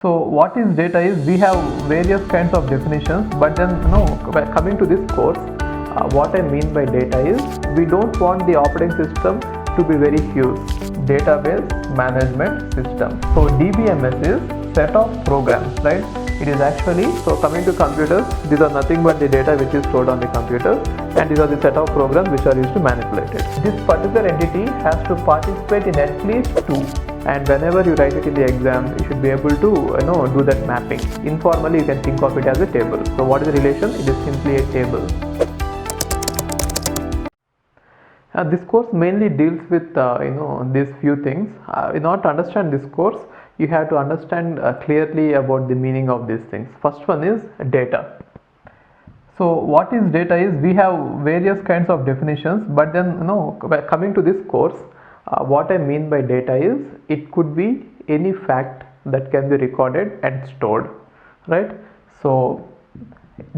So what is data is we have various kinds of definitions, but then coming to this course, what I mean by data is we don't want the operating system to be very huge. Database management system. So DBMS is set of programs, right? It is actually, so coming to computers, these are nothing but the data which is stored on the computer, and these are the set of programs which are used to manipulate it. This particular entity has to participate in at least two, and whenever you write it in the exam, you should be able to do that mapping. Informally, you can think of it as a table. So what is the relation? It is simply a table. This course mainly deals with these few things. In order to understand this course, you have to understand clearly about the meaning of these things. First one is data. So what is data is we have various kinds of definitions, but then coming to this course, what I mean by data is it could be any fact that can be recorded and stored, right? So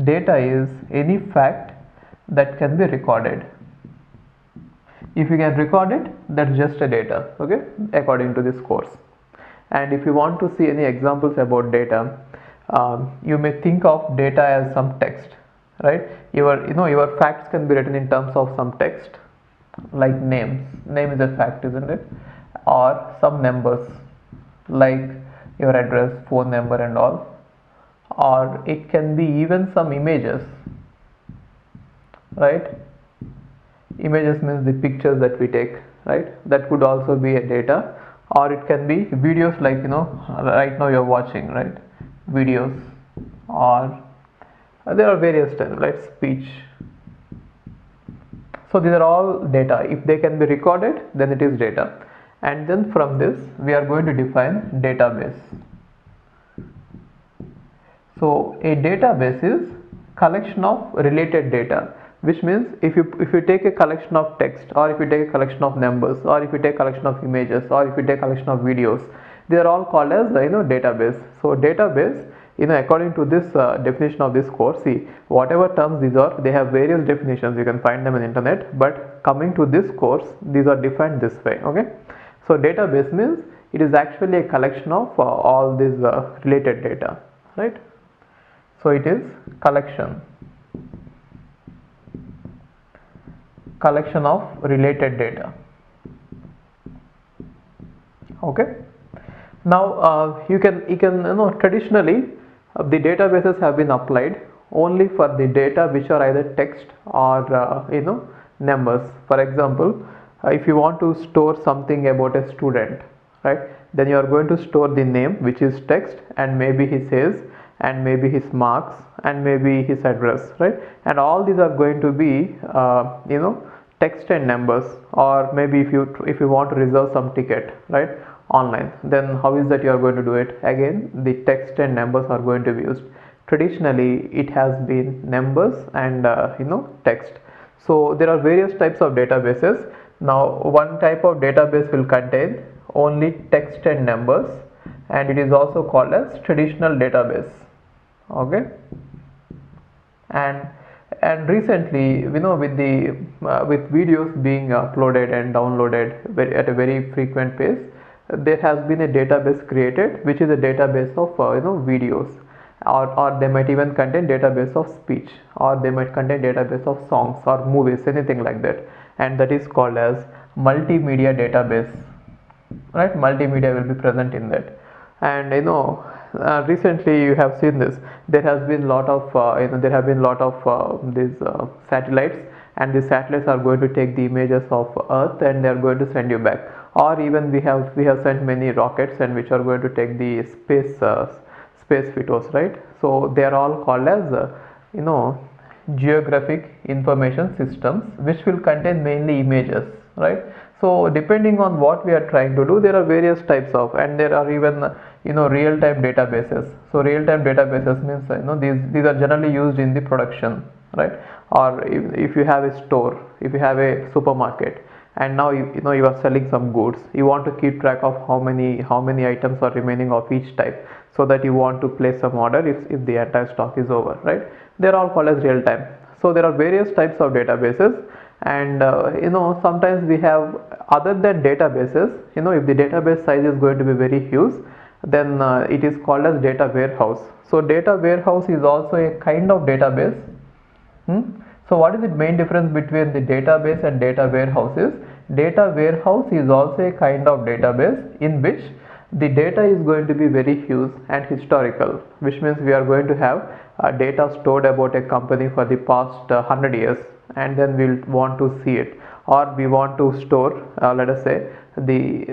data is any fact that can be recorded. If you can record it, that's just a data, okay, according to this course. And if you want to see any examples about data, you may think of data as some text, right? Your facts can be written in terms of some text, like names. Name is a fact, isn't it? Or some numbers, like your address, phone number and all. Or it can be even some images, right? Images means the pictures that we take, right? That could also be a data. Or it can be videos, like right now you're watching, right? Videos. Or there are various types, like speech. So these are all data. If they can be recorded, then it is data. And then from this we are going to define database. So a database is collection of related data, which means if you take a collection of text, or if you take a collection of numbers, or if you take a collection of images, or if you take a collection of videos, they are all called as database. So database, according to this definition of this course, see, whatever terms these are, they have various definitions. You can find them on the internet, but coming to this course, these are defined this way, okay? So database means it is actually a collection of all these related data, right? So it is collection of related data. Okay. Now you can traditionally the databases have been applied only for the data which are either text or numbers. For example, if you want to store something about a student, right, then you are going to store the name, which is text, and maybe his age, and maybe his marks, and maybe his address, right? And all these are going to be text and numbers. Or maybe if you want to reserve some ticket, right, online, then how is that you are going to do it? Again, the text and numbers are going to be used. Traditionally it has been numbers and text. So there are various types of databases. Now one type of database will contain only text and numbers, and it is also called as traditional database, okay? And recently, with videos being uploaded and downloaded at a very frequent pace, there has been a database created, which is a database of videos, or they might even contain database of speech, or they might contain database of songs or movies, anything like that, and that is called as multimedia database, right? Multimedia will be present in that. And recently you have seen this. There has been lot of these satellites, and these satellites are going to take the images of Earth, and they are going to send you back. Or even we have sent many rockets, and which are going to take the space photos, right? So they are all called as geographic information systems, which will contain mainly images, right? So depending on what we are trying to do, there are various types of, and there are even real-time databases. So real-time databases means these are generally used in the production, right? Or if you have a store, if you have a supermarket, and now you are selling some goods, you want to keep track of how many items are remaining of each type, so that you want to place some order if the entire stock is over, right? They're all called as real time. So there are various types of databases, and sometimes we have, other than databases, if the database size is going to be very huge, then it is called as data warehouse. So data warehouse is also a kind of database. So what is the main difference between the database and data warehouse is, data warehouse is also a kind of database in which the data is going to be very huge and historical, which means we are going to have data stored about a company for the past 100 years, and then we'll want to see it, or we want to store let us say the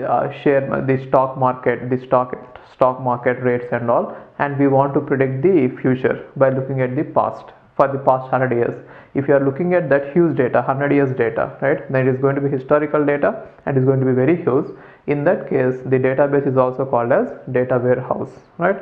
the stock market, the stock market rates and all, and we want to predict the future by looking at the past for the past 100 years. If you are looking at that huge data, 100 years data, right, then it is going to be historical data and is going to be very huge. In that case, the database is also called as data warehouse, right?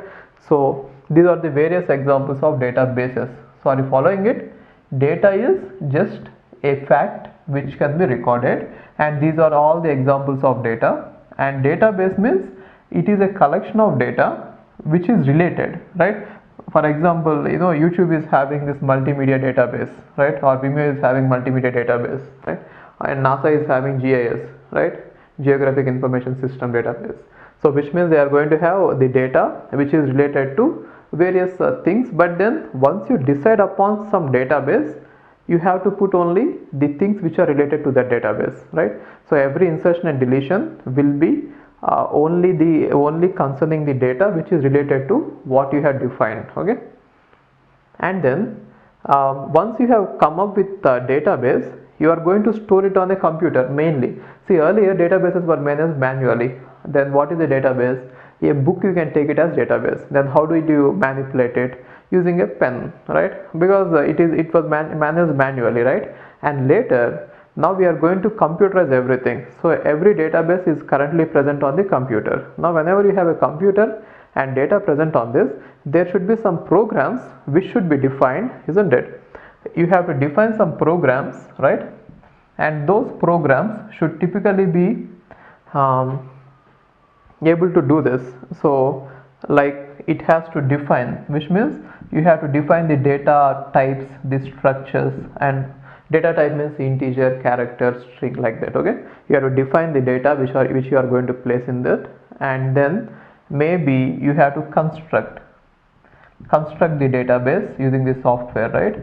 So these are the various examples of databases. So are you following it? Data is just a fact which can be recorded, and these are all the examples of data. And database means it is a collection of data which is related, right? For example, YouTube is having this multimedia database, right? Or Vimeo is having multimedia database, right? And NASA is having GIS, right? Geographic Information System database. So which means they are going to have the data which is related to various things, but then once you decide upon some database, you have to put only the things which are related to that database, right? So every insertion and deletion will be only concerning the data which is related to what you have defined, okay? And then once you have come up with a database, you are going to store it on a computer mainly. See, earlier databases were managed manually. Then what is a database? A book, you can take it as database. Then how do you manipulate it? Using a pen, right? Because it was managed manually, right? And later, now we are going to computerize everything. So every database is currently present on the computer. Now whenever you have a computer and data present on this, there should be some programs which should be defined, isn't it? You have to define some programs, right? And those programs should typically be able to do this. So like it has to define, which means you have to define the data types, the structures, and data type means integer, character, string, like that, okay? You have to define the data which you are going to place in that, and then maybe you have to construct the database using the software, right?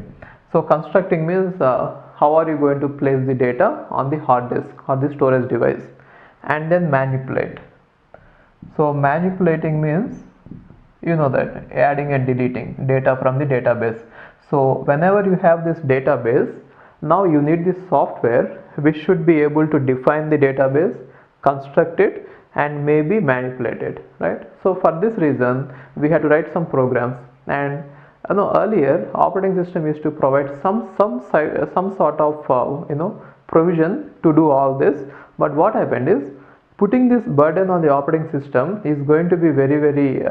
So constructing means how are you going to place the data on the hard disk or the storage device, and then manipulate. So manipulating means, that adding and deleting data from the database. So whenever you have this database, now you need this software which should be able to define the database, construct it, and maybe manipulate it, right? So for this reason, we had to write some programs. And earlier operating system used to provide some sort of provision to do all this. But what happened is, putting this burden on the operating system is going to be very, very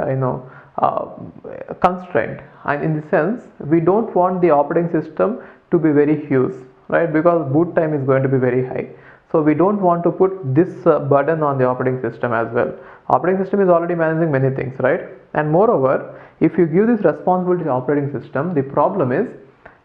constrained, and in the sense we don't want the operating system to be very huge, right? Because boot time is going to be very high. So we don't want to put this burden on the operating system as well. Operating system is already managing many things, right? And moreover, if you give this responsibility to the operating system, the problem is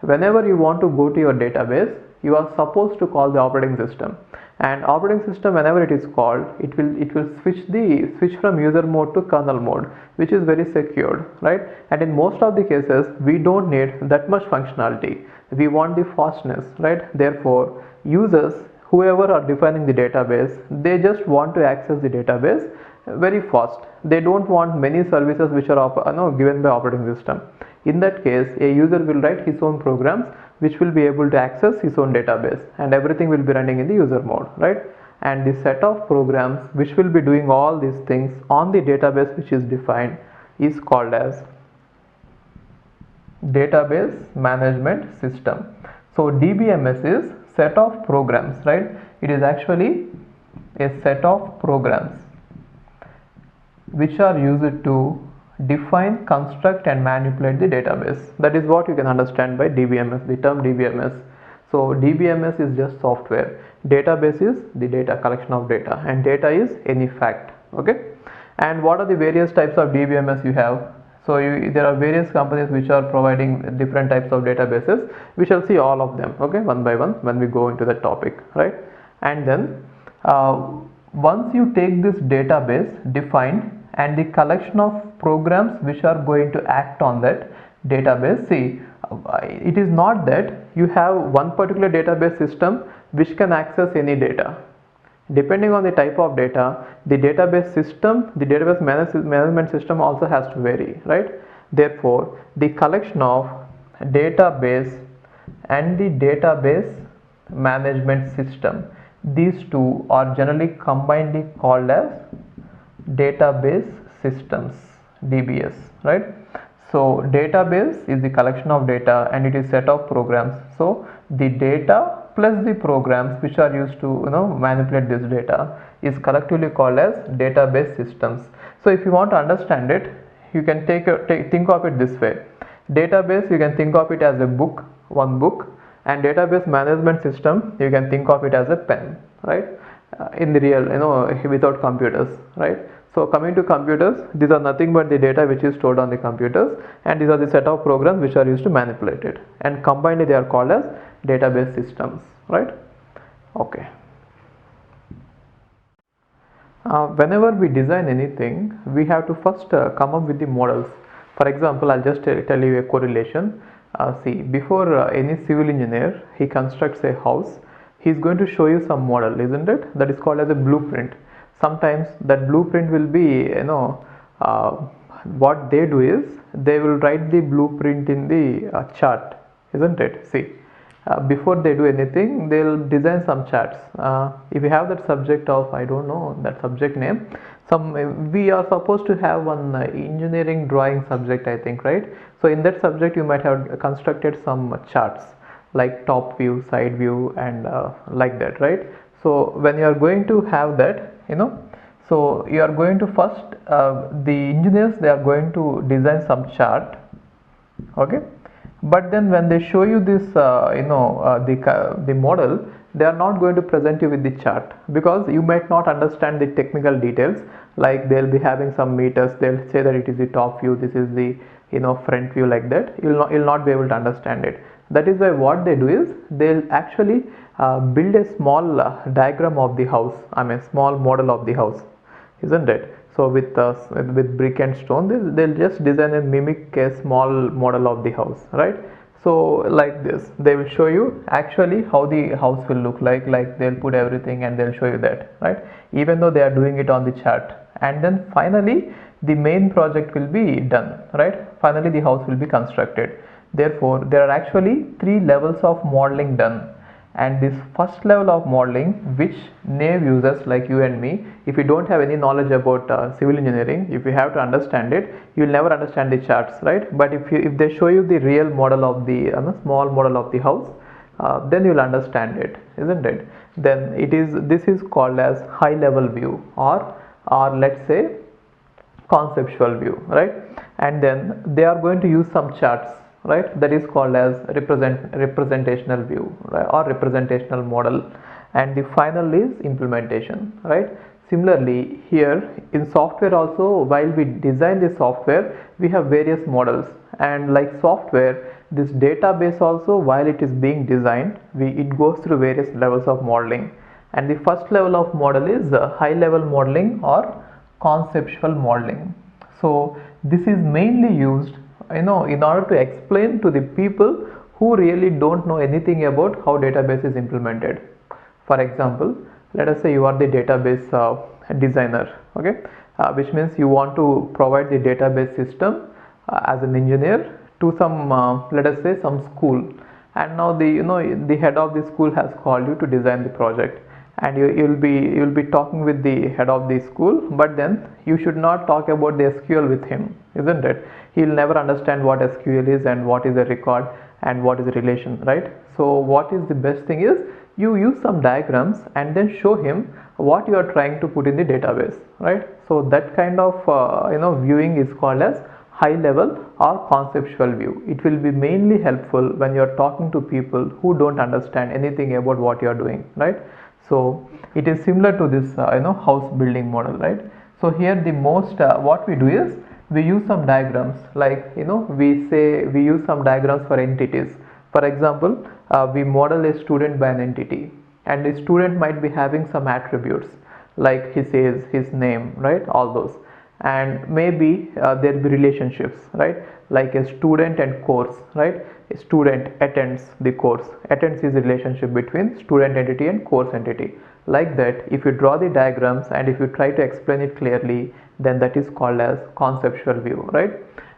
whenever you want to go to your database, you are supposed to call the operating system, and operating system, whenever it is called, it will switch from user mode to kernel mode, which is very secured, right? And in most of the cases, we don't need that much functionality. We want the fastness, right? Therefore, users, whoever are defining the database, they just want to access the database very fast. They don't want many services which are given by operating system. In that case, a user will write his own programs which will be able to access his own database, and everything will be running in the user mode, right? And the set of programs which will be doing all these things on the database which is defined is called as database management system. So DBMS is set of programs, right? It is actually a set of programs which are used to define, construct, and manipulate the database. That is what you can understand by DBMS, the term DBMS. So DBMS is just software, database is the data, collection of data, and data is any fact, okay? And what are the various types of DBMS you have? So there are various companies which are providing different types of databases. We shall see all of them, okay, one by one when we go into the topic, right? And then once you take this database defined and the collection of programs which are going to act on that database. See, it is not that you have one particular database system which can access any data. Depending on the type of data, the database system, the database management system also has to vary, right? Therefore, the collection of database and the database management system, these two are generally combinedly called as database systems, DBS, right? So database is the collection of data and it is set of programs. So the data plus the programs which are used to manipulate this data is collectively called as database systems. So if you want to understand it, you can think of it this way. Database, you can think of it as a book, one book, and database management system, you can think of it as a pen, right? In the real, without computers, right? So coming to computers, these are nothing but the data which is stored on the computers, and these are the set of programs which are used to manipulate it, and combined they are called as database systems, right? Okay. Whenever we design anything, we have to first come up with the models. For example, I'll just tell you a correlation. See, before any civil engineer, he constructs a house, he's going to show you some model, isn't it? That is called as a blueprint. Sometimes that blueprint will be, what they do is they will write the blueprint in the chart, isn't it? See, before they do anything, they'll design some charts. If you have that subject of, I don't know that subject name, we are supposed to have one engineering drawing subject, I think, right? So in that subject you might have constructed some charts like top view, side view, and like that, right? So when you are going to have that, so you are going to first the engineers, they are going to design some chart, okay? But then when they show you this the model, they are not going to present you with the chart, because you might not understand the technical details. Like they'll be having some meters, they'll say that it is the top view, this is the front view, like that. You'll not be able to understand it. That is why what they do is they'll actually build a small diagram of the house, small model of the house, isn't it? So with brick and stone, they'll just design and mimic a small model of the house, right? So like this, they will show you actually how the house will look like they'll put everything and they'll show you that, right? Even though they are doing it on the chart. And then finally the main project will be done, right? Finally the house will be constructed. Therefore, there are actually 3 levels of modeling done. And this first level of modeling, which naive users like you and me, if you don't have any knowledge about civil engineering, if you have to understand it, you will never understand the charts, right? But if they show you the real model of the small model of the house, then you will understand it, isn't it? Then this is called as high level view, or let's say conceptual view, right? And then they are going to use some charts, right? That is called as representational view, right? Or representational model. And the final is implementation, right? Similarly, here in software also, while we design the software, we have various models, and like software, this database also, while it is being designed, it goes through various levels of modeling. And the first level of model is high level modeling or conceptual modeling. So this is mainly used in order to explain to the people who really don't know anything about how database is implemented. For example, let us say you are the database designer, okay, which means you want to provide the database system as an engineer to some let us say some school, and now the head of the school has called you to design the project, and you'll be talking with the head of the school, but then you should not talk about the SQL with him, isn't it? He'll never understand what SQL is and what is a record and what is a relation, right? So what is the best thing is you use some diagrams and then show him what you are trying to put in the database, right? So that kind of viewing is called as high level or conceptual view. It will be mainly helpful when you are talking to people who don't understand anything about what you are doing, right? So it is similar to this house building model, right? So here the most what we do is we use some diagrams, like we use some diagrams for entities. For example, we model a student by an entity, and the student might be having some attributes like his age, his name, right? All those. and maybe there will be relationships, right? Like a student and course, right? A student attends the course. Attends is a relationship between student entity and course entity. Like that, if you draw the diagrams and if you try to explain it clearly, then that is called as conceptual view, right?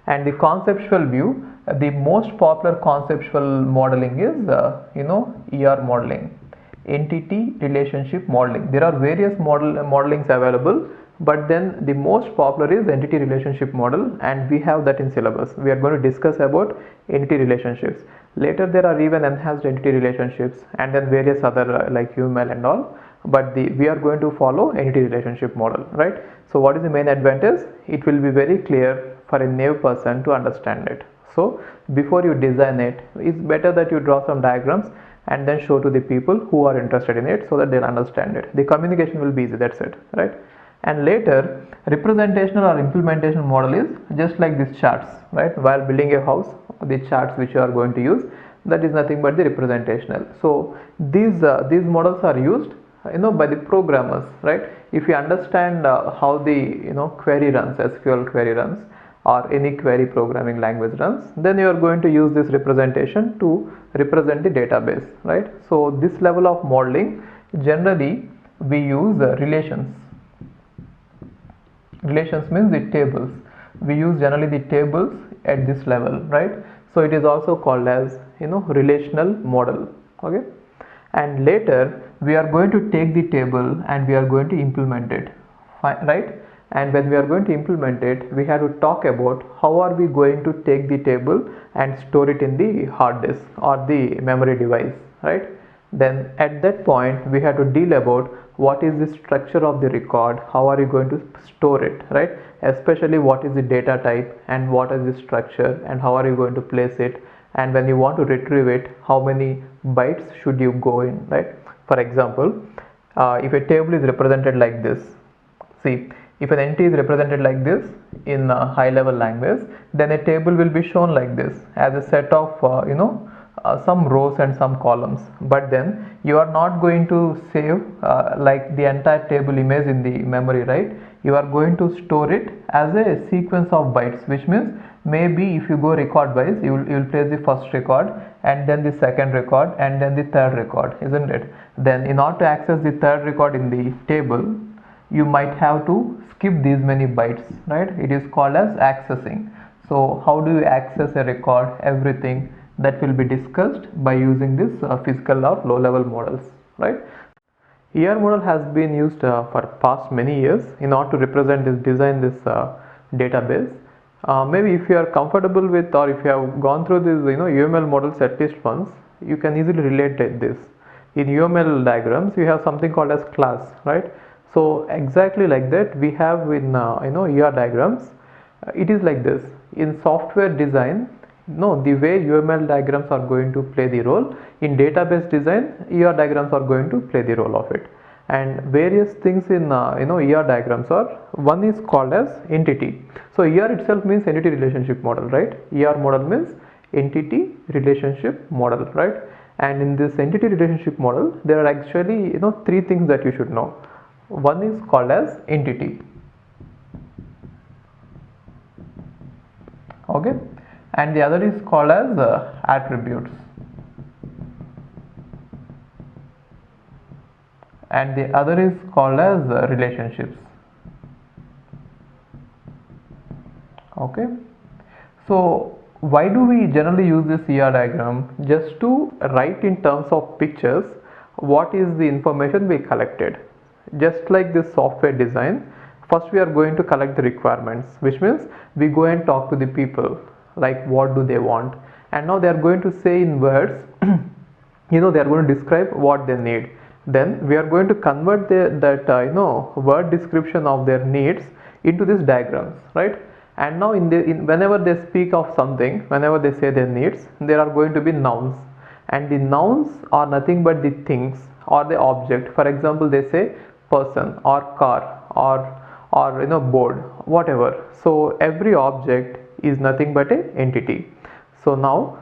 And the conceptual view, the most popular conceptual modeling is ER modeling, entity relationship modeling. There are various modelings available, but then the most popular is entity relationship model, and we have that in syllabus. We are going to discuss about entity relationships. Later there are even enhanced entity relationships and then various other like UML and all, but we are going to follow entity relationship model, right? So what is the main advantage? It will be very clear for a new person to understand it. So before you design it, it's better that you draw some diagrams and then show to the people who are interested in it so that they'll understand it. The communication will be easy, that's it, right? And later, representational or implementation model is just like these charts, right? While building a house, the charts which you are going to use, that is nothing but the representational. So these models are used by the programmers, right? If you understand how the query runs, SQL query runs, or any query programming language runs, then you are going to use this representation to represent the database, right? So this level of modeling, generally we use relations. Relations means the tables. We use generally the tables at this level, right? So it is also called as relational model, okay? And later we are going to take the table and we are going to implement it, right? And when we are going to implement it, we have to talk about how are we going to take the table and store it in the hard disk or the memory device, right? Then at that point we have to deal about what is the structure of the record, how are you going to store it, right? Especially what is the data type and what is the structure and how are you going to place it, and when you want to retrieve it, how many bytes should you go in, right? For example, if a table is represented like this, see, if an entity is represented like this in high level language, then a table will be shown like this as a set of some rows and some columns. But then you are not going to save like the entire table image in the memory, right? You are going to store it as a sequence of bytes, which means maybe if you go record wise, you will place the first record and then the second record and then the third record, isn't it? Then in order to access the third record in the table, you might have to skip these many bytes, right? It is called as accessing. So how do you access a record? Everything that will be discussed by using this physical or low level models, right? ER model has been used for past many years in order to represent this, design this database. Maybe if you are comfortable with, or if you have gone through this UML models at least once, you can easily relate to this. In UML diagrams you have something called as class, right? So exactly like that we have in ER diagrams. It is like this in software design. No, the way UML diagrams are going to play the role, in database design ER diagrams are going to play the role of it. And various things in ER diagrams are, one is called as entity. So ER itself means entity relationship model, right? ER model means entity relationship model, right? And in this entity relationship model there are actually three things that you should know. One is called as entity, okay, and the other is called as attributes, and the other is called as relationships, okay. So why do we generally use this ER diagram? Just to write in terms of pictures what is the information we collected. Just like this software design, first we are going to collect the requirements, which means we go and talk to the people, like what do they want, and now they are going to say in words they are going to describe what they need. Then we are going to convert that word description of their needs into these diagrams, right? And now whenever they speak of something, whenever they say their needs, there are going to be nouns, and the nouns are nothing but the things or the object. For example, they say person or car or board, whatever. So every object is nothing but an entity. So now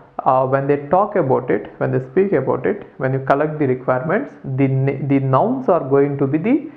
when they talk about it, when they speak about it, when you collect the requirements, the nouns are going to be the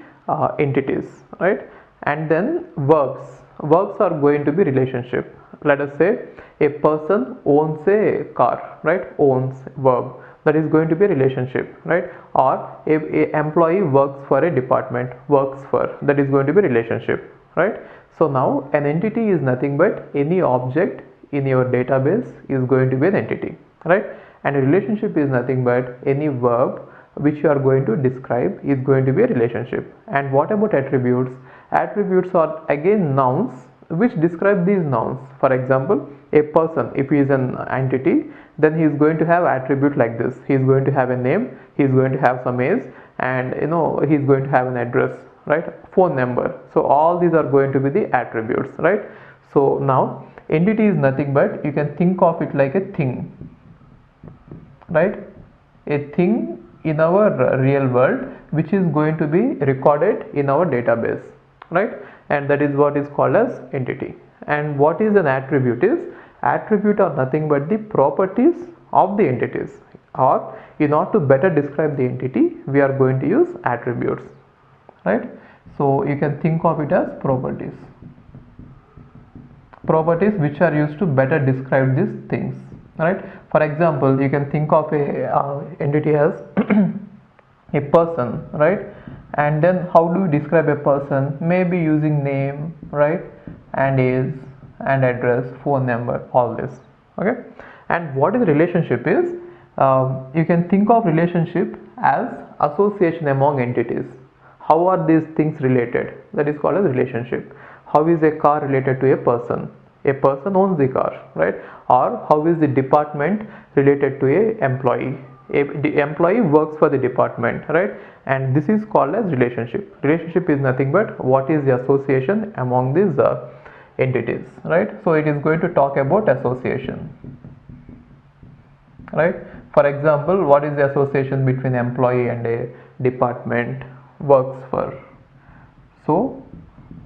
entities, right? And then verbs, Verbs are going to be relationship. Let us say a person owns a car, right? Owns, verb, that is going to be a relationship, right? Or a employee works for a department, works for, that is going to be relationship, right? So now an entity is nothing but any object in your database is going to be an entity, right? And a relationship is nothing but any verb which you are going to describe is going to be a relationship. And what about attributes? Attributes are again nouns which describe these nouns. For example, a person, if he is an entity, then he is going to have attribute like this. He is going to have a name, he is going to have some age, and he is going to have an address, right? Phone number. So all these are going to be the attributes, right? So now entity is nothing but, you can think of it like a thing, right? A thing in our real world which is going to be recorded in our database, right? And that is what is called as entity. And what is an attribute is, attribute are nothing but the properties of the entities, or in order to better describe the entity we are going to use attributes, right? So you can think of it as properties which are used to better describe these things, right? For example, you can think of a entity as a person, right? And then how do you describe a person? Maybe using name, right? And age and address, phone number, all this, okay? And what is relationship is, you can think of relationship as association among entities. How are these things related? That is called as relationship. How is a car related to a person? A person owns the car, right? Or how is the department related to a employee? The employee works for the department, right? And this is called as relationship. Relationship is nothing but what is the association among these entities, right? So it is going to talk about association, right? For example, what is the association between employee and a department? Works for. So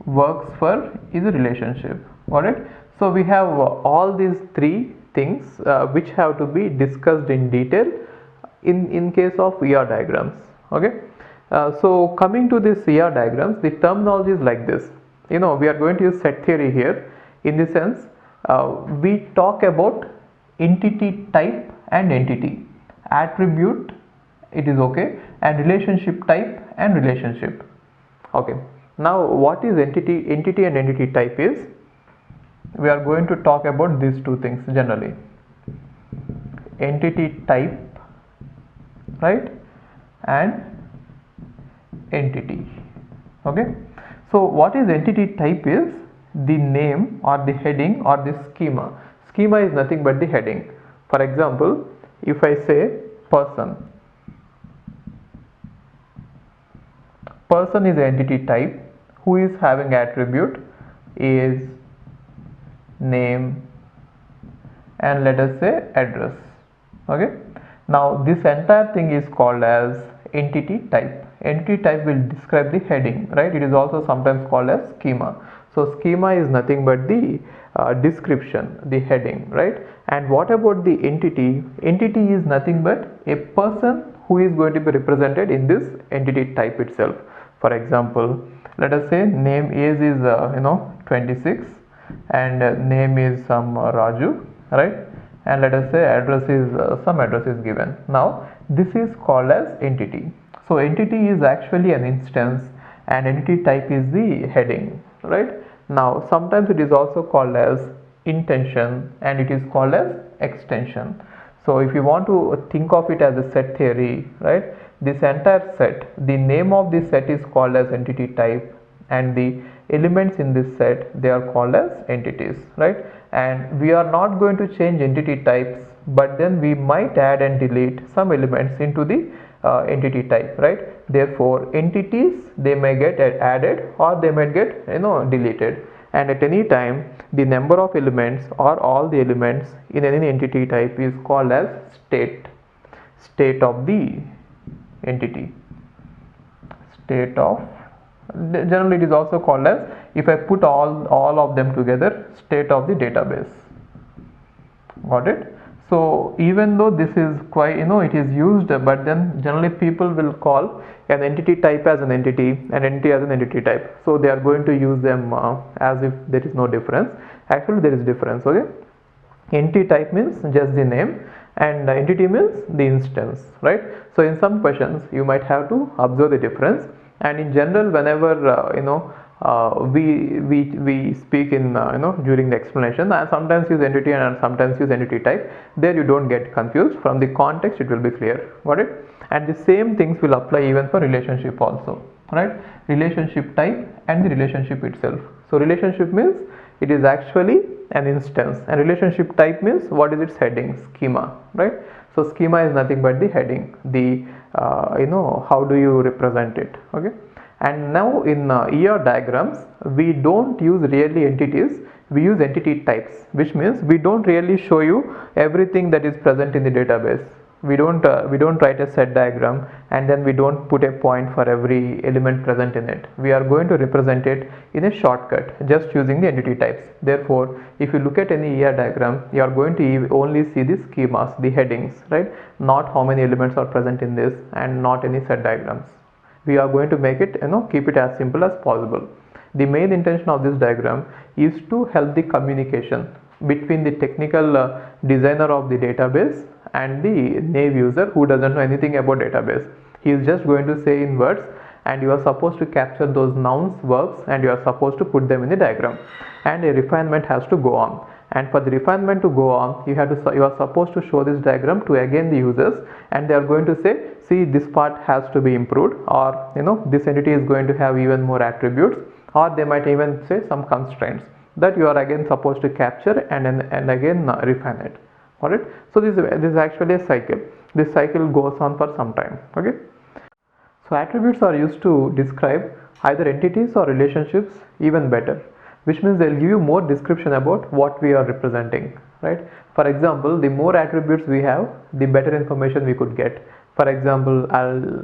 works for is a relationship, alright? So we have all these three things which have to be discussed in detail in case of ER diagrams, okay? So coming to this ER diagrams, the terminology is like this. We are going to use set theory here. In the sense, we talk about entity type and entity, attribute, it is okay, and relationship type and relationship, okay? Now what is entity and entity type is, we are going to talk about these two things generally. Entity type, right, and entity, okay? So what is entity type is the name or the heading or the schema. Schema is nothing but the heading. For example, if I say person is entity type who is having attribute is name and let us say address, okay? Now this entire thing is called as entity type. Entity type will describe the heading, right? It is also sometimes called as schema. So schema is nothing but the description, the heading, right? And what about the entity? Entity is nothing but a person who is going to be represented in this entity type itself. For example, let us say name is 26 and name is some Raju, right? And let us say address is some address is given. Now this is called as entity. So entity is actually an instance and entity type is the heading, right? Now sometimes it is also called as intension and it is called as extension. So if you want to think of it as a set theory, right, this entire set, the name of this set is called as entity type and the elements in this set, they are called as entities, right? And we are not going to change entity types, but then we might add and delete some elements into the entity type, right? Therefore entities, they may get added or they might get deleted, and at any time the number of elements or all the elements in any entity type is called as state of the entity, state of, generally it is also called as, if I put all of them together, state of the database, got it? So even though this is quite, it is used, but then generally people will call an entity type as an entity, an entity as an entity type. So they are going to use them as if there is no difference. Actually there is difference. Okay, entity type means just the name, and entity means the instance, right? So in some questions you might have to observe the difference, and in general whenever we speak in during the explanation, I sometimes use entity and sometimes use entity type. There you don't get confused. From the context it will be clear. Got it? And the same things will apply even for relationship also, right? Relationship type and the relationship itself. So relationship means it is actually an instance, and relationship type means what is its heading, schema, right? So schema is nothing but the heading, the how do you represent it. Okay, and now in ER diagrams we don't use really entities, we use entity types, which means we don't really show you everything that is present in the database. We don't write a set diagram and then we don't put a point for every element present in it. We are going to represent it in a shortcut just using the entity types. Therefore if you look at any ER diagram, you are going to only see the schemas, the headings, right? Not how many elements are present in this, and not any set diagrams. We are going to make it, keep it as simple as possible. The main intention of this diagram is to help the communication between the technical designer of the database and the naive user who doesn't know anything about database. He is just going to say in words, and you are supposed to capture those nouns, verbs, and you are supposed to put them in the diagram, and a refinement has to go on. And for the refinement to go on, you are supposed to show this diagram to again the users, and they are going to say, see, this part has to be improved, or this entity is going to have even more attributes, or they might even say some constraints that you are again supposed to capture and again refine it. Alright, so this is actually a cycle. This cycle goes on for some time. Okay, so attributes are used to describe either entities or relationships even better, which means they'll give you more description about what we are representing, right? For example, the more attributes we have, the better information we could get. For example,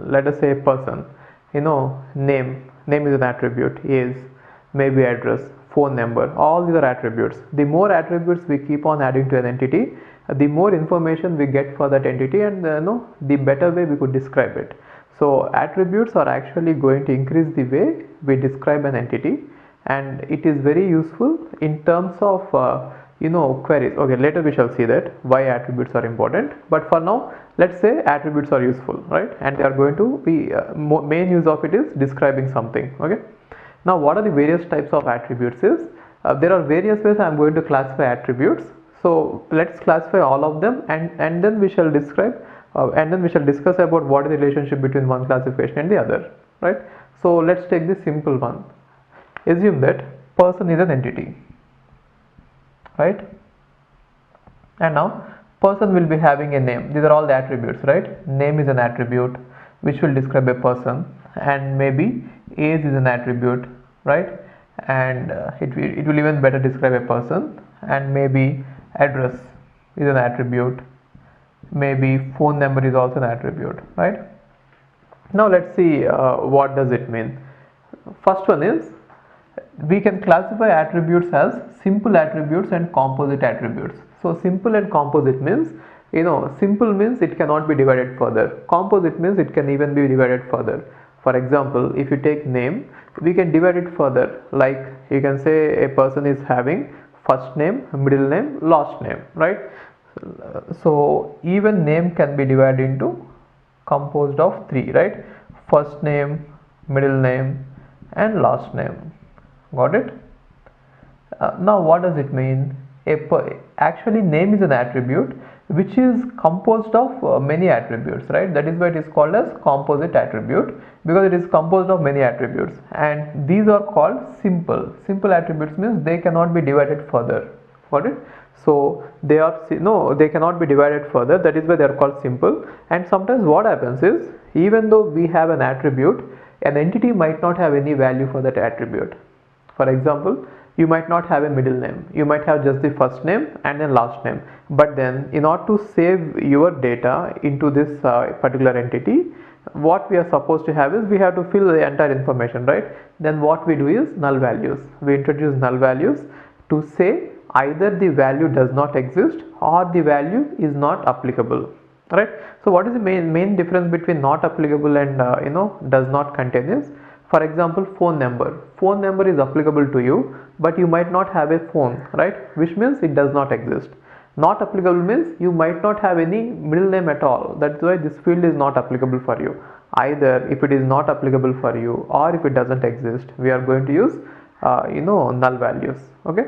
let us say a person, name is an attribute, age, maybe address, phone number, all these are attributes. The more attributes we keep on adding to an entity, the more information we get for that entity, and the better way we could describe it. So attributes are actually going to increase the way we describe an entity, and it is very useful in terms of queries. Okay, later we shall see that why attributes are important, but for now let's say attributes are useful, right? And they are going to be main use of it is describing something. Okay, now what are the various types of attributes is there are various ways I am going to classify attributes. So let's classify all of them, and then we shall describe and then we shall discuss about what is the relationship between one classification and the other, right? So let's take this simple one. Assume that person is an entity, right? And now person will be having a name. These are all the attributes, right? Name is an attribute which will describe a person, and maybe age is an attribute, right? And it will even better describe a person, and maybe address is an attribute, maybe phone number is also an attribute, right? Now let's see what does it mean. First one is, we can classify attributes as simple attributes and composite attributes. So simple and composite means, simple means it cannot be divided further. Composite means it can even be divided further. For example, if you take name, we can divide it further. Like you can say a person is having first name, middle name, last name, right? So even name can be divided into composed of three, right? First name, middle name, and last name. Got it? Now what does it mean? Actually name is an attribute which is composed of many attributes, right? That is why it is called as composite attribute, because it is composed of many attributes, and these are called simple. Simple attributes means they cannot be divided further. Got it? So they cannot be divided further. That is why they are called simple. And sometimes what happens is, even though we have an attribute, an entity might not have any value for that attribute. For example, you might not have a middle name, you might have just the first name and then last name, but then in order to save your data into this particular entity, what we are supposed to have is we have to fill the entire information, right? Then what we do is null values. We introduce null values to say either the value does not exist or the value is not applicable, right? So what is the main difference between not applicable and does not contain is, for example, phone number is applicable to you, but you might not have a phone, right? Which means it does not exist. Not applicable means you might not have any middle name at all. That's why this field is not applicable for you. Either if it is not applicable for you or if it doesn't exist, we are going to use null values. Okay.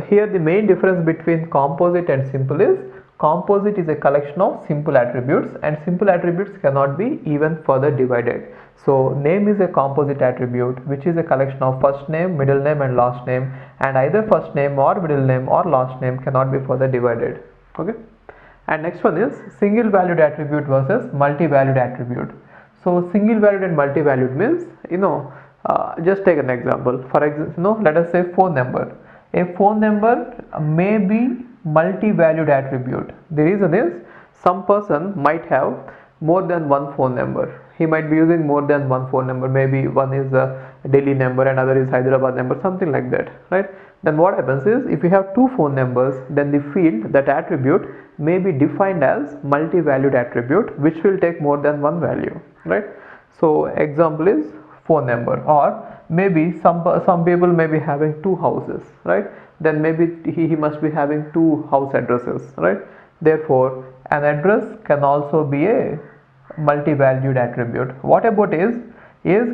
Here the main difference between composite and simple is, composite is a collection of simple attributes and simple attributes cannot be even further divided. So name is a composite attribute which is a collection of first name, middle name and last name, and either first name or middle name or last name cannot be further divided. Okay. And next one is single valued attribute versus multi-valued attribute. So single valued and multi-valued means, just take an example. For example, let us say phone number. A phone number may be multi-valued attribute. The reason is, some person might have more than one phone number. He might be using more than one phone number. Maybe one is a Delhi number and other is Hyderabad number, something like that, right? Then what happens is, if you have two phone numbers, then the field, that attribute, may be defined as multi-valued attribute, which will take more than one value, right? So example is phone number, or maybe some people may be having two houses, right? Then maybe he must be having two house addresses, right? Therefore an address can also be a multi-valued attribute. What about is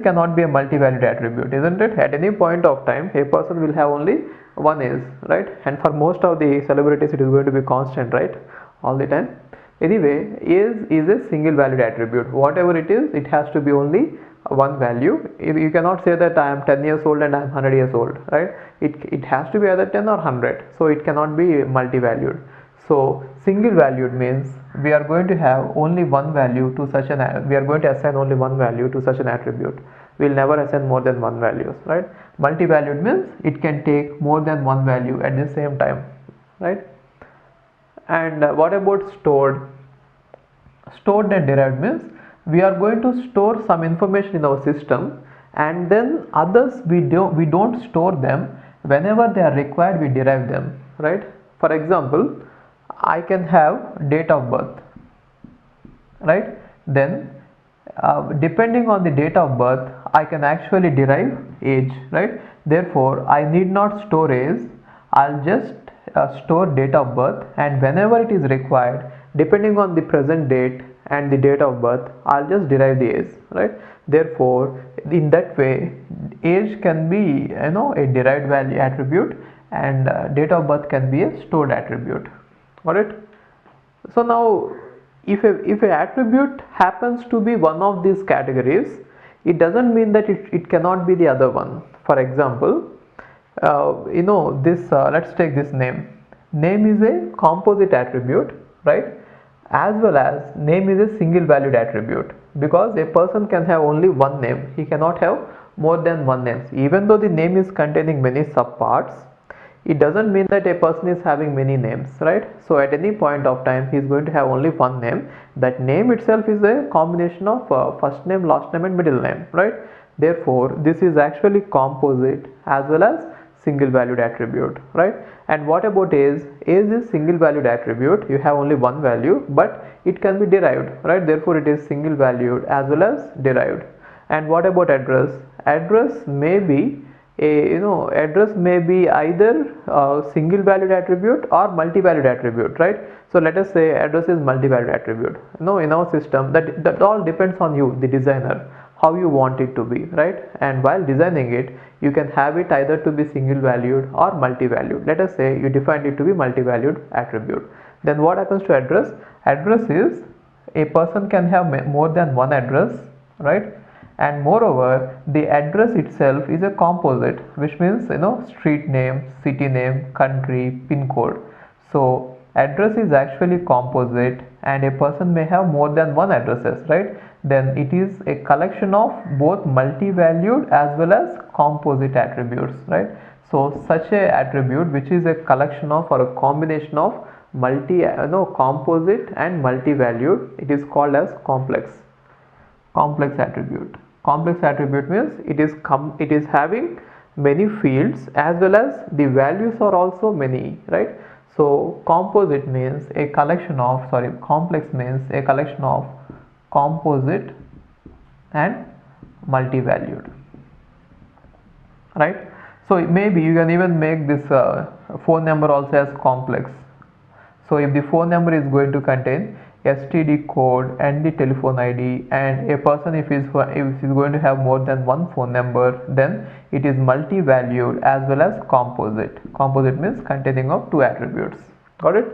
cannot be a multi-valued attribute, isn't it? At any point of time a person will have only one is, right? And for most of the celebrities it is going to be constant, right, all the time. Anyway, is a single valued attribute. Whatever it is, it has to be only one value. You cannot say that I am 10 years old and I am 100 years old, right? It has to be either 10 or 100, so it cannot be multi-valued. So single valued means we are going to have only one value to such an, we are going to assign only one value to such an attribute. We will never assign more than one values, right? Multi-valued means it can take more than one value at the same time, right? And what about stored? Stored and derived means we are going to store some information in our system, and then others we don't store them. Whenever they are required, we derive them, right? For example, I can have date of birth, right? Then depending on the date of birth, I can actually derive age, right? Therefore I need not store age. I'll just store date of birth, and whenever it is required, depending on the present date and the date of birth, I'll just derive the age, right? Therefore in that way age can be a derived value attribute, and date of birth can be a stored attribute. Got it? So now if a attribute happens to be one of these categories, it doesn't mean that it cannot be the other one. For example, let's take this name. Name is a composite attribute, right? As well as name is a single valued attribute, because a person can have only one name. He cannot have more than one name. Even though the name is containing many subparts, it doesn't mean that a person is having many names, right? So at any point of time he is going to have only one name. That name itself is a combination of first name, last name and middle name, right? Therefore this is actually composite as well as single valued attribute, right? And what about age? Age is single valued attribute. You have only one value, but it can be derived, right? Therefore it is single valued as well as derived. And what about address? Address may be address may be either single valued attribute or multi-valued attribute, right? So let us say address is multi-valued attribute. In our system, that all depends on you, the designer, how you want it to be, right? And while designing it, you can have it either to be single valued or multi-valued. Let us say you defined it to be multi-valued attribute. Then what happens to address? Address is a person can have more than one address, right? And moreover, the address itself is a composite, which means street name, city name, country, pin code. So address is actually composite, and a person may have more than one addresses, right? Then it is a collection of both multi-valued as well as composite attributes, right? So such a attribute which is a collection of or a combination of composite and multi-valued, it is called as complex attribute. Complex attribute means it is having many fields as well as the values are also many, right? So composite means a collection of, complex means a collection of composite and multi-valued, right? So maybe you can even make this phone number also as complex. So if the phone number is going to contain STD code and the telephone ID, and a person if he's going to have more than one phone number, then it is multi-valued as well as composite. Composite means containing of two attributes. Got it?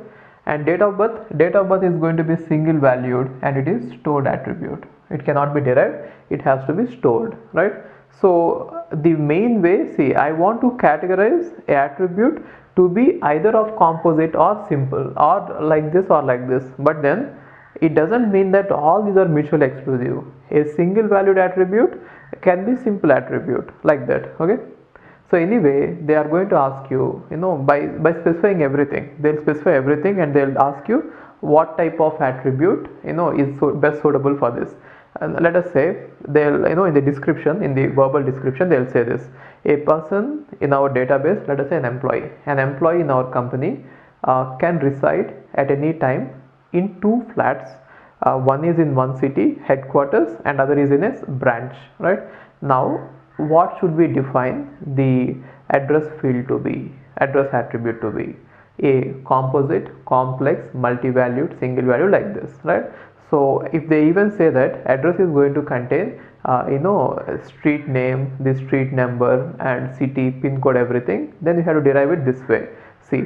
And date of birth is going to be single valued and it is stored attribute. It cannot be derived, it has to be stored, right? So the main way, see, I want to categorize a attribute to be either of composite or simple, or like this or like this, but then it doesn't mean that all these are mutually exclusive. A single valued attribute can be simple attribute, like that. Okay, so anyway, they are going to ask you, by specifying everything, they'll specify everything and they'll ask you what type of attribute is best suitable for this. And let us say they'll, in the description, in the verbal description, they'll say this: a person in our database, let us say an employee in our company can reside at any time in two flats. One is in one city headquarters and other is in a branch, right? Now what should we define the address field to be, address attribute to be? A composite, complex, multi-valued, single value, like this, right? So if they even say that address is going to contain street name, the street number and city, pin code, everything, then you have to derive it this way. See,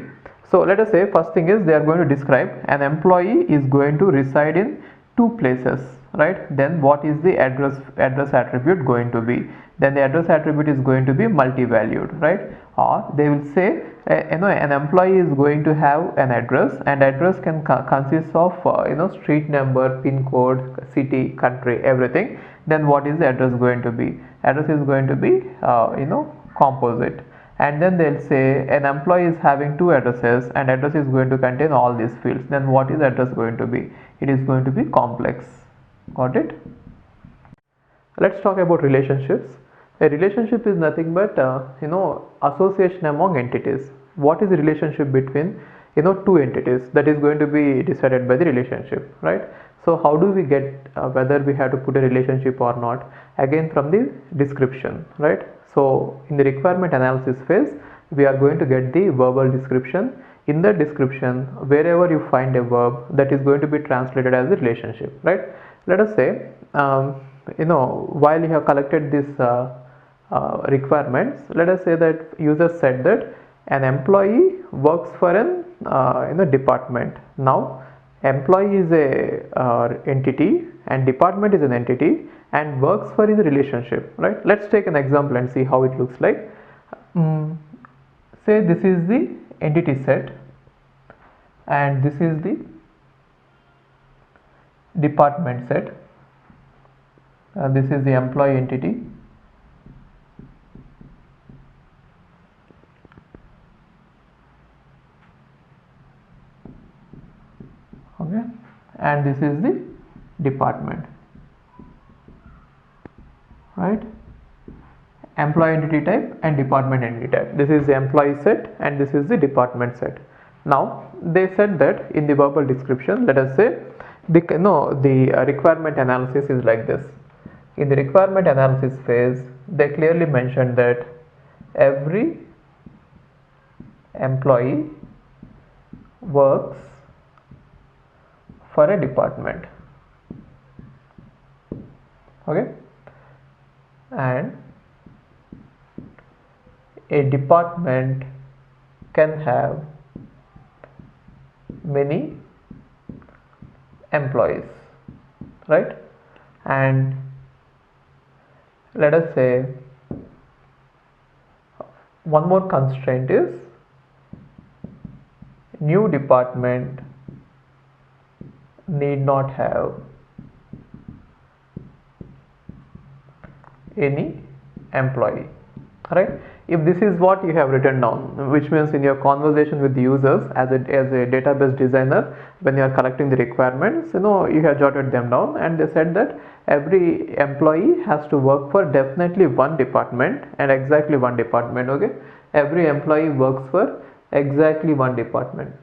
so let us say first thing is they are going to describe an employee is going to reside in two places, right? Then what is the address attribute going to be? Then the address attribute is going to be multi-valued, right? Or they will say an employee is going to have an address, and address can consist of street number, pin code, city, country, everything. Then what is the address going to be? Address is going to be composite. And then they'll say an employee is having two addresses and address is going to contain all these fields. Then what is address going to be? It is going to be complex. Got it? Let's talk about relationships. A relationship is nothing but association among entities. What is the relationship between two entities? That is going to be decided by the relationship, right? So how do we get whether we have to put a relationship or not? Again, from the description, right? So in the requirement analysis phase, we are going to get the verbal description. In the description, wherever you find a verb, that is going to be translated as a relationship, right? Let us say while you have collected this requirements, let us say that user said that an employee works for an department. Now employee is a entity and department is an entity, and works for is a relationship, right? Let's take an example and see how it looks like. Say this is the entity set and this is the department set. This is the employee entity. Okay, and this is the department, right? Employee entity type and department entity type. This is the employee set and this is the department set. Now they said that in the verbal description, let us say the requirement analysis is like this. In the requirement analysis phase, they clearly mentioned that every employee works for a department. Okay, and a department can have many employees, right? And let us say one more constraint is new department need not have any employee, right? If this is what you have written down, which means in your conversation with the users as a database designer, when you are collecting the requirements, you have jotted them down, and they said that every employee has to work for definitely one department and exactly one department. Okay, every employee works for exactly one department,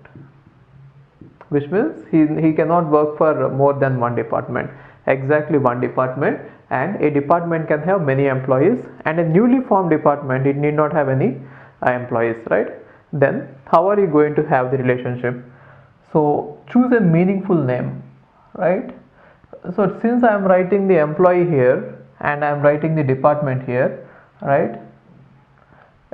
which means he cannot work for more than one department, exactly one department. And a department can have many employees, and a newly formed department, it need not have any employees, right? Then how are you going to have the relationship? So choose a meaningful name, right? So since I am writing the employee here and I am writing the department here, right,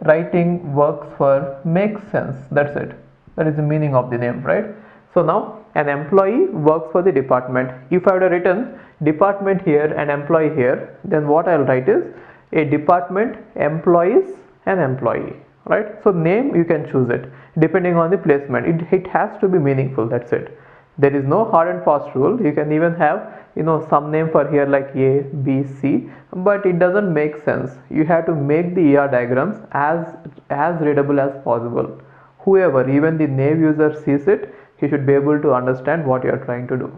writing works for makes sense, that's it, that is the meaning of the name, right? So now an employee works for the department. If I would have written department here and employee here, then what I'll write is a department, employees, and employee, right? So name, you can choose it depending on the placement. It has to be meaningful, that's it. There is no hard and fast rule. You can even have some name for here like A, B, C, but it doesn't make sense. You have to make the ER diagrams as readable as possible. Whoever, even the naive user, sees it, he should be able to understand what you are trying to do.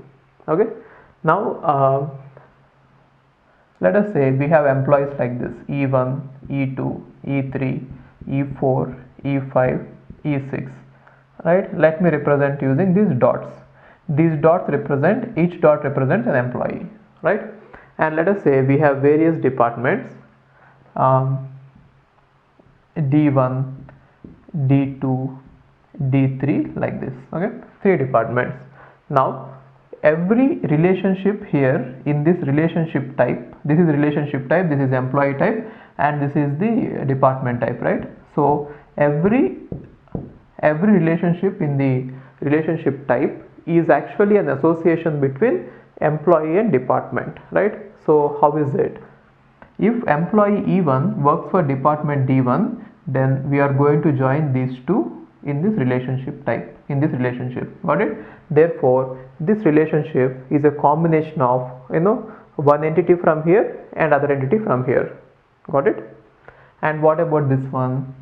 Okay, now let us say we have employees like this: E1, E2, E3, E4, E5, E6, right? Let me represent using these dots. These dots represent, each dot represents an employee, right? And let us say we have various departments, D1, D2, D3, like this. Okay, 3 departments. Now every relationship here in this relationship type, this is relationship type, this is employee type, and this is the department type, right? So every relationship in the relationship type is actually an association between employee and department, right? So how is it? If employee E1 works for department D1, then we are going to join these two in this relationship type, in this relationship. Got it? Therefore this relationship is a combination of one entity from here and other entity from here. Got it? And what about this one?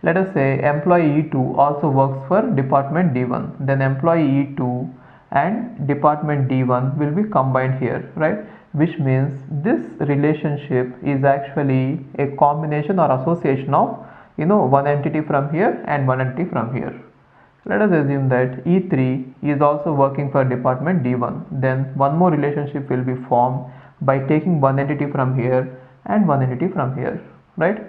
Let us say employee E2 also works for department D1, then employee E2 and department D1 will be combined here, right? Which means this relationship is actually a combination or association of one entity from here and one entity from here. Let us assume that E3 is also working for department D1, then one more relationship will be formed by taking one entity from here and one entity from here, right?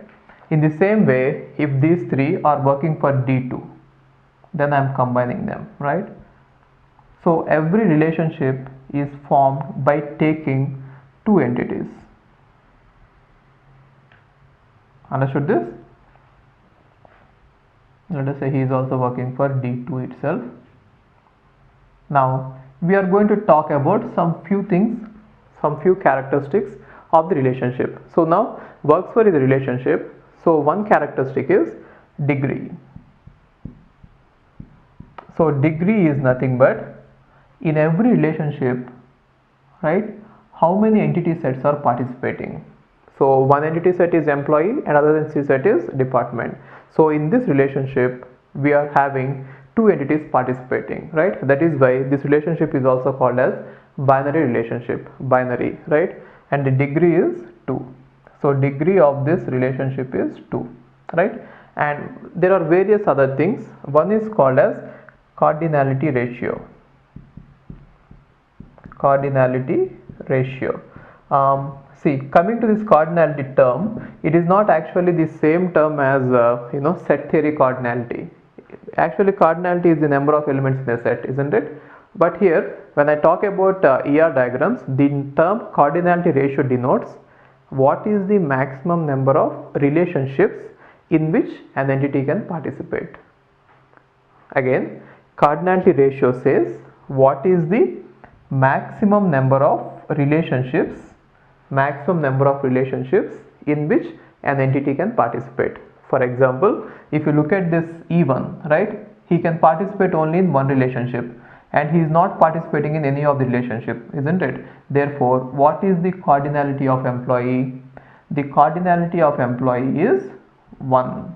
In the same way, if these 3 are working for D2, then I am combining them, right? So every relationship is formed by taking 2 entities. Understood this? Let us say he is also working for D2 itself. Now we are going to talk about some few things, some few characteristics of the relationship. So now works for is a relationship. So one characteristic is degree. So degree is nothing but in every relationship, right, how many entity sets are participating. So one entity set is employee and other entity set is department. So in this relationship we are having 2 entities participating, right? That is why this relationship is also called as binary relationship, binary, right? And the degree is 2. So degree of this relationship is 2, right? And there are various other things. One is called as cardinality ratio. Cardinality ratio. See, coming to this cardinality term, it is not actually the same term as set theory cardinality. Actually, cardinality is the number of elements in a set, isn't it? But here, when I talk about ER diagrams, the term cardinality ratio denotes what is the maximum number of relationships in which an entity can participate. Again, cardinality ratio says what is the maximum number of relationships in which an entity can participate. For example, if you look at this E1, right, he can participate only in one relationship and he is not participating in any of the relationship, isn't it? Therefore, what is the cardinality of employee? The cardinality of employee is 1,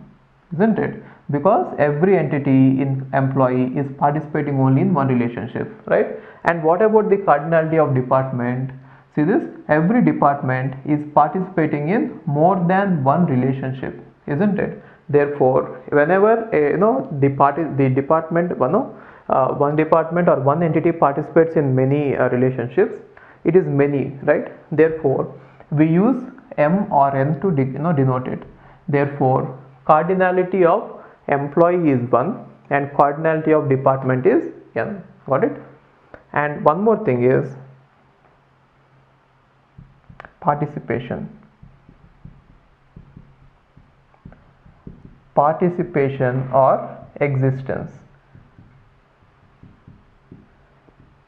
isn't it? Because every entity in employee is participating only in one relationship, right? And what about the cardinality of department? See this, every department is participating in more than one relationship, isn't it? Therefore, whenever the department one department or one entity participates in many relationships, it is many, right? Therefore, we use m or n to denote it. Therefore, cardinality of employee is 1 and cardinality of department is n. Got it? And one more thing is participation or existence.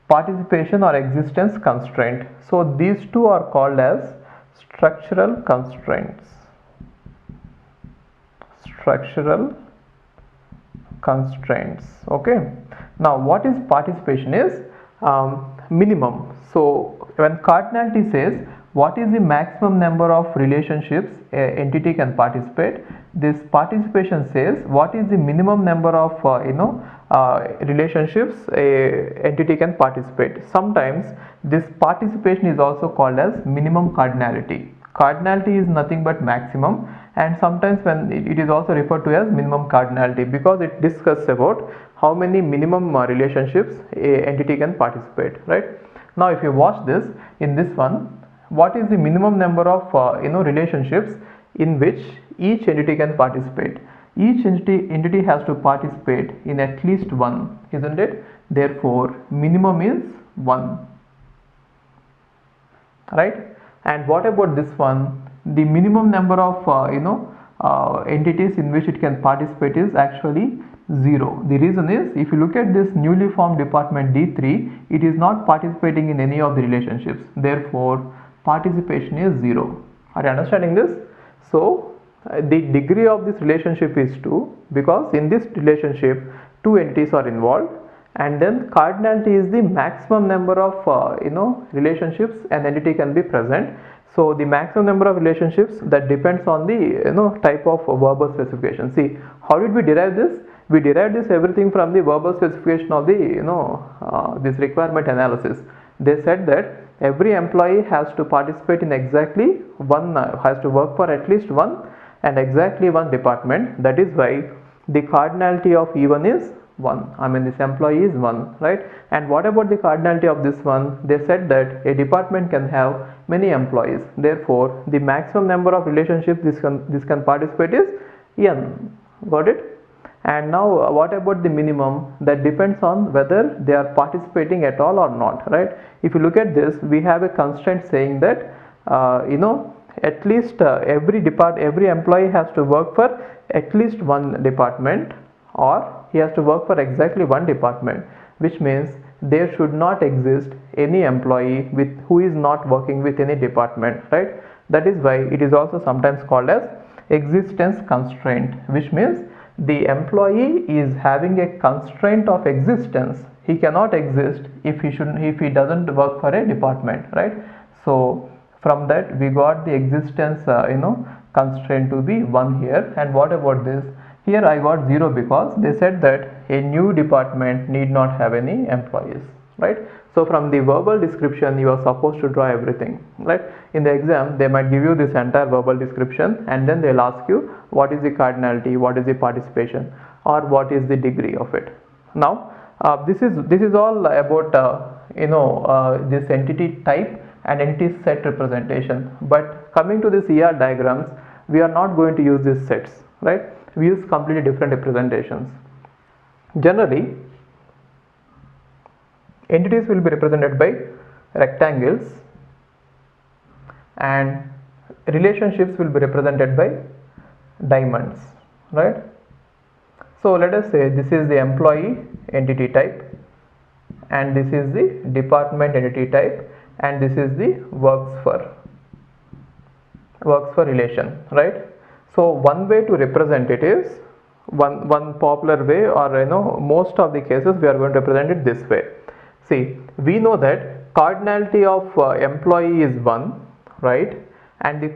Participation or existence constraint. So these two are called as structural constraints. Okay. Now what is participation is minimum. So when cardinality says what is the maximum number of relationships a entity can participate, this participation says what is the minimum number of relationships a entity can participate. Sometimes this participation is also called as minimum cardinality. Cardinality is nothing but maximum, and sometimes when it is also referred to as minimum cardinality because it discusses about how many minimum relationships a entity can participate, right? Now if you watch this, in this one, what is the minimum number of relationships in which each entity can participate? Each entity has to participate in at least one, isn't it? Therefore minimum is 1, right? And what about this one? The minimum number of entities in which it can participate is actually 0. The reason is, if you look at this newly formed department D3, it is not participating in any of the relationships. Therefore participation is 0. Are you understanding this? So the degree of this relationship is 2 because in this relationship 2 entities are involved, and then cardinality is the maximum number of relationships an entity can be present. So the maximum number of relationships, that depends on the type of verbal specification. See, how did we derive this? We derived this everything from the verbal specification of the this requirement analysis. They said that every employee has to participate in exactly one, has to work for at least one and exactly one department. That is why the cardinality of E1 is 1. I mean, this employee is 1, right? And what about the cardinality of this one? They said that a department can have many employees. Therefore, the maximum number of relationships this can participate is n. Got it? And now what about the minimum? That depends on whether they are participating at all or not, right? If you look at this, we have a constraint saying that at least every employee has to work for at least one department, or he has to work for exactly one department, which means there should not exist any employee who is not working with any department, right? That is why it is also sometimes called as existence constraint, which means the employee is having a constraint of existence. He cannot exist if he doesn't work for a department, right? So from that we got the existence constraint to be 1 here. And what about this? Here I got 0 because they said that a new department need not have any employees, right? So from the verbal description you are supposed to draw everything, right? In the exam they might give you this entire verbal description and then they'll ask you what is the cardinality, what is the participation, or what is the degree of it. Now this is all about this entity type and entity set representation. But coming to this ER diagrams, we are not going to use these sets, right? We use completely different representations. Generally, entities will be represented by rectangles and relationships will be represented by diamonds, right? So let us say this is the employee entity type and this is the department entity type and this is the works for relation, right? So one way to represent it is one popular way, or most of the cases we are going to represent it this way. See, we know that cardinality of employee is 1, right? And the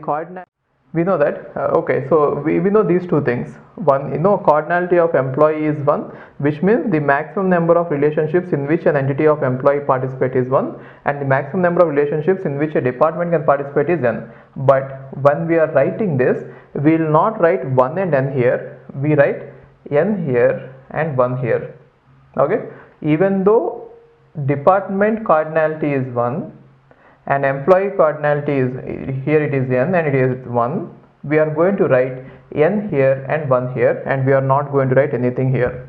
We know that. Okay, so we know these two things. One, cardinality of employee is 1, which means the maximum number of relationships in which an entity of employee participate is 1, and the maximum number of relationships in which a department can participate is n. But when we are writing this, we will not write 1 and n here. We write n here and 1 here. Okay, even though department cardinality is 1 and employee cardinality is here, it is n and it is 1, we are going to write n here and 1 here, and we are not going to write anything here.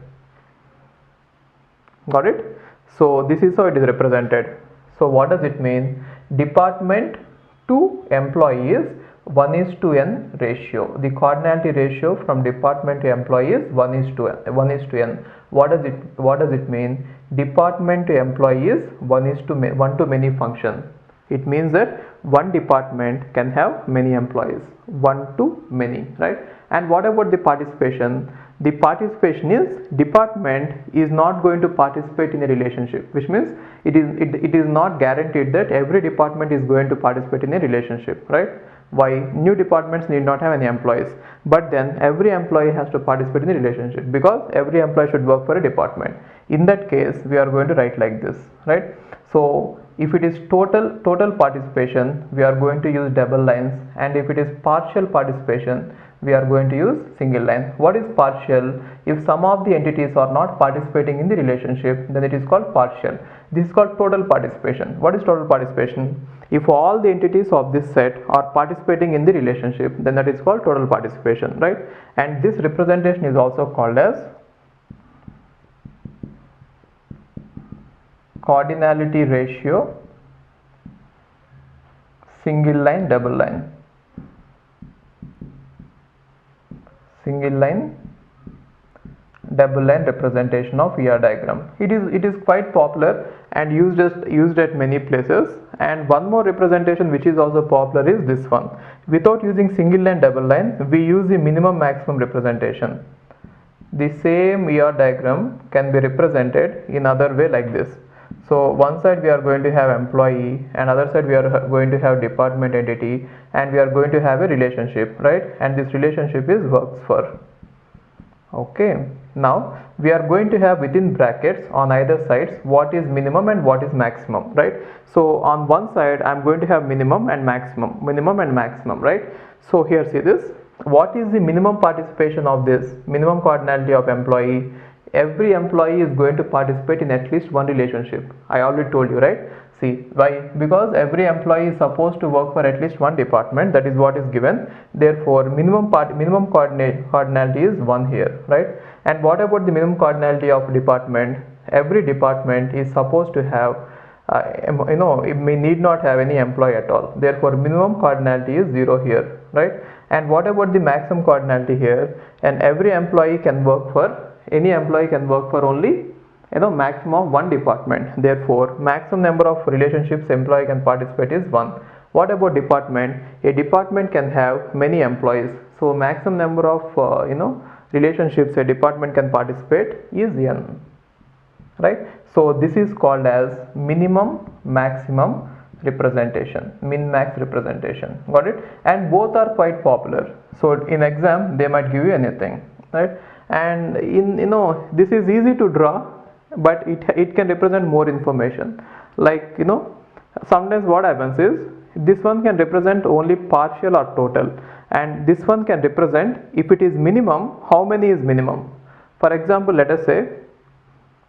Got it? So this is how it is represented. So what does it mean? Department to employee is 1:n ratio. The cardinality ratio from department to employee is 1:n. What does it mean? Department to employee is 1 to many function. It means that one department can have many employees, 1 to many, right? And what about the participation? The participation is department is not going to participate in a relationship, which means it is not guaranteed that every department is going to participate in a relationship, right? Why? New departments need not have any employees, but then every employee has to participate in a relationship because every employee should work for a department. In that case, we are going to write like this, right? So if it is total participation, we are going to use double lines, and if it is partial participation, we are going to use single line. What is partial? If some of the entities are not participating in the relationship, then it is called partial. This is called total participation. What is total participation? If all the entities of this set are participating in the relationship, then that is called total participation, right? And this representation is also called as cardinality ratio, single line, double line. Single line, double line representation of ER diagram. It is quite popular and used at many places. And one more representation which is also popular is this one. Without using single line, double line, we use the minimum maximum representation. The same ER diagram can be represented in other way like this. So one side we are going to have employee, and other side we are going to have department entity, and we are going to have a relationship, right? And this relationship is works for. Okay, now we are going to have within brackets on either sides what is minimum and what is maximum, right? So on one side I am going to have minimum and maximum, right? So here see this, what is the minimum participation of this minimum cardinality of employee? Every employee is going to participate in at least one relationship. I already told you, right? See, why? Because every employee is supposed to work for at least one department. That is what is given. Therefore, minimum cardinality is 1 here, right? And what about the minimum cardinality of department? Every department is supposed to have it may need not have any employee at all. Therefore, minimum cardinality is 0 here, right? And what about the maximum cardinality here? And every employee can work for only maximum of one department. Therefore, maximum number of relationships employee can participate is 1. What about department? A department can have many employees, so maximum number of relationships a department can participate is n, right? So this is called as minimum maximum representation, min max representation. Got it? And both are quite popular, so in exam they might give you anything, right? And this is easy to draw, but it can represent more information. Like sometimes what happens is this one can represent only partial or total, and this one can represent if it is minimum, how many is minimum. For example, let us say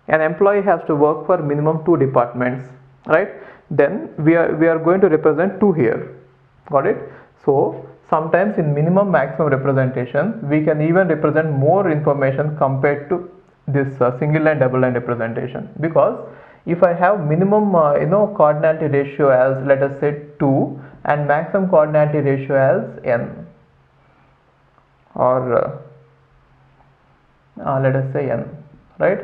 an employee has to work for minimum 2 departments, right? Then we are going to represent 2 here. Got it? So sometimes in minimum maximum representation we can even represent more information compared to this single line double line representation, because if I have minimum cardinality ratio as, let us say, 2 and maximum cardinality ratio as n, or let us say n, right?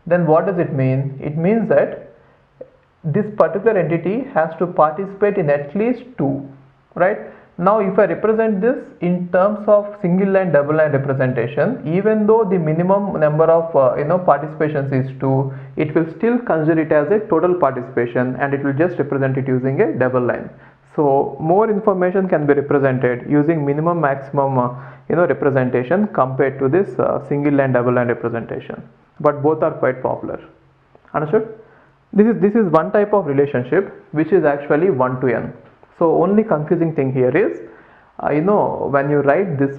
Then what does it mean? It means that this particular entity has to participate in at least 2, right? Now if I represent this in terms of single line double line representation, even though the minimum number of participations is 2, it will still consider it as a total participation, and it will just represent it using a double line. So more information can be represented using minimum maximum representation compared to this single line double line representation, but both are quite popular. Understood? This is one type of relationship which is actually 1 to n. So only confusing thing here is when you write this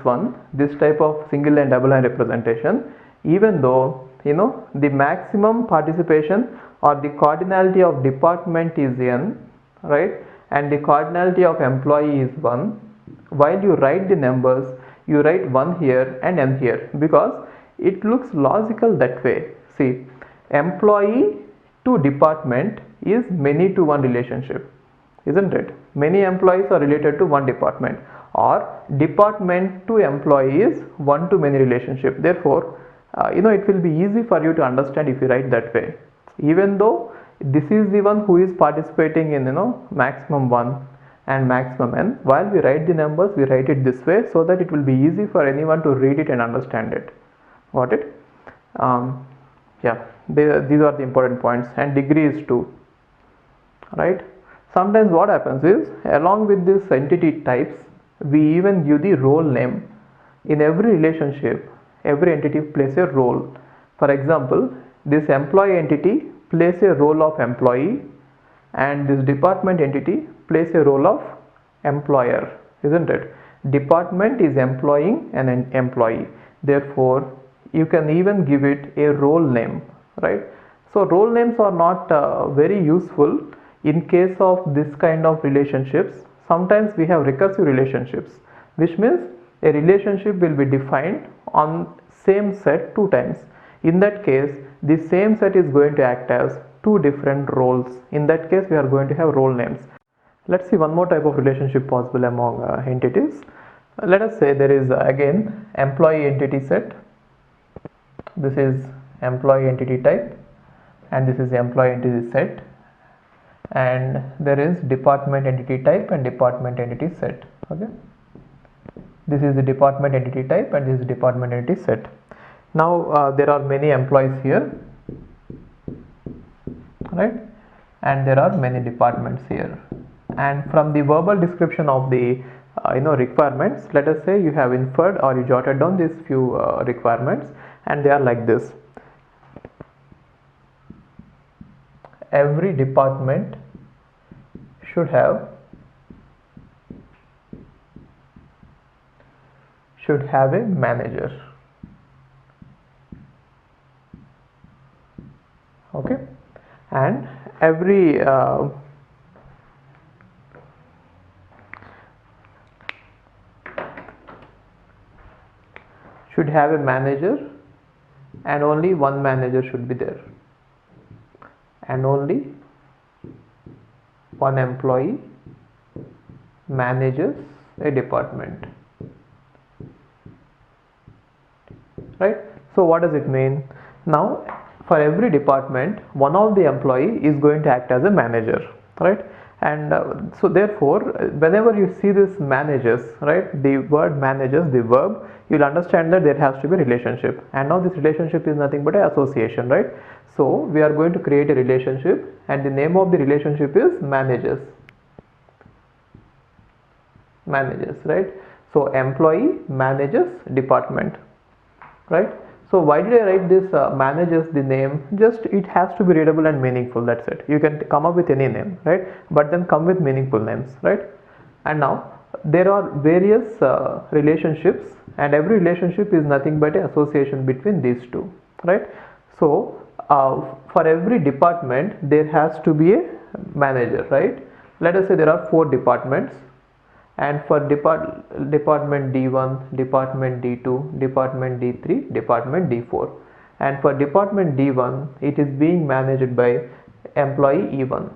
type of single line double line representation, even though the maximum participation or the cardinality of department is n, right, and the cardinality of employee is 1, while you write the numbers you write 1 here and n here because it looks logical that way. See, employee to department is many to one relationship, isn't it? Many employees are related to one department, or department to employee is one to many relationship. Therefore it will be easy for you to understand if you write that way, even though this is the one who is participating in maximum 1 and maximum n. While we write the numbers we write it this way so that it will be easy for anyone to read it and understand it. Got it? Yeah, these are the important points. And degree is 2, right? Sometimes what happens is, along with this entity types, we even give the role name. In every relationship, every entity plays a role. For example, this employee entity plays a role of employee, and this department entity plays a role of employer, isn't it? Department is employing an employee. Therefore, you can even give it a role name, right? So role names are not very useful in case of this kind of relationships. Sometimes we have recursive relationships, which means a relationship will be defined on same set 2 times. In that case, the same set is going to act as 2 different roles. In that case, we are going to have role names. Let's see one more type of relationship possible among entities. Let us say there is again employee entity set. This is employee entity type, and this is employee entity set, and there is department entity type and department entity set. Okay, this is the department entity type and this is department entity set. Now there are many employees here, right, and there are many departments here. And from the verbal description of the requirements, let us say you have inferred or you jotted down these few requirements, and they are like this. Every department should have a manager. Okay, and every should have a manager, and only one manager should be there, and only one employee manages a department, right? So what does it mean? Now for every department, one of the employee is going to act as a manager, right? And so therefore whenever you see this managers, right, the word managers, the verb, you'll understand that there has to be a relationship. And now this relationship is nothing but an association, right? So we are going to create a relationship, and the name of the relationship is managers, right? So employee manages department, right? So why did I write this managers, the name? Just it has to be readable and meaningful, that's it. You can come up with any name, right, but then come with meaningful names, right? And now there are various relationships, and every relationship is nothing but an association between these two, right? So for every department there has to be a manager, right? Let us say there are 4 departments, and for department D1, department D2, department D3, department D4, and for department D1 it is being managed by employee E1.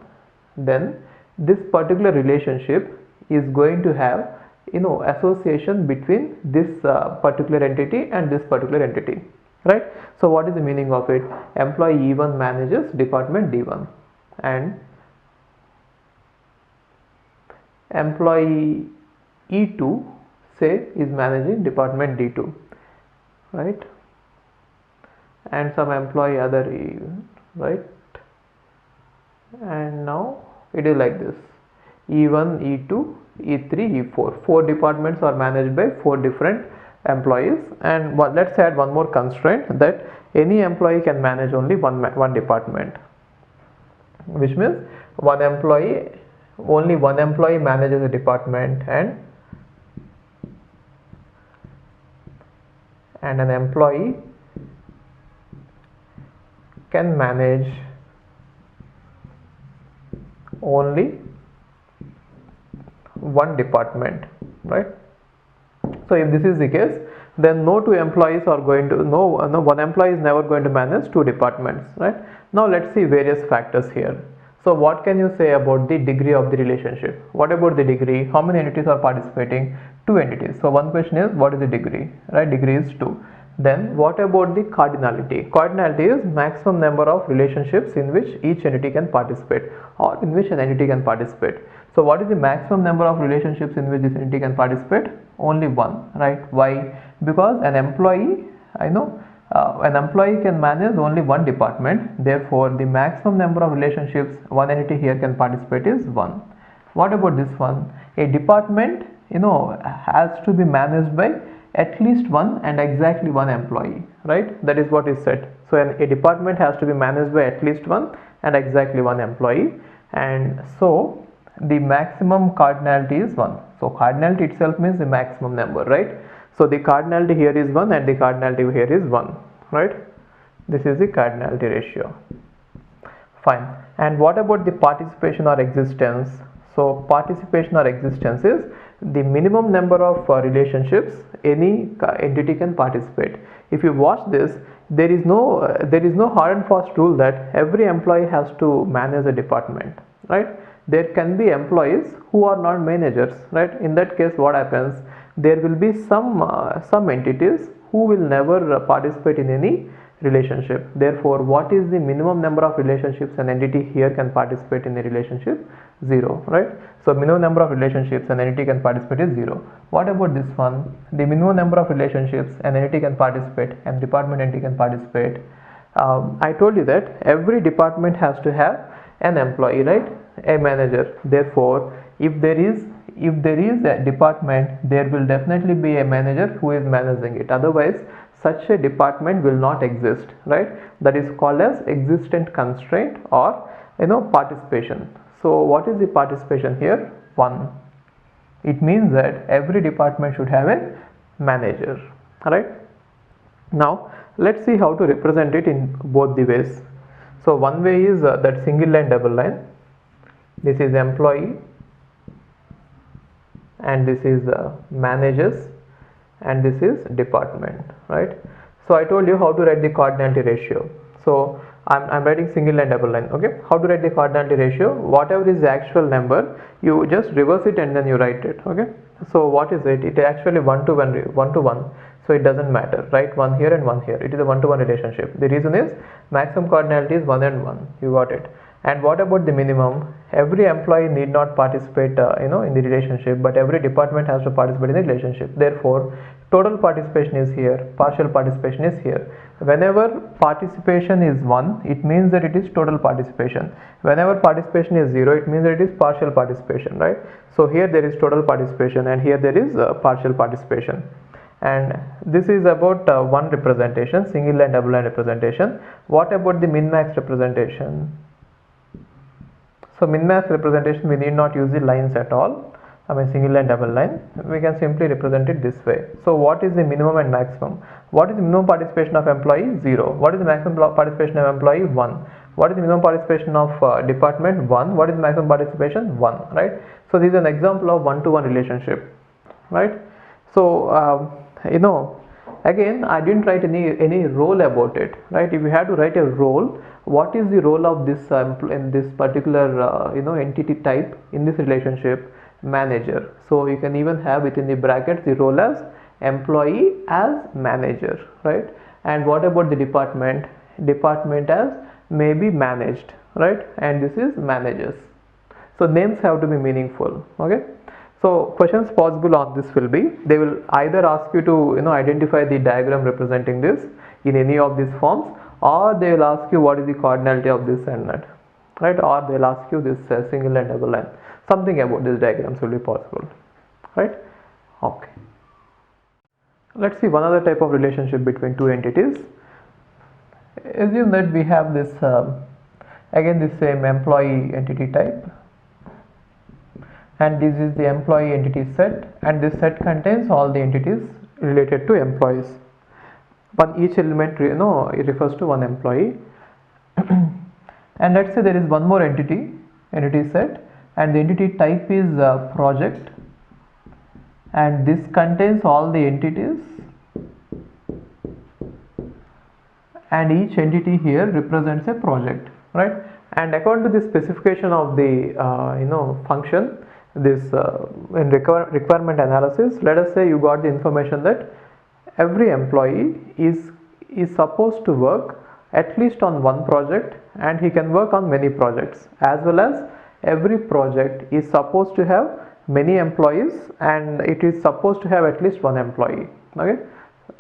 Then this particular relationship is going to have association between this particular entity and this particular entity, right? So what is the meaning of it? Employee E1 manages department D1, and employee E2 say is managing department D2, right? And some employee other E, right? And now it is like this. E1, E2, E3, E4. 4 departments are managed by 4 different employees, and let's add one more constraint, that any employee can manage only one department, which means only one employee manages a department, and an employee can manage only one department, right? So if this is the case, then no two employees are going to, no one employee is never going to manage two departments, right? Now let's see various factors here. So what can you say about the degree of the relationship? What about the degree? How many entities are participating? 2 entities. So one question is, what is the degree, right? Degree is 2. Then what about the cardinality? Cardinality is maximum number of relationships in which each entity can participate, or in which an entity can participate. So what is the maximum number of relationships in which this entity can participate? Only one, right? Why? Because an employee, an employee can manage only one department. Therefore, the maximum number of relationships one entity here can participate is 1. What about this one? A department, has to be managed by at least one and exactly one employee, right? That is what is said. So a department has to be managed by at least one and exactly one employee, and so the maximum cardinality is 1. So cardinality itself means the maximum number, right? So the cardinality here is 1 and the cardinality here is 1, right? This is the cardinality ratio. Fine. And what about the participation or existence? So participation or existence is the minimum number of relationships any entity can participate. If you watch this, there is no hard and fast rule that every employee has to manage a department, right? There can be employees who are not managers, right? In that case, what happens? There will be some entities who will never participate in any relationship. Therefore, what is the minimum number of relationships an entity here can participate in a relationship? 0, right? So minimum number of relationships an entity can participate is 0. What about this one? The minimum number of relationships an entity can participate and department entity can participate. I told you that every department has to have an employee, right? A manager. Therefore, if there is a department, there will definitely be a manager who is managing it. Otherwise, such a department will not exist, right? That is called as existent constraint or participation. So what is the participation here? 1. It means that every department should have a manager, right? Now let's see how to represent it in both the ways. So one way is that single line, double line. This is employee and this is managers and this is department, right? So I told you how to write the cardinality ratio. So I'm writing single line, double line. Okay, how to write the cardinality ratio? Whatever is the actual number, you just reverse it and then you write it. Okay, so what is it? It is actually 1 to 1. So it doesn't matter, right? 1 here and 1 here. It is a 1 to 1 relationship. The reason is maximum cardinality is 1 and 1. You got it. And what about the minimum? Every employee need not participate in the relationship, but every department has to participate in the relationship. Therefore, total participation is here, partial participation is here. Whenever participation is 1, it means that it is total participation. Whenever participation is 0, it means that it is partial participation, right? So here there is total participation and here there is partial participation. And this is about one representation, single line, double line representation. What about the min-max representation? So min-max representation, we need not use the lines at all. Single line, double line, we can simply represent it this way. So what is the minimum and maximum? What is the minimum participation of employee? 0. What is the maximum participation of employee? 1. What is the minimum participation of department? 1. What is the maximum participation? 1, right? So this is an example of 1 to 1 relationship, right? So again, I didn't write any role about it, right? If you had to write a role, what is the role of this in this particular entity type in this relationship? Manager. So you can even have within the brackets the role as employee as manager, right? And what about the department? Department as maybe managed, right? And this is managers. So names have to be meaningful. Okay, so questions possible on this will be, they will either ask you to identify the diagram representing this in any of these forms, or they will ask you what is the cardinality of this and that, right? Or they will ask you this single line, double line. Something about these diagrams will be possible, right? Okay. Let's see one other type of relationship between two entities. Assume that we have this again the same employee entity type, and this is the employee entity set, and this set contains all the entities related to employees. But each element it refers to one employee. And let's say there is one more entity set, and the entity type is project, and this contains all the entities, and each entity here represents a project, right? And according to the specification of the function, this in requirement analysis, let us say you got the information that every employee is supposed to work at least on one project, and he can work on many projects, as well as every project is supposed to have many employees, and it is supposed to have at least one employee. Okay,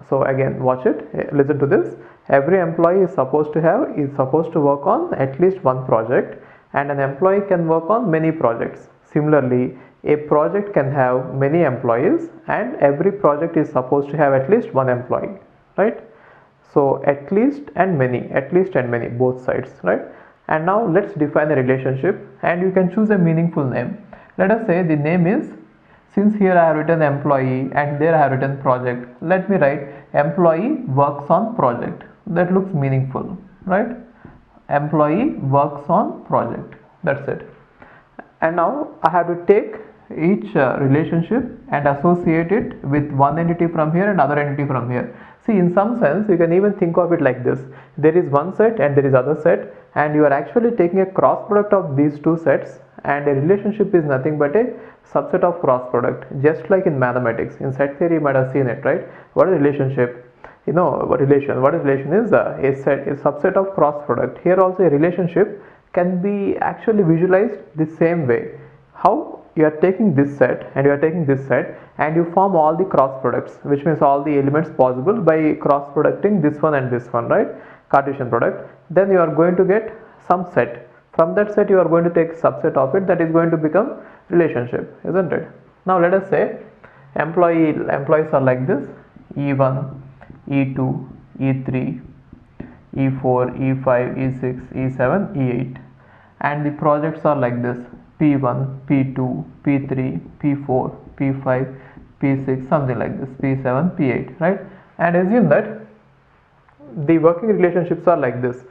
so again watch it, listen to this. Every employee is supposed to work on at least one project, and an employee can work on many projects. Similarly, a project can have many employees, and every project is supposed to have at least one employee, right? So at least and many, both sides, right? And now let's define a relationship, and you can choose a meaningful name. Let us say the name is, since here I have written employee and there I have written project, let me write employee works on project. That looks meaningful, right? Employee works on project. That's it. And now I have to take each relationship and associate it with one entity from here and other entity from here. See, in some sense you can even think of it like this. There is one set and there is other set, and you are actually taking a cross product of these two sets, and a relationship is nothing but a subset of cross product. Just like in mathematics, in set theory you might have seen it, right? What is relationship? What is relation is a subset of cross product. Here also a relationship can be actually visualized the same way. How? You are taking this set and you are taking this set, and you form all the cross products, which means all the elements possible by cross producting this one and this one, right? Cartesian product. Then you are going to get some set. From that set you are going to take subset of it, that is going to become relationship, isn't it? Now let us say employees are like this: E1, E2, E3, E4, E5, E6, E7, E8, and the projects are like this: P1, P2, P3, P4, P5, P6, something like this, P7, P8, right? And assume that the working relationships are like this.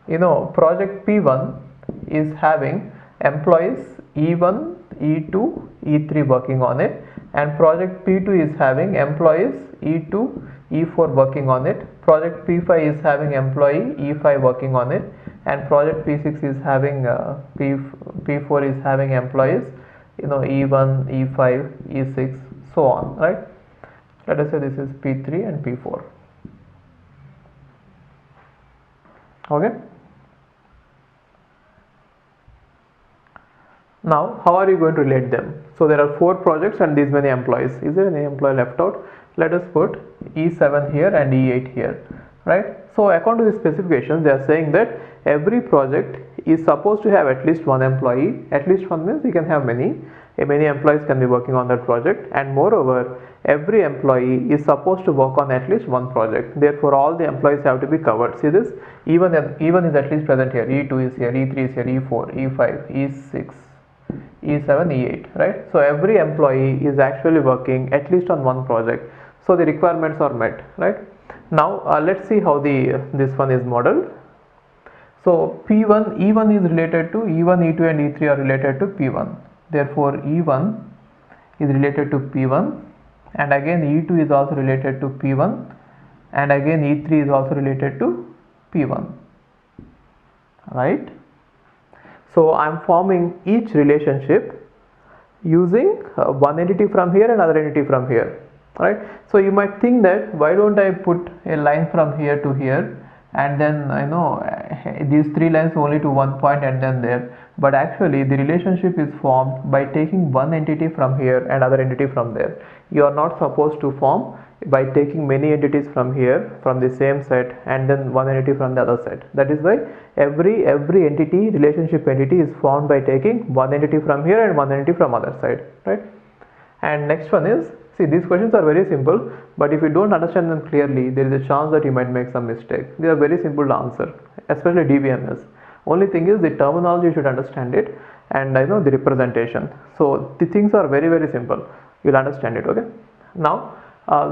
Project P1 is having employees E1, E2, E3 working on it, and project P2 is having employees E2, E4 working on it. Project P5 is having employee E5 working on it, and project P6 is having P4 is having employees E1, E5, E6, so on, right? Let us say this is P3 and P4. Okay. Now how are you going to relate them? So there are 4 projects and these many employees. Is there any employee left out? Let us put E7 here and E8 here, right? So according to the specifications, they are saying that every project is supposed to have at least one employee. At least one means you can have many employees can be working on that project, and moreover every employee is supposed to work on at least one project. Therefore all the employees have to be covered. See this, E1 is at least present here, E2 is here, E3 is here, E4, E5, E6, E7, E8, right? So every employee is actually working at least on one project, so the requirements are met, right? Now let's see how this one is modeled. So E1 is related to E1, E2 and E3 are related to P1. Therefore E1 is related to P1, and again E2 is also related to P1, and again E3 is also related to P1, right? So I am forming each relationship using one entity from here and another entity from here, right? So you might think that why don't I put a line from here to here, and then these 3 lines only to one point and then there. But actually the relationship is formed by taking one entity from here and other entity from there. You are not supposed to form by taking many entities from here, from the same set, and then one entity from the other set. That is why every entity, relationship entity, is formed by taking one entity from here and one entity from other side, right? And next one is, see, these questions are very simple, but if you don't understand them clearly, there is a chance that you might make some mistake. They are very simple to answer, especially DBMS. Only thing is the terminology, you should understand it, and I know the representation. So the things are very simple. You'll understand it, okay? Now,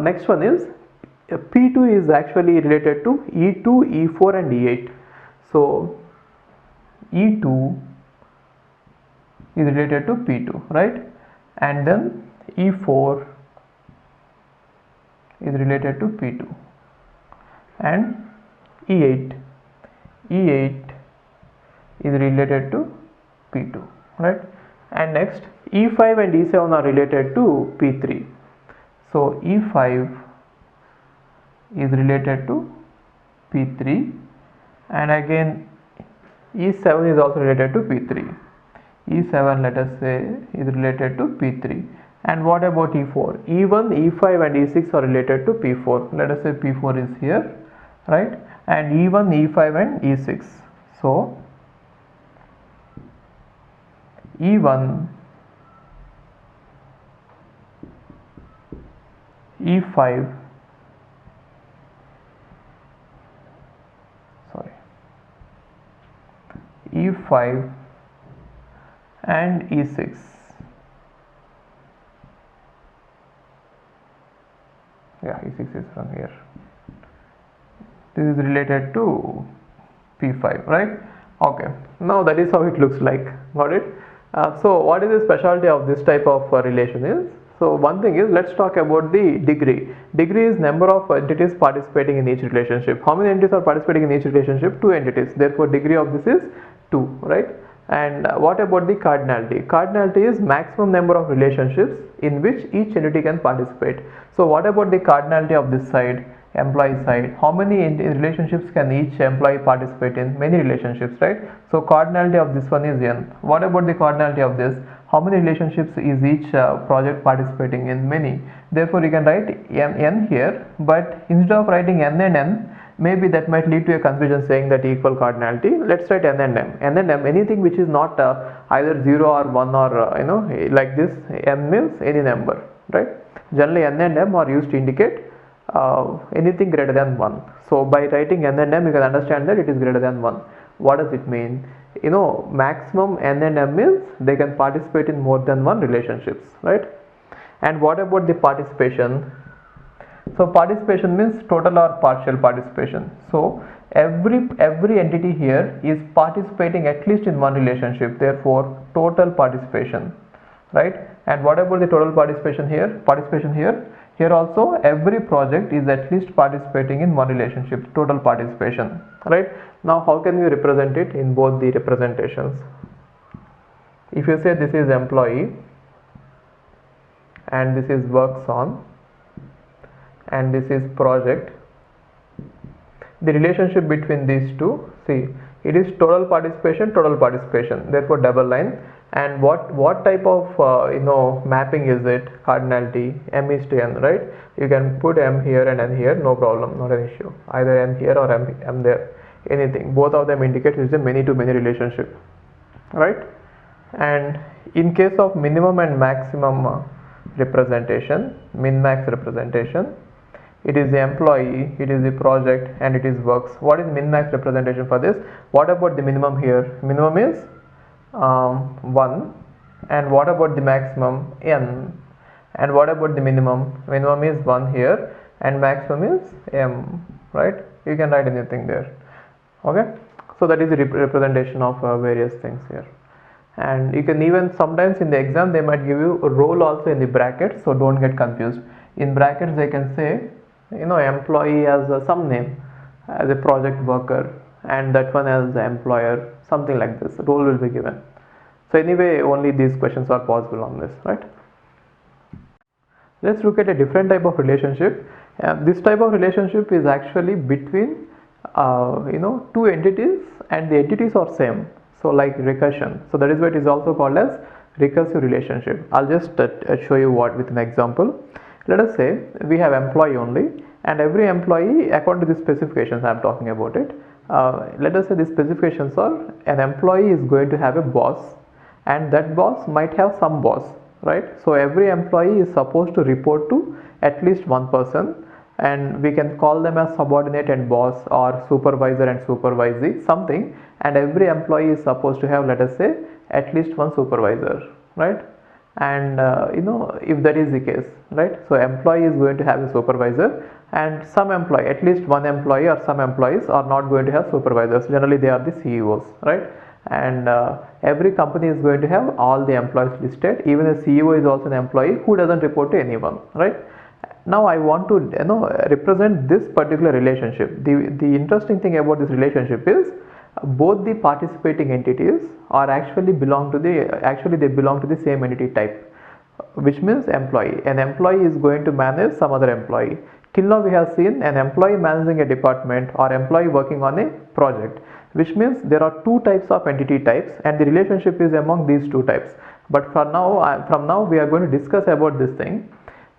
next one is P2 is actually related to E2, E4 and E8. So E2 is related to P2, right? And then E4 is related to P2, and E8 is related to P2, right? And next E5 and E7 are related to P3. So E5 is related to P3, and again E7 is also related to P3. E7, let us say, is related to P3. And what about E4? E1, E5 and E6 are related to P4. Let us say P4 is here, right? And E1, E5 and E6. So E1, E5, E5 and E6. Yeah, E6 is from here. This is related to P5, right? Okay, now that is how it looks like. Got it? So what is the specialty of this type of relation is? So one thing is, let's talk about the degree. Degree is number of entities participating in each relationship. How many entities are participating in each relationship? 2 entities. Therefore, degree of this is 2, right? And what about the cardinality? Cardinality is maximum number of relationships in which each entity can participate. So what about the cardinality of this side, employee side? How many relationships can each employee participate in? Many relationships, right? So cardinality of this one is n. What about the cardinality of this? How many relationships is each project participating in? Many. Therefore you can write n here, but instead of writing n and n, maybe that might lead to a confusion saying that equal cardinality. Let's write n and m. N and m, anything which is not either 0 or 1 or like this. N means any number, right? Generally n and m are used to indicate anything greater than 1. So by writing n and m, you can understand that it is greater than 1. What does it mean? Maximum n and m means they can participate in more than one relationships, right? And what about the participation? So participation means total or partial participation. So every entity here is participating at least in one relationship. Therefore, total participation, right? And what about the total participation here? Here also every project is at least participating in one relationship. Total participation, right? Now how can we represent it in both the representations? If you say this is employee and this is works on and this is project, the relationship between these two, see, it is total participation, therefore double line. And what type of mapping is it? Cardinality, m is to n, right? You can put m here and n here, no problem, not an issue. Either m here or m there, anything. Both of them indicate it's a many to many relationship, right? And in case of minimum and maximum representation, min-max representation, it is the employee, it is the project, and it is works. What is min-max representation for this? What about the minimum here? Minimum is 1. And what about the maximum? N. And what about the minimum? Minimum is 1 here and maximum is m, right? You can write anything there. Okay, so that is the representation of various things here. And you can even, sometimes in the exam they might give you a role also in the brackets, so don't get confused. In brackets they can say employee as some name, as a project worker, and that one as the employer, something like this. Role will be given. So anyway, only these questions are possible on this, right? Let's look at a different type of relationship. This type of relationship is actually between two entities and the entities are same. So like recursion. So that is why it is also called as recursive relationship. I'll just show you with an example. Let us say we have employee only, and every employee, according to the specifications I am talking about it, let us say the specifications are an employee is going to have a boss, and that boss might have some boss, right? So every employee is supposed to report to at least one person, and we can call them as subordinate and boss, or supervisor and supervisee, something. And every employee is supposed to have, let us say, at least one supervisor, right? And if that is the case, right, so employee is going to have a supervisor, and some employee, at least one employee or some employees are not going to have supervisors. Generally they are the CEOs, right? And every company is going to have all the employees listed. Even a CEO is also an employee who doesn't report to anyone, right? Now I want to represent this particular relationship. The interesting thing about this relationship is both the participating entities are actually they belong to the same entity type, which means employee. An employee is going to manage some other employee. Till now we have seen an employee managing a department or employee working on a project, which means there are two types of entity types, and the relationship is among these two types. But from now we are going to discuss about this thing.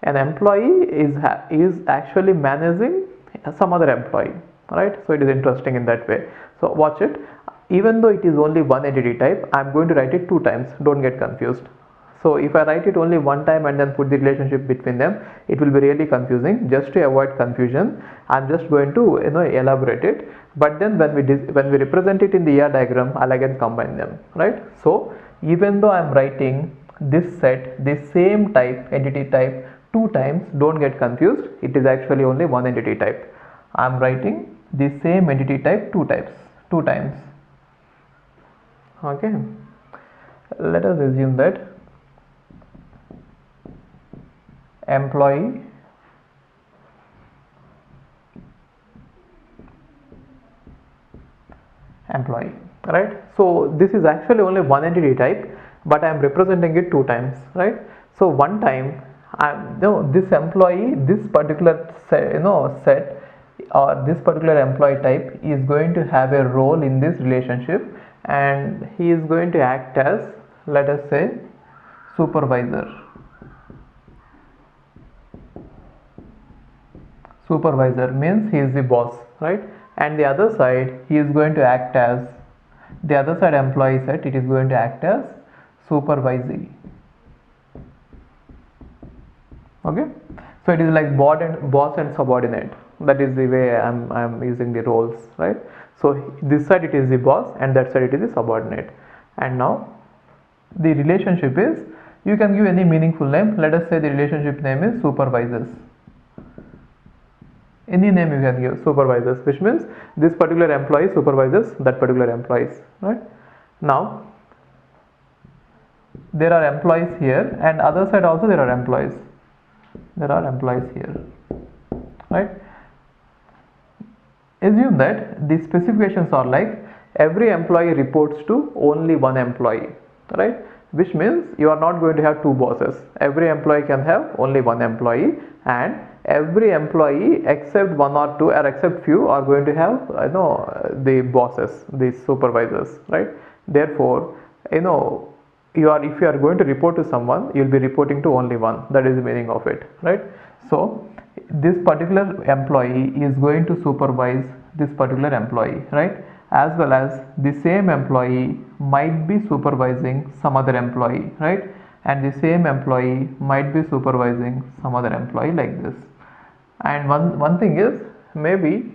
An employee is actually managing some other employee, right? So it is interesting in that way. So watch it. Even though it is only one entity type, I am going to write it two times. Don't get confused. So if I write it only one time and then put the relationship between them, it will be really confusing. Just to avoid confusion, I am just going to elaborate it. But then when we represent it in the ER diagram, I'll again combine them, right? So even though I am writing this set, this same type, entity type, two times, don't get confused. It is actually only one entity type. I am writing the same entity type two times. Okay. Let us assume that employee right? So this is actually only one entity type, but I am representing it two times, right? So one time this employee, this particular set or this particular employee type is going to have a role in this relationship, and he is going to act as, let us say, supervisor. Supervisor means he is the boss, right? And the other side, he is going to act as, the other side employee set, it is going to act as supervisee. Okay, so it is like boss and subordinate. That is the way I'm using the roles, right? So this side it is the boss, and that side it is the subordinate. And now the relationship is, you can give any meaningful name. Let us say the relationship name is supervisors. Any name you can give, supervisors, which means this particular employee supervises that particular employees, right? Now there are employees here, and other side also there are employees. There are employees here, right? Assume that the specifications are like every employee reports to only one employee, right? Which means you are not going to have two bosses. Every employee can have only one employee, and every employee except one or two or except few are going to have the bosses, the supervisors, right? Therefore, if you are going to report to someone, you will be reporting to only one. That is the meaning of it, right? So this particular employee is going to supervise this particular employee, right? As well as the same employee might be supervising some other employee, right? And the same employee might be supervising some other employee, like this. And one thing is, maybe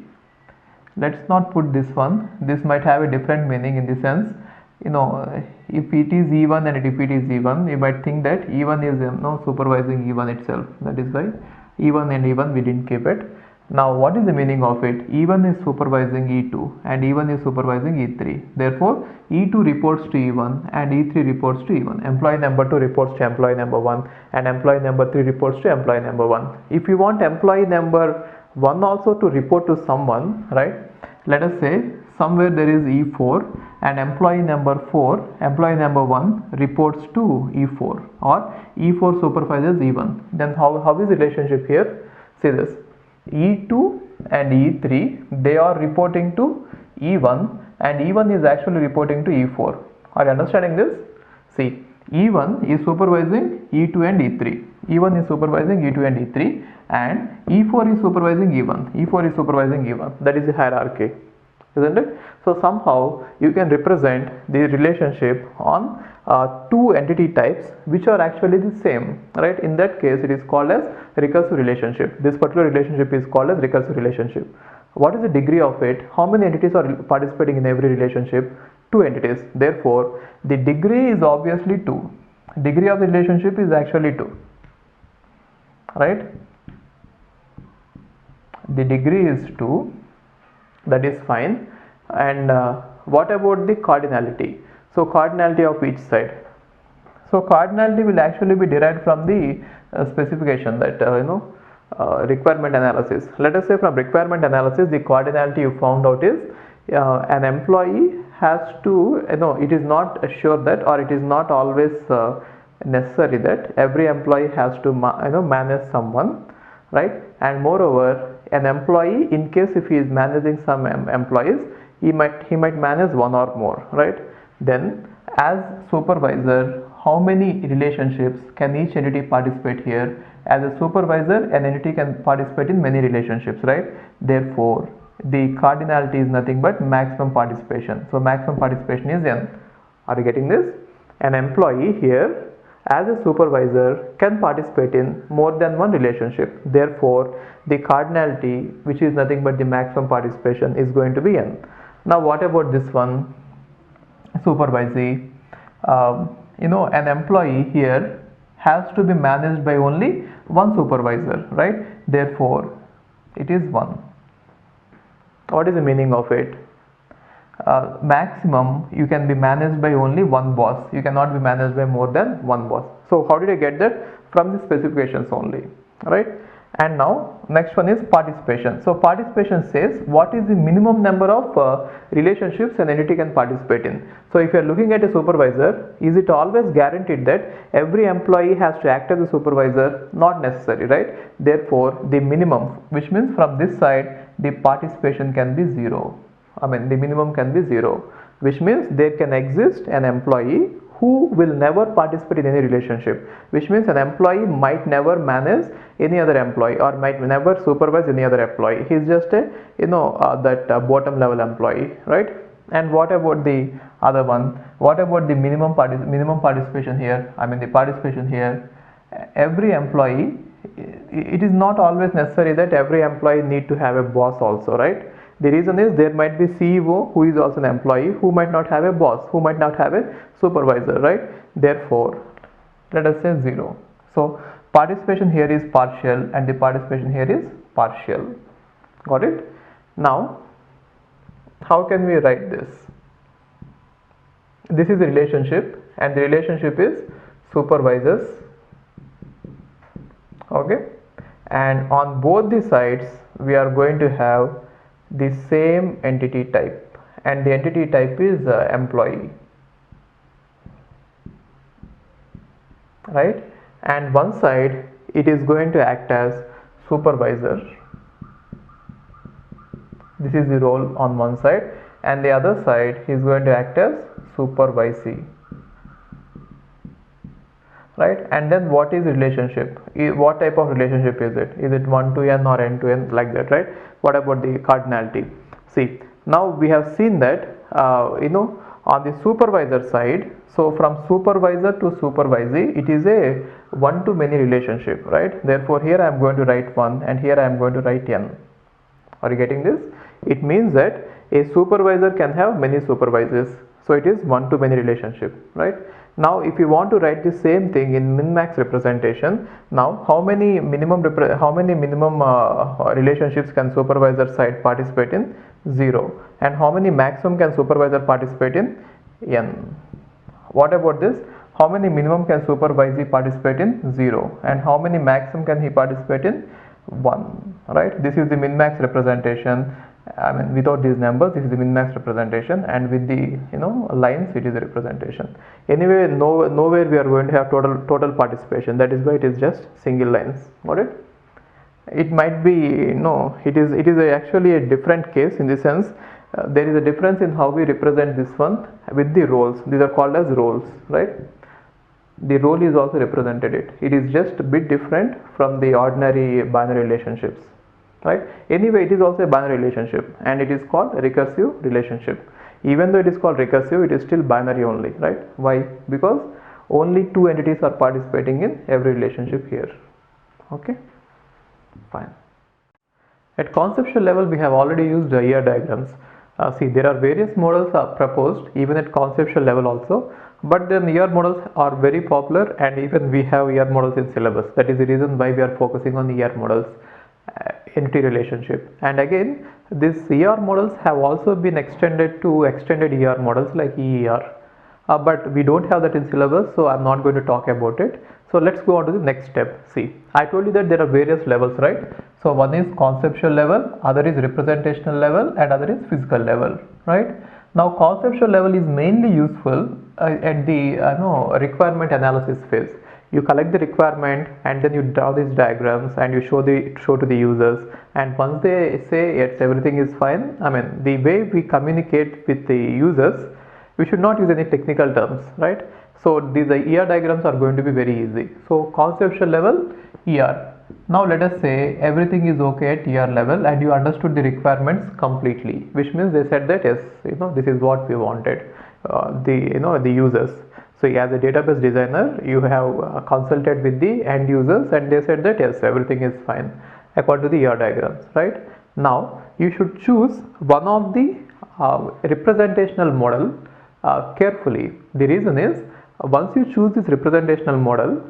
let's not put this one. This might have a different meaning, in the sense, if it is E1 and if it is E1, you might think that E1 is supervising E1 itself. That is why E1 and E1 we didn't keep it. Now what is the meaning of it? E1 is supervising E2 and E1 is supervising E3. Therefore E2 reports to E1 and E3 reports to E1. Employee number 2 reports to employee number 1 and employee number 3 reports to employee number 1. If you want employee number 1 also to report to someone, right? Let us say somewhere there is E4 and employee number 1 reports to E4, or E4 supervises E1. Then how is the relationship here? See this. E2 and E3, they are reporting to E1 and E1 is actually reporting to E4. Are you understanding this? See, E1 is supervising E2 and E3. E1 is supervising E2 and E3, and E4 is supervising E1. E4 is supervising E1. That is the hierarchy, isn't it? So somehow you can represent the relationship on two entity types which are actually the same, right? In that case, it is called as recursive relationship. This particular relationship is called as recursive relationship. What is the degree of it? How many entities are participating in every relationship? Two entities. Therefore, the degree is obviously 2. Degree of the relationship is actually 2, right? The degree is 2. That is fine. And what about the cardinality? So cardinality of each side. So cardinality will actually be derived from the specification, that requirement analysis. Let us say from requirement analysis, the cardinality you found out is an employee has to, it is not assured that, or it is not always necessary that every employee has to manage someone, right? And moreover, an employee, in case if he is managing some employees, he might manage one or more, right? Then as supervisor, how many relationships can each entity participate here? As a supervisor, an entity can participate in many relationships, right? Therefore, the cardinality is nothing but maximum participation. So maximum participation is n. Are you getting this? An employee here as a supervisor can participate in more than one relationship. Therefore, the cardinality, which is nothing but the maximum participation, is going to be n. Now what about this one? Supervisee. An employee here has to be managed by only one supervisor, right? Therefore, it is 1. What is the meaning of it? Maximum, you can be managed by only one boss. You cannot be managed by more than one boss. So how did I get that? From the specifications only, right? And now next one is participation. So participation says what is the minimum number of relationships an entity can participate in. So if you are looking at a supervisor, is it always guaranteed that every employee has to act as a supervisor? Not necessary, right? Therefore, the minimum, which means from this side, the participation can be 0. The minimum can be 0, which means there can exist an employee who will never participate in any relationship, which means an employee might never manage any other employee or might never supervise any other employee. He is just a bottom level employee, right? And what about the other one? What about the minimum participation here? The participation here, every employee, it is not always necessary that every employee need to have a boss also, right? The reason is there might be CEO who is also an employee who might not have a boss, who might not have a supervisor, right? Therefore, let us say 0. So participation here is partial and the participation here is partial. Got it? Now, how can we write this? This is the relationship and the relationship is supervisors. Okay? And on both the sides, we are going to have the same entity type, and the entity type is employee, right? And one side it is going to act as supervisor. This is the role on one side, and the other side is going to act as supervisee, right? And then what is relationship? What type of relationship is it? Is it 1 to n or n to n, like that, right? What about the cardinality? See, now we have seen that on the supervisor side, so from supervisor to supervisee, it is a one to many relationship, right? Therefore here I am going to write 1 and here I am going to write n. Are you getting this? It means that a supervisor can have many supervisors, so it is one to many relationship, right? Now if you want to write the same thing in min-max representation, now how many minimum relationships can supervisor side participate in? 0. And how many maximum can supervisor participate in? N. What about this? How many minimum can supervisee participate in? 0. And how many maximum can he participate in? 1. Right? This is the min-max representation. Without these numbers, this is the min-max representation, and with the lines, it is the representation. Anyway, nowhere we are going to have total participation. That is why it is just single lines. Got it? It might be it is actually a different case in the sense there is a difference in how we represent this one with the roles. These are called as roles, right? the role is also represented it. It is just a bit different from the ordinary binary relationships, right? Anyway, it is also a binary relationship and it is called a recursive relationship. Even though it is called recursive, it is still binary only, right? Why? Because only two entities are participating in every relationship here. Okay, fine. At conceptual level, we have already used ER diagrams. See, there are various models proposed even at conceptual level also, but then ER models are very popular and even we have ER models in syllabus. That is the reason why we are focusing on ER models, entity relationship. And again, these ER models have also been extended to extended ER models like EER. But we don't have that in syllabus, so I'm not going to talk about it. So let's go on to the next step. See, I told you that there are various levels, right? So one is conceptual level, other is representational level, and other is physical level, right? Now conceptual level is mainly useful at the requirement analysis phase. You collect the requirement and then you draw these diagrams and you show to the users, and once they say yes, everything is fine, I mean the way we communicate with the users, we should not use any technical terms, right? So these ER diagrams are going to be very easy. So conceptual level, ER. Now let us say everything is okay at ER level and you understood the requirements completely, which means they said that yes, this is what we wanted, the users. So as a database designer, you have consulted with the end users and they said that yes, everything is fine according to the ER diagrams, right? Now you should choose one of the representational model carefully. The reason is, once you choose this representational model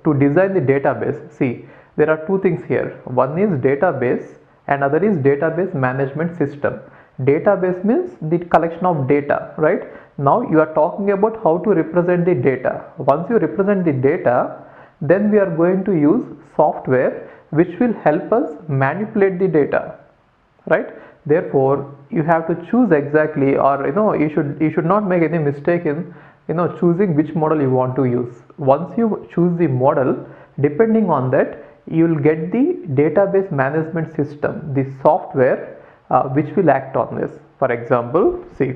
to design the database, see, there are two things here. One is database and other is database management system. Database means the collection of data, right? Now you are talking about how to represent the data. Once you represent the data, then we are going to use software which will help us manipulate the data, right? Therefore you have to choose exactly, or you should not make any mistake in choosing which model you want to use. Once you choose the model, depending on that, you will get the database management system, the software which will act on this. For example, see,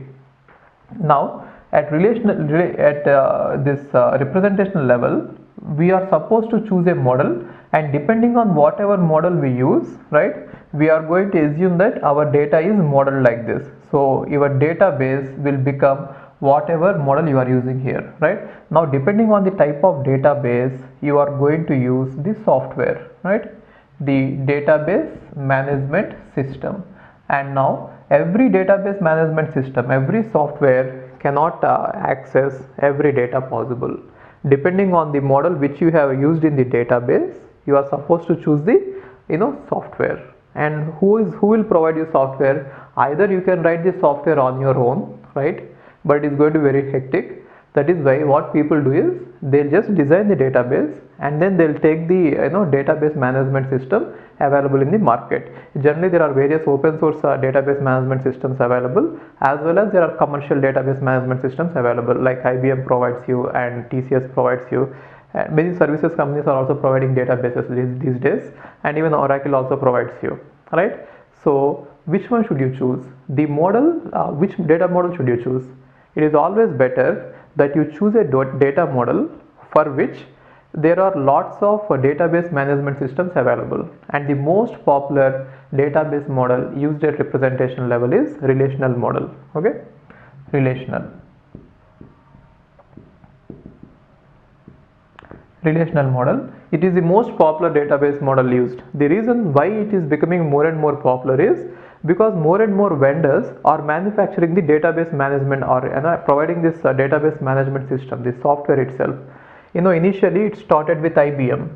now at representational level, we are supposed to choose a model, and depending on whatever model we use, right, we are going to assume that our data is modeled like this. So your database will become whatever model you are using here, right? Now depending on the type of database, you are going to use the software, right, the database management system. And now every database management system, every software cannot access every data possible. Depending on the model which you have used in the database, you are supposed to choose the software. And who will provide you software? Either you can write the software on your own, right, but it is going to be very hectic. That is why what people do is they'll just design the database and then they'll take the database management system available in the market. Generally there are various open source database management systems available, as well as there are commercial database management systems available, like IBM provides you and TCS provides you. Many services companies are also providing databases these days, and even Oracle also provides you, right? So which one should you choose? The model, which data model should you choose? It is always better that you choose a data model for which there are lots of database management systems available, and the most popular database model used at representation level is relational model. Okay, relational model, it is the most popular database model used. The reason why it is becoming more and more popular is because more and more vendors are manufacturing the database management or providing this database management system, the software itself. Initially it started with IBM.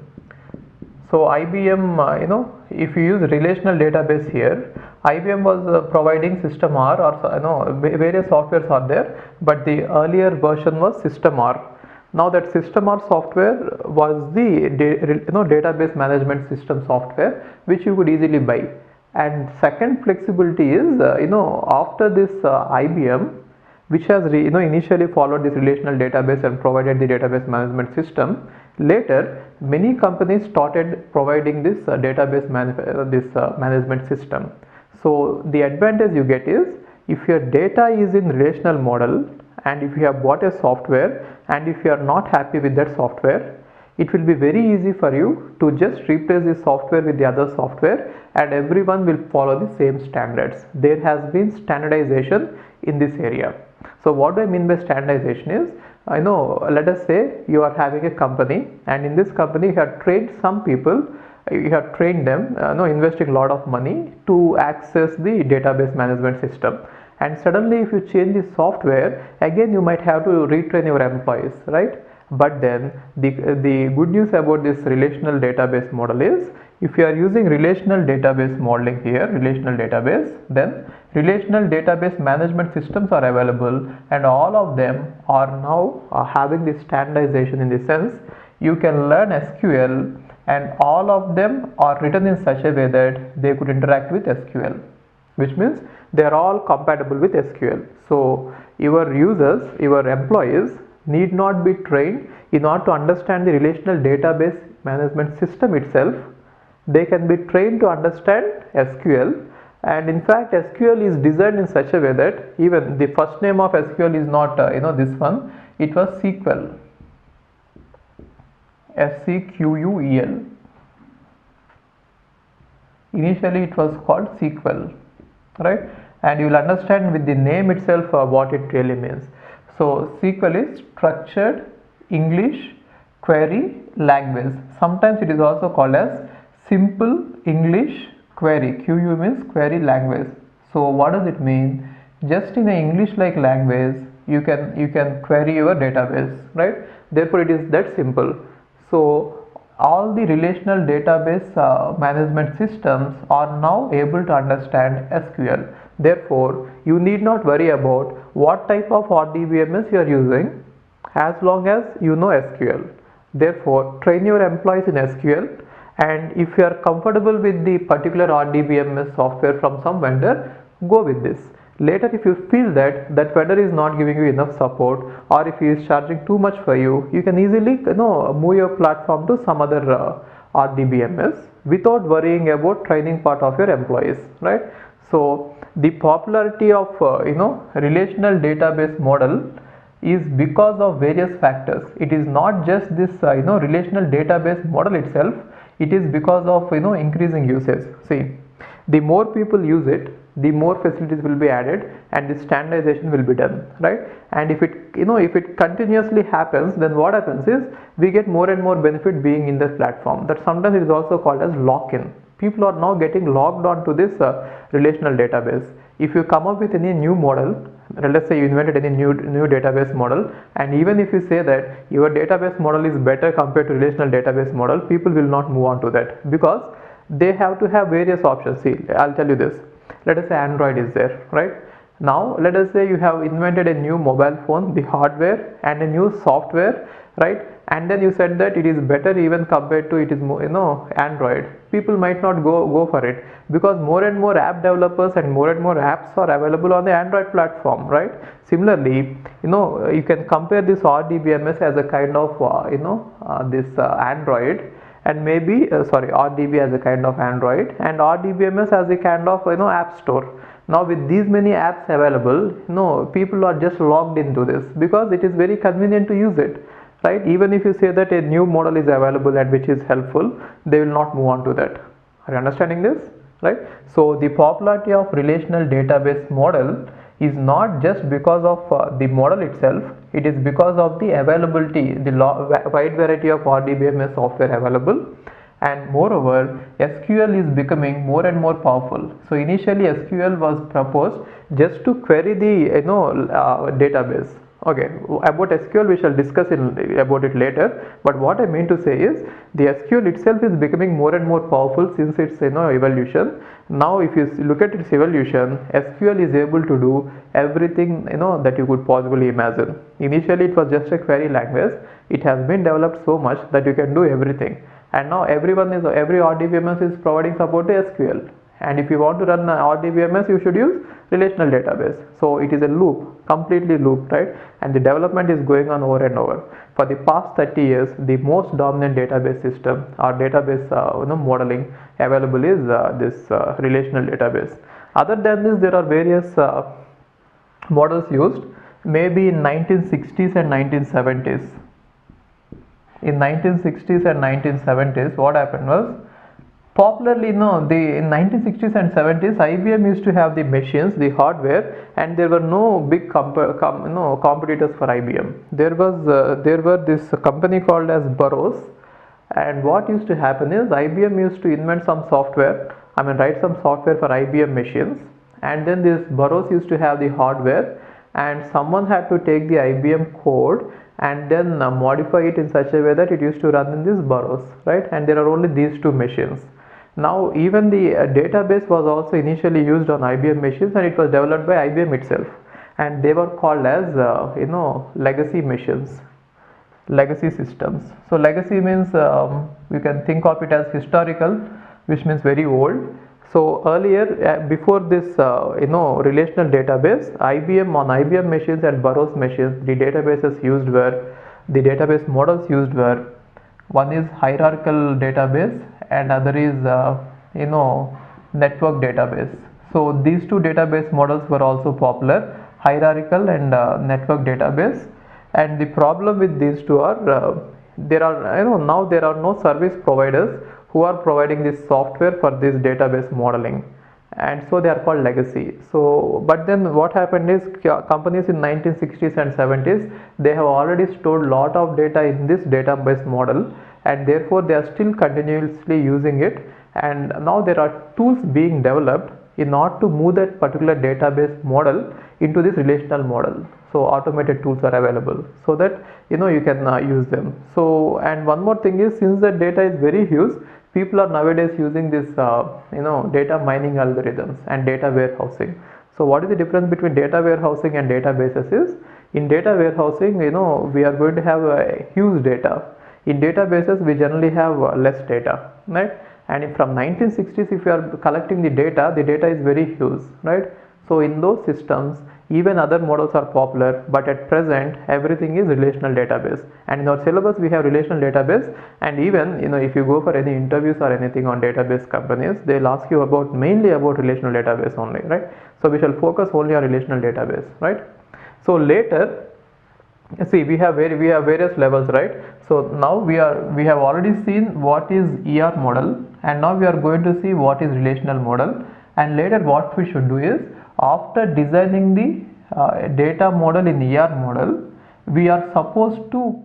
So IBM, if you use relational database here, IBM was providing System R, or various softwares are there, but the earlier version was System R. Now that System R software was the database management system software which you could easily buy. And second flexibility is after this IBM, which has initially followed this relational database and provided the database management system, later many companies started providing this database management system. So the advantage you get is, if your data is in relational model and if you have bought a software and if you are not happy with that software, it will be very easy for you to just replace this software with the other software, and everyone will follow the same standards. There has been standardization in this area. So what do I mean by standardization is, let us say you are having a company, and in this company you have trained some people, you have trained them, investing a lot of money to access the database management system. And suddenly if you change the software, again you might have to retrain your employees, right? But then the good news about this relational database model is, if you are using relational database modeling here, relational database, then relational database management systems are available, and all of them are now having this standardization, in the sense you can learn SQL and all of them are written in such a way that they could interact with SQL, which means they are all compatible with SQL. So your users, your employees need not be trained in order to understand the relational database management system itself. They can be trained to understand SQL, and in fact SQL is designed in such a way that even the first name of SQL is not this one, it was SQL, SQUEL. Initially it was called SQL, right? And you will understand with the name itself what it really means. So SQL is Structured English Query Language. Sometimes it is also called as Simple English Query. QU means query language. So what does it mean? Just in an English like language, you can query your database, right? Therefore it is that simple. So all the relational database management systems are now able to understand SQL. Therefore, you need not worry about what type of RDBMS you are using, as long as you know SQL. Therefore, train your employees in SQL, and if you are comfortable with the particular RDBMS software from some vendor, go with this. Later, if you feel that that vendor is not giving you enough support, or if he is charging too much for you, you can easily move your platform to some other RDBMS without worrying about training part of your employees, right? So the popularity of relational database model is because of various factors. It is not just this relational database model itself. It is because of increasing usage. See, the more people use it, the more facilities will be added and the standardization will be done, right? And if it continuously happens, then what happens is we get more and more benefit being in the platform. That sometimes it is also called as lock-in. People are now getting logged on to this relational database. If you come up with any new model, let's say you invented any new database model, and even if you say that your database model is better compared to relational database model, people will not move on to that, because they have to have various options. See, I'll tell you this. Let us say Android is there, right? Now let us say you have invented a new mobile phone, the hardware, and a new software, right? And then you said that it is better even compared to Android. People might not go for it, because more and more app developers and more apps are available on the Android platform, right? Similarly, you can compare this RDBMS as a kind of Android, and maybe RDB as a kind of Android, and RDBMS as a kind of app store. Now with these many apps available, people are just logged into this because it is very convenient to use it, right? Even if you say that a new model is available and which is helpful, they will not move on to that. Are you understanding this, right? So the popularity of relational database model is not just because of the model itself. It is because of the availability, the wide variety of RDBMS software available, and moreover SQL is becoming more and more powerful. So initially SQL was proposed just to query the database. Okay, about SQL we shall discuss about it later, but what I mean to say is the SQL itself is becoming more and more powerful since its evolution. Now if you look at its evolution, SQL is able to do everything that you could possibly imagine. Initially it was just a query language. It has been developed so much that you can do everything, and now every RDBMS is providing support to SQL. And if you want to run RDBMS, you should use relational database. So it is a loop, completely loop, right? And the development is going on over and over. For the past 30 years, the most dominant database system or database modeling available is this relational database. Other than this, there are various models used. maybe in 1960s and 1970s. In 1960s and 1970s, what happened was, popularly, in 1960s and 70s, IBM used to have the machines, the hardware, and there were no big competitors for IBM. There were this company called as Burroughs, and what used to happen is IBM used to invent some software, write some software for IBM machines, and then this Burroughs used to have the hardware, and someone had to take the IBM code and then modify it in such a way that it used to run in this Burroughs, right? And there are only these two machines. Now even the database was also initially used on IBM machines, and it was developed by IBM itself, and they were called as legacy machines, legacy systems. So legacy means you can think of it as historical, which means very old. So earlier, before this relational database, on IBM machines and Burroughs machines, the database models used were, one is hierarchical database and other is network database. So these two database models were also popular, hierarchical and network database. And the problem with these two are now there are no service providers who are providing this software for this database modeling, and so they are called legacy. So but then what happened is, companies in 1960s and 70s, they have already stored lot of data in this database model, and therefore they are still continuously using it, and now there are tools being developed in order to move that particular database model into this relational model. So automated tools are available so that you can use them. So, and one more thing is, since the data is very huge, people are nowadays using this data mining algorithms and data warehousing. So what is the difference between data warehousing and databases is, in data warehousing, we are going to have huge data. In databases we generally have less data, right? And from 1960s, if you are collecting the data is very huge, right? So in those systems, even other models are popular, but at present everything is relational database. And in our syllabus we have relational database, and even if you go for any interviews or anything on database companies, they'll ask you mainly about relational database only, right? So we shall focus only on relational database, right? So later, see, we have various levels, right? So now we have already seen what is ER model, and now we are going to see what is relational model. And later what we should do is, after designing the data model in ER model, we are supposed to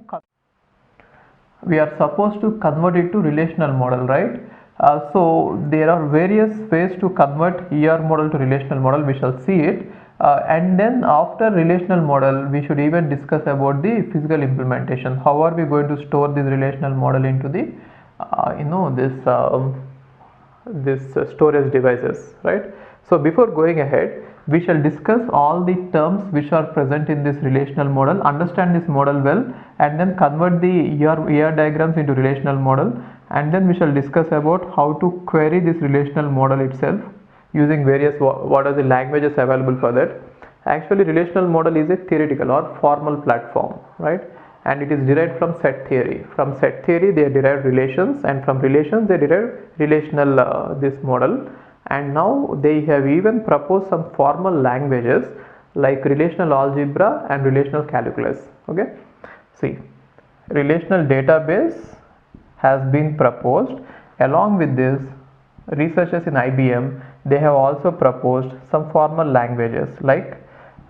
convert it to relational model, right? So there are various ways to convert ER model to relational model. We shall see it. And then after relational model, we should even discuss about the physical implementation. How are we going to store this relational model into the this storage devices, right? So before going ahead, we shall discuss all the terms which are present in this relational model, understand this model well, and then convert the ER diagrams into relational model, and then we shall discuss about how to query this relational model itself using various, what are the languages available for that. Actually, relational model is a theoretical or formal platform, right? And it is derived from set theory. From set theory they derive relations, and from relations they derive relational this model. And now they have even proposed some formal languages like relational algebra and relational calculus. Okay, see, relational database has been proposed. Along with this, researchers in IBM, they have also proposed some formal languages like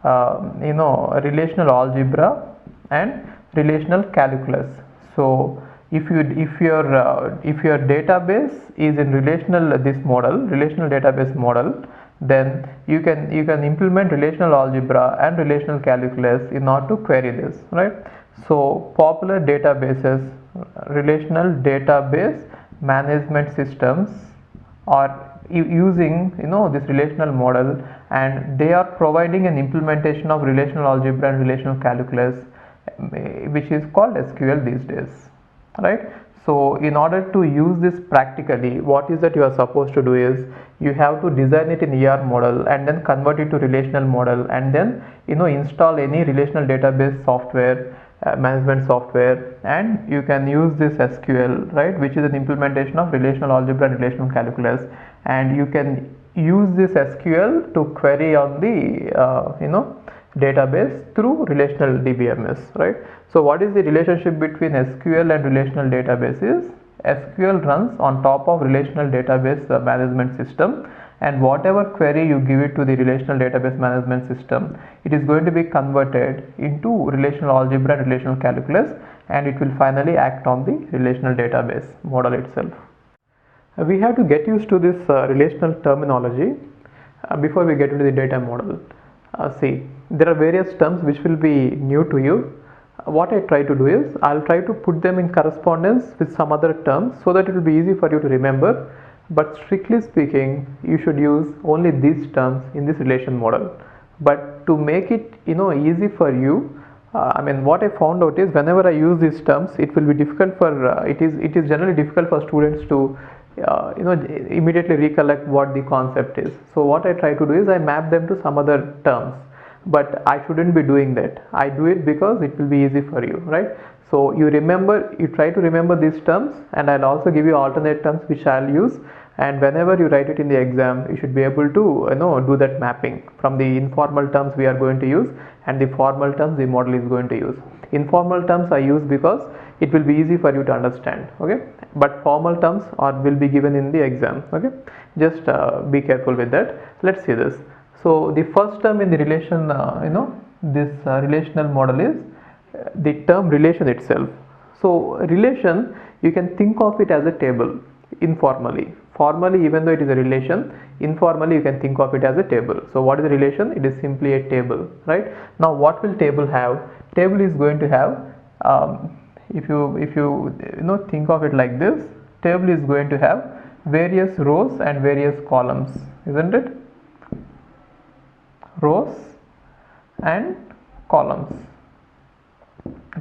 relational algebra and relational calculus. So if your database is in relational database model, then you can implement relational algebra and relational calculus in order to query this, right? So popular databases, relational database management systems are using this relational model, and they are providing an implementation of relational algebra and relational calculus, which is called SQL these days, right? So in order to use this practically, what is that you are supposed to do is, you have to design it in ER model and then convert it to relational model, and then install any relational database software, management software, and you can use this SQL, right, which is an implementation of relational algebra and relational calculus, and you can use this SQL to query on the database through relational DBMS, right? So what is the relationship between SQL and relational databases? SQL runs on top of relational database management system, and whatever query you give it to the relational database management system, it is going to be converted into relational algebra and relational calculus, and it will finally act on the relational database model itself. We have to get used to this relational terminology before we get into the data model. See, there are various terms which will be new to you. What I try to do is, I'll try to put them in correspondence with some other terms so that it will be easy for you to remember. But strictly speaking, you should use only these terms in this relation model. But to make it easy for you, what I found out is, whenever I use these terms, it will be difficult for it is generally difficult for students to immediately recollect what the concept is. So what I try to do is, I map them to some other terms, but I shouldn't be doing that. I do it because it will be easy for you, right? So you try to remember these terms, and I'll also give you alternate terms which I'll use, and whenever you write it in the exam, you should be able to do that mapping from the informal terms we are going to use and the formal terms the model is going to use. Informal terms I use because it will be easy for you to understand, okay? But formal terms will be given in the exam, okay? Just be careful with that. Let's see this. So the first term in the relation, this relational model is the term relation itself. So relation, you can think of it as a table informally. Formally, even though it is a relation, informally you can think of it as a table. So what is a relation? It is simply a table, right? Now what will table have? Table is going to have, if you think of it like this, table is going to have various rows and various columns, isn't it? Rows and columns,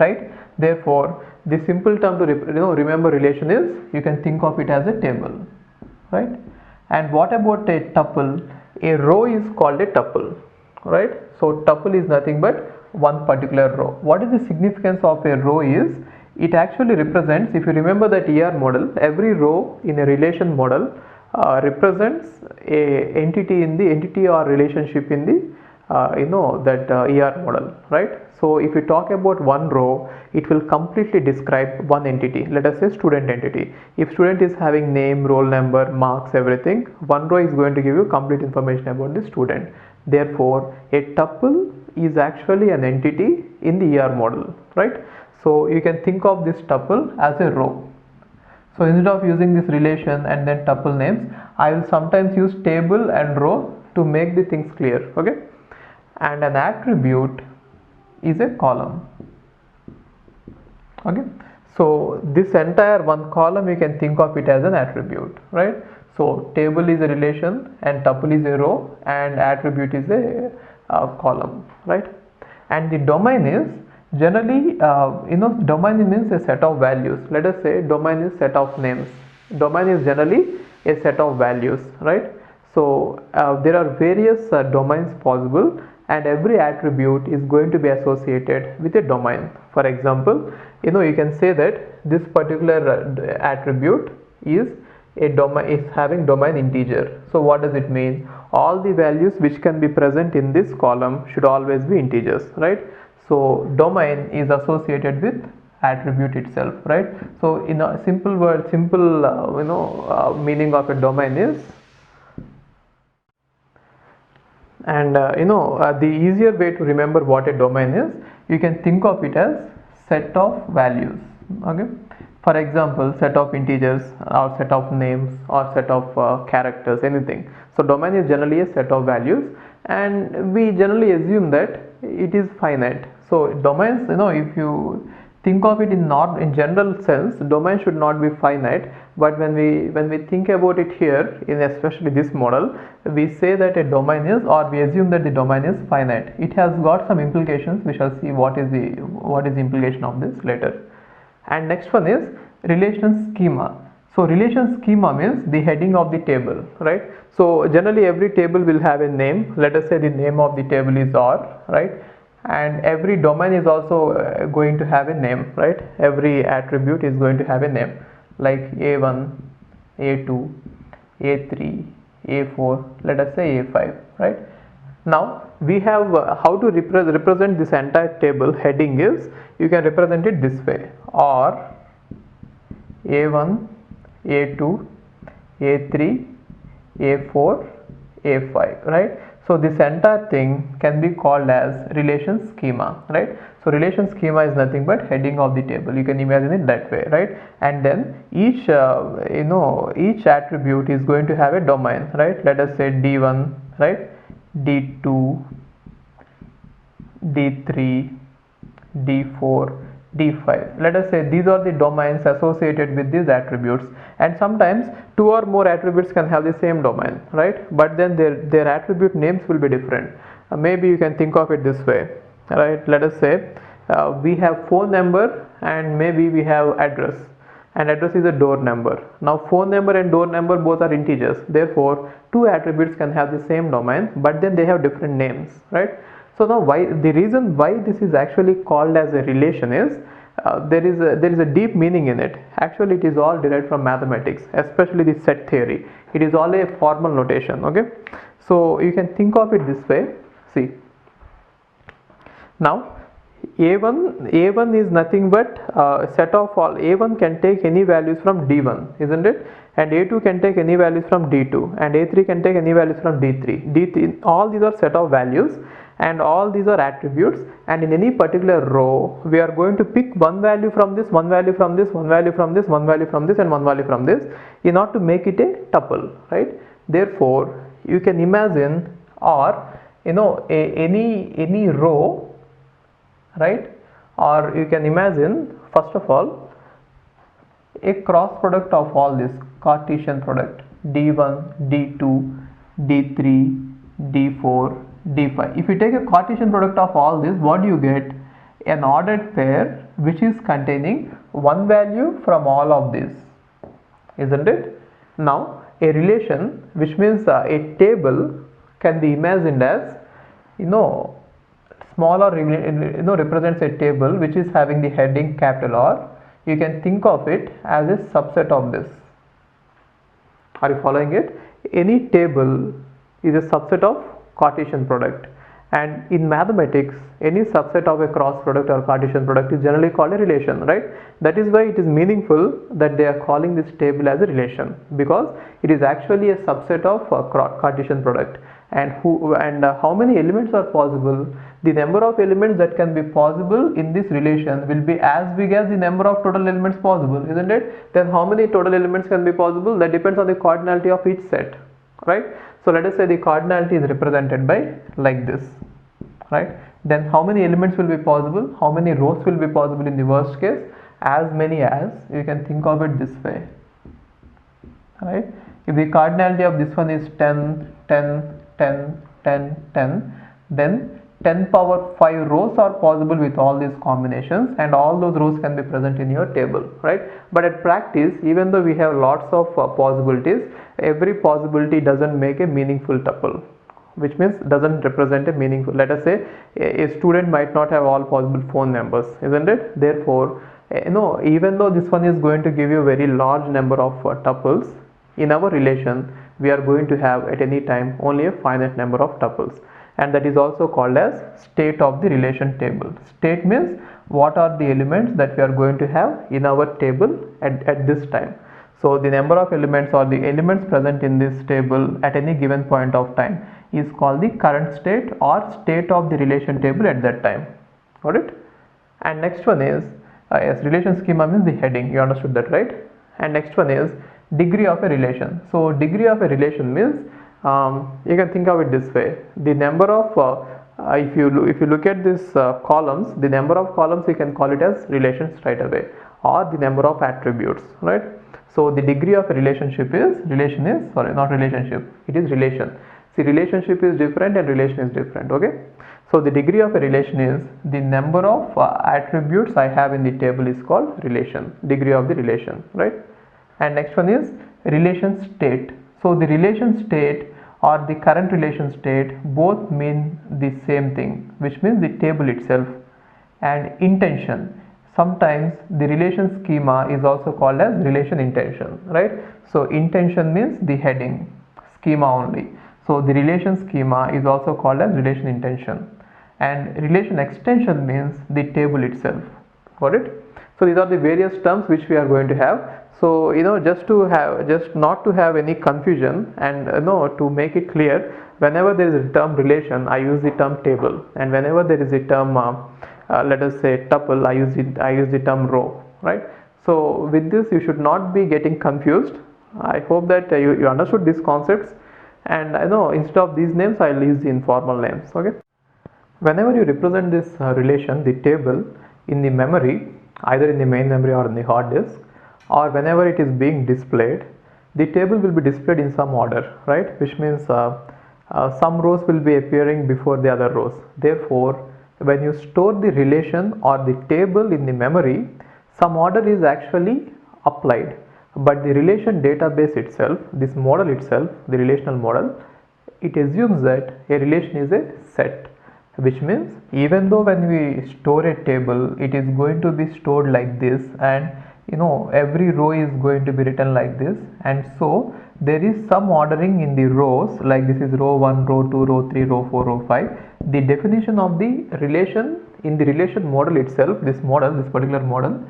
right? Therefore the simple term to remember relation is, you can think of it as a table, right? And what about a tuple? A row is called a tuple, right? So tuple is nothing but one particular row. What is the significance of a row is, it actually represents, if you remember that ER model, every row in a relation model represents a entity or relationship in the ER model, right? So if you talk about one row, it will completely describe one entity. Let us say student entity. If student is having name, roll number, marks, everything, one row is going to give you complete information about the student. Therefore a tuple is actually an entity in the ER model, right? So you can think of this tuple as a row. So instead of using this relation and then tuple names, I will sometimes use table and row to make the things clear, okay? And an attribute is a column, okay? So this entire one column, you can think of it as an attribute, right? So table is a relation and tuple is a row and attribute is a column, right? And the domain is generally, domain means a set of values. Let us say domain is set of names. Domain is generally a set of values, right? So there are various domains possible, and every attribute is going to be associated with a domain. For example, you can say that this particular attribute is having domain integer. So what does it mean? All the values which can be present in this column should always be integers, right? So domain is associated with attribute itself, right? So in a simple word, meaning of a domain is, and the easier way to remember what a domain is, you can think of it as set of values, okay? For example, set of integers or set of names or set of characters, anything. So domain is generally a set of values, and we generally assume that it is finite. So domains, if you think of it in general sense, domain should not be finite. But when we think about it here, in especially this model, we say that a domain is, or we assume that the domain is finite. It has got some implications. We shall see what is the implication of this later. And next one is relation schema. So relation schema means the heading of the table, right? So generally every table will have a name. Let us say the name of the table is R, right? And every domain is also going to have a name, right? Every attribute is going to have a name, like A1, A2, A3, A4, let us say A5, right? Now we have how to represent this entire table. Heading is, you can represent it this way, or A1, A2, A3, A4, A5, right? So this entire thing can be called as relation schema, right? So relation schema is nothing but heading of the table. You can imagine it that way, right? And then each each attribute is going to have a domain, right? Let us say D1, right? D2, D3, D4, D5. Let us say these are the domains associated with these attributes, and sometimes two or more attributes can have the same domain, right? But then their attribute names will be different. Maybe you can think of it this way, right? Let us say we have phone number and maybe we have address, and address is a door number. Now phone number and door number both are integers, therefore two attributes can have the same domain, but then they have different names, right? So now the reason why this is actually called as a relation is there is a deep meaning in it. Actually it is all derived from mathematics, especially the set theory. It is all a formal notation, okay? So you can think of it this way. See, now A1 is nothing but a set of all. A1 can take any values from D1, isn't it? And A2 can take any values from D2, and A3 can take any values from D3. All these are set of values, and all these are attributes, and in any particular row we are going to pick one value from this, one value from this, one value from this, one value from this, and one value from this, in order to make it a tuple, right? Therefore you can imagine, or any row, right? Or you can imagine, first of all, a cross product of all this, Cartesian product, D1, D2, D3, D4, D5. If you take a Cartesian product of all this, what do you get? An ordered pair which is containing one value from all of this, isn't it? Now a relation, which means a table, can be imagined as, small r represents a table which is having the heading capital R. You can think of it as a subset of this. Are you following it? Any table is a subset of Cartesian product, and in mathematics any subset of a cross product or Cartesian product is generally called a relation, right? That is why it is meaningful that they are calling this table as a relation, because it is actually a subset of Cartesian product. And how many elements are possible? The number of elements that can be possible in this relation will be as big as the number of total elements possible, isn't it? Then how many total elements can be possible? That depends on the cardinality of each set, right? So let us say the cardinality is represented by like this, right? Then how many elements will be possible? How many rows will be possible in the worst case? As many as, you can think of it this way, right? If the cardinality of this one is 10, 10, 10, 10, 10, then 10 power 5 rows are possible with all these combinations, and all those rows can be present in your table, right? But at practice, even though we have lots of possibilities, every possibility doesn't make a meaningful tuple, which means doesn't represent a meaningful. Let us say a student might not have all possible phone numbers, isn't it? Therefore, even though this one is going to give you a very large number of tuples, in our relation we are going to have at any time only a finite number of tuples, and that is also called as state of the relation table. State means what are the elements that we are going to have in our table at this time. So the number of elements or the elements present in this table at any given point of time is called the current state or state of the relation table at that time. Got it? And next one is yes, relation schema means the heading. You understood that, right? And next one is degree of a relation. So degree of a relation means you can think of it this way: the number of if you look at this columns, the number of columns, you can call it as relation straight away, or the number of attributes, right? So the degree of a relationship is not relationship, it is relation. See, relationship is different and relation is different, okay? So the degree of a relation is the number of attributes I have in the table is called relation, degree of the relation, right? And next one is relation state. So the relation state or the current relation state both mean the same thing, which means the table itself. And intention, sometimes the relation schema is also called as relation intention, right? So intention means the heading, schema only. So the relation schema is also called as relation intension, and relation extension means the table itself. Got it? So these are the various terms which we are going to have. So just not to have any confusion, and to make it clear, whenever there is a term relation, I use the term table, and whenever there is a term let us say tuple, I use the term row, right? So with this you should not be getting confused. I hope that you understood these concepts, and I know instead of these names I will use the informal names. Okay, whenever you represent this relation, the table, in the memory, either in the main memory or in the hard disk, or whenever it is being displayed, the table will be displayed in some order, right? Which means some rows will be appearing before the other rows. Therefore, when you store the relation or the table in the memory, some order is actually applied, but the relation database itself, this model itself, the relational model, it assumes that a relation is a set, which means even though when we store a table, it is going to be stored like this, and every row is going to be written like this, and so there is some ordering in the rows, like this is row 1, row 2, row 3, row 4, row 5. The definition of the relation in the relation model itself, this particular model,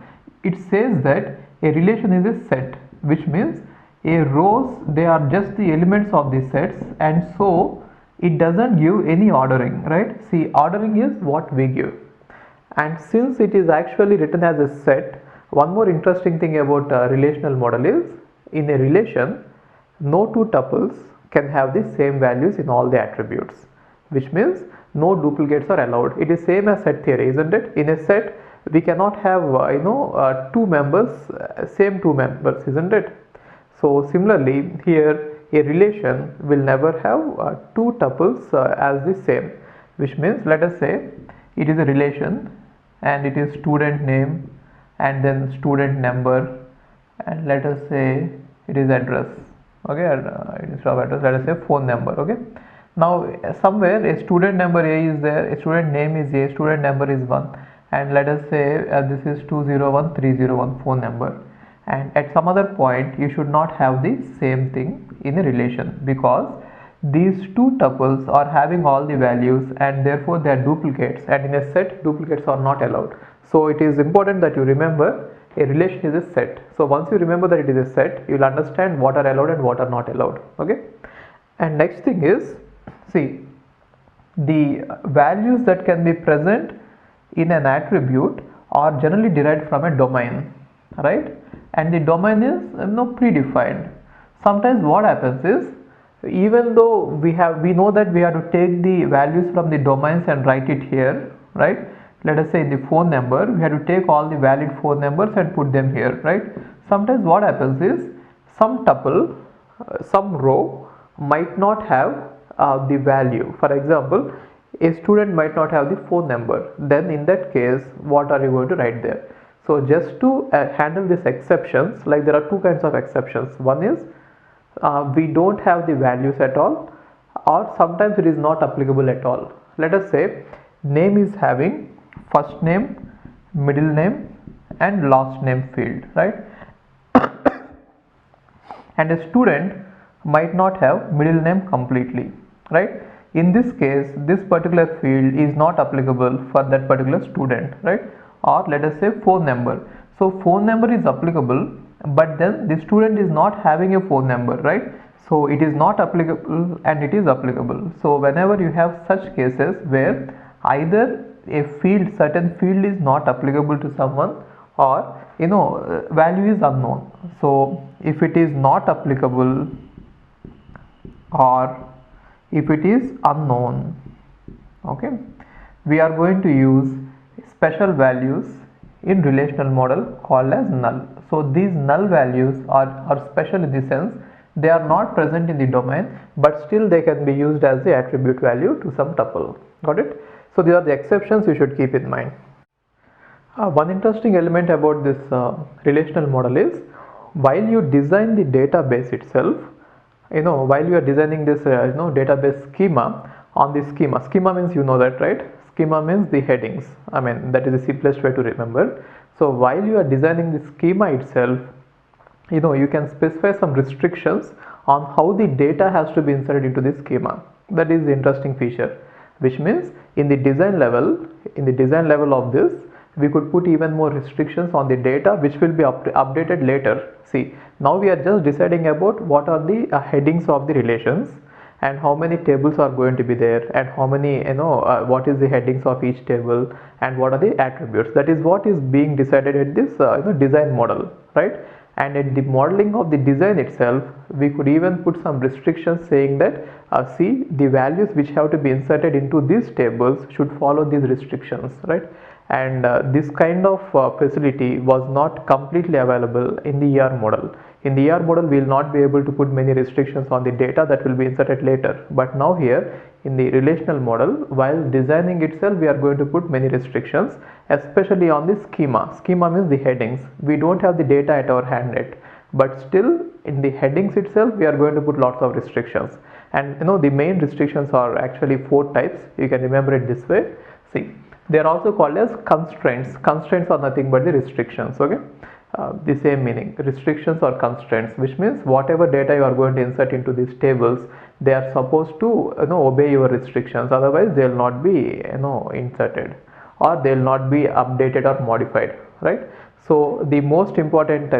it says that a relation is a set, which means a rows, they are just the elements of the sets, and so it doesn't give any ordering, right? See, ordering is what we give, and since it is actually written as a set, one more interesting thing about a relational model is, in a relation, no two tuples can have the same values in all the attributes, which means no duplicates are allowed. It is same as set theory, isn't it? In a set, we cannot have two members, same two members, isn't it? So similarly here, a relation will never have two tuples as the same, which means, let us say it is a relation and it is student name and then student number, and let us say it is address. Okay, instead of address, let us say phone number. Okay, now somewhere a student number A is there, a student name is A, student number is 1, and let us say this is 201301 phone number, and at some other point you should not have the same thing in a relation, because these two tuples are having all the values and therefore they are duplicates, and in a set duplicates are not allowed. So it is important that you remember a relation is a set. So once you remember that it is a set, you will understand what are allowed and what are not allowed. Okay, and next thing is, see, the values that can be present in an attribute are generally derived from a domain, right? And the domain is predefined. Sometimes what happens is, even though we know that we have to take the values from the domains and write it here, right? Let us say in the phone number, we have to take all the valid phone numbers and put them here, right? Sometimes what happens is, some tuple, some row might not have the value. For example, a student might not have the phone number. Then in that case, what are you going to write there? So just to handle these exceptions, like there are two kinds of exceptions. One is we don't have the values at all, or sometimes it is not applicable at all. Let us say name is having first name, middle name and last name field, right? And a student might not have middle name completely, right? In this case, this particular field is not applicable for that particular student, right? Or let us say phone number. So phone number is applicable, but then the student is not having a phone number, right? So it is not applicable and it is applicable. So whenever you have such cases where either a certain field is not applicable to someone, or value is unknown. So if it is not applicable or if it is unknown, okay, we are going to use special values in relational model called as null. So these null values are special in the sense they are not present in the domain, but still they can be used as the attribute value to some tuple. Got it? So these are the exceptions you should keep in mind. One interesting element about this relational model is, while you design the database itself, while you are designing this database schema, on the schema means that, right? Schema means the headings. I mean, that is the simplest way to remember. So while you are designing the schema itself, you can specify some restrictions on how the data has to be inserted into the schema. That is the interesting feature, which means in the design level of this, we could put even more restrictions on the data which will be updated later. See, now we are just deciding about what are the headings of the relations and how many tables are going to be there and how many what is the headings of each table and what are the attributes. That is what is being decided at this design model, right? And at the modeling of the design itself, we could even put some restrictions saying that see, the values which have to be inserted into these tables should follow these restrictions, right? And this kind of facility was not completely available in the ER model. In the ER model, we will not be able to put many restrictions on the data that will be inserted later. But now here in the relational model, while designing itself, we are going to put many restrictions, especially on the schema. Schema means the headings. We don't have the data at our hand yet, but still in the headings itself, we are going to put lots of restrictions. And the main restrictions are actually 4 types. You can remember it this way. See, they are also called as constraints. Constraints are nothing but the restrictions, okay? The same meaning, restrictions or constraints, which means whatever data you are going to insert into these tables, they are supposed to obey your restrictions, otherwise they will not be inserted or they will not be updated or modified, right? So the most important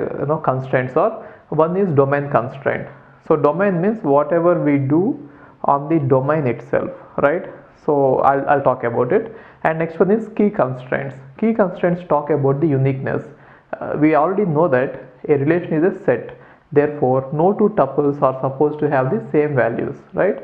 constraints are, one is domain constraint. So domain means whatever we do on the domain itself, right? So I'll talk about it. And next one is key constraints. Key constraints talk about the uniqueness. We already know that a relation is a set, therefore no two tuples are supposed to have the same values, right?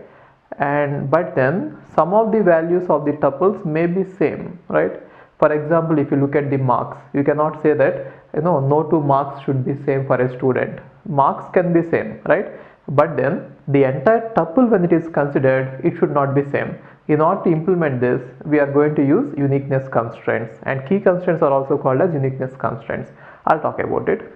But then some of the values of the tuples may be same, right? For example, if you look at the marks, you cannot say that no two marks should be same for a student. Marks can be same, right? But then the entire tuple, when it is considered, it should not be same. In order to implement this, we are going to use uniqueness constraints, and key constraints are also called as uniqueness constraints. I'll talk about it.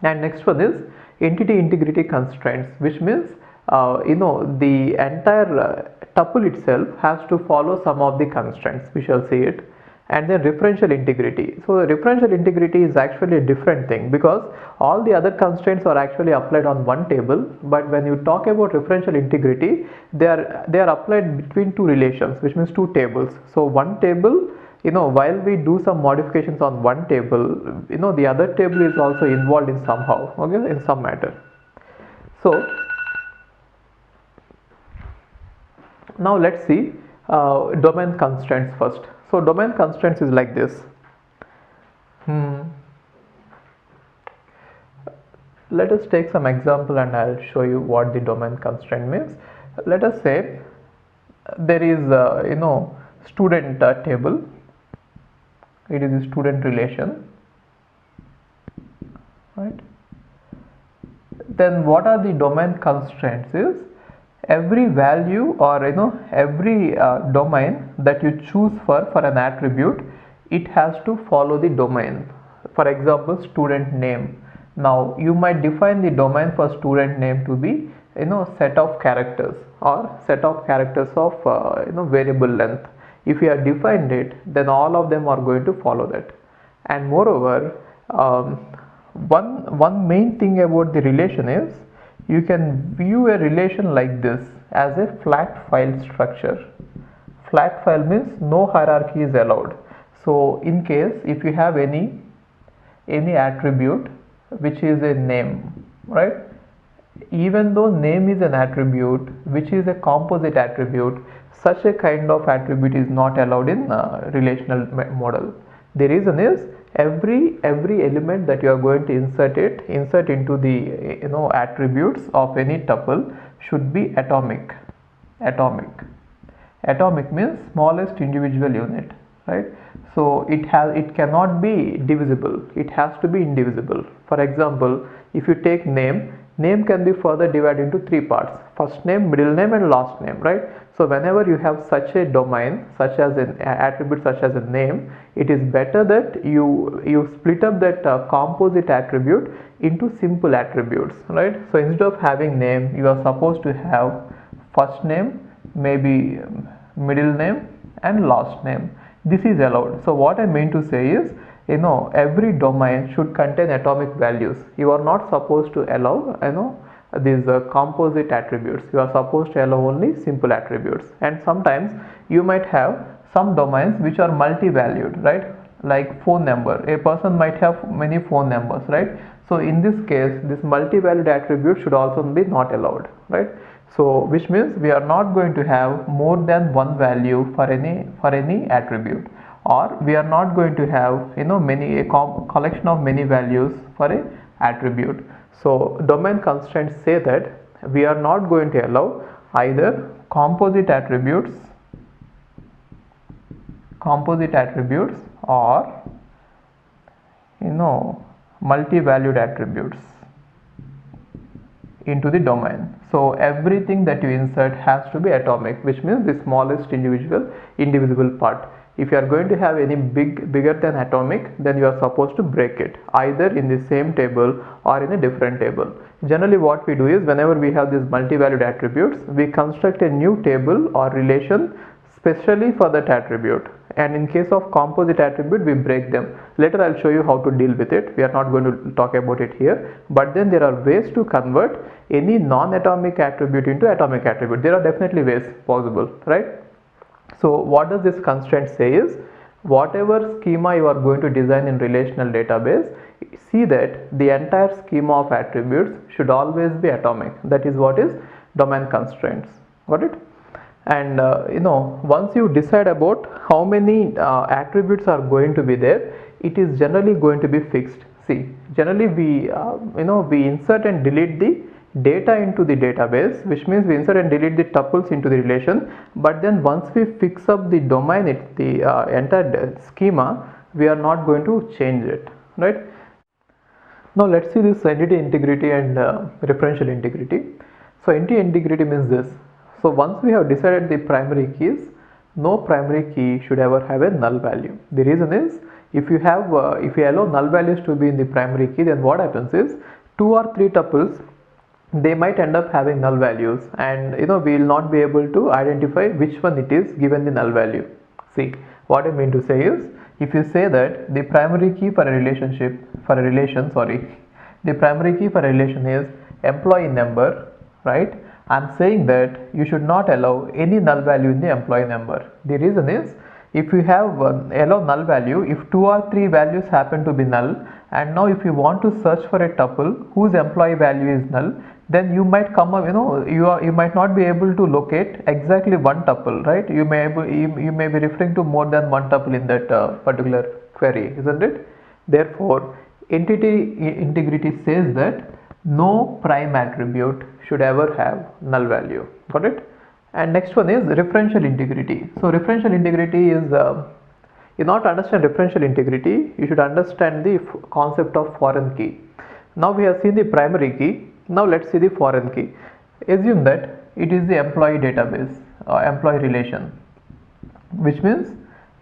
And next one is entity integrity constraints, which means the entire tuple itself has to follow some of the constraints. We shall see it. And then referential integrity. So referential integrity is actually a different thing, because all the other constraints are actually applied on one table, but when you talk about referential integrity, they are applied between two relations, which means two tables. So one table, while we do some modifications on one table, the other table is also involved in somehow, okay, in some matter. So now let's see domain constraints first. So domain constraints is like this. Let us take some example and I'll show you what the domain constraint means. Let us say there is student table. It is a student relation, right? Then what are the domain constraints is, every value or every domain that you choose for an attribute, it has to follow the domain. For example, student name. Now you might define the domain for student name to be set of characters or set of characters of variable length. If you have defined it, then all of them are going to follow that. And moreover, one main thing about the relation is, you can view a relation like this as a flat file structure. Flat file means no hierarchy is allowed. So in case if you have any attribute which is a name, right? Even though name is an attribute which is a composite attribute, such a kind of attribute is not allowed in relational model. The reason is, every element that you are going to insert into the attributes of any tuple should be atomic. Atomic means smallest individual unit, right? So it cannot be divisible. It has to be indivisible. For example, if you take name can be further divided into 3 parts: first name, middle name, and last name, right? So whenever you have such a domain, such as an attribute such as a name, it is better that you split up that composite attribute into simple attributes, right? So instead of having name, you are supposed to have first name, maybe middle name, and last name. This is allowed. So what I mean to say is, every domain should contain atomic values. You are not supposed to allow these composite attributes. You are supposed to allow only simple attributes, and sometimes you might have some domains which are multi-valued, right? Like phone number, a person might have many phone numbers, right? So in this case, this multi-valued attribute should also be not allowed, right? So which means we are not going to have more than one value for any attribute, or we are not going to have a collection of many values for a attribute. So domain constraints say that we are not going to allow either composite attributes or multi-valued attributes into the domain. So everything that you insert has to be atomic, which means the smallest indivisible part. If you are going to have any bigger than atomic, then you are supposed to break it either in the same table or in a different table. Generally what we do is, whenever we have these multi-valued attributes, we construct a new table or relation specially for that attribute, and in case of composite attribute we break them. Later I'll show you how to deal with it. We are not going to talk about it here, but then there are ways to convert any non-atomic attribute into atomic attribute. There are definitely ways possible, right? So what does this constraint say is, whatever schema you are going to design in relational database, see that the entire schema of attributes should always be atomic. That is what is domain constraints. Got it? And once you decide about how many attributes are going to be there, it is generally going to be fixed. See, generally we insert and delete the data into the database, which means we insert and delete the tuples into the relation, but then once we fix up the domain, the entire schema, we are not going to change it, right? Now let's see this entity integrity and referential integrity. So entity integrity means this. So once we have decided the primary keys, no primary key should ever have a null value. The reason is, if you allow null values to be in the primary key, then what happens is 2 or 3 tuples, they might end up having null values, and we will not be able to identify which one it is given the null value. See, what I mean to say is, if you say that the primary key for a relation is employee number, right? I'm saying that you should not allow any null value in the employee number. The reason is, if you have allow null value, if 2 or 3 values happen to be null, and now if you want to search for a tuple whose employee value is null, then you might come up, you might not be able to locate exactly one tuple, right? You may be referring to more than one tuple in that particular query, isn't it? Therefore, entity integrity says that no prime attribute should ever have null value. Got it? And next one is referential integrity. So referential integrity is, in order to understand referential integrity, you should understand the concept of foreign key. Now we have seen the primary key. Now let's see the foreign key. Assume that it is the employee database, employee relation, which means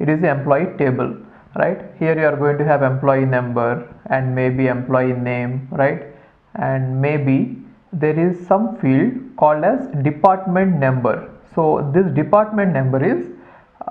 it is the employee table, right? Here you are going to have employee number and maybe employee name, right? And maybe there is some field called as department number. So this department number is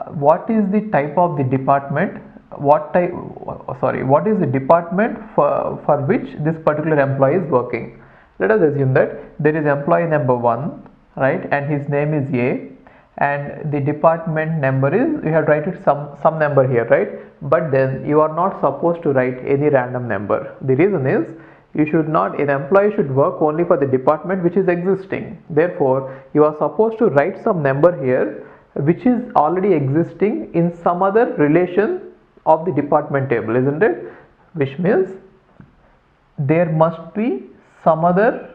what is the type of the department, what is the department for which this particular employee is working. Let us assume that there is employee number 1, right, and his name is A, and the department number is, you have to write it some number here, right? But then you are not supposed to write any random number. The reason is, an employee should work only for the department which is existing. Therefore, you are supposed to write some number here which is already existing in some other relation of the department table, isn't it? Which means there must be some other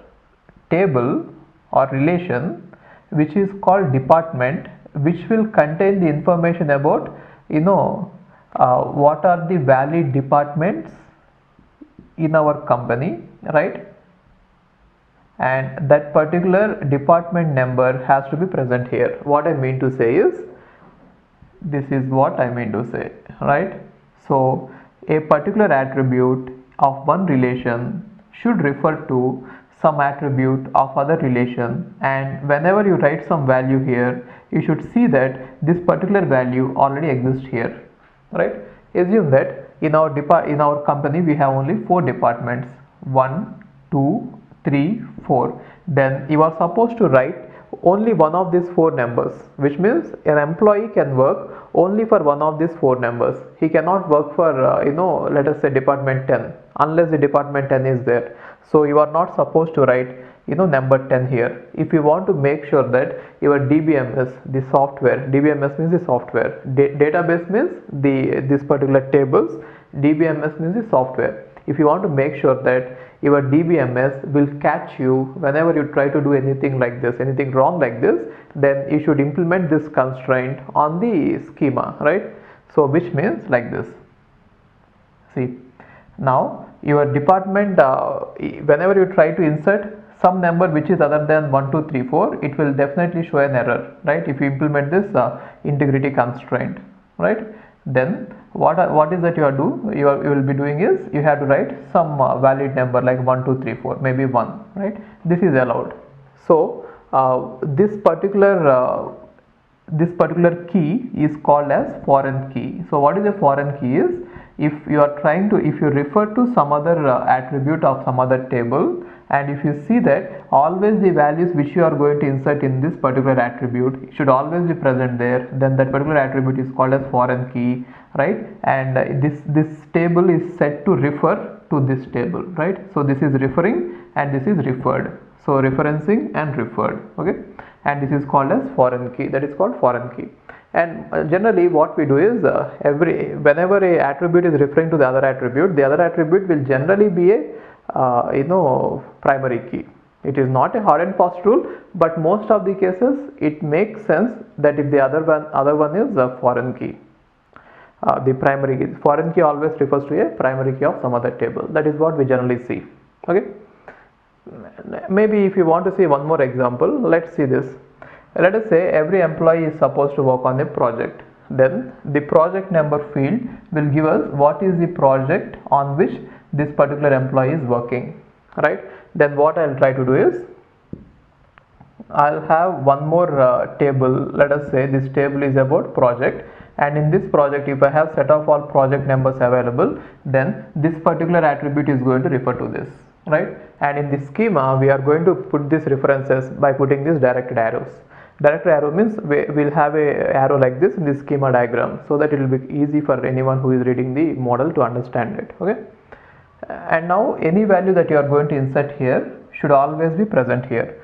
table or relation which is called department, which will contain the information about what are the valid departments in our company, right? And that particular department number has to be present here. What I mean to say is, this is what I mean to say, right? So a particular attribute of one relation should refer to some attribute of other relation, and whenever you write some value here, you should see that this particular value already exists here, right? Assume that in our company we have only 4 departments, 1, 2, 3, 4, then you are supposed to write only one of these 4 numbers, which means an employee can work only for one of these 4 numbers. He cannot work for let us say department 10 unless the department 10 is there. So you are not supposed to write number 10 here. If you want to make sure that your DBMS, the software, DBMS means the software, database means this particular tables, DBMS means the software. If you want to make sure that your DBMS will catch you whenever you try to do anything like this, anything wrong like this, then you should implement this constraint on the schema, right? So which means like this. See, now your department, whenever you try to insert some number which is other than 1, 2, 3, 4, it will definitely show an error, right? If you implement this integrity constraint, right? Then what is that you will be doing is you have to write some valid number like 1, 2, 3, 4, maybe 1, right? This is allowed. So this particular key is called as foreign key. So what is a foreign key is, if you refer to some other attribute of some other table, and if you see that always the values which you are going to insert in this particular attribute should always be present there, then that particular attribute is called as foreign key, right? And this table is set to refer to this table, right? So this is referring and this is referred, so referencing and referred, okay? And this is called as foreign key, that is called foreign key. And generally what we do is whenever a attribute is referring to the other attribute will generally be a primary key. It is not a hard and fast rule, but most of the cases it makes sense that if the other one is a foreign key, the primary key, foreign key always refers to a primary key of some other table. That is what we generally see, okay? Maybe if you want to see one more example, let's see this. Let us say every employee is supposed to work on a project. Then the project number field will give us what is the project on which this particular employee is working, right? Then what I'll try to do is I'll have one more table. Let us say this table is about project, and in this project if I have set of all project numbers available, then this particular attribute is going to refer to this, right? And in this schema we are going to put these references by putting these directed arrows. Directed arrow means we'll have a arrow like this in the schema diagram, so that it will be easy for anyone who is reading the model to understand it, okay? And now any value that you are going to insert here should always be present here,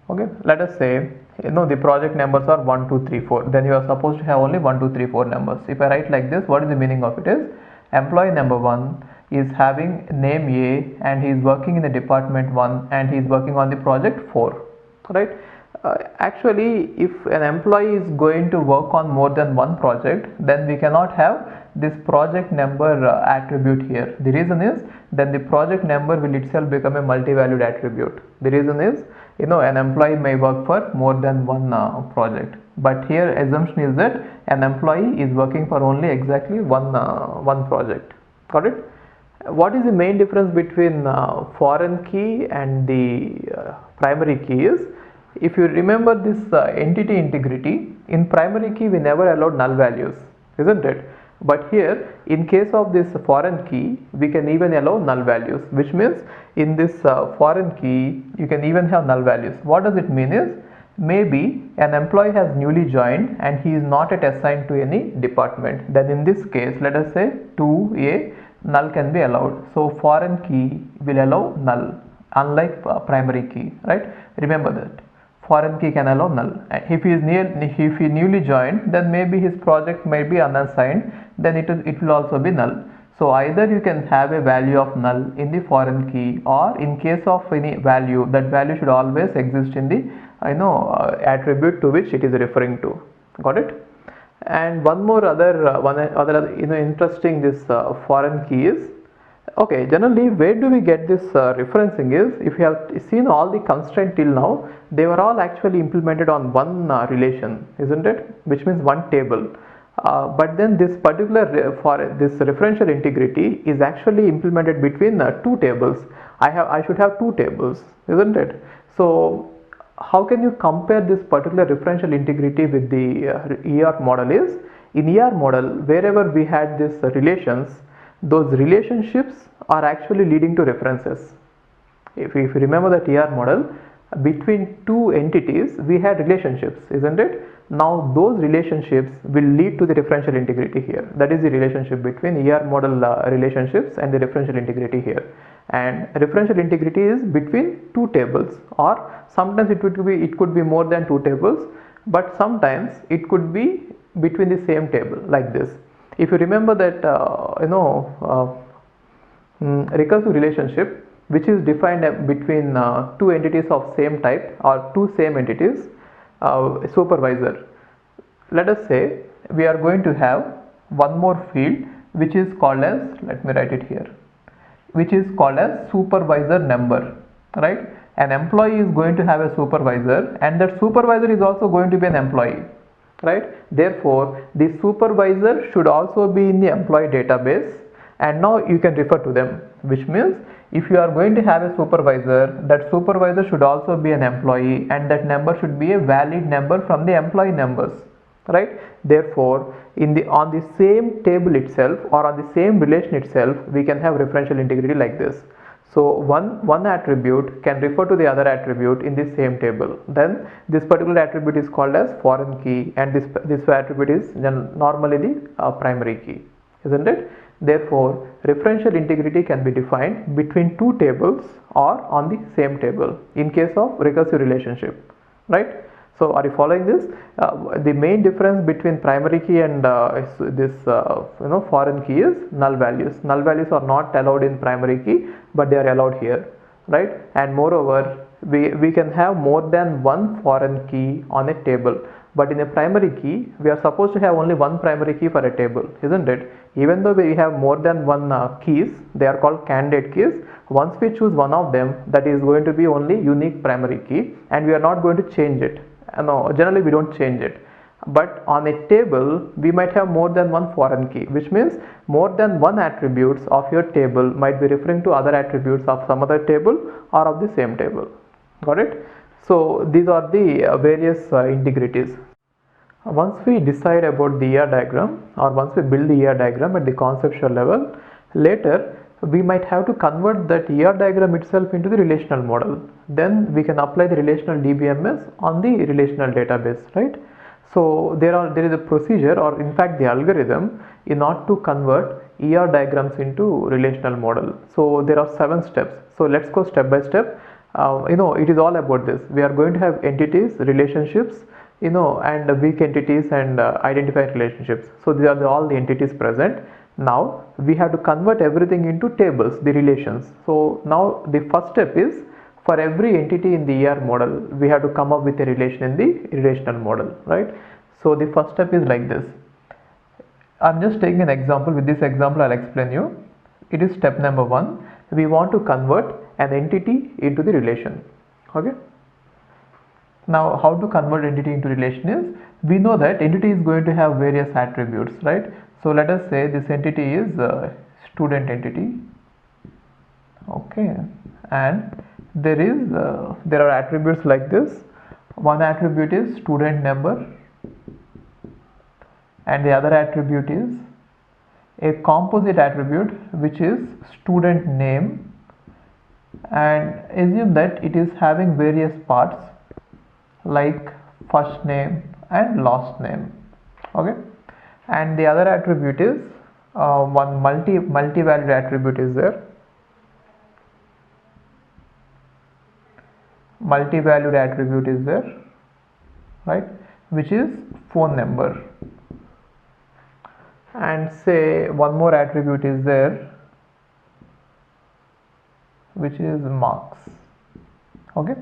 okay? Let us say the project numbers are 1, 2, 3, 4, then you are supposed to have only 1, 2, 3, 4 numbers. If I write like this, what is the meaning of it is, employee number 1 is having name A and he is working in the department 1 and he is working on the project 4, right? Actually, if an employee is going to work on more than one project, then we cannot have this project number attribute here. The reason is then the project number will itself become a multi-valued attribute. The reason is an employee may work for more than one project, but here assumption is that an employee is working for only exactly one project. Got it? What is the main difference between foreign key and the primary key is, if you remember this entity integrity, in primary key we never allowed null values, isn't it? But here in case of this foreign key we can even allow null values, which means in this foreign key you can even have null values. What does it mean is, maybe an employee has newly joined and he is not yet assigned to any department, then in this case let us say 2A, null can be allowed. So foreign key will allow null, unlike primary key, right? Remember that foreign key can allow null. If he is newly joined, then maybe his project might be unassigned, then it will also be null. So either you can have a value of null in the foreign key, or in case of any value, that value should always exist in the attribute to which it is referring to. Got it? And one more other interesting this foreign key is, okay, generally where do we get this referencing is, if you have seen all the constraints till now, they were all actually implemented on one relation, isn't it? Which means one table. But then this particular for this referential integrity is actually implemented between two tables. I should have two tables, isn't it? So how can you compare this particular referential integrity with the ER model is, in ER model wherever we had these relations, those relationships are actually leading to references. If you remember that ER model, between two entities we had relationships, isn't it? Now those relationships will lead to the differential integrity here. That is the relationship between ER model relationships and the differential integrity here. And differential integrity is between two tables, or sometimes it could be more than two tables, but sometimes it could be between the same table, like this. If you remember that recursive relationship, which is defined between two entities of same type or two same entities, supervisor. Let us say we are going to have one more field which is called as, let me write it here, which is called as supervisor number, right? An employee is going to have a supervisor, and that supervisor is also going to be an employee, right? Therefore the supervisor should also be in the employee database, and now you can refer to them, which means if you are going to have a supervisor, that supervisor should also be an employee, and that number should be a valid number from the employee numbers, right? Therefore on the same table itself, or on the same relation itself, we can have referential integrity like this. So one attribute can refer to the other attribute in the same table. Then this particular attribute is called as foreign key, and this attribute is normally the primary key, isn't it? Therefore referential integrity can be defined between two tables or on the same table in case of recursive relationship, right? So are you following this? The main difference between primary key and this foreign key is null values. Null values are not allowed in primary key, but they are allowed here, right? And moreover, we can have more than one foreign key on a table, but in a primary key we are supposed to have only one primary key for a table, isn't it? Even though we have more than one keys, they are called candidate keys. Once we choose one of them, that is going to be only unique primary key, and we are not going to change it. No, generally we don't change it. But on a table we might have more than one foreign key, which means more than one attributes of your table might be referring to other attributes of some other table or of the same table. Got it? So these are the various integrities. Once we decide about the ER diagram, or once we build the ER diagram at the conceptual level, later we might have to convert that ER diagram itself into the relational model. Then we can apply the relational DBMS on the relational database, right? So there is a procedure, or in fact the algorithm, in order to convert ER diagrams into relational model. So there are 7 steps. So let's go step by step. It is all about this. We are going to have entities, relationships, and weak entities, and identified relationships. So these are all the entities present. Now we have to convert everything into tables, the relations. So now the first step is, for every entity in the ER model, we have to come up with a relation in the relational model, right? So the first step is like this. I'm just taking an example. With this example I'll explain you. It is step number 1. We want to convert an entity into the relation. Okay. Now how to convert entity into relation is, we know that entity is going to have various attributes, right? So let us say this entity is student entity, okay, and there are attributes like this. One attribute is student number, and the other attribute is a composite attribute which is student name, and assume that it is having various parts like first name and last name, okay. And the other attribute is one multi-valued attribute is there. Multi-valued attribute is there, right, which is phone number. And say one more attribute is there, which is marks. Okay.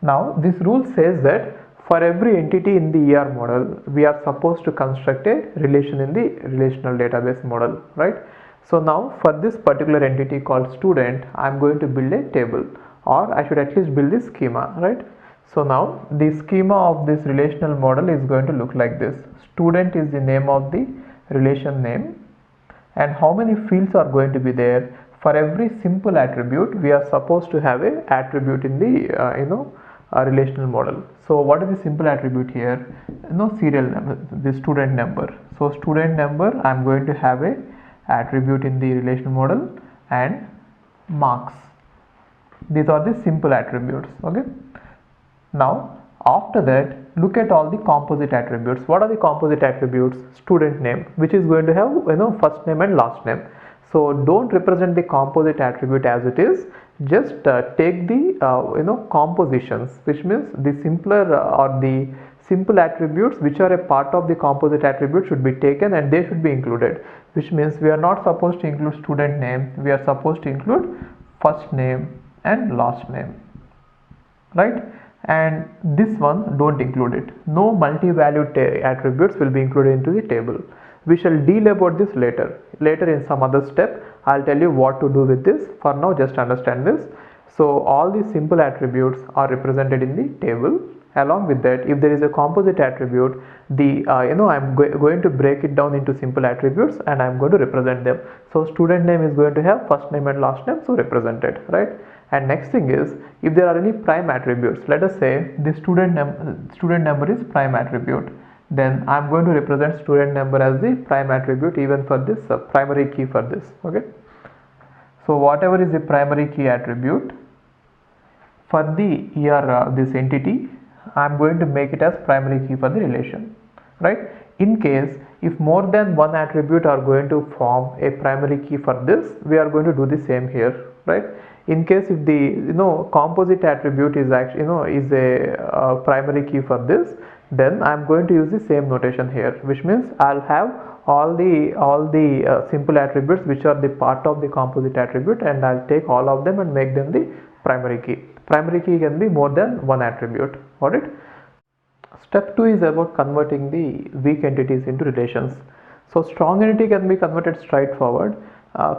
Now this rule says that for every entity in the ER model, we are supposed to construct a relation in the relational database model, right? So now for this particular entity called student, I am going to build a table, or I should at least build this schema, right? So now the schema of this relational model is going to look like this. Student is the name of the relation name, and how many fields are going to be there? For every simple attribute, we are supposed to have a attribute in the a relational model. So what is the simple attribute here? Serial number, the student number. So student number, I am going to have a attribute in the relational model, and marks. These are the simple attributes. Okay. Now after that, look at all the composite attributes. What are the composite attributes? Student name, which is going to have first name and last name. So don't represent the composite attribute as it is. Just take the compositions, which means the simpler or the simple attributes which are a part of the composite attribute should be taken and they should be included, which means we are not supposed to include student name, we are supposed to include first name and last name, right? And this one don't include it. No multi-valued attributes will be included into the table. We shall deal about this later in some other step. I'll tell you what to do with this. For now, just understand this. So all these simple attributes are represented in the table. Along with that, if there is a composite attribute, the I'm going to break it down into simple attributes and I'm going to represent them. So student name is going to have first name and last name, so represented, right? And next thing is, if there are any prime attributes, let us say the student number is prime attribute, then I'm going to represent student number as the prime attribute even for this primary key for this. Okay. So whatever is the primary key attribute for the here this entity, I'm going to make it as primary key for the relation, right? In case if more than one attribute are going to form a primary key for this, we are going to do the same here, right? In case if the composite attribute is actually is a primary key for this, then I'm going to use the same notation here, which means I'll have all the simple attributes which are the part of the composite attribute, and I'll take all of them and make them the primary key. Primary key can be more than one attribute. Got it? Step 2 is about converting the weak entities into relations. So strong entity can be converted straightforward.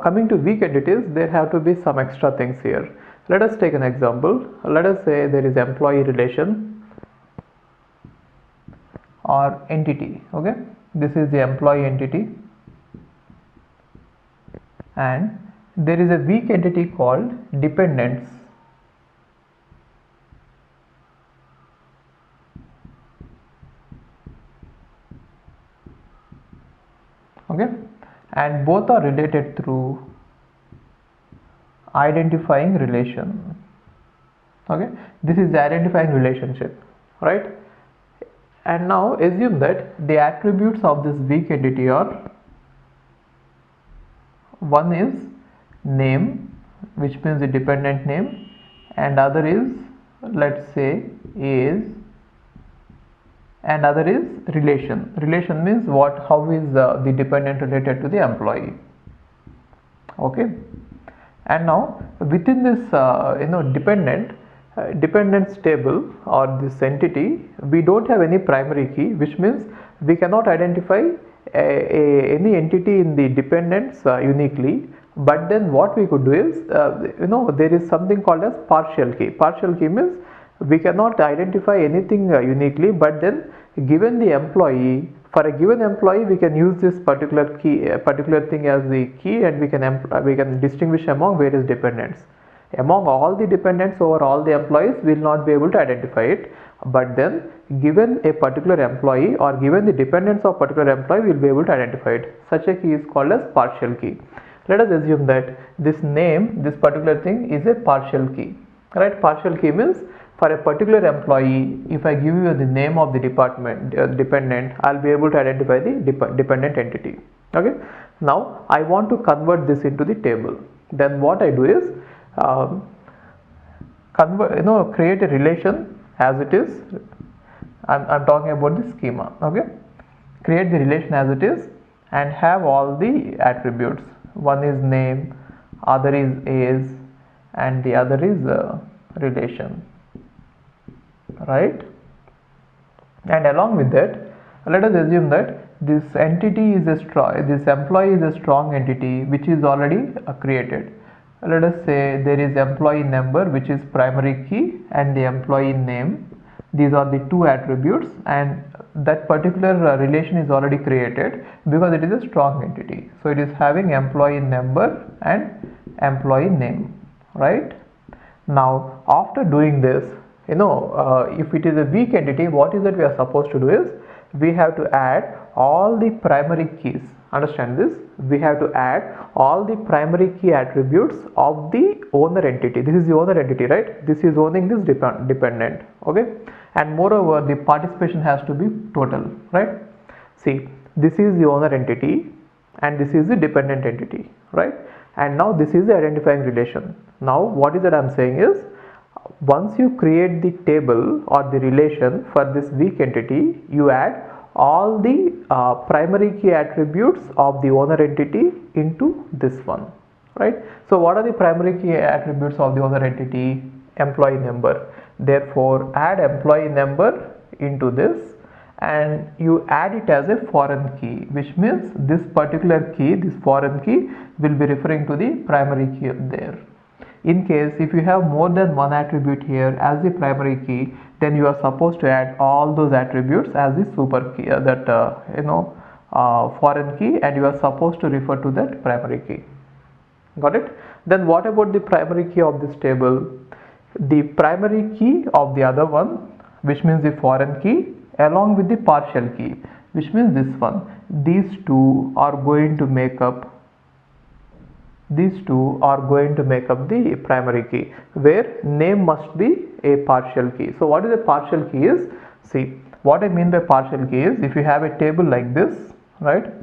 Coming to weak entities, there have to be some extra things here. Let us take an example. Let us say there is employee relation or entity. Okay, this is the employee entity, and there is a weak entity called dependents. Okay, and both are related through identifying relation. Okay, this is the identifying relationship, right? And now assume that the attributes of this weak entity are, one is name, which means the dependent name, and other is, let's say, is, and other is relation. Relation means what, how is the dependent related to the employee. Okay, and now within this dependence table or this entity, we don't have any primary key, which means we cannot identify any entity in the dependents uniquely. But then what we could do is there is something called as partial key. Partial key means we cannot identify anything uniquely, but then given the employee, for a given employee we can use this particular key, particular thing as the key, and we can distinguish among various dependents. Among all the dependents over all the employees, we will not be able to identify it, but then given a particular employee or given the dependents of particular employee, we will be able to identify it. Such a key is called as partial key. Let us assume that this name, this particular thing, is a partial key, right? Partial key means for a particular employee, if I give you the name of the dependent, I'll be able to identify the dependent entity. Okay, now I want to convert this into the table. Then what I do is create a relation as it is. I'm talking about the schema. Okay, create the relation as it is and have all the attributes. One is name, other is, and the other is relation, right? And along with that, let us assume that this entity is this employee is a strong entity which is already created. Let us say there is employee number, which is primary key, and the employee name. These are the two attributes, and that particular relation is already created because it is a strong entity. So it is having employee number and employee name, right? Now after doing this, if it is a weak entity, what is that we are supposed to do is we have to add all the primary keys. understand this, we have to add all the primary key attributes of the owner entity. This is the owner entity, right? This is owning this dependent, okay? And moreover, the participation has to be total, right? See, this is the owner entity and this is the dependent entity, right? And now this is the identifying relation. Now what is that I'm saying is, once you create the table or the relation for this weak entity, you add all the primary key attributes of the owner entity into this one, right? So what are the primary key attributes of the owner entity? Employee number. Therefore add employee number into this and you add it as a foreign key, which means this particular key, this foreign key, will be referring to the primary key there. In case if you have more than one attribute here as the primary key, then you are supposed to add all those attributes as the super key, foreign key, and you are supposed to refer to that primary key. Got it? Then what about the primary key of this table? The primary key of the other one, which means the foreign key, along with the partial key, which means this one. These two are going to make up the primary key, where name must be a partial key. So what is a partial key is, see, what I mean by partial key is, if you have a table like this, right?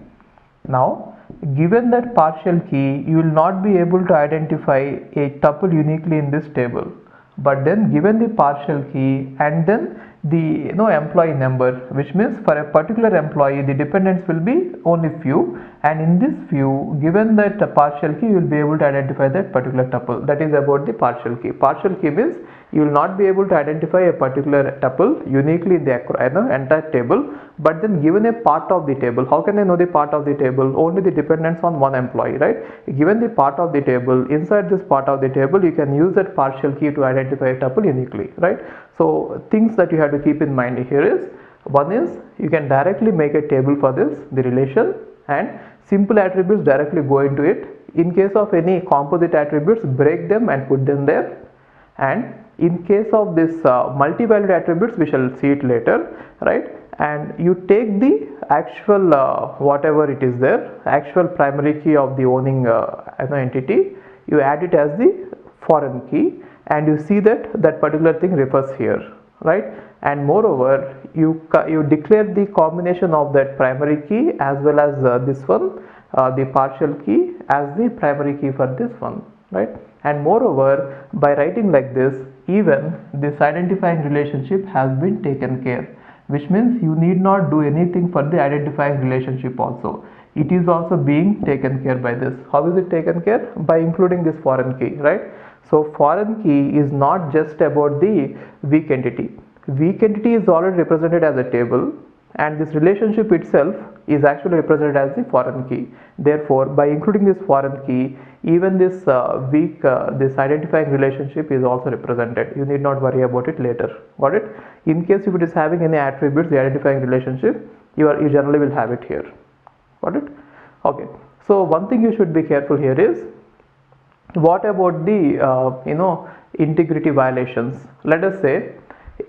Now given that partial key, you will not be able to identify a tuple uniquely in this table, but then given the partial key and then the employee number, which means for a particular employee the dependents will be only few, and in this few, given that partial key, you will be able to identify that particular tuple. That is about the partial key. Partial key means you will not be able to identify a particular tuple uniquely in the entire table, but then given a part of the table, how can I know the part of the table? Only the dependents on one employee, right? Given the part of the table, inside this part of the table, you can use that partial key to identify a tuple uniquely, right? So things that you have to keep in mind here is, one is you can directly make a table for this, the relation, and simple attributes directly go into it. In case of any composite attributes, break them and put them there. And in case of this multi-valued attributes, we shall see it later, right? And you take the actual whatever it is there, actual primary key of the owning entity, you add it as the foreign key, and you see that that particular thing refers here, right? And moreover, you declare the combination of that primary key as well as this one, the partial key, as the primary key for this one, right? And moreover, by writing like this, even this identifying relationship has been taken care, which means you need not do anything for the identifying relationship also. It is also being taken care by this. How is it taken care? By including this foreign key, right? So foreign key is not just about the weak entity. Weak entity is already represented as a table, and this relationship itself is actually represented as the foreign key. Therefore, by including this foreign key, even this this identifying relationship is also represented. You need not worry about it later. Got it? In case if it is having any attributes, the identifying relationship, you generally will have it here. Got it? Okay. So one thing you should be careful here is, what about the integrity violations? Let us say,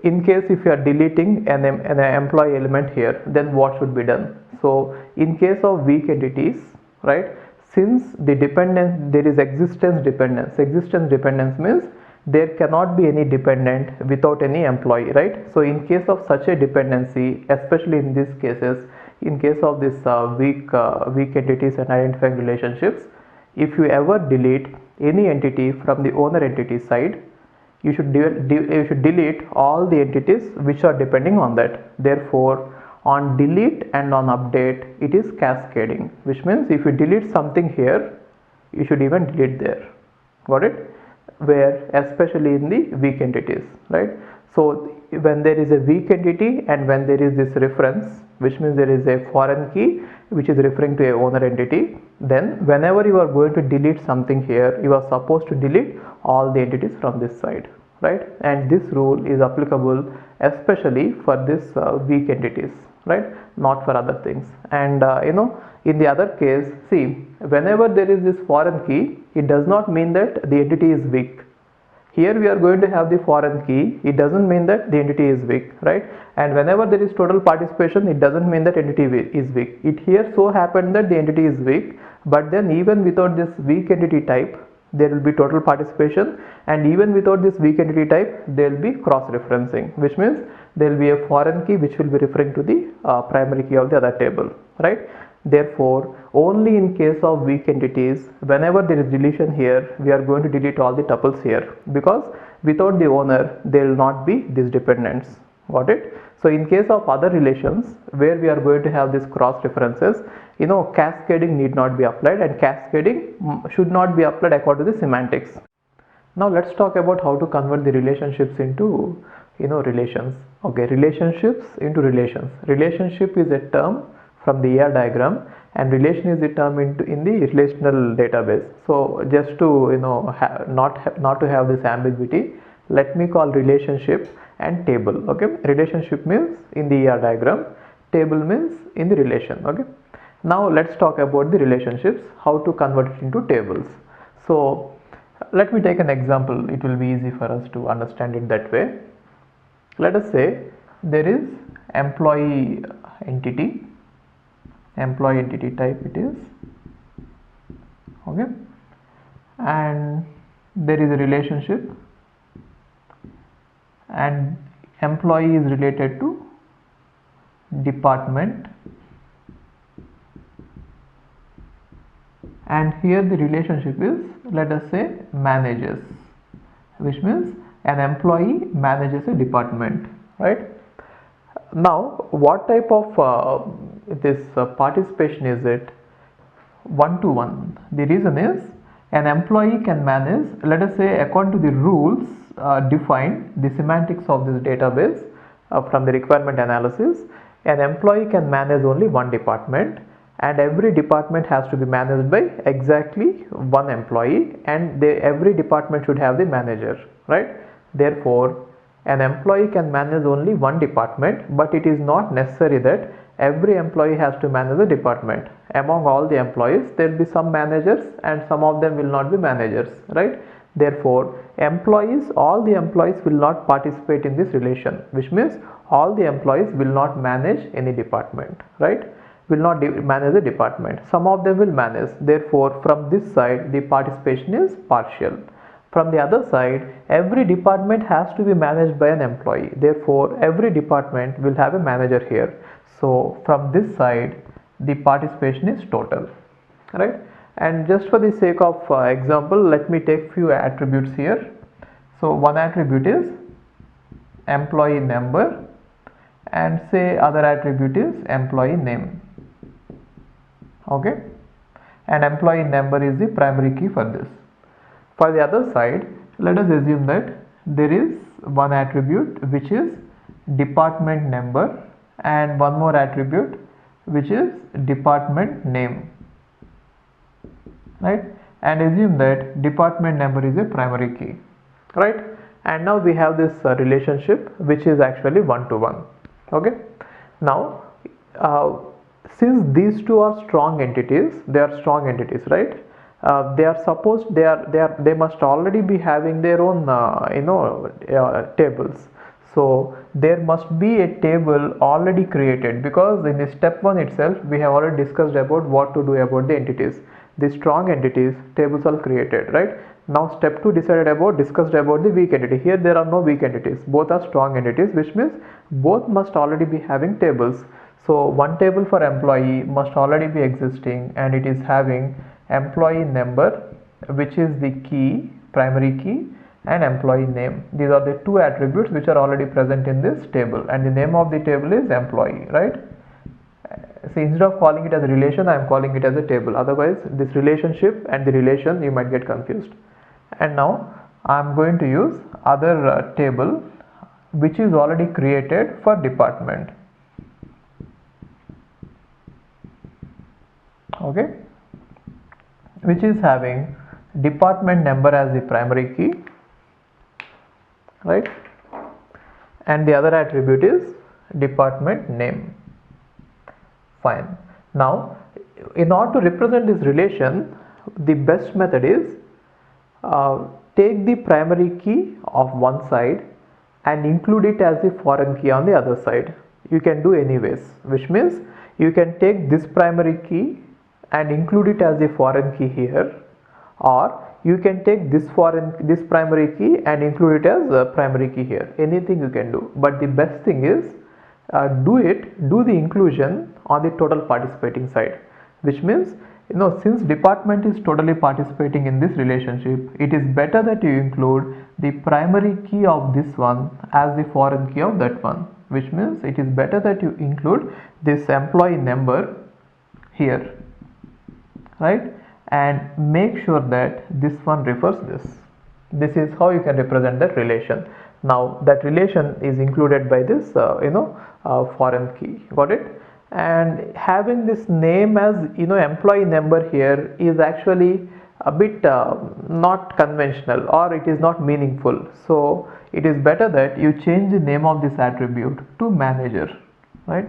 in case if you are deleting an employee element here, then what should be done? So in case of weak entities, right, since the dependence, there is existence dependence means there cannot be any dependent without any employee, right? So in case of such a dependency, especially in these cases, in case of this weak entities and identifying relationships, if you ever delete any entity from the owner entity side, you should delete all the entities which are depending on that. Therefore, on delete and on update, it is cascading, which means if you delete something here, you should even delete there. Got it? Where especially in the weak entities, right? So when there is a weak entity and when there is this reference, which means there is a foreign key which is referring to a owner entity, then whenever you are going to delete something here, you are supposed to delete all the entities from this side, right? And this rule is applicable especially for this weak entities, right? Not for other things. And in the other case, see, whenever there is this foreign key, it does not mean that the entity is weak. Here we are going to have the foreign key. It doesn't mean that the entity is weak, right? And whenever there is total participation, it doesn't mean that entity is weak. It here so happened that the entity is weak, but then even without this weak entity type, there will be total participation, and even without this weak entity type, there will be cross-referencing, which means there will be a foreign key which will be referring to the primary key of the other table, right? Therefore, only in case of weak entities, whenever there is deletion here, we are going to delete all the tuples here, because without the owner, there will not be these dependents. Got it? So in case of other relations where we are going to have these cross references, cascading need not be applied, and cascading should not be applied according to the semantics. Now let's talk about how to convert the relationships into relations. Okay, relationships into relations. Relationship is a term from the ER diagram, and relation is the term in the relational database. So just to not to have this ambiguity, let me call relationship and table. Okay, relationship means in the ER diagram, table means in the relation. Okay, now let's talk about the relationships, how to convert it into tables. So let me take an example. It will be easy for us to understand it that way. Let us say there is employee entity type it is, okay, and there is a relationship, and employee is related to department, and here the relationship is, let us say, managers, which means an employee manages a department, right? Now what type of this participation is it? One-to-one. The reason is an employee can manage, let us say, according to the rules defined, the semantics of this database from the requirement analysis, an employee can manage only one department, and every department has to be managed by exactly one employee, and every department should have the manager, right? Therefore, an employee can manage only one department, but it is not necessary that every employee has to manage a department. Among all the employees, there will be some managers and some of them will not be managers, right? Therefore, all the employees will not participate in this relation, which means all the employees will not manage any department, right? Will not manage a department. Some of them will manage. Therefore, from this side, the participation is partial. From the other side, every department has to be managed by an employee. Therefore, every department will have a manager here. So from this side, the participation is total, right? And just for the sake of example, let me take few attributes here. So one attribute is employee number, and say other attribute is employee name. Okay, and employee number is the primary key for this. For the other side, let us assume that there is one attribute which is department number, and one more attribute which is department name, right? And assume that department number is a primary key, right? And now we have this relationship which is actually one-to-one. Okay, now since these two are strong entities, they are strong entities, right? They must already be having their own tables. So there must be a table already created, because in the step 1 itself we have already discussed about what to do about the entities. The strong entities, tables are created, right? Now step 2 discussed about the weak entity. Here there are no weak entities, both are strong entities, which means both must already be having tables. So one table for employee must already be existing, and it is having employee number, which is the key, primary key, and employee name. These are the two attributes which are already present in this table, and the name of the table is employee, right? So instead of calling it as a relation, I am calling it as a table. Otherwise, this relationship and the relation, you might get confused. And now I am going to use other table which is already created for department. Okay, which is having department number as the primary key, right? And the other attribute is department name. Fine. Now, in order to represent this relation, the best method is take the primary key of one side and include it as the foreign key on the other side. You can do anyways, which means you can take this primary key and include it as the foreign key here, or you can take this primary key and include it as a primary key here. Anything you can do, but the best thing is do the inclusion on the total participating side, which means since department is totally participating in this relationship, it is better that you include the primary key of this one as the foreign key of that one, which means it is better that you include this employee number here, right, and make sure that this one refers this. This is how you can represent that relation. Now that relation is included by this foreign key. Got it? And having this name as employee number here is actually a bit not conventional, or it is not meaningful. So it is better that you change the name of this attribute to manager, right?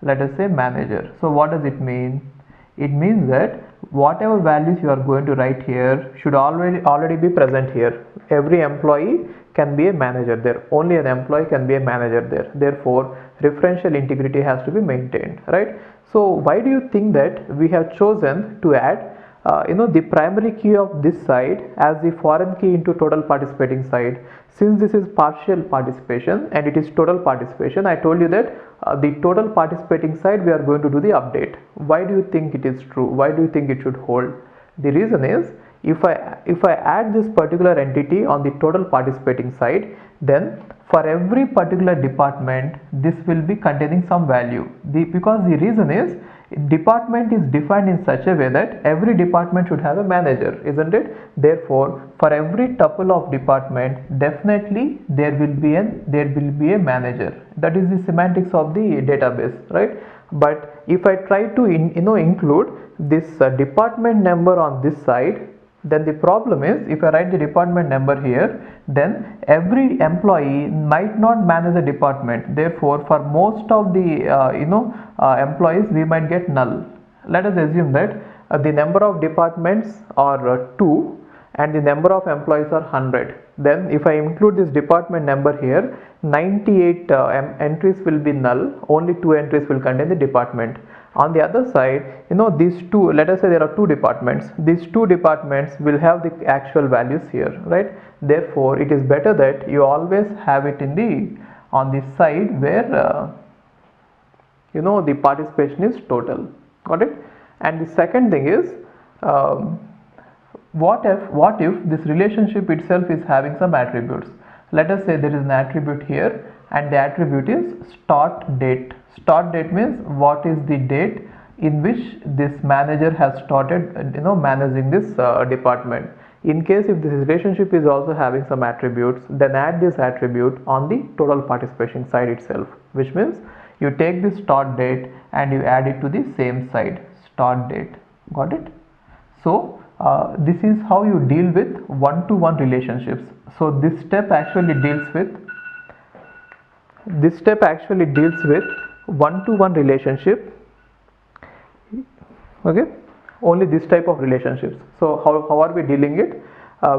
Let us say manager. So what does it mean? It means that whatever values you are going to write here should already be present here. Every employee can be a manager there. Only an employee can be a manager there. Therefore, referential integrity has to be maintained, right? So why do you think that we have chosen to add the primary key of this side as the foreign key into total participating side? Since this is partial participation and it is total participation, I told you that the total participating side we are going to do the update. Why do you think it is true? Why do you think it should hold? The reason is, if I add this particular entity on the total participating side, then for every particular department this will be containing some value. Because the reason is, department is defined in such a way that every department should have a manager, isn't it? Therefore, for every tuple of department, definitely there will be a manager. That is the semantics of the database, right? But if I try to include this department number on this side, then the problem is, if I write the department number here, then every employee might not manage a department. Therefore, for most of the employees, we might get null. Let us assume that the number of departments are 2 and the number of employees are 100. Then if I include this department number here, 98 entries will be null. Only 2 entries will contain the department. On the other side, these two, let us say there are 2 departments. These 2 departments will have the actual values here, right? Therefore, it is better that you always have it on the side where the participation is total. Got it? And the second thing is, what if this relationship itself is having some attributes? Let us say there is an attribute here, and the attribute is start date. Start date means what is the date in which this manager has started managing this department. In case if this relationship is also having some attributes, then add this attribute on the total participation side itself, which means you take the start date and you add it to the same side, start date. Got it? So this is how you deal with one-to-one relationships. So this step actually deals with one-to-one relationship. Okay, only this type of relationships. So how are we dealing it?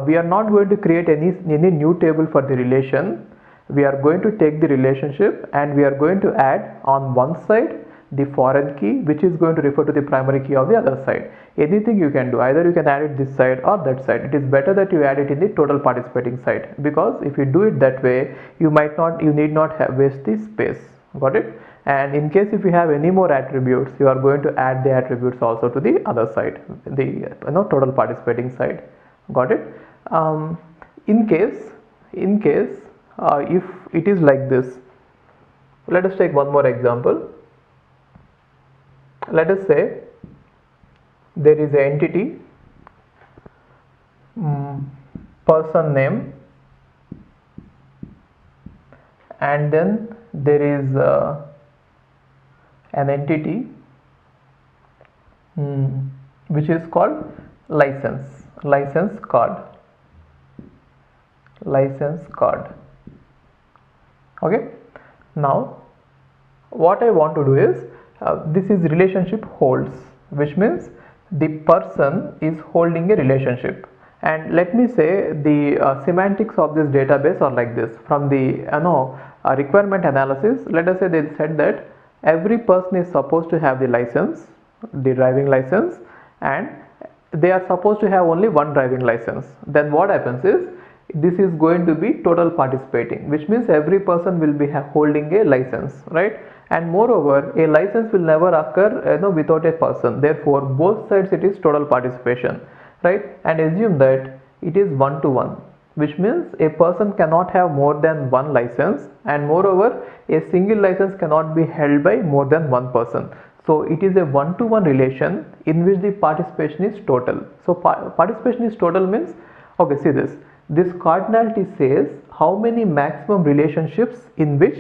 We are not going to create any new table for the relation. We are going to take the relationship and we are going to add on one side the foreign key, which is going to refer to the primary key of the other side. Anything you can do, either you can add it this side or that side. It is better that you add it in the total participating side, because if you do it that way, you need not have waste the space. Got it? And in case if you have any more attributes, you are going to add the attributes also to the other side, the total participating side. Got it? In case if it is like this, let us take one more example. Let us say there is an entity, person name, and then there is an entity which is called license card. Okay, now what I want to do is, this is relationship holds, which means the person is holding a relationship, And let me say the semantics of this database are like this. From the requirement analysis, let us say they said that every person is supposed to have the license, the driving license, and they are supposed to have only one driving license. Then what happens is, this is going to be total participating, which means every person will be holding a license, right? And moreover, a license will never occur without a person. Therefore, both sides it is total participation, right? And assume that it is one to one, which means a person cannot have more than one license, and moreover, a single license cannot be held by more than one person. So it is a one-to-one relation in which the participation is total. So participation is total means, okay, see this. This cardinality says how many maximum relationships in which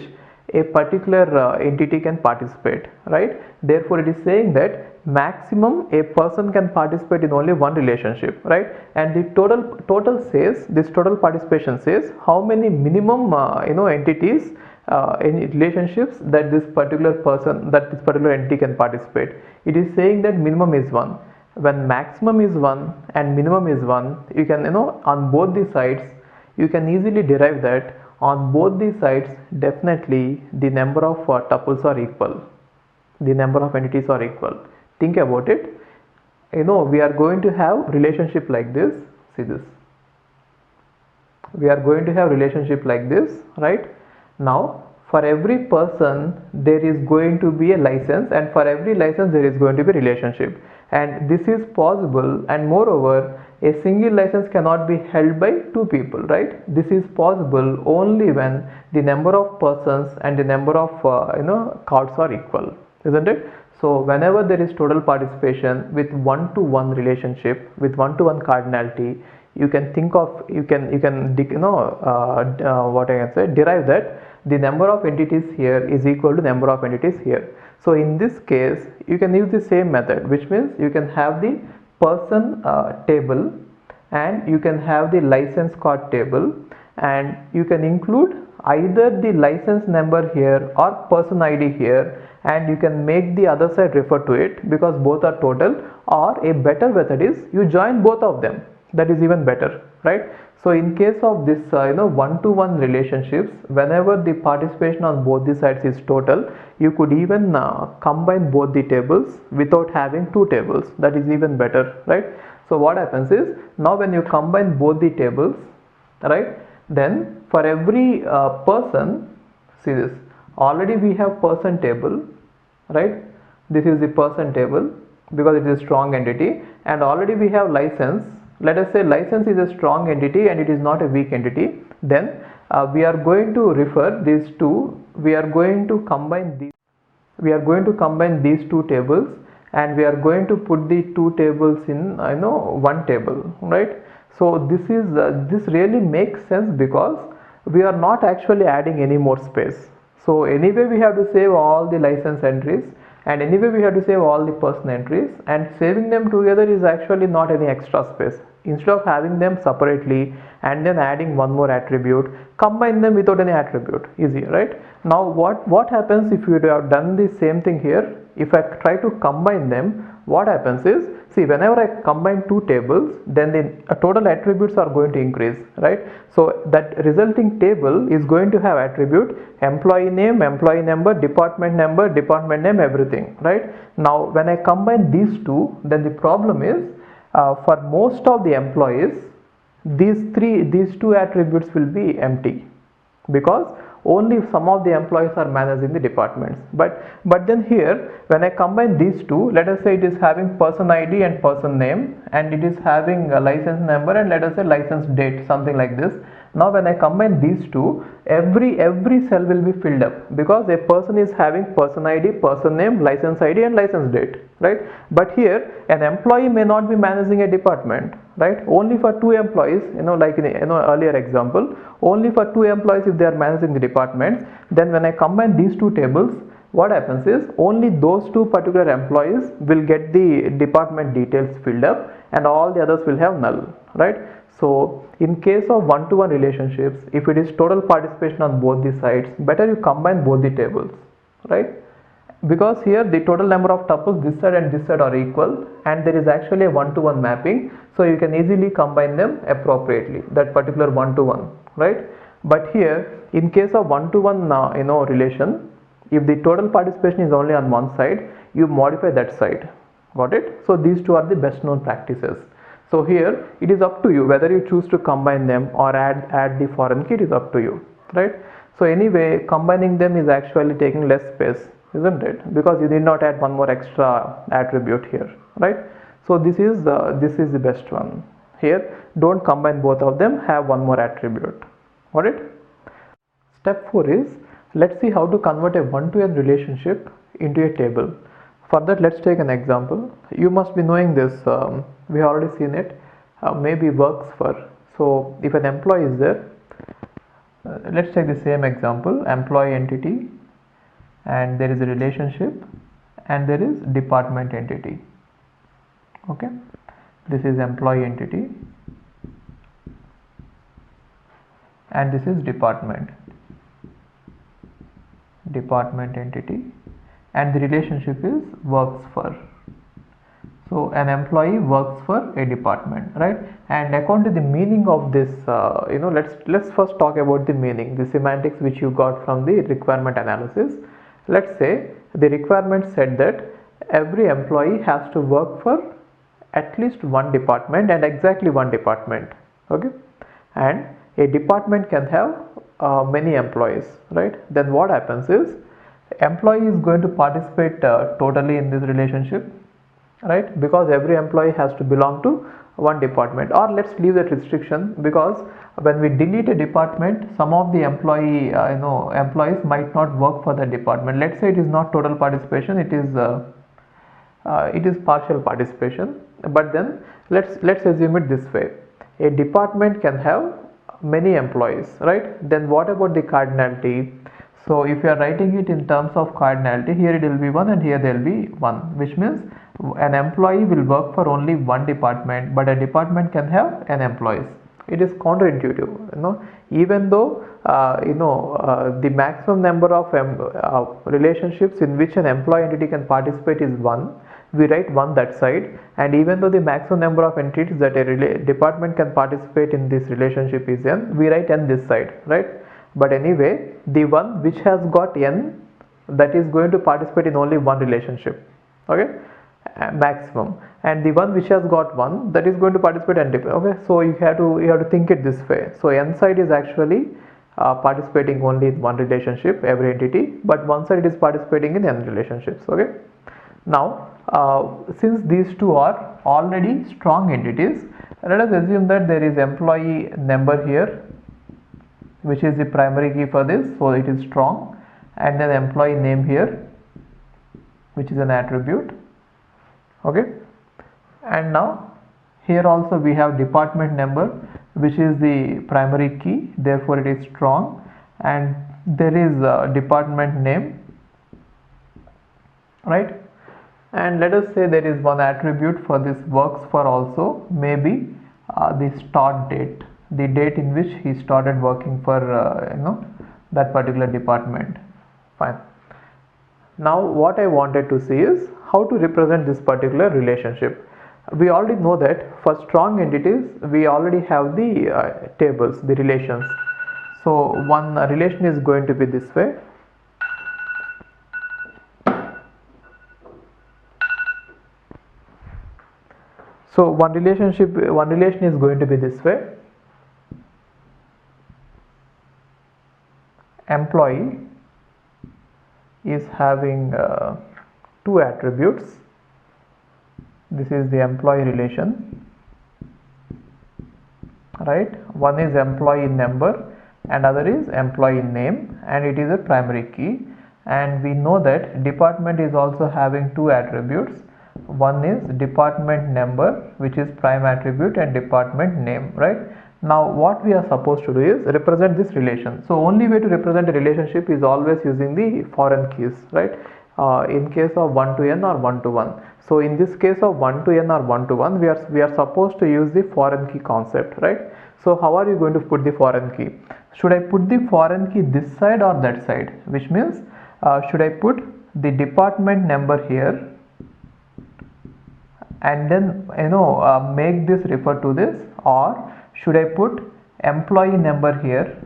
a particular entity can participate, right? Therefore, it is saying that maximum a person can participate in only one relationship, right? And the total says, this total participation says how many minimum entities in relationships that this particular person, that this particular entity can participate. It is saying that minimum is 1. When maximum is 1 and minimum is 1, you can on both the sides you can easily derive that on both the sides definitely the number of tuples are equal, the number of entities are equal. Think about it. We are going to have relationship like this. See this, we are going to have relationship like this, right? Now for every person there is going to be a license, and for every license there is going to be relationship, and this is possible. And moreover, a single license cannot be held by two people, right? This is possible only when the number of persons and the number of cards are equal, isn't it? So whenever there is total participation with one-to-one relationship, with one-to-one cardinality, you can think of, what I can say, derive that the number of entities here is equal to number of entities here. So in this case, you can use the same method, which means you can have the person table, and you can have the license card table, and you can include either the license number here or person ID here, and you can make the other side refer to it because both are total. Or a better method is you join both of them. That is even better, right? So in case of this one-to-one relationships, whenever the participation on both the sides is total, you could even combine both the tables without having two tables. That is even better, right? So what happens is, now when you combine both the tables, right, then for every person, see this, already we have person table, right? This is the person table because it is a strong entity, and already we have license. Let us say license is a strong entity and it is not a weak entity. Then we are going to refer these two, we are going to combine these two tables, and we are going to put the two tables in one table, right? So this really makes sense because we are not actually adding any more space. So anyway we have to save all the license entries, and anyway we have to save all the person entries, and saving them together is actually not any extra space. Instead of having them separately and then adding one more attribute, combine them without any attribute, easier, right? Now what happens if you have done the same thing here? If I try to combine them, what happens is, see, whenever I combine two tables, then the total attributes are going to increase, right? So that resulting table is going to have attribute employee name, employee number, department name, everything, right? Now when I combine these two, then the problem is, for most of the employees, these two attributes will be empty because only some of the employees are managing the departments. But then here, when I combine these two, let us say it is having person ID and person name, and it is having a license number, and let us say license date, something like this. Now when I combine these two, every cell will be filled up because a person is having person ID, person name, license ID and license date, right? But here an employee may not be managing a department, right? Only for two employees, like in earlier example, only for two employees if they are managing the departments. Then when I combine these two tables, what happens is only those two particular employees will get the department details filled up and all the others will have null, right? So in case of one-to-one relationships, if it is total participation on both the sides, better you combine both the tables, right? because here the total number of tuples this side and this side are equal, and there is actually a one-to-one mapping, so you can easily combine them appropriately, that particular one-to-one, right? But here in case of one-to-one relation, if the total participation is only on one side, you modify that side. Got it? So these two are the best known practices. So here it is up to you whether you choose to combine them or add the foreign key. It is up to you, right? So anyway, combining them is actually taking less space, isn't it? Because you need not add one more extra attribute here, right? So this is the best one. Here don't combine both of them, have one more attribute. Got it? Step 4 is, let's see how to convert a one-to-n relationship into a table. For that, let's take an example. You must be knowing this, we have already seen it, maybe works for. So if an employee is there, let's take the same example, employee entity, and there is a relationship, and there is department entity. Okay, this is employee entity, and this is department entity, and the relationship is works for. So an employee works for a department, right? And according to the meaning of this, let's first talk about the meaning, the semantics which you got from the requirement analysis. Let's say the requirement said that every employee has to work for at least one department and exactly one department. Okay, and a department can have many employees, right? Then what happens is, employee is going to participate totally in this relationship, right? Because every employee has to belong to one department. Or let's leave that restriction, because when we delete a department, some of the employees might not work for the department. Let's say it is not total participation, it is partial participation. But then let's assume it this way: a department can have many employees, right? Then what about the cardinality? So if you are writing it in terms of cardinality, here it will be 1 and here there will be 1, which means an employee will work for only one department, but a department can have n employees. It is counterintuitive, even though the maximum number of relationships in which an employee entity can participate is 1, we write 1 that side, and even though the maximum number of entities that a department can participate in this relationship is n, we write n this side, right? But anyway, the one which has got n, that is going to participate in only one relationship, okay, maximum, and the one which has got 1, that is going to participate in okay. So you have to think it this way. So n side is actually participating only in one relationship, every entity, but one side is participating in n relationships. Okay, now since these two are already strong entities, let us assume that there is employee number here, which is the primary key for this, so it is strong, and then employee name here, which is an attribute. Okay, and now here also we have department number, which is the primary key, therefore it is strong, and there is a department name, right? And let us say there is one attribute for this works for also, maybe the start date, the date in which he started working for that particular department. Fine. Now what I wanted to see is how to represent this particular relationship. We already know that for strong entities we already have the tables, the relations. So one relation is going to be this way. So one relation is going to be this way. Employee is having two attributes. This is the employee relation, right? One is employee number and other is employee name, and it is a primary key. And we know that department is also having two attributes. One is department number, which is prime attribute, and department name, right? Now what we are supposed to do is represent this relation. So only way to represent a relationship is always using the foreign keys, right? In case of 1 to n or 1 to 1. So in this case of 1 to n or 1 to 1, we are supposed to use the foreign key concept, right? So how are you going to put the foreign key? Should I put the foreign key this side or that side? Which means should I put the department number here, and then make this refer to this, or should I put employee number here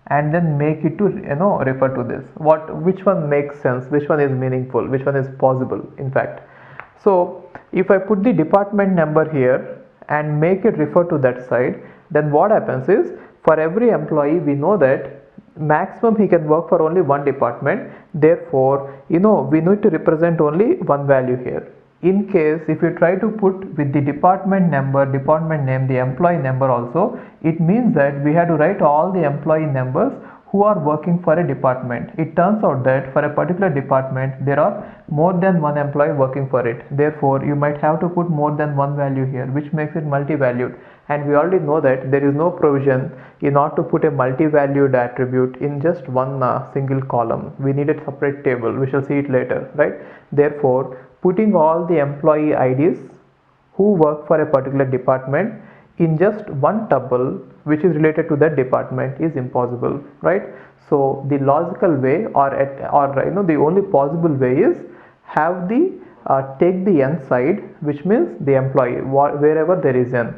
and then make it to refer to this? Which one makes sense, which one is meaningful, which one is possible in fact? So if I put the department number here and make it refer to that side, then what happens is, for every employee we know that maximum he can work for only one department, therefore we need to represent only one value here. In case if you try to put with the department number, department name, the employee number also, it means that we have to write all the employee numbers who are working for a department. It turns out that for a particular department there are more than one employee working for it, therefore you might have to put more than one value here, which makes it multi-valued, and we already know that there is no provision in order to put a multi-valued attribute in just one single column. We need a separate table, we shall see it later, right? Therefore putting all the employee IDs who work for a particular department in just one tuple which is related to that department is impossible, right? So the logical way, or the only possible way is have the take the n side, which means the employee wherever there is n,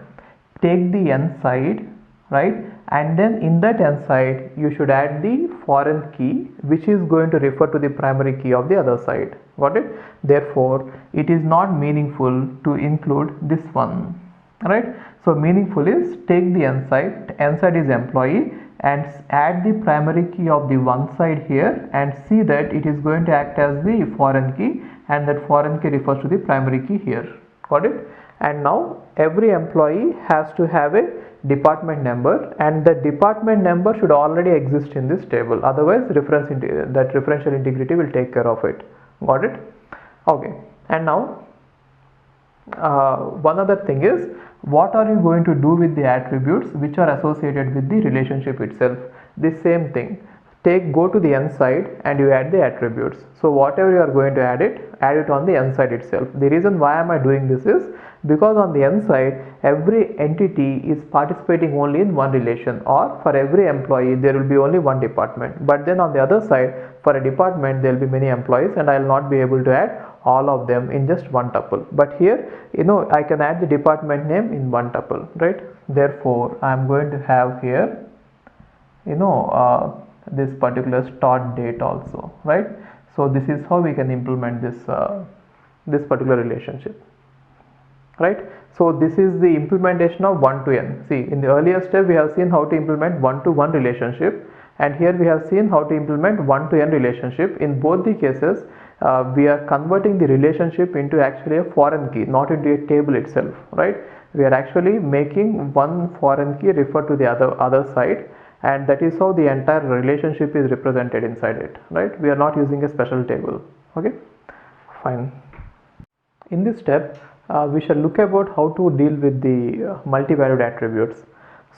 take the n side, right? And then in that n side you should add the foreign key which is going to refer to the primary key of the other side. Got it? Therefore it is not meaningful to include this one, right? So meaningful is take the n side is employee, and add the primary key of the one side here and see that it is going to act as the foreign key, and that foreign key refers to the primary key here. Got it? And now every employee has to have a department number, and the department number should already exist in this table, otherwise that referential integrity will take care of it. Got it? Okay. And now one other thing is, what are you going to do with the attributes which are associated with the relationship itself? The same thing, go to the n side and you add the attributes. So whatever you are going to add it on the n side itself. The reason why am I doing this is because on the n side every entity is participating only in one relation, or for every employee there will be only one department, but then on the other side for a department there will be many employees and I will not be able to add all of them in just one tuple. But here I can add the department name in one tuple, right? Therefore I am going to have here this particular start date also, right? So this is how we can implement this this particular relationship, right? So this is the implementation of 1 to n. See, in the earlier step we have seen how to implement 1 to 1 relationship, and here we have seen how to implement 1 to n relationship. In both the cases we are converting the relationship into actually a foreign key, not into a table itself, right? We are actually making one foreign key refer to the other side, and that is how the entire relationship is represented inside it, right? We are not using a special table. Okay, fine. In this step we shall look about how to deal with the multi-valued attributes.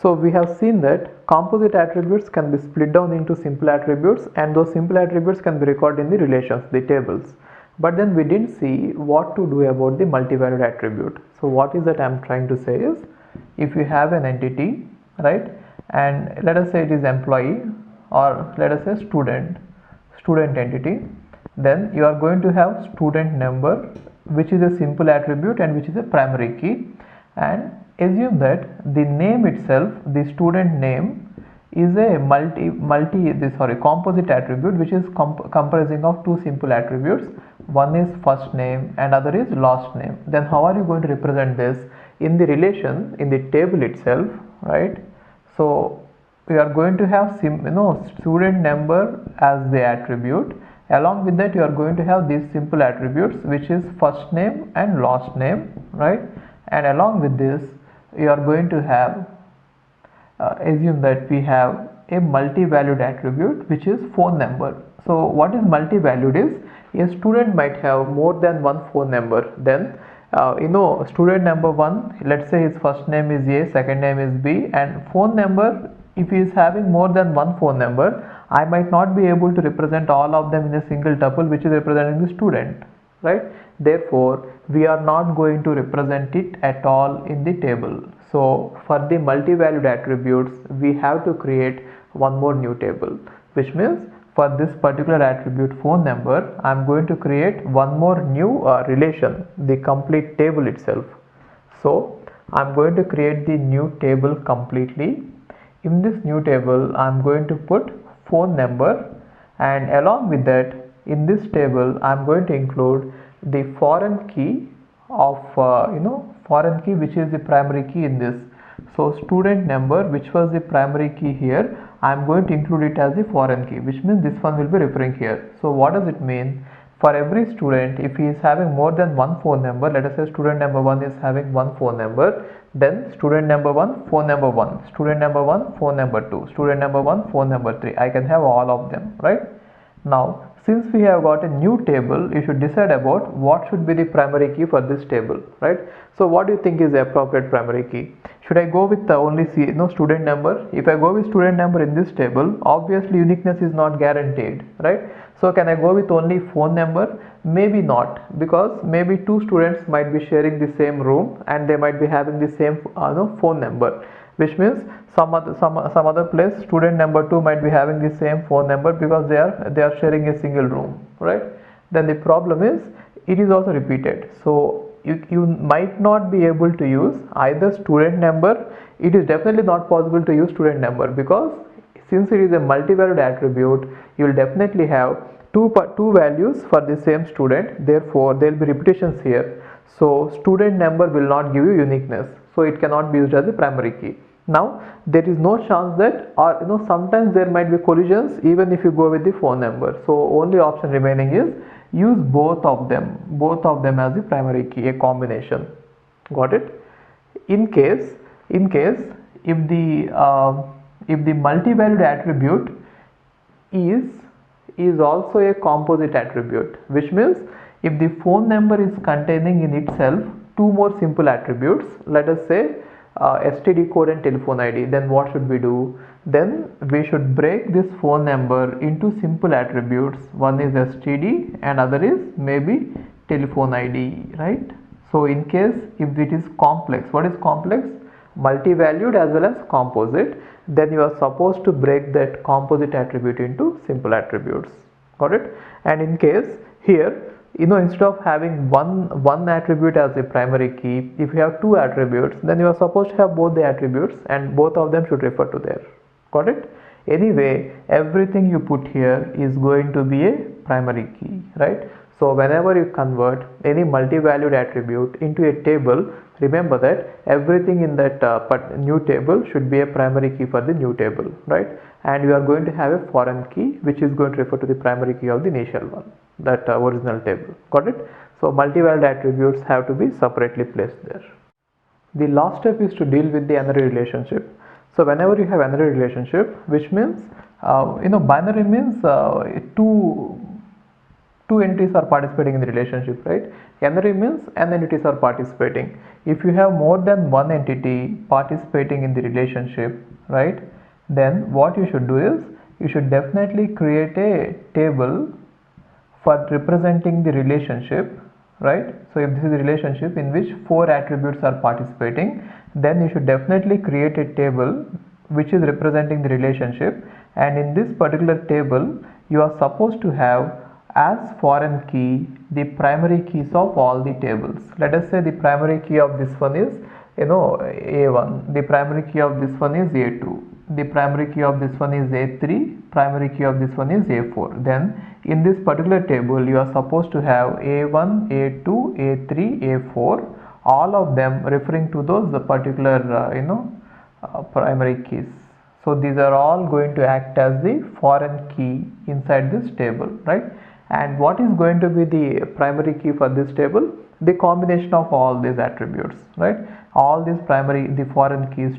So we have seen that composite attributes can be split down into simple attributes, and those simple attributes can be recorded in the relations, the tables. But then we didn't see what to do about the multi-valued attribute. So what is that I am trying to say is, if you have an entity, right, and let us say it is employee, or let us say student entity, then you are going to have student number, which is a simple attribute and which is a primary key, and assume that the name itself, the student name, is a composite attribute which is comprising of two simple attributes. One is first name and other is last name. Then how are you going to represent this in the relation, in the table itself, right? So we are going to have student number as the attribute. Along with that you are going to have these simple attributes, which is first name and last name, right? And along with this you are going to have assume that we have a multi-valued attribute which is phone number. So what is multi-valued is, a student might have more than one phone number. Then student number 1, let's say his first name is A, second name is B, and phone number, if he is having more than one phone number, I might not be able to represent all of them in a single tuple which is representing the student, right? Therefore we are not going to represent it at all in the table. So for the multi-valued attributes we have to create one more new table, which means for this particular attribute phone number, I'm going to create one more new relation, the complete table itself. So I'm going to create the new table completely. In this new table, I'm going to put phone number, and along with that, in this table, I'm going to include the foreign key of foreign key, which is the primary key in this. So student number, which was the primary key here, I'm going to include it as the foreign key, which means this one will be referring here. So what does it mean? For every student, if he is having more than one phone number, let us say student number 1 is having one phone number, then student number 1 phone number 1, student number 1 phone number 2, student number 1 phone number 3. I can have all of them, right? Now since we have got a new table, you should decide about what should be the primary key for this table, right? So what do you think is the appropriate primary key? Should I go with the only student number? If I go with student number in this table, obviously uniqueness is not guaranteed, right? So can I go with only phone number? Maybe not, because maybe two students might be sharing the same room and they might be having the same phone number, which means some other place student number 2 might be having the same phone number because they are sharing a single room, right? Then the problem is it is also repeated. So you might not be able to use either student number. It is definitely not possible to use student number, because since it is a multi-valued attribute, you will definitely have two values for the same student. Therefore there will be repetitions here. So student number will not give you uniqueness, so it cannot be used as a primary key. Now there is no chance that, or sometimes there might be collisions even if you go with the phone number. So only option remaining is use both of them as the primary key, a combination. Got it? In case if the multi-valued attribute is also a composite attribute, which means if the phone number is containing in itself two more simple attributes, let us say STD code and telephone ID, then what should we do? Then we should break this phone number into simple attributes. One is STD and other is maybe telephone ID, right? So in case if it is complex, what is complex? Multi-valued as well as composite, then you are supposed to break that composite attribute into simple attributes. Got it? And in case here, instead of having one attribute as a primary key, if you have two attributes, then you are supposed to have both the attributes and both of them should refer to there. Got it? Anyway, everything you put here is going to be a primary key, right? So whenever you convert any multi-valued attribute into a table, remember that everything in that new table should be a primary key for the new table, right? And you are going to have a foreign key which is going to refer to the primary key of the initial one, that original table. Got it? So multi-valued attributes have to be separately placed there. The last step is to deal with the N-ary relationship. So whenever you have N-ary relationship, which means binary means two entities are participating in the relationship, right? N-ary means n entities are participating. If you have more than one entity participating in the relationship, right, then what you should do is you should definitely create a table for representing the relationship, right? So if this is a relationship in which four attributes are participating, then you should definitely create a table which is representing the relationship, and in this particular table you are supposed to have as foreign key the primary keys of all the tables. Let us say the primary key of this one is A1, the primary key of this one is A2, the primary key of this one is A3, primary key of this one is A4. Then in this particular table you are supposed to have A1, A2, A3, A4, all of them referring to those particular primary keys. So these are all going to act as the foreign key inside this table, right? And what is going to be the primary key for this table? The combination of all these attributes, right? All these the foreign keys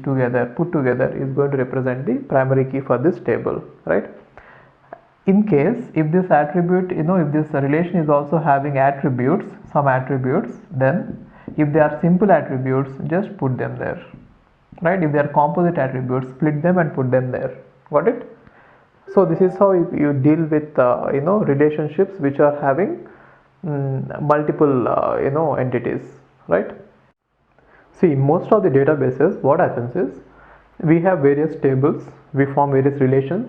put together is going to represent the primary key for this table, right? In case if this attribute, if this relation is also having some attributes, then if they are simple attributes, just put them there, right? If they are composite attributes, split them and put them there. Got it? So this is how you deal with relationships which are having multiple entities, right? See, in most of the databases, what happens is we have various tables, we form various relations,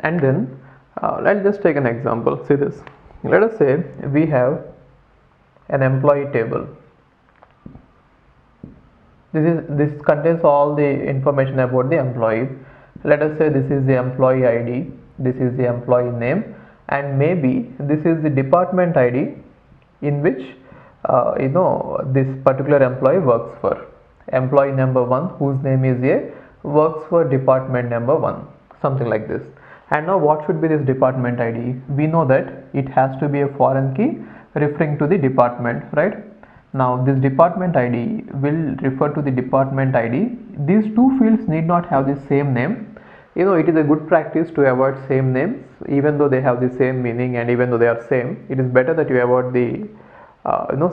and then Let's just take an example. See this. Let us say we have an employee table. This contains all the information about the employee. Let us say this is the employee ID, this is the employee name, and maybe this is the department ID in which this particular employee works for. Employee number 1, whose name is A, works for department number 1, something like this. And now what should be this department ID? We know that it has to be a foreign key referring to the department, right? Now this department ID will refer to the department ID. These two fields need not have the same name. It is a good practice to avoid same names, even though they have the same meaning and even though they are same. It is better that you avoid the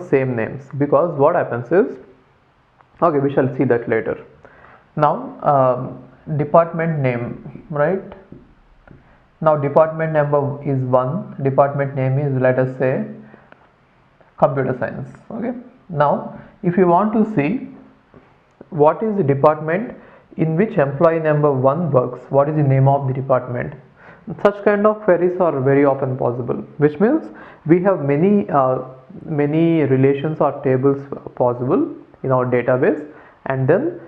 same names, because what happens is, okay, we shall see that later. Now department name, right? Now department number is 1, department name is, let us say, computer science. Okay, now if you want to see what is the department in which employee number 1 works, what is the name of the department, such kind of queries are very often possible, which means we have many relations or tables possible in our database, and then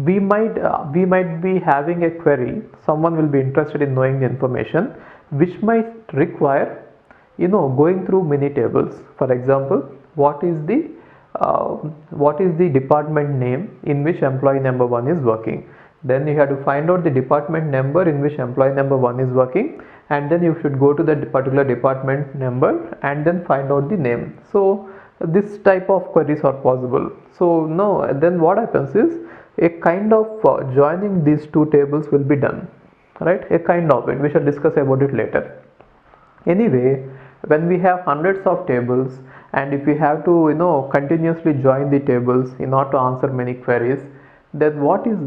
we might be having a query. Someone will be interested in knowing the information which might require going through many tables. For example, what is the department name in which employee number 1 is working? Then you have to find out the department number in which employee number 1 is working, and then you should go to that particular department number and then find out the name. So this type of queries are possible. So now then what happens is, a kind of joining these two tables will be done, right? A kind of it. We shall discuss about it later. Anyway, when we have hundreds of tables, and if we have to continuously join the tables in order to answer many queries, then what is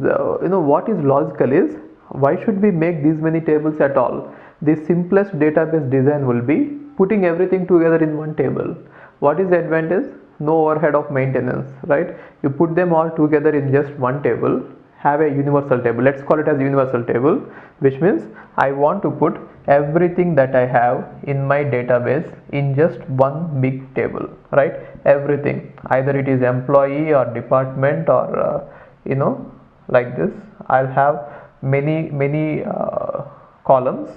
logical is, why should we make these many tables at all? The simplest database design will be putting everything together in one table. What is the advantage? No overhead of maintenance, right? You put them all together in just one table, have a universal table. Let's call it as universal table, which means I want to put everything that I have in my database in just one big table, right? Everything, either it is employee or department or like this. I'll have many columns.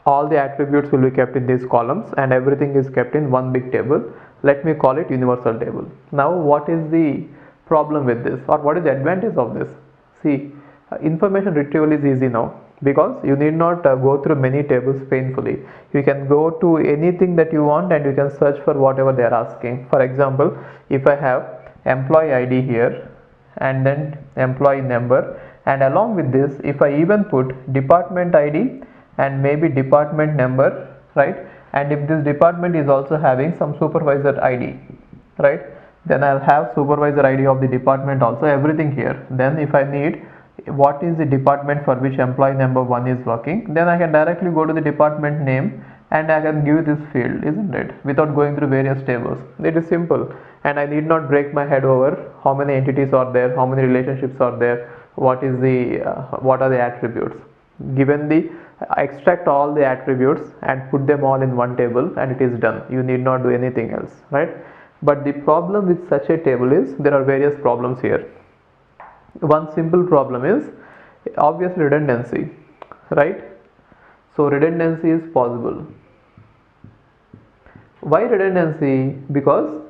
All the attributes will be kept in these columns, and everything is kept in one big table. Let me call it universal table. Now what is the problem with this, or what is the advantage of this? See, information retrieval is easy now, because you need not go through many tables painfully. You can go to anything that you want and you can search for whatever they are asking. For example, if I have employee ID here and then employee number, and along with this, if I even put department ID and maybe department number, right? And if this department is also having some supervisor ID, right, then I'll have supervisor ID of the department also, everything here. Then if I need what is the department for which employee number 1 is working, then I can directly go to the department name and I can give this field, isn't it, without going through various tables. It is simple, and I need not break my head over how many entities are there, how many relationships are there, what are the attributes. Given the extract all the attributes and put them all in one table, and it is done. You need not do anything else, right? But the problem with such a table is, there are various problems here. One simple problem is obviously redundancy, right? So redundancy is possible. Why redundancy? Because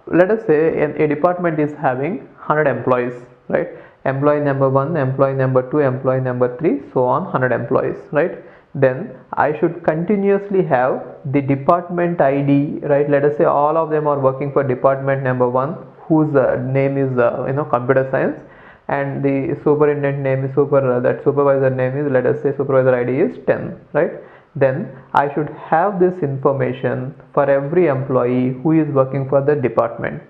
let us say a department is having 100 employees, right? Employee number 1, employee number 2, employee number 3, so on, 100 employees, right? Then I should continuously have the department ID, right? Let us say all of them are working for department number 1, whose name is computer science, and the superintendent name is that supervisor name is, let us say supervisor ID is 10, right? Then I should have this information for every employee who is working for the department.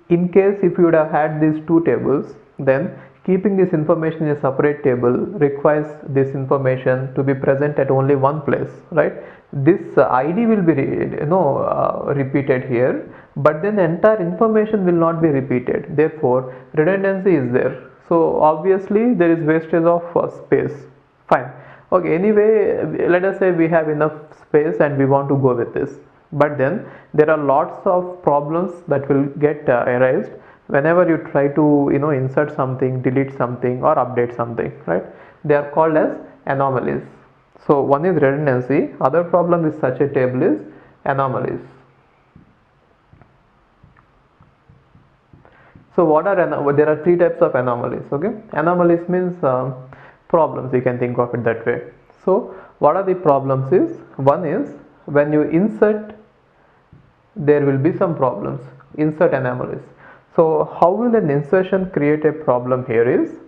In case if you would have had these two tables, then keeping this information in a separate table requires this information to be present at only one place, right? This ID will be repeated here, but then the entire information will not be repeated. Therefore redundancy is there. So obviously there is wastage of space. Fine. Okay, anyway, let us say we have enough space and we want to go with this, but then there are lots of problems that will get arised whenever you try to insert something, delete something, or update something, right? They are called as anomalies. So one is redundancy, other problem with such a table is anomalies. So what are there are three types of anomalies. Okay, anomalies means problems, you can think of it that way. So what are the problems is, one is when you insert, there will be some problems, insert anomalies. So how will an insertion create a problem here is,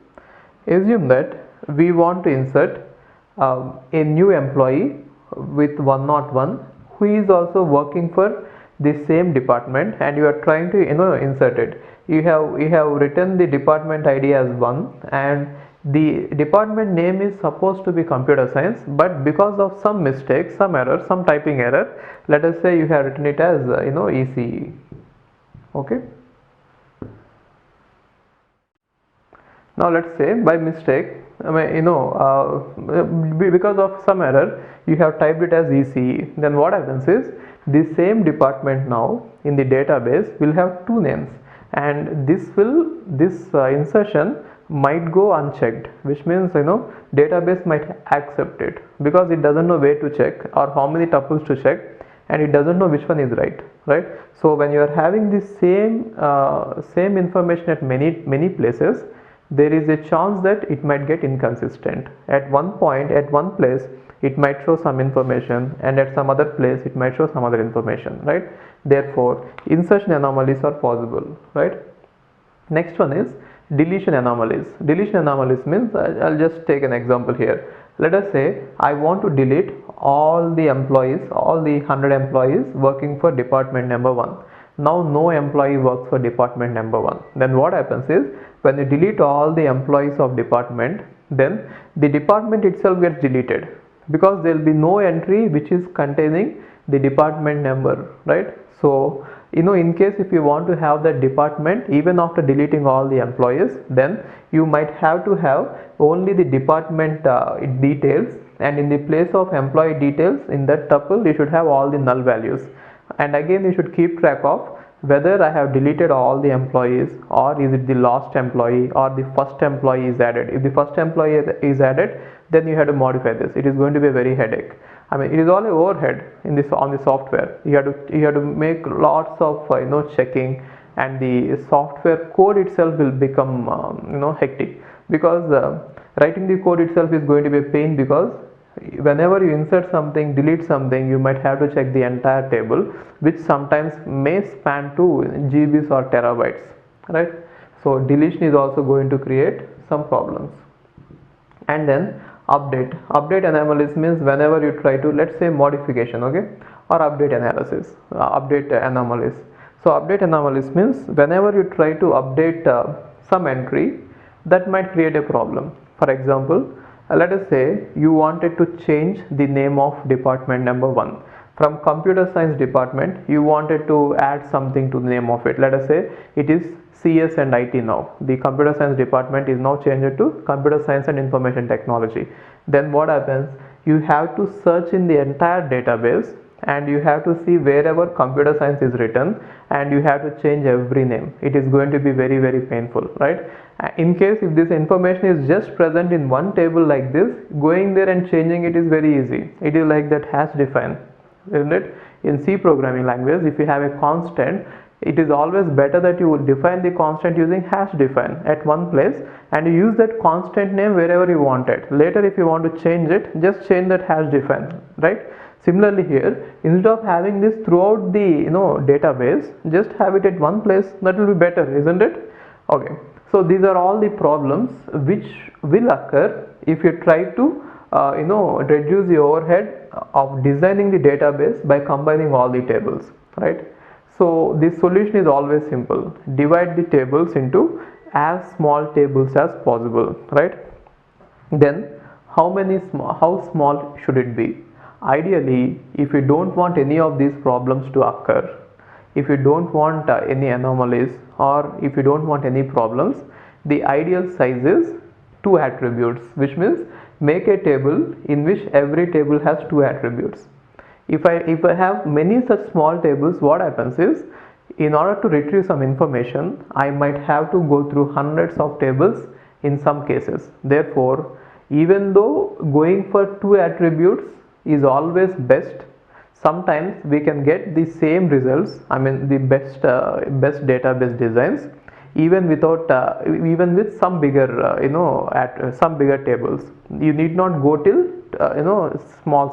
assume that we want to insert a new employee with 101 who is also working for the same department, and you are trying to insert it. You have written the department ID as 1 and the department name is supposed to be computer science, but because of some mistake, some error, some typing error, let us say you have written it as ECE. Okay, now let's say by mistake, because of some error you have typed it as ECE. Then what happens is, the same department now in the database will have two names, and this insertion might go unchecked, which means database might accept it because it doesn't know where to check or how many tuples to check, and it doesn't know which one is right? So when you are having the same information at many places, there is a chance that it might get inconsistent. At one point, at one place it might show some information, and at some other place it might show some other information, right? Therefore insertion anomalies are possible, right? Next one is deletion anomalies. Deletion anomalies means, I'll just take an example here. Let us say I want to delete all the employees, all the 100 employees working for department number 1. Now no employee works for department number 1. Then what happens is, when you delete all the employees of department, then the department itself gets deleted because there will be no entry which is containing the department number, right? So in case if you want to have that department even after deleting all the employees, then you might have to have only the department details, and in the place of employee details in that tuple you should have all the null values. And again you should keep track of whether I have deleted all the employees, or is it the last employee, or the first employee is added. If the first employee is added, then you have to modify this. It is going to be a very headache. It is all an overhead on the software. You have to make lots of checking, and the software code itself will become hectic, because writing the code itself is going to be a pain, because whenever you insert something, delete something, you might have to check the entire table, which sometimes may span to GBs or terabytes, right? So deletion is also going to create some problems. And then update anomalies means whenever you try to, let's say, modification, okay, or update analysis, update anomalies. So update anomalies means whenever you try to update some entry, that might create a problem. For example, let us say you wanted to change the name of department number 1. From computer science department, you wanted to add something to the name of it. Let us say it is CS and IT now. The computer science department is now changed to computer science and information technology. Then what happens? You have to search in the entire database, and you have to see wherever computer science is written, and you have to change every name. It is going to be very, very painful, right? In case if this information is just present in one table like this, going there and changing it is very easy. It is like that hash define, isn't it? In C programming language, if you have a constant, it is always better that you will define the constant using hash define at one place, and you use that constant name wherever you want it. Later if you want to change it, just change that hash define, right? Similarly here, instead of having this throughout the database, just have it at one place. That will be better, isn't it? Okay, so these are all the problems which will occur if you try to reduce the overhead of designing the database by combining all the tables, right? So this solution is always simple. Divide the tables into as small tables as possible, right? Then how small should it be? Ideally, if you don't want any of these problems to occur, if you don't want any anomalies, or if you don't want any problems, the ideal size is 2 attributes, which means make a table in which every table has two attributes. If I have many such small tables, what happens is, in order to retrieve some information, I might have to go through hundreds of tables in some cases. Therefore, even though going for two attributes is always best, sometimes we can get the same results, I mean the best database designs, even without even with some bigger some bigger tables. You need not go till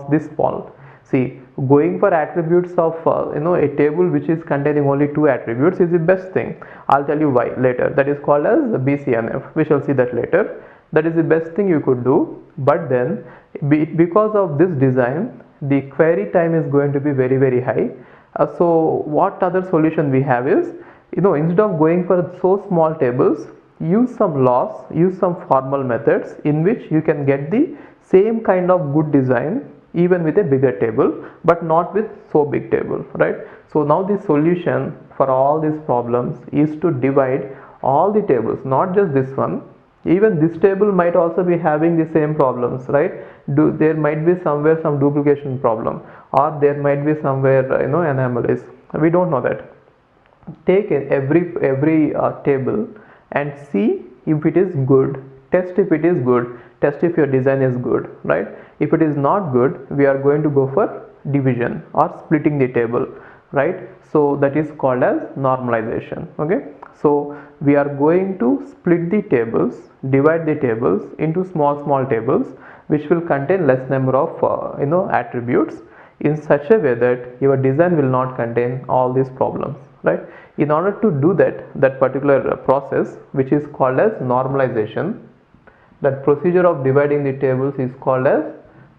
this small. See, going for attributes of a table which is containing only two attributes is the best thing. I'll tell you why later. That is called as BCNF. We shall see that later. That is the best thing you could do. But then, because of this design, the query time is going to be very, very high. So what other solution we have is, instead of going for so small tables, use some laws, use some formal methods in which you can get the same kind of good design even with a bigger table, but not with so big table, right? So now the solution for all these problems is to divide all the tables, not just this one. Even this table might also be having the same problems, right? There might be somewhere some duplication problem, or there might be somewhere anomalies. We don't know that. Take every table and see if it is good. Test if it is good. Test if your design is good, right? If it is not good, we are going to go for division or splitting the table, right? So that is called as normalization. Okay, so we are going to split the tables, divide the tables into small tables which will contain less number of attributes, in such a way that your design will not contain all these problems, right? In order to do that particular process, which is called as normalization, that procedure of dividing the tables is called as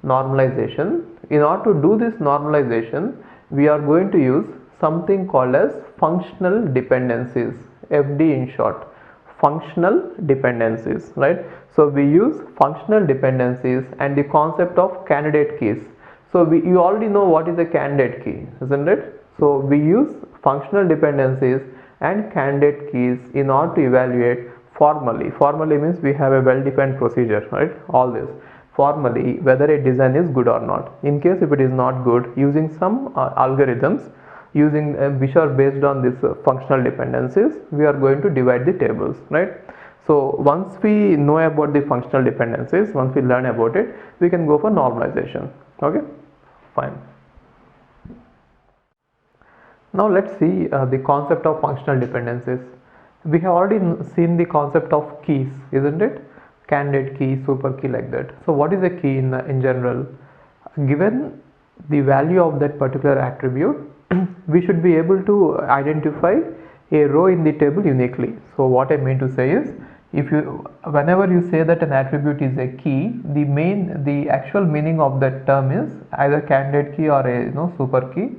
normalization. In order to do this normalization, we are going to use something called as functional dependencies, FD in short, functional dependencies, right? So we use functional dependencies and the concept of candidate keys. So you already know what is a candidate key, isn't it? So we use functional dependencies and candidate keys in order to evaluate formally means we have a well-defined procedure, right? All this formally whether a design is good or not. In case if it is not good, using some algorithms using which are based on this functional dependencies, we are going to divide the tables, right? So once we know about the functional dependencies, once we learn about it, we can go for normalization. Okay, fine. Now let's see the concept of functional dependencies. We have already seen the concept of keys, isn't it? Candidate key, super key, like that. So what is a key in general? Given the value of that particular attribute, we should be able to identify a row in the table uniquely. So what I mean to say is, whenever you say that an attribute is a key, the actual meaning of that term is either candidate key or a super key.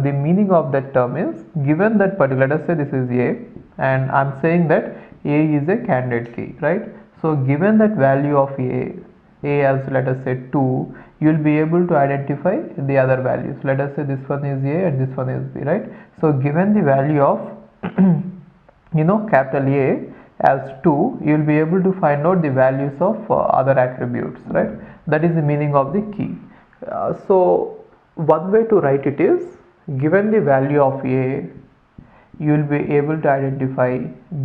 The meaning of that term is, given that particular, let us say this is A, and I am saying that A is a candidate key, right? So given that value of A as let us say 2, you will be able to identify the other values. Let us say this one is A and this one is B, right? So given the value of capital A as 2, you will be able to find out the values of other attributes, right? That is the meaning of the key. So one way to write it is, given the value of A, you will be able to identify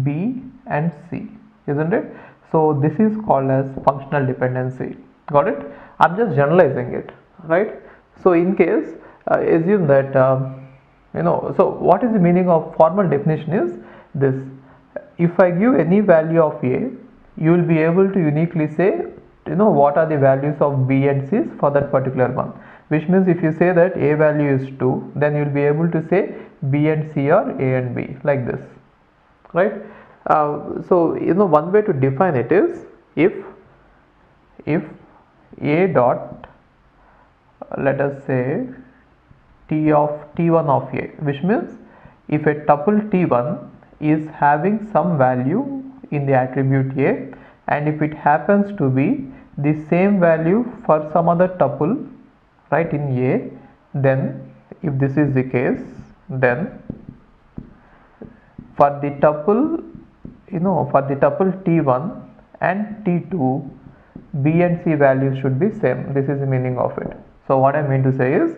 B and C, isn't it? So this is called as functional dependency. Got it? I'm just generalizing it, right? So in case assume that so what is the meaning of formal definition is this: if I give any value of A, you will be able to uniquely say what are the values of B and C for that particular one. Which means if you say that A value is 2, then you will be able to say B and C are A and B, like this, right? So one way to define it is, if A dot, let us say T1 of A, which means if a tuple T1 is having some value in the attribute A, and if it happens to be the same value for some other tuple, right, in A, then if this is the case, then for the tuple T1 and T2, B and C values should be same. This is the meaning of it. So what I mean to say is,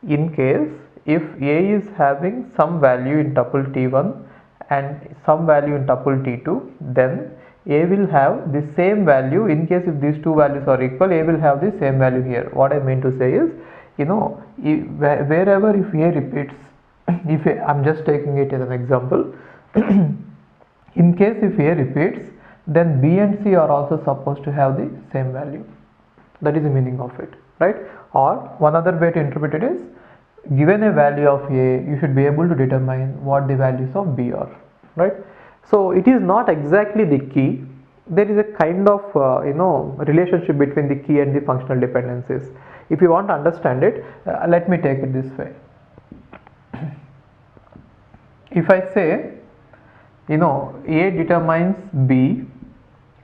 in case if A is having some value in tuple T1 and some value in tuple T2, then A will have the same value. In case if these two values are equal, A will have the same value here. What I mean to say is, wherever if A repeats, if I'm just taking it as an example, in case if A repeats, then B and C are also supposed to have the same value. That is the meaning of it, right? Or one other way to interpret it is, given a value of A, you should be able to determine what the values of B are, right? So it is not exactly the key. There is a kind of relationship between the key and the functional dependencies. If you want to understand it, let me take it this way. If I say, A determines B,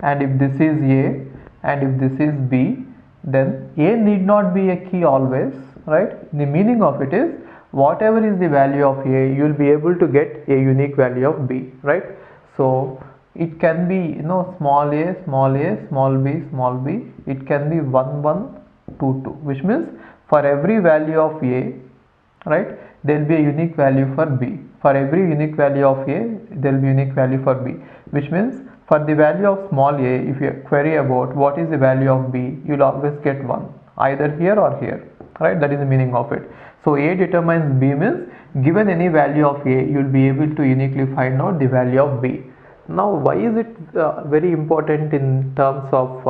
and if this is A and if this is B, then A need not be a key always, right? The meaning of it is, whatever is the value of A, you will be able to get a unique value of B, right? So it can be small a, small b, small b. It can be 1 1 2 2, which means for every value of A, right, there will be a unique value for B. For every unique value of A, there will be unique value for B, which means for the value of small a, if you query about what is the value of B, you will always get 1, either here or here, right? That is the meaning of it. So A determines B means, given any value of A, you will be able to uniquely find out the value of B. Now, why is it very important in terms of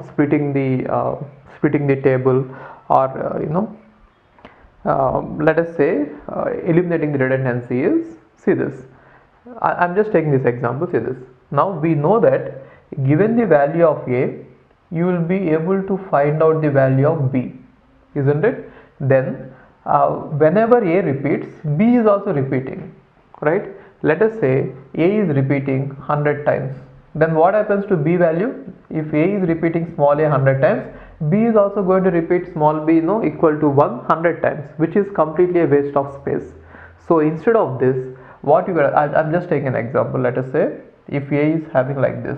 splitting the table, or let us say eliminating the redundancy is, see this, I'm just taking this example, see this. Now we know that given the value of A, you will be able to find out the value of B, isn't it? Then whenever A repeats, B is also repeating, right? Let us say A is repeating 100 times. Then what happens to B value? If A is repeating small a 100 times, B is also going to repeat small b equal to 100 times, which is completely a waste of space. So instead of this, what you are, I'm just taking an example. Let us say if A is having like this,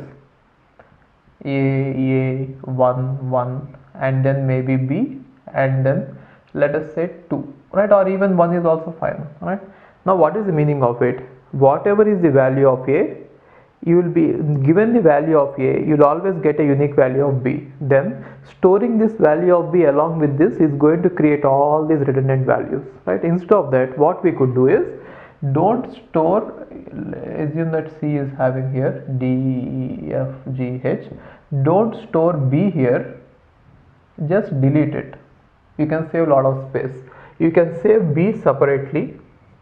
A 1 1, and then maybe B, and then let us say 2, right? Or even 1 is also fine, right? Now what is the meaning of it? Whatever is the value of A, you will be given the value of A, you will always get a unique value of B. Then storing this value of B along with this is going to create all these redundant values, right? Instead of that, what we could do is, don't store, assume that C is having here D, E, F, G, H, don't store B here, just delete it. You can save a lot of space. You can save B separately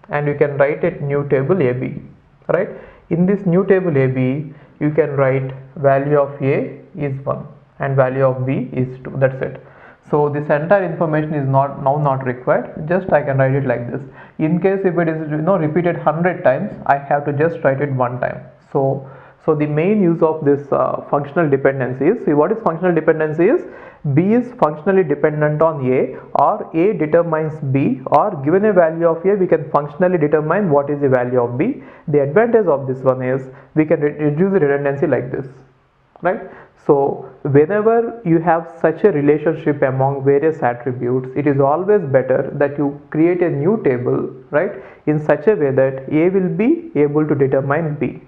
and you can write a new table AB, right? In this new table AB, you can write value of A is 1 and value of B is 2, that's it. So this entire information is not required. Just I can write it like this. In case if it is repeated 100 times, I have to just write it one time. So the main use of this functional dependency is, see what is functional dependency is, B is functionally dependent on A, or A determines B, or given a value of A, we can functionally determine what is the value of B. The advantage of this one is we can reduce the redundancy like this, right? So whenever you have such a relationship among various attributes, it is always better that you create a new table, right, in such a way that A will be able to determine B,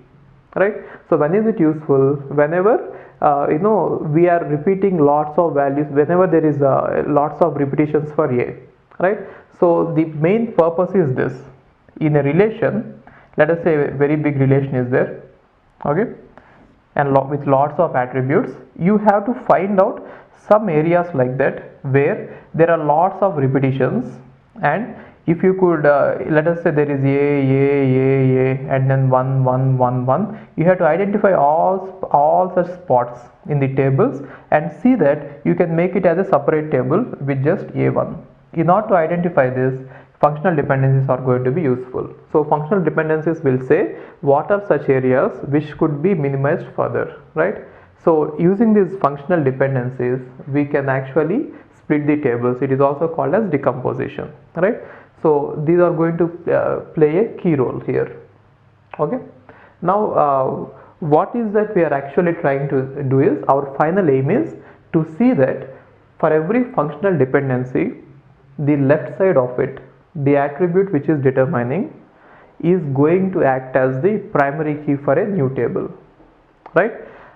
right? So when is it useful? Whenever we are repeating lots of values, whenever there is lots of repetitions for A, right? So the main purpose is this. In a relation, let us say a very big relation is there, okay, and with lots of attributes, you have to find out some areas like that where there are lots of repetitions, and if you could let us say there is A and then 1 1 1 1, you have to identify all such spots in the tables and see that you can make it as a separate table with just A1. In order to identify this, functional dependencies are going to be useful. So functional dependencies will say what are such areas which could be minimized further, right? So using these functional dependencies, we can actually split the tables. It is also called as decomposition, right? So these are going to play a key role here, okay? Now what is that we are actually trying to do is, our final aim is to see that for every functional dependency, the left side of it, the attribute which is determining, is going to act as the primary key for a new table, right?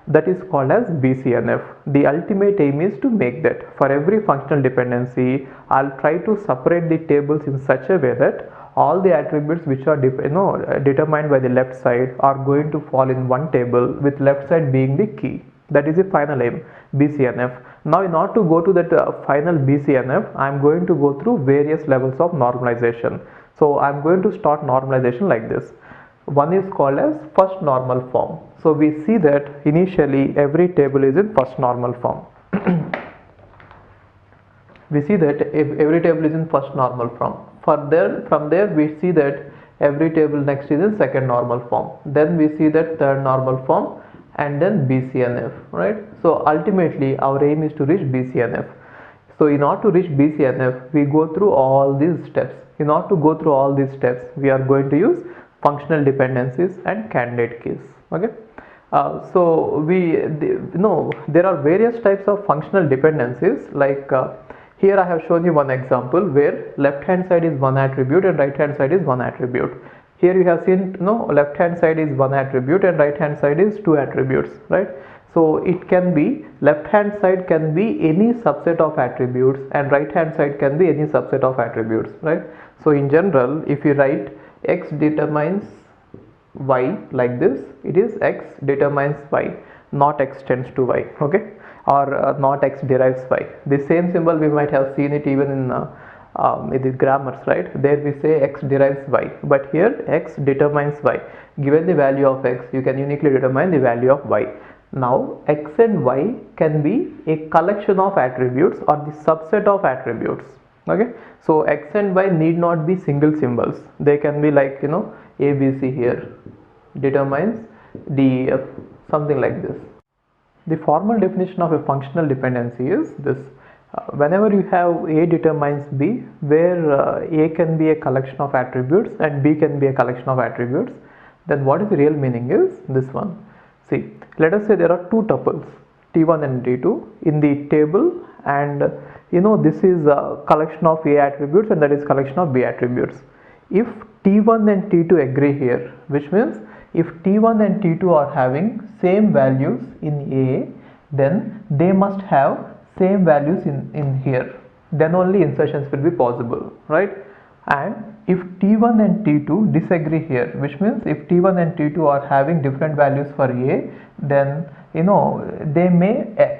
That is called as BCNF. The ultimate aim is to make that for every functional dependency, I'll try to separate the tables in such a way that all the attributes which are determined by the left side are going to fall in one table, with left side being the key. That is the final aim, BCNF. Now in order to go to that final BCNF, I am going to go through various levels of normalization. So I am going to start normalization like this. One is called as first normal form. So we see that initially every table is in first normal form. We see that every table is in first normal form. From there we see that every table next is in second normal form. Then we see that third normal form, and then BCNF, right? So ultimately our aim is to reach BCNF. So in order to reach BCNF, we go through all these steps. In order to go through all these steps, we are going to use functional dependencies and candidate keys. Okay. There are various types of functional dependencies. Like here I have shown you one example where left hand side is one attribute and right hand side is one attribute. Here you have seen left hand side is one attribute and right hand side is two attributes, right? So it can be left hand side can be any subset of attributes and right hand side can be any subset of attributes, right? So in general, if you write x determines y like this, it is x determines y, not x tends to y, okay? Or not x derives y. The same symbol we might have seen it even in the grammars, right? There we say x derives y, but here x determines y. Given the value of x, you can uniquely determine the value of y. Now x and y can be a collection of attributes or the subset of attributes, okay? So x and y need not be single symbols. They can be like a b c here determines d f, something like this. The formal definition of a functional dependency is this: whenever you have a determines b, where a can be a collection of attributes and b can be a collection of attributes, then what is the real meaning is this one. See, let us say there are two tuples t1 and t2 in the table, and this is a collection of a attributes and that is collection of b attributes. If t1 and t2 agree here, which means if t1 and t2 are having same values in a, then they must have same values in here, then only insertions will be possible, right? And if t1 and t2 disagree here, which means if t1 and t2 are having different values for a, then they may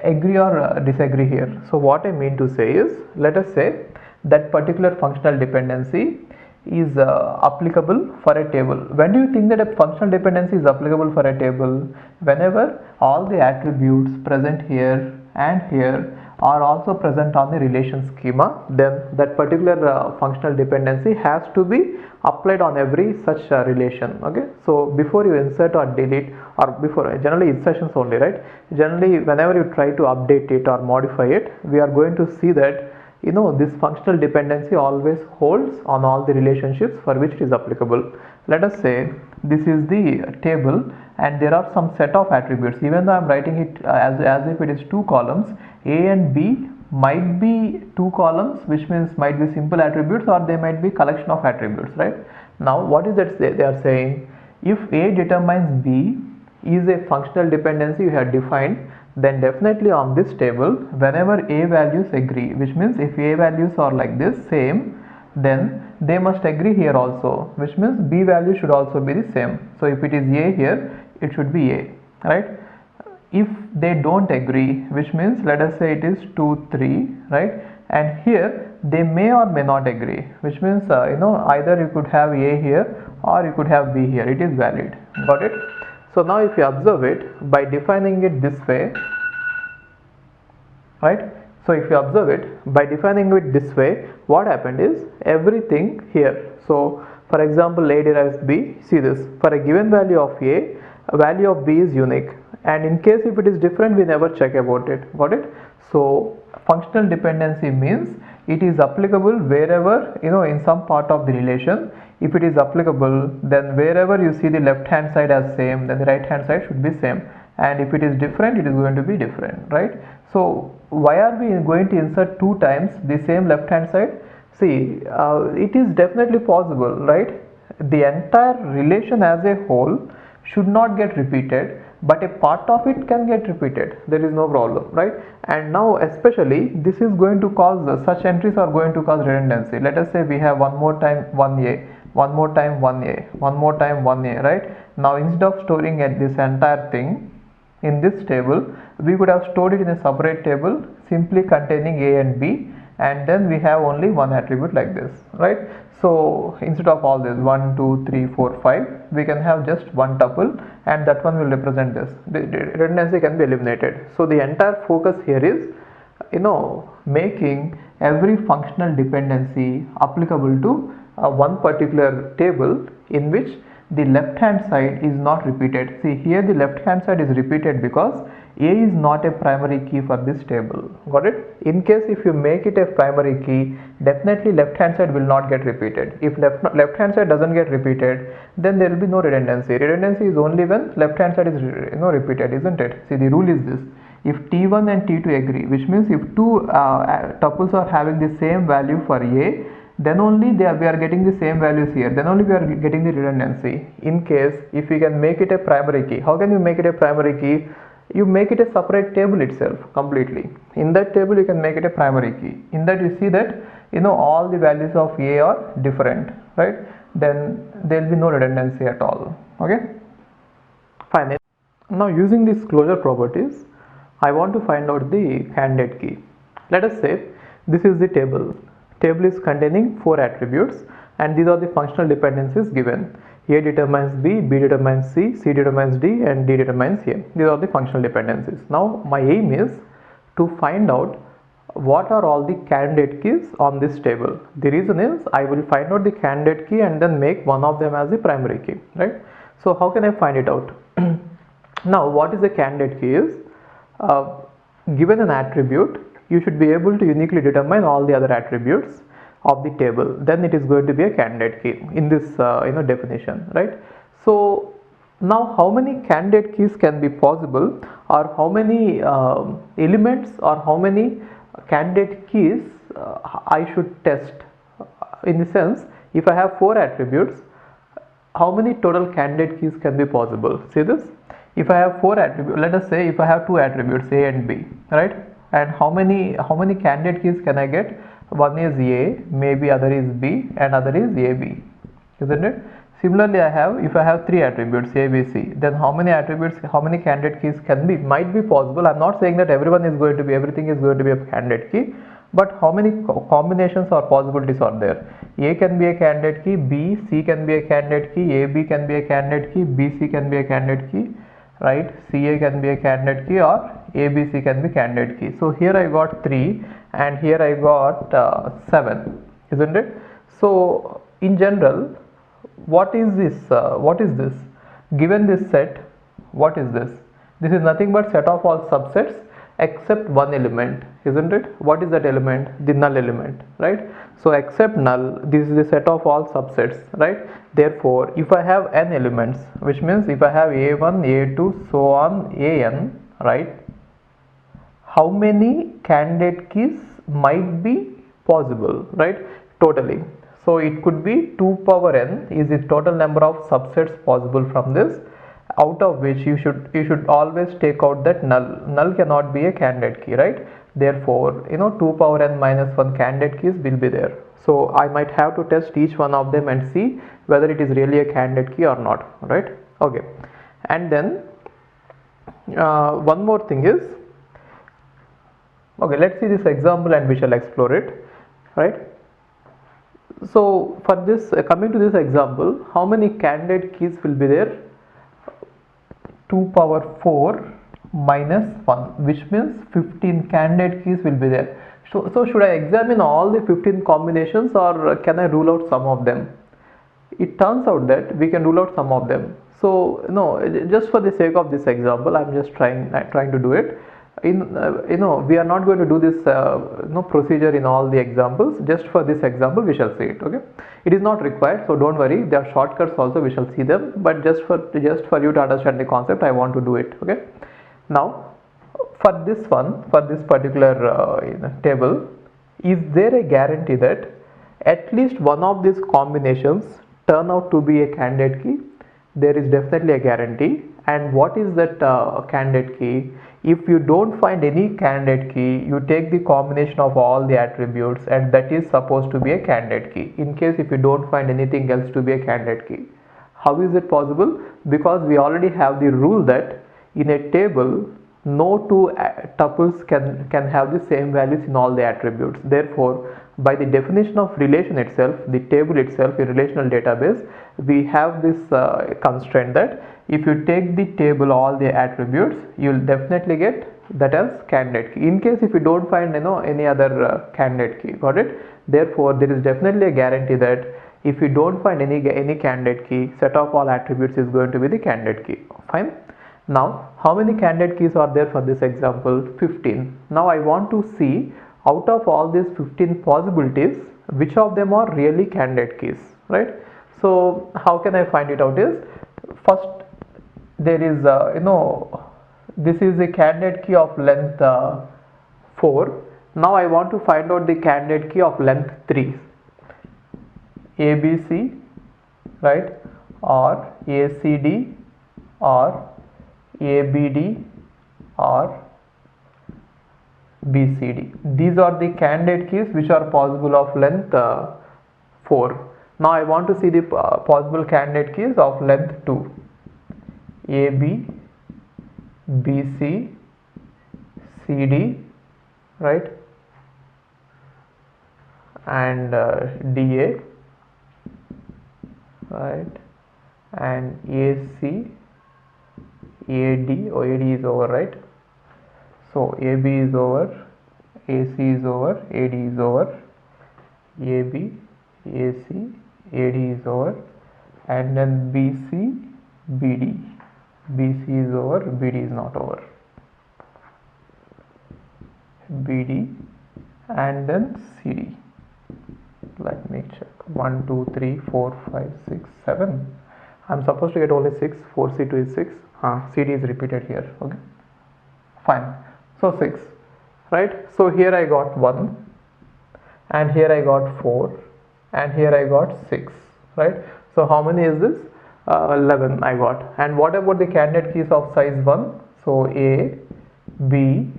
agree or disagree here. So what I mean to say is, let us say that particular functional dependency is applicable for a table. When do you think that a functional dependency is applicable for a table? Whenever all the attributes present here and here are also present on the relation schema, then that particular functional dependency has to be applied on every such relation, okay? So before you insert or delete, or before generally insertions only, right? Generally whenever you try to update it or modify it, we are going to see that this functional dependency always holds on all the relationships for which it is applicable. Let us say this is the table and there are some set of attributes. Even though I am writing it as if it is two columns, a and b might be two columns, which means might be simple attributes or they might be collection of attributes, right? Now what is that they are saying? If a determines b is a functional dependency you have defined, then definitely on this table whenever a values agree, which means if a values are like this same, then they must agree here also, which means b value should also be the same. So if it is a here, it should be a, right? If they don't agree, which means let us say it is 2 3, right? And here they may or may not agree, which means either you could have a here or you could have b here. It is valid. Got it? So now if you observe it by defining it this way, right? So if you observe it by defining it this way, what happened is everything here. So for example, a derives b. See this, for a given value of a value of b is unique, and in case if it is different, we never check about it. Got it? So functional dependency means it is applicable wherever in some part of the relation. If it is applicable, then wherever you see the left hand side as same, then the right hand side should be same, and if it is different, it is going to be different, right? So why are we going to insert 2 times the same left hand side? See, it is definitely possible, right? The entire relation as a whole should not get repeated, but a part of it can get repeated. There is no problem, right? And now especially this is going to cause, such entries are going to cause redundancy. Let us say we have one more time 1a, one more time 1a, one more time 1a, right? Now instead of storing at this entire thing in this table, we could have stored it in a separate table simply containing a and b, and then we have only one attribute like this, right? So instead of all this 1 2 3 4 5, we can have just one tuple, and that one will represent this. The redundancy can be eliminated. So the entire focus here is, making every functional dependency applicable to one particular table in which the left hand side is not repeated. See, here the left hand side is repeated because a is not a primary key for this table. Got it? In case if you make it a primary key, definitely left hand side will not get repeated. If left hand side doesn't get repeated, then there will be no redundancy. Redundancy is only when left hand side is repeated, isn't it? See, the rule is this: if T1 and T2 agree, which means if two tuples are having the same value for a, then only we are getting the same values here, then only we are getting the redundancy. In case if we can make it a primary key, how can you make it a primary key? You make it a separate table itself completely. In that table you can make it a primary key. In that you see that all the values of a are different, right? Then there will be no redundancy at all. Okay, fine. Now using these closure properties, I want to find out the candidate key. Let us say this is the table. Table is containing 4 attributes, and these are the functional dependencies given. A determines B, B determines C, C determines D, and D determines A. These are the functional dependencies. Now my aim is to find out what are all the candidate keys on this table. The reason is I will find out the candidate key and then make one of them as the primary key, right? So how can I find it out? Now what is the candidate key is, given an attribute, you should be able to uniquely determine all the other attributes of the table. Then it is going to be a candidate key in this definition, right? So now how many candidate keys can be possible, or how many elements or how many candidate keys I should test? In the sense, if I have 4 attributes, how many total candidate keys can be possible? See this, if I have 4 attributes, let us say if I have 2 attributes A and B, right? And how many candidate keys can I get? One is A, maybe other is B, and other is AB, isn't it? Similarly, if I have 3 attributes A, B, C, then how many candidate keys might be possible? I'm not saying that everything is going to be a candidate key, but how many combinations or possibilities are there? A can be a candidate key, B, C can be a candidate key, AB can be a candidate key, BC can be a candidate key, right? CA can be a candidate key, or ABC can be candidate key. So here I got 3 and here I got 7, isn't it? So in general, what is this? Given this set, what is this? This is nothing but set of all subsets except one element, isn't it? What is that element? The null element, right? So except null, this is the set of all subsets, right? Therefore, if I have n elements, which means if I have a1, a2, so on, an, right? How many candidate keys might be possible, right? Totally. So it could be 2 power n is the total number of subsets possible from this, out of which you should always take out that null cannot be a candidate key, right? Therefore 2 power n minus 1 candidate keys will be there. So I might have to test each one of them and see whether it is really a candidate key or not, right? Okay, and then one more thing is, okay, let's see this example and we shall explore it, right? So for this, coming to this example, how many candidate keys will be there? 2 power 4 minus 1, which means 15 candidate keys will be there. So should I examine all the 15 combinations, or can I rule out some of them? It turns out that we can rule out some of them. So just for the sake of this example, I'm just trying to do it. We are not going to do this procedure in all the examples. Just for this example we shall see it. Okay, it is not required, so don't worry, there are shortcuts also, we shall see them, but just for you to understand the concept, I want to do it. Okay, Now for this one, for this particular table, is there a guarantee that at least one of these combinations turn out to be a candidate key? There is definitely a guarantee. And what is that candidate key? If you don't find any candidate key, you take the combination of all the attributes, and that is supposed to be a candidate key. In case if you don't find anything else to be a candidate key. How is it possible? Because we already have the rule that in a table, no two tuples can have the same values in all the attributes. Therefore, by the definition of relation itself, the table itself, a relational database, we have this constraint that if you take the table all the attributes, you will definitely get that as candidate key. In case if you don't find any other candidate key, got it? Therefore, there is definitely a guarantee that if you don't find any candidate key, set of all attributes is going to be the candidate key. Fine. Now, how many candidate keys are there for this example? 15. Now, I want to see out of all these 15 possibilities, which of them are really candidate keys, right? So, how can I find it out is, first there is, this is a candidate key of length 4. Now, I want to find out the candidate key of length 3. ABC, right, or ACD, or ABD, or BCD. These are the candidate keys which are possible of length 4. Now I want to see the possible candidate keys of length 2. AB, BC, CD, right, and DA, right, and AC, AD, AD is over, right? So AB is over, AC is over, AD is over, AB, AC, AD is over, and then BC, BD, BC is over, BD is not over, BD, and then CD. Let me check. 1, 2, 3, 4, 5, 6, 7. I'm supposed to get only 6. 4C2 is 6. CD is repeated here. Okay. Fine. So 6. Right. So here I got 1. And here I got 4. And here I got 6. Right. So how many is this? 11 I got. And what about the candidate keys of size 1? So A, B,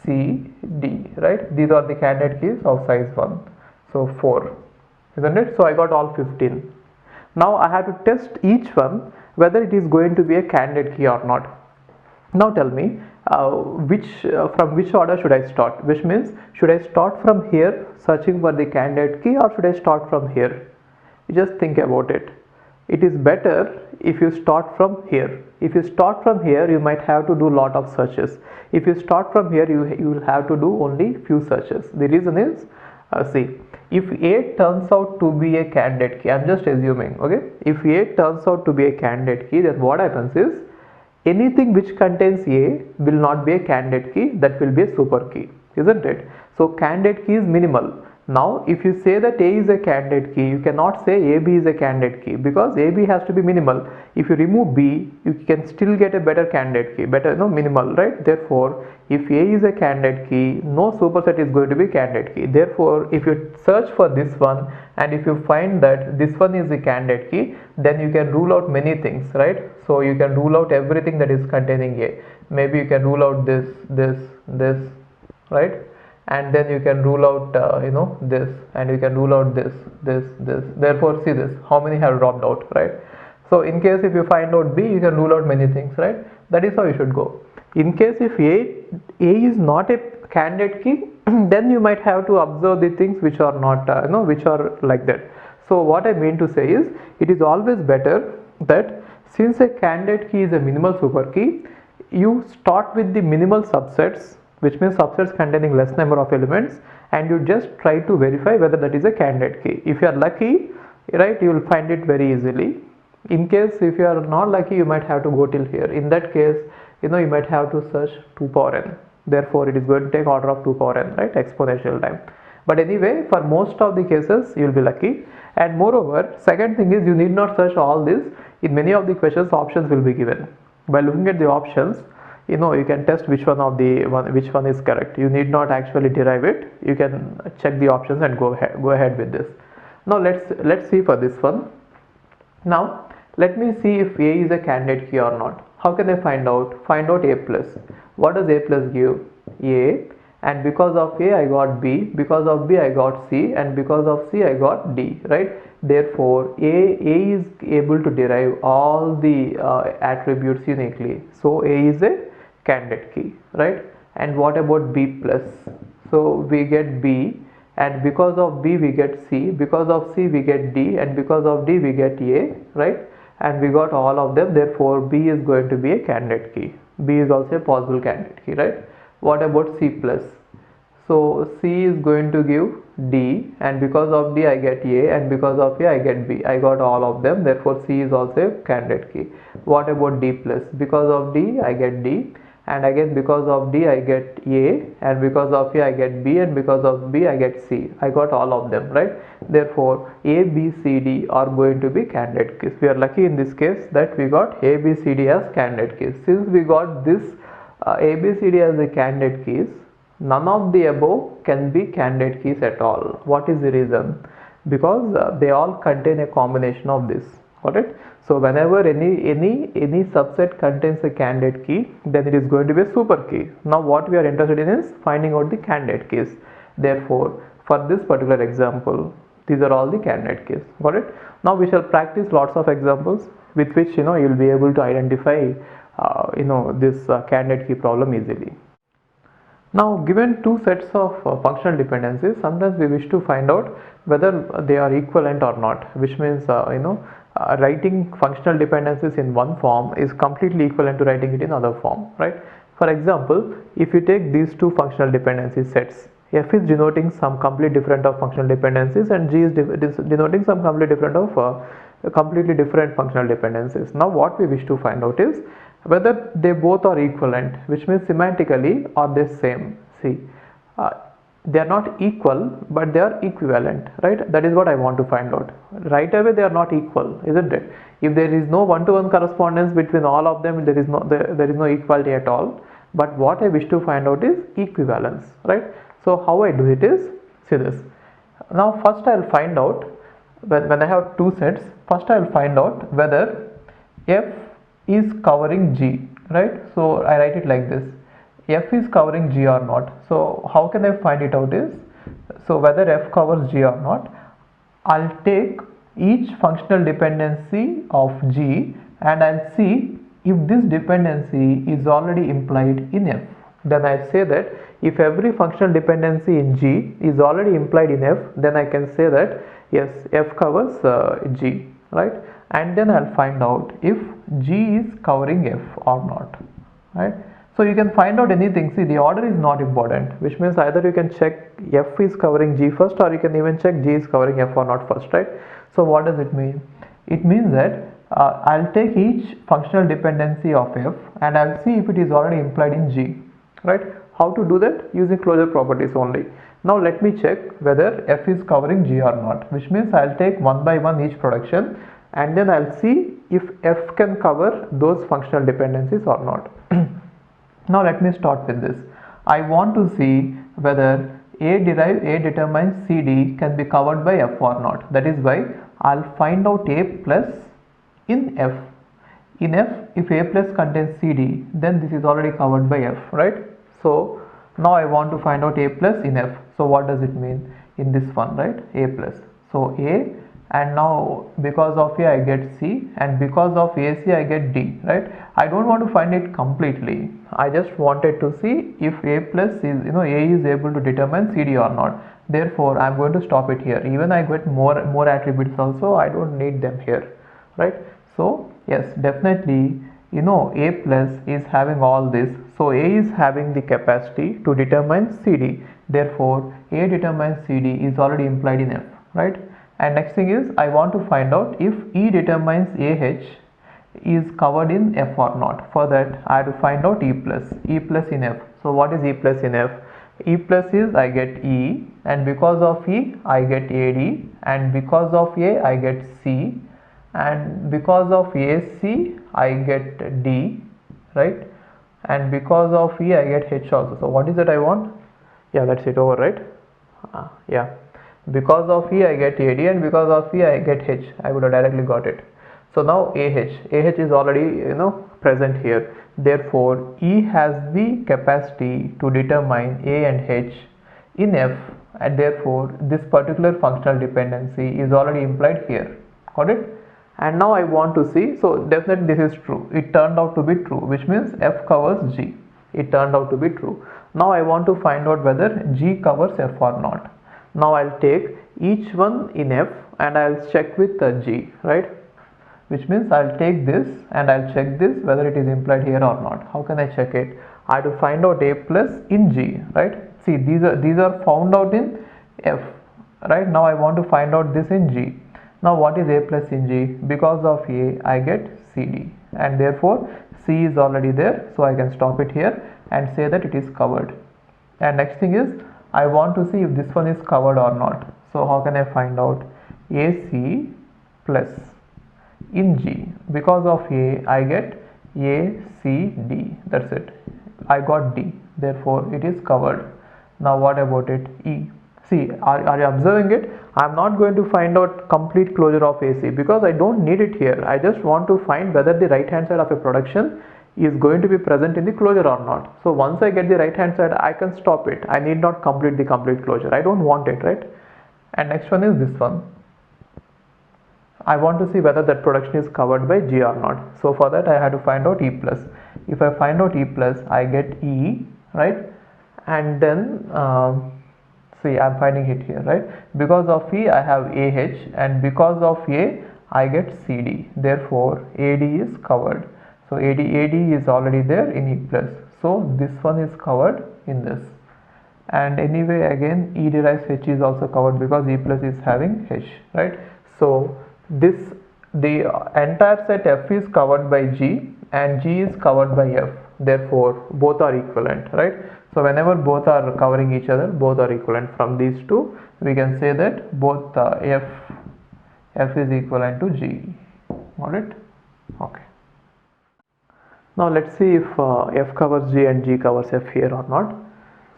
C, D. Right. These are the candidate keys of size 1. So 4. Isn't it? So I got all 15. Now I have to test each one whether it is going to be a candidate key or not. Now tell me from which order should I start? Which means, should I start from here searching for the candidate key, or should I start from here? You just think about it. It is better if you start from here. If you start from here, you might have to do a lot of searches. If you start from here, you will have to do only few searches. The reason is, see, if A turns out to be a candidate key, I'm just assuming, okay, if A turns out to be a candidate key, then what happens is, anything which contains A will not be a candidate key, that will be a super key, isn't it? So candidate key is minimal. Now if you say that A is a candidate key, you cannot say AB is a candidate key, because AB has to be minimal. If you remove B, you can still get a better candidate key, minimal, right? Therefore, if A is a candidate key, no superset is going to be candidate key. Therefore, if you search for this one and if you find that this one is the candidate key, then you can rule out many things, right? So you can rule out everything that is containing A. Maybe you can rule out this, right? And then you can rule out this, and you can rule out this. Therefore, see this, how many have dropped out, right? So in case if you find out B, you can rule out many things, right? That is how you should go. In case if A is not a candidate key, then you might have to observe the things which are not which are like that. So what I mean to say is, it is always better that since a candidate key is a minimal super key, you start with the minimal subsets, which means subsets containing less number of elements, and you just try to verify whether that is a candidate key. If you are lucky, right, you will find it very easily. In case if you are not lucky, you might have to go till here. In that case, you might have to search 2 power n. Therefore, it is going to take order of 2 power n, right, exponential time. But anyway, for most of the cases, you will be lucky. And moreover, second thing is, you need not search all this. In many of the questions, options will be given. By looking at the options, you can test which one is correct. You need not actually derive it. You can check the options and go ahead with this. Now let's see for this one. Now let me see if A is a candidate key or not. How can I find out? Find out A plus. What does A plus give? A, and because of A I got B, because of B I got C, and because of C I got D, right? Therefore A is able to derive all the attributes uniquely. So A is a candidate key, right? And what about B plus? So we get B, and because of B we get C, because of C we get D, and because of D we get A, right? And we got all of them. Therefore B is going to be a candidate key. B is also a possible candidate key, right? What about C plus? So C is going to give D, and because of D I get A, and because of A I get B. I got all of them. Therefore C is also a candidate key. What about D plus? Because of D I get D, and again because of D I get A, and because of A I get B, and because of B I get C. I got all of them, right? Therefore A, B, C, D are going to be candidate keys. We are lucky in this case that we got A, B, C, D as candidate keys. Since we got this A, B, C, D as the candidate keys, none of the above can be candidate keys at all. What is the reason? Because they all contain a combination of this. Got it? So whenever any subset contains a candidate key, then it is going to be a super key. Now what we are interested in is finding out the candidate keys. Therefore for this particular example, these are all the candidate keys. Got it? Now we shall practice lots of examples with which you will be able to identify this candidate key problem easily. Now given two sets of functional dependencies, sometimes we wish to find out whether they are equivalent or not, which means writing functional dependencies in one form is completely equivalent to writing it in another form, right? For example, if you take these two functional dependency sets, F is denoting some completely different of functional dependencies, and G is denoting some completely different of completely different functional dependencies. Now what we wish to find out is whether they both are equivalent, which means semantically are they same. See, they are not equal, but they are equivalent, right? That is what I want to find out. Right away they are not equal, isn't it? If there is no one-to-one correspondence between all of them, there is no equality at all. But what I wish to find out is equivalence, right? So how I do it is, see this. Now first I will find out, when I have two sets, first I will find out whether F is covering G, right? So I write it like this: F is covering G or not. So how can I find it out is, so whether F covers G or not, I'll take each functional dependency of G and I'll see if this dependency is already implied in F. Then I say that if every functional dependency in G is already implied in F, then I can say that yes, F covers G, right? And then I'll find out if G is covering F or not, right? So you can find out anything. See, the order is not important, which means either you can check F is covering G first, or you can even check G is covering F or not first, right? So what does it mean? It means that I'll take each functional dependency of F and I'll see if it is already implied in G, right? How to do that? Using closure properties only. Now let me check whether F is covering G or not, which means I'll take one by one each production and then I'll see if F can cover those functional dependencies or not. Now let me start with this. I want to see whether A determines CD can be covered by F or not. That is why I'll find out A plus in F. In F, if A plus contains CD, then this is already covered by F, right? So now I want to find out A plus in F. So what does it mean in this one, right? A plus. So A, and now because of A I get C, and because of AC I get D, right? I don't want to find it completely. I just wanted to see if A plus is, A is able to determine CD or not. Therefore I'm going to stop it here. Even I get more attributes also, I don't need them here, right? So yes, definitely A plus is having all this. So A is having the capacity to determine CD. Therefore A determines CD is already implied in F, right? And next thing is, I want to find out if E determines AH is covered in F or not. For that I have to find out E plus in F. So what is E plus in F? E plus is I get E, and because of E I get AD, and because of A I get C, and because of AC I get D, right? and because of E I get H also. So what is it I want? Yeah, that's it, over, right? Yeah, because of E I get AD, and because of E I get H. I would have directly got it. So now AH is already present here. Therefore E has the capacity to determine A and H in F, and therefore this particular functional dependency is already implied here. Got it? And now I want to see, so definitely this is true. It turned out to be true, which means F covers G. It turned out to be true. Now I want to find out whether G covers F or not. Now I'll take each one in F and I'll check with G, right? Which means I'll take this and I'll check this whether it is implied here or not. How can I check it? I have to find out A plus in G, right? See, these are found out in F, right? Now I want to find out this in G. Now what is A plus in G? Because of A I get CD, and therefore C is already there, so I can stop it here and say that it is covered. And next thing is I want to see if this one is covered or not. So how can I find out? AC plus in G, because of A I get A, C, D, that's it. I got D, therefore it is covered. Now what about it? E. See, are you observing it? I am not going to find out complete closure of AC because I don't need it here. I just want to find whether the right hand side of a production is going to be present in the closure or not. So once I get the right hand side, I can stop it. I need not complete the complete closure. I don't want it, right? And next one is this one. I want to see whether that production is covered by G or not. So for that I have to find out E plus. If I find out E plus, I get E, right? And then see, I'm finding it here, right? Because of E I have AH, and because of A I get CD. Therefore AD is covered. So AD is already there in E plus. So this one is covered in this. And anyway, again E derives H is also covered because E plus is having H, right? So the entire set F is covered by G and G is covered by F. Therefore both are equivalent, right? So whenever both are covering each other, both are equivalent. From these two we can say that both F is equivalent to G. Got it? Okay. Now let's see if F covers G and G covers F here or not.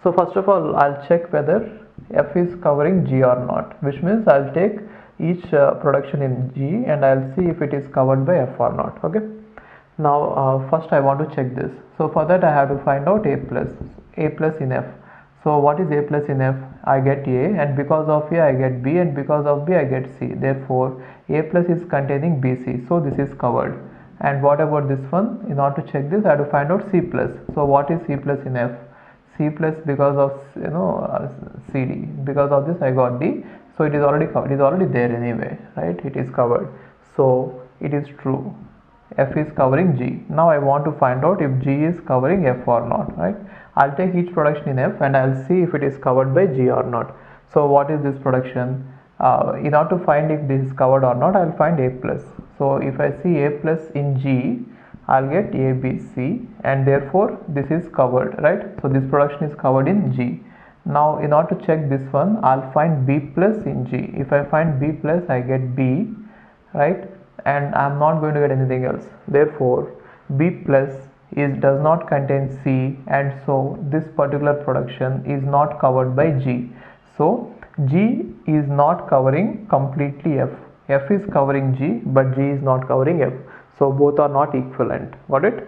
So first of all, I'll check whether F is covering G or not, which means I'll take each production in G and I'll see if it is covered by F or not. Okay. Now first I want to check this. So for that I have to find out A plus in F. So what is A plus in F? I get A, and because of A I get B, and because of B I get C. Therefore A plus is containing BC, so this is covered. And what about this one? In order to check this I have to find out C plus. So what is C plus in F? C plus, because of CD, because of this I got D, so it is already covered. It is already there anyway, right? It is covered, so it is true. F is covering G. Now I want to find out if G is covering F or not, right? I'll take each production in F and I'll see if it is covered by G or not. So what is this production? In order to find if this is covered or not, I'll find A plus. So if I see A plus in G, I'll get A, B, C, and therefore this is covered, right? So this production is covered in G. Now in order to check this one, I'll find B plus in G. If I find B plus, I get B, right? And I'm not going to get anything else. Therefore B plus does not contain C, and so this particular production is not covered by G. So G is not covering completely F. F is covering G, but G is not covering F. So both are not equivalent. Got it?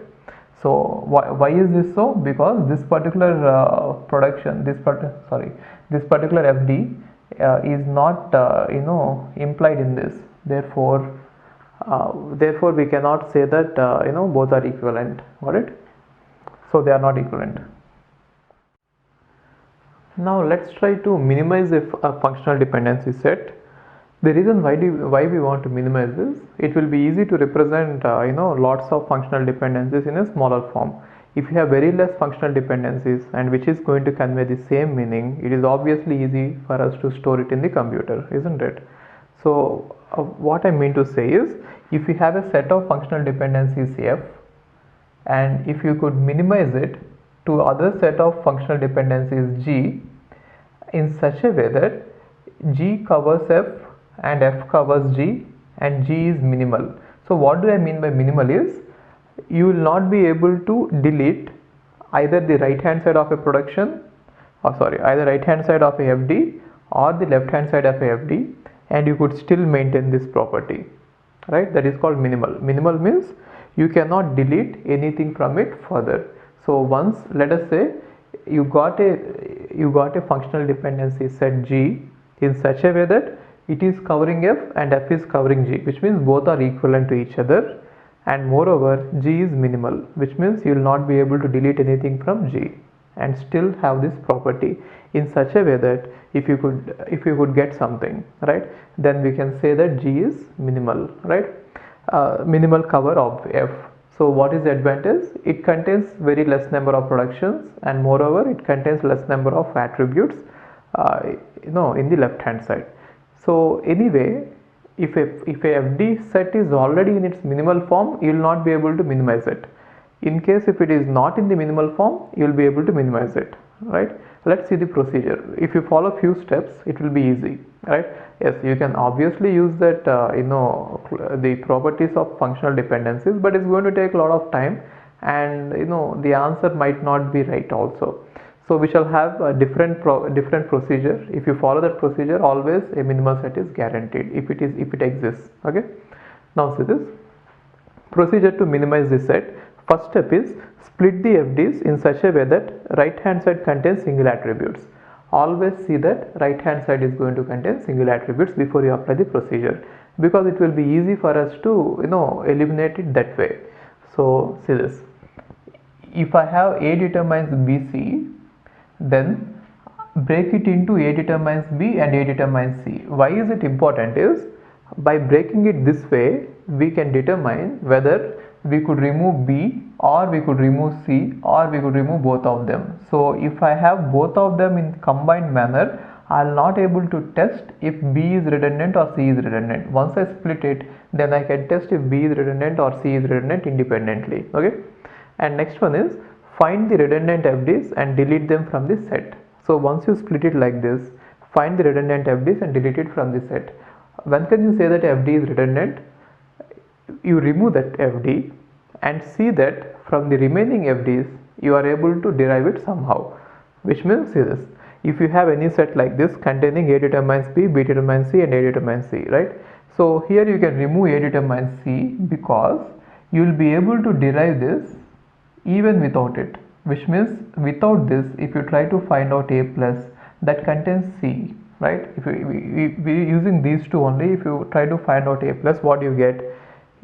So why is this so? Because this particular production, this particular FD is not implied in this. Therefore we cannot say that both are equivalent. Got it? So they are not equivalent. Now let's try to minimize a functional dependency set. The reason why we want to minimize this, it will be easy to represent lots of functional dependencies in a smaller form. If you have very less functional dependencies and which is going to convey the same meaning, it is obviously easy for us to store it in the computer, isn't it? So what I mean to say is, if you have a set of functional dependencies F, and if you could minimize it to other set of functional dependencies G in such a way that G covers F and F covers G and G is minimal. So what do I mean by minimal is, you will not be able to delete either the right hand side of a production, or sorry, either right hand side of a FD or the left hand side of a FD, and you could still maintain this property, right? That is called minimal. Minimal means you cannot delete anything from it further. So once, let us say you got a functional dependency set G in such a way that it is covering F and F is covering G, which means both are equivalent to each other, and moreover G is minimal, which means you will not be able to delete anything from G and still have this property in such a way that if you could get something, right, then we can say that G is minimal, right? Minimal cover of F. So what is the advantage? It contains very less number of productions, and moreover it contains less number of attributes in the left hand side. So anyway, if a FD set is already in its minimal form, you will not be able to minimize it. In case if it is not in the minimal form, you will be able to minimize it, right? Let's see the procedure. If you follow few steps, it will be easy, right? Yes, you can obviously use that the properties of functional dependencies, but it's going to take a lot of time, and the answer might not be right also. So we shall have a different procedure. If you follow that procedure, always a minimal set is guaranteed if it exists. Okay. Now see this procedure to minimize this set. First step is split the FDs in such a way that right hand side contains single attributes. Always see that right hand side is going to contain single attributes before you apply the procedure, because it will be easy for us to eliminate it that way. So see this. If I have A determines BC, then break it into A determines B and A determines C. Why is it important is, by breaking it this way, we can determine whether we could remove B or we could remove C or we could remove both of them. So if I have both of them in combined manner, I'll not able to test if B is redundant or C is redundant. Once I split it, then I can test if B is redundant or C is redundant independently. Okay. And next one is find the redundant FDs and delete them from the set. So once you split it like this, find the redundant FDs and delete it from the set. When can you say that FD is redundant? You remove that FD and see that from the remaining FDs you are able to derive it somehow, which means, see this, if you have any set like this containing A determines B, B determines C and A determines C, right? So here you can remove A determines C because you will be able to derive this even without it, which means without this, if you try to find out A plus that contains C, right? If we using these two only, if you try to find out A plus, what you get?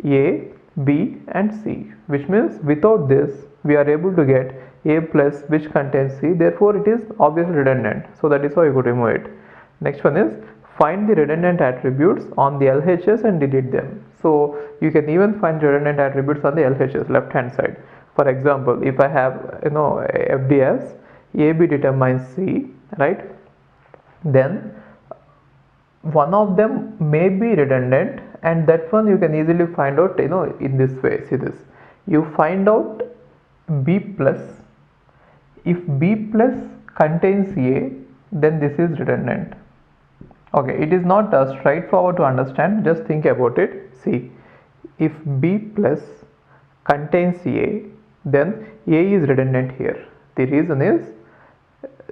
A, B and C, which means without this we are able to get A plus which contains C, therefore it is obviously redundant, so that is why you could remove it. Next one is find the redundant attributes on the LHS and delete them. So you can even find redundant attributes on the LHS left hand side. For example, if I have FDS AB determines C, right, then one of them may be redundant, and that one you can easily find out in this way. See this, you find out B plus. If B plus contains A, then this is redundant. Okay, it is not straightforward to understand, just think about it. See, if B plus contains A, then A is redundant here. The reason is,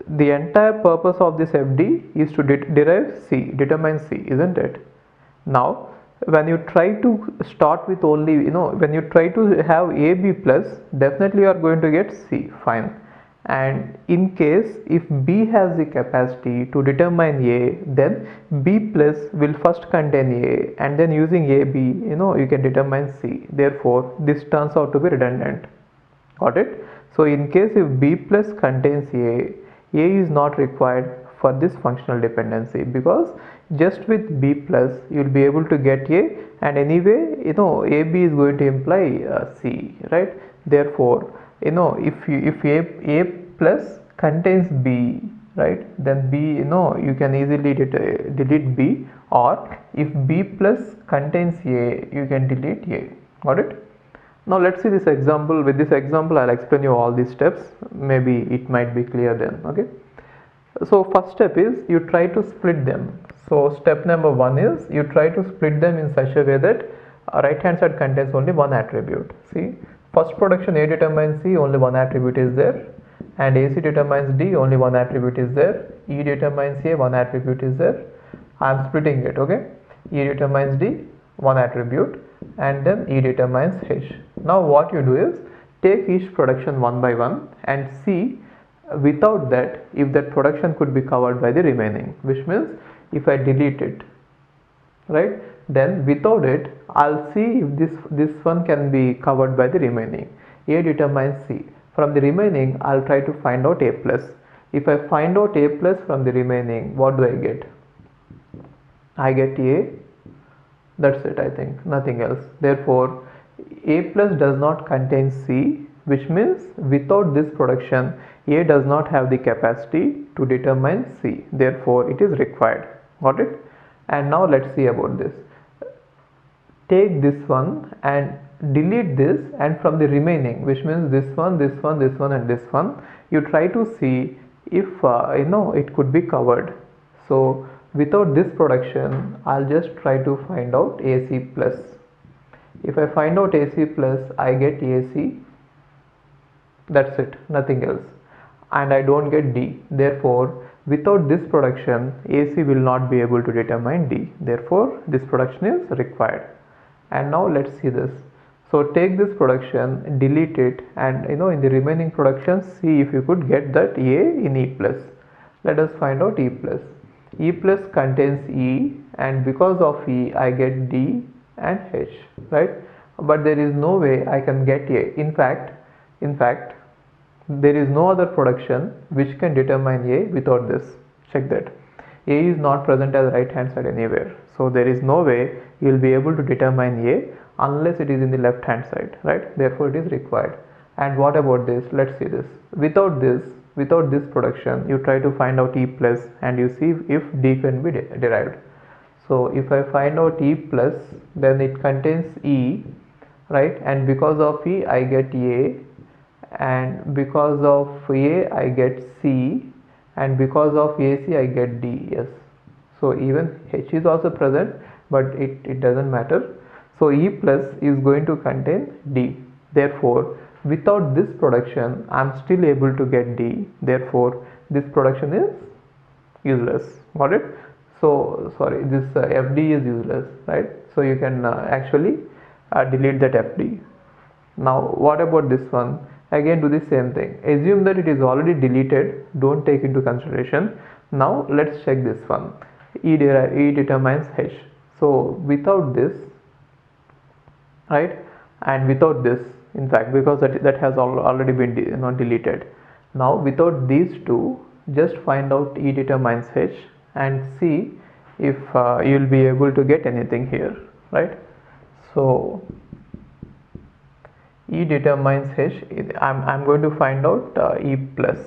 the entire purpose of this FD is to derive C, determine C, isn't it? Now when you try to start with only, when you try to have AB plus, definitely you are going to get C, fine. And in case if B has the capacity to determine A, then B plus will first contain A, and then using AB, you can determine C. Therefore this turns out to be redundant. Got it? So in case if B plus contains A is not required for this functional dependency, because just with B plus you will be able to get A, and anyway AB is going to imply C, right? Therefore if A plus contains B, right, then B, you can easily delete B, or if B plus contains A, you can delete A. Got it? Now let's see this example. With this example I'll explain you all these steps, maybe it might be clear then. Okay, so first step is you try to split them. So step number 1 is you try to split them in such a way that right hand side contains only one attribute. See, first production A determines C, only one attribute is there. and AC determines D, only one attribute is there. E determines A, one attribute is there. I am splitting it, okay? E determines D, one attribute, and then E determines H. Now what you do is take each production one by one and see without that if that production could be covered by the remaining, which means if I delete it, right, then without it I'll see if this one can be covered by the remaining. A determines C. From the remaining I'll try to find out A plus. If I find out A plus from the remaining, what do I get? I get A. That's it, I think, nothing else. Therefore A plus does not contain C, which means without this production A does not have the capacity to determine C. Therefore it is required. Got it? And now let's see about this. Take this one and delete this, and from the remaining, which means this one, this one, this one, and this one, you try to see if it could be covered. So without this production I'll just try to find out AC plus. If I find out AC plus, I get AC. That's it, nothing else, and I don't get D. Therefore without this production AC will not be able to determine D. Therefore this production is required. And now let's see this. So take this production, delete it, and in the remaining productions see if you could get that A in E plus. Let us find out E plus. E plus contains E, and because of E I get D and H, right? But there is no way I can get A. In fact there is no other production which can determine A without this. Check that. A is not present as right hand side anywhere, so there is no way you will be able to determine A unless it is in the left hand side, right? Therefore it is required. And what about this? Let's see this. Without this production, you try to find out E plus and you see if D can be derived. So if I find out E plus, then it contains E, right? And because of E I get A, and because of A I get C, and because of AC I get D. Yes, so even H is also present, but it doesn't matter. So E plus is going to contain D. Therefore without this production I am still able to get D. Therefore this production is useless. Got it? So sorry, this FD is useless, right? So you can actually delete that FD. Now what about this one? Again do the same thing. Assume that it is already deleted, don't take into consideration. Now let's check this one. E determines H. So without this, right, and without this, in fact, because that has already been deleted. Now without these two, just find out E determines H and see if you'll be able to get anything here, right? So E determines H. I'm going to find out E plus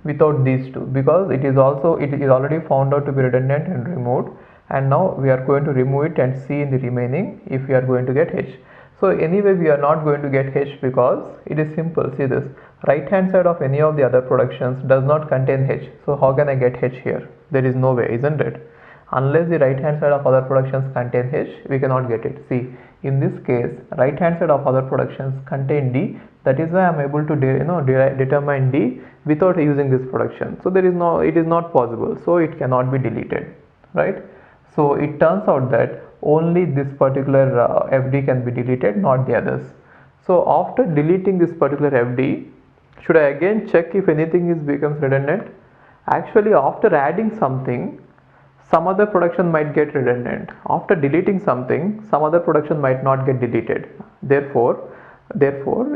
without these two, because it is already found out to be redundant and removed, and now we are going to remove it and see in the remaining if we are going to get H. So anyway we are not going to get H because it is simple. See this, right hand side of any of the other productions does not contain H. So how can I get H here? There is no way, isn't it? Unless the right hand side of other productions contain H, we cannot get it. See, in this case right hand side of other productions contain D. That is why I am able to determine D without using this production. So it is not possible, so it cannot be deleted, right? So it turns out that only this particular FD can be deleted, not the others. So after deleting this particular FD, should I again check if anything becomes redundant? Actually, after adding something, some other production might get redundant. After deleting something, some other production might not get deleted. Therefore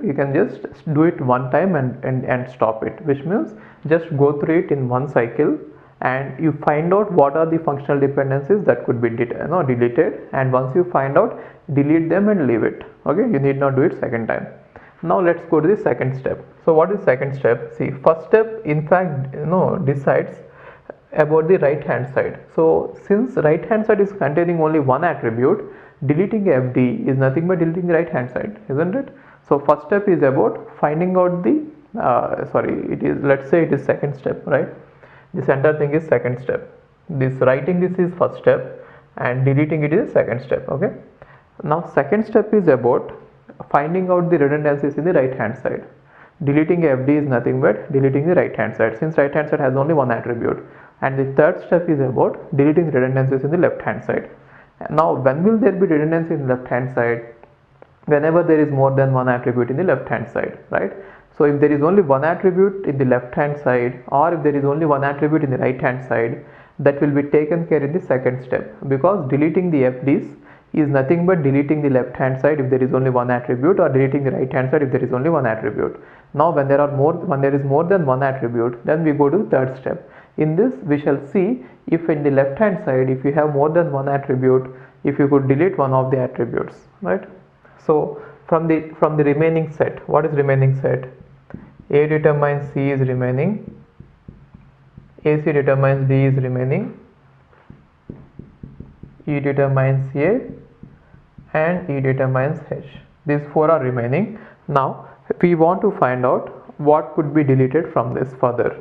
you can just do it one time and stop it, which means just go through it in one cycle and you find out what are the functional dependencies that could be deleted, and once you find out, delete them and leave it. Okay, you need not do it second time. Now let's go to the second step. So what is second step? See, first step in fact decides about the right hand side. So since right hand side is containing only one attribute, deleting FD is nothing but deleting the right hand side, isn't it? So first step is about finding out the let's say it is second step, right? This entire thing is second step. This writing this is first step and deleting it is second step. Okay, now second step is about finding out the redundancies in the right hand side. Deleting FD is nothing but deleting the right hand side, since right hand side has only one attribute. And the third step is about deleting redundancies in the left hand side. Now when will there be redundancy in the left hand side? Whenever there is more than one attribute in the left hand side, right? So if there is only one attribute in the left hand side, or if there is only one attribute in the right hand side, that will be taken care in the second step, because deleting the FDs is nothing but deleting the left hand side if there is only one attribute, or deleting the right hand side if there is only one attribute. Now when there is more than one attribute, then we go to the third step. In this we shall see if in the left hand side, if you have more than one attribute, if you could delete one of the attributes, right? So from the remaining set, what is remaining set? A determines C is remaining, AC determines D is remaining, E determines A, and E determines H. These four are remaining. Now we want to find out what could be deleted from this further.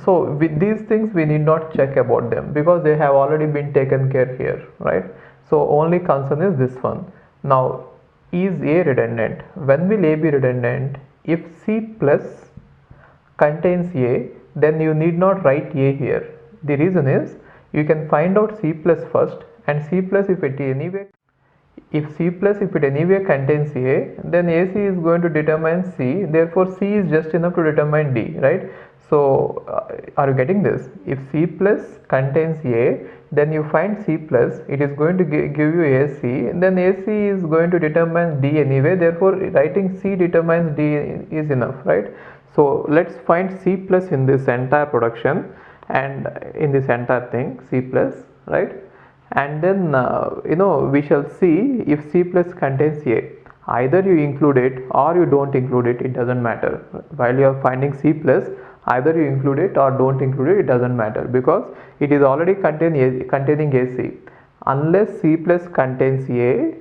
So with these things we need not check about them, because they have already been taken care here, right? So only concern is this one. Now, is A redundant? When will A be redundant? If C plus contains A, then you need not write A here. The reason is you can find out C plus first, and C plus if it anyway contains A, then AC is going to determine C, therefore C is just enough to determine D, right? So are you getting this? If C plus contains A, then you find C plus, it is going to give you AC, and then AC is going to determine D anyway, therefore writing C determines D is enough, right? So let's find C plus in this entire production, and in this entire thing, C plus, right? And then we shall see if C plus contains A. Either you include it or you don't include it, it doesn't matter. While you are finding C plus, either you include it or don't include it, it doesn't matter, because it is already containing AC. Unless C plus contains A,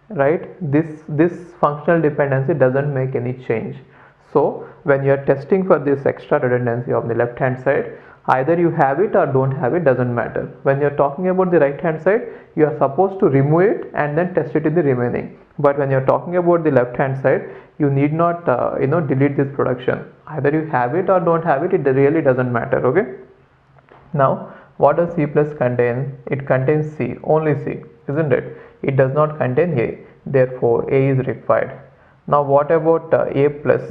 right, this functional dependency doesn't make any change. So when you are testing for this extra redundancy of the left hand side, either you have it or don't have it, doesn't matter. When you are talking about the right hand side, you are supposed to remove it and then test it in the remaining. But when you are talking about the left hand side, you need not delete this production. Either you have it or don't have it, it really doesn't matter. Okay, now what does C plus contain? It contains C, only C, isn't it? It does not contain A, therefore A is required. Now what about A plus?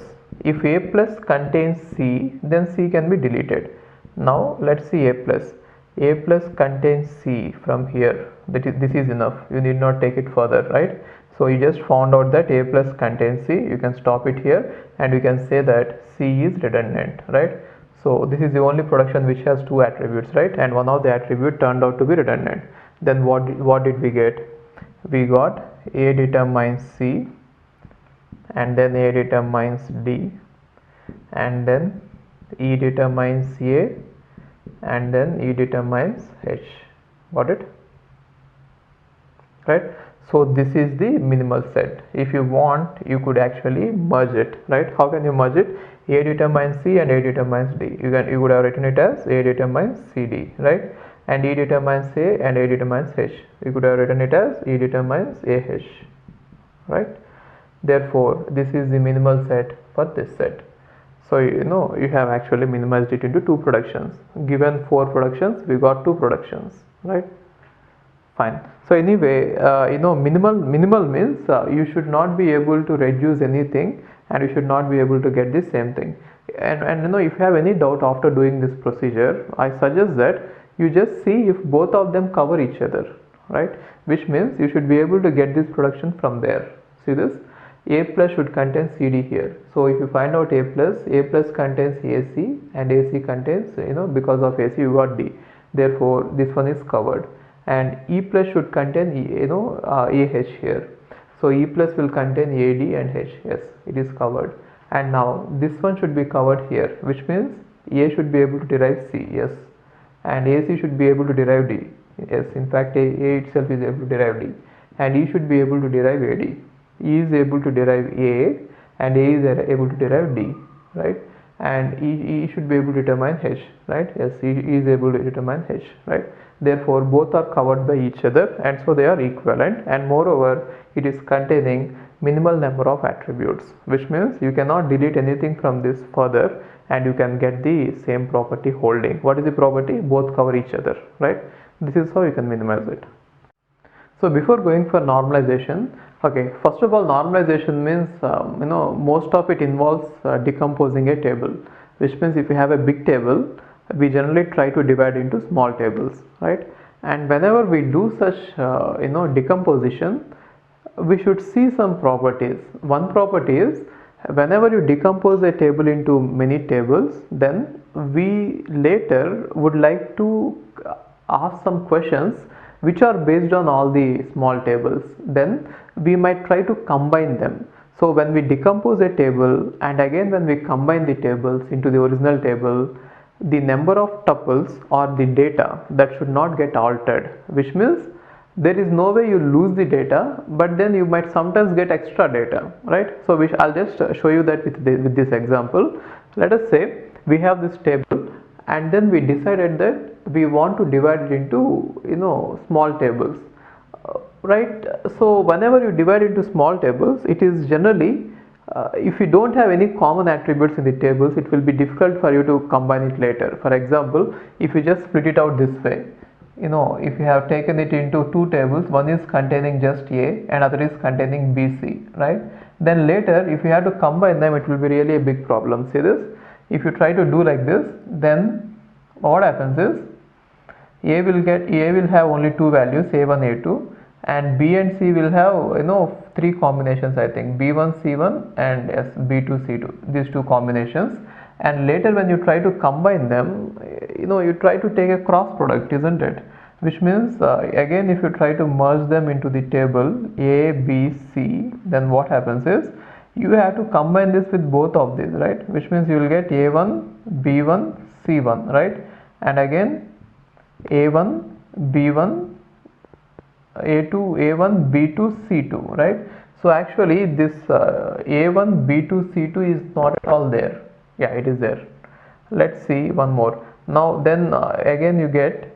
If A plus contains C, then C can be deleted. Now let's see A plus. A plus contains C from here. This is enough. You need not take it further, right? So you just found out that A plus contains C. You can stop it here, and you can say that C is redundant, right? So this is the only production which has two attributes, right? And one of the attribute turned out to be redundant. Then what did we get? We got A determines C, and then A determines D, and then E determines A, and then E determines H. Got it? Right? So this is the minimal set. If you want, you could actually merge it, right? How can you merge it? A determines C and A determines D. You would have written it as A determines CD, right? And E determines A and A determines H. You could have written it as E determines AH, right? Therefore, this is the minimal set for this set. So you have actually minimized it into two productions. Given 4 productions, we got 2 productions, right? Fine. So anyway, minimal means you should not be able to reduce anything, and you should not be able to get the same thing. And if you have any doubt after doing this procedure, I suggest that you just see if both of them cover each other, right? Which means you should be able to get this production from there. See this? A plus should contain CD here. So if you find out A plus contains AC, and AC contains, because of AC you got D. Therefore this one is covered. And E plus should contain AH here. So E plus will contain AD and H. Yes, it is covered. And now this one should be covered here, which means A should be able to derive C. Yes, and AC should be able to derive D. Yes, in fact A itself is able to derive D, and E should be able to derive AD. E is able to derive A, and A is able to derive D, right? and E should be able to determine H, right? Yes, E is able to determine H, right? Therefore, both are covered by each other, and so they are equivalent, and moreover, it is containing minimal number of attributes, which means you cannot delete anything from this further, and you can get the same property holding. What is the property? Both cover each other, right? This is how you can minimize it. So before going for normalization, okay, first of all, normalization means most of it involves decomposing a table, which means if you have a big table, we generally try to divide into small tables, right? And whenever we do such decomposition, we should see some properties. One property is, whenever you decompose a table into many tables, then we later would like to ask some questions which are based on all the small tables. Then we might try to combine them. So when we decompose a table and again when we combine the tables into the original table, the number of tuples or the data that should not get altered, which means there is no way you lose the data, but then you might sometimes get extra data, right? So I'll just show you that with this example. Let us say we have this table and then we decided that we want to divide it into small tables, right? So whenever you divide into small tables, it is generally if you don't have any common attributes in the tables, it will be difficult for you to combine it later. For example, if you just split it out this way, if you have taken it into two tables, one is containing just A and other is containing BC, right? Then later if you have to combine them, it will be really a big problem. See this? If you try to do like this, then what happens is A will have only two values, A1, A2, and B and C will have three combinations, I think, B1, C1 and yes, B2, C2, these two combinations. And later when you try to combine them, you try to take a cross product, isn't it? Which means again, if you try to merge them into the table A, B, C, then what happens is you have to combine this with both of these, right? Which means you will get A1, B1, C1, right? And again A1, B1, A2, A1, B2, C2, right? So actually this A1, B2, C2 is not at all there. Yeah, it is there. Let's see one more. Now then again you get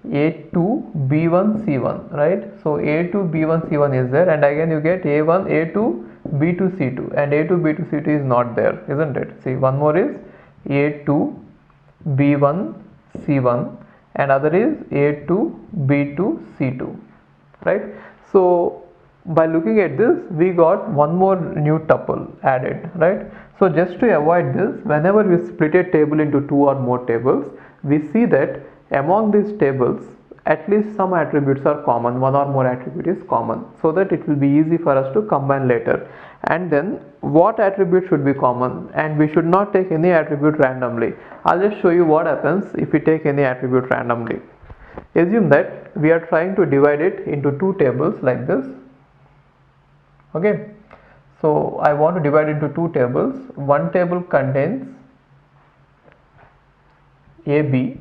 A2, B1, C1, right? So A2, B1, C1 is there, and again you get A1, A2, B2, C2, and A2, B2, C2 is not there, isn't it? See, one more is A2, B1, C1, and other is A2, B2, C2, right? So by looking at this, we got one more new tuple added, right? So just to avoid this, whenever we split a table into two or more tables, we see that among these tables at least some attributes are common, one or more attribute is common, so that it will be easy for us to combine later. And then what attribute should be common, and we should not take any attribute randomly. I'll just show you what happens if we take any attribute randomly. Assume that we are trying to divide it into two tables like this. Okay, so I want to divide into two tables. One table contains AB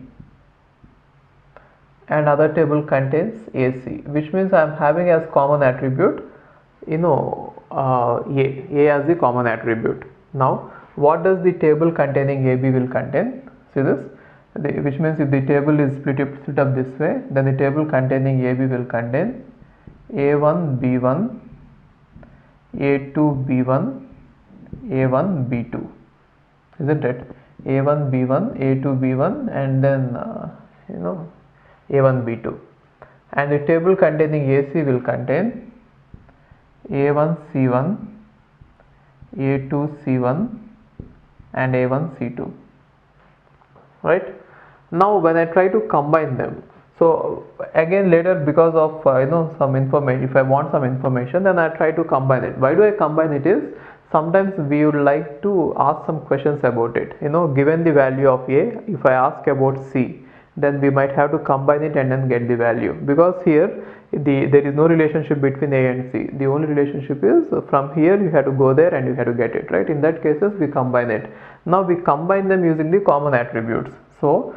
and other table contains AC, which means I am having as common attribute A as the common attribute. Now what does the table containing AB will contain? See this, which means if the table is split up this way, then the table containing AB will contain A1, B1, A2, B1, A1, B2, isn't it? A1, B1, A2, B1, and then A1, B2. And the table containing AC will contain A1, C1, A2, C1, and A1, C2, right? Now when I try to combine them, so again later, because of some information, if I want some information, then I try to combine it. Why do I combine it is, sometimes we would like to ask some questions about it. Given the value of A, if I ask about C, then we might have to combine it and then get the value, because here there is no relationship between A and C. The only relationship is from here you have to go there and you have to get it, right? In that cases we combine it. Now we combine them using the common attributes. So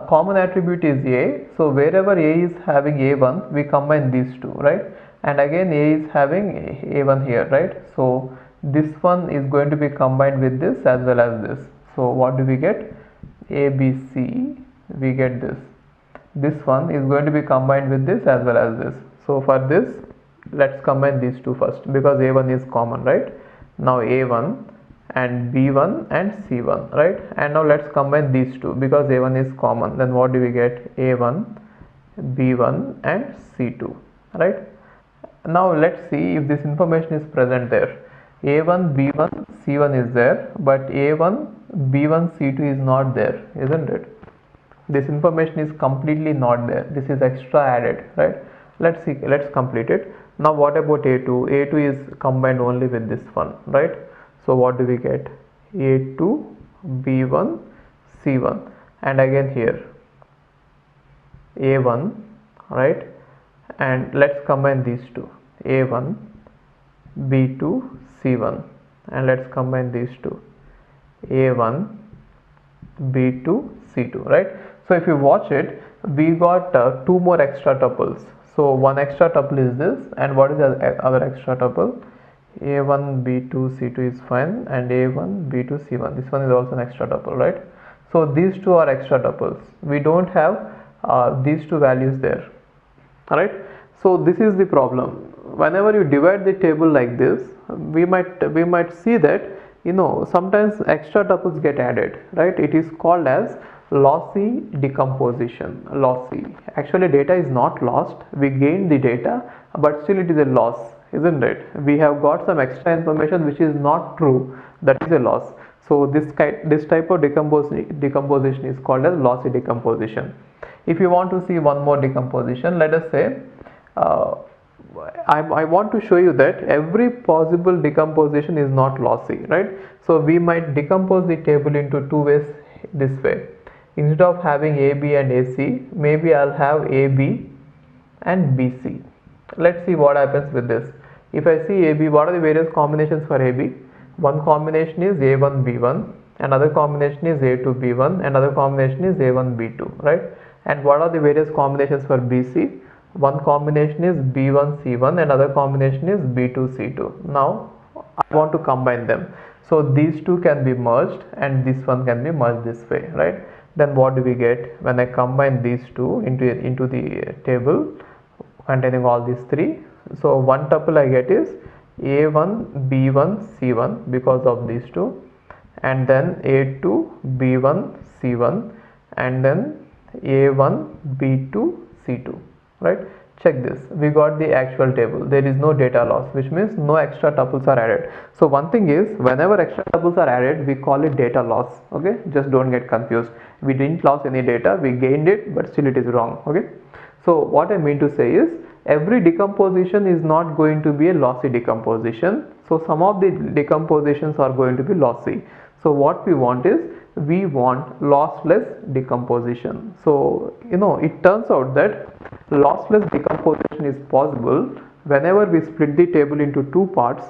common attribute is A, so wherever A is having A1, we combine these two, right? And again A is having A1 here, right? So this one is going to be combined with this as well as this. So So what do we get? ABC, we get this. This one is going to be combined with this as well as this. So for this, let's combine these two first because A1 is common, right? Now A1 and B1 and C1, right? And now let's combine these two because A1 is common. Then what do we get? A1, B1 and C2, right? Now let's see if this information is present there. A1, B1, C1 is there, but A1, B1, C2 is not there, isn't it? This information is completely not there. This is extra added, right? Let's see, let's complete it. Now what about A2? A2 is combined only with this one, right? So what do we get? A2, B1, C1, and again here A1, right? And let's combine these two, A1, B2, C1, and let's combine these two, A1, B2, C2, right? So if you watch it, we got two more extra tuples. So one extra tuple is this, and what is the other extra tuple? A1, B2, C2 is fine, and A1, B2, C1. This one is also an extra tuple, right? So these two are extra tuples. We don't have these two values there, right? So this is the problem. Whenever you divide the table like this, we might see that sometimes extra tuples get added, right? It is called as lossy decomposition. Lossy, actually data is not lost, we gained the data, but still it is a loss, isn't it? We have got some extra information which is not true, that is a loss. So this type of decomposition is called as lossy decomposition. If you want to see one more decomposition, let us say I want to show you that every possible decomposition is not lossy, right? So we might decompose the table into two ways. This way, instead of having AB and AC, maybe I'll have AB and BC. Let's see what happens with this. If I see AB, what are the various combinations for AB? One combination is A1 B1, another combination is A2 B1, another combination is A1 B2, right? And what are the various combinations for BC? One combination is B1 C1, another combination is B2 C2. Now I want to combine them. So these two can be merged and this one can be merged this way, right? Then what do we get when I combine these two into the table containing all these three? So one tuple I get is A1 B1 C1 because of these two, and then A2 B1 C1, and then A1 B2 C2, right? Check this, we got the actual table. There is no data loss, which means no extra tuples are added. So one thing is, whenever extra tuples are added, we call it data loss, okay? Just don't get confused. We didn't lose any data, we gained it, but still it is wrong, okay? So what I mean to say is, every decomposition is not going to be a lossy decomposition. So some of the decompositions are going to be lossy. So what we want is, we want lossless decomposition. So it turns out that lossless decomposition is possible whenever we split the table into two parts,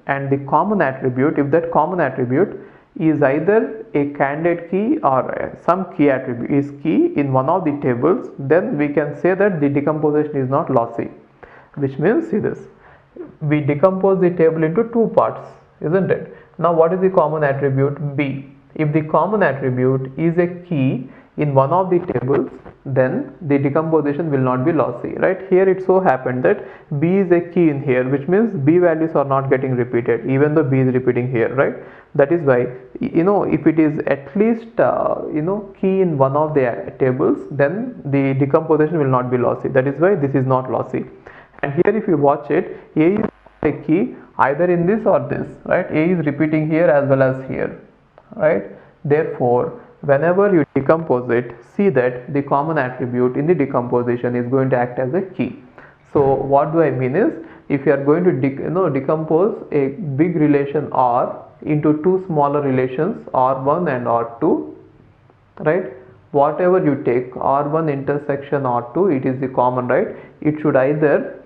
and the common attribute, if that common attribute is either a candidate key or some key attribute is key in one of the tables, then we can say that the decomposition is not lossy. Which means, see this, we decompose the table into two parts, isn't it? Now what is the common attribute? B. If the common attribute is a key in one of the tables, then the decomposition will not be lossy, right? Here it so happened that B is a key in here, which means B values are not getting repeated even though B is repeating here, right? That is why, if it is at least key in one of the tables, then the decomposition will not be lossy. That is why this is not lossy. And here if you watch it, A is a key either in this or this, right? A is repeating here as well as here, right? Therefore, whenever you decompose it, see that the common attribute in the decomposition is going to act as a key. So what do I mean is, if you are going to decompose a big relation R into two smaller relations R1 and R2, right? Whatever you take, R1 intersection R2, it is the common, right? It should either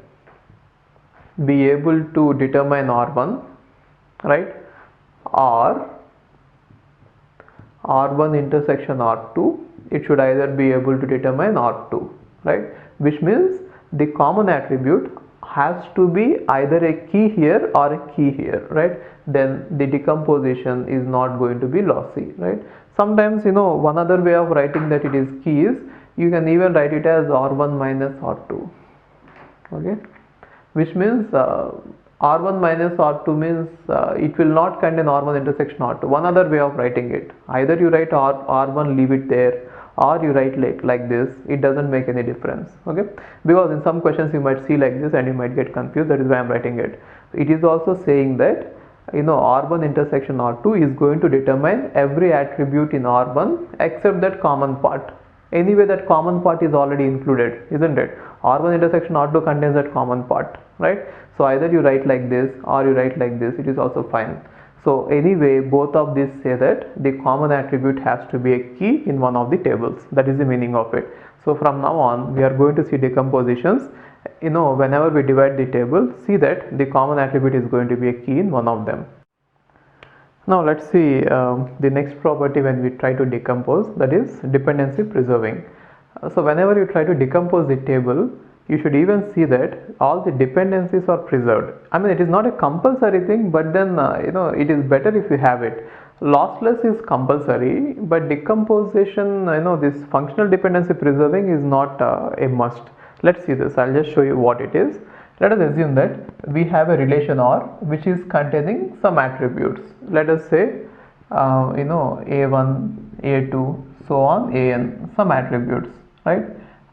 be able to determine R1, right, or R1 intersection R2, it should either be able to determine R2, right? Which means the common attribute has to be either a key here or a key here, right? Then the decomposition is not going to be lossy, right? Sometimes, one other way of writing that it is key is you can even write it as R1 minus R2, okay, which means R1 minus R2 means it will not contain R1 intersection R2. One other way of writing it, either you write R1, leave it there, or you write like this. It doesn't make any difference, okay, because in some questions you might see like this and you might get confused. That is why I am writing it. It is also saying that R1 intersection R2 is going to determine every attribute in R1 except that common part. Anyway, that common part is already included, isn't it? R1 intersection R2 contains that common part, right? So either you write like this or you write like this, it is also fine. So anyway, both of these say that the common attribute has to be a key in one of the tables. That is the meaning of it. So from now on, we are going to see decompositions. Whenever we divide the table, see that the common attribute is going to be a key in one of them. Now let's see the next property when we try to decompose, that is dependency preserving. So whenever you try to decompose the table, you should even see that all the dependencies are preserved. I mean, it is not a compulsory thing, but then it is better if you have it. Lossless is compulsory, but decomposition, this functional dependency preserving is not a must. Let's see this. I'll just show you what it is. Let us assume that we have a relation R which is containing some attributes. Let us say A1, A2, so on, AN, some attributes, right?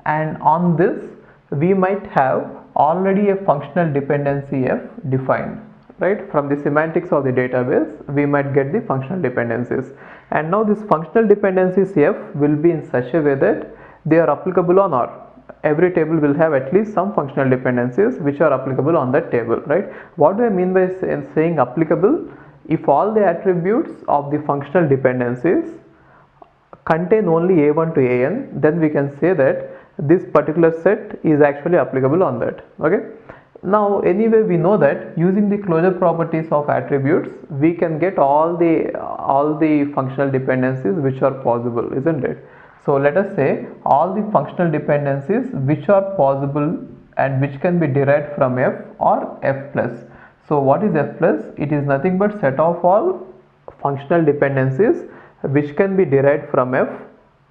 And on this we might have already a functional dependency F defined, right? From the semantics of the database, we might get the functional dependencies. And now this functional dependencies F will be in such a way that they are applicable on R. Every table will have at least some functional dependencies which are applicable on that table, right? What do I mean by saying applicable? If all the attributes of the functional dependencies contain only A1 to AN, then we can say that this particular set is actually applicable on that, okay? Now anyway, we know that using the closure properties of attributes, we can get all the functional dependencies which are possible, isn't it? So let us say all the functional dependencies which are possible and which can be derived from F or F plus. So what is F plus? It is nothing but set of all functional dependencies which can be derived from F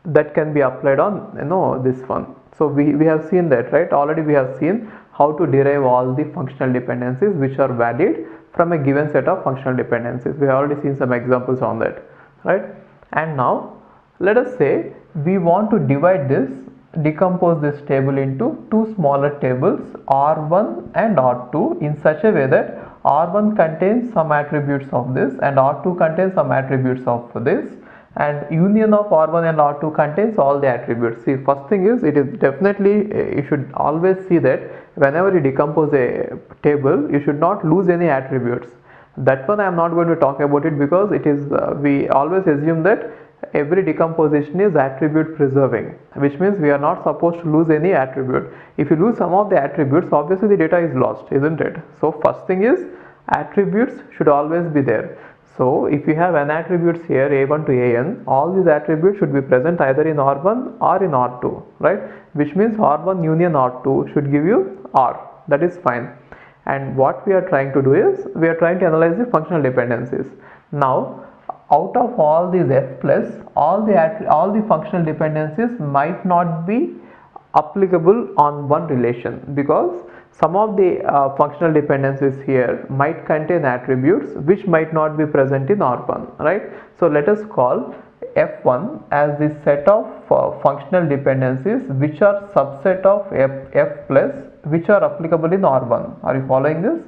that can be applied on this one. So we have seen that, right? Already we have seen how to derive all the functional dependencies which are valid from a given set of functional dependencies. We have already seen some examples on that, right? And now let us say we want to decompose this table into two smaller tables, R1 and R2, in such a way that R1 contains some attributes of this and R2 contains some attributes of this, and union of R1 and R2 contains all the attributes. See, first thing is, it is definitely, you should always see that whenever you decompose a table, you should not lose any attributes. That one I am not going to talk about it, because it is we always assume that every decomposition is attribute preserving, which means we are not supposed to lose any attribute. If you lose some of the attributes, obviously the data is lost, isn't it? So first thing is, attributes should always be there. So if you have n attributes here, A1 to AN, all these attributes should be present either in R1 or in R2, right? Which means R1 union R2 should give you R. That is fine. And what we are trying to do is, we are trying to analyze the functional dependencies. Now, out of all these F plus, all the functional dependencies might not be applicable on one relation, because some of the functional dependencies here might contain attributes which might not be present in R1, right? So let us call F1 as the set of functional dependencies which are subset of F plus, which are applicable in R1. Are you following this?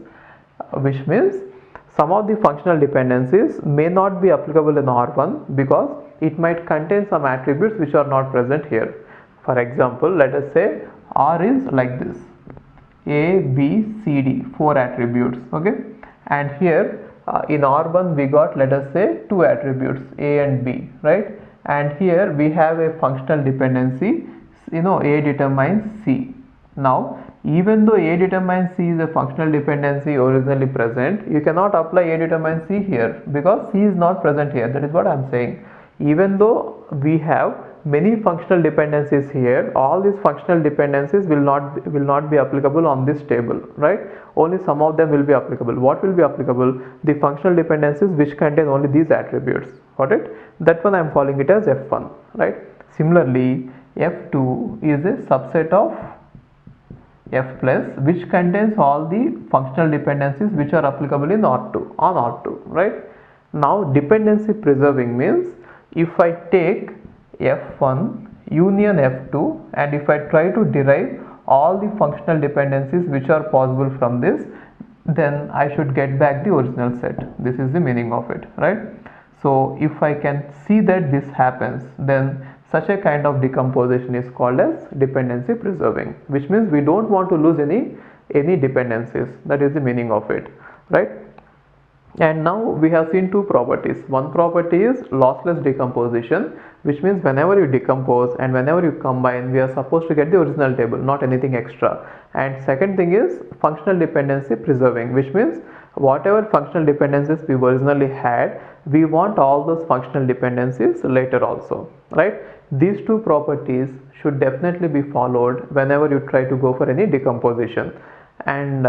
Which means some of the functional dependencies may not be applicable in R1 because it might contain some attributes which are not present here. For example, let us say R is like this: A, B, C, D, 4 attributes, okay? And here in R1 we got, let us say, 2 attributes, A and B, right? And here we have a functional dependency, A determines C. Now, even though A determines C is a functional dependency originally present, you cannot apply A determines C here because C is not present here. That is what I am saying. Even though we have many functional dependencies here. All these functional dependencies will not be applicable on this table, right? Only some of them will be applicable. What will be applicable? The functional dependencies which contain only these attributes. Got it? That one I am calling it as F1, right? Similarly, F2 is a subset of F plus, which contains all the functional dependencies which are applicable in R2 on R2, right? Now dependency preserving means if I take F1 union F2 and if I try to derive all the functional dependencies which are possible from this, then I should get back the original set. This is the meaning of it, right? So if I can see that this happens, then such a kind of decomposition is called as dependency preserving, which means we don't want to lose any dependencies. That is the meaning of it, right? And now we have seen two properties. One property is lossless decomposition, which means whenever you decompose and whenever you combine, we are supposed to get the original table, not anything extra. And second thing is functional dependency preserving, which means whatever functional dependencies we originally had, we want all those functional dependencies later also, right? These two properties should definitely be followed whenever you try to go for any decomposition. And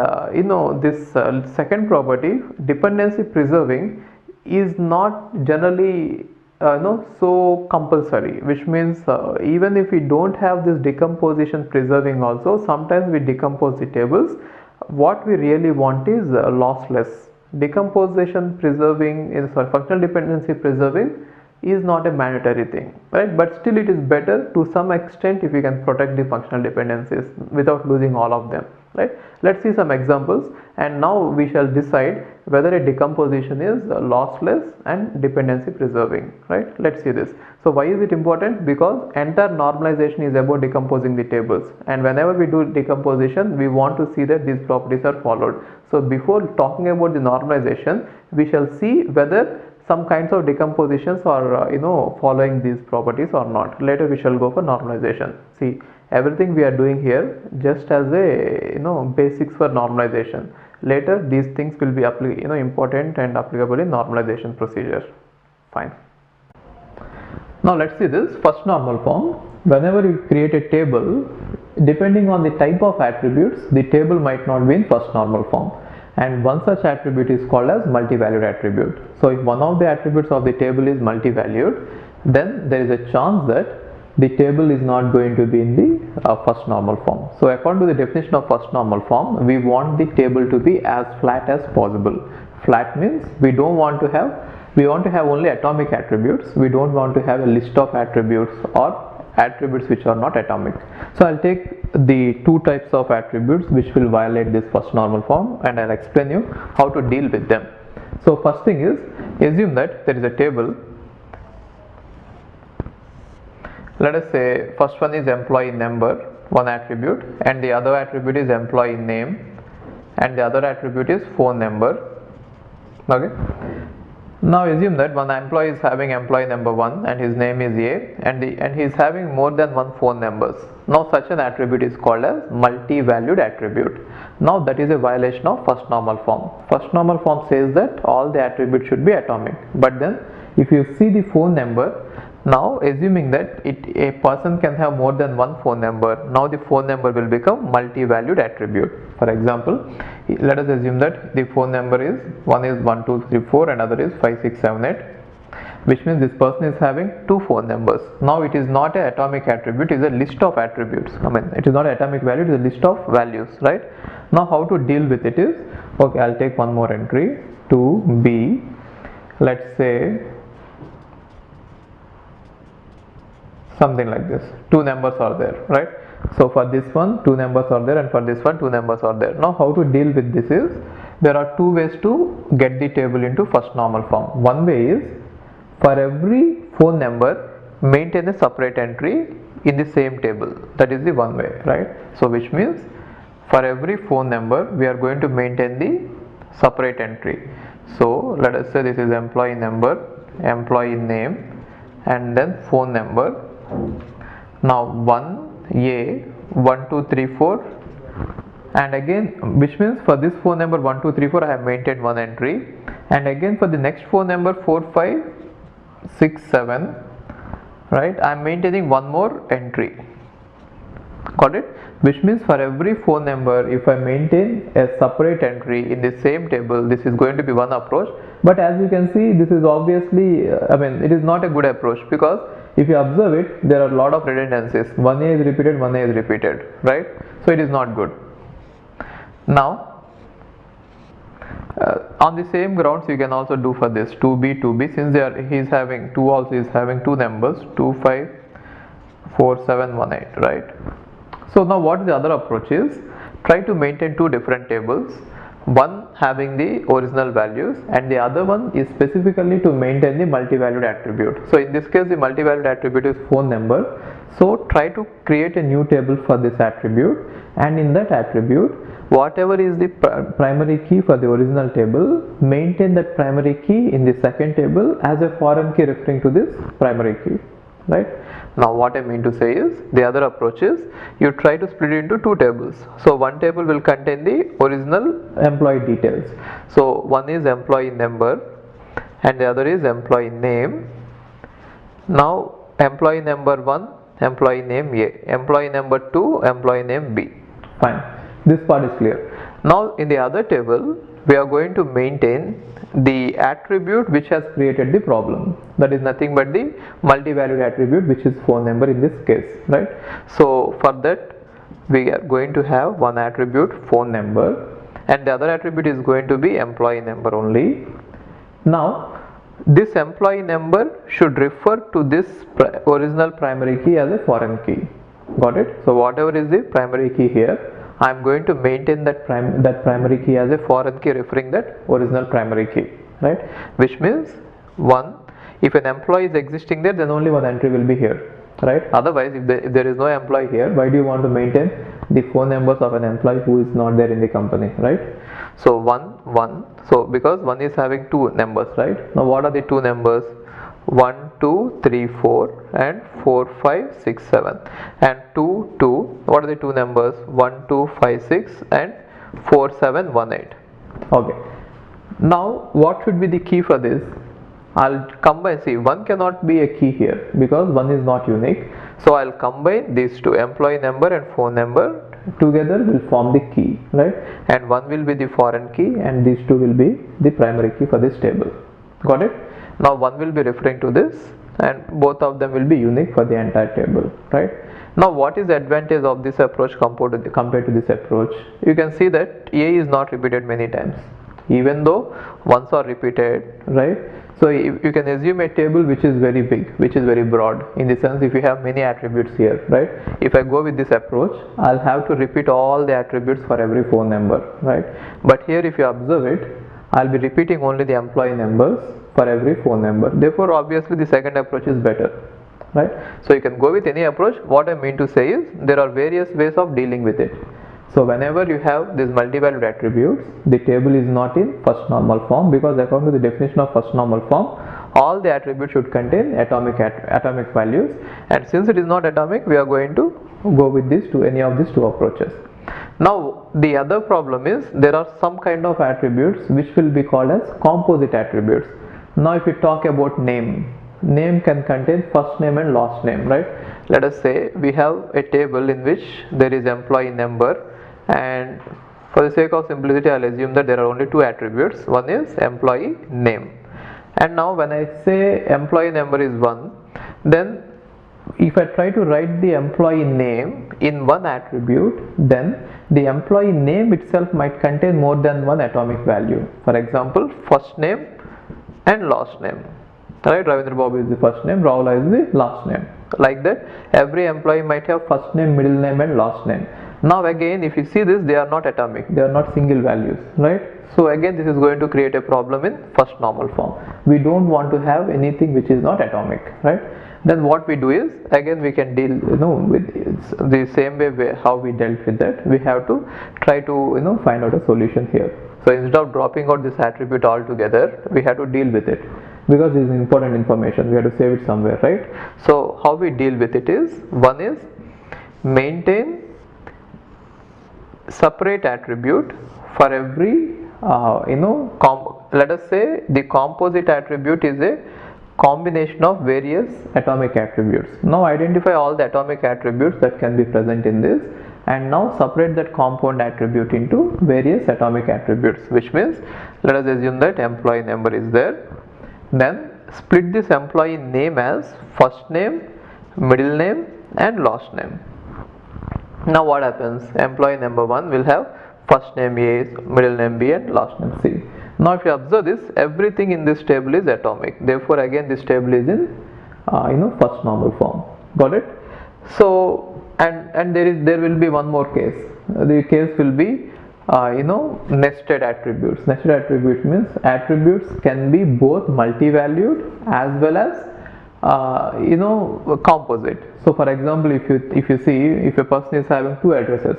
this second property, dependency preserving, is not generally so compulsory, which means even if we don't have this decomposition preserving also, sometimes we decompose the tables. What we really want is lossless. Decomposition preserving is functional dependency preserving is not a mandatory thing, right? But still it is better to some extent if we can protect the functional dependencies without losing all of them, right? Let's see some examples, and now we shall decide whether a decomposition is lossless and dependency preserving, right? Let's see this. So why is it important? Because entire normalization is about decomposing the tables, and whenever we do decomposition, we want to see that these properties are followed. So before talking about the normalization, we shall see whether some kinds of decompositions are following these properties or not. Later we shall go for normalization. See, everything we are doing here just as a basics for normalization. Later these things will be important and applicable in normalization procedure. Fine. Now let's see this first normal form. Whenever you create a table, depending on the type of attributes, the table might not be in first normal form. And one such attribute is called as multi-valued attribute. So if one of the attributes of the table is multi-valued, then there is a chance that the table is not going to be in the first normal form. So according to the definition of first normal form, we want the table to be as flat as possible. Flat means we want to have only atomic attributes. We don't want to have a list of attributes or attributes which are not atomic. So I'll take the two types of attributes which will violate this first normal form, and I'll explain you how to deal with them. So first thing is, assume that there is a table. Let us say first one is employee number, one attribute, and the other attribute is employee name, and the other attribute is phone number. Okay. Now assume that one employee is having employee number 1 and his name is A, and he is having more than one phone numbers. Now such an attribute is called as multi-valued attribute. Now that is a violation of first normal form. First normal form says that all the attributes should be atomic, but then if you see the phone number, now assuming that a person can have more than one phone number, now the phone number will become multi-valued attribute. For example, let us assume that the phone number is one is 1234 and other is 5678, which means this person is having two phone numbers. Now it is not an atomic attribute, it is a list of attributes. It is not an atomic value, it is a list of values, right? Now how to deal with it is, okay, I'll take one more entry, 2B, let's say something like this. Two numbers are there, right? So for this one, two numbers are there, and for this one, two numbers are there. Now how to deal with this is, there are two ways to get the table into first normal form. One way is, for every phone number, maintain a separate entry in the same table. That is the one way, right? So which means, for every phone number, we are going to maintain the separate entry. So let us say this is employee number, employee name, and then phone number. Now 1A 1234, and again, which means for this phone number 1234 I have maintained one entry, and again for the next phone number 4567 right? I'm maintaining one more entry. Got it? Which means for every phone number, if I maintain a separate entry in the same table, this is going to be one approach. But as you can see, this is obviously, it is not a good approach, because if you observe it, there are a lot of redundancies. 1A is repeated, 1A is repeated, right? So it is not good. Now, on the same grounds, you can also do for this 2B, 2B, since he is having 2, also is having two numbers, 2, 5, 4, 7, 1, 8, right? So now what the other approach is, try to maintain two different tables, one having the original values and the other one is specifically to maintain the multi-valued attribute. So in this case the multi-valued attribute is phone number. So try to create a new table for this attribute, and in that attribute, whatever is the primary key for the original table, maintain that primary key in the second table as a foreign key referring to this primary key, right? Now what I mean to say is, the other approach is, you try to split it into two tables. So one table will contain the original employee details. So one is employee number and the other is employee name. Now employee number 1, employee name A, employee number 2, employee name B. Fine, this part is clear. Now in the other table, we are going to maintain the attribute which has created the problem, that is nothing but the multi-valued attribute, which is phone number in this case, right? So for that we are going to have one attribute phone number and the other attribute is going to be employee number only. Now this employee number should refer to this original primary key as a foreign key. Got it? So whatever is the primary key here, I am going to maintain that primary key as a foreign key referring that original primary key, right? Which means one, if an employee is existing there, then only one entry will be here, right? Otherwise, if there is no employee here, why do you want to maintain the phone numbers of an employee who is not there in the company, right? So 1, so because 1 is having two numbers, right? Now what are the two numbers? 1, 2, 3, 4 and 4, 5, 6, 7 and 2, 2. What are the two numbers? 1, 2, 5, 6 and 4, 7, 1, 8. Okay. Now what should be the key for this? I'll combine, see, 1 cannot be a key here because 1 is not unique. So I'll combine these two, employee number and phone number together will form the key, right? And 1 will be the foreign key and these two will be the primary key for this table. Got it? Now 1 will be referring to this and both of them will be unique for the entire table, right? Now what is the advantage of this approach compared to this approach? You can see that A is not repeated many times, even though ones are repeated, right? So you can assume a table which is very big, which is very broad, in the sense if you have many attributes here, right? If I go with this approach, I'll have to repeat all the attributes for every phone number, right? But here if you observe it, I'll be repeating only the employee numbers for every phone number. Therefore obviously the second approach is better, right? So you can go with any approach. What I mean to say is, there are various ways of dealing with it. So whenever you have these multi-valued attributes, the table is not in first normal form, because according to the definition of first normal form, all the attributes should contain atomic values, and since it is not atomic, we are going to go with any of these two approaches. Now the other problem is, there are some kind of attributes which will be called as composite attributes. Now if you talk about name can contain first name and last name, right? Let us say we have a table in which there is employee number, and for the sake of simplicity I'll assume that there are only two attributes. One is employee name, and now when I say employee number is 1, then if I try to write the employee name in one attribute, then the employee name itself might contain more than one atomic value. For example, first name and last name, right? Ravindrababu is the first name, Ravula is the last name. Like that, every employee might have first name, middle name and last name. Now again, if you see this, they are not atomic, they are not single values, right? So again, this is going to create a problem in first normal form. We don't want to have anything which is not atomic, right? Then what we do is, again we can deal with the same way how we dealt with that. We have to try to find out a solution here. So instead of dropping out this attribute altogether, we have to deal with it, because this is important information, we have to save it somewhere, right? So how we deal with it is, one is maintain separate attribute for every let us say the composite attribute is a combination of various atomic attributes. Now identify all the atomic attributes that can be present in this, and now separate that compound attribute into various atomic attributes, which means let us assume that employee number is there. Then split this employee name as first name, middle name and last name. Now what happens? Employee number 1 will have first name A, middle name B and last name C. Now if you observe this, everything in this table is atomic. Therefore again this table is in first normal form. Got it? So and there will be one more case. The case will be nested attributes. Nested attributes means attributes can be both multi-valued as well as composite. So for example, if you see, if a person is having two addresses,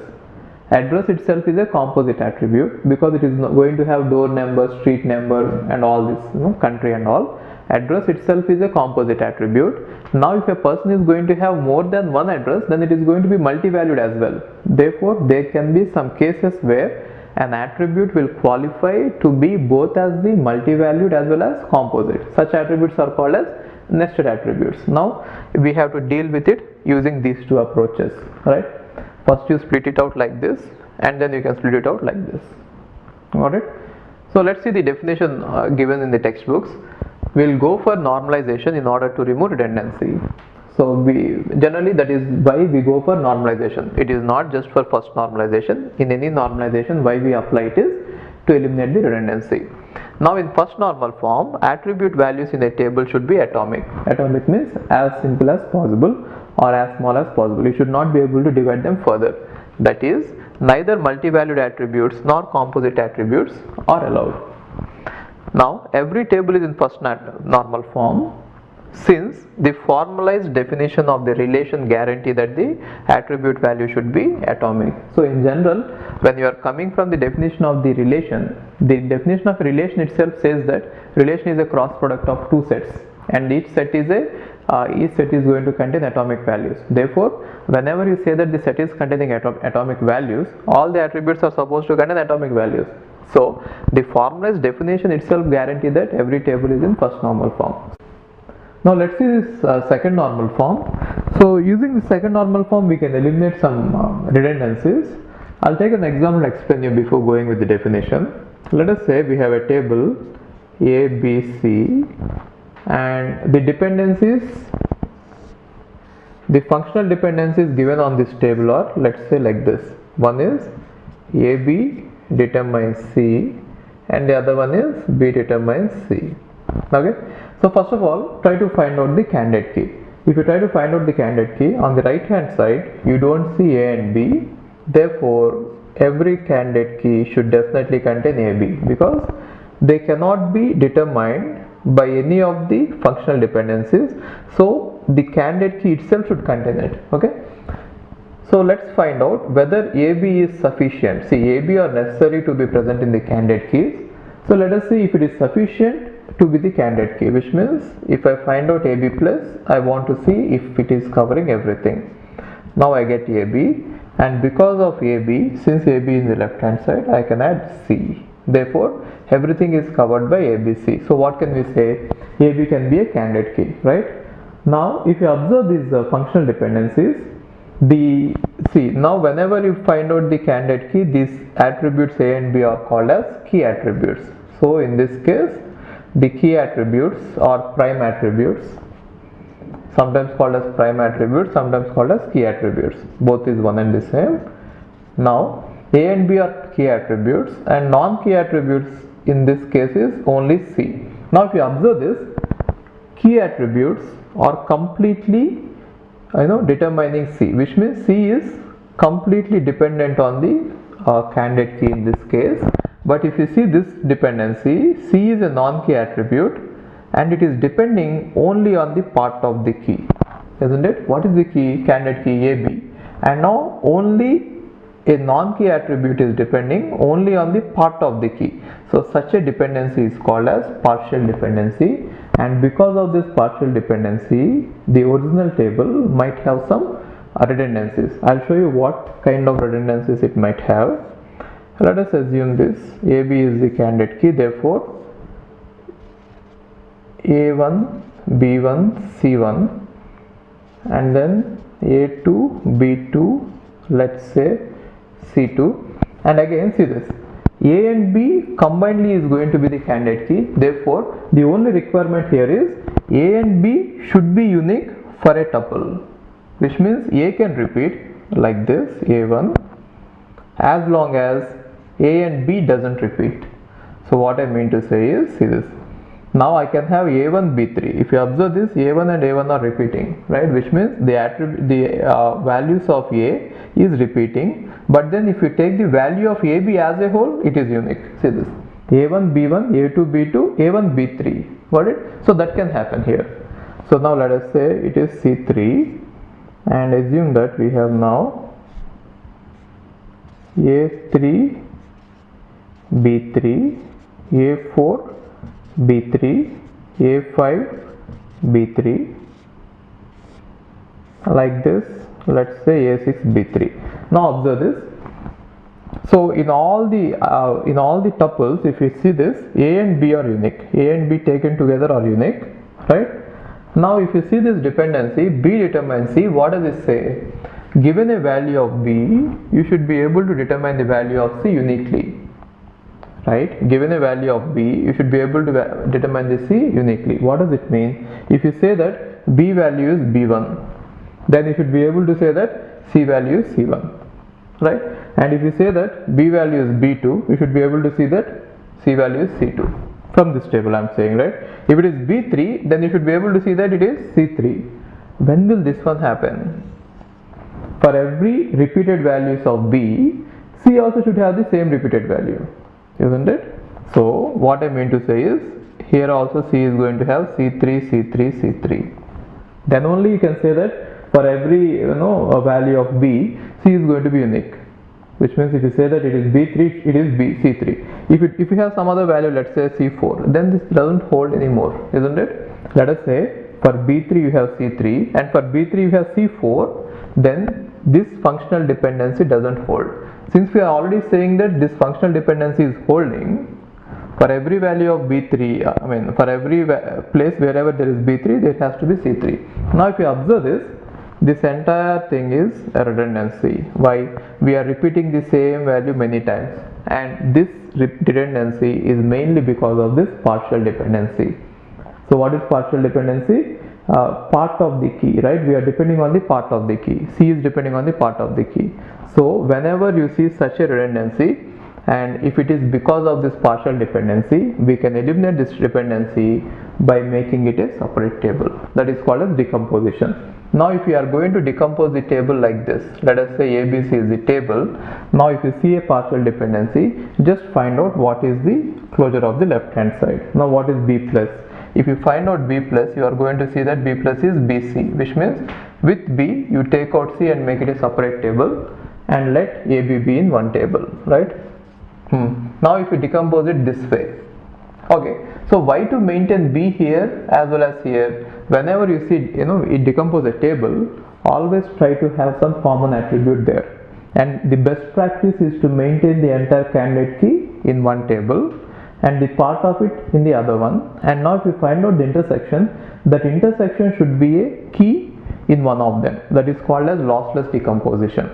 address itself is a composite attribute because it is going to have door number, street number and all this, country and all. Address itself is a composite attribute. Now if a person is going to have more than one address, then it is going to be multi-valued as well. Therefore there can be some cases where an attribute will qualify to be both as the multi-valued as well as composite. Such attributes are called as nested attributes. Now we have to deal with it using these two approaches, right? First you split it out like this, and then you can split it out like this. Got it? So let's see the definition given in the textbooks. We'll go for normalization in order to remove redundancy. So generally that is why we go for normalization. It is not just for first normalization. In any normalization, why we apply it is to eliminate the redundancy. Now in first normal form, attribute values in a table should be atomic. Atomic means as simple as possible or as small as possible. You should not be able to divide them further. That is, neither multi-valued attributes nor composite attributes are allowed. Now every table is in first normal form, since the formalized definition of the relation guarantee that the attribute value should be atomic. So in general, when you are coming from the definition of the definition of relation itself says that relation is a cross product of two sets, and each set is going to contain atomic values. Therefore, whenever you say that the set is containing atomic values, all the attributes are supposed to contain atomic values. So the formalized definition itself guarantees that every table is in first normal form. Now let's see this second normal form. So using the second normal form, we can eliminate some redundancies. I'll take an example and explain you before going with the definition. Let us say we have a table A, B, C, and the dependencies, the functional dependencies given on this table are, let's say, like this. One is AB determines C and the other one is B determines C. Okay, so first of all, try to find out the candidate key. If you try to find out the candidate key, on the right hand side you don't see A and B. Therefore every candidate key should definitely contain AB because they cannot be determined by any of the functional dependencies. So the candidate key itself should contain it. Okay, so let's find out whether AB is sufficient. See, AB are necessary to be present in the candidate keys. So let us see if it is sufficient to be the candidate key, which means if I find out AB plus, I want to see if it is covering everything. Now I get AB, and because of AB, since AB is in the left hand side, I can add C. Therefore everything is covered by ABC. So what can we say? AB can be a candidate key, right? Now if you observe these functional dependencies, now whenever you find out the candidate key, these attributes A and B are called as key attributes. So in this case, the key attributes are prime attributes, sometimes called as prime attributes, sometimes called as key attributes. Both is one and the same. Now A and B are key attributes, and non-key attributes in this case is only C. Now if you observe this, key attributes are completely determining C, which means C is completely dependent on the candidate key in this case. But if you see this dependency, C is a non-key attribute and it is depending only on the part of the key, isn't it? What is the key? Candidate key AB, and now only a non-key attribute is depending only on the part of the key. So such a dependency is called as partial dependency, and because of this partial dependency, the original table might have some redundancies. I'll show you what kind of redundancies it might have. Let us assume this AB is the candidate key, therefore A1 B1 C1, and then A2 B2, let's say C2, and again see this, A and B combinedly is going to be the candidate key. Therefore the only requirement here is A and B should be unique for a tuple, which means A can repeat like this, A1, as long as A and B doesn't repeat. So what I mean to say is, see this, now I can have A1 B3. If you observe this, A1 and A1 are repeating, right, which means the values of A is repeating, but then if you take the value of AB as a whole, it is unique. See this, A1 B1, A2 B2, A1 B3, got it? So that can happen here. So now let us say it is C3, and assume that we have now A3 B3, A4 B3, A5 B3, like this, let's say A6 B3. Now observe this. So in all the tuples, if you see this, A and B are unique. A and B taken together are unique, right? Now if you see this dependency, B determines C, what does it say? Given a value of B, you should be able to determine the value of C uniquely. Right? Given a value of B, you should be able to determine the C uniquely. What does it mean? If you say that B value is B1, then you should be able to say that C value is C1, right? And if you say that B value is B2, you should be able to see that C value is C2. From this table I am saying, right? If it is B3, then you should be able to see that it is C3. When will this one happen? For every repeated values of B, C also should have the same repeated value, isn't it? So what I mean to say is, here also C is going to have C3, C3, C3. Then only you can say that for every value of B, C is going to be unique. Which means if you say that it is B3, it is C3. If you have some other value, let's say C4, then this doesn't hold anymore, isn't it? Let us say for B3 you have C3 and for B3 you have C4, then this functional dependency doesn't hold. Since we are already saying that this functional dependency is holding, for every value of B3, for every place wherever there is B3, there has to be C3. Now if you observe this entire thing is a redundancy. Why? We are repeating the same value many times, and this redundancy is mainly because of this partial dependency. So what is partial dependency? Part of the key, right? We are depending on the part of the key. C is depending on the part of the key. So whenever you see such a redundancy, and if it is because of this partial dependency, we can eliminate this dependency by making it a separate table. That is called as decomposition. Now if you are going to decompose the table like this, let us say ABC is the table. Now if you see a partial dependency, just find out what is the closure of the left hand side. Now what is B plus? If you find out B plus, you are going to see that B plus is BC, which means with B you take out C and make it a separate table and let AB be in one table, right? Now if you decompose it this way, okay, so why to maintain B here as well as here? Whenever you see it decompose a table, always try to have some common attribute there, and the best practice is to maintain the entire candidate key in one table and the part of it in the other one. And now if you find out the intersection, that intersection should be a key in one of them. That is called as lossless decomposition.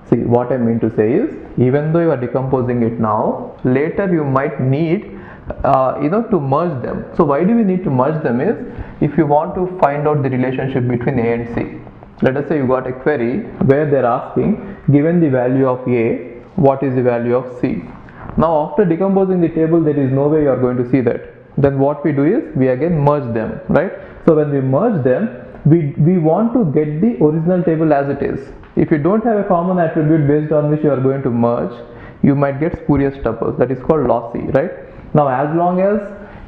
See, what I mean to say is, even though you are decomposing it now, later you might need to merge them. So why do we need to merge them is, if you want to find out the relationship between A and C. Let us say you got a query where they are asking, given the value of A, what is the value of C? Now after decomposing the table, there is no way you are going to see that. Then what we do is, we again merge them, right? So when we merge them, we want to get the original table as it is. If you don't have a common attribute based on which you are going to merge, you might get spurious tuples. That is called lossy, right? Now as long as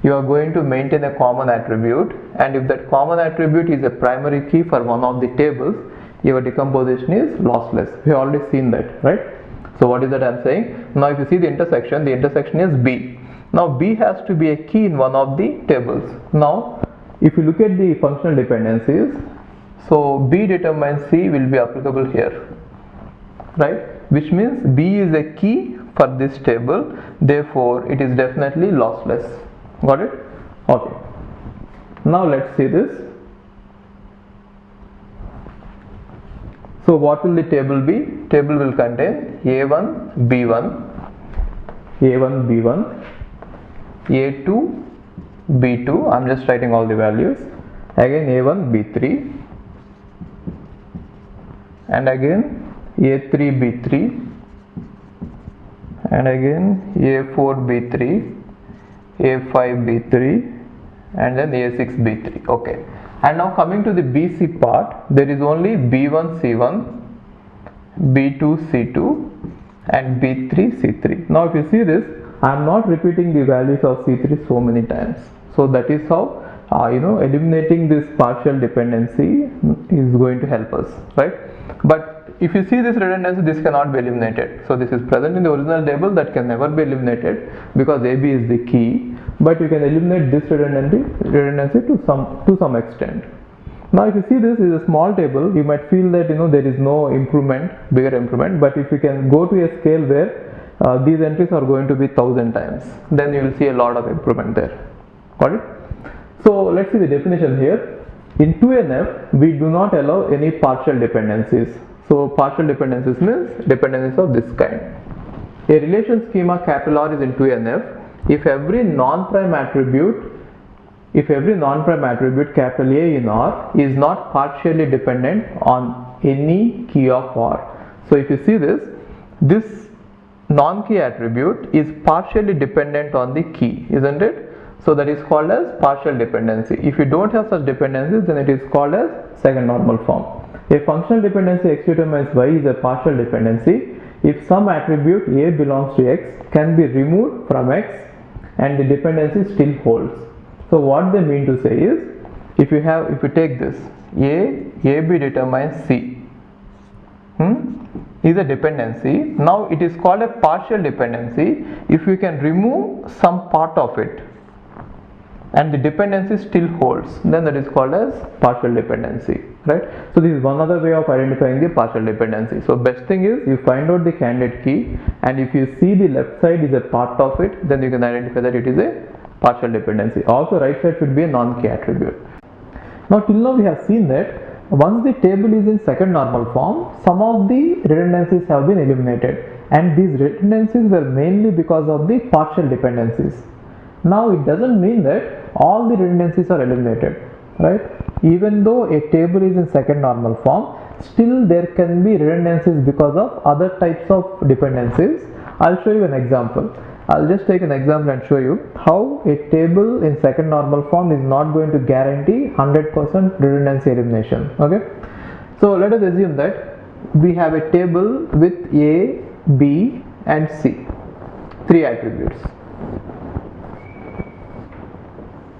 you are going to maintain a common attribute, and if that common attribute is a primary key for one of the tables, your decomposition is lossless. We have already seen that, right? So what is that I am saying? Now if you see the intersection is B. Now B has to be a key in one of the tables. Now if you look at the functional dependencies, so B determines C will be applicable here, right? Which means B is a key for this table, therefore it is definitely lossless. Got it? Okay. Now let's see this. So what will the table be? Table will contain A1, B1, A1, B1, A2, B2, I'm just writing all the values, again A1, B3, and again A3, B3, and again A4, B3, A5, B3, and then A6, B3. Okay. And now coming to the BC part, there is only B1, C1, B2, C2, and B3, C3. Now if you see this, I am not repeating the values of C3 so many times. So that is how eliminating this partial dependency is going to help us, right? But if you see this redundancy, this cannot be eliminated. So this is present in the original table, that can never be eliminated because AB is the key. But you can eliminate this redundancy to some extent. Now if you see this is a small table, you might feel that there is no bigger improvement, but if you can go to a scale where these entries are going to be 1000 times, then you will see a lot of improvement there. Got it? So let's see the definition here. In 2NF, we do not allow any partial dependencies. So partial dependencies means dependencies of this kind. A relation schema R is in 2NF if every non-prime attribute capital A in R is not partially dependent on any key of R. So if you see this non-key attribute is partially dependent on the key, isn't it? So that is called as partial dependency. If you don't have such dependencies, then it is called as second normal form. A functional dependency x determines y is a partial dependency if some attribute A belongs to x can be removed from x and the dependency still holds. So what they mean to say is, if you take this AB determines C is a dependency. Now it is called a partial dependency if you can remove some part of it and the dependency still holds, then that is called as partial dependency, right? So this is one other way of identifying the partial dependency. So best thing is you find out the candidate key, and if you see the left side is a part of it, then you can identify that it is a partial dependency. Also right side should be a non-key attribute. Now till now we have seen that once the table is in second normal form, some of the redundancies have been eliminated, and these redundancies were mainly because of the partial dependencies. Now it doesn't mean that all the redundancies are eliminated, right? Even though a table is in second normal form, still there can be redundancies because of other types of dependencies. I'll show you an example. I'll just take an example and show you how a table in second normal form is not going to guarantee 100% redundancy elimination. Okay, so let us assume that we have a table with A, B and C, three attributes.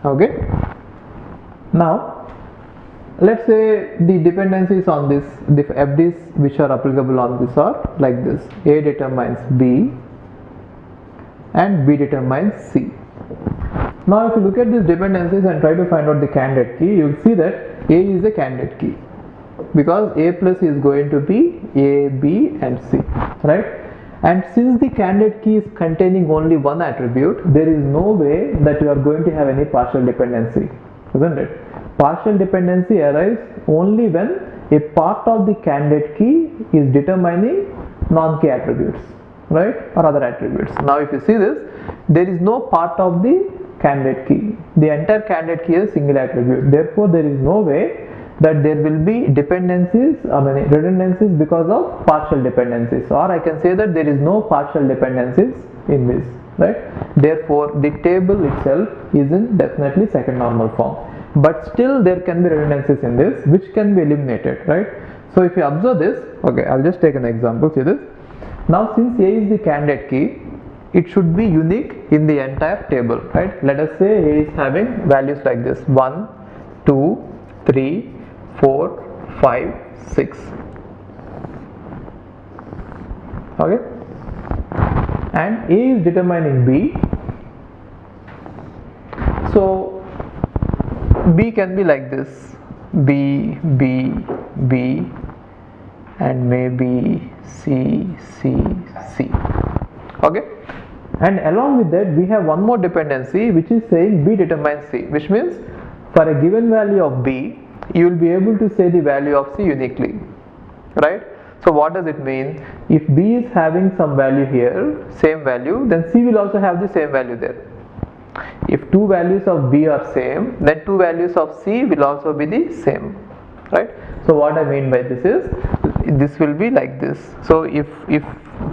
Okay, now let's say the dependencies on this, the FDs which are applicable on this are like this: A determines B and B determines C. Now if you look at these dependencies and try to find out the candidate key, you will see that A is a candidate key because A plus is going to be A, B and C, right? And since the candidate key is containing only one attribute, there is no way that you are going to have any partial dependency, isn't it? Partial dependency arises only when a part of the candidate key is determining non-key attributes, right, or other attributes. Now if you see this, there is no part of the candidate key. The entire candidate key is a single attribute. Therefore, there is no way that there will be redundancies because of partial dependencies, or I can say that there is no partial dependencies in this, right? Therefore, the table itself is in definitely second normal form, but still there can be redundancies in this which can be eliminated, right? So if you observe this, okay, I'll just take an example. See this. Now since A is the candidate key, it should be unique in the entire table, right? Let us say A is having values like this: 1, 2, 3, 4, 5, 6. Okay, and A is determining B. So B can be like this: B, B, B, and maybe C, C, C. Okay, and along with that we have one more dependency which is saying B determines C, which means for a given value of B, you will be able to say the value of C uniquely, right? So what does it mean? If B is having some value here, same value, then C will also have the same value there. If two values of B are same, then two values of C will also be the same, right? So what I mean by this is, this will be like this. So if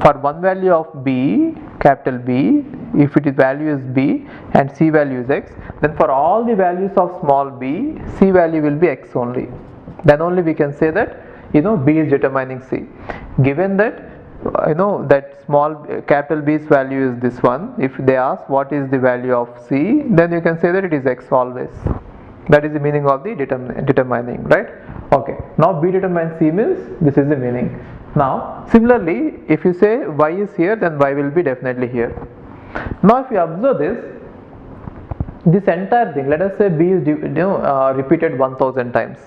for one value of B, capital B, if its value is B and C value is X, then for all the values of small b, C value will be X only. Then only we can say that B is determining C. Given that that small capital B's value is this one, if they ask what is the value of C, then you can say that it is X always. That is the meaning of the determining, right? Okay, now B determines C means this is the meaning. Now similarly, if you say Y is here, then Y will be definitely here. Now if you observe this entire thing, let us say B is repeated 1000 times,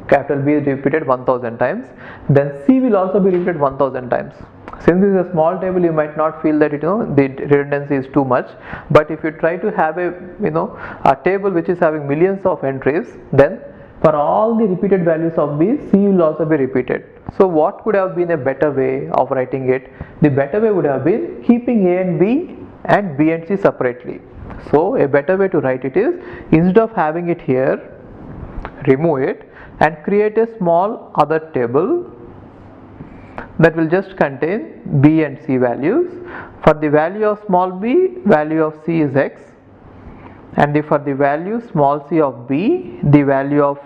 capital B is repeated 1000 times, then C will also be repeated 1000 times. Since this is a small table, you might not feel that the redundancy is too much, but if you try to have a table which is having millions of entries, then for all the repeated values of B, C will also be repeated. So what could have been a better way of writing it? The better way would have been keeping A and B and B and C separately. So a better way to write it is, instead of having it here, remove it and create a small other table that will just contain B and C values. For the value of small b, value of C is X, and for the value small c of B, the value of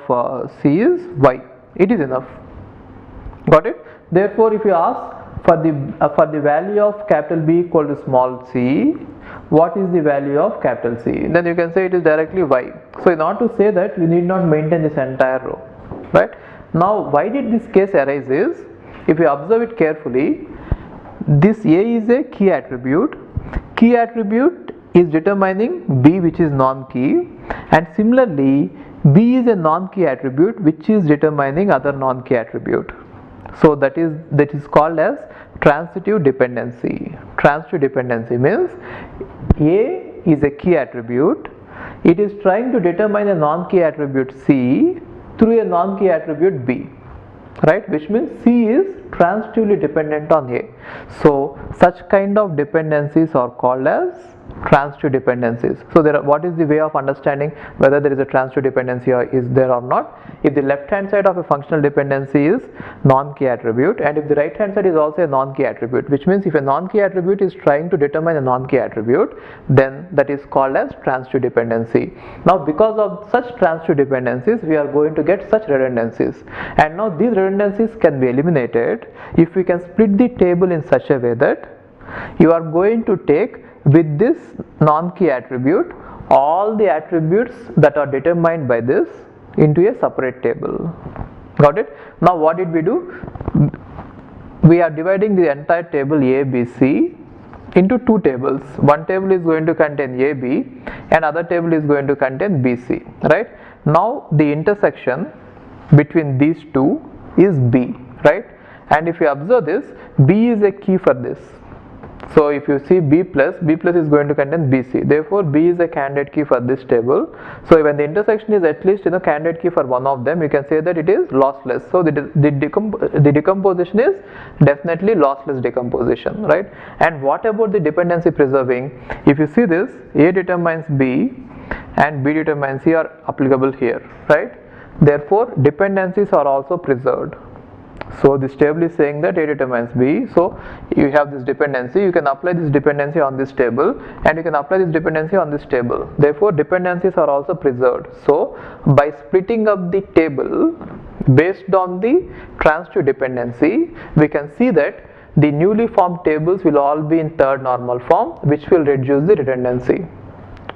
C is Y. It is enough. Got it? Therefore, if you ask for the value of capital B equal to small c, what is the value of capital C? Then you can say it is directly Y. So in order to say that, you need not maintain this entire row, right? Now why did this case arise is, if you observe it carefully, this A is a key attribute. Key attribute is determining B, which is non-key, and similarly B is a non-key attribute which is determining other non-key attribute. So that is called as transitive dependency. Transitive dependency means A is a key attribute, it is trying to determine a non-key attribute C through a non-key attribute B, right? Which means C is transitively dependent on A. So such kind of dependencies are called as transitive dependencies. So what is the way of understanding whether there is a transitive dependency or is there or not? If the left hand side of a functional dependency is non-key attribute, and if the right hand side is also a non-key attribute, which means if a non-key attribute is trying to determine a non-key attribute, then that is called as transitive dependency. Now because of such transitive dependencies, we are going to get such redundancies, and now these redundancies can be eliminated if we can split the table in such a way that you are going to take with this non-key attribute all the attributes that are determined by this into a separate table. Got it? Now what did we do? We are dividing the entire table A, B, C into two tables. One table is going to contain A, B, and other table is going to contain B, C, right? Now the intersection between these two is B, right? And if you observe this, B is a key for this. So if you see B plus is going to contain BC. Therefore B is a candidate key for this table. So when the intersection is at least candidate key for one of them, you can say that it is lossless. So the decomposition is definitely lossless decomposition, right? And what about the dependency preserving? If you see this, A determines B and B determines C are applicable here, right? Therefore dependencies are also preserved. So this table is saying that A determines B, so you have this dependency, you can apply this dependency on this table and you can apply this dependency on this table. Therefore dependencies are also preserved. So by splitting up the table based on the transitive dependency, we can see that the newly formed tables will all be in third normal form, which will reduce the redundancy,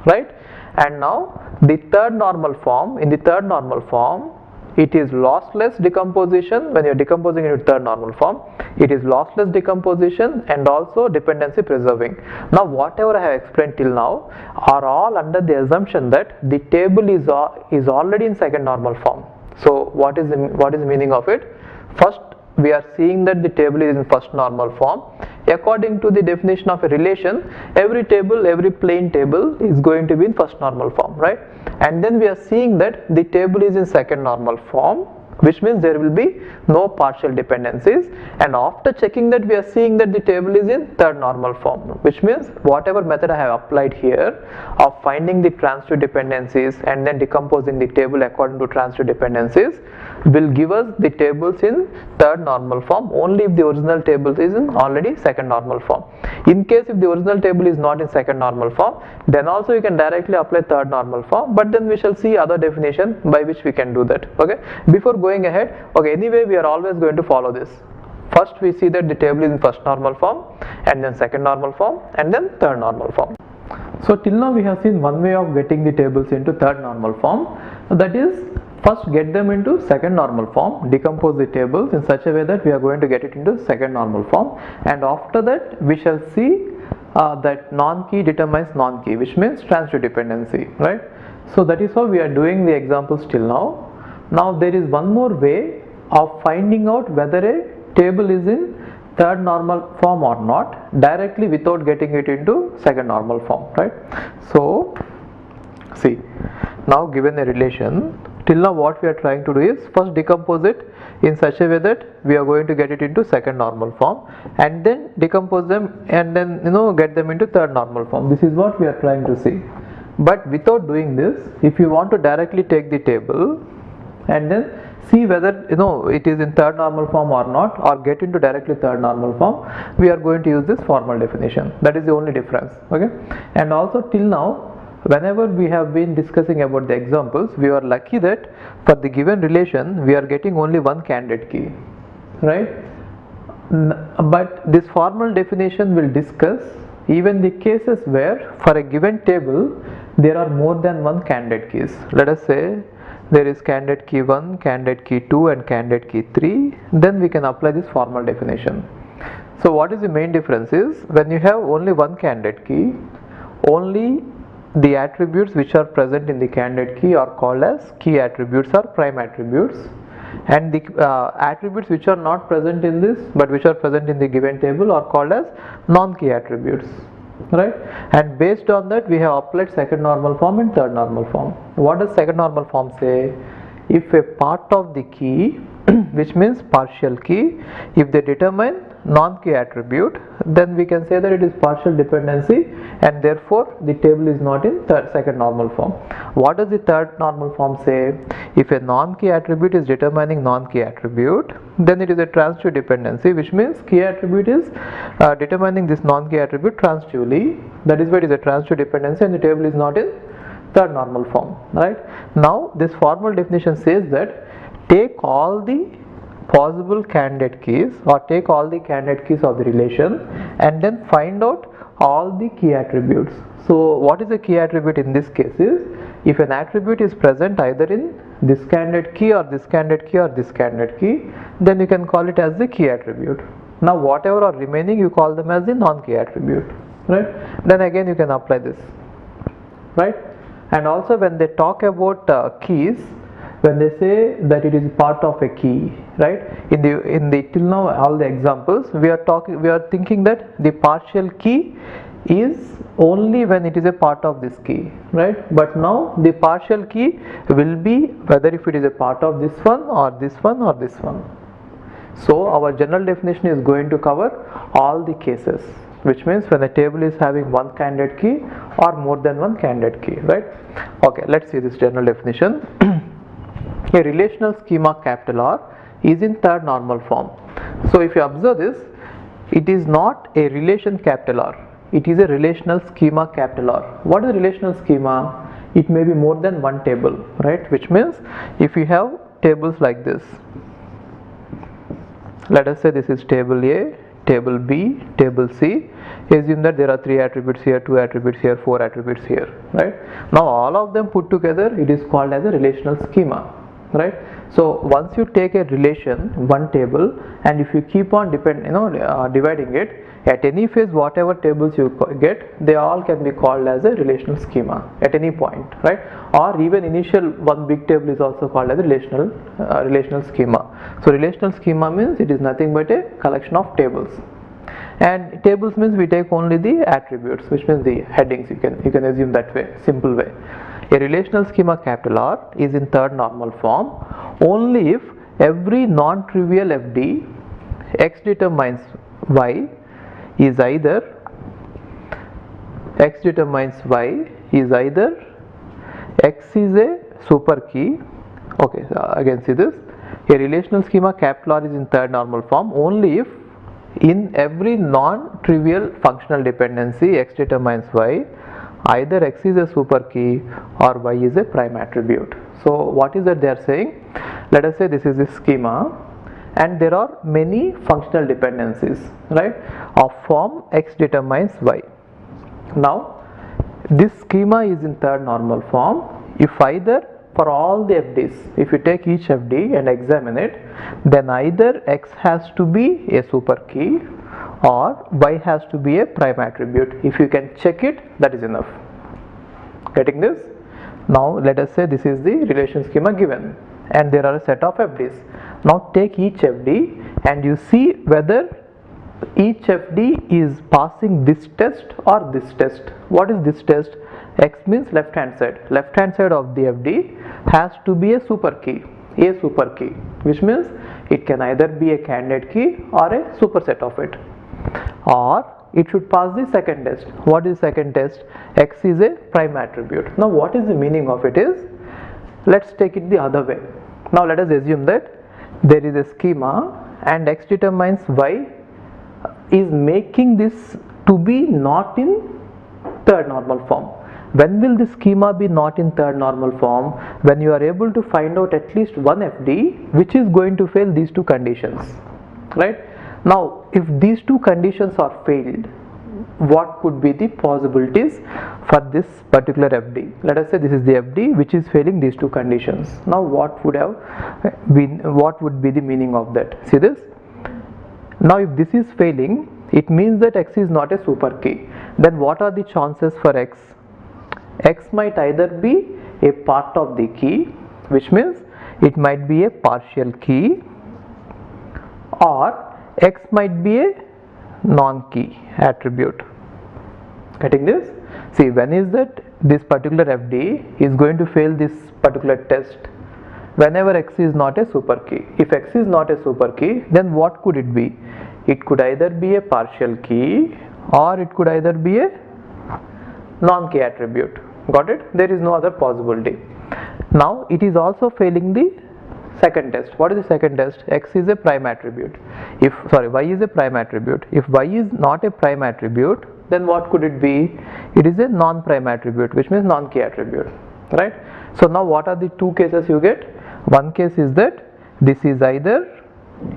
right? And now the third normal form, in the third normal form, it is lossless decomposition. When you are decomposing into third normal form, it is lossless decomposition and also dependency preserving. Now whatever I have explained till now are all under the assumption that the table is already in second normal form. So what is the meaning of it? First we are seeing that the table is in first normal form. According to the definition of a relation, every table, every plain table is going to be in first normal form, right? And then we are seeing that the table is in second normal form, which means there will be no partial dependencies, and after checking that we are seeing that the table is in third normal form, which means whatever method I have applied here of finding the transitive dependencies and then decomposing the table according to transitive dependencies will give us the tables in third normal form only if the original table is in already second normal form. In case if the original table is not in second normal form, then also you can directly apply third normal form, but then we shall see other definition by which we can do that. Okay, before going ahead, okay, anyway we are always going to follow this. First we see that the table is in first normal form, and then second normal form, and then third normal form. So till now we have seen one way of getting the tables into third normal form, that is first get them into second normal form, decompose the tables in such a way that we are going to get it into second normal form, and after that we shall see that non-key determines non-key, which means transitive dependency, right? So that is how we are doing the examples till now. Now there is one more way of finding out whether a table is in third normal form or not directly without getting it into second normal form, right? So see, now given a relation, till now what we are trying to do is first decompose it in such a way that we are going to get it into second normal form, and then decompose them and then get them into third normal form. This is what we are trying to see. But without doing this, if you want to directly take the table and then see whether it is in third normal form or not, or get into directly third normal form, we are going to use this formal definition. That is the only difference. Okay, and also till now whenever we have been discussing about the examples, we are lucky that for the given relation we are getting only one candidate key, right? But this formal definition will discuss even the cases where for a given table there are more than one candidate keys. Let us say there is candidate key 1, candidate key 2 and candidate key 3, then we can apply this formal definition. So what is the main difference is, when you have only one candidate key, only the attributes which are present in the candidate key are called as key attributes or prime attributes, and the attributes which are not present in this but which are present in the given table are called as non-key attributes, right? And based on that we have applied second normal form and third normal form. What does second normal form say? If a part of the key which means partial key, if they determine non-key attribute, then we can say that it is partial dependency and therefore the table is not in second normal form. What does the third normal form say? If a non-key attribute is determining non-key attribute, then it is a transitive dependency, which means key attribute is determining this non-key attribute transitively. That is why it is a transitive dependency and the table is not in third normal form, right? Now this formal definition says that take all the possible candidate keys or take all the candidate keys of the relation and then find out all the key attributes. So what is a key attribute in this case is, if an attribute is present either in this candidate key or this candidate key or this candidate key, then you can call it as the key attribute. Now whatever are remaining you call them as the non-key attribute, right? Then again you can apply this, right? And also when they talk about keys, when they say that it is part of a key, right? In the till now all the examples we are thinking that the partial key is only when it is a part of this key, right? But now the partial key will be whether if it is a part of this one or this one or this one. So our general definition is going to cover all the cases, which means when a table is having one candidate key or more than one candidate key, right? Okay, let's see this general definition. A relational schema capital R is in third normal form. So if you observe this, it is not a relation capital R, it is a relational schema capital R. What is a relational schema? It may be more than one table, right? Which means if you have tables like this, let us say this is table A, table B, table C. Assume that there are 3 attributes here, 2 attributes here, 4 attributes here, right? Now all of them put together it is called as a relational schema, right? So once you take a relation, one table, and if you keep on dividing it, at any phase whatever tables you get, they all can be called as a relational schema at any point, right? Or even initial one big table is also called as a relational schema. So relational schema means it is nothing but a collection of tables. And tables means we take only the attributes, which means the headings. You can assume that way, simple way. A relational schema capital R is in third normal form only if every non-trivial FD x determines y is either x is a super key. Okay, so again see this. A relational schema capital R is in third normal form only if in every non-trivial functional dependency x determines y, either x is a super key or y is a prime attribute. So what is that they are saying? Let us say this is a schema and there are many functional dependencies, right, of form x determines y. Now this schema is in third normal form if either for all the FDs, if you take each FD and examine it, then either x has to be a super key or y has to be a prime attribute. If you can check it, that is enough. Getting this? Now let us say this is the relation schema given and there are a set of FDs. Now take each FD and you see whether each FD is passing this test or this test. What is this test? X means left hand side. Left hand side of the FD has to be a super key, which means it can either be a candidate key or a superset of it, or it should pass the second test. What is second test? X is a prime attribute. Now what is the meaning of it is, let's take it the other way. Now let us assume that there is a schema and x determines y is making this to be not in third normal form. When will the schema be not in third normal form? When you are able to find out at least one FD which is going to fail these two conditions, right? Now if these two conditions are failed, what could be the possibilities for this particular FD? Let us say this is the FD which is failing these two conditions. Now what would be the meaning of that? See this? Now if this is failing, it means that x is not a super key. Then what are the chances for x? X might either be a part of the key, which means it might be a partial key, or x might be a non-key attribute. Getting this? See, when is that this particular FD is going to fail this particular test? Whenever x is not a super key. If x is not a super key, then what could it be? It could either be a partial key or it could either be a non-key attribute. Got it? There is no other possibility. Now it is also failing the second test. What is the second test? X is a prime attribute. Y is a prime attribute. If y is not a prime attribute, then what could it be? It is a non-prime attribute, which means non-key attribute, right? So now what are the two cases you get? One case is that this is either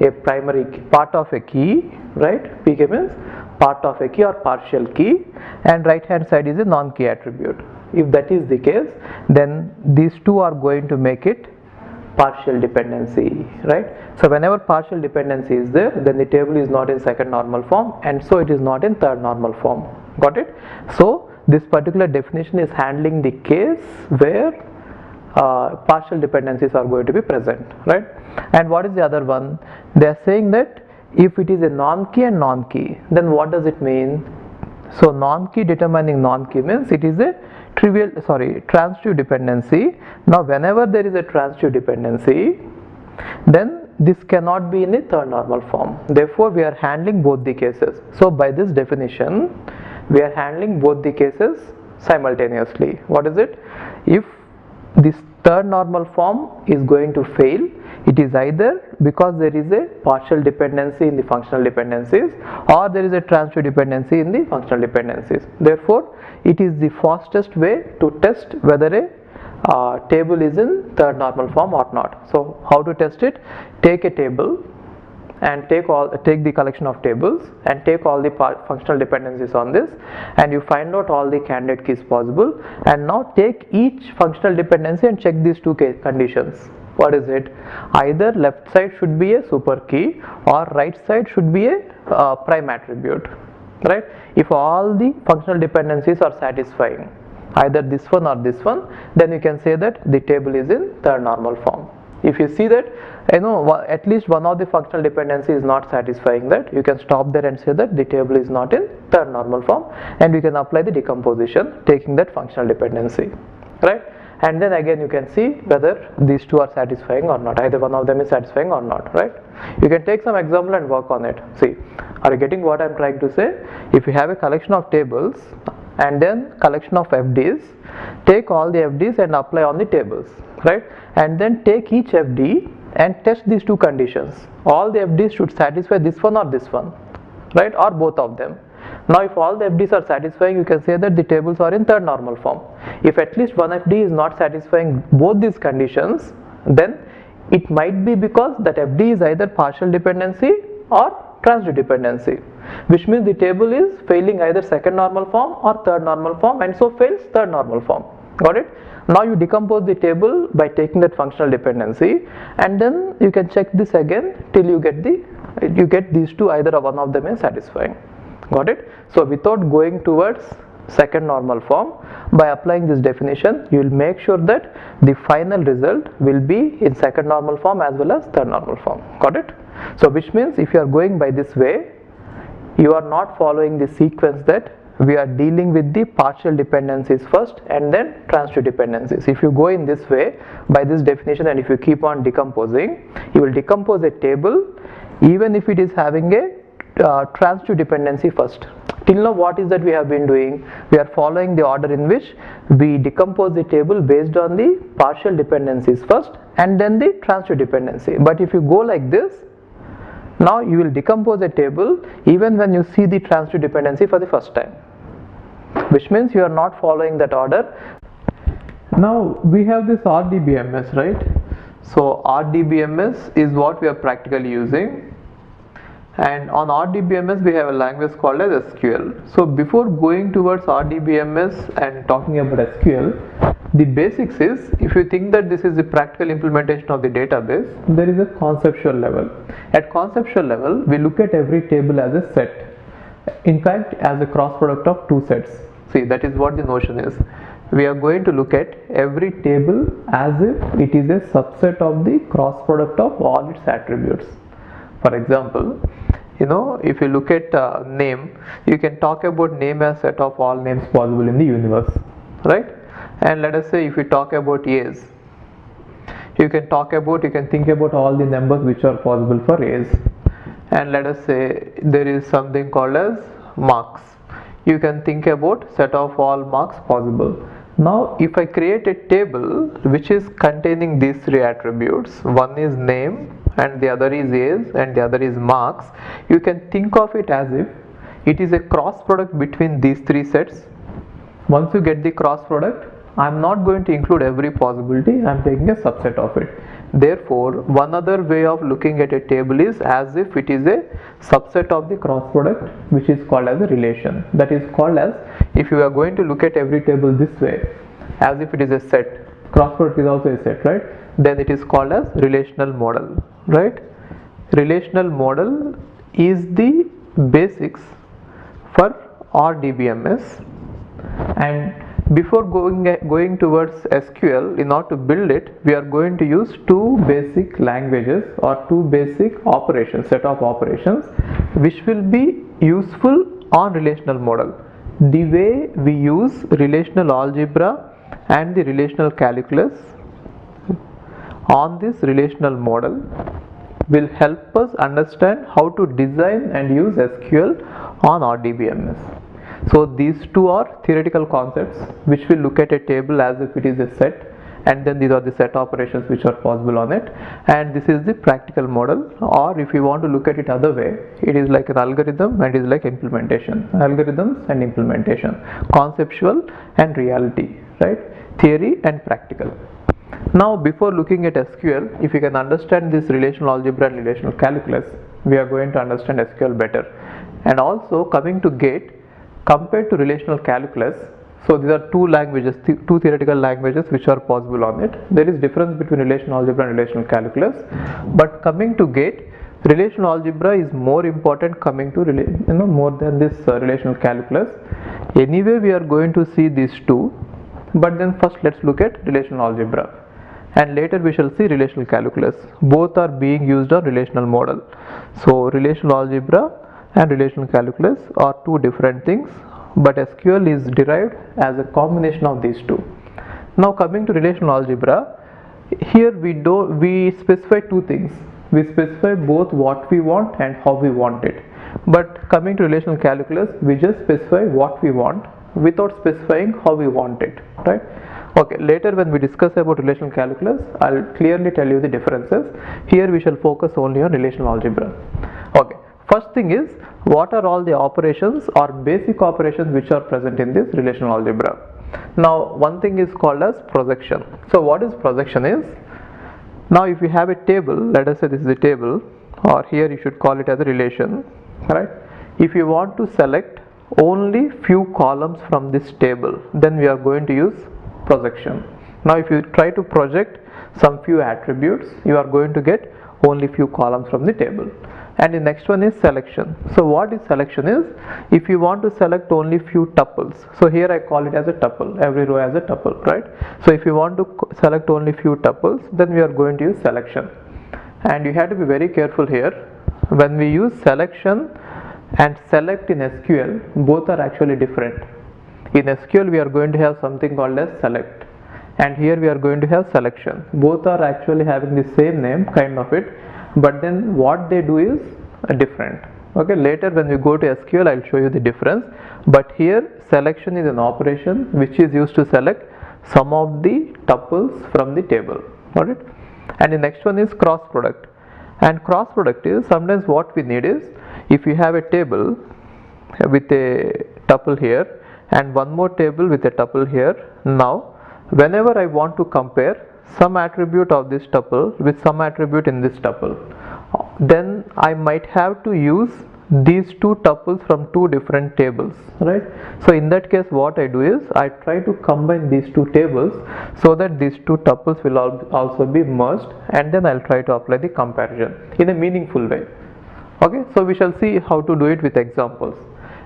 a primary key, part of a key, right? PK means part of a key or partial key, and right hand side is a non-key attribute. If that is the case, then these two are going to make it partial dependency, right? So whenever partial dependency is there, then the table is not in second normal form, and so it is not in third normal form. Got it? So this particular definition is handling the case where partial dependencies are going to be present, right? And what is the other one? They are saying that if it is a non-key and non-key, then what does it mean? So non-key determining non-key means it is a transitive dependency. Now whenever there is a transitive dependency, then this cannot be in a third normal form. Therefore we are handling both the cases. So by this definition, we are handling both the cases simultaneously. What is it? If this third normal form is going to fail, it is either because there is a partial dependency in the functional dependencies, or there is a transitive dependency in the functional dependencies. Therefore it is the fastest way to test whether a table is in third normal form or not. So how to test it? Take a table and take the collection of tables and take all the functional dependencies on this, and you find out all the candidate keys possible, and now take each functional dependency and check these two conditions. What is it? Either left side should be a super key or right side should be a prime attribute, right? If all the functional dependencies are satisfying, either this one or this one, then you can say that the table is in third normal form. If you see that at least one of the functional dependency is not satisfying that, you can stop there and say that the table is not in third normal form, and you can apply the decomposition taking that functional dependency, right? And then again you can see whether these two are satisfying or not, either one of them is satisfying or not, right? You can take some example and work on it. See, are you getting what I am trying to say? If you have a collection of tables and then collection of FDs, take all the FDs and apply on the tables, right? And then take each FD and test these two conditions. All the FDs should satisfy this one or this one, right? Or both of them. Now if all the FDs are satisfying, you can say that the tables are in third normal form. If at least one FD is not satisfying both these conditions, then it might be because that FD is either partial dependency or transitive dependency, which means the table is failing either second normal form or third normal form, and so fails third normal form. Got it? Now you decompose the table by taking that functional dependency, and then you can check this again till you get these two, either one of them is satisfying. Got it? So without going towards second normal form, by applying this definition, you will make sure that the final result will be in second normal form as well as third normal form. Got it? So which means if you are going by this way, you are not following the sequence that we are dealing with the partial dependencies first and then transitive dependencies. If you go in this way by this definition, and if you keep on decomposing, you will decompose a table even if it is having a transitive dependency first. Till now what is that we have been doing? We are following the order in which we decompose the table based on the partial dependencies first and then the transitive dependency. But if you go like this, now you will decompose a table even when you see the transitive dependency for the first time, which means you are not following that order. Now we have this RDBMS, right? So RDBMS is what we are practically using, and on RDBMS we have a language called as SQL. So before going towards RDBMS and talking about SQL, the basics is, if you think that this is the practical implementation of the database, there is a conceptual level. At conceptual level, we look at every table as a set, in fact as a cross product of two sets. See, that is what the notion is. We are going to look at every table as if it is a subset of the cross product of all its attributes. For example, if you look at name, you can talk about name as set of all names possible in the universe, right? And let us say if you talk about years, you can think about all the numbers which are possible for years. And let us say there is something called as marks, you can think about set of all marks possible. Now if I create a table which is containing these three attributes, one is name and the other is age and the other is marks, you can think of it as if it is a cross product between these three sets. Once you get the cross product, I am not going to include every possibility, I am taking a subset of it. Therefore, one other way of looking at a table is as if it is a subset of the cross product, which is called as a relation. That is called as, if you are going to look at every table this way, as if it is a set, cross product is also a set, right? Then it is called as relational model, right? Relational model is the basics for RDBMS, and before going towards SQL, in order to build it, we are going to use two basic languages or two basic operations, set of operations, which will be useful on relational model. The way we use relational algebra and the relational calculus on this relational model will help us understand how to design and use SQL on RDBMS. So these two are theoretical concepts which will look at a table as if it is a set, and then these are the set operations which are possible on it, and this is the practical model. Or if you want to look at it other way, it is like an algorithm and is like implementation. Algorithms and implementation, conceptual and reality, right? Theory and practical. Now before looking at SQL, if you can understand this relational algebra and relational calculus, we are going to understand SQL better. And also coming to GATE, compared to relational calculus, So these are two languages, two theoretical languages which are possible on it. There is difference between relational algebra and relational calculus, but coming to gate, relational algebra is more important coming to more than this relational calculus. Anyway, we are going to see these two, but then first let's look at relational algebra, and later we shall see relational calculus. Both are being used on relational model. So relational algebra and relational calculus are two different things, but SQL is derived as a combination of these two. Now coming to relational algebra, here we specify two things. We specify both what we want and how we want it. But coming to relational calculus, we just specify what we want without specifying how we want it, right? Okay, later when we discuss about relational calculus, I'll clearly tell you the differences. Here we shall focus only on relational algebra. Okay, first thing is, what are all the operations or basic operations which are present in this relational algebra? Now, one thing is called as projection. So what is projection is, now if you have a table, let us say this is a table, or here you should call it as a relation, right? If you want to select only few columns from this table, then we are going to use projection. Now if you try to project some few attributes, you are going to get only few columns from the table. And the next one is selection. So what is selection is, if you want to select only few tuples, so here I call it as a tuple, every row as a tuple, right? So if you want to select only few tuples, then we are going to use selection. And you have to be very careful here. When we use selection and select in SQL, both are actually different. In SQL we are going to have something called as select, and here we are going to have selection. Both are actually having the same name, kind of it, but then what they do is different. Okay, later when we go to SQL I'll show you the difference, but here selection is an operation which is used to select some of the tuples from the table. Got it? And the next one is cross product. And cross product is, sometimes what we need is, if you have a table with a tuple here and one more table with a tuple here, now whenever I want to compare some attribute of this tuple with some attribute in this tuple, then I might have to use these two tuples from two different tables, right? So in that case what I do is, I try to combine these two tables so that these two tuples will also be merged, and then I'll try to apply the comparison in a meaningful way. Okay, so we shall see how to do it with examples.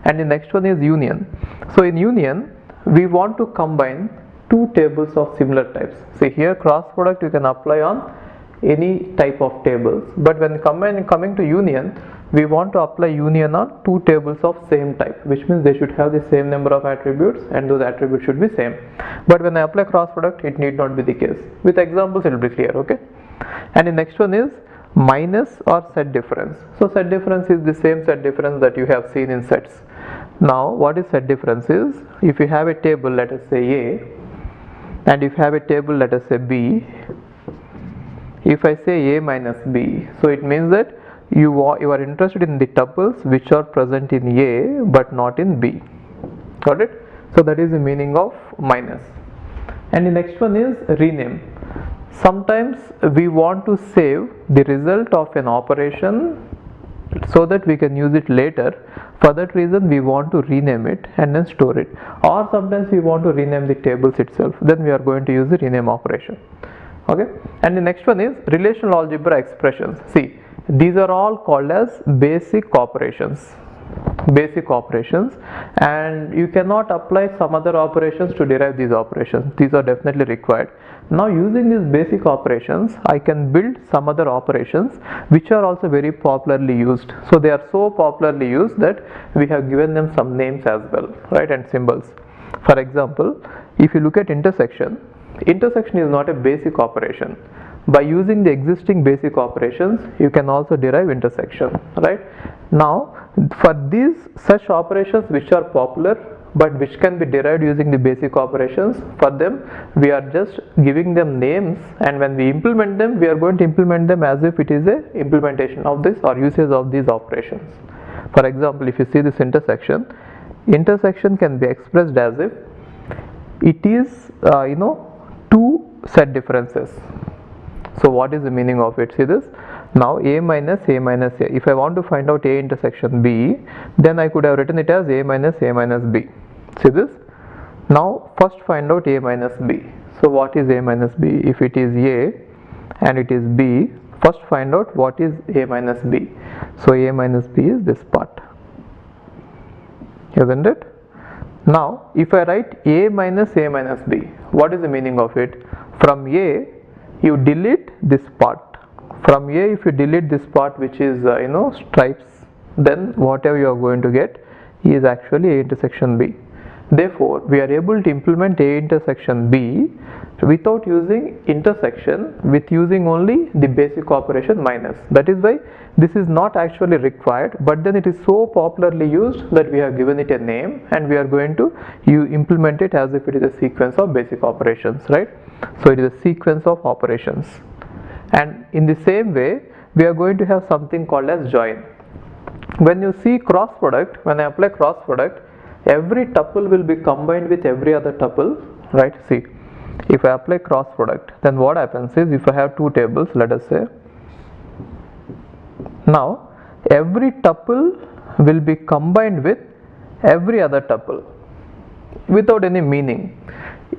And the next one is union. So in union, we want to combine two tables of similar types. See here, cross product you can apply on any type of tables, but when coming to union, we want to apply union on two tables of same type, which means they should have the same number of attributes and those attributes should be same. But when I apply cross product, it need not be the case. With examples it will be clear. Okay, and the next one is minus or set difference. So set difference is the same set difference that you have seen in sets. Now what is set difference is, if you have a table, let us say A, and if you have a table, let us say B, if I say A minus B, so it means that you are interested in the tuples which are present in A but not in B. Got it? So that is the meaning of minus. And the next one is rename. Sometimes we want to save the result of an operation so that we can use it later. For that reason we want to rename it and then store it, or sometimes we want to rename the tables itself, then we are going to use the rename operation. Okay, and the next one is relational algebra expressions. See, these are all called as basic operations. Basic operations, and you cannot apply some other operations to derive these operations. These are definitely required. Now using these basic operations, I can build some other operations which are also very popularly used. So they are so popularly used that we have given them some names as well, right, and symbols. For example, if you look at intersection, intersection is not a basic operation. By using the existing basic operations, you can also derive intersection, right? Now, for these such operations which are popular but which can be derived using the basic operations, for them we are just giving them names, and when we implement them, we are going to implement them as if it is a implementation of this or usage of these operations. For example, if you see this intersection, intersection can be expressed as if it is two set differences. So what is the meaning of it? See this, now A minus A minus A. If I want to find out A intersection B, then I could have written it as A minus A minus B. See this, Now first find out a minus b. So what is a minus b? If it is a and it is b, first find out what is a minus b. So a minus b is this part, isn't it? Now if I write a minus b, what is the meaning of it? From a you delete this part. From a if you delete this part, which is stripes, then whatever you are going to get is actually a intersection b. Therefore we are able to implement a intersection b without using intersection, with using only the basic operation minus. That is why this is not actually required, but then it is so popularly used that we have given it a name and we are going to implement it as if it is a sequence of basic operations, right? So it is a sequence of operations. And in the same way we are going to have something called as join. When you see cross product, when I apply cross product, every tuple will be combined with every other tuple, right? See, if I apply cross product, then what happens is, if I have two tables, let us say, now every tuple will be combined with every other tuple without any meaning.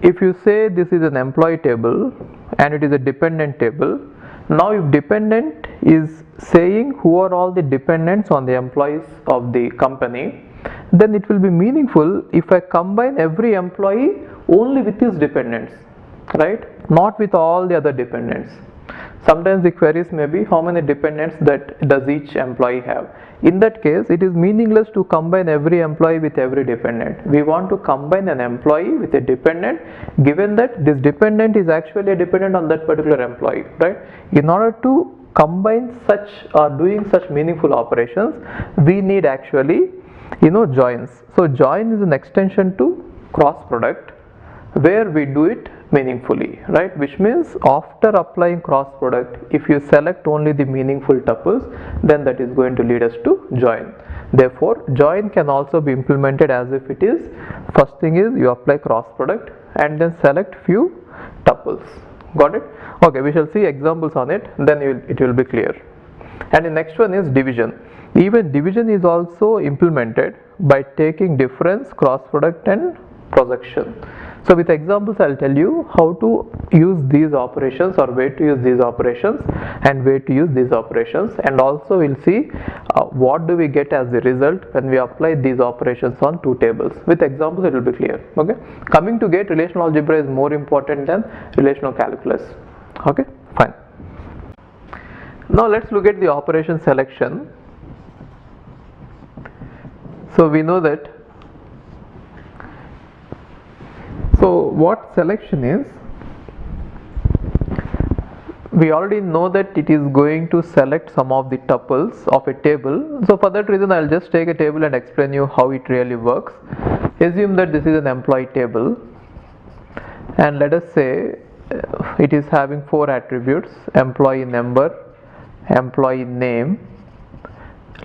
If you say this is an employee table and it is a dependent table, now if dependent is saying who are all the dependents on the employees of the company, then it will be meaningful if I combine every employee only with his dependents, right? Not with all the other dependents. Sometimes the queries may be how many dependents that does each employee have. In that case, it is meaningless to combine every employee with every dependent. We want to combine an employee with a dependent, given that this dependent is actually a dependent on that particular employee, right? In order to combine such or doing such meaningful operations, we need actually joins. So join is an extension to cross product where we do it meaningfully, right? Which means after applying cross product, if you select only the meaningful tuples, then that is going to lead us to join. Therefore join can also be implemented as if it is, first thing is you apply cross product and then select few tuples. Got it? Okay, we shall see examples on it, then it will be clear. And the next one is division. Even division is also implemented by taking difference, cross product and projection. So with examples I'll tell you how to use these operations, or where to use these operations and where to use these operations, and also we'll see what do we get as the result when we apply these operations on two tables. With examples it will be clear. Okay, coming to get relational algebra is more important than relational calculus. Okay, fine. Now let's look at the operation selection. So we know that, so what selection is, we already know that it is going to select some of the tuples of a table. So for that reason I'll just take a table and explain you how it really works. Assume that this is an employee table and let us say it is having four attributes: employee number, employee name,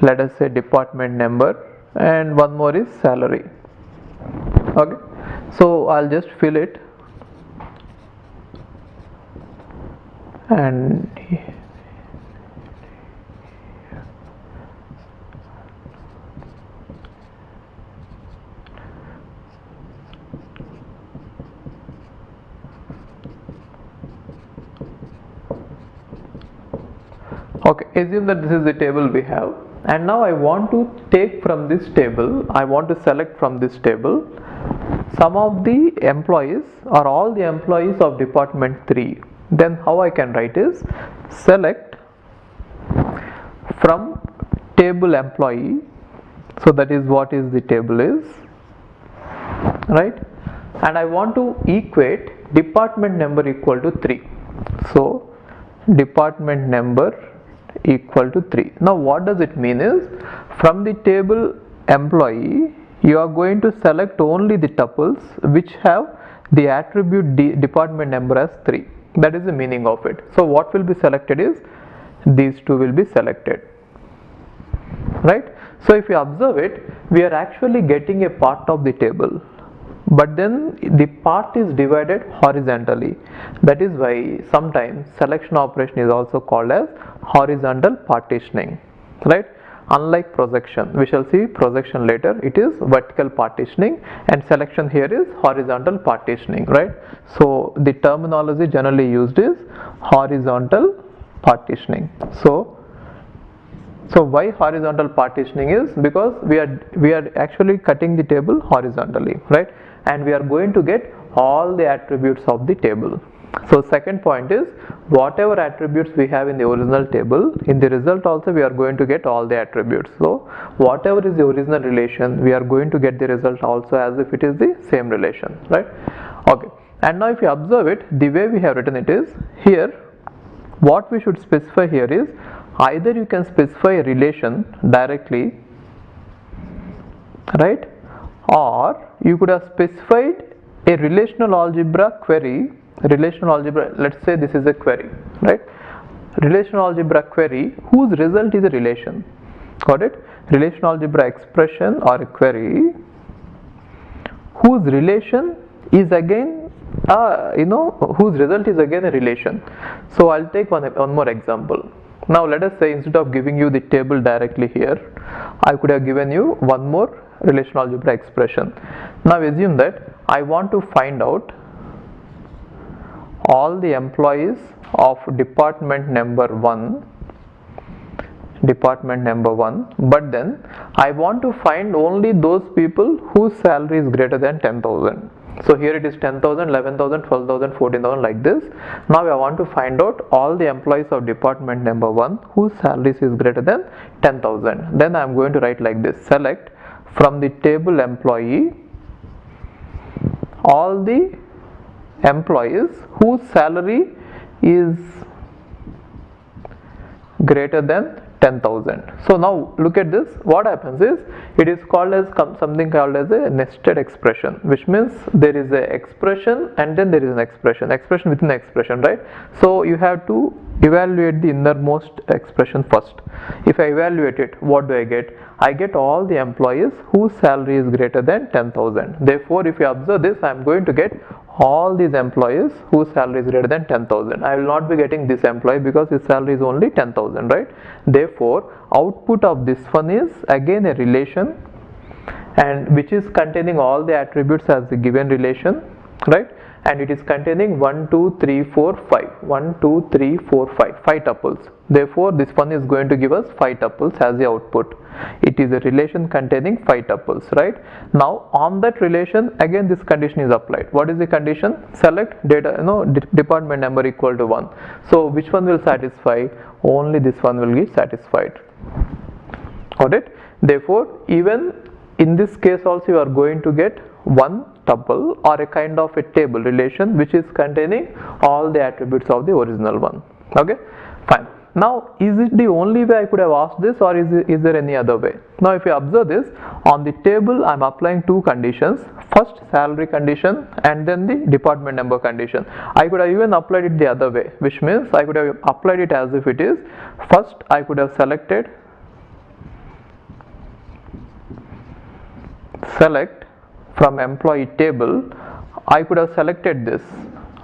let us say department number, and one more is salary. Okay, so I'll just fill it and okay, assume that this is the table we have, and now I want to take from this table, I want to select from this table some of the employees or all the employees of department 3. Then how I can write is select from table employee, so that is what is the table is, right? And I want to equate department number equal to 3. So department number equal to 3. Now what does it mean is, from the table employee you are going to select only the tuples which have the attribute department number as 3. That is the meaning of it. So what will be selected is these two will be selected, right? So if you observe it, we are actually getting a part of the table, but then the part is divided horizontally. That is why sometimes selection operation is also called as horizontal partitioning, right? Unlike projection, we shall see projection later, it is vertical partitioning, and selection here is horizontal partitioning, right? So the terminology generally used is horizontal partitioning. So why horizontal partitioning is because we are actually cutting the table horizontally, right? And we are going to get all the attributes of the table. So second point is whatever attributes we have in the original table, in the result also we are going to get all the attributes. So whatever is the original relation, we are going to get the result also as if it is the same relation, right? Okay, and now if you observe it, the way we have written it is, here what we should specify here is either you can specify a relation directly, right, or you could have specified a relational algebra query. Relational algebra, let's say this is a query, right? Relational algebra query whose result is a relation. Got it? Relational algebra expression or a query whose relation is again whose result is again a relation. So I'll take one more example. Now let us say instead of giving you the table directly here, I could have given you one more relational algebra expression. Now assume that I want to find out all the employees of department number 1, but then I want to find only those people whose salary is greater than 10,000. So here it is 10,000, 11,000, 12,000, 14,000 like this. Now I want to find out all the employees of department number 1 whose salaries is greater than 10,000. Then I am going to write like this: select from the table employee all the employees whose salary is greater than 10,000. So now look at this. What happens is it is called as something called as a nested expression, which means there is a expression and then there is an expression within an expression, right? So you have to evaluate the innermost expression first. If I evaluate it, what do I get? I get all the employees whose salary is greater than 10,000. Therefore, if you observe this, I am going to get all these employees whose salary is greater than 10,000. I will not be getting this employee because his salary is only 10,000, right? Therefore, output of this one is again a relation, and which is containing all the attributes as the given relation, right? And it is containing 1, 2, 3, 4, 5. 1, 2, 3, 4, 5. 5 tuples. Therefore, this one is going to give us 5 tuples as the output. It is a relation containing 5 tuples, right? Now, on that relation, again this condition is applied. What is the condition? Select data, department number equal to 1. So, which one will satisfy? Only this one will be satisfied. Got it? Therefore, even in this case also you are going to get one tuple or a kind of a table relation which is containing all the attributes of the original one. Okay, fine. Now, is it the only way I could have asked this, or is there any other way? Now, if you observe this, on the table I am applying two conditions. First, salary condition and then the department number condition. I could have even applied it the other way, which means I could have applied it as if it is, first I could have selected select from employee table. I could have selected this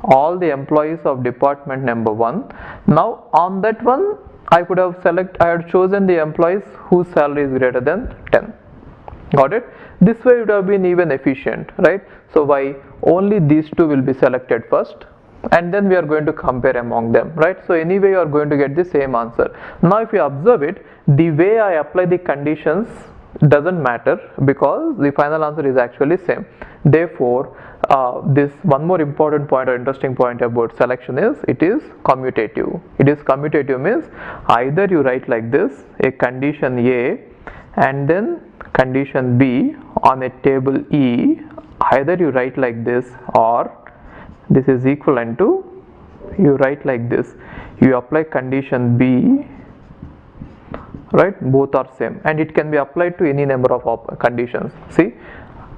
all the employees of department number 1. Now on that one I could have I had chosen the employees whose salary is greater than 10. Got it? This way it would have been even efficient, right? So why only these two will be selected first, and then we are going to compare among them, right? So anyway you are going to get the same answer. Now if you observe it, the way I apply the conditions doesn't matter because the final answer is actually same. Therefore, this one more important point or interesting point about selection is it is commutative. It is commutative means either you write like this, a condition A and then condition B on a table E, either you write like this or this is equivalent to you write like this, you apply condition B, right? Both are same and it can be applied to any number of conditions. See,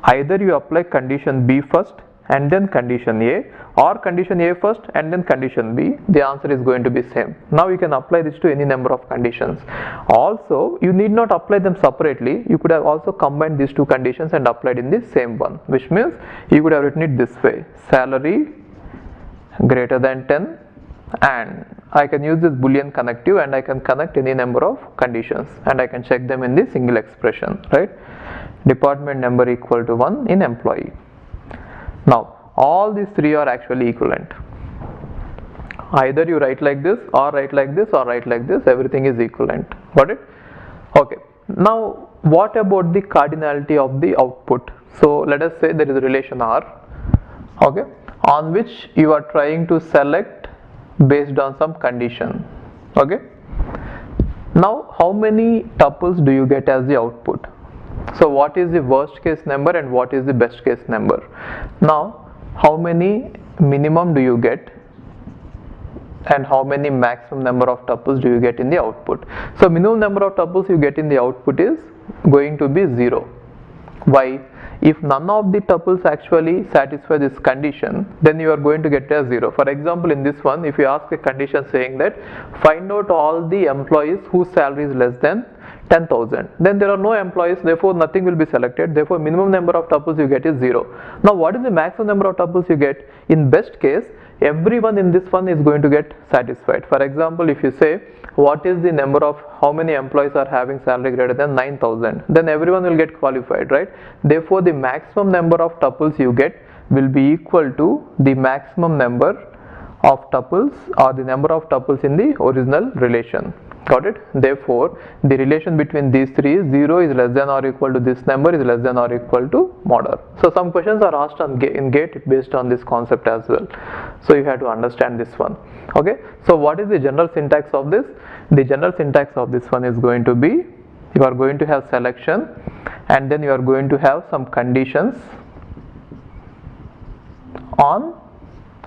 either you apply condition B first and then condition A, or condition A first and then condition B, the answer is going to be same. Now you can apply this to any number of conditions. Also, you need not apply them separately. You could have also combined these two conditions and applied in the same one, which means you could have written it this way: salary greater than 10 and I can use this boolean connective and I can connect any number of conditions and I can check them in the single expression, right? Department number equal to 1 in employee. Now all these three are actually equivalent. Either you write like this or write like this or write like this, everything is equivalent. Got it? Okay. Now what about the cardinality of the output? So let us say there is a relation R, okay, on which you are trying to select based on some condition, okay. Now how many tuples do you get as the output? So what is the worst case number and what is the best case number? Now how many minimum do you get and how many maximum number of tuples do you get in the output? So minimum number of tuples you get in the output is going to be 0. Why? If none of the tuples actually satisfy this condition, then you are going to get a 0. For example, in this one, if you ask a condition saying that find out all the employees whose salary is less than 10,000, then there are no employees, therefore nothing will be selected, therefore minimum number of tuples you get is 0. Now what is the maximum number of tuples you get? In best case, everyone in this one is going to get satisfied. For example, if you say what is the number of how many employees are having salary greater than 9,000, then everyone will get qualified, right? Therefore the maximum number of tuples you get will be equal to the maximum number of tuples or the number of tuples in the original relation. Got it? Therefore the relation between these three is 0 is less than or equal to this number is less than or equal to mod r. So some questions are asked on in GATE based on this concept as well, so you have to understand this one, okay. So what is the general syntax of this? The general syntax of this one is going to be, you are going to have selection and then you are going to have some conditions on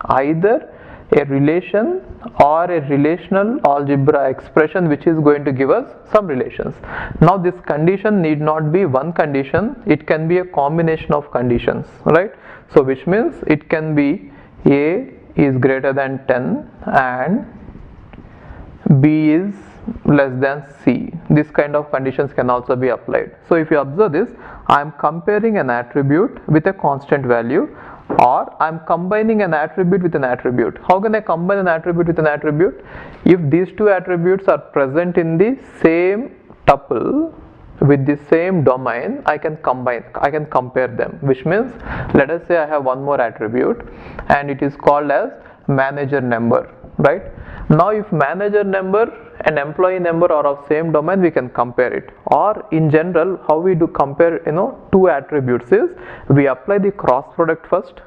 either a relation or a relational algebra expression which is going to give us some relations. Now this condition need not be one condition, it can be a combination of conditions, right? So which means it can be A is greater than 10 and B is less than C. This kind of conditions can also be applied. So if you observe this, I am comparing an attribute with a constant value, or I am combining an attribute with an attribute. How can I combine an attribute with an attribute? If these two attributes are present in the same tuple with the same domain, I can compare them, which means let us say I have one more attribute and it is called as manager number, right? Now if manager number and employee number are of same domain, we can compare it. Or in general, how we do compare two attributes is we apply the cross product first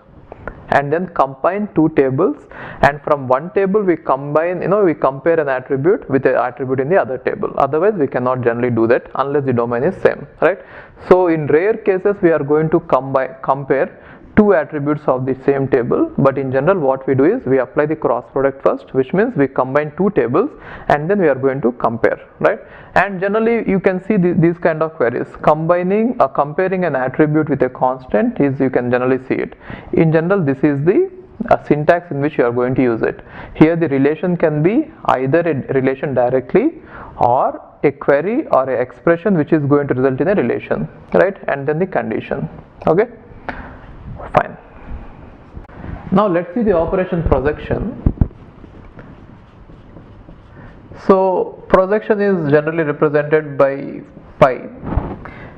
and then combine two tables, and from one table we combine, we compare an attribute with an attribute in the other table. Otherwise we cannot generally do that unless the domain is same, right? So in rare cases we are going to compare two attributes of the same table, but in general what we do is we apply the cross product first, which means we combine two tables and then we are going to compare, right? And generally you can see these kind of queries, comparing an attribute with a constant is, you can generally see it. In general this is the syntax in which you are going to use it. Here the relation can be either a relation directly or a query or an expression which is going to result in a relation, right? And then the condition, okay. Fine. Now let's see the operation projection. So projection is generally represented by pi,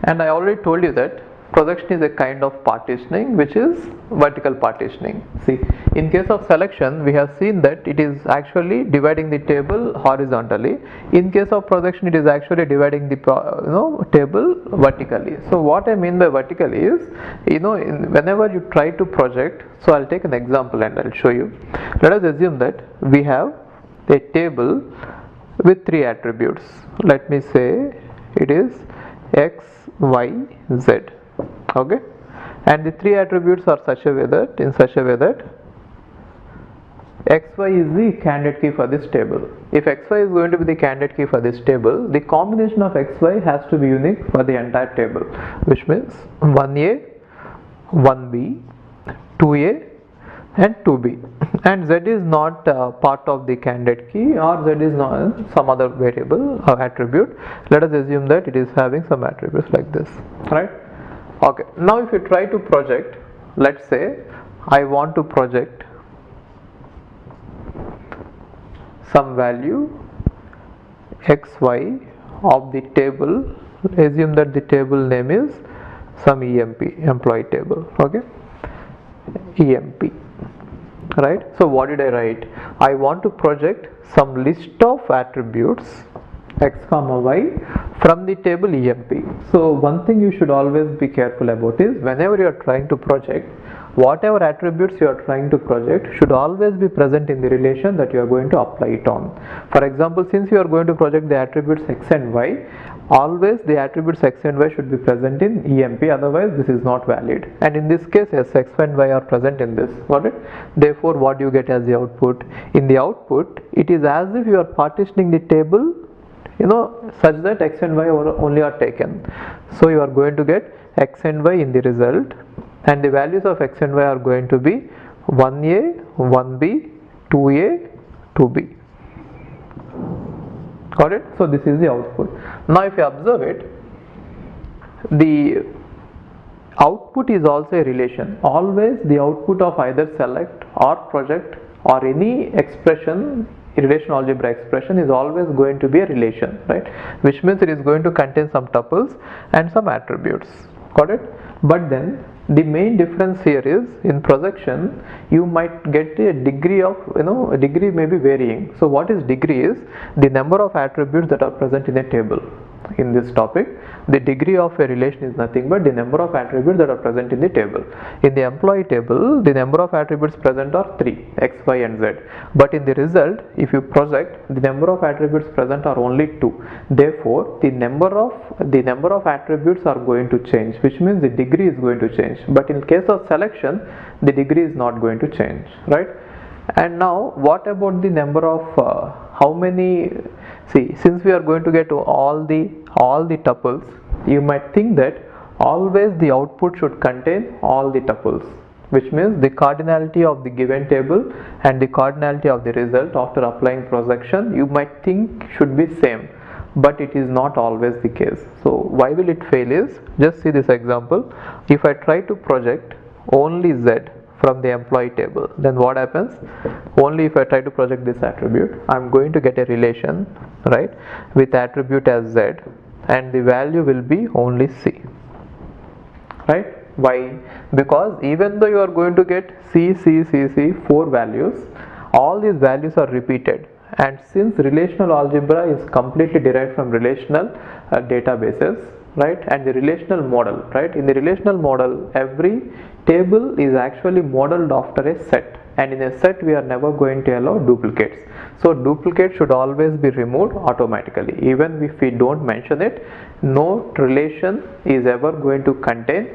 and I already told you that projection is a kind of partitioning which is vertical partitioning. See, in case of selection we have seen that it is actually dividing the table horizontally. In case of projection it is actually dividing the table vertically. So what I mean by vertically is, whenever you try to project, so I'll take an example and I'll show you. Let us assume that we have a table with three attributes. Let me say it is x, y, z. Okay, and the three attributes are in such a way that xy is the candidate key for this table. If xy is going to be the candidate key for this table, the combination of xy has to be unique for the entire table, which means 1a, 1b, 2a and 2b, and z is not part of the candidate key, or z is not some other variable or attribute. Let us assume that it is having some attributes like this, right? Okay, now if you try to project, let's say I want to project some value xy of the table. Assume that the table name is some EMP, employee table, okay, EMP, right? So what did I write? I want to project some list of attributes x comma y from the table EMP. So one thing you should always be careful about is whenever you are trying to project, whatever attributes you are trying to project should always be present in the relation that you are going to apply it on. For example, since you are going to project the attributes x and y, always the attributes x and y should be present in EMP, otherwise this is not valid. And in this case, yes, x and y are present in this, got it? Therefore, what do you get as the output? In the output, it is as if you are partitioning the table, such that x and y only are taken. So you are going to get x and y in the result, and the values of x and y are going to be 1a, 1b, 2a, 2b. Got it? So this is the output. Now if you observe it, the output is also a relation. Always the output of either select or project or any expression, relational algebra expression, is always going to be a relation, right? Which means it is going to contain some tuples and some attributes. Got it? But then the main difference here is in projection you might get a degree of, a degree may be varying. So what is degree is the number of attributes that are present in a table. In this topic, the degree of a relation is nothing but the number of attributes that are present in the table. In the employee table, the number of attributes present are 3, x, y and z. But in the result, if you project, the number of attributes present are only 2. Therefore, the number of attributes are going to change, which means the degree is going to change. But in case of selection, the degree is not going to change, right? And now what about the number of how many? See, since we are going to get all the tuples, you might think that always the output should contain all the tuples, which means the cardinality of the given table and the cardinality of the result after applying projection, you might think should be same, but it is not always the case. So why will it fail is, just see this example. If I try to project only z from the employee table, then what happens? Only if I try to project this attribute, I am going to get a relation, right, with attribute as z, and the value will be only c, right? Why? Because even though you are going to get c, 4 values, all these values are repeated, and since relational algebra is completely derived from relational databases, right, and the relational model, right, in the relational model every table is actually modeled after a set, and in a set we are never going to allow duplicates. So duplicates should always be removed automatically. Even if we don't mention it, no relation is ever going to contain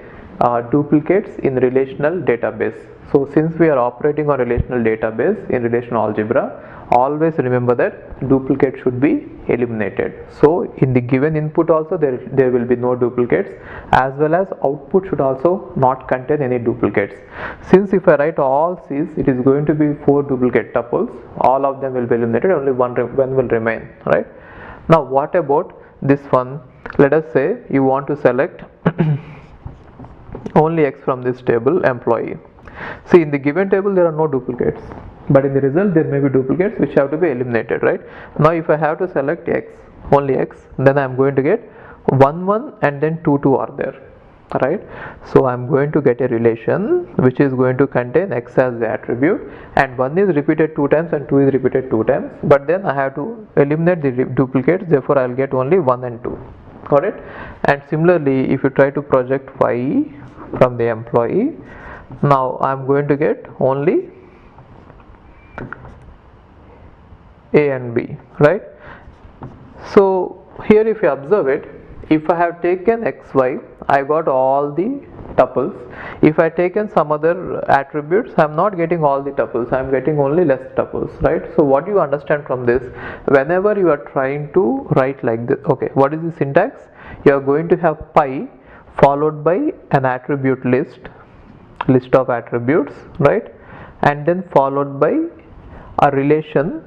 duplicates in relational database. So since we are operating on relational database in relational algebra, always remember that duplicate should be eliminated. So in the given input also there will be no duplicates, as well as output should also not contain any duplicates. Since if I write all C's, it is going to be 4 duplicate tuples, all of them will be eliminated, only one will remain, right? Now what about this one? Let us say you want to select only x from this table employee. See, in the given table there are no duplicates, but in the result there may be duplicates which have to be eliminated, right? Now if I have to select x, only x, then I am going to get 1 1 and then 2 2 are there, right? So I am going to get a relation which is going to contain x as the attribute, and 1 is repeated 2 times and 2 is repeated 2 times, but then I have to eliminate the duplicates, therefore I will get only 1 and 2. Got it? And similarly, if you try to project y from the employee, now I am going to get only a and b, right? So here if you observe it, if I have taken xy, I got all the tuples. If I taken some other attributes, I am not getting all the tuples, I am getting only less tuples, right? So what do you understand from this? Whenever you are trying to write like this, okay, what is the syntax? You are going to have pi followed by an attribute list of attributes, right, and then followed by a relation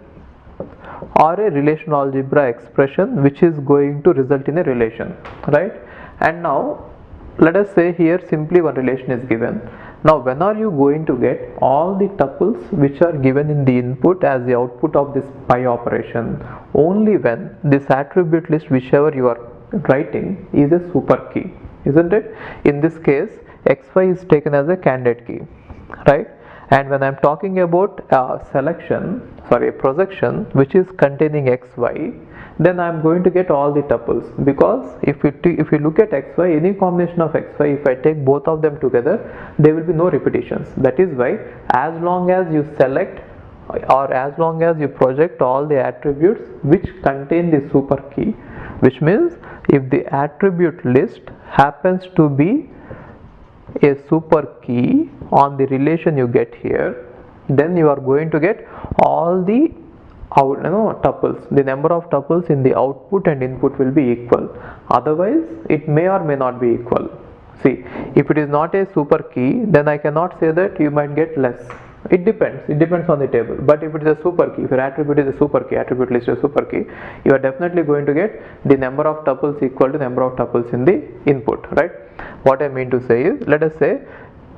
or a relational algebra expression which is going to result in a relation, right? And now let us say here simply one relation is given, Now when are you going to get all the tuples which are given in the input as the output of this pi operation? Only when this attribute list whichever you are writing is a super key, isn't it? In this case xy is taken as a candidate key, right? And when I'm talking about a projection which is containing xy, then I'm going to get all the tuples, because if you look at xy, any combination of xy, if I take both of them together, there will be no repetitions. That is why as long as you select or as long as you project all the attributes which contain the super key, which means if the attribute list happens to be a super key on the relation you get here, then you are going to get all the tuples. The number of tuples in the output and input will be equal. Otherwise it may or may not be equal. See, if it is not a super key, then I cannot say that you might get less. It depends on the table. But if it is a super key, if your attribute is a super key, attribute list is a super key, you are definitely going to get the number of tuples equal to number of tuples in the input, right? What I mean to say is, let us say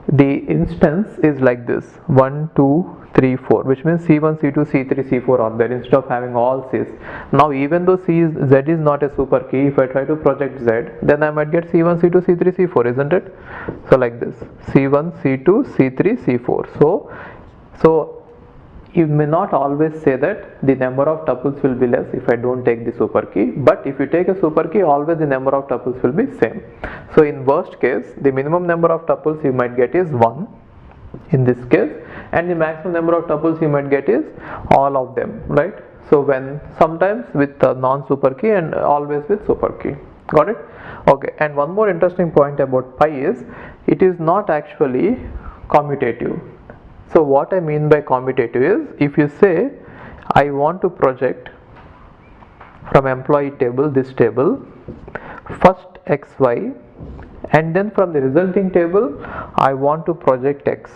the instance is like this: 1 2 3 4, which means c1 c2 c3 c4 are there instead of having all c's. Now even though z is not a super key, if I try to project z, then I might get c1 c2 c3 c4, isn't it? So like this: c1 c2 c3 c4. So you may not always say that the number of tuples will be less if I don't take the super key, but if you take a super key, always the number of tuples will be same. So in worst case, the minimum number of tuples you might get is 1 in this case, and the maximum number of tuples you might get is all of them, right? So when sometimes with non super key and always with super key. Got it? Okay. And one more interesting point about pi is it is not actually commutative. So what I mean by commutative is, if you say I want to project from employee table this table, first xy, and then from the resulting table I want to project x.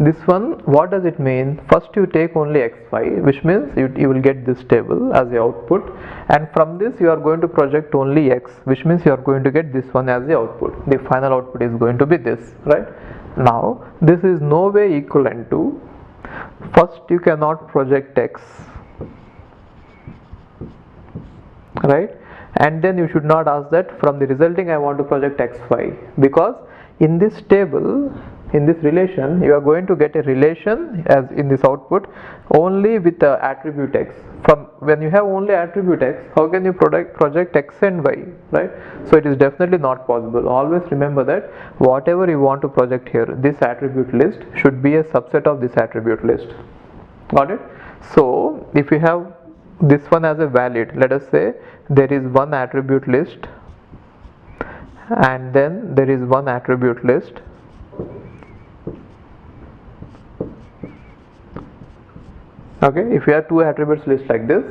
This one, what does it mean? First you take only xy, which means you will get this table as the output, and from this you are going to project only x, which means you are going to get this one as the output. The final output is going to be this, right? Now this is no way equivalent to first you cannot project x, right? And then you should not ask that from the resulting I want to project xy, because in this table, in this relation, you are going to get a relation as in this output only with the attribute x. From when you have only attribute x, how can you project x and y, right? So it is definitely not possible. Always remember that whatever you want to project here, this attribute list should be a subset of this attribute list. Got it? So if you have this one as a valid, let us say there is one attribute list and then there is one attribute list, okay. If you have two attributes list like this,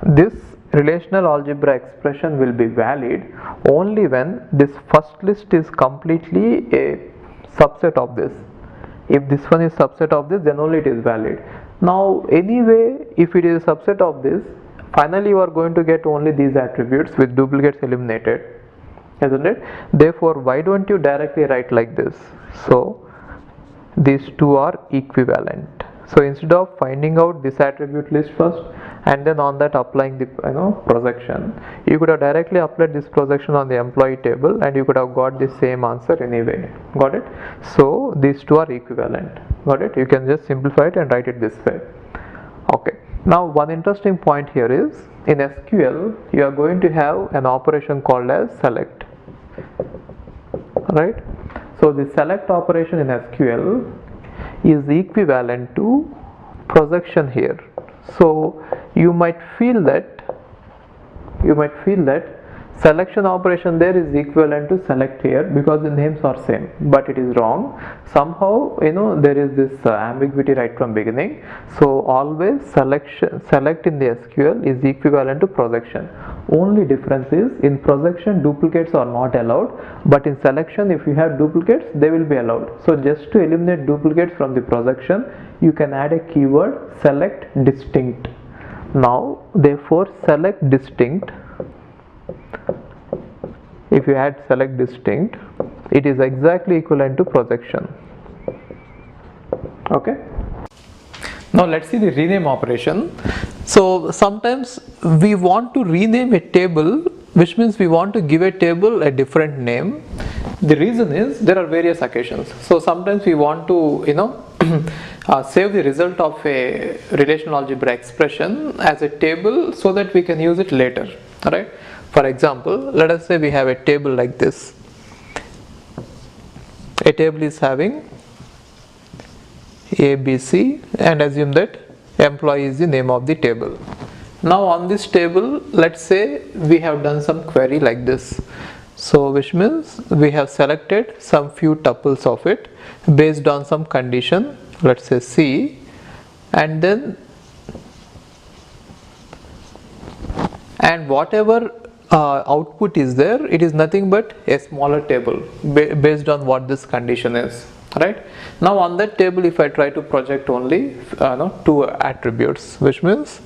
this relational algebra expression will be valid only when this first list is completely a subset of this. If this one is subset of this, then only it is valid. Now anyway, if it is a subset of this, finally you are going to get only these attributes with duplicates eliminated, isn't it? Therefore why don't you directly write like this? So these two are equivalent. So instead of finding out this attribute list first and then on that applying the projection, you could have directly applied this projection on the employee table and you could have got the same answer anyway. Got it? So these two are equivalent. Got it? You can just simplify it and write it this way. Okay. Now one interesting point here is, in SQL you are going to have an operation called as select, right? So the select operation in SQL is equivalent to projection here. So you might feel that selection operation there is equivalent to select here because the names are same, but it is wrong. Somehow there is this ambiguity right from beginning. So always select in the SQL is equivalent to projection. Only difference is, in projection duplicates are not allowed, but in selection if you have duplicates they will be allowed. So just to eliminate duplicates from the projection, you can add a keyword select distinct. Now therefore select distinct, if you add select distinct, it is exactly equivalent to projection. Okay. Now let's see the rename operation. So sometimes we want to rename a table, which means we want to give a table a different name. The reason is there are various occasions. So sometimes we want to save the result of a relational algebra expression as a table so that we can use it later. Right? For example, let us say we have a table like this. A table is having A, B, C, and assume that employee is the name of the table. Now on this table, let's say we have done some query like this. So which means we have selected some few tuples of it based on some condition, let's say C, and then whatever output is there, it is nothing but a smaller table based on what this condition is. Right? Now on that table, if I try to project only two attributes, which means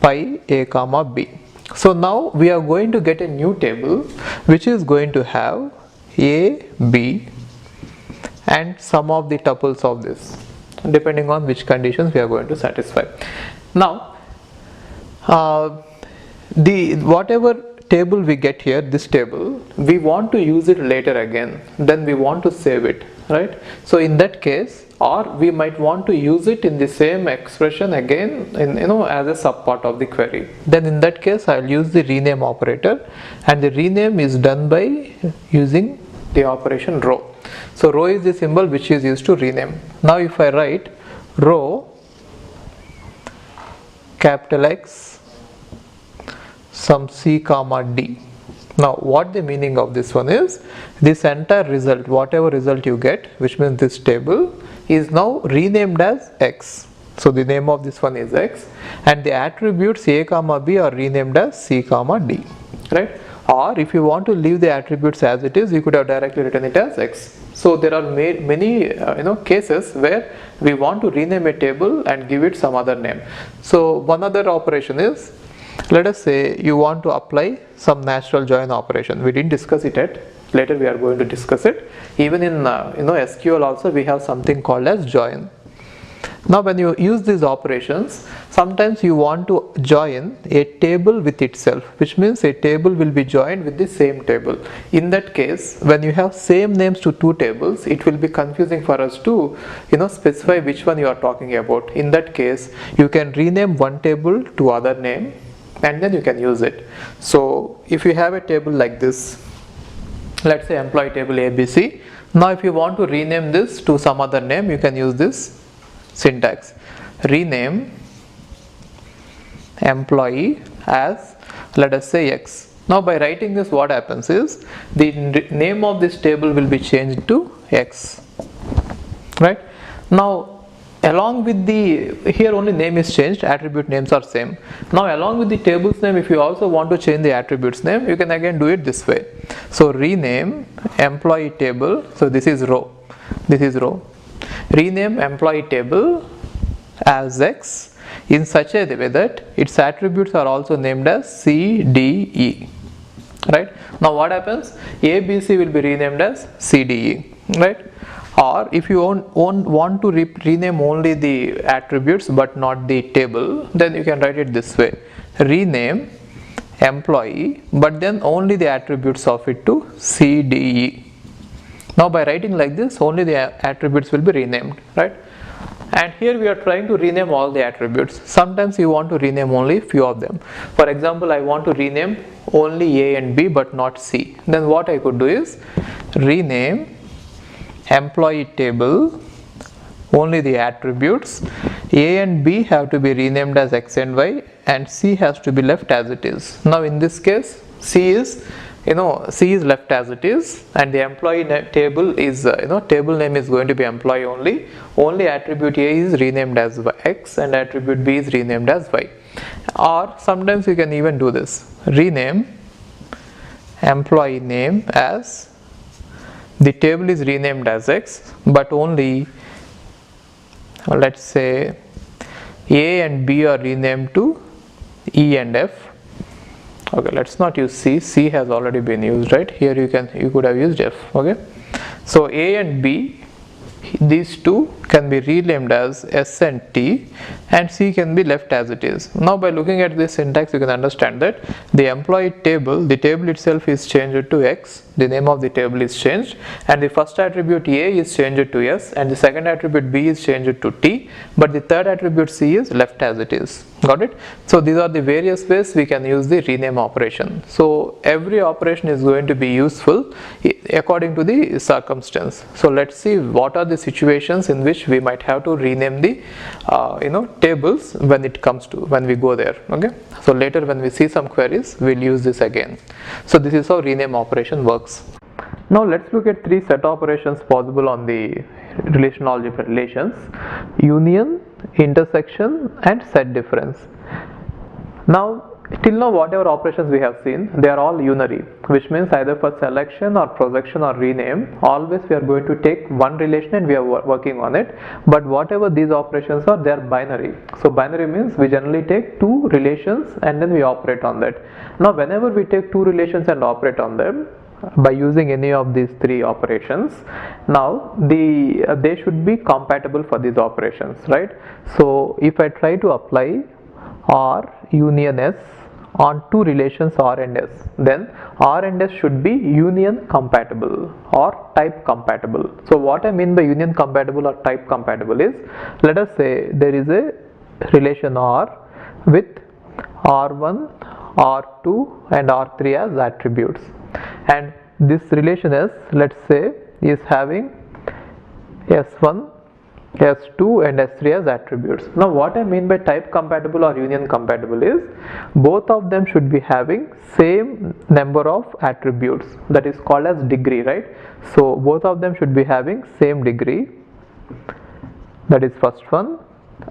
pi a comma b. So now we are going to get a new table which is going to have a, b and some of the tuples of this, depending on which conditions we are going to satisfy. Now whatever table we get here, this table, we want to use it later again, then we want to save it, right? So in that case, or we might want to use it in the same expression again as a subpart of the query. Then in that case, I'll use the rename operator, and the rename is done by using the operation row. So row is the symbol which is used to rename. Now if I write row capital X some C comma D. Now what the meaning of this one is, this entire result, whatever result you get, which means this table, is now renamed as X. So the name of this one is X, and the attributes A comma B are renamed as C comma D, right? Or if you want to leave the attributes as it is, you could have directly written it as X. So there are many cases where we want to rename a table and give it some other name. So one other operation is, let us say you want to apply some natural join operation. We didn't discuss it yet. Later we are going to discuss it. Even in SQL also we have something called as join. Now when you use these operations, sometimes you want to join a table with itself, which means a table will be joined with the same table. In that case, when you have same names to two tables, it will be confusing for us to specify which one you are talking about. In that case, you can rename one table to other name, and then you can use it. So if you have a table like this, let's say employee table ABC. Now if you want to rename this to some other name, you can use this syntax: rename employee as, let us say, X. Now by writing this, what happens is the name of this table will be changed to X, right? Now along with here only name is changed, attribute names are same. Now along with the table's name, if you also want to change the attribute's name, you can again do it this way. So rename employee table, so this is row, rename employee table as X in such a way that its attributes are also named as C, D, E, right? Now what happens, A, B, C will be renamed as C, D, E, right? Or if you want to rename only the attributes but not the table, then you can write it this way: rename employee, but then only the attributes of it to C, D, E. Now by writing like this, only the attributes will be renamed, right? And here we are trying to rename all the attributes. Sometimes you want to rename only few of them. For example, I want to rename only A and B but not C. Then what I could do is rename employee table, only the attributes. A and B have to be renamed as X and Y, and C has to be left as it is. Now in this case, C is left as it is, and the employee table is table name is going to be employee only. Only attribute A is renamed as X and attribute B is renamed as Y. Or sometimes you can even do this: rename employee name as, the table is renamed as X, but only, let's say, A and B are renamed to E and F. Okay, let's not use C. C has already been used, right? Here you could have used F. Okay, So A and B, these two can be renamed as S and T, and C can be left as it is. Now by looking at this syntax, you can understand that the employee table, the table itself is changed to X, the name of the table is changed, and the first attribute A is changed to S, and the second attribute B is changed to T, but the third attribute C is left as it is. Got it? So these are the various ways we can use the rename operation. So every operation is going to be useful according to the circumstance. So let's see what are the situations in which we might have to rename the tables when we go there. Okay, so later when we see some queries, we'll use this again. So this is how rename operation works. Now let's look at three set operations possible on the relational algebra relations: union, intersection, and set difference. Now till now, whatever operations we have seen, they are all unary, which means either for selection or projection or rename, always we are going to take one relation and we are working on it. But whatever these operations are, they are binary. So binary means we generally take two relations and then we operate on that. Now whenever we take two relations and operate on them by using any of these three operations, now they should be compatible for these operations, right? So if I try to apply R union S on two relations R and S, then R and S should be union compatible or type compatible. So what I mean by union compatible or type compatible is, let us say there is a relation R with R1, R2 and R3 as attributes, and this relation S, let's say, is having S1, S2 and S3 as attributes. Now what I mean by type compatible or union compatible is, both of them should be having same number of attributes, that is called as degree, right? So both of them should be having same degree, that is first one,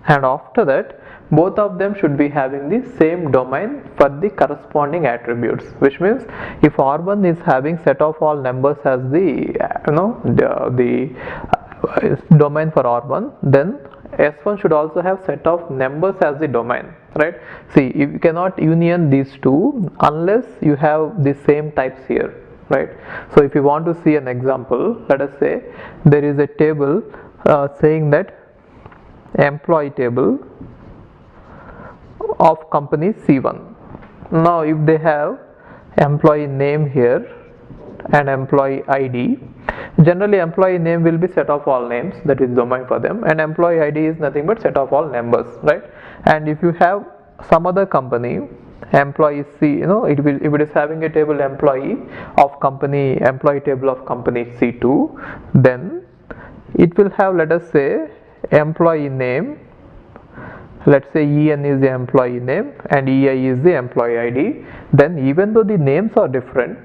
and after that both of them should be having the same domain for the corresponding attributes, which means if R1 is having set of all numbers as the domain for R1, then S1 should also have set of numbers as the domain, right? See, you cannot union these two unless you have the same types here, right? So if you want to see an example, let us say there is a table saying that employee table of company C1. Now if they have employee name here and employee ID, generally employee name will be set of all names, that is domain for them, and employee ID is nothing but set of all numbers, right? And if you have some other company, employee C, if it is having a table employee table of company C2, then it will have, let us say, employee name, let's say EN is the employee name and EI is the employee ID. Then even though the names are different,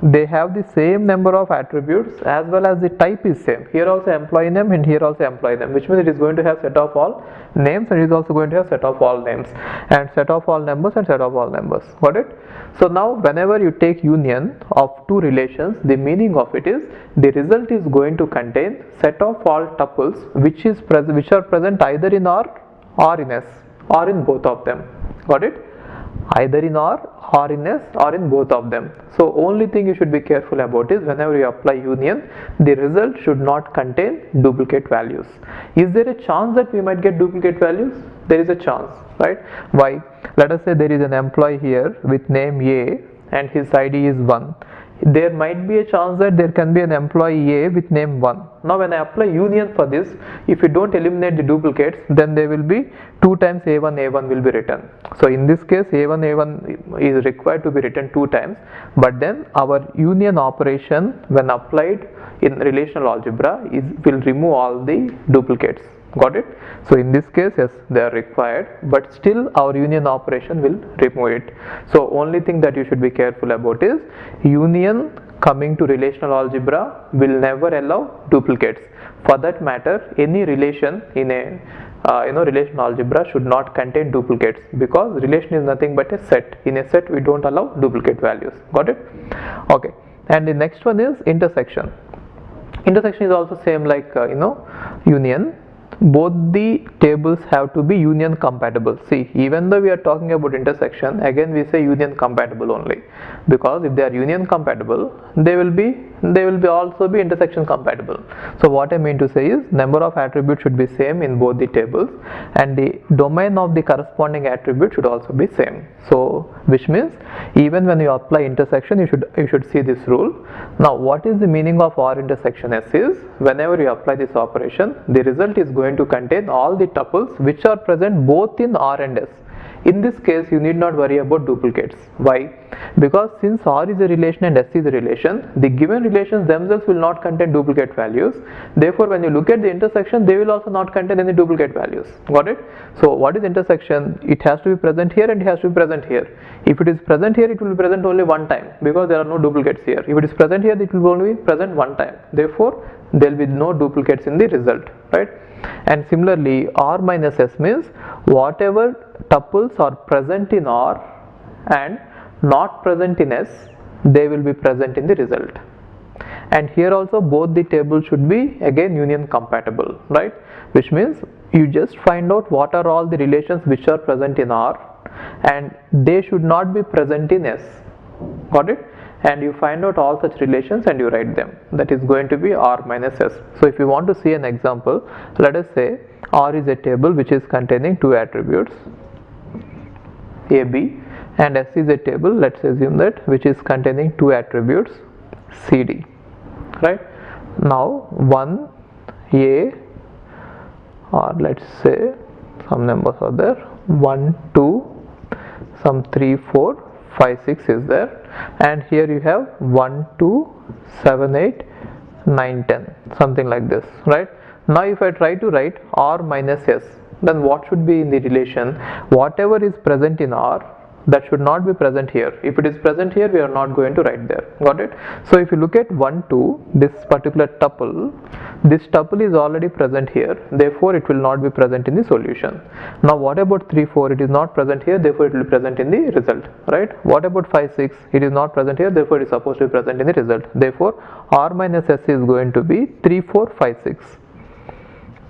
they have the same number of attributes as well as the type is same. Here also employee name and here also employee name, which means it is going to have set of all names and it is also going to have set of all names and set of all numbers and set of all numbers. Got it? So now whenever you take union of two relations, the meaning of it is the result is going to contain set of all tuples which are present either in R or in S or in both of them. Got it? Either in R or in S or in both of them. So only thing you should be careful about is whenever you apply union, the result should not contain duplicate values. Is there a chance that we might get duplicate values? There is a chance, right? Why? Let us say there is an employee here with name A and his ID is 1. There might be a chance that there can be an employee A with name 1. Now when I apply union for this, if you don't eliminate the duplicates, then there will be 2 times A1 will be written. So in this case A1 is required to be written 2 times, but then our union operation when applied in relational algebra will remove all the duplicates. Got it? So in this case, yes, they are required, but still our union operation will remove it. So only thing that you should be careful about is union coming to relational algebra will never allow duplicates. For that matter, any relation in a relational algebra should not contain duplicates, because relation is nothing but a set. In a set we don't allow duplicate values. Got it? Okay. And the next one is intersection. Intersection is also same like union. both the tables have to be union compatible. See, even though we are talking about intersection, again we say union compatible only, because if they are union compatible, they will be also be intersection compatible. So what I mean to say is, number of attributes should be same in both the tables, and the domain of the corresponding attribute should also be same. So which means even when you apply intersection, you should see this rule. Now what is the meaning of R intersection S is, whenever you apply this operation, the result is going to contain all the tuples which are present both in R and S. In this case, you need not worry about duplicates. Why? Because since R is a relation and S is a relation, the given relations themselves will not contain duplicate values. Therefore, when you look at the intersection, they will also not contain any duplicate values. Got it? So what is intersection? It has to be present here and it has to be present here. If it is present here, it will be present only one time, because there are no duplicates here. If it is present here, it will only be present one time. Therefore, there will be no duplicates in the result, right? And similarly, R minus S means whatever tuples are present in R and not present in S, they will be present in the result. And here also both the tables should be again union compatible, right? Which means you just find out what are all the relations which are present in R and they should not be present in S. Got it? And you find out all such relations and you write them. That is going to be R minus S. So if you want to see an example, let us say R is a table which is containing two attributes, A, B, and S is a table, let's assume that, which is containing two attributes, C, D, right? Now 1, A, or let's say some numbers are there, 1, 2, some 3, 4, 5, 6 is there, and here you have 1, 2, 7, 8, 9, 10, something like this, right? Now if I try to write R minus S, then what should be in the relation? Whatever is present in R, that should not be present here. If it is present here, we are not going to write there. Got it? So if you look at 1, 2, this particular tuple, this tuple is already present here, therefore it will not be present in the solution. Now what about 3, 4? It is not present here, therefore it will be present in the result, right? What about 5, 6? It is not present here, therefore it is supposed to be present in the result. Therefore R minus S is going to be 3, 4, 5, 6.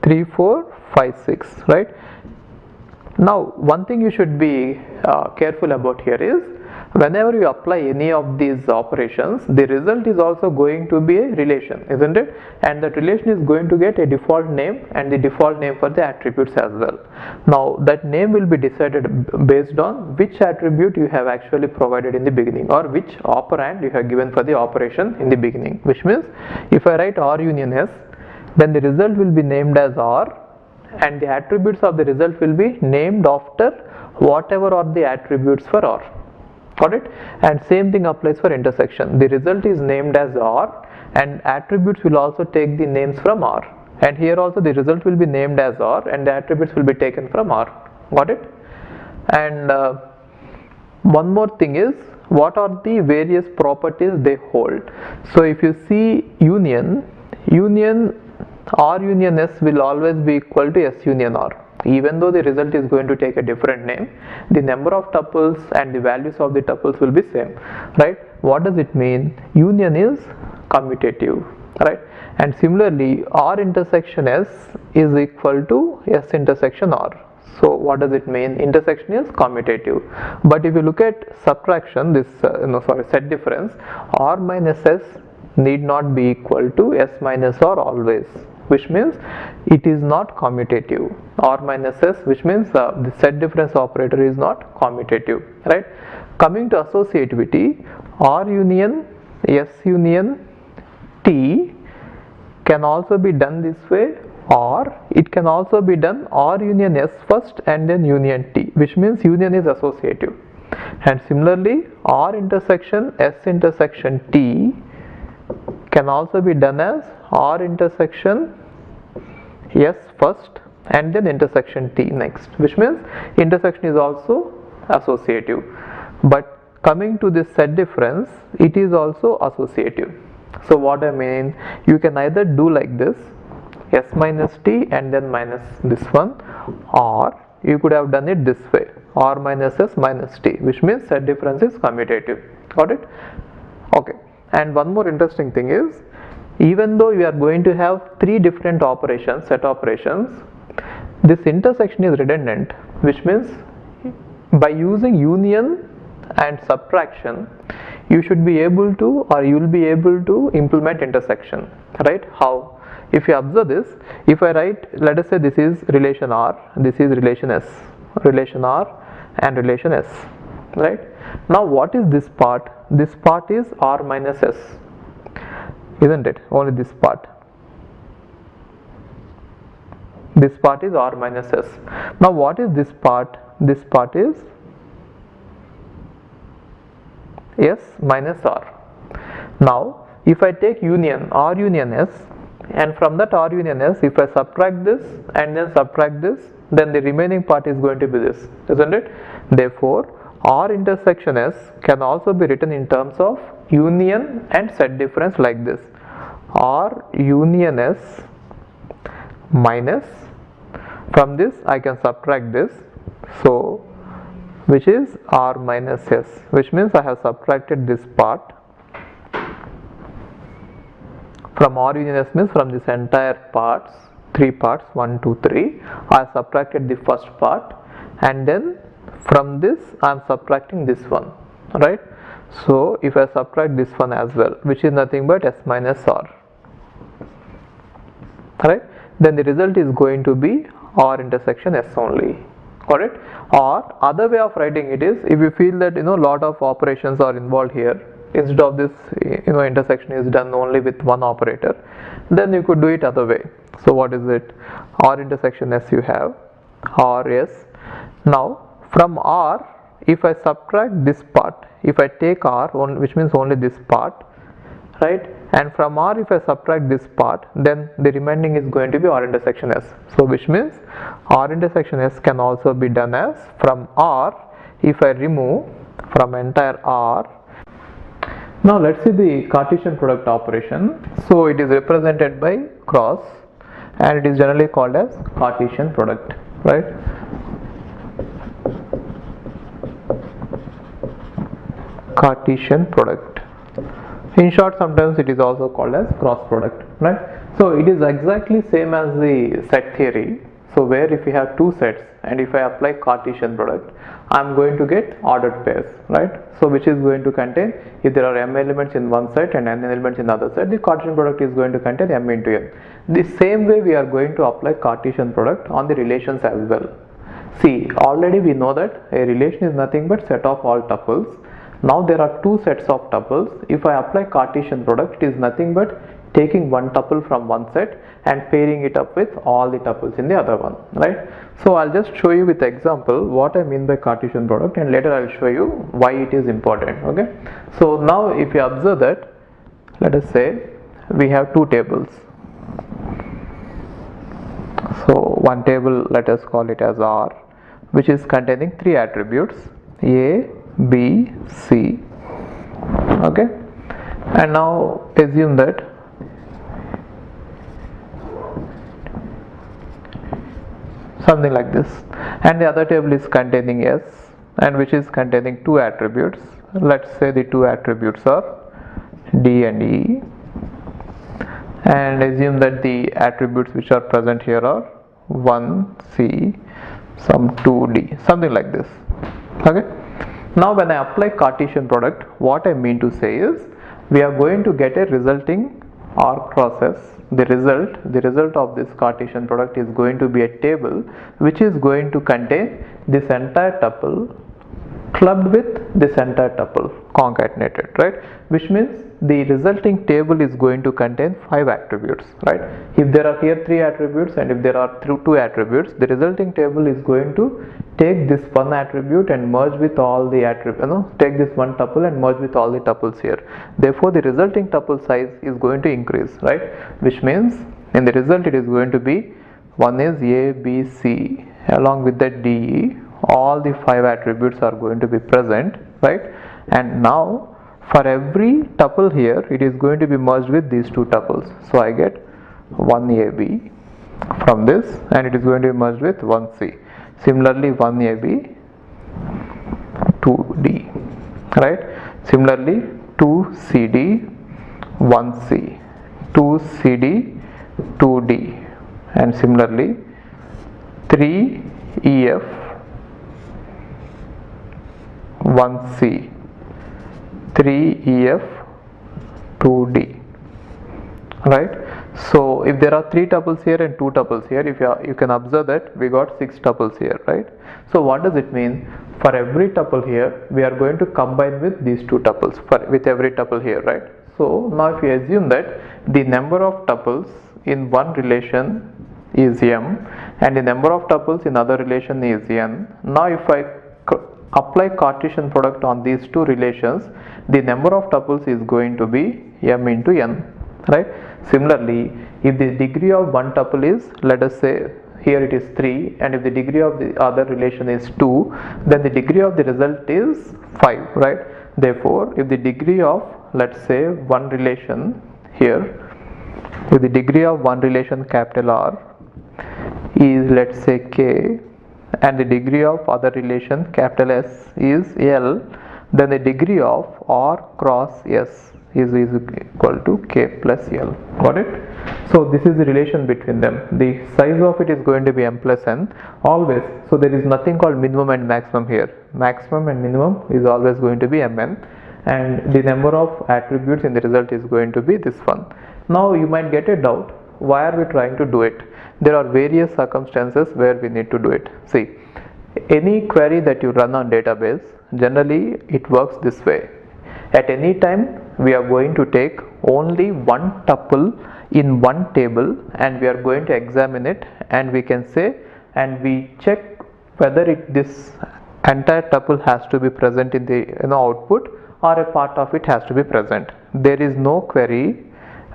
3, 4, 5, 6, right? Now one thing you should be careful about here is, whenever you apply any of these operations, the result is also going to be a relation, isn't it? And that relation is going to get a default name and the default name for the attributes as well. Now that name will be decided based on which attribute you have actually provided in the beginning, or which operand you have given for the operation in the beginning. Which means if I write R union S, then the result will be named as R, and the attributes of the result will be named after whatever are the attributes for R. Got it? And same thing applies for intersection. The result is named as R and attributes will also take the names from R. And here also the result will be named as R and the attributes will be taken from R. Got it? And one more thing is, what are the various properties they hold? So if you see union, R union S will always be equal to S union R. Even though the result is going to take a different name, the number of tuples and the values of the tuples will be same, right? What does it mean? Union is commutative, right? And similarly, R intersection S is equal to S intersection R. So what does it mean? Intersection is commutative. But if you look at subtraction, this set difference, R minus S need not be equal to S minus R always, which means it is not commutative. R minus S, which means the set difference operator is not commutative, right? Coming to associativity, R union S union T can also be done this way, or it can also be done R union S first and then union T, which means union is associative. And similarly, R intersection S intersection T can also be done as R intersection S first and then intersection T next, which means intersection is also associative. But coming to this set difference, it is also associative. So what I mean, you can either do like this, S minus T and then minus this one, or you could have done it this way, R minus S minus T, which means set difference is commutative. Got it? Okay. And one more interesting thing is, even though we are going to have three different operations, set operations, this intersection is redundant, which means by using union and subtraction you should be able to, or you will be able to implement intersection, right? How? If you observe this, if I write, let us say this is relation R, this is relation S, relation R and relation S, right? Now what is this part? This part is R minus S, isn't it? Only this part. This part is R minus S. Now what is this part? This part is S minus R. Now if I take union, R union S, and from that R union S, if I subtract this and then subtract this, then the remaining part is going to be this, isn't it? Therefore R intersection S can also be written in terms of union and set difference like this: R union S minus, from this I can subtract this, so which is R minus S, which means I have subtracted this part from R union S, means from this entire parts, 3 parts, 1, 2, 3, I have subtracted the first part, and then from this I am subtracting this one, right? So if I subtract this one as well, which is nothing but S minus R, right, then the result is going to be R intersection S only, correct? Or other way of writing it is, if you feel that lot of operations are involved here, instead of this intersection is done only with one operator, then you could do it other way. So what is it? R intersection S, you have R S. Now from R, if I subtract this part, if I take R, which means only this part, right, and from R if I subtract this part, then the remaining is going to be R intersection S. So which means R intersection S can also be done as, from R if I remove from entire R. Now let's see the Cartesian product operation. So it is represented by cross and it is generally called as Cartesian product, right? Cartesian product. In short, sometimes it is also called as cross product, right? So it is exactly same as the set theory. So where if you have two sets and if I apply Cartesian product, I am going to get ordered pairs, right? So which is going to contain, if there are m elements in one set and n elements in the other set, the Cartesian product is going to contain m into n. The same way we are going to apply Cartesian product on the relations as well. See, already we know that a relation is nothing but set of all tuples. Now there are two sets of tuples. If I apply Cartesian product, it is nothing but taking one tuple from one set and pairing it up with all the tuples in the other one, right? So I'll just show you with example what I mean by Cartesian product, and later I'll show you why it is important, okay? So now if you observe that, let us say we have two tables. So one table, let us call it as R, which is containing three attributes, A, B, C, okay? And now assume that something like this, and the other table is containing S, and which is containing two attributes. Let's say the two attributes are D and E, and assume that the attributes which are present here are 1 C, some 2D, something like this, okay? Now when I apply Cartesian product, what I mean to say is, we are going to get a resulting R cross S. The result of this Cartesian product is going to be a table which is going to contain this entire tuple clubbed with this entire tuple concatenated, right? Which means the resulting table is going to contain 5 attributes, right? If there are here 3 attributes and if there are 2 attributes, the resulting table is going to take this one attribute and merge with all the attributes, take this one tuple and merge with all the tuples here. Therefore the resulting tuple size is going to increase, right? Which means in the result it is going to be, one is A, B, C, along with the D, E, all the 5 attributes are going to be present, right? And now for every tuple here, it is going to be merged with these two tuples. So I get 1AB from this, and it is going to be merged with 1C. Similarly 1AB, 2D, right? Similarly 2CD, 1C, 2CD, 2D, and similarly 3EF 1C 3EF 2D, right? So if there are 3 tuples here and 2 tuples here, if you can observe that we got 6 tuples here, right? So what does it mean? For every tuple here we are going to combine with these 2 tuples with every tuple here, right? So now if you assume that the number of tuples in one relation is m and the number of tuples in other relation is n, now if I apply Cartesian product on these 2 relations, the number of tuples is going to be m into n, right? Similarly, if the degree of one tuple is, let us say here it is 3, and if the degree of the other relation is 2, then the degree of the result is 5, right? Therefore, if the degree of, let's say, one relation here, if the degree of one relation capital R is, let's say, k, and the degree of other relation capital S is L, then the degree of R cross S is equal to k plus L. Got it? So this is the relation between them. The size of it is going to be m plus n always. So there is nothing called minimum and maximum here. Maximum and minimum is always going to be mn, and the number of attributes in the result is going to be this one. Now you might get a doubt, why are we trying to do it? There are various circumstances where we need to do it. See, any query that you run on database, generally it works this way. At any time we are going to take only one tuple in one table and we are going to examine it, and we can say, and we check whether this entire tuple has to be present in the output or a part of it has to be present. There is no query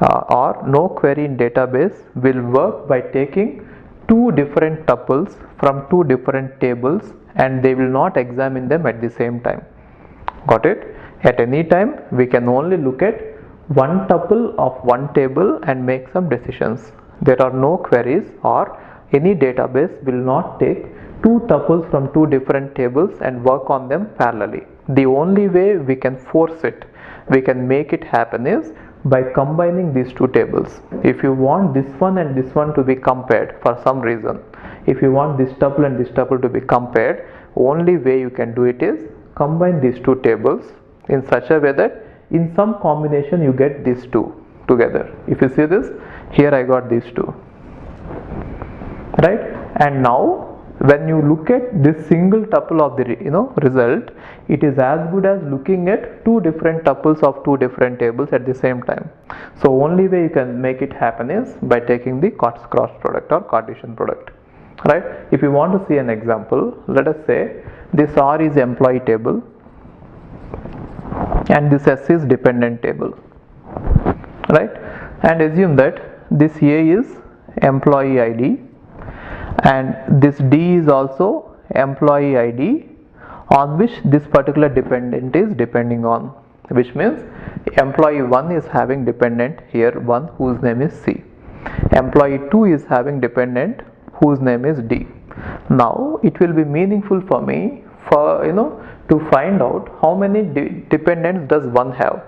or no query in database will work by taking 2 different tuples from 2 different tables and they will not examine them at the same time. Got it? At any time we can only look at one tuple of one table and make some decisions. There are no queries, or any database will not take 2 tuples from 2 different tables and work on them parallelly. The only way we can force it, we can make it happen is by combining these 2 tables. If you want this one and this one to be compared for some reason, if you want this tuple and this tuple to be compared, only way you can do it is combine these 2 tables in such a way that in some combination you get these 2 together. If you see this, here I got these 2, right? And now when you look at this single tuple of the result, it is as good as looking at 2 different tuples of 2 different tables at the same time. So only way you can make it happen is by taking the cross product or Cartesian product, right? If you want to see an example, let us say this R is employee table and this S is dependent table, right? And assume that this A is employee ID and this D is also employee ID on which this particular dependent is depending on, which means employee 1 is having dependent here 1 whose name is C, employee 2 is having dependent whose name is D. Now it will be meaningful for me for to find out how many dependents does 1 have.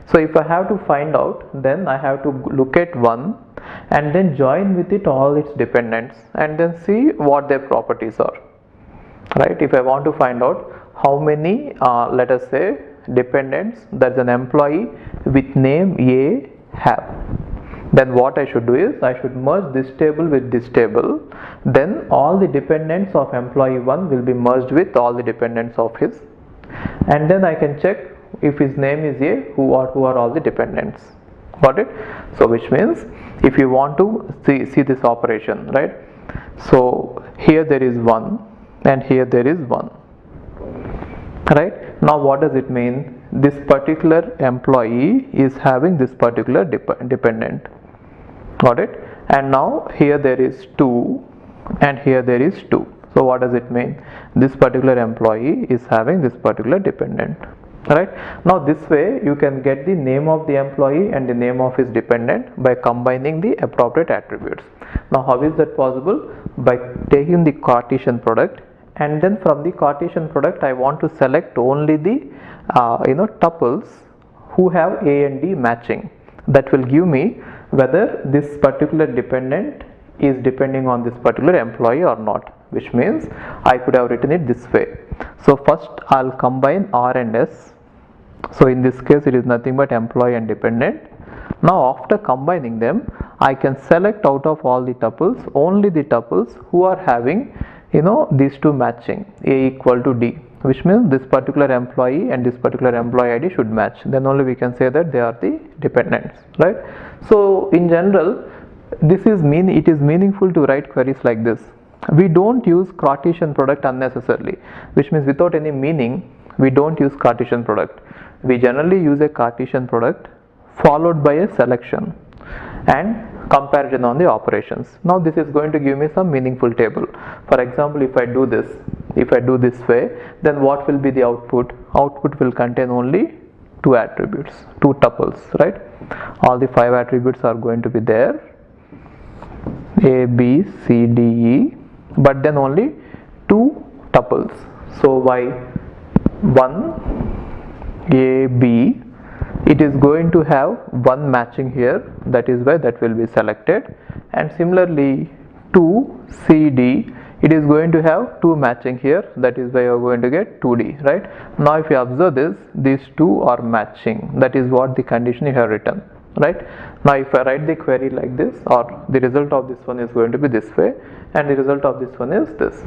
So if I have to find out, then I have to look at 1 and then join with it all its dependents and then see what their properties are, right? If I want to find out how many let us say dependents that an employee with name A have, then what I should do is I should merge this table with this table, then all the dependents of employee 1 will be merged with all the dependents of his, and then I can check if his name is A, who are all the dependents. Got it? So which means if you want to see this operation, right? So here there is 1 and here there is 1, right? Now what does it mean? This particular employee is having this particular dependent. Got it? And now here there is 2 and here there is 2. So what does it mean? This particular employee is having this particular dependent, right? Now this way you can get the name of the employee and the name of his dependent by combining the appropriate attributes. Now how is that possible? By taking the Cartesian product, and then from the Cartesian product I want to select only the tuples who have A and D matching. That will give me whether this particular dependent is depending on this particular employee or not, which means I could have written it this way. So first I'll combine R and S. So in this case it is nothing but employee and dependent. Now after combining them, I can select out of all the tuples only the tuples who are having these two matching, A equal to D, which means this particular employee and this particular employee ID should match. Then only we can say that they are the dependents, right? So in general, it is meaningful to write queries like this. We don't use Cartesian product unnecessarily, which means without any meaning we don't use Cartesian product. We generally use a Cartesian product followed by a selection and comparison on the operations. Now this is going to give me some meaningful table. For example, if I do this way, then what will be the output? Output will contain only two attributes, two tuples, right? All the 5 attributes are going to be there, A, B, C, D, E, but then only two tuples. So why 1 A, B, it is going to have one matching here, that is why that will be selected, and similarly 2 C, D, it is going to have two matching here, that is why you are going to get 2D, right? Now if you observe this, these two are matching, that is what the condition you have written, right? Now if I write the query like this, or the result of this one is going to be this way, and the result of this one is this.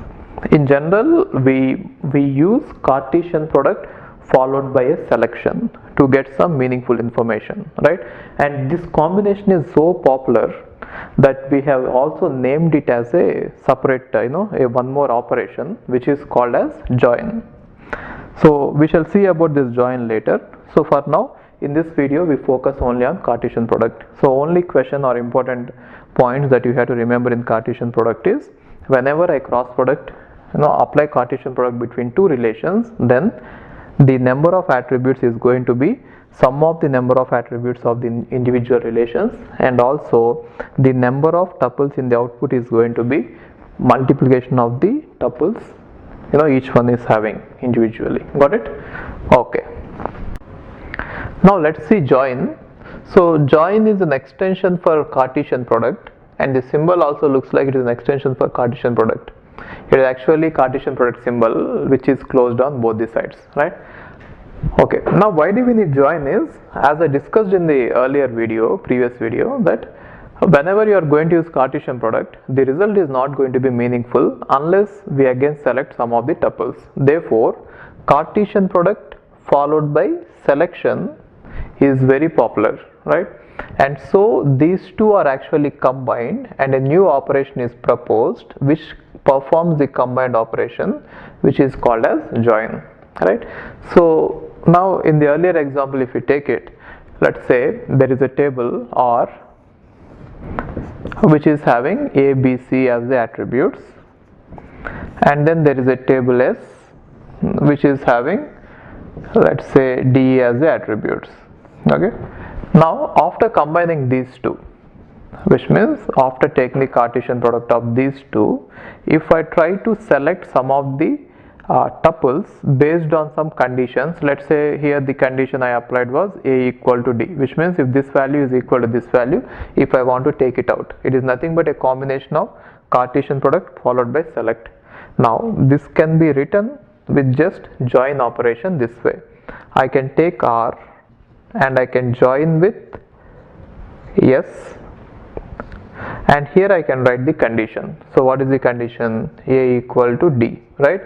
In general, we use Cartesian product followed by a selection to get some meaningful information, right? And this combination is so popular that we have also named it as a separate a one more operation, which is called as join. So we shall see about this join later. So for now, in this video we focus only on Cartesian product. So only question or important points that you have to remember in Cartesian product is, whenever I cross product apply Cartesian product between two relations, then the number of attributes is going to be sum of the number of attributes of the individual relations, and also the number of tuples in the output is going to be multiplication of the tuples each one is having individually. Got it? Okay. Now let's see join. So join is an extension for Cartesian product, and the symbol also looks like it is an extension for Cartesian product. It is actually Cartesian product symbol which is closed on both the sides, right? Okay, now why do we need join is, as I discussed in the previous video, that whenever you are going to use Cartesian product, the result is not going to be meaningful unless we again select some of the tuples. Therefore, Cartesian product followed by selection is very popular, right? And so these two are actually combined and a new operation is proposed which performs the combined operation, which is called as join, right? So now in the earlier example, if we take it, let's say there is a table R which is having A, B, C as the attributes, and then there is a table S which is having, let's say, D as the attributes. Okay, now after combining these two, which means after taking the Cartesian product of these two, if I try to select some of the tuples based on some conditions, let's say here the condition I applied was A equal to D, which means if this value is equal to this value, if I want to take it out, it is nothing but a combination of Cartesian product followed by select. Now this can be written with just join operation this way. I can take R and I can join with S, and here I can write the condition. So what is the condition? A equal to D, right?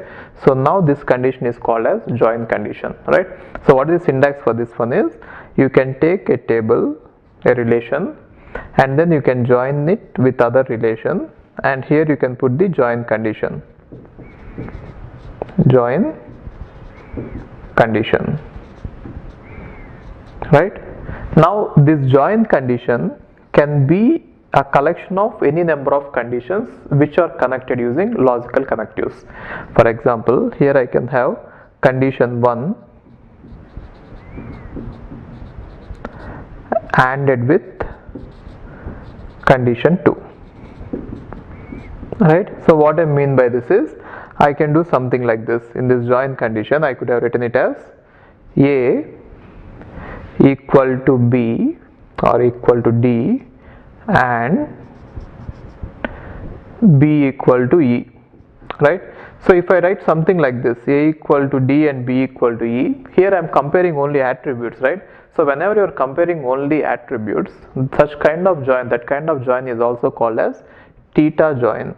So now this condition is called as join condition, right? So what is the syntax for this one is, you can take a table, a relation, and then you can join it with other relation, and here you can put the join condition, join condition, right? Now this join condition can be a collection of any number of conditions which are connected using logical connectives. For example, here I can have condition 1 ANDed with condition 2, right? So what I mean by this is, I can do something like this. In this join condition, I could have written it as A equal to B or equal to D and B equal to E, right? So if I write something like this, A equal to D and B equal to E, here I am comparing only attributes, right? So whenever you are comparing only attributes, such kind of join, that kind of join is also called as theta join.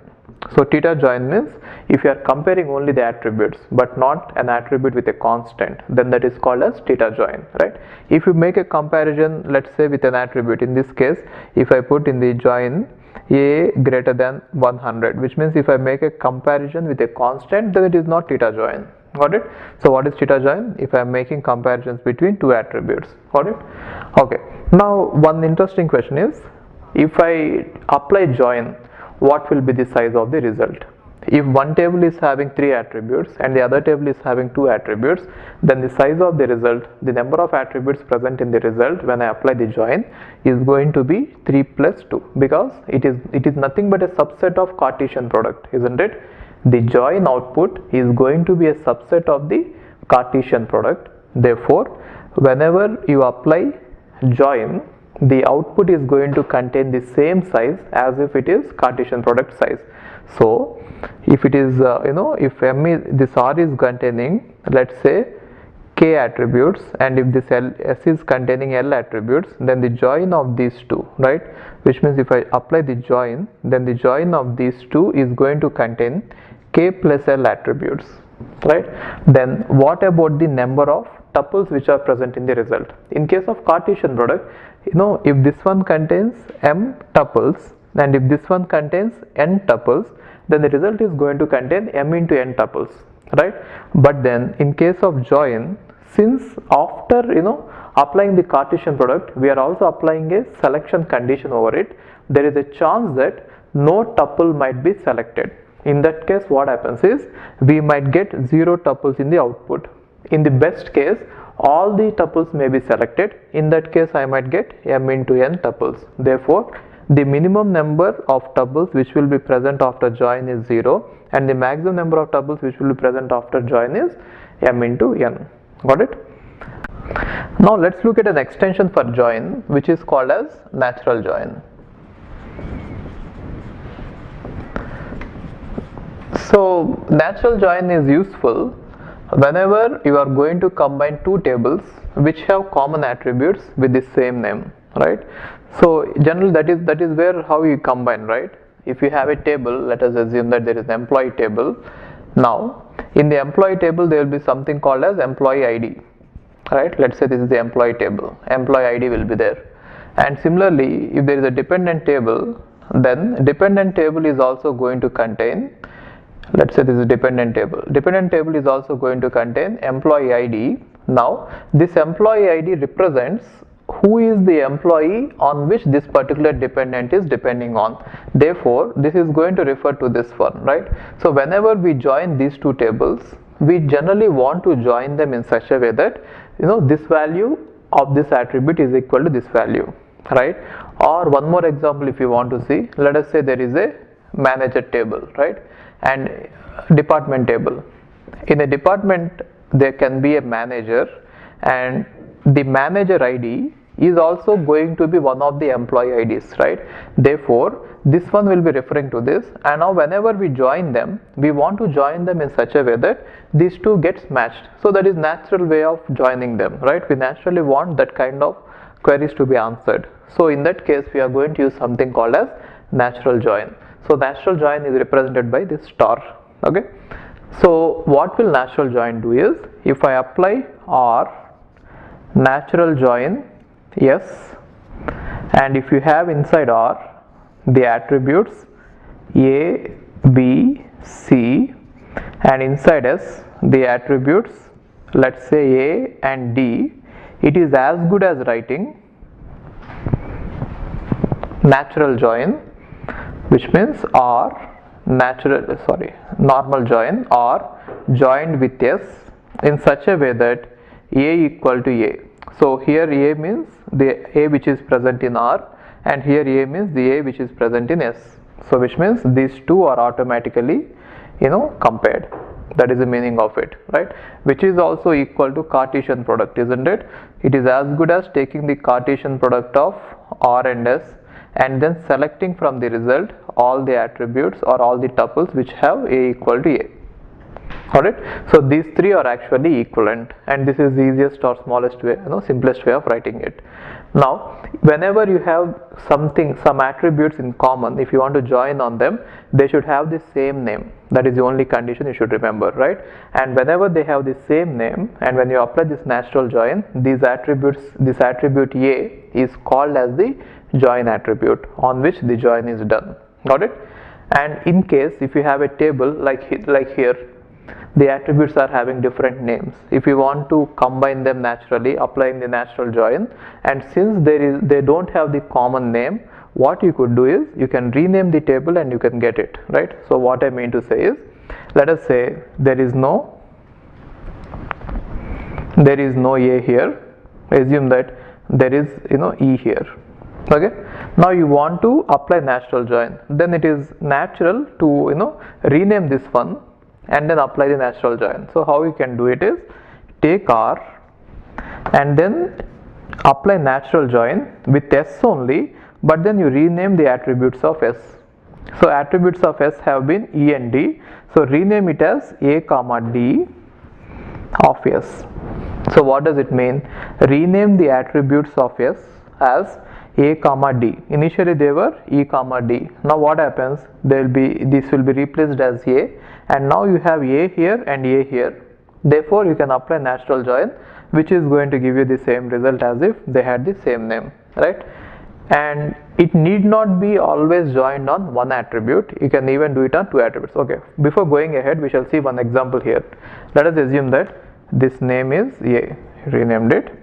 So theta join means if you are comparing only the attributes but not an attribute with a constant, then that is called as theta join, right? If you make a comparison, let's say with an attribute, in this case if I put in the join A greater than 100, which means if I make a comparison with a constant, then it is not theta join. Got it? So what is theta join? If I am making comparisons between two attributes. Got it? Okay. Now one interesting question is, if I apply join, what will be the size of the result? If one table is having 3 attributes and the other table is having 2 attributes, then the size of the result, the number of attributes present in the result when I apply the join, is going to be 3 plus 2, because it is nothing but a subset of Cartesian product, isn't it? The join output is going to be a subset of the Cartesian product. Therefore, whenever you apply join, the output is going to contain the same size as if it is Cartesian product size. So if it is if this R is containing, let's say, K attributes, and if this S is containing L attributes, then the join of these two, right, which means if I apply the join, then the join of these two is going to contain K plus L attributes, right? Then what about the number of tuples which are present in the result? In case of Cartesian product, if this one contains m tuples and if this one contains n tuples, then the result is going to contain m into n tuples, right? But then in case of join, since after applying the Cartesian product, we are also applying a selection condition over it, there is a chance that no tuple might be selected. In that case, what happens is we might get 0 tuples in the output. In the best case, all the tuples may be selected. In that case, I might get m into n tuples. Therefore, the minimum number of tuples which will be present after join is 0, and the maximum number of tuples which will be present after join is m into n. Got it? Now let's look at an extension for join, which is called as natural join. So natural join is useful whenever you are going to combine two tables which have common attributes with the same name, right? So generally that is where how you combine, right? If you have a table, let us assume that there is an employee table. Now in the employee table there will be something called as employee ID, right? Let's say this is the employee table, employee ID will be there. And similarly, if there is a dependent table, then dependent table is also going to contain, let's say this is dependent table. Dependent table is also going to contain employee ID. Now this employee ID represents who is the employee on which this particular dependent is depending on. Therefore, this is going to refer to this one, right? So whenever we join these two tables, we generally want to join them in such a way that this value of this attribute is equal to this value, right? Or one more example, if you want to see, let us say there is a manager table, right, and department table. In a department there can be a manager, and the manager ID is also going to be one of the employee IDs, right? Therefore this one will be referring to this, and now whenever we join them, we want to join them in such a way that these two gets matched. So that is natural way of joining them, right? We naturally want that kind of queries to be answered. So in that case, we are going to use something called as natural join. So natural join is represented by this star. Okay. So what will natural join do is, if I apply R, natural join S, and if you have inside R the attributes A, B, C, and inside S the attributes, let's say A and D, it is as good as writing natural join, which means R normal join R joined with S in such a way that A equal to A. So here A means the A which is present in R, and here A means the A which is present in S. So which means these two are automatically compared. That is the meaning of it, right? Which is also equal to Cartesian product, isn't it? It is as good as taking the Cartesian product of R and S and then selecting from the result all the attributes or all the tuples which have a equal to a. Alright, so these three are actually equivalent, and this is the easiest or smallest way, simplest way of writing it. Now, whenever you have some attributes in common, if you want to join on them, they should have the same name. That is the only condition you should remember, right? And whenever they have the same name, and when you apply this natural join, this attribute A is called as the join attribute on which the join is done. Got it? And in case if you have a table like here, the attributes are having different names. If you want to combine them naturally, applying the natural join, and since they don't have the common name, what you could do is you can rename the table and you can get it, right? So what I mean to say is, let us say there is no A here. Assume that there is E here. Okay, now you want to apply natural join, then it is natural to rename this one and then apply the natural join. So how you can do it is, take R and then apply natural join with S only, but then you rename the attributes of S. So attributes of S have been E and D, so rename it as A comma D of S. So what does it mean? Rename the attributes of S as A comma D. Initially they were E comma D. Now what happens? This will be replaced as A, and now you have A here and A here. Therefore you can apply natural join, which is going to give you the same result as if they had the same name, right? And it need not be always joined on one attribute. You can even do it on two attributes. Okay, before going ahead, we shall see one example here. Let us assume that this name is A, renamed it,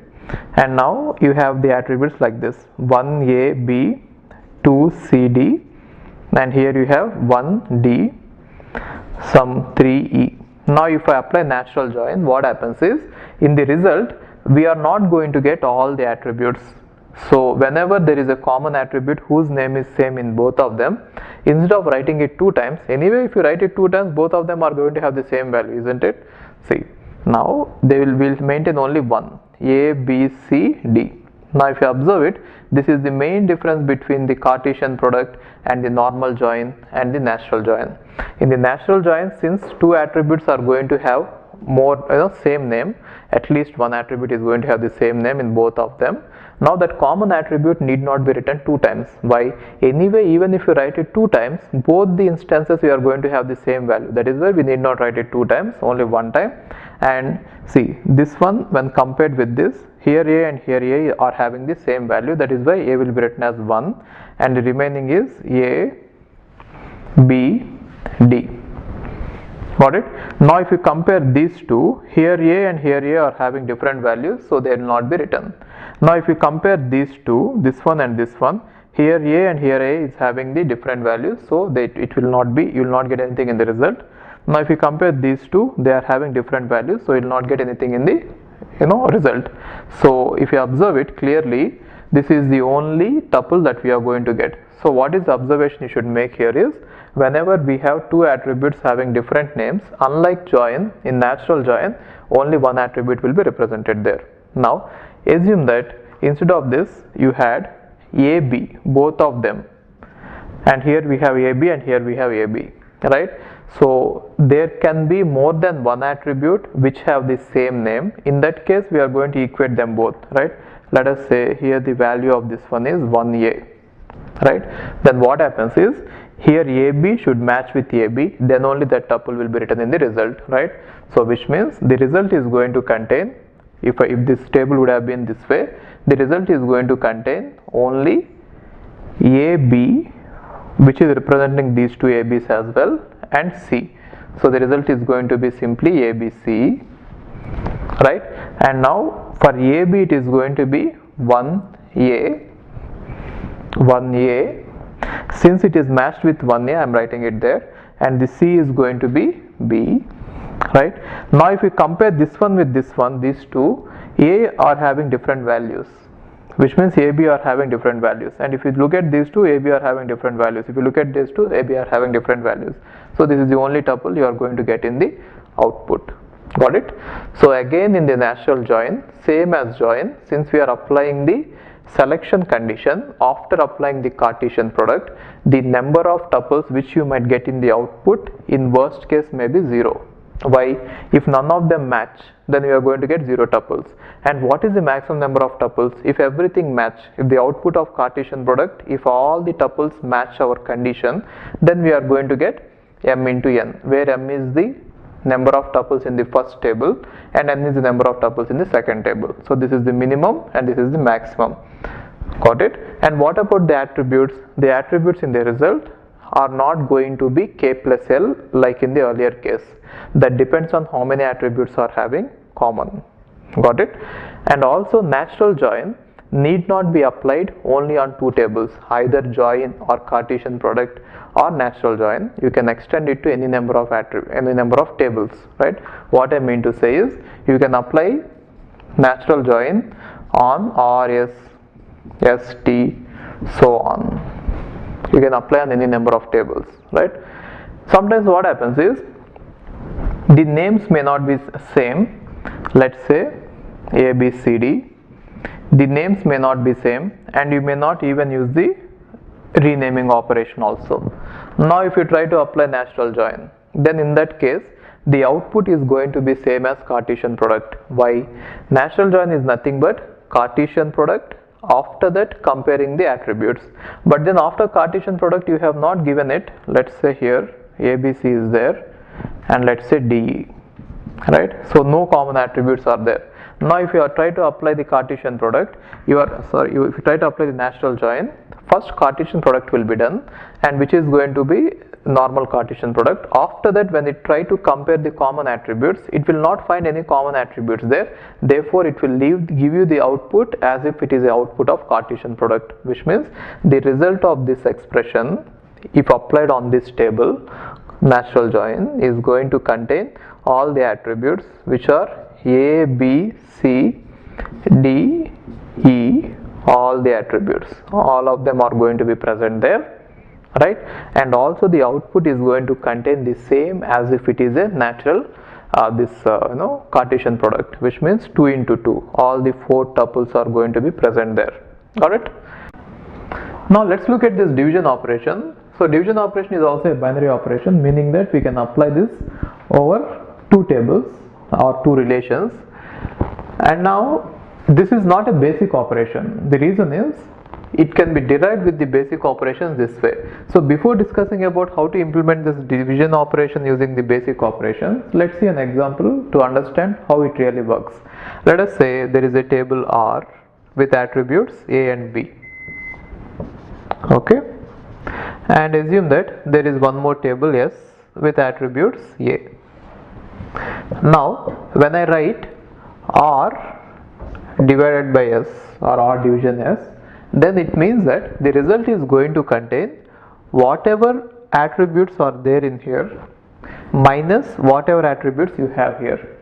and now you have the attributes like this: 1AB, 2CD, and here you have 1D, some 3E. Now if I apply natural join, what happens is, in the result we are not going to get all the attributes. So whenever there is a common attribute whose name is same in both of them, instead of writing it two times, anyway if you write it two times, both of them are going to have the same value, isn't it? See, now they will maintain only one, A, B, C, D. Now if you observe it, this is the main difference between the Cartesian product and the normal join and the natural join. In the natural join, since two attributes are going to have same name, at least one attribute is going to have the same name in both of them. Now that common attribute need not be written two times. Why? Anyway, even if you write it two times, both the instances you are going to have the same value. That is why we need not write it two times, only one time. And see, this one when compared with this, here A and here A are having the same value. That is why A will be written as 1 and the remaining is A, B, D. Got it? Now if you compare these two, here A and here A are having different values, so they will not be written. Now if you compare these two, this one and this one, here A and here A is having the different values, so it will not be, you will not get anything in the result. Now if you compare these two, they are having different values, so you will not get anything in the result. So if you observe it clearly, this is the only tuple that we are going to get. So what is the observation you should make here is, whenever we have two attributes having different names, unlike join, in natural join, only one attribute will be represented there. Now assume that instead of this you had AB, both of them, and here we have AB and here we have AB, right? So there can be more than one attribute which have the same name. In that case we are going to equate them both, right? Let us say here the value of this one is 1A, right? Then what happens is, here AB should match with AB, then only that tuple will be written in the result, right? So which means the result is going to contain, if this table would have been this way, the result is going to contain only AB, which is representing these two ABs as well, and C. So the result is going to be simply ABC, right? And now for AB it is going to be 1A. Since it is matched with 1A, I am writing it there, and the C is going to be B, right? Now if you compare this one with this one, these two A are having different values, which means AB are having different values, and if you look at these two, AB are having different values. If you look at these two, AB are having different values. So this is the only tuple you are going to get in the output. Got it? So again in the natural join, same as join, since we are applying the selection condition, after applying the Cartesian product, the number of tuples which you might get in the output in worst case may be 0. Why? If none of them match, then you are going to get 0 tuples. And what is the maximum number of tuples? If everything match, if the output of Cartesian product, if all the tuples match our condition, then we are going to get m into n, where m is the number of tuples in the first table and n is the number of tuples in the second table. So this is the minimum and this is the maximum. Got it? And what about the attributes? The attributes in the result are not going to be k plus l like in the earlier case. That depends on how many attributes are having common. Got it? And also natural join need not be applied only on 2 tables, either join or Cartesian product or natural join. You can extend it to any number of tables, right? What I mean to say is you can apply natural join on R, S, S, T, so on. You can apply on any number of tables, right? Sometimes what happens is the names may not be same. Let's say A, B, C, D. The names may not be same, and you may not even use the renaming operation also. Now if you try to apply natural join, then in that case the output is going to be same as Cartesian product. Why? Natural join is nothing but Cartesian product, after that comparing the attributes. But then after Cartesian product you have not given it, let's say here ABC is there and let's say DE, right? So no common attributes are there. Now if you are try to apply the Cartesian product, if you try to apply the natural join, first Cartesian product will be done, and which is going to be normal Cartesian product. After that, when it try to compare the common attributes, it will not find any common attributes there. Therefore it will give you the output as if it is the output of Cartesian product, which means the result of this expression, if applied on this table, natural join is going to contain all the attributes which are A, B, C, D, E, all the attributes, all of them are going to be present there, right? And also the output is going to contain the same as if it is a natural Cartesian product, which means 2 into 2, all the 4 tuples are going to be present there. Got it? Now let's look at this division operation. So division operation is also a binary operation, meaning that we can apply this over 2 tables or 2 relations. And now this is not a basic operation. The reason is it can be derived with the basic operations this way. So before discussing about how to implement this division operation using the basic operations, let's see an example to understand how it really works. Let us say there is a table R with attributes A and B. Okay, and assume that there is one more table S with attributes A. Now when I write R divided by S or R division S, then it means that the result is going to contain whatever attributes are there in here minus whatever attributes you have here.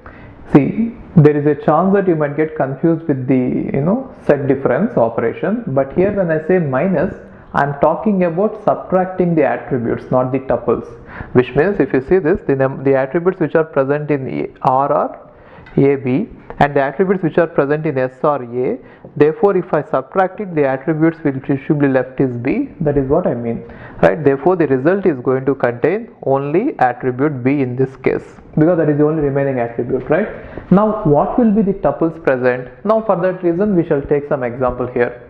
See, there is a chance that you might get confused with the set difference operation, but here when I say minus, I am talking about subtracting the attributes, not the tuples, which means if you see this, the attributes which are present in R are A, B, and the attributes which are present in S are A. Therefore if I subtract it, the attributes which should be left is B. That is what I mean, right? Therefore the result is going to contain only attribute B in this case, because that is the only remaining attribute, right? Now what will be the tuples present? Now for that reason we shall take some example here.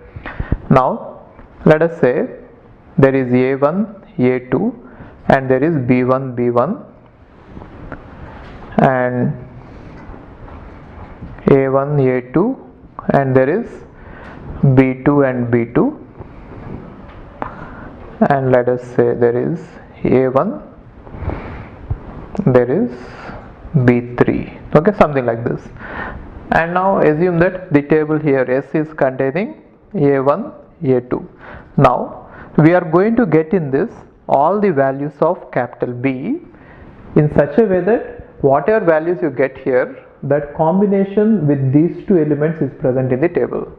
Now let us say there is A1, A2 and there is B1, B1 and A1, A2 and there is B2 and B2, and let us say there is A1, there is B3, okay, something like this. And now assume that the table here S is containing A1, A2. Now we are going to get in this all the values of capital B in such a way that whatever values you get here, that combination with these 2 elements is present in the table.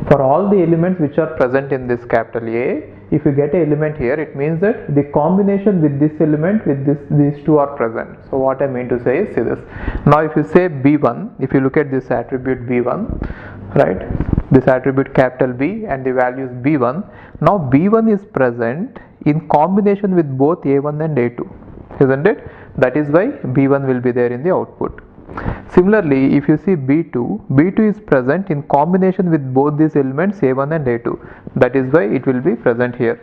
For all the elements which are present in this capital A, if you get an element here, it means that the combination with this element with these 2 are present. So what I mean to say is, see this. Now if you say B1, if you look at this attribute B1, right? This attribute capital B and the value is B1. Now B1 is present in combination with both A1 and A2, isn't it? That is why B1 will be there in the output. Similarly, if you see B2, B2 is present in combination with both these elements A1 and A2. That is why it will be present here.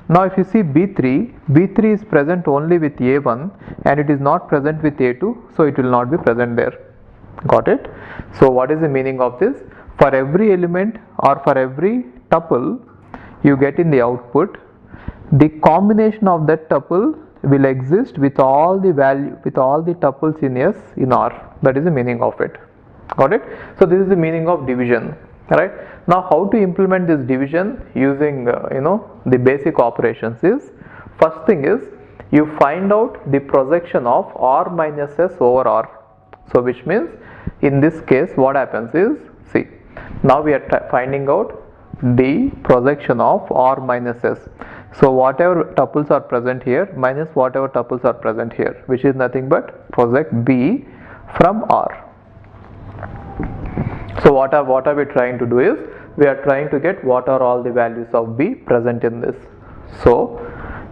Now if you see B3, B3 is present only with A1 and it is not present with A2, so it will not be present there. Got it? So what is the meaning of this? For every element or for every tuple you get in the output, the combination of that tuple will exist with all the tuples in S in R. That is the meaning of it. Got it? So this is the meaning of division, right? Now how to implement this division using the basic operations is, first thing is you find out the projection of R minus S over R. So which means in this case what happens is, see, now we are finding out the projection of R minus S. So whatever tuples are present here minus whatever tuples are present here, which is nothing but project B from R. So what are we trying to do is, we are trying to get what are all the values of B present in this. So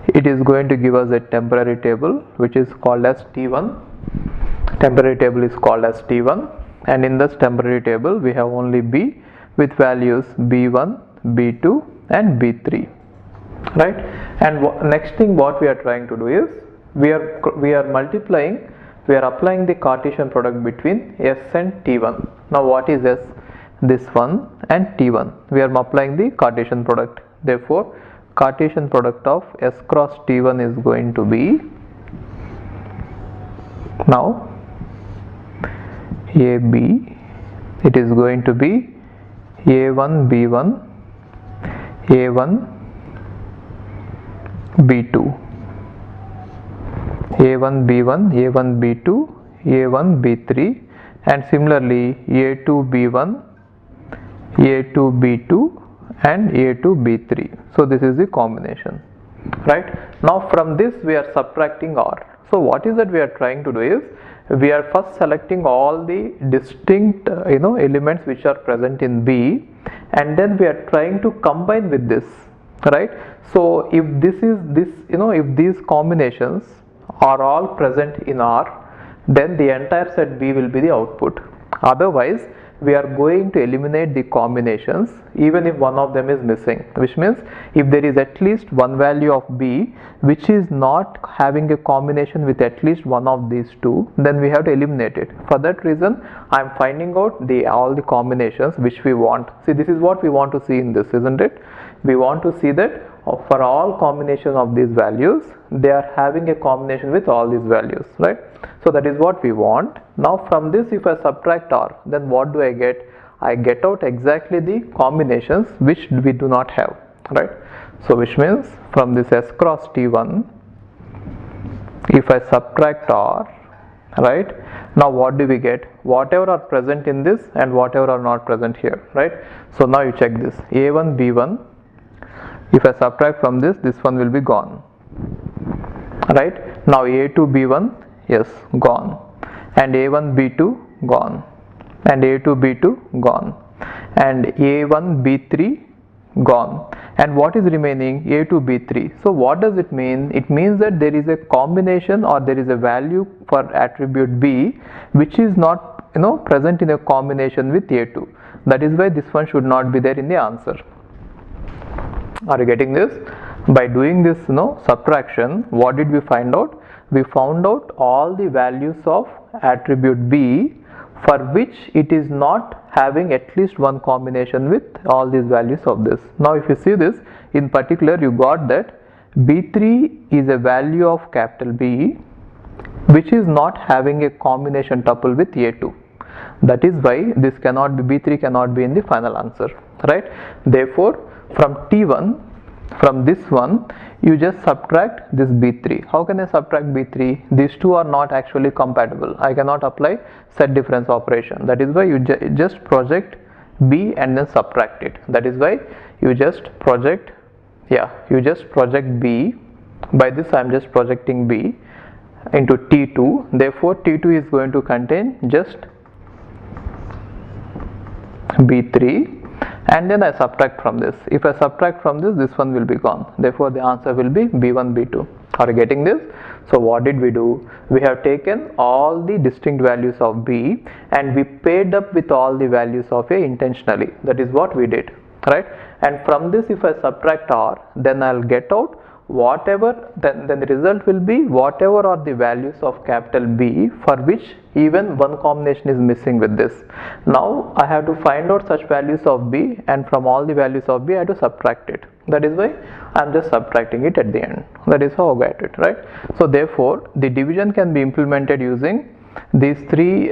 it is going to give us a temporary table which is called as T1. Temporary table is called as T1, and in this temporary table we have only B with values B1, B2 and B3, right? And next thing what we are trying to do is, we are multiplying, we are applying the Cartesian product between S and T1. Now what is S? This one and T1. We are applying the Cartesian product. Therefore Cartesian product of S cross T1 is going to be, now AB, it is going to be A1 B1, A1 B2, A1 B1, A1 B2, A1 B3, and similarly A2 B1, A2 B2 and A2 B3. So this is the combination, right? Now from this we are subtracting R. So what is that we are trying to do is, we are first selecting all the distinct elements which are present in B, and then we are trying to combine with this, right? So if if these combinations are all present in R, then the entire set B will be the output. Otherwise we are going to eliminate the combinations even if one of them is missing, which means if there is at least one value of B which is not having a combination with at least one of these two, then we have to eliminate it. For that reason I am finding out all the combinations which we want. See, this is what we want to see in this, isn't it? We want to see that for all combination of these values, they are having a combination with all these values, right? So that is what we want. Now from this, if I subtract R, then what do I get? I get out exactly the combinations which we do not have, right? So which means from this S cross T1, if I subtract R, right, now what do we get? Whatever are present in this and whatever are not present here, right? So now you check this, A1 B1, if I subtract from this, this one will be gone, right? Now A2 B1, yes, gone, and A1 B2 gone, and A2 B2 gone, and A1 B3 gone, and what is remaining? A2 B3. So what does it mean? It means that there is a combination or there is a value for attribute B which is not present in a combination with A2. That is why this one should not be there in the answer. Are you getting this? By doing this subtraction, what did we find out? We found out all the values of attribute B for which it is not having at least one combination with all these values of this. Now if you see this, in particular you got that B3 is a value of capital B which is not having a combination tuple with A2. That is why this cannot be, B3 cannot be in the final answer, right? Therefore from T1, from this one, you just subtract this B3. How can I subtract B3? These two are not actually compatible. I cannot apply set difference operation. That is why you just project B and then subtract it. That is why you just project, B. By this I am just projecting B into T2. Therefore T2 is going to contain just B3, and then I subtract from this. If I subtract from this, this one will be gone. Therefore, the answer will be B1, B2. Are you getting this? So what did we do? We have taken all the distinct values of B and we paired up with all the values of A intentionally. That is what we did, right? And from this, if I subtract R, then I'll get out whatever, then the result will be whatever are the values of capital B for which even one combination is missing with this. Now I have to find out such values of B, and from all the values of B I have to subtract it. That is why I am just subtracting it at the end. That is how I get it, right? So therefore the division can be implemented using these three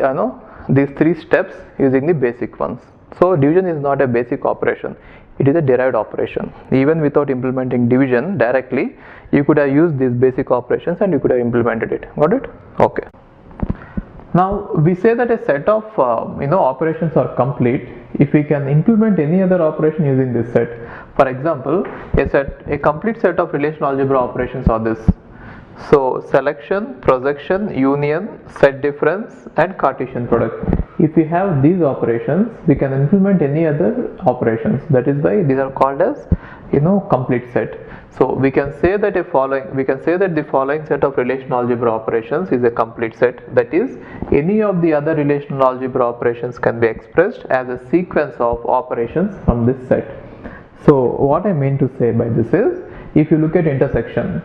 steps using the basic ones. So division is not a basic operation, it is a derived operation. Even without implementing division directly, you could have used these basic operations and you could have implemented it. Got it? Okay. Now we say that a set of operations are complete if we can implement any other operation using this set. For example, a complete set of relational algebra operations are this. So selection, projection, union, set difference, and Cartesian product. If we have these operations, we can implement any other operations. That is why these are called as complete set. So we can say that the following set of relational algebra operations is a complete set. That is, any of the other relational algebra operations can be expressed as a sequence of operations from this set. So what I mean to say by this is, if you look at intersection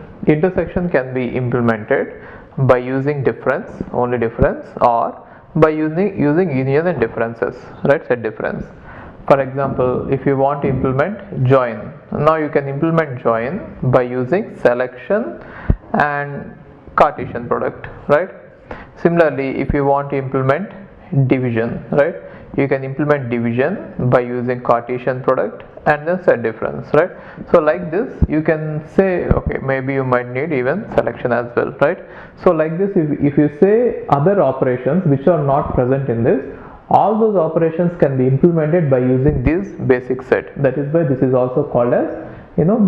can be implemented by using difference, only difference, or by using union and differences, right? Set difference. For example, if you want to implement join, now you can implement join by using selection and Cartesian product, right? Similarly, if you want to implement division, right, you can implement division by using Cartesian product and then set difference, right? So like this you can say, okay, maybe you might need even selection as well, right? So like this, if you say other operations which are not present in this, all those operations can be implemented by using this basic set. That is why this is also called as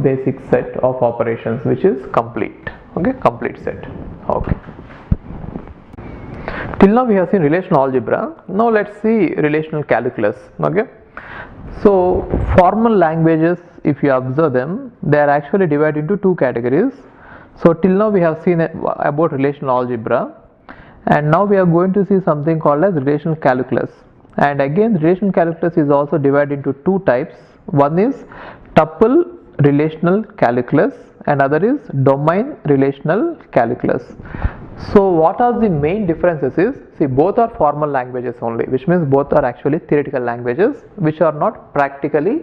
basic set of operations, which is complete. Okay, complete set. Okay. Till now we have seen relational algebra. Now let's see relational calculus. Okay. So formal languages, if you observe them, they are actually divided into two categories. So till now we have seen about relational algebra, and now we are going to see something called as relational calculus. And again, relational calculus is also divided into two types. One is tuple relational calculus and other is domain relational calculus. So what are the main differences is, see, both are formal languages only, which means both are actually theoretical languages which are not practically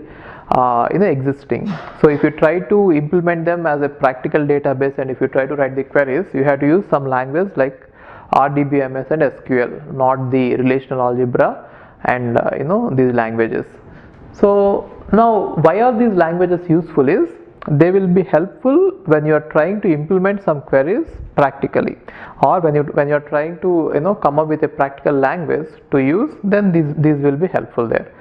existing. So if you try to implement them as a practical database and if you try to write the queries, you have to use some language like DBMS and SQL, not the relational algebra and these languages. So now why are these languages useful is, they will be helpful when you are trying to implement some queries practically, or when you are trying to come up with a practical language to use, then these will be helpful there.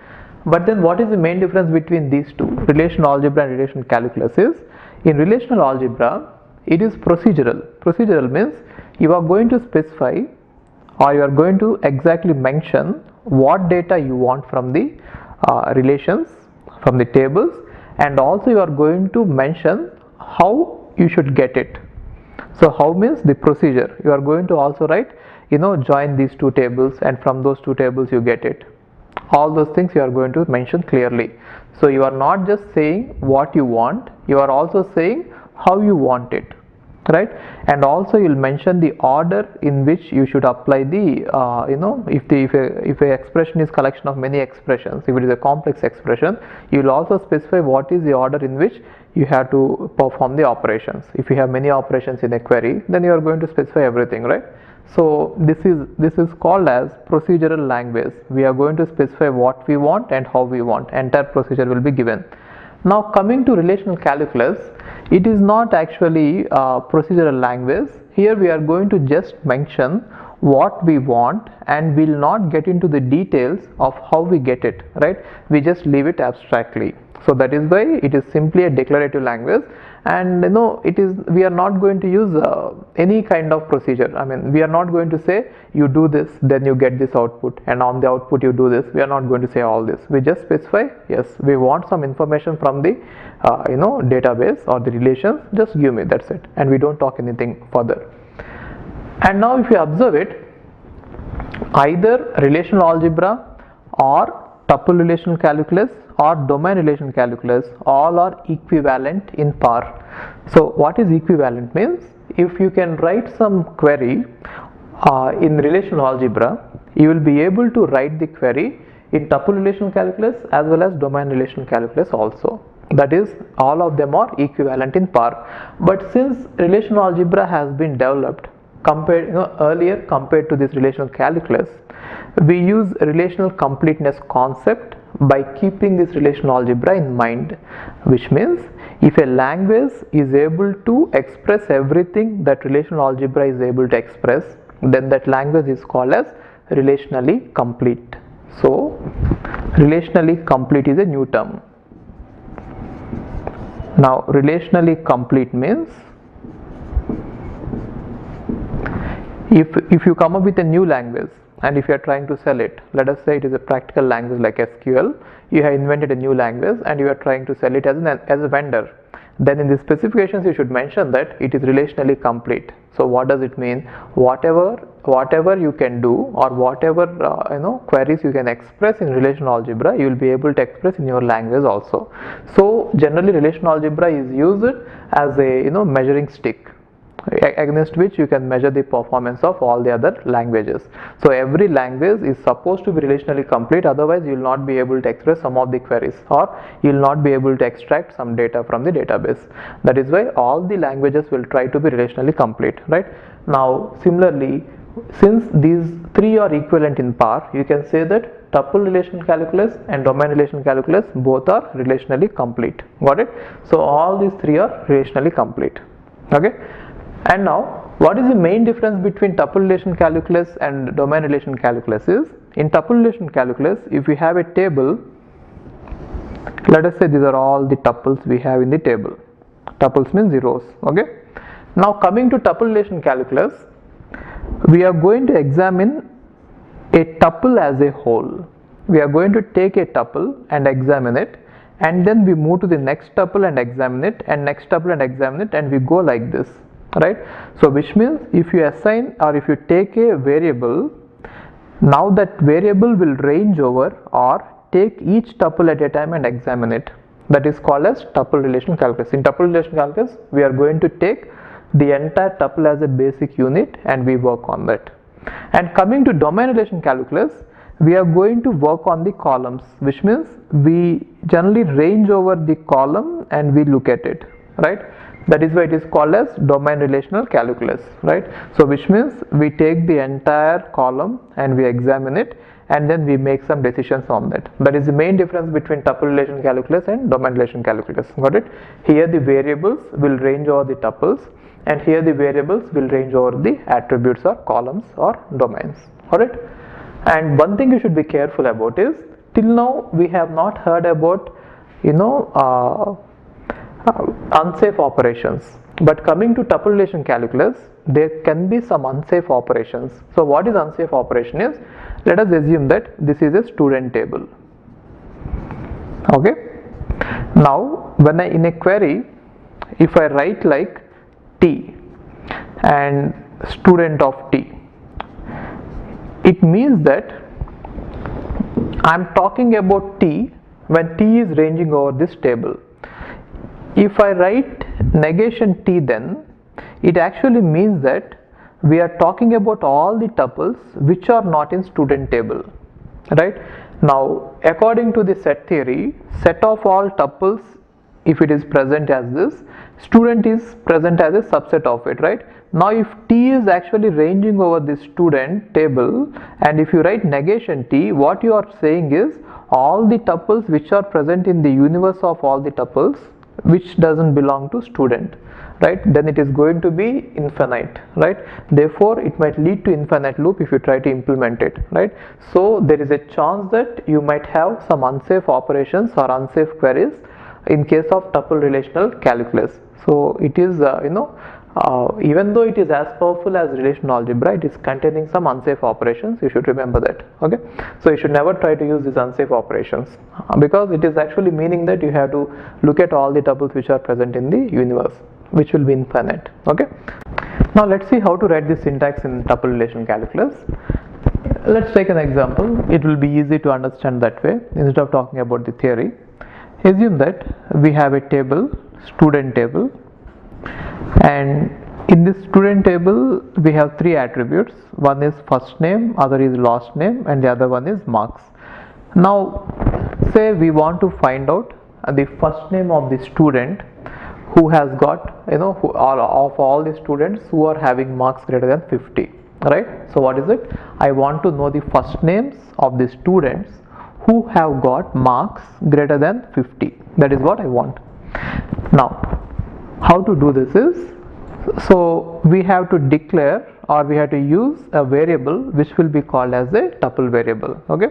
But then what is the main difference between these two, relational algebra and relational calculus, is in relational algebra it is procedural. Procedural means you are going to specify or you are going to exactly mention what data you want from the relations, from the tables, and also you are going to mention how you should get it. So how means the procedure, you are going to also write join these two tables and from those two tables you get it. All those things you are going to mention clearly. So you are not just saying what you want, you are also saying how you want it, right? And also you will mention the order in which you should apply the if a expression is collection of many expressions, if it is a complex expression, you will also specify what is the order in which you have to perform the operations. If you have many operations in a query, then you are going to specify everything, right? So this is called as procedural language. We are going to specify what we want and how we want. Entire procedure will be given. Now coming to relational calculus, it is not actually procedural language. Here we are going to just mention what we want and will not get into the details of how we get it, right? We just leave it abstractly. So that is why it is simply a declarative language, and we are not going to use any kind of procedure. I mean, we are not going to say you do this, then you get this output, and on the output you do this. We are not going to say all this. We just specify, yes, we want some information from the database or the relations, just give me, that's it, and we don't talk anything further. And now if you observe it, either relational algebra or tuple relational calculus or domain relational calculus, all are equivalent in par. So what is equivalent means, if you can write some query in relational algebra, you will be able to write the query in tuple relational calculus as well as domain relational calculus also. That is, all of them are equivalent in par. But since relational algebra has been developed earlier compared to this relational calculus, we use relational completeness concept by keeping this relational algebra in mind, which means if a language is able to express everything that relational algebra is able to express, then that language is called as relationally complete. So relationally complete is a new term. Now relationally complete means, if you come up with a new language and if you are trying to sell it, let us say it is a practical language like SQL, you have invented a new language and you are trying to sell it as a vendor, then in the specifications you should mention that it is relationally complete. So what does it mean? Whatever you can do, or whatever queries you can express in relational algebra, you will be able to express in your language also. So generally relational algebra is used as a measuring stick against which you can measure the performance of all the other languages. So every language is supposed to be relationally complete, otherwise you will not be able to express some of the queries, or you will not be able to extract some data from the database. That is why all the languages will try to be relationally complete, right? Now similarly, since these three are equivalent in par, you can say that tuple relational calculus and domain relational calculus both are relationally complete. Got it? So all these three are relationally complete. Okay. And now, what is the main difference between tuple relation calculus and domain relation calculus is, in tuple relation calculus, if we have a table, let us say these are all the tuples we have in the table. Tuples means zeros, okay? Now coming to tuple relation calculus, we are going to examine a tuple as a whole. We are going to take a tuple and examine it, and then we move to the next tuple and examine it, and next tuple and examine it, and we go like this. Right? So which means if you assign or if you take a variable, now that variable will range over or take each tuple at a time and examine it. That is called as tuple relation calculus. In tuple relation calculus, we are going to take the entire tuple as a basic unit and we work on that. And coming to domain relation calculus, we are going to work on the columns, which means we generally range over the column and we look at it, right? That is why it is called as domain relational calculus, right? So which means we take the entire column and we examine it and then we make some decisions on that. That is the main difference between tuple relation calculus and domain relation calculus. Got it? Here the variables will range over the tuples, and here the variables will range over the attributes or columns or domains. Alright? And one thing you should be careful about is, till now we have not heard about unsafe operations, but coming to tuple relation calculus, there can be some unsafe operations. So what is unsafe operation is, let us assume that this is a student table. Okay, now when in a query, if I write like T and student of T, it means that I am talking about T when T is ranging over this table. If I write negation T, then it actually means that we are talking about all the tuples which are not in student table, right? Now according to the set theory, set of all tuples, if it is present as this, student is present as a subset of it, right? Now if T is actually ranging over the student table, and if you write negation T, what you are saying is all the tuples which are present in the universe of all the tuples which doesn't belong to student, right? Then it is going to be infinite, right? Therefore it might lead to infinite loop if you try to implement it, right? So there is a chance that you might have some unsafe operations or unsafe queries in case of tuple relational calculus. So it is even though it is as powerful as relational algebra, it is containing some unsafe operations. You should remember that. Okay, so you should never try to use these unsafe operations because it is actually meaning that you have to look at all the tuples which are present in the universe, which will be infinite. Okay, now let's see how to write this syntax in tuple relation calculus. Let's take an example. It will be easy to understand that way instead of talking about the theory. Assume that we have a table, student table, and in this student table we have three attributes. One is first name, other is last name, and the other one is marks. Now say we want to find out the first name of the student who has got, of all the students who are having marks greater than 50, right? So what is it? I want to know the first names of the students who have got marks greater than 50. That is what I want. Now how to do this is, so we have to declare, or we have to use a variable which will be called as a tuple variable. Okay,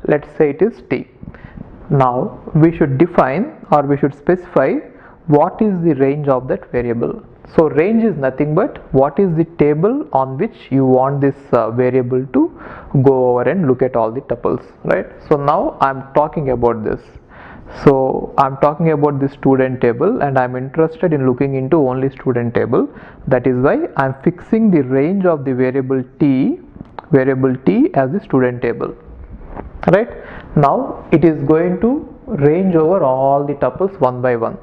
let's say it is t. Now we should define, or we should specify what is the range of that variable. So range is nothing but what is the table on which you want this variable to go over and look at all the tuples, right? So now I'm talking about this. So I'm talking about the student table and I'm interested in looking into only student table. That is why I'm fixing the range of the variable t as the student table, right? Now it is going to range over all the tuples one by one.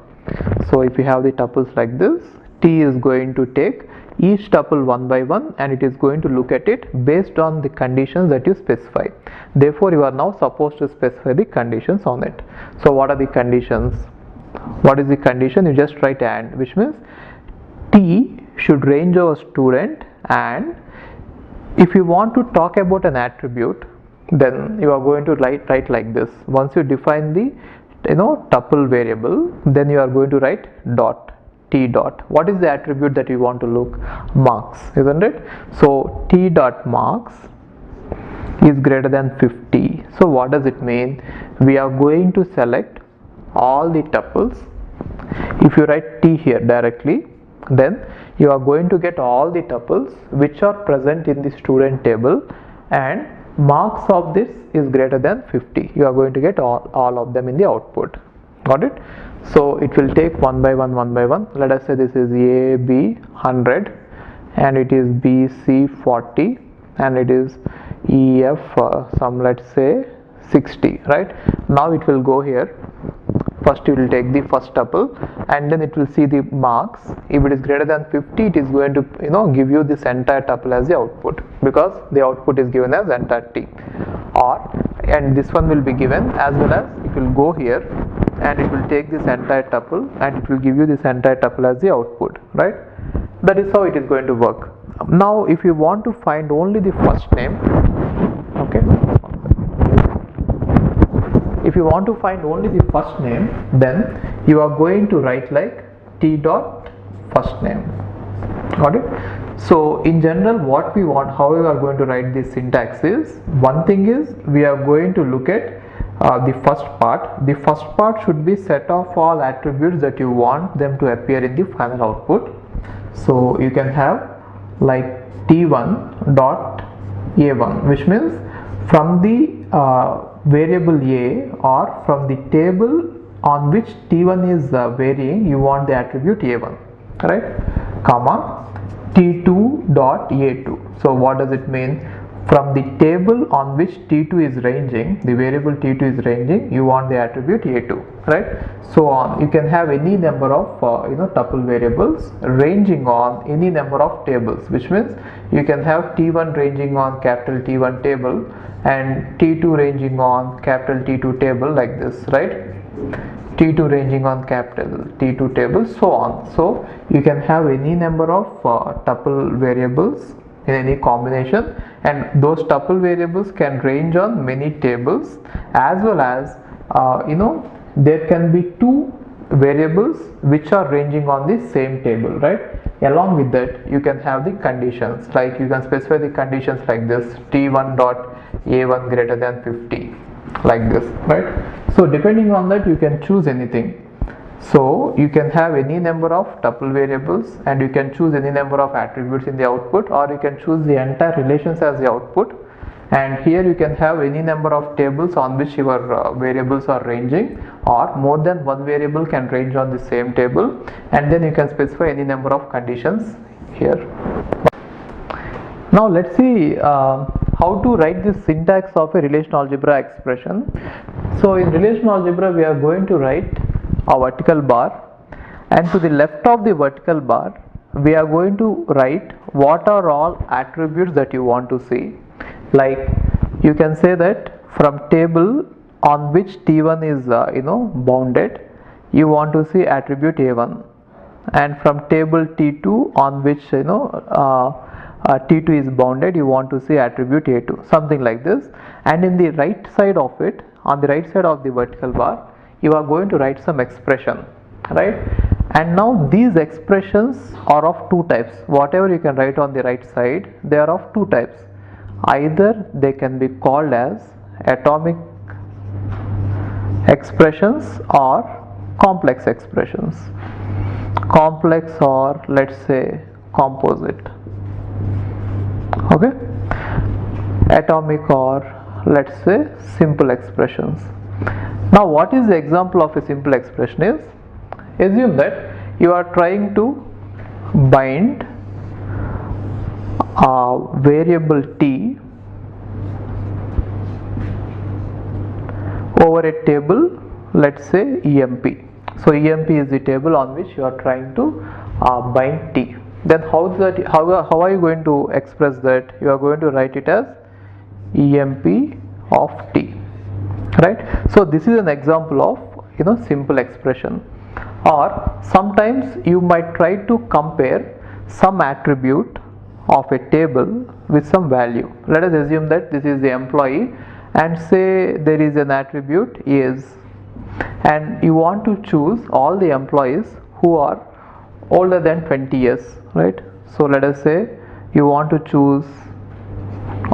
So if you have the tuples like this, t is going to take each tuple one by one and it is going to look at it based on the conditions that you specify. Therefore you are now supposed to specify the conditions on it. So what are the conditions? What is the condition? You just write and, which means t should range over student, and if you want to talk about an attribute, then you are going to write like this. Once you define the tuple variable, then you are going to write dot, t dot. What is the attribute that you want to look? Marks, isn't it? So t dot marks is greater than 50. So what does it mean? We are going to select all the tuples. If you write t here directly, then you are going to get all the tuples which are present in the student table, and marks of this is greater than 50. You are going to get all of them in the output. Got it? So it will take one by one. Let us say this is a b 100 and it is b c 40 and it is e f some, let's say 60, right? Now it will go here. First it will take the first tuple and then it will see the marks. If it is greater than 50, it is going to give you this entire tuple as the output, because the output is given as entire t. And this one will be given as well as it will go here and it will take this entire tuple and it will give you this entire tuple as the output, right? That is how it is going to work. Now if you want to find only the first name, okay, if you want to find only the first name, then you are going to write like t dot first name. Got it? So in general, what we want, how we are going to write this syntax is, one thing is we are going to look at the first part. The first part should be set of all attributes that you want them to appear in the final output. So you can have like t1 dot a1, which means from the variable a, or from the table on which t1 is varying, you want the attribute a1, right? Comma t2 dot a2. So what does it mean? From the table on which t2 is ranging, the variable t2 is ranging, you want the attribute a2, right? So on. You can have any number of tuple variables ranging on any number of tables, which means you can have t1 ranging on capital T1 table and t2 ranging on capital T2 table, like this, right? t2 ranging on capital T2 table, so on. So you can have any number of tuple variables in any combination, and those tuple variables can range on many tables, as well as there can be two variables which are ranging on the same table, right? Along with that, you can have the conditions, like you can specify the conditions like this: t1 dot a1 greater than 50, like this, right? So depending on that, you can choose anything. So you can have any number of tuple variables and you can choose any number of attributes in the output, or you can choose the entire relations as the output. And here you can have any number of tables on which your variables are ranging, or more than one variable can range on the same table, and then you can specify any number of conditions here. Now let's see how to write the syntax of a relational algebra expression. So in relational algebra we are going to write a vertical bar, and to the left of the vertical bar we are going to write what are all attributes that you want to see. Like you can say that from table on which T1 is bounded, you want to see attribute A1, and from table T2 on which T2 is bounded, you want to see attribute A2, something like this. And in the right side of it, on the right side of the vertical bar, you are going to write some expression, right? And now these expressions are of two types. Whatever you can write on the right side, they are of two types. Either they can be called as atomic expressions or complex expressions. Complex, or let's say composite. Okay, atomic, or let's say simple expressions. Now what is the example of a simple expression is, assume that you are trying to bind a variable t over a table, let's say emp. So emp is the table on which you are trying to bind t. Then how are you going to express that? You are going to write it as emp of t, right? So this is an example of simple expression. Or sometimes you might try to compare some attribute of a table with some value. Let us assume that this is the employee, and say there is an attribute is, and you want to choose all the employees who are older than 20 years, right? So let us say you want to choose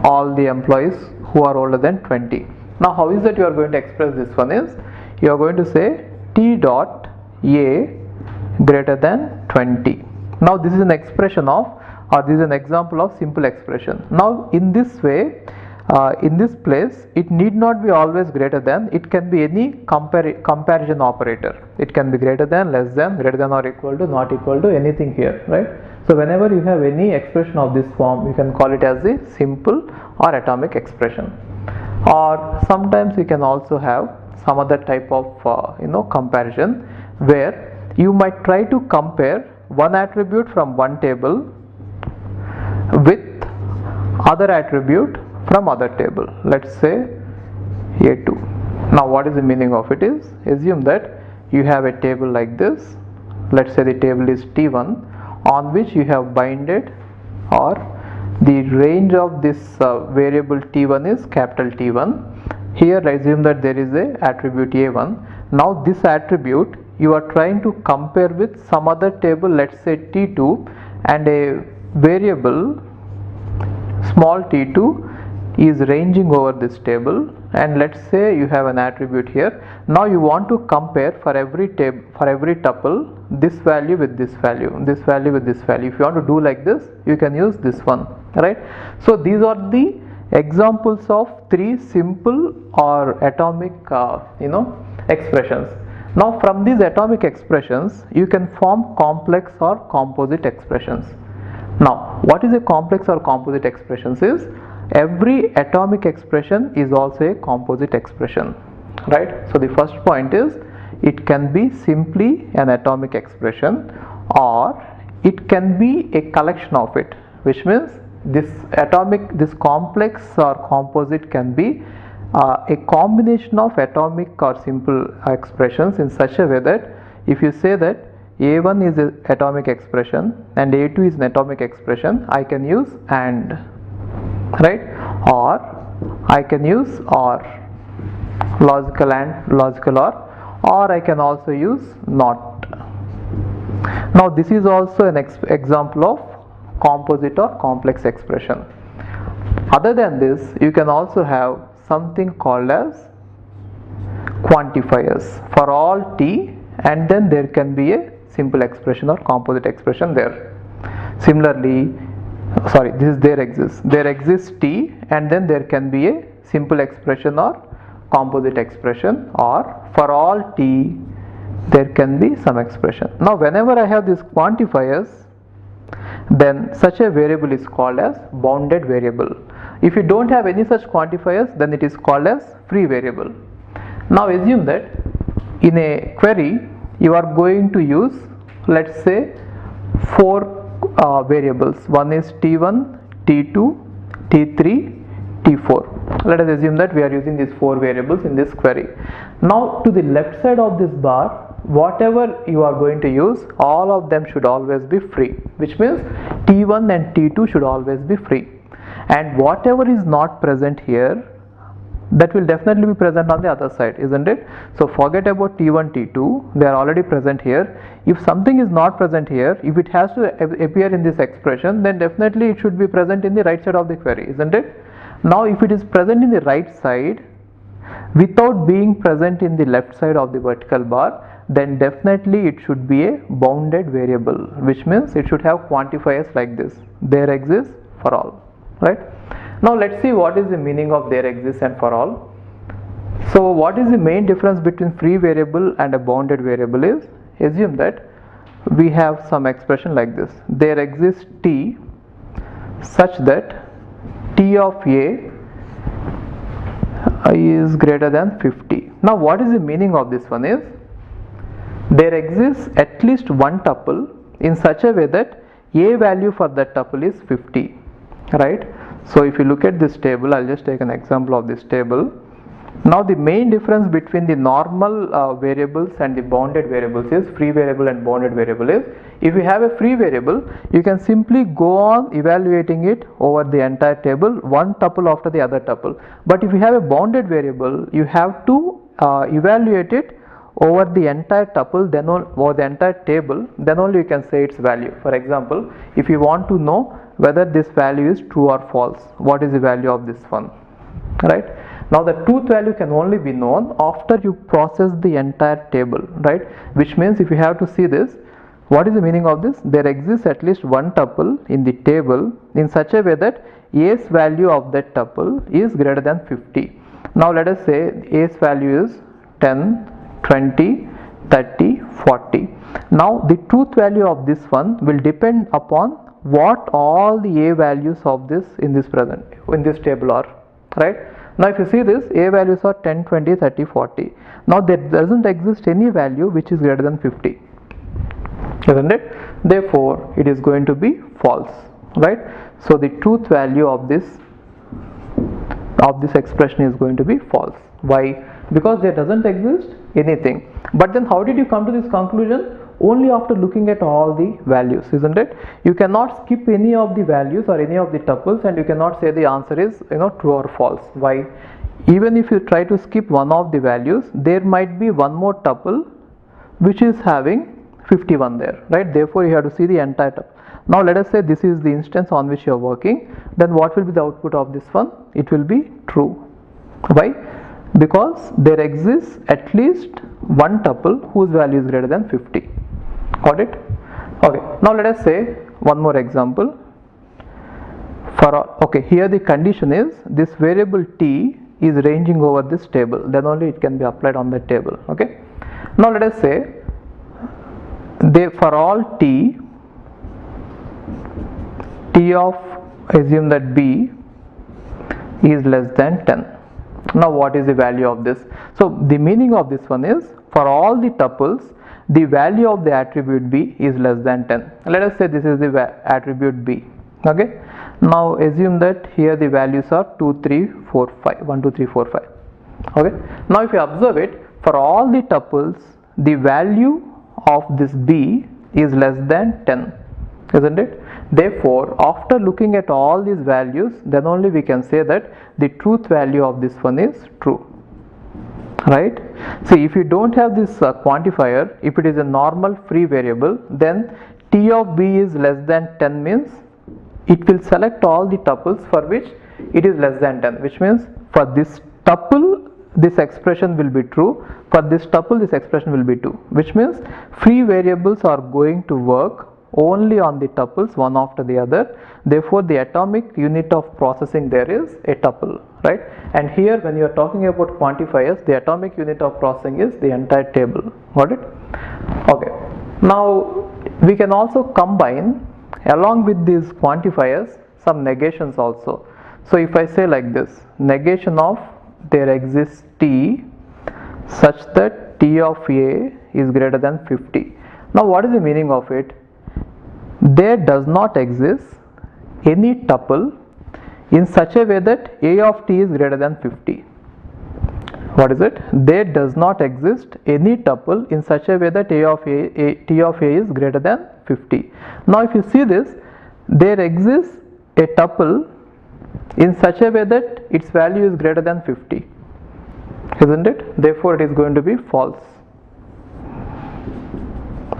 all the employees who are older than 20. Now how is that you are going to express this one is, you are going to say t dot a greater than 20. Now this is an expression of, or this is an example of simple expression. Now in this way, in this place, it need not be always greater than, it can be any comparison operator. It can be greater than, less than, greater than or equal to, not equal to, anything here, right? So whenever you have any expression of this form, you can call it as the simple or atomic expression. Or sometimes you can also have some other type of comparison, where you might try to compare one attribute from one table with other attribute from other table, let's say A2. Now what is the meaning of it is, assume that you have a table like this, let's say the table is T1, on which you have binded, or the range of this variable T1 is capital T1. Here assume that there is a attribute A1. Now this attribute you are trying to compare with some other table, let's say T2, and a variable small t2 is ranging over this table, and let's say you have an attribute here. Now you want to compare for every table, for every tuple, this value with this value, this value with this value. If you want to do like this, you can use this one, right? So these are the examples of three simple or atomic expressions. Now from these atomic expressions you can form complex or composite expressions. Now what is a complex or composite expressions is, every atomic expression is also a composite expression, right? So the first point is, it can be simply an atomic expression, or it can be a collection of it, which means this complex or composite can be a combination of atomic or simple expressions in such a way that if you say that A1 is an atomic expression and A2 is an atomic expression, I can use AND, right? Or I can use OR, logical AND, logical or I can also use NOT. Now this is also an example of composite or complex expression. Other than this, you can also have something called as quantifiers. For all t, and then there can be a simple expression or composite expression there. Similarly, sorry, this is there exists t, and then there can be a simple expression or composite expression, or for all t there can be some expression. Now whenever I have these quantifiers, then such a variable is called as bounded variable. If you don't have any such quantifiers, then it is called as free variable. Now assume that in a query you are going to use, let's say, 4 variables. One is t1, t2, t3, t4. Let us assume that we are using these 4 variables in this query. Now to the left side of this bar, whatever you are going to use, all of them should always be free, which means t1 and t2 should always be free, and whatever is not present here, that will definitely be present on the other side, isn't it? So forget about t1, t2, they are already present here. If something is not present here, if it has to appear in this expression, then definitely it should be present in the right side of the query, isn't it? Now if it is present in the right side without being present in the left side of the vertical bar, then definitely it should be a bounded variable, which means it should have quantifiers like this: there exists, for all, right? Now let's see what is the meaning of there exists and for all. So what is the main difference between free variable and a bounded variable is, assume that we have some expression like this: there exists t such that t of a is greater than 50. Now what is the meaning of this one is, there exists at least one tuple in such a way that a value for that tuple is 50, right? So if you look at this table, I'll just take an example of this table. Now the main difference between the normal variables and the bounded variables is, free variable and bounded variable is, if you have a free variable, you can simply go on evaluating it over the entire table, one tuple after the other tuple. But if you have a bounded variable, you have to evaluate it over the entire tuple, then over the entire table, then only you can say its value. For example, if you want to know whether this value is true or false, what is the value of this one, right? Now the truth value can only be known after you process the entire table, right? Which means if you have to see this, what is the meaning of this? There exists at least one tuple in the table in such a way that a's value of that tuple is greater than 50. Now let us say a's value is 10, 20, 30, 40. Now the truth value of this one will depend upon what all the a values of this in this table are, right? Now if you see this, a values are 10, 20, 30, 40. Now there doesn't exist any value which is greater than 50, isn't it? Therefore it is going to be false, right? So the truth value of this expression is going to be false. Why? Because there doesn't exist anything. But then how did you come to this conclusion? Only after looking at all the values, isn't it? You cannot skip any of the values or any of the tuples, and you cannot say the answer is true or false. Why? Even if you try to skip one of the values, there might be one more tuple which is having 51 there, right? Therefore you have to see the entire tuple. Now let us say this is the instance on which you are working, then what will be the output of this one? It will be true. Why? Because there exists at least one tuple whose value is greater than 50. Got it? Okay. Now let us say one more example. Here the condition is this variable t is ranging over this table, then only it can be applied on the table. Okay. Now let us say for all t of, assume that b is less than 10. Now what is the value of this? So the meaning of this one is, for all the tuples, the value of the attribute b is less than 10. Let us say this is the attribute b. Okay. Now assume that here the values are 2, 3, 4, 5. 1, 2, 3, 4, 5. Okay. Now if you observe it, for all the tuples, the value of this b is less than 10, isn't it? Therefore, after looking at all these values, then only we can say that the truth value of this one is true, right? See, if you don't have this quantifier, if it is a normal free variable, then t of b is less than 10 means it will select all the tuples for which it is less than 10, which means for this tuple this expression will be true, for this tuple this expression will be true, which means free variables are going to work only on the tuples one after the other. Therefore the atomic unit of processing there is a tuple, right? And here when you are talking about quantifiers, the atomic unit of processing is the entire table. Got it? Okay. Now we can also combine along with these quantifiers some negations also. So if I say like this, negation of there exists T such that T of A is greater than 50. Now what is the meaning of it? There does not exist any tuple in such a way that A of T is greater than 50. What is it? There does not exist any tuple in such a way that T of A is greater than 50. Now if you see this, there exists a tuple in such a way that its value is greater than 50, isn't it? Therefore it is going to be false.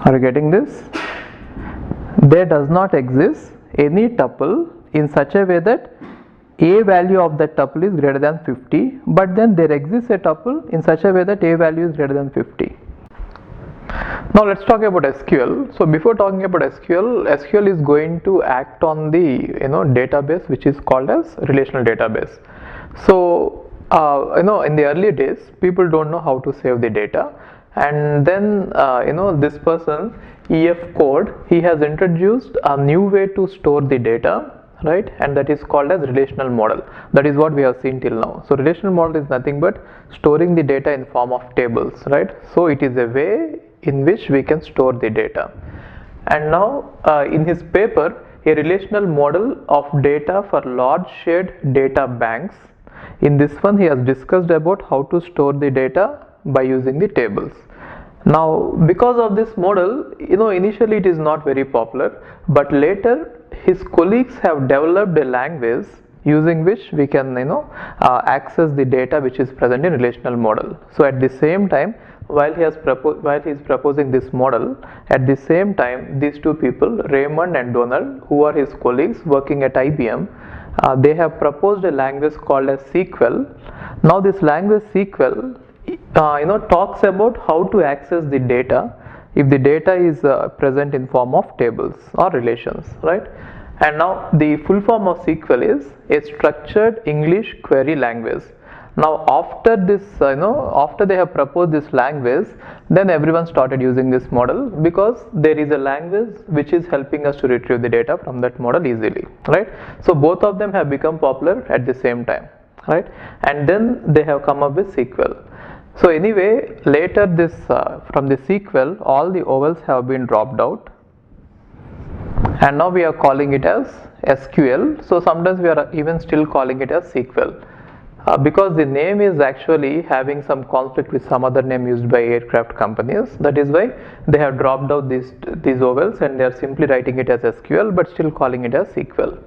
Are you getting this? There does not exist any tuple in such a way that a value of that tuple is greater than 50, but then there exists a tuple in such a way that a value is greater than 50. Now let's talk about SQL. So before talking about SQL is going to act on the database which is called as relational database. So in the early days people don't know how to save the data, and then this person EF code, he has introduced a new way to store the data, right? And that is called as relational model. That is what we have seen till now. So relational model is nothing but storing the data in form of tables, right? So it is a way in which we can store the data. And now in his paper, a relational model of data for large shared data banks, in this one he has discussed about how to store the data by using the tables. Now because of this model, initially it is not very popular, but later his colleagues have developed a language using which we can access the data which is present in relational model. So at the same time, while he is proposing this model, at the same time these two people, Raymond and Donald, who are his colleagues working at IBM, they have proposed a language called as SQL. Now this language SQL talks about how to access the data if the data is present in form of tables or relations, right? And now the full form of SQL is a structured English query language. Now after this, after they have proposed this language, then everyone started using this model because there is a language which is helping us to retrieve the data from that model easily, right? So both of them have become popular at the same time, right? And then they have come up with SQL. So anyway, later this from the SQL, all the vowels have been dropped out, and now we are calling it as SQL. So sometimes we are even still calling it as SQL because the name is actually having some conflict with some other name used by aircraft companies. That is why they have dropped out these vowels and they are simply writing it as SQL but still calling it as SQL.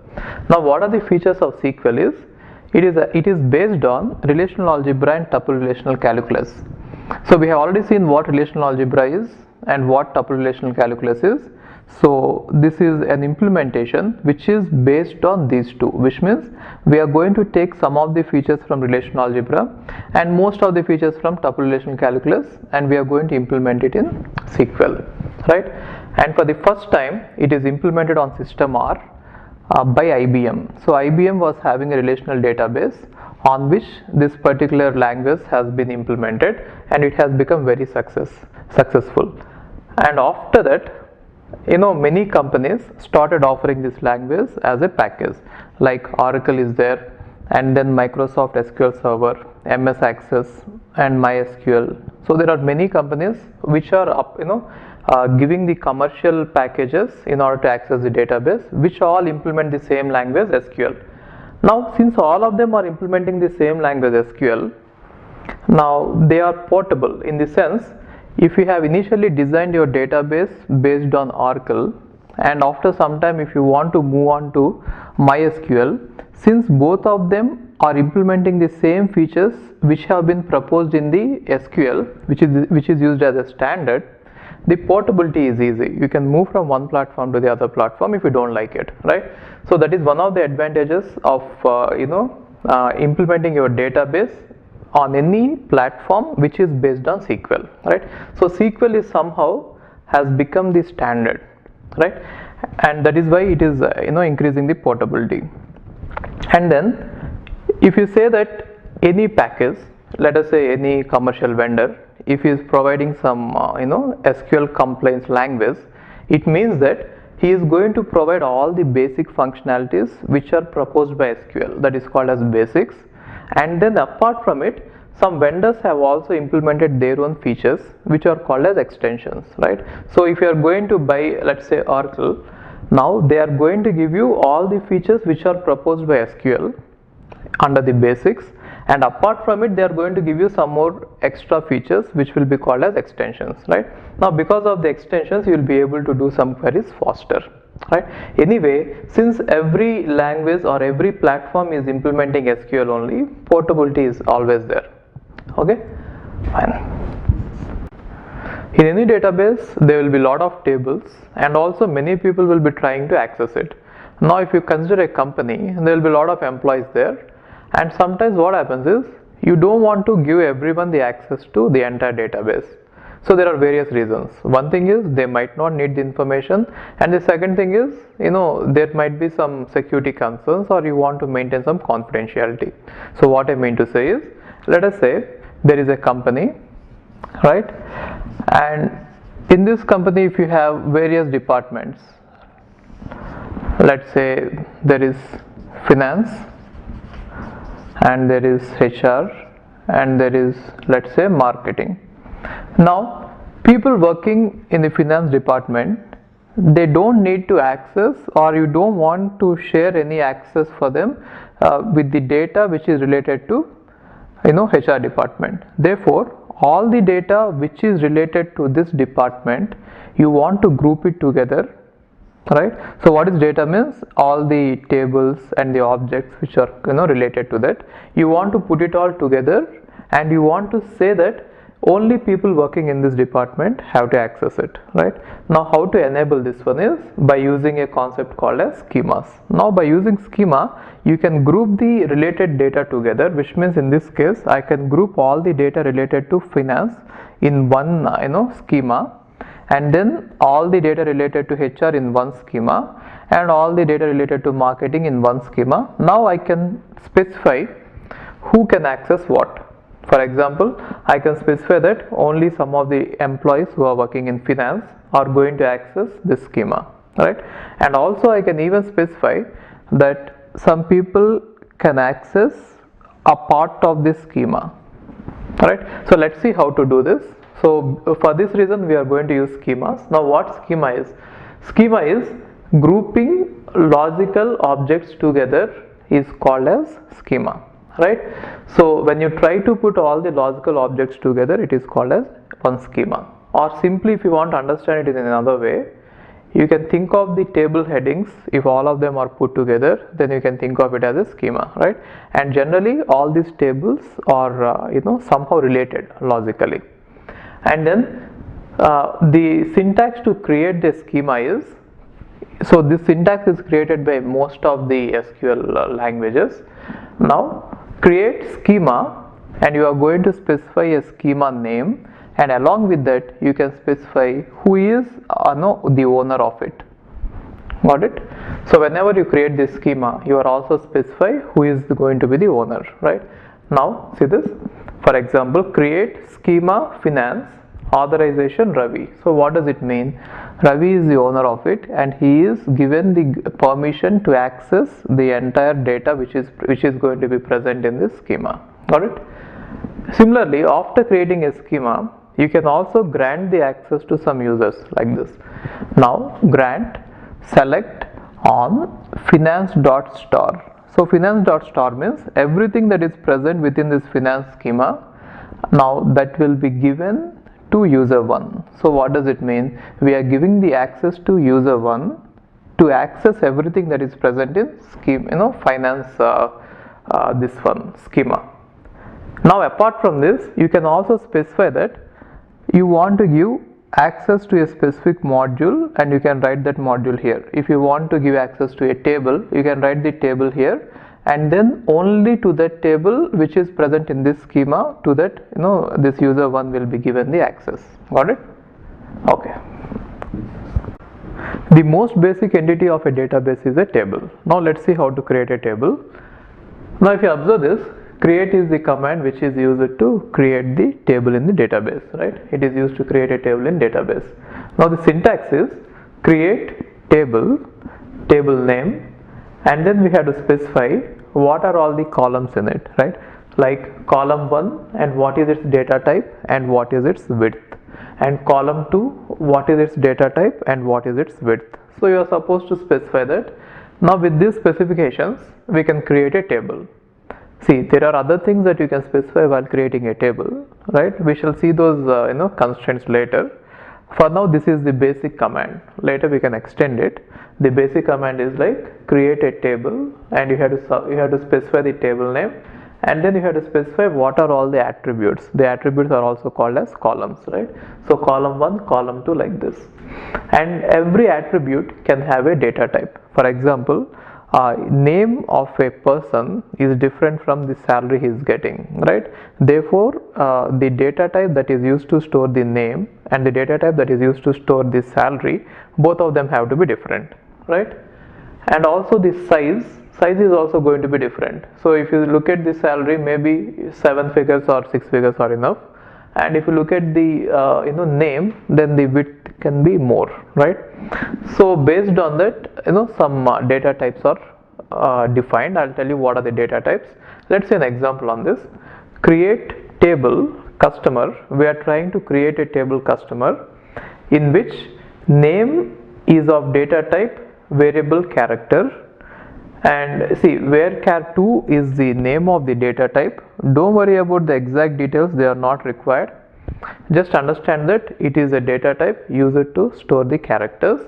Now what are the features of SQL is? It is based on relational algebra and tuple relational calculus. So we have already seen what relational algebra is and what tuple relational calculus is. So this is an implementation which is based on these two, which means we are going to take some of the features from relational algebra and most of the features from tuple relational calculus, and we are going to implement it in SQL, right? And for the first time it is implemented on system R by IBM. So IBM was having a relational database on which this particular language has been implemented, and it has become very successful. And after that, many companies started offering this language as a package, like Oracle is there, and then Microsoft SQL Server, MS Access, and MySQL. So there are many companies which are giving the commercial packages in order to access the database, which all implement the same language SQL. Now since all of them are implementing the same language SQL, now they are portable in the sense, if you have initially designed your database based on Oracle and after some time if you want to move on to MySQL, since both of them are implementing the same features which have been proposed in the SQL, which is used as a standard, the portability is easy. You can move from one platform to the other platform if you don't like it, right? So that is one of the advantages of implementing your database on any platform which is based on SQL, right? So SQL is somehow has become the standard, right? And that is why it is increasing the portability. And then if you say that any package, let us say any commercial vendor, if he is providing some SQL compliance language, it means that he is going to provide all the basic functionalities which are proposed by SQL, that is called as basics. And then apart from it, some vendors have also implemented their own features which are called as extensions, right? So if you are going to buy, let's say Oracle, now they are going to give you all the features which are proposed by SQL under the basics, and apart from it they are going to give you some more extra features which will be called as extensions, right? Now because of the extensions you will be able to do some queries faster, right? Anyway, since every language or every platform is implementing SQL only, portability is always there. Okay, fine. In any database there will be a lot of tables, and also many people will be trying to access it. Now if you consider a company, there will be a lot of employees there, and sometimes what happens is you don't want to give everyone the access to the entire database. So there are various reasons. One thing is they might not need the information, and the second thing is there might be some security concerns, or you want to maintain some confidentiality. So what I mean to say is, let us say there is a company, right? And in this company if you have various departments, let's say there is finance, and there is HR, and there is, let's say, marketing. Now people working in the finance department, they don't need to access, or you don't want to share any access for them with the data which is related to HR department. Therefore all the data which is related to this department, you want to group it together, right? So what is data means? All the tables and the objects which are related to that, you want to put it all together, and you want to say that only people working in this department have to access it, right? Now how to enable this one is by using a concept called as schemas. Now by using schema you can group the related data together, which means in this case I can group all the data related to finance in one schema, and then all the data related to HR in one schema, and all the data related to marketing in one schema. Now I can specify who can access what. For example, I can specify that only some of the employees who are working in finance are going to access this schema, right? And also I can even specify that some people can access a part of this schema, right? So let's see how to do this. So for this reason we are going to use schemas. Now what schema is? Schema is grouping logical objects together is called as schema, right? So when you try to put all the logical objects together, it is called as one schema. Or simply if you want to understand it in another way, you can think of the table headings. If all of them are put together, then you can think of it as a schema, right? And generally all these tables are somehow related logically. And then the syntax to create the schema is, so this syntax is created by most of the SQL languages. Now create schema, and you are going to specify a schema name, and along with that you can specify who is the owner of it. Got it? So whenever you create this schema, you are also specify who is going to be the owner, right? Now see this, for example, create schema finance authorization Ravi. So what does it mean? Ravi is the owner of it, and he is given the permission to access the entire data which is going to be present in this schema. Got it? Similarly, after creating a schema, you can also grant the access to some users like this. Now grant select on finance.star. So finance.star means everything that is present within this finance schema, now that will be given to user 1. So what does it mean? We are giving the access to user 1 to access everything that is present in schema, finance this one schema. Now apart from this, you can also specify that you want to give access to a specific module, and you can write that module here. If you want to give access to a table, you can write the table here, and then only to that table which is present in this schema, to that this user 1 will be given the access. Got it? Okay. The most basic entity of a database is a table. Now let's see how to create a table. Now if you observe this, create is the command which is used to create the table in the database, right? It is used to create a table in database. Now the syntax is create table, table name, and then we have to specify what are all the columns in it, right? Like column 1 and what is its data type and what is its width, and column 2 what is its data type and what is its width. So you are supposed to specify that. Now with these specifications we can create a table. See, there are other things that you can specify while creating a table, right? We shall see those constraints later. For now this is the basic command. Later we can extend it. The basic command is like create a table, and you have to specify the table name, and then you have to specify what are all the attributes. The attributes are also called as columns, right? So column 1, column 2, like this. And every attribute can have a data type. For example, name of a person is different from the salary he is getting, right? Therefore the data type that is used to store the name and the data type that is used to store the salary, both of them have to be different, right? And also the size is also going to be different. So if you look at the salary, maybe 7 figures or 6 figures are enough, and if you look at the name, then the width can be more, right? So based on that, some data types are defined. I'll tell you what are the data types. Let's see an example on this. Create table customer. We are trying to create a table customer in which name is of data type variable character, and see, var_char2 is the name of the data type. Don't worry about the exact details, they are not required. Just understand that it is a data type used to store the characters,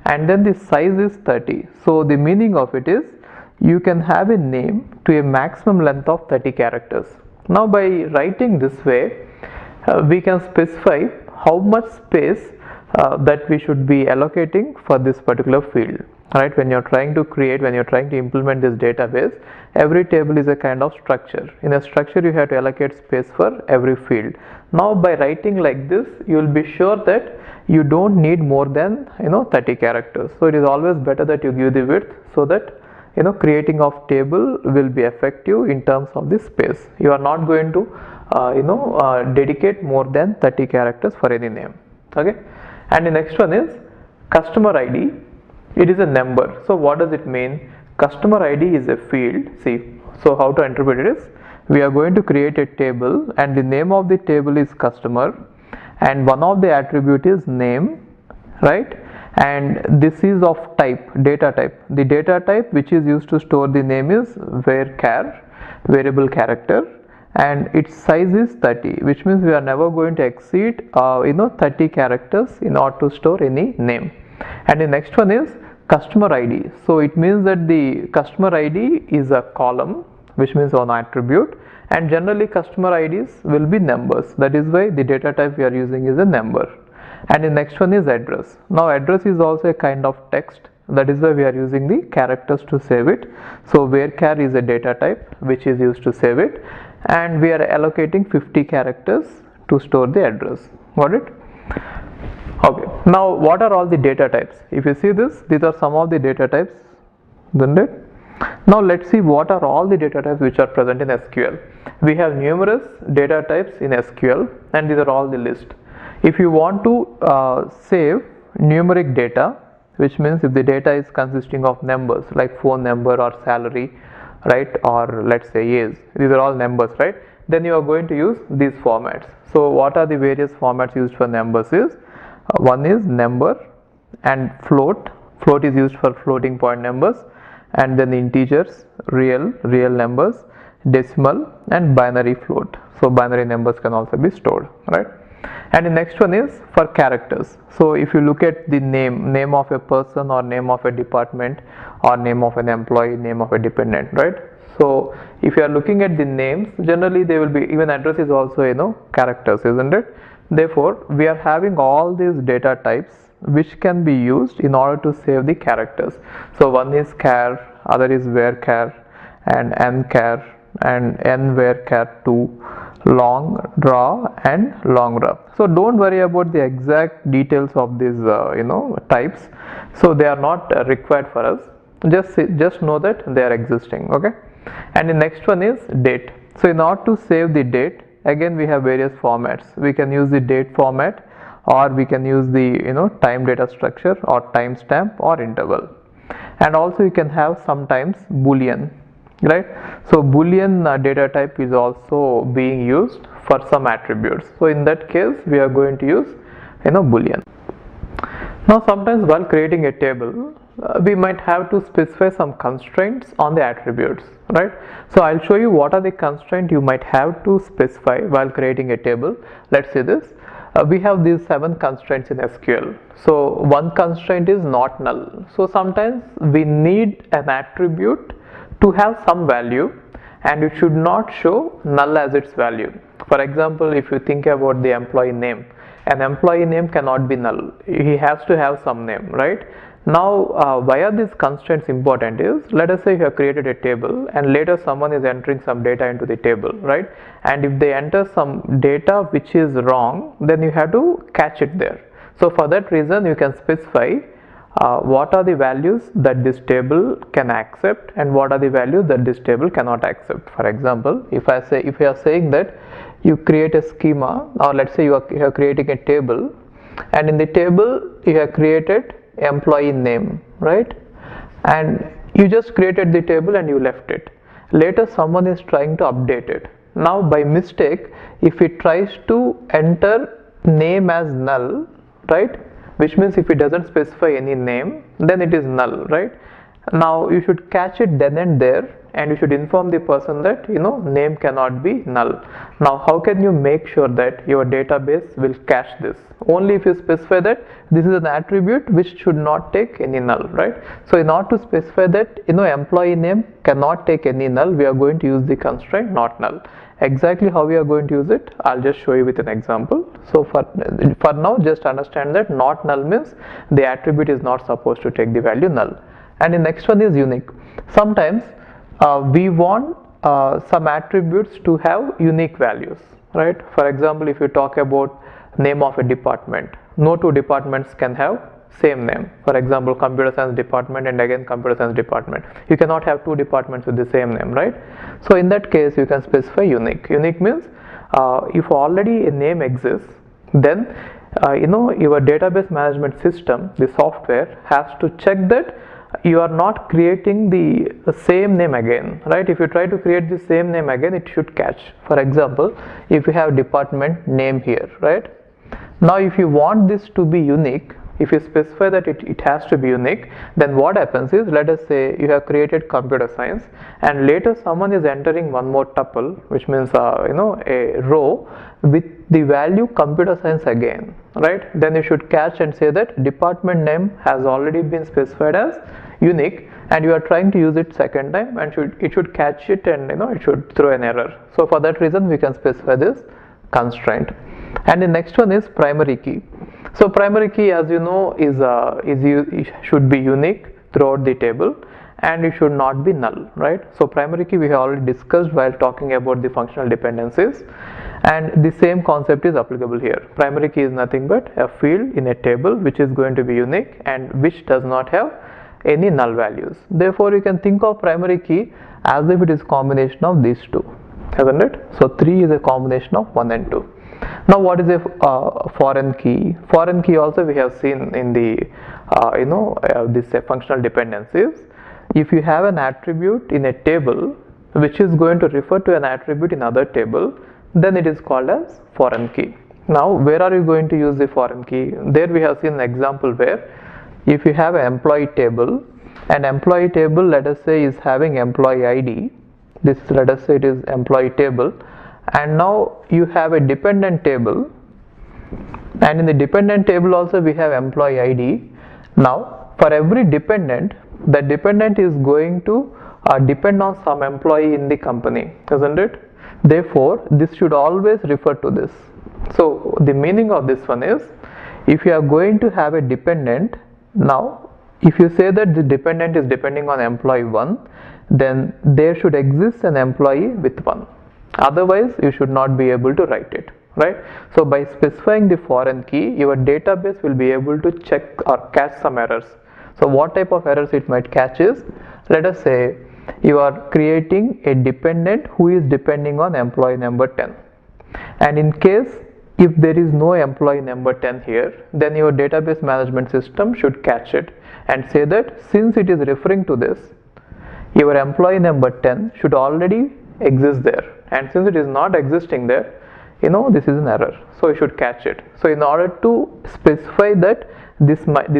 and then the size is 30. So the meaning of it is you can have a name to a maximum length of 30 characters. Now by writing this way, we can specify how much space that we should be allocating for this particular field. Right, when you're trying to implement this database, every table is a kind of structure. In a structure you have to allocate space for every field. Now by writing like this, you will be sure that you don't need more than 30 characters. So it is always better that you give the width, so that creating of table will be effective in terms of the space. You are not going to dedicate more than 30 characters for any name. Okay, and the next one is customer ID. It is a number. So what does it mean? Customer ID is a field. See, so how to interpret it is, we are going to create a table and the name of the table is customer, and one of the attribute is name, right? And this is of type, data type. The data type which is used to store the name is var_char, variable character, and its size is 30, which means we are never going to exceed 30 characters in order to store any name. And the next one is customer ID. So it means that the customer ID is a column, which means one attribute, and generally customer IDs will be numbers. That is why the data type we are using is a number. And the next one is address. Now address is also a kind of text. That is why we are using the characters to save it. So var_char is a data type which is used to save it, and we are allocating 50 characters to store the address. Got it? Okay, now what are all the data types? If you see this, these are some of the data types, isn't it? Now let's see what are all the data types which are present in SQL. We have numerous data types in SQL, and these are all the list. If you want to save numeric data, which means if the data is consisting of numbers like phone number or salary, right, or let's say age, these are all numbers, right? Then you are going to use these formats. So what are the various formats used for numbers is, one is number and float. Float is used for floating point numbers, and then integers, real numbers, decimal, and binary float. So binary numbers can also be stored, right? And the next one is for characters. So if you look at the name of a person, or name of a department, or name of an employee, name of a dependent, right? So if you are looking at the names, generally they will be, even address is also characters, isn't it? Therefore we are having all these data types which can be used in order to save the characters. So one is char, other is var_char, and nchar and nvarchar2, long raw and long raw. So don't worry about the exact details of these types. So they are not required for us. Just know that they are existing. Okay. And the next one is date. So in order to save the date, again we have various formats. We can use the date format, or we can use the time data structure, or timestamp, or interval. And also you can have sometimes boolean, right? So boolean data type is also being used for some attributes. So in that case we are going to use boolean. Now sometimes while creating a table, we might have to specify some constraints on the attributes, right? So I'll show you what are the constraints you might have to specify while creating a table. Let's see this. We have these 7 constraints in SQL. So one constraint is not null. So sometimes we need an attribute to have some value, and it should not show null as its value. For example, if you think about the employee name, an employee name cannot be null. He has to have some name, right? Now why are these constraints important is, let us say you have created a table and later someone is entering some data into the table, right? And if they enter some data which is wrong, then you have to catch it there. So for that reason you can specify what are the values that this table can accept and what are the values that this table cannot accept. For example, if you are saying that you create a schema, or let's say you are creating a table, and in the table you have created employee name, right? And you just created the table and you left it. Later someone is trying to update it. Now by mistake, if it tries to enter name as null, right, which means if it doesn't specify any name, then it is null, right? Now you should catch it then and there, and you should inform the person that name cannot be null. Now how can you make sure that your database will catch this? Only if you specify that this is an attribute which should not take any null, right? So in order to specify that employee name cannot take any null, we are going to use the constraint not null. Exactly how we are going to use it, I'll just show you with an example. So for now, just understand that not null means the attribute is not supposed to take the value null. And the next one is unique. Sometimes we want some attributes to have unique values, right? For example, if you talk about name of a department, no two departments can have same name. For example, computer science department and again computer science department. You cannot have two departments with the same name, right? So in that case you can specify unique. Unique means if already a name exists, then your database management system, the software, has to check that you are not creating the same name again, right? If you try to create the same name again, it should catch. For example, if you have department name here, right? Now if you want this to be unique, if you specify that it has to be unique, then what happens is, let us say you have created computer science and later someone is entering one more tuple, which means a row with the value computer science again, right? Then you should catch and say that department name has already been specified as unique and you are trying to use it second time, and it should catch it and it should throw an error. So for that reason we can specify this constraint. And the next one is primary key. So primary key, as you know, should be unique throughout the table and it should not be null, right? So primary key we have already discussed while talking about the functional dependencies, and the same concept is applicable here. Primary key is nothing but a field in a table which is going to be unique and which does not have any null values. Therefore you can think of primary key as if it is combination of these two, isn't it? So 3 is a combination of 1 and 2. Now what is a foreign key? Foreign key also we have seen in the this functional dependencies. If you have an attribute in a table which is going to refer to an attribute in other table, then it is called as foreign key. Now where are you going to use the foreign key? There we have seen an example where if you have an employee table, and employee table, let us say, is having employee ID, this, let us say it is employee table, and now you have a dependent table, and in the dependent table also we have employee ID. Now for every dependent, the dependent is going to depend on some employee in the company, isn't it? Therefore this should always refer to this. So the meaning of this one is, if you are going to have a dependent, now if you say that the dependent is depending on employee 1, then there should exist an employee with 1. Otherwise you should not be able to write it, right? So by specifying the foreign key, your database will be able to check or catch some errors. So what type of errors it might catch is, let us say you are creating a dependent who is depending on employee number 10, and in case if there is no employee number 10 here, then your database management system should catch it and say that since it is referring to this, your employee number 10 should already exist there, and since it is not existing there, this is an error, so you should catch it. So in order to specify that this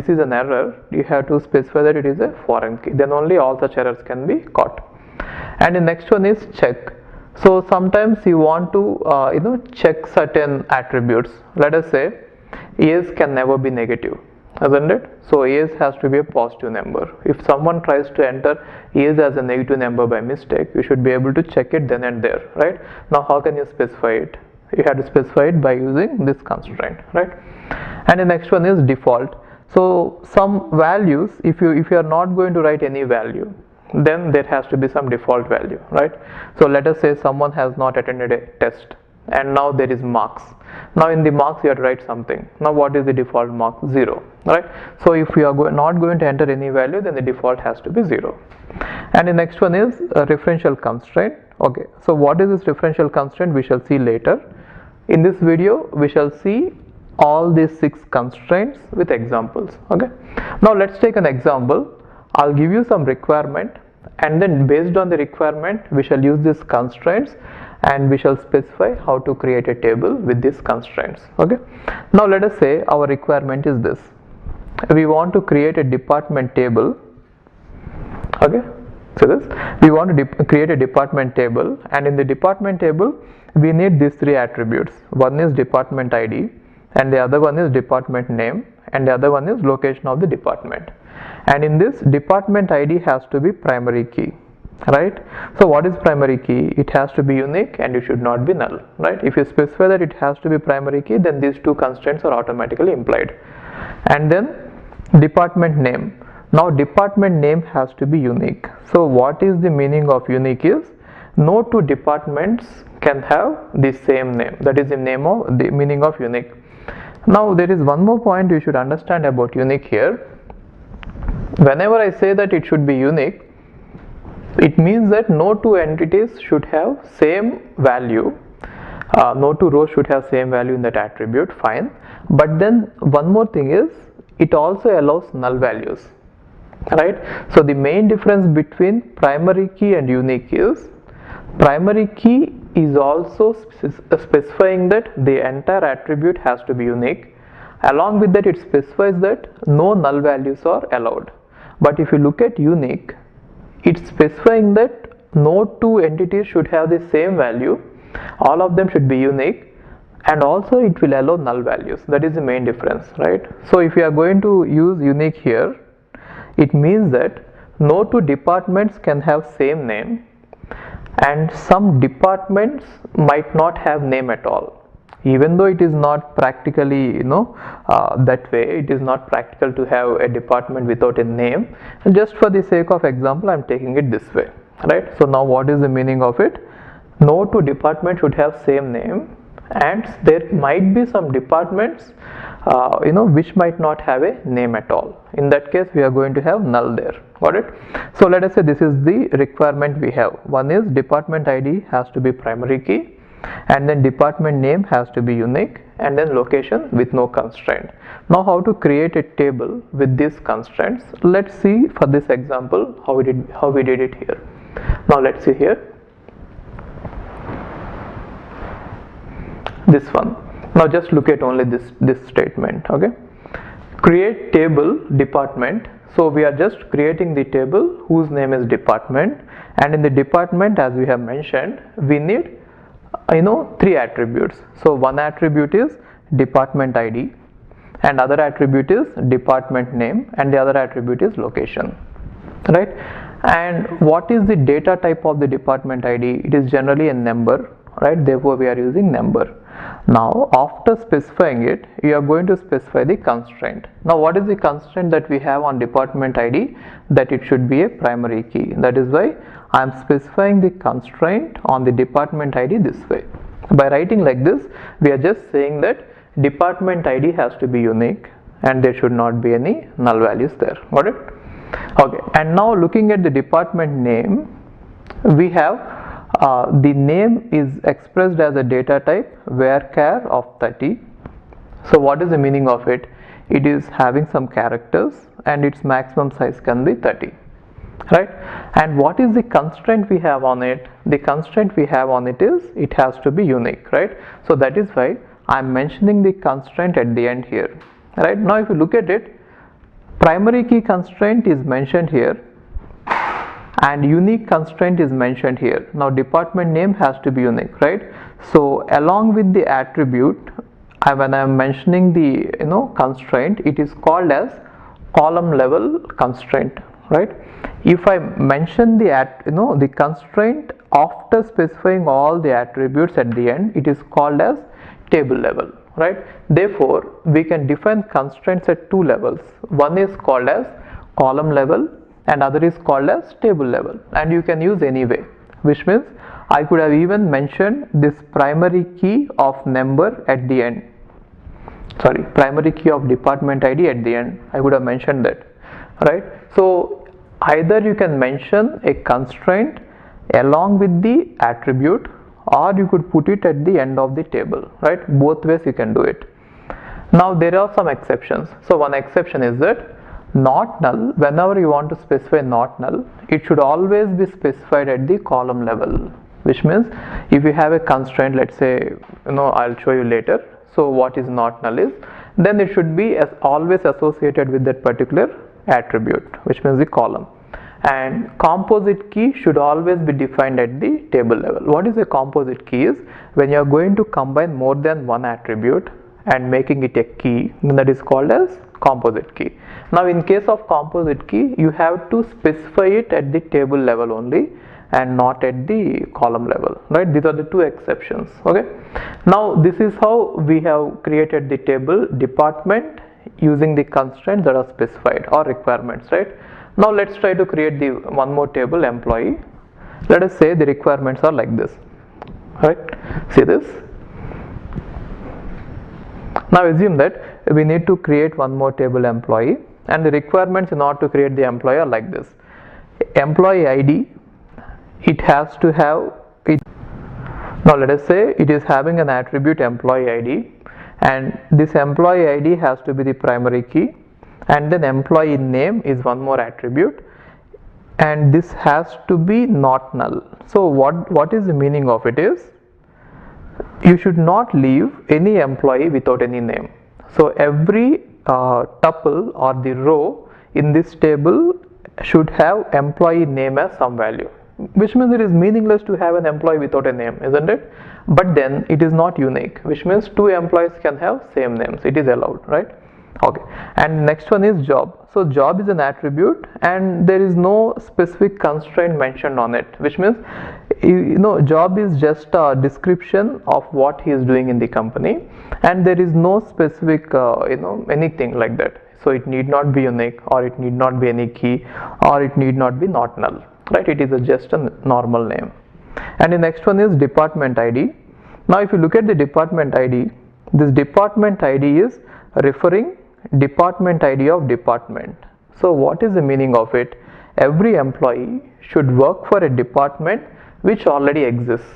is an error, you have to specify that it is a foreign key, then only all such errors can be caught. And the next one is check. So sometimes you want to check certain attributes. Let us say years can never be negative, isn't it? So years has to be a positive number. If someone tries to enter years as a negative number by mistake, you should be able to check it then and there, right? Now how can you specify it? You have to specify it by using this constraint, right? And the next one is default. So some values, if you are not going to write any value, then there has to be some default value, right? So let us say someone has not attended a test and now there is marks. Now in the marks you have to write something. Now what is the default mark? 0, right? So if you are not going to enter any value, then the default has to be 0. And the next one is a referential constraint. Okay, so what is this referential constraint? We shall see later. In this video we shall see all these 6 constraints with examples. Okay, now let's take an example. I'll give you some requirement, and then based on the requirement we shall use these constraints and we shall specify how to create a table with these constraints. Okay, now let us say our requirement is this. We want to create a department table. Okay, so we want to create a department table, and in the department table we need these 3 attributes. One is department ID, and the other one is department name, and the other one is location of the department. And in this, department ID has to be primary key, right? So what is primary key? It has to be unique and it should not be null, right? If you specify that it has to be primary key, then these 2 constraints are automatically implied. And then department name. Now department name has to be unique. So what is the meaning of unique is, no 2 departments can have the same name. That is the meaning of unique. Now there is one more point you should understand about unique here. Whenever I say that it should be unique, it means that no 2 entities should have same value. No 2 rows should have same value in that attribute, fine. But then one more thing is, it also allows null values, right? So the main difference between primary key and unique is, primary key is also specifying that the entire attribute has to be unique. Along with that, it specifies that no null values are allowed. But if you look at unique, it's specifying that no 2 entities should have the same value, all of them should be unique, and also it will allow null values. That is the main difference, right? So if you are going to use unique here, it means that no 2 departments can have same name, and some departments might not have name at all. Even though it is not practically that way, it is not practical to have a department without a name. And just for the sake of example, I am taking it this way, right? So now what is the meaning of it? No 2 departments should have same name, and there might be some departments which might not have a name at all. In that case we are going to have null there. Got it? So let us say this is the requirement we have. One is department ID has to be primary key, and then department name has to be unique, and then location with no constraint. Now how to create a table with these constraints? Let's see for this example how we did it here. Now let's see here, this one. Now just look at only this statement. Okay, create table department. So we are just creating the table whose name is department, and in the department, as we have mentioned, we need 3 attributes. So one attribute is department ID, and other attribute is department name, and the other attribute is location, right? And what is the data type of the department ID? It is generally a number, right? Therefore we are using number. Now after specifying it, you are going to specify the constraint. Now what is the constraint that we have on department ID? That it should be a primary key. That is why I am specifying the constraint on the department ID this way. By writing like this, we are just saying that department ID has to be unique and there should not be any null values there. Got it? Okay, and now looking at the department name, we have the name is expressed as a data type varchar of 30. So what is the meaning of it? It is having some characters and its maximum size can be 30, right? And what is the constraint we have on it? The constraint we have on it is it has to be unique, right? So that is why I am mentioning the constraint at the end here, right? Now if you look at it, primary key constraint is mentioned here and unique constraint is mentioned here. Now department name has to be unique, right? So along with the attribute, when I am mentioning the constraint, it is called as column level constraint, right? If I mention the constraint after specifying all the attributes at the end, it is called as table level, right? Therefore we can define constraints at two levels. One is called as column level and other is called as table level, and you can use any way, which means I could have even mentioned this primary key of number at the end, sorry, primary key of department ID at the end. I would have mentioned that, right? So either you can mention a constraint along with the attribute or you could put it at the end of the table, right? Both ways you can do it. Now there are some exceptions. So one exception is that not null, whenever you want to specify not null, it should always be specified at the column level, which means if you have a constraint, let's say, I'll show you later. So what is not null is, then it should be always associated with that particular attribute, which means the column. And composite key should always be defined at the table level. What is a composite key is when you are going to combine more than one attribute and making it a key, then that is called as composite key. Now in case of composite key, you have to specify it at the table level only and not at the column level, right? These are the two exceptions. Okay, now this is how we have created the table department using the constraints that are specified or requirements, right? Now let's try to create the one more table employee. Let us say the requirements are like this, right? See this. Now assume that we need to create one more table employee, and the requirements in order to create the employee are like this. Employee ID, it has to have it. Now let us say it is having an attribute employee ID, and this employee ID has to be the primary key, and then employee name is one more attribute, and this has to be not null. So what is the meaning of it is, you should not leave any employee without any name. So every tuple or the row in this table should have employee name as some value, which means it is meaningless to have an employee without a name, isn't it? But then it is not unique, which means two employees can have same names. It is allowed, right? Okay, and next one is job. So job is an attribute and there is no specific constraint mentioned on it, which means job is just a description of what he is doing in the company, and there is no specific anything like that. So it need not be unique, or it need not be any key, or it need not be not null, right? It is just a normal name. And the next one is department ID. Now if you look at the department ID, this department ID is referring department ID of department. So what is the meaning of it? Every employee should work for a department which already exists.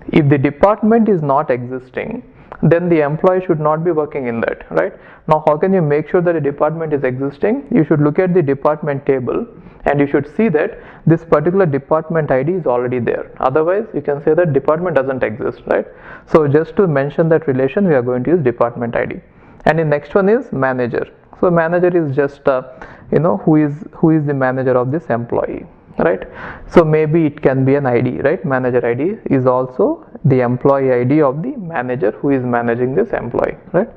If the department is not existing, then the employee should not be working in that, right? Now how can you make sure that a department is existing? You should look at the department table and you should see that this particular department ID is already there. Otherwise you can say that department doesn't exist, right? So just to mention that relation, we are going to use department ID. And the next one is manager. So manager is just who is the manager of this employee, right? So maybe it can be an ID, right? Manager ID is also the employee ID of the manager who is managing this employee, right?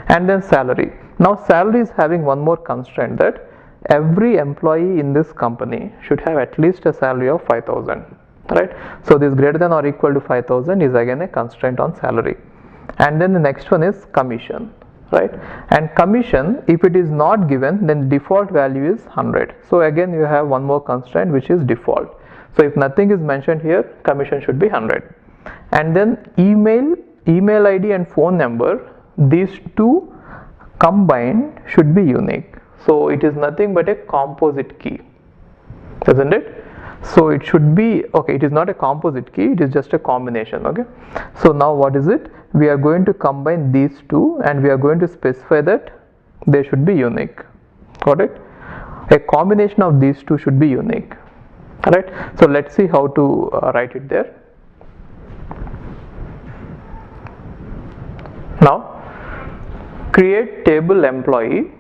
And then salary. Now salary is having one more constraint, that every employee in this company should have at least a salary of 5,000, right? So this greater than or equal to 5,000 is again a constraint on salary. And then the next one is commission, right? And commission, if it is not given, then default value is 100. So again you have one more constraint, which is default. So if nothing is mentioned here, commission should be 100. And then email ID and phone number, these two combined should be unique. So it is nothing but a composite key, isn't it? So it should be, okay, it is not a composite key, it is just a combination. Okay, so now what is it? We are going to combine these two and we are going to specify that they should be unique. Got it? A combination of these two should be unique. Alright, so let's see how to write it there. Now create table employee.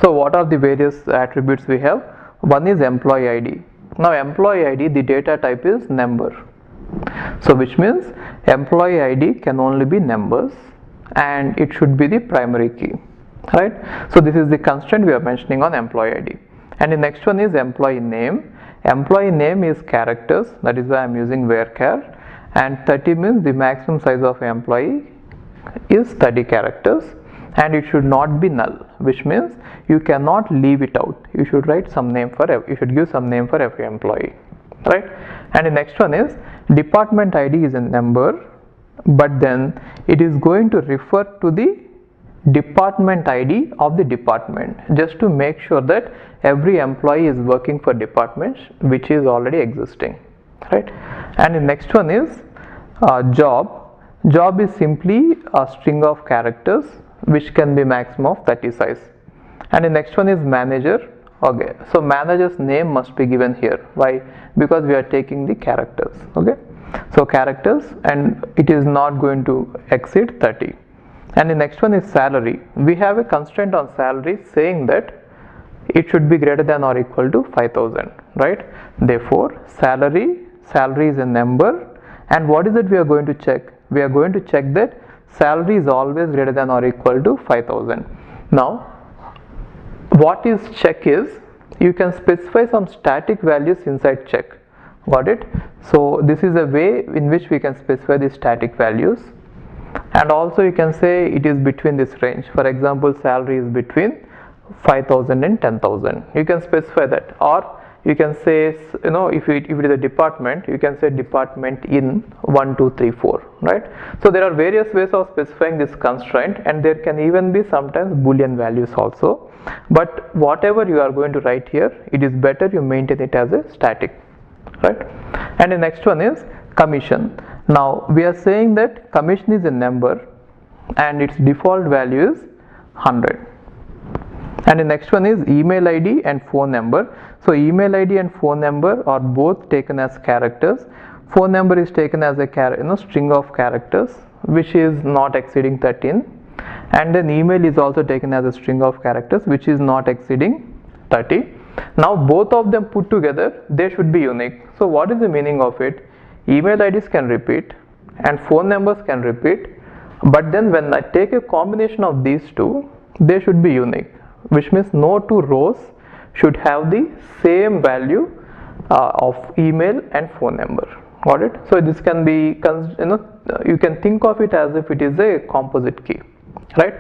So what are the various attributes we have? One is employee ID. Now employee ID, the data type is number. So which means employee ID can only be numbers and it should be the primary key. Right? So this is the constraint we are mentioning on employee ID. And the next one is employee name. Employee name is characters, that is why I am using varchar, and 30 means the maximum size of employee is 30 characters, and it should not be null, which means you cannot leave it out. You should write some name for you should give some name for every employee, right? And the next one is department ID is a number, but then it is going to refer to the department ID of the department, just to make sure that every employee is working for departments which is already existing, right? And the next one is job. Job is simply a string of characters which can be maximum of 30 size. And the next one is manager. Okay, so manager's name must be given here. Why? Because we are taking the characters. Okay, so characters, and it is not going to exceed 30. And the next one is salary. We have a constraint on salary saying that it should be greater than or equal to 5,000, right? Therefore salary is a number, and what is it we are going to check? We are going to check that salary is always greater than or equal to 5,000. Now what is check is, you can specify some static values inside check. Got it? So this is a way in which we can specify the static values. And also you can say it is between this range. For example, salary is between 5,000 and 10,000. You can specify that, or you can say, if it is a department, you can say department in 1, 2, 3, 4, right? So there are various ways of specifying this constraint, and there can even be sometimes boolean values also. But whatever you are going to write here, it is better you maintain it as a static, right? And the next one is commission. Now we are saying that commission is a number and its default value is 100. And the next one is email ID and phone number. So email ID and phone number are both taken as characters. Phone number is taken as a string of characters which is not exceeding 13, and then email is also taken as a string of characters which is not exceeding 30. Now both of them put together, they should be unique. So what is the meaning of it? Email IDs can repeat and phone numbers can repeat, but then when I take a combination of these two, they should be unique, which means no two rows should have the same value of email and phone number. Got it? So this can be, you can think of it as if it is a composite key, right?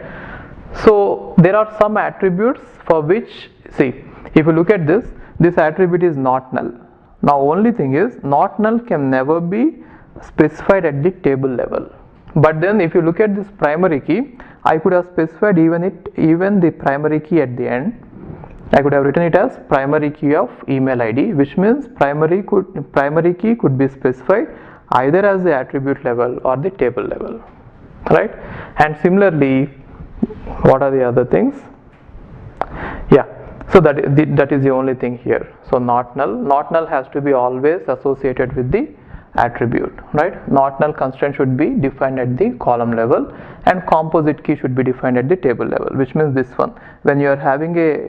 So there are some attributes for which, see, if you look at this attribute is not null. Now only thing is, not null can never be specified at the table level. But then if you look at this primary key, I could have specified even the primary key at the end. I could have written it as primary key of email ID, which means primary key could be specified either as the attribute level or the table level, right? And similarly, what are the other things? Yeah, so that is the only thing here. So not null has to be always associated with the attribute, right? Not null constraint should be defined at the column level, and composite key should be defined at the table level, which means this one, when you are having a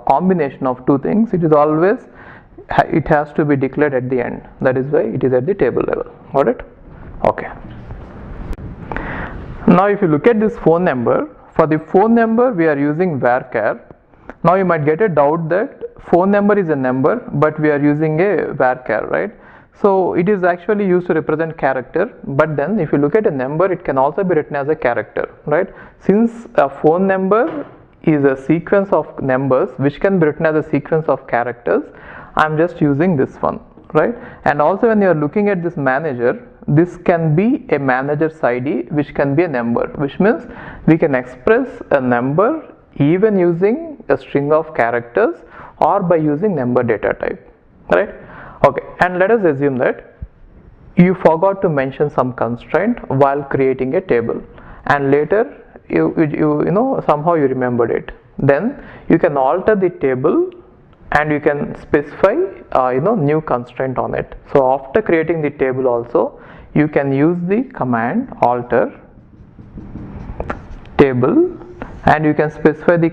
combination of two things, it has to be declared at the end. That is why it is at the table level. Got it? Okay. Now if you look at this phone number, for the phone number we are using varchar. Now you might get a doubt that phone number is a number but we are using a varchar, right? So it is actually used to represent character, but then if you look at a number, it can also be written as a character, right? Since a phone number is a sequence of numbers which can be written as a sequence of characters, I am just using this one. right? And also when you are looking at this manager, this can be a manager's ID, which can be a number, which means we can express a number even using a string of characters or by using number data type, right? Okay, and let us assume that you forgot to mention some constraint while creating a table, and later you know somehow you remembered it. Then you can alter the table and you can specify new constraint on it. So after creating the table also, you can use the command alter table and you can specify the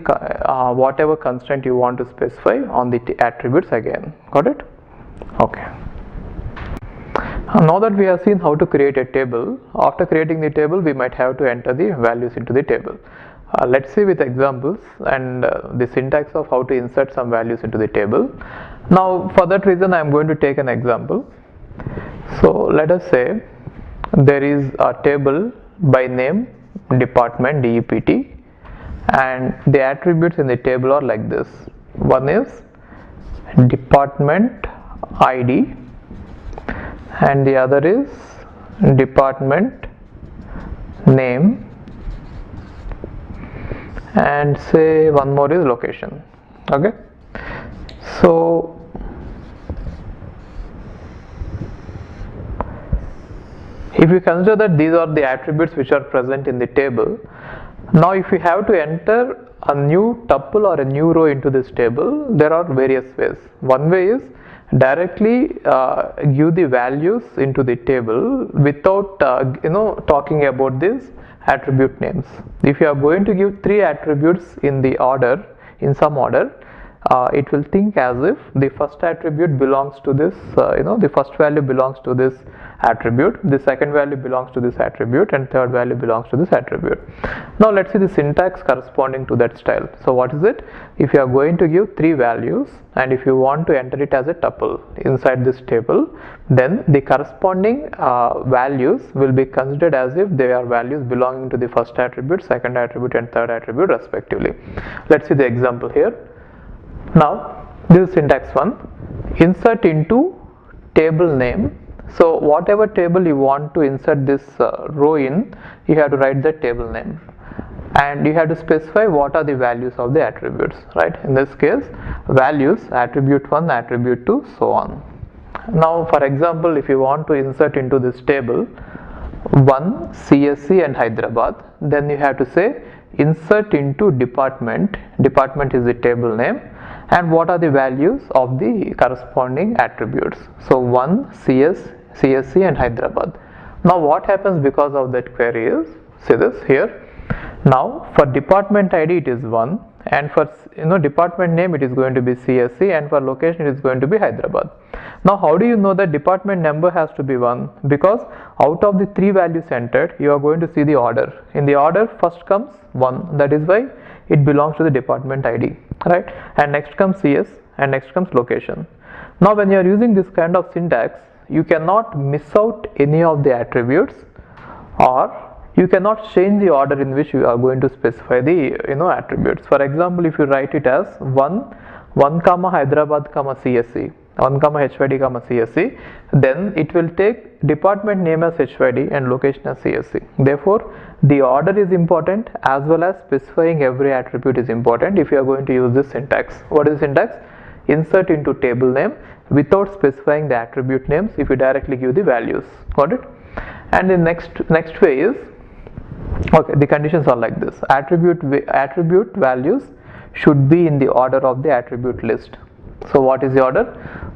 whatever constraint you want to specify on the attributes again. Got it? Okay. Now that we have seen how to create a table, after creating the table we might have to enter the values into the table. Let's see with examples and the syntax of how to insert some values into the table. Now for that reason I am going to take an example. So let us say there is a table by name department DEPT, and the attributes in the table are like this. One is department ID and the other is department name, and say one more is location. Okay, so if you consider that these are the attributes which are present in the table, now if you have to enter a new tuple or a new row into this table, there are various ways. One way is directly give the values into the table without talking about these attribute names. If you are going to give 3 attributes in the order, in some order, it will think as if the first attribute belongs to this, the first value belongs to this attribute, the second value belongs to this attribute, and third value belongs to this attribute. Now let's see the syntax corresponding to that style. So what is it? If you are going to give 3 values and if you want to enter it as a tuple inside this table, then the corresponding values will be considered as if they are values belonging to the first attribute, second attribute, and third attribute respectively. Let's see the example here. Now this is syntax 1. Insert into table name. So whatever table you want to insert this row in, you have to write the table name and you have to specify what are the values of the attributes, right? In this case, values attribute 1, attribute 2, so on. Now for example, if you want to insert into this table 1 CSC and Hyderabad, then you have to say insert into department. Department is the table name, and what are the values of the corresponding attributes. So 1 CSC and Hyderabad. Now what happens because of that query is, see this here. Now for department ID it is 1, and for department name it is going to be CSC, and for location it is going to be Hyderabad. Now how do you know that department number has to be 1? Because out of the 3 values entered, you are going to see the order. In the order first comes 1, that is why it belongs to the department ID, right? And next comes CS and next comes location. Now when you are using this kind of syntax, you cannot miss out any of the attributes, or you cannot change the order in which you are going to specify the attributes. For example, if you write it as 1 comma Hyderabad comma CSC, 1 comma HYD comma CSC, then it will take department name as HYD and location as CSC. Therefore the order is important as well as specifying every attribute is important if you are going to use this syntax. What is the syntax? Insert into table name without specifying the attribute names if you directly give the values. Got it? And the next way is, okay, the conditions are like this. Attribute values should be in the order of the attribute list. So what is the order?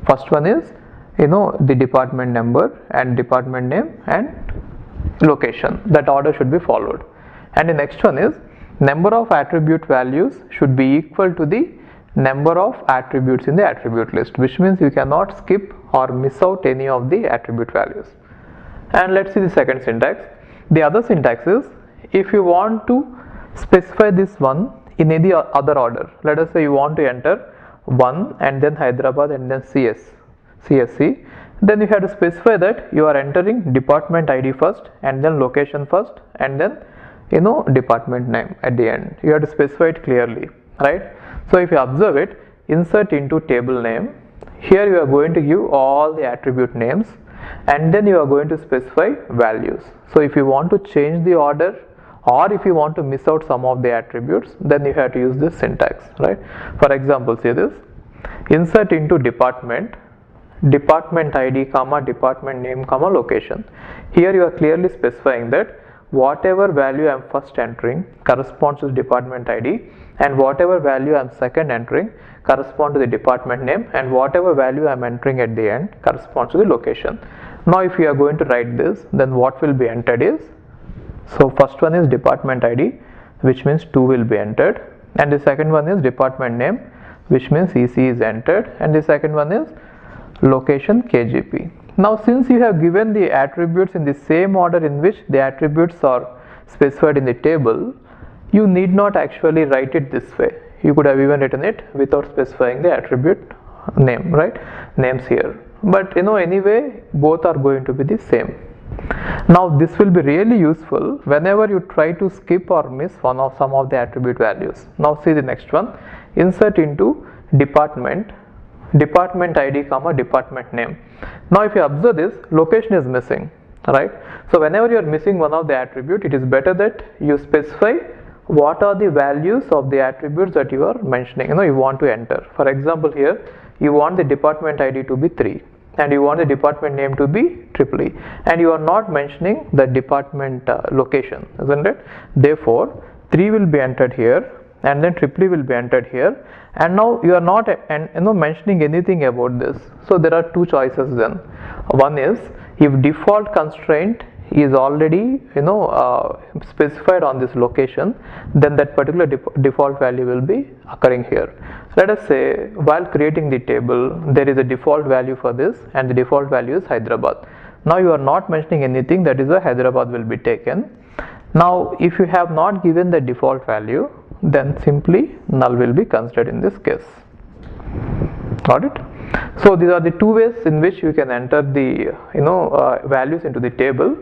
First one is the department number and department name and location. That order should be followed. And the next one is number of attribute values should be equal to the number of attributes in the attribute list, which means you cannot skip or miss out any of the attribute values. And let's see the second syntax. The other syntax is, if you want to specify this one in any other order, let us say you want to enter 1 and then Hyderabad and then CSC, then you have to specify that you are entering department ID first and then location first and then department name at the end. You have to specify it clearly, right? So if you observe it, insert into table name, Here you are going to give all the attribute names, and then you are going to specify values. So if you want to change the order, or if you want to miss out some of the attributes, then you have to use this syntax, right? For example, say this: insert into department, department ID comma department name comma location. Here you are clearly specifying that whatever value I am first entering corresponds to the department ID, and whatever value I am second entering corresponds to the department name, and whatever value I am entering at the end corresponds to the location. Now if you are going to write this, then what will be entered is, so first one is department ID, which means 2 will be entered, and the second one is department name, which means EC is entered, and the second one is location KGP. Now since you have given the attributes in the same order in which the attributes are specified in the table, you need not actually write it this way. You could have even written it without specifying the attribute name, right? Names here. But anyway, both are going to be the same. Now this will be really useful whenever you try to skip or miss some of the attribute values. Now see the next one: insert into department, department ID comma department name. Now if you observe this, location is missing, right? So whenever you are missing one of the attribute, it is better that you specify what are the values of the attributes that you are mentioning, you want to enter. For example, here you want the department ID to be 3, and you want the department name to be EEE, and you are not mentioning the department location, isn't it? Therefore 3 will be entered here, and then EEE will be entered here, and now you are not mentioning anything about this. So there are two choices then. One is, if default constraint is already specified on this location, then that particular default value will be occurring here. Let us say while creating the table, there is a default value for this, and the default value is Hyderabad. Now you are not mentioning anything, that is why Hyderabad will be taken. Now if you have not given the default value, then simply null will be considered in this case. Got it? So these are the two ways in which you can enter the values into the table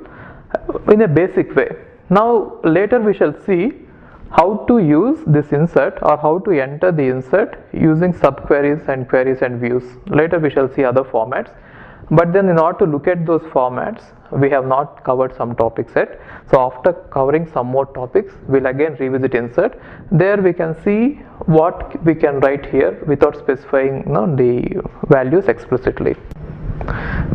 in a basic way. Now later we shall see how to use this insert, or how to enter the insert using subqueries and queries and views. Later we shall see other formats, but then in order to look at those formats, we have not covered some topics yet. So after covering some more topics, we'll again revisit insert. There we can see what we can write here without specifying the values explicitly.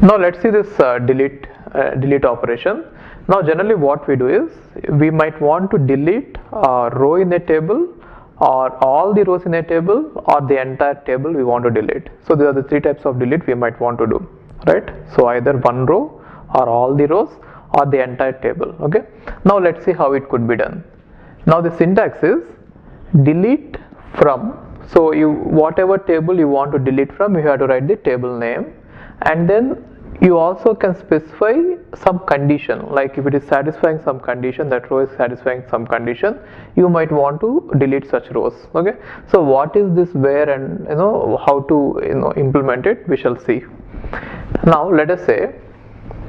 Now let's see this delete operation. Now generally what we do is, we might want to delete a row in a table, or all the rows in a table, or the entire table we want to delete. So these are the 3 types of delete we might want to do, right? So either one row, or all the rows, or the entire table. Okay, now let's see how it could be done. Now the syntax is delete from. So whatever table you want to delete from, you have to write the table name, and then you also can specify some condition, like if it is satisfying some condition, that row is satisfying some condition, you might want to delete such rows. Okay, so what is this where, and how to implement it, we shall see. Now let us say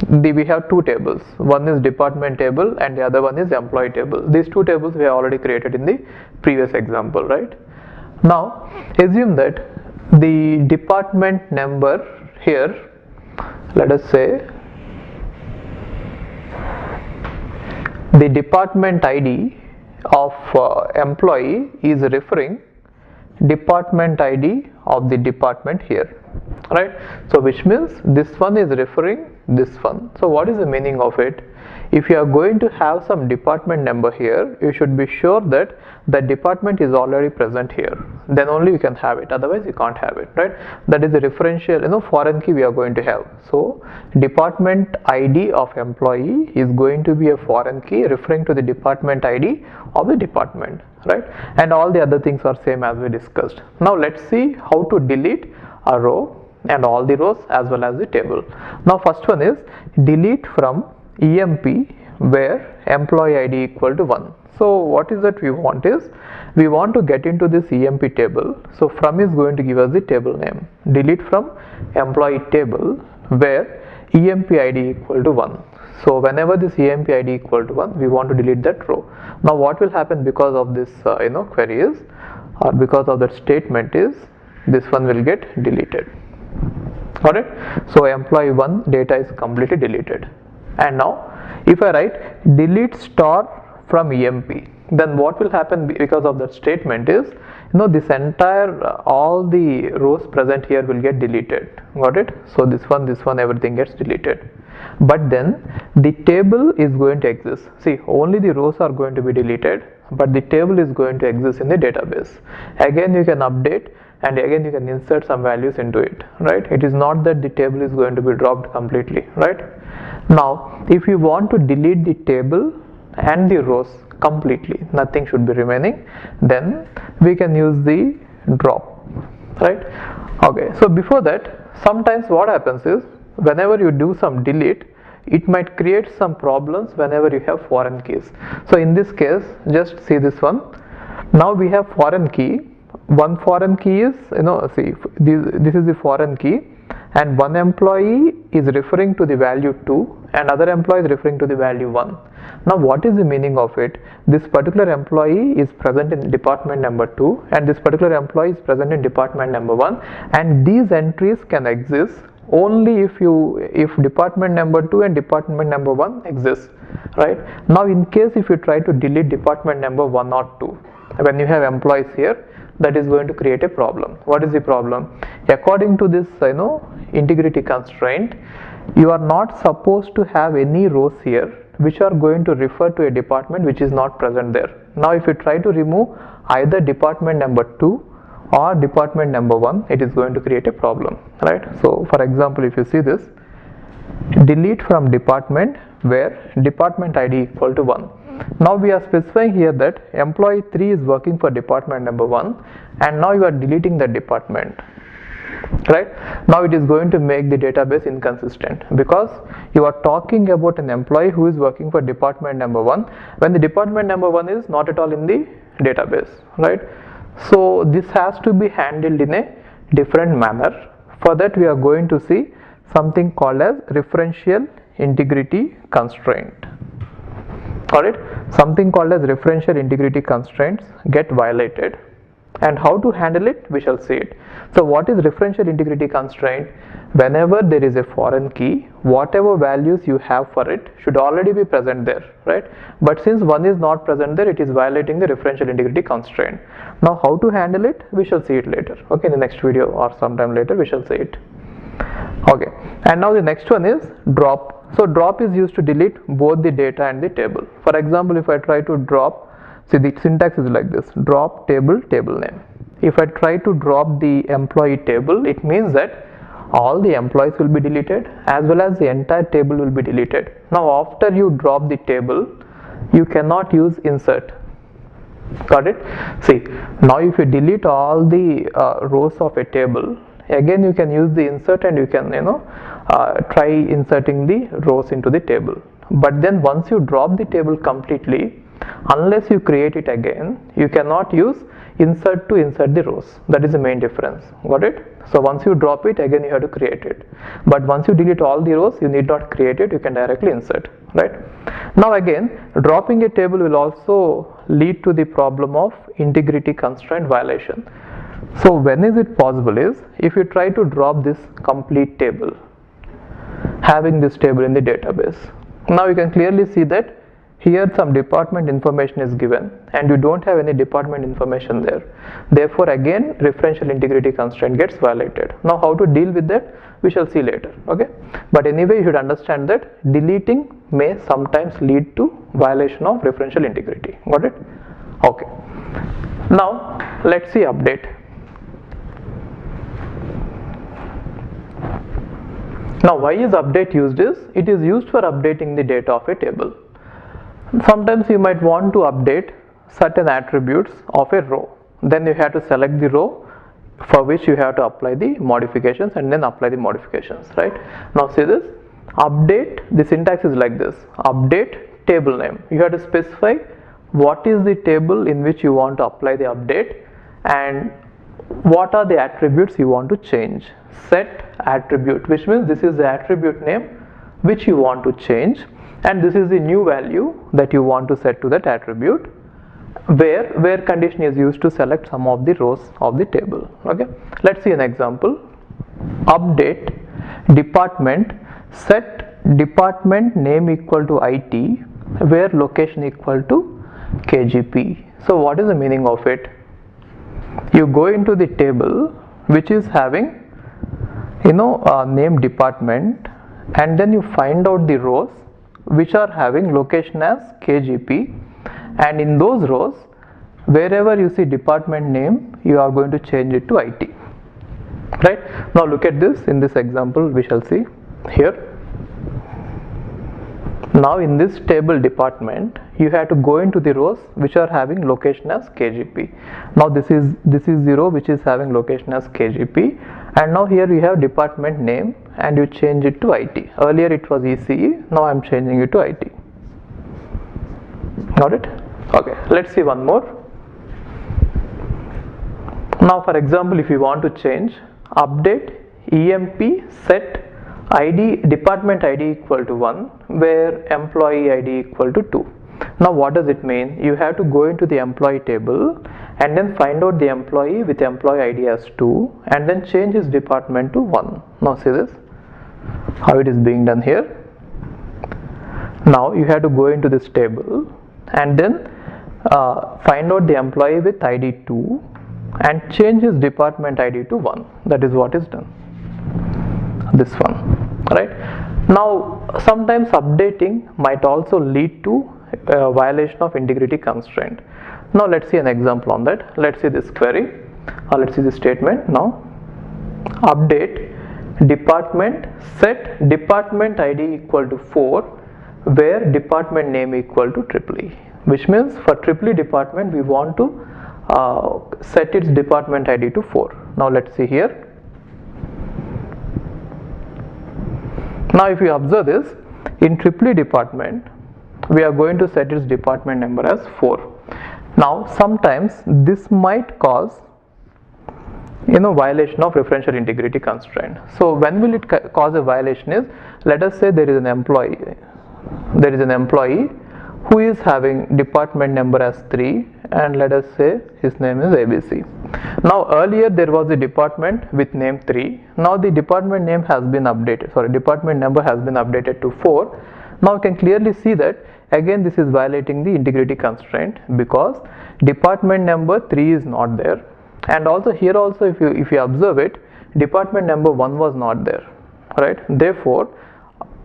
we have 2 tables. One is department table, and the other one is employee table. These 2 tables we have already created in the previous example, right? Now assume that the department number here, let us say the department ID of employee is referring department ID of the department here, right? So which means this one is referring this one. So what is the meaning of it? If you are going to have some department number here, you should be sure that the department is already present here, then only you can have it, otherwise you can't have it, right? That is the referential foreign key we are going to have. So department ID of employee is going to be a foreign key referring to the department ID of the department, right? And all the other things are same as we discussed. Now let's see how to delete a row and all the rows as well as the table. Now first one is delete from EMP where employee ID equal to 1. So what is that we want is, we want to get into this EMP table. So from is going to give us the table name. Delete from employee table where EMP ID equal to 1. So whenever this EMP ID equal to 1, we want to delete that row. Now what will happen because of this query is, or because of that statement is, this one will get deleted. Got it? So employee 1 data is completely deleted. And now if I write delete star from EMP, then what will happen because of that statement is, this entire all the rows present here will get deleted. Got it? So this one, everything gets deleted. But then the table is going to exist. See, only the rows are going to be deleted, but the table is going to exist in the database. Again you can update, and again you can insert some values into it, right? It is not that the table is going to be dropped completely, right? Now if you want to delete the table and the rows completely, nothing should be remaining, then we can use the drop, right? Okay, so before that, sometimes what happens is, whenever you do some delete, it might create some problems whenever you have foreign keys. So in this case, just see this one. Now we have foreign key. One foreign key is, see, this is the foreign key, and one employee is referring to the value 2 and other employee is referring to the value 1. Now what is the meaning of it? This particular employee is present in department number 2 and this particular employee is present in department number 1, and these entries can exist only if department number 2 and department number 1 exists, right? Now in case if you try to delete department number 1 or 2, when you have employees here, that is going to create a problem. What is the problem? According to this integrity constraint, you are not supposed to have any rows here which are going to refer to a department which is not present there. Now if you try to remove either department number 2 or department number 1, it is going to create a problem, right? So for example, if you see this, delete from department where department ID equal to 1. Now we are specifying here that employee 3 is working for department number 1, and now you are deleting the department, right? Now it is going to make the database inconsistent because you are talking about an employee who is working for department number 1 when the department number 1 is not at all in the database, right? So this has to be handled in a different manner. For that we are going to see something called as referential integrity constraint. Got it? Something called as referential integrity constraints get violated, and how to handle it, we shall see it. So what is referential integrity constraint? Whenever there is a foreign key, whatever values you have for it should already be present there, right? But since one is not present there, it is violating the referential integrity constraint. Now how to handle it, we shall see it later. Okay, in the next video or sometime later we shall see it. Okay, and now the next one is drop. So drop is used to delete both the data and the table. For example, if I try to drop, see, the syntax is like this: drop table name. If I try to drop the employee table, it means that all the employees will be deleted as well as the entire table will be deleted. Now after you drop the table, you cannot use insert. Got it? See, now if you delete all the rows of a table, again you can use the insert and you can try inserting the rows into the table. But then once you drop the table completely, unless you create it again, you cannot use insert to insert the rows. That is the main difference. Got it? So once you drop it, again you have to create it. But once you delete all the rows, you need not create it, you can directly insert, right? Now again, dropping a table will also lead to the problem of integrity constraint violation. So when is it possible is, if you try to drop this complete table, having this table in the database, now you can clearly see that here some department information is given and you don't have any department information there. Therefore again referential integrity constraint gets violated. Now how to deal with that, we shall see later. Okay, but anyway you should understand that deleting may sometimes lead to violation of referential integrity. Got it? Okay, now let's see update. Now why is update used is, it is used for updating the data of a table. Sometimes you might want to update certain attributes of a row. Then you have to select the row for which you have to apply the modifications and then apply the modifications, right? Now see this, update, the syntax is like this: update table name. You have to specify what is the table in which you want to apply the update and what are the attributes you want to change. Set attribute, which means this is the attribute name which you want to change, and this is the new value that you want to set to that attribute, where condition is used to select some of the rows of the table. Okay, let's see an example. Update department, set department name equal to IT, where location equal to KGP. So what is the meaning of it? You go into the table which is having name department, and then you find out the rows which are having location as KGP, and in those rows wherever you see department name you are going to change it to IT. Right? Now look at this. In this example we shall see here. Now in this table department you have to go into the rows which are having location as KGP. Now this is the row which is having location as KGP, and now here you have department name and you change it to IT. Earlier it was ECE, now I am changing it to IT. Got it? Okay, let's see one more. Now for example, if you want to change update EMP set ID department ID equal to 1 where employee ID equal to 2. Now what does it mean? You have to go into the employee table and then find out the employee with employee ID as 2 and then change his department to 1. Now see this, how it is being done here. Now you have to go into this table and then find out the employee with ID 2 and change his department ID to 1. That is what is done. This one. Right? Now sometimes updating might also lead to violation of integrity constraint. Now let's see an example on that. Let's see this query, or let's see this statement. Now update department set department ID equal to 4 where department name equal to EEE, which means for EEE department we want to set its department ID to 4. Now let's see here. Now if you observe this, in EEE department we are going to set its department number as 4. Now sometimes this might cause violation of referential integrity constraint. So when will it cause a violation is, let us say there is an employee who is having department number as 3 and let us say his name is ABC. Now earlier there was a department with name 3. Now the department name has been updated, department number has been updated to 4. Now you can clearly see that again this is violating the integrity constraint because department number 3 is not there, and also here also if you observe it, department number 1 was not there, right? Therefore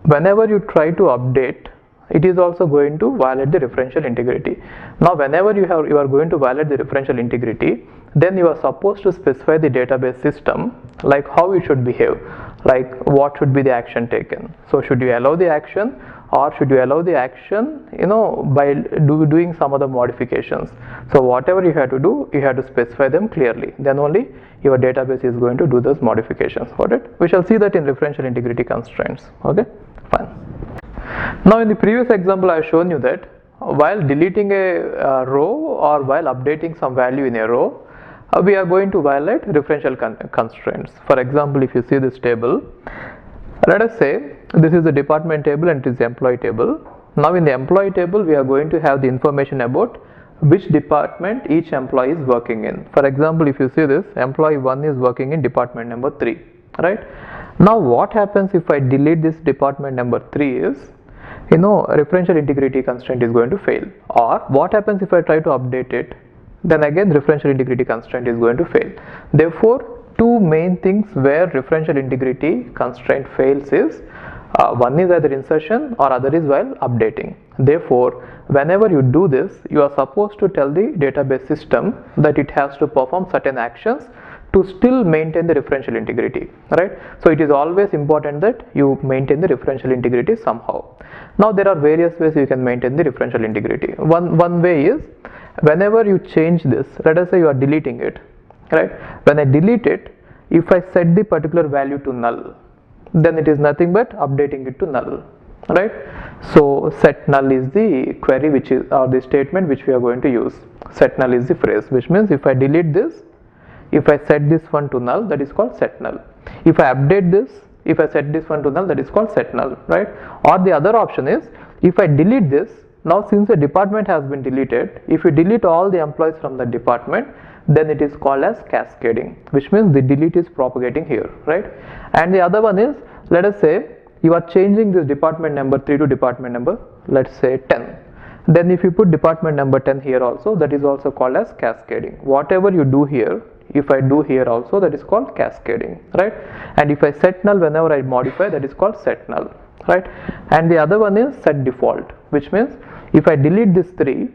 whenever you try to update, it is also going to violate the referential integrity. Now whenever you are going to violate the referential integrity, then you are supposed to specify the database system, like how it should behave, like what should be the action taken. So should you allow the action, or should you allow the action by doing some other modifications. So whatever you have to do, you have to specify them clearly, then only your database is going to do those modifications. Got it? We shall see that in referential integrity constraints. Okay, fine. Now in the previous example I have shown you that while deleting a row or while updating some value in a row, we are going to violate referential constraints. For example, if you see this table, let us say this is the department table and it is the employee table. Now in the employee table we are going to have the information about which department each employee is working in. For example, if you see this, employee 1 is working in department number 3, right? Now what happens if I delete this department number 3 is, referential integrity constraint is going to fail. Or what happens if I try to update it, then again referential integrity constraint is going to fail. Therefore two main things where referential integrity constraint fails is, one is either insertion or other is while updating. Therefore whenever you do this, you are supposed to tell the database system that it has to perform certain actions to still maintain the referential integrity, right? So it is always important that you maintain the referential integrity somehow. Now there are various ways you can maintain the referential integrity. One way is, whenever you change this, let us say you are deleting it, right? When I delete it, if I set the particular value to null, then it is nothing but updating it to null, right? So set null is the query which is, or the statement which we are going to use. Set null is the phrase, which means if I delete this, if I set this one to null, that is called set null. If I update this, if I set this one to null, that is called set null, right? Or the other option is, if I delete this, now since the department has been deleted, if you delete all the employees from the department, then it is called as cascading, which means the delete is propagating here, right? And the other one is, let us say you are changing this department number 3 to department number, let's say 10. Then if you put department number 10 here also, that is also called as cascading. Whatever you do here, if I do here also, that is called cascading, right? And if I set null whenever I modify, that is called set null, right? And the other one is set default, which means if I delete this 3,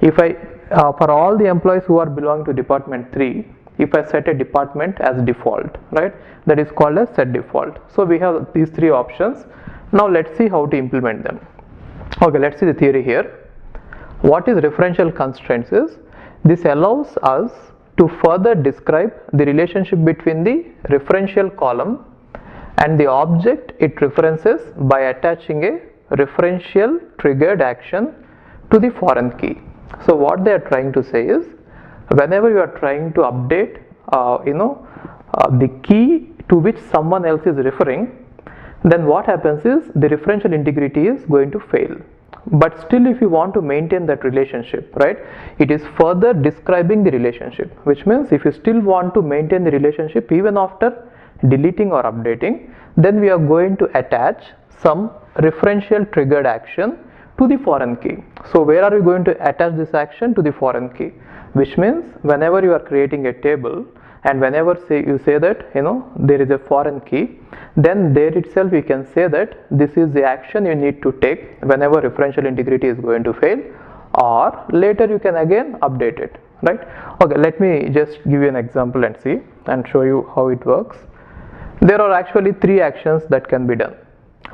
if I for all the employees who are belonging to department 3, if I set a department as default, right, that is called as set default. So we have these 3 options. Now let's see how to implement them. Okay, let's see the theory here. What is referential constraints is, this allows us to further describe the relationship between the referential column and the object it references by attaching a referential triggered action to the foreign key. So what they are trying to say is, whenever you are trying to update the key to which someone else is referring, then what happens is the referential integrity is going to fail. But still, if you want to maintain that relationship, right, it is further describing the relationship, which means if you still want to maintain the relationship even after deleting or updating, then we are going to attach some referential triggered action to the foreign key. So where are we going to attach this action? To the foreign key, which means whenever you are creating a table and whenever you say that there is a foreign key, then there itself you can say that this is the action you need to take whenever referential integrity is going to fail, or later you can again update it, right? Okay, let me just give you an example and see and show you how it works. There are actually 3 actions that can be done,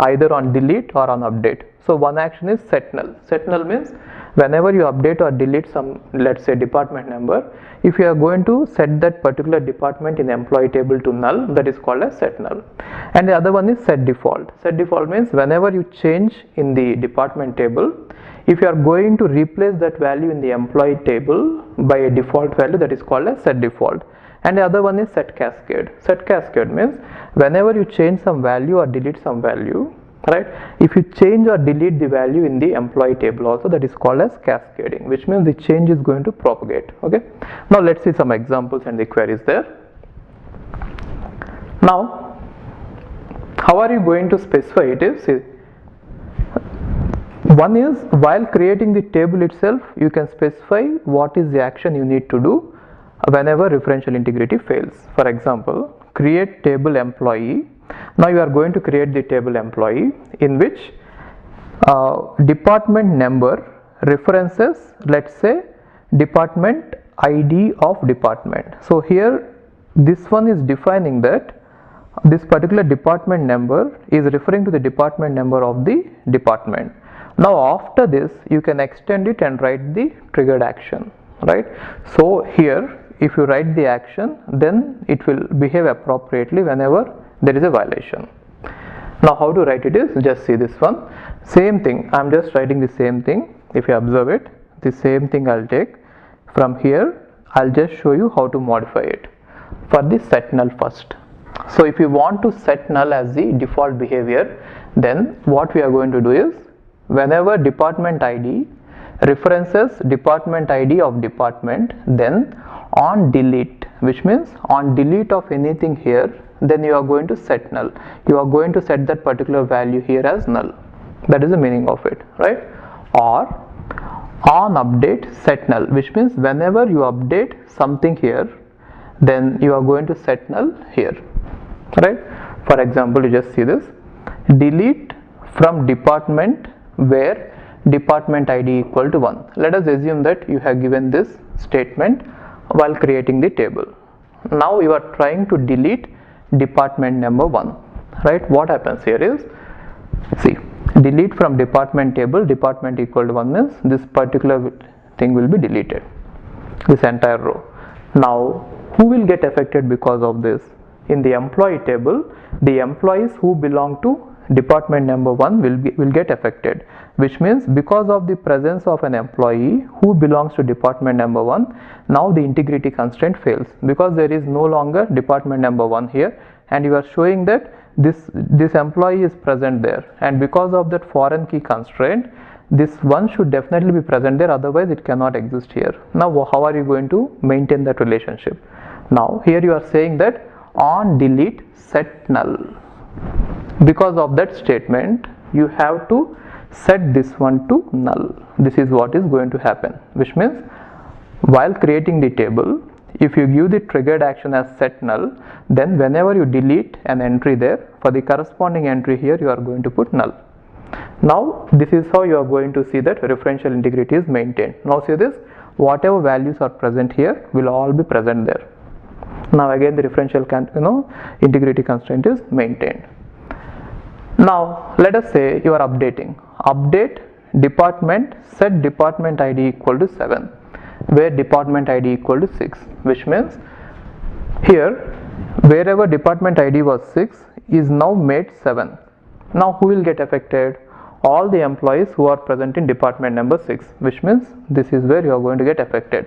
either on delete or on update. So one action is set null. Set null means whenever you update or delete some, let's say, department number, if you are going to set that particular department in employee table to null, that is called as set null. And the other one is set default. Set default means whenever you change in the department table, if you are going to replace that value in the employee table by a default value, that is called as set default. And the other one is set cascade. Set cascade means whenever you change some value or delete some value, right, if you change or delete the value in the employee table also, that is called as cascading, which means the change is going to propagate. Okay, now let's see some examples and the queries there. Now how are you going to specify it is, see, one is while creating the table itself, you can specify what is the action you need to do whenever referential integrity fails. For example, create table employee. Now you are going to create the table employee in which department number references, let's say, department ID of department. So here this one is defining that this particular department number is referring to the department number of the department. Now after this you can extend it and write the triggered action, right? So here if you write the action, then it will behave appropriately whenever there is a violation. Now how to write it is, just see this one, same thing, I am just writing the same thing. If you observe it, the same thing I will take from here. I will just show you how to modify it. For the set null first, so if you want to set null as the default behavior, then what we are going to do is, whenever department ID references department ID of department, then on delete, which means on delete of anything here, then you are going to set null. You are going to set that particular value here as null. That is the meaning of it, right? Or on update set null, which means whenever you update something here, then you are going to set null here, right? For example, you just see this, delete from department where department ID equal to 1. Let us assume that you have given this statement while creating the table. Now you are trying to delete department number 1, right? What happens here is, see, delete from department table, department equal to 1 means this particular thing will be deleted, this entire row. Now who will get affected because of this? In the employee table, the employees who belong to department number 1 will get affected, which means because of the presence of an employee who belongs to department number 1, now the integrity constraint fails, because there is no longer department number 1 here, and you are showing that this employee is present there, and because of that foreign key constraint, this 1 should definitely be present there, otherwise it cannot exist here. Now how are you going to maintain that relationship? Now here you are saying that on delete set null. Because of that statement you have to set this one to null. This is what is going to happen, which means while creating the table, if you give the triggered action as set null, then whenever you delete an entry there, for the corresponding entry here you are going to put null. Now this is how you are going to see that referential integrity is maintained. Now see this, whatever values are present here will all be present there. Now again the referential integrity constraint is maintained. Now let us say you are updating. Update department, set department ID equal to 7, where department ID equal to 6, which means here wherever department ID was 6 is now made 7. Now who will get affected? All the employees who are present in department number 6, which means this is where you are going to get affected.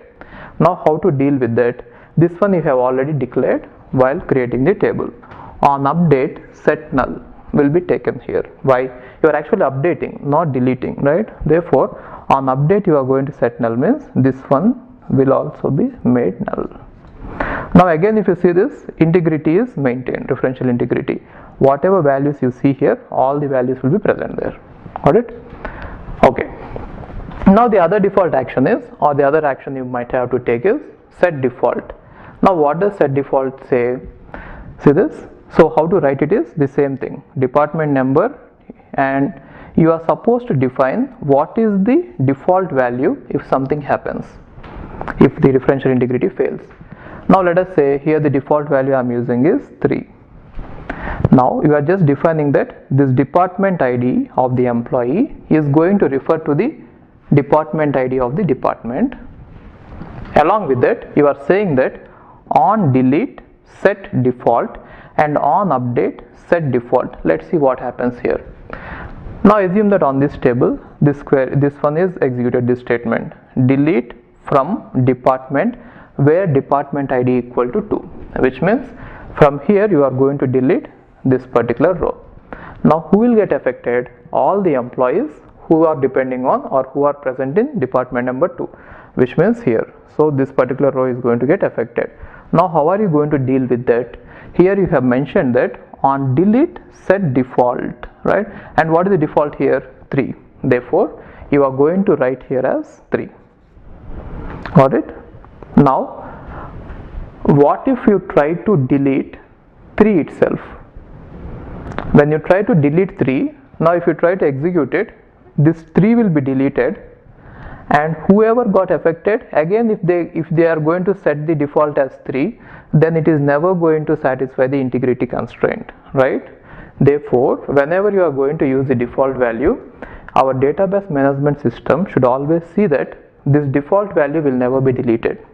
Now how to deal with that? This one you have already declared while creating the table. On update set null will be taken here. Why? You are actually updating, not deleting, right? Therefore on update you are going to set null, means this one will also be made null. Now again if you see this, integrity is maintained, referential integrity. Whatever values you see here, all the values will be present there. Got it? Okay. Now the other default action is, or the other action you might have to take is set default. Now what does set default say? See this? So how to write it is the same thing, department number, and you are supposed to define what is the default value if something happens, if the referential integrity fails. Now let us say here the default value I am using is 3. Now you are just defining that this department ID of the employee is going to refer to the department ID of the department. Along with that you are saying that on delete set default and on update set default. Let's see what happens here. Now assume that on this table this one is executed, this statement, delete from department where department ID equal to 2, which means from here you are going to delete this particular row. Now who will get affected? All the employees who are depending on or who are present in department number 2, which means here. So this particular row is going to get affected. Now how are you going to deal with that? Here you have mentioned that on delete set default, right? And what is the default here? 3. Therefore you are going to write here as 3. Got it? Now what if you try to delete 3 itself? When you try to delete 3, now if you try to execute it, this 3 will be deleted, and whoever got affected, again if they are going to set the default as 3, then it is never going to satisfy the integrity constraint, right? Therefore whenever you are going to use the default value, our database management system should always see that this default value will never be deleted,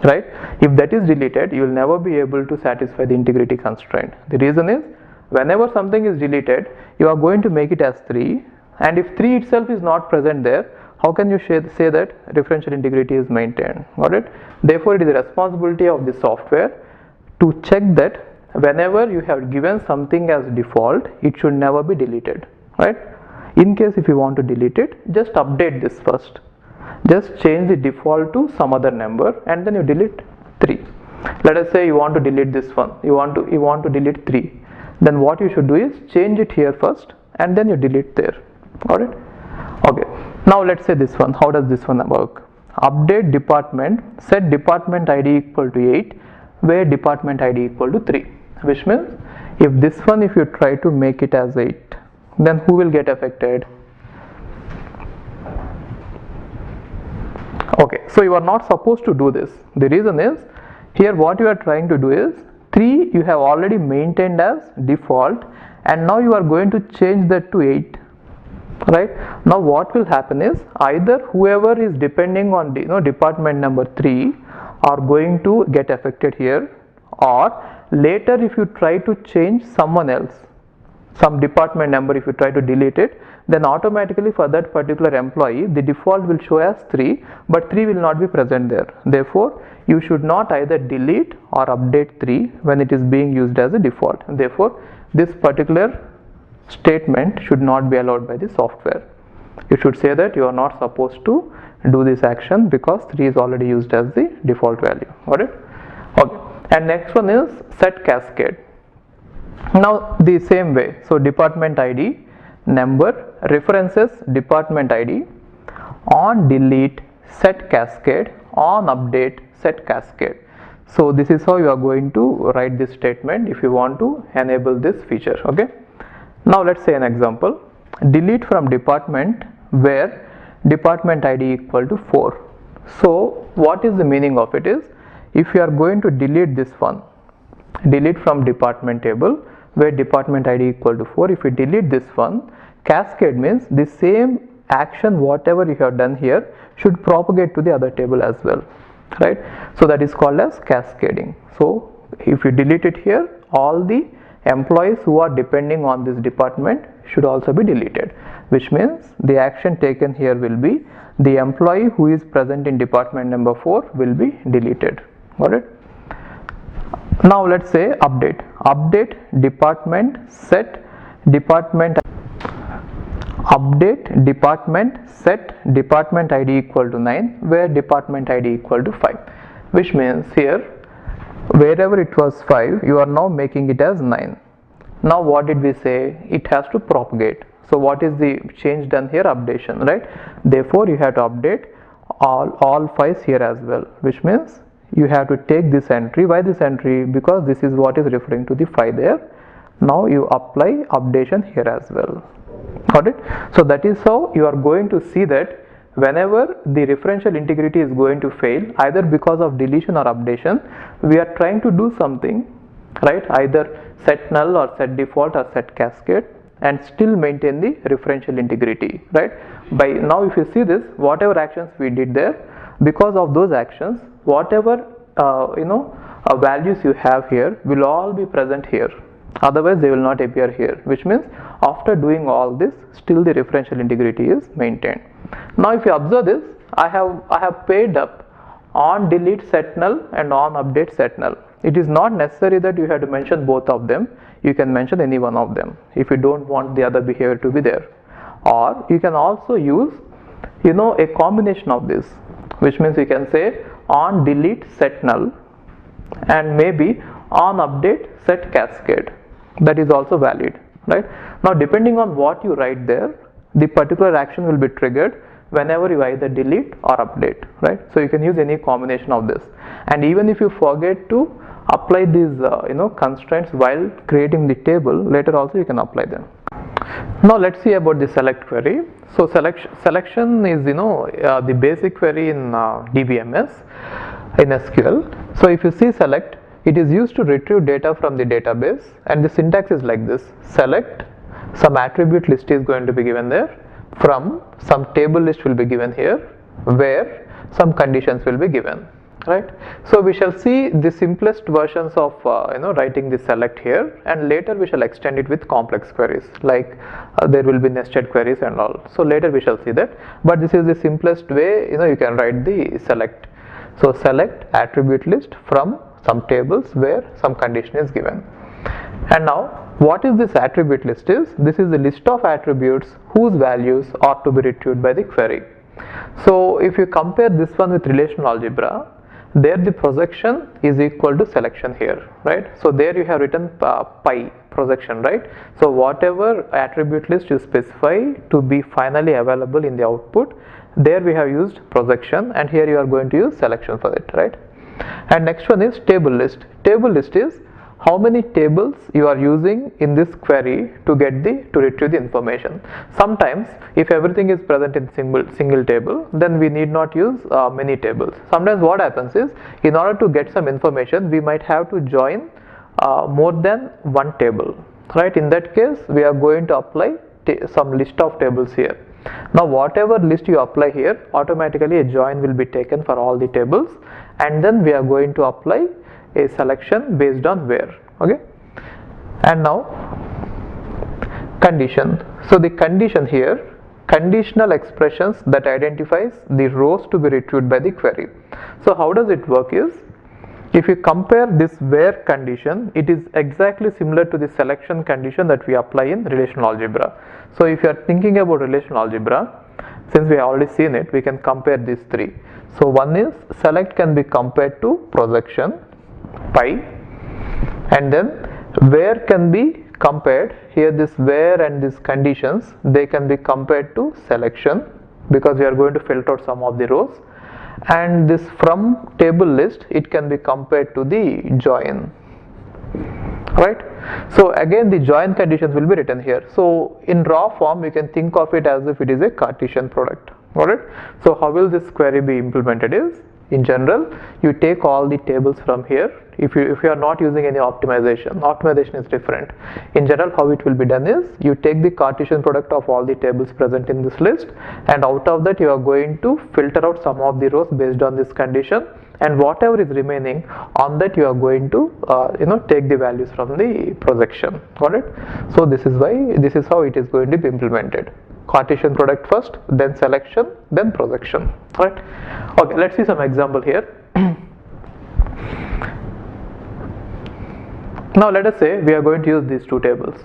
right? If that is deleted, you will never be able to satisfy the integrity constraint. The reason is, whenever something is deleted, you are going to make it as 3, and if 3 itself is not present there, how can you say that referential integrity is maintained? Got it? Therefore it is the responsibility of the software to check that whenever you have given something as default, it should never be deleted, right? In case if you want to delete it, just update this first. Just change the default to some other number and then you delete 3. Let us say you want to delete this one, you want to delete 3. Then what you should do is change it here first and then you delete there. Got it? Okay. Now let's say this one. How does this one work? Update department, set department ID equal to 8 where department ID equal to 3, which means if this one, if you try to make it as 8, then who will get affected? Okay, so you are not supposed to do this. The reason is, here what you are trying to do is 3 you have already maintained as default, and now you are going to change that to 8, right? Now what will happen is, either whoever is depending on department number 3 are going to get affected here, or later if you try to change someone else, some department number, if you try to delete it, then automatically for that particular employee the default will show as 3, but 3 will not be present there. Therefore you should not either delete or update 3 when it is being used as a default. Therefore this particular statement should not be allowed by the software. You should say that you are not supposed to do this action because 3 is already used as the default value. Got it? Okay. And next one is set cascade. Now the same way, so department ID number references department ID, on delete set cascade, on update set cascade. So this is how you are going to write this statement if you want to enable this feature. Okay. Now let's say an example, delete from department where department ID equal to 4. So what is the meaning of it is, if you are going to delete this one, delete from department table where department ID equal to 4, if you delete this one, cascade means the same action whatever you have done here should propagate to the other table as well, right? So that is called as cascading. So if you delete it here, all the employees who are depending on this department should also be deleted, which means the action taken here will be the employee who is present in department number 4 will be deleted. Got it? Now let's say update department set department, update department set department ID equal to 9 where department ID equal to 5, which means here wherever it was 5 you are now making it as 9. Now what did we say? It has to propagate. So what is the change done here? Updation, right? Therefore you have to update all 5s here as well, which means you have to take this entry. Why this entry? Because this is what is referring to the 5 there. Now you apply updation here as well. Got it? So that is how you are going to see that whenever the referential integrity is going to fail either because of deletion or updation, we are trying to do something, right? Either set null or set default or set cascade and still maintain the referential integrity, right? By now if you see this, whatever actions we did there, because of those actions whatever values you have here will all be present here, otherwise they will not appear here, which means after doing all this still the referential integrity is maintained. Now if you observe this, I have paired up on delete set null and on update set null. It is not necessary that you have to mention both of them, you can mention any one of them if you don't want the other behavior to be there, or you can also use a combination of this, which means you can say on delete set null and maybe on update set cascade. That is also valid, right? Now depending on what you write there, the particular action will be triggered whenever you either delete or update, right? So you can use any combination of this, and even if you forget to apply these constraints while creating the table, later also you can apply them. Now let's see about the select query. So selection is the basic query in DBMS in SQL. So if you see select, it is used to retrieve data from the database, and the syntax is like this: select, some attribute list is going to be given there, from some table list will be given here, where some conditions will be given, right? So we shall see the simplest versions of writing the select here, and later we shall extend it with complex queries, like there will be nested queries and all. So later we shall see that, but this is the simplest way you can write the select. So select attribute list from some tables where some condition is given. And now what is this attribute list is? This is the list of attributes whose values are to be retrieved by the query. So if you compare this one with relational algebra, there the projection is equal to selection here, right? So there you have written pi projection, right? So whatever attribute list you specify to be finally available in the output, there we have used projection, and here you are going to use selection for it, right? And next one is table list. Table list is how many tables you are using in this query to retrieve the information. Sometimes if everything is present in single table, then we need not use many tables. Sometimes what happens is, in order to get some information, we might have to join more than one table, right? In that case we are going to apply some list of tables here. Now whatever list you apply here, automatically a join will be taken for all the tables, and then we are going to apply a selection based on where. Okay. And now condition. So the condition here, conditional expressions that identifies the rows to be retrieved by the query. So how does it work is, if you compare this where condition, it is exactly similar to the selection condition that we apply in relational algebra. So if you are thinking about relational algebra, Since we have already seen it, we can compare these three. So one is select can be compared to projection, pi, and then where can be compared, here this where and these conditions, they can be compared to selection, because we are going to filter out some of the rows, and this from table list, it can be compared to the join, right? So again the join conditions will be written here. So in raw form you can think of it as if it is a Cartesian product. Alright, so how will this query be implemented is, in general, you take all the tables from here. If you are not using any optimization is different. In general, how it will be done is, you take the Cartesian product of all the tables present in this list, and out of that you are going to filter out some of the rows based on this condition, and whatever is remaining on that you are going to take the values from the projection. Got it? So this is how it is going to be implemented. Cartesian product first, then selection, then projection. Right? Okay, let's see some example here. Now let us say we are going to use these two tables.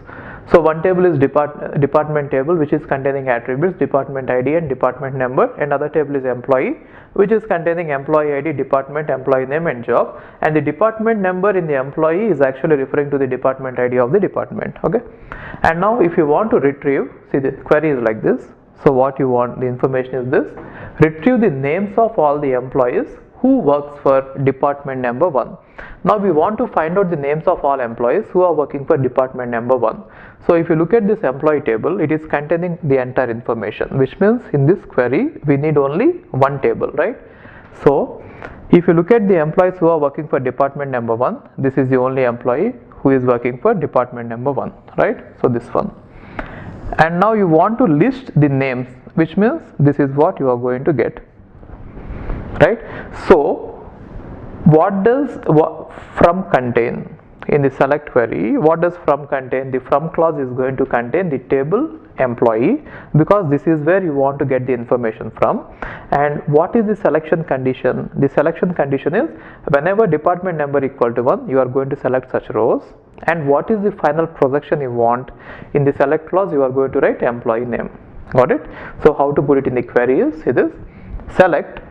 So one table is department table, which is containing attributes department ID and department number, and other table is employee, which is containing employee ID, department, employee name and job, and the department number in the employee is actually referring to the department ID of the department. Okay, and now if you want to retrieve, see the query is like this. So what you want, the information is this: retrieve the names of all the employees who works for department number 1. Now we want to find out the names of all employees who are working for department number 1. So if you look at this employee table, it is containing the entire information, which means in this query we need only one table, right? So if you look at the employees who are working for department number 1, this is the only employee who is working for department number 1, right? So this one. And now you want to list the names, which means this is what you are going to get, right? So what does from contain in the select query? What does from contain? The from clause is going to contain the table employee, because this is where you want to get the information from. And what is the selection condition? The selection condition is whenever department number equal to 1, you are going to select such rows. And what is the final projection you want? In the select clause you are going to write employee name. Got it? So how to put it in the query is, see this, select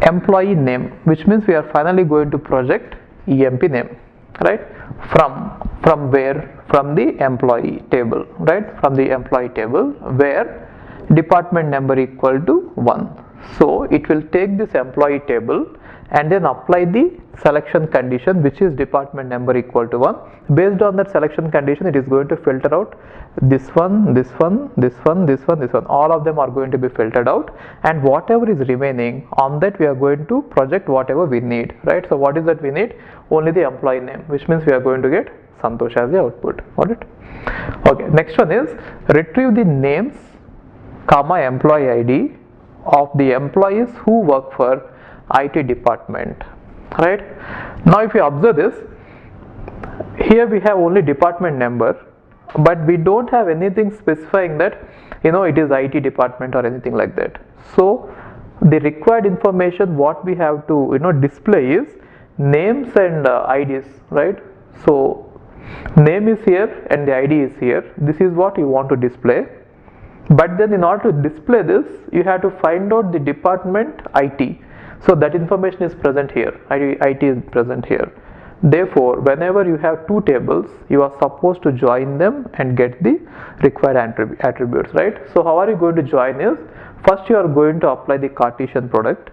employee name, which means we are finally going to project emp name, right? From where? From the employee table, right? From the employee table where department number equal to 1. So it will take this employee table and then apply the selection condition, which is department number equal to 1. Based on that selection condition, it is going to filter out this one, this one, this one, this one, this one. All of them are going to be filtered out, and whatever is remaining on that we are going to project whatever we need, right? So what is that we need? Only the employee name, which means we are going to get Santosh as the output. Got it? Okay, next one is retrieve the names comma employee ID of the employees who work for IT department, right? Now if you observe this, here we have only department number, but we don't have anything specifying that it is IT department or anything like that. So the required information what we have to display is names and IDs, right? So name is here and the ID is here. This is what you want to display. But then in order to display this, you have to find out the department IT. So that information is present here, IT is present here. Therefore, whenever you have two tables, you are supposed to join them and get the required attributes, right? So how are you going to join is, first you are going to apply the Cartesian product,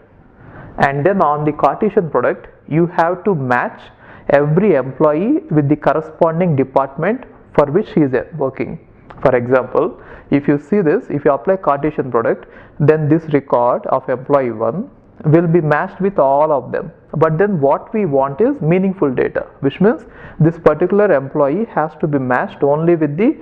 and then on the Cartesian product, you have to match every employee with the corresponding department for which he is working. For example, if you see this, if you apply Cartesian product, then this record of employee 1 will be matched with all of them. But then what we want is meaningful data, which means this particular employee has to be matched only with the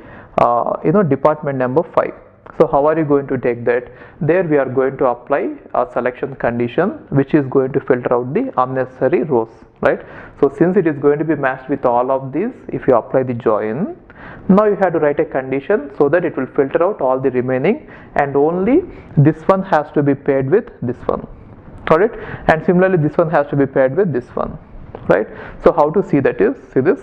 department number 5. So how are you going to take that? There we are going to apply a selection condition, which is going to filter out the unnecessary rows, right? So since it is going to be matched with all of these, if you apply the join, now you have to write a condition so that it will filter out all the remaining, and only this one has to be paired with this one. Got it? And similarly this one has to be paired with this one, right? So how to see that is, see this.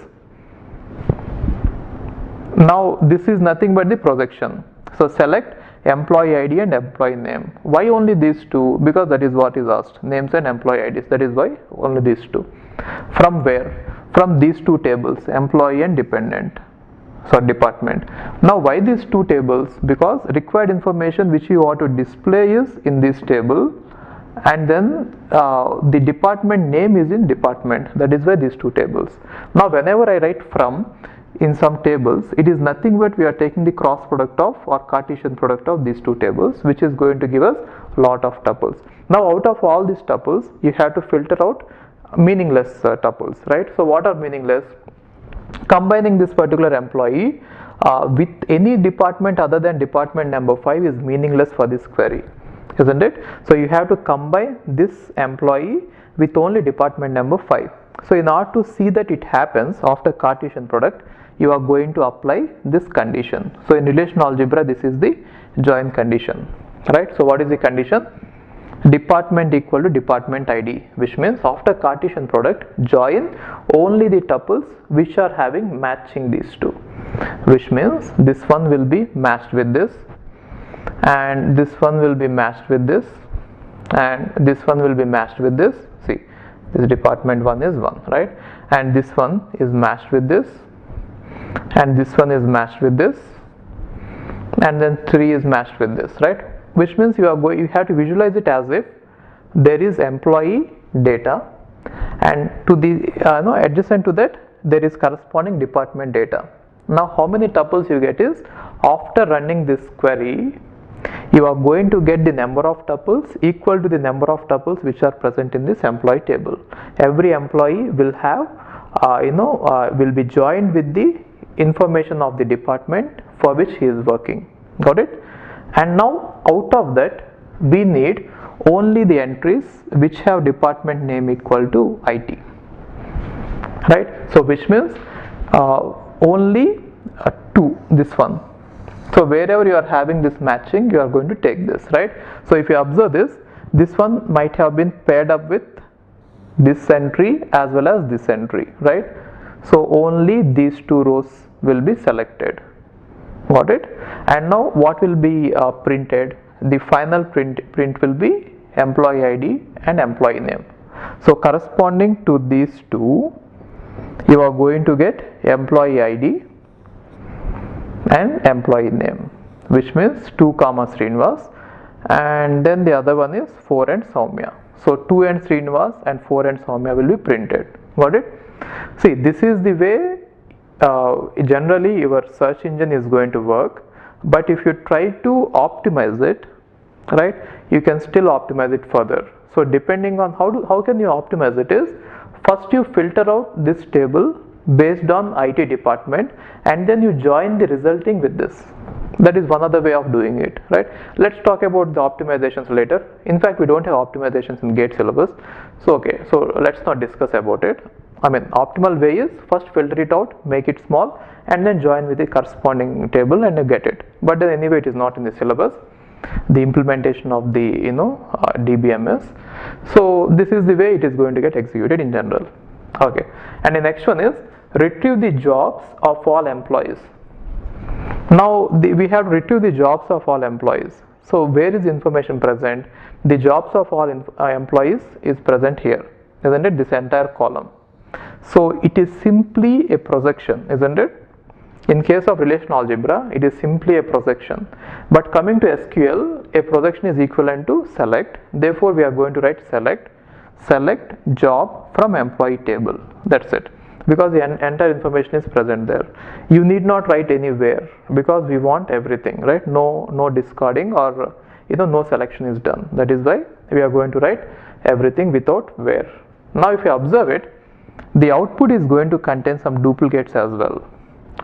Now this is nothing but the projection. So select employee ID and employee name. Why only these two? Because that is what is asked, names and employee IDs. That is why only these two. From where? From these two tables, employee and department. Now why these two tables? Because required information which you want to display is in this table, and then the department name is in department. That is why these two tables. Now whenever I write from in some tables, it is nothing but we are taking the cross product of or Cartesian product of these two tables, which is going to give us lot of tuples. Now out of all these tuples, you have to filter out meaningless tuples, right? So what are meaningless? Combining this particular employee with any department other than department number 5 is meaningless for this query, isn't it? So you have to combine this employee with only department number 5. So in order to see that it happens after Cartesian product, you are going to apply this condition. So in relational algebra, this is the join condition, right? So what is the condition? Department equal to department ID, which means after Cartesian product, join only the tuples which are having matching these two, which means this one will be matched with this, and this one will be matched with this, and this one will be matched with this. See, this department 1 is 1, right? And this one is matched with this, and this one is matched with this, and then 3 is matched with this, right? Which means you have to visualize it as if there is employee data, and to the adjacent to that there is corresponding department data. Now how many tuples you get is, after running this query, you are going to get the number of tuples equal to the number of tuples which are present in this employee table. Every employee will have will be joined with the information of the department for which he is working. Got it? And now out of that we need only the entries which have department name equal to IT, right? So which means only 2, this one. So wherever you are having this matching, you are going to take this, right? So if you observe this one might have been paired up with this entry as well as this entry, right? So only these 2 rows will be selected. Got it? And now what will be printed? The final print will be employee ID and employee name. So corresponding to these 2, you are going to get employee ID and employee name, which means 2 comma Srinivas, and then the other one is 4 and Soumya. So 2 and Srinivas and 4 and Soumya will be printed. Got it? See, this is the way generally your search engine is going to work, but if you try to optimize it, right, you can still optimize it further. So depending on how can you optimize it is, first you filter out this table based on IT department, and then you join the resulting with this. That is one other way of doing it, right? Let's talk about the optimizations later. In fact, we don't have optimizations in GATE syllabus. So okay, so let's not discuss about it. I mean, optimal way is first filter it out, make it small, and then join with the corresponding table and you get it. But then anyway, it is not in the syllabus, the implementation of the DBMS. So this is the way it is going to get executed in general. Okay, and the next one is retrieve the jobs of all employees. Now we have to retrieve the jobs of all employees. So where is information present? The jobs of all employees is present here, isn't it? This entire column. So it is simply a projection, isn't it? In case of relational algebra, it is simply a projection. But coming to SQL, a projection is equivalent to select. Therefore, we are going to write select job from employee table. That's it. Because the entire information is present there. You need not write anywhere because we want everything, right? No discarding or no selection is done. That is why we are going to write everything without where. Now, if you observe it, the output is going to contain some duplicates as well,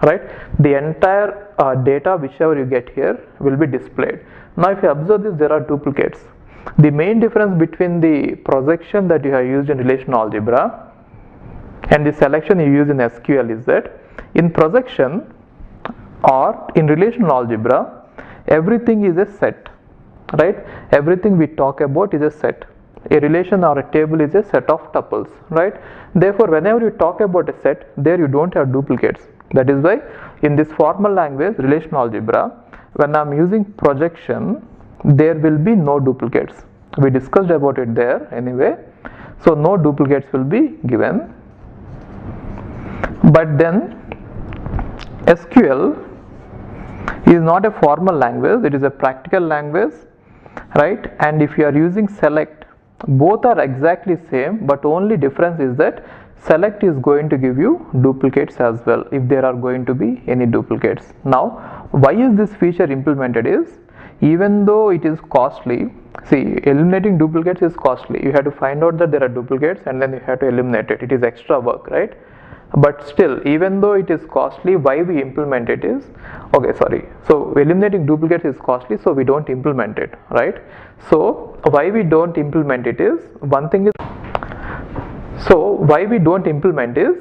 right? The entire data whichever you get here will be displayed. Now if you observe this, there are duplicates. The main difference between the projection that you have used in relational algebra and the selection you use in SQL is that in projection or in relational algebra, everything is a set, right? Everything we talk about is a set. A relation or a table is a set of tuples, right? Therefore, whenever you talk about a set, there you don't have duplicates. That is why in this formal language, relational algebra, when I'm using projection, there will be no duplicates. We discussed about it there anyway. So no duplicates will be given. But then SQL is not a formal language, it is a practical language, right? And if you are using select, both are exactly same, but only difference is that select is going to give you duplicates as well if there are going to be any duplicates. Now why is this feature implemented is, even though it is costly, see, eliminating duplicates is costly. You have to find out that there are duplicates and then you have to eliminate it. It is extra work, right? But still, even though it is costly, why we implement it is, okay, sorry, so eliminating duplicates is costly, so we don't implement it, right? So why we don't implement it is, one thing is, so why we don't implement is,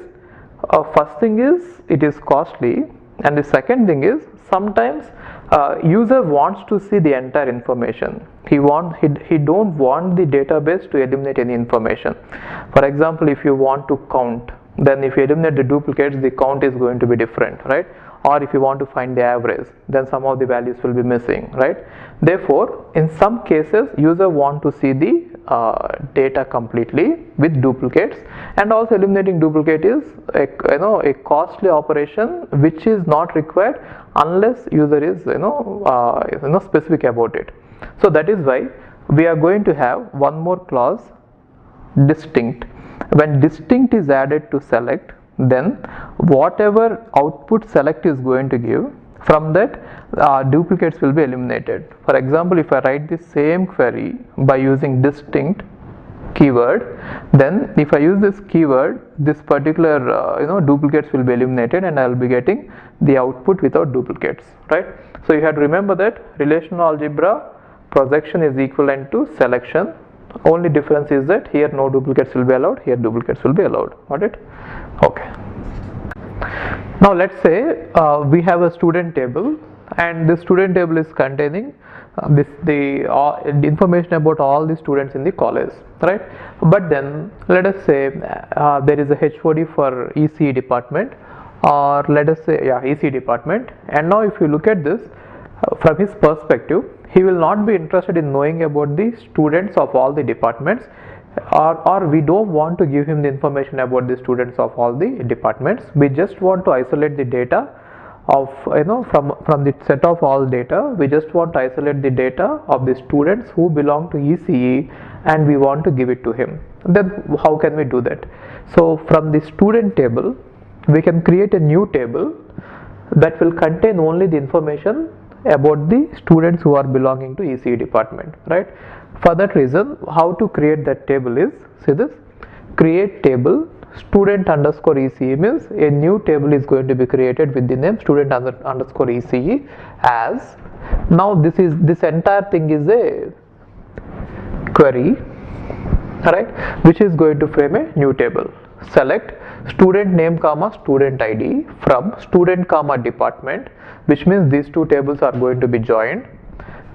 first thing is it is costly, and the second thing is sometimes user wants to see the entire information. He don't want the database to eliminate any information. For example, if you want to count, then if you eliminate the duplicates, the count is going to be different, right? Or if you want to find the average, then some of the values will be missing, right? Therefore, in some cases, user want to see the data completely with duplicates, and also eliminating duplicate is a costly operation which is not required unless user is specific about it. So that is why we are going to have one more clause, distinct. When distinct is added to select, then whatever output select is going to give, from that duplicates will be eliminated. For example, if I write the same query by using distinct keyword, then if I use this keyword, this particular duplicates will be eliminated and I will be getting the output without duplicates, right? So you have to remember that relational algebra projection is equivalent to selection. Only difference is that here no duplicates will be allowed, here duplicates will be allowed. Got it? Okay. Now let's say we have a student table, and the student table is containing the information about all the students in the college, right? But then let us say there is a HOD for ECE department, or let us say ECE department, and now if you look at this from his perspective, he will not be interested in knowing about the students of all the departments, or we don't want to give him the information about the students of all the departments. We just want to isolate the data of from the set of all data. We just want to isolate the data of the students who belong to ECE, and we want to give it to him. Then how can we do that? So from the student table we can create a new table that will contain only the information about the students who are belonging to ECE department, right? For that reason, how to create that table is, see this, create table student underscore ECE means a new table is going to be created with the name student underscore ECE as, now this entire thing is a query, right, which is going to frame a new table. Select student name comma student ID from student comma department, which means these two tables are going to be joined.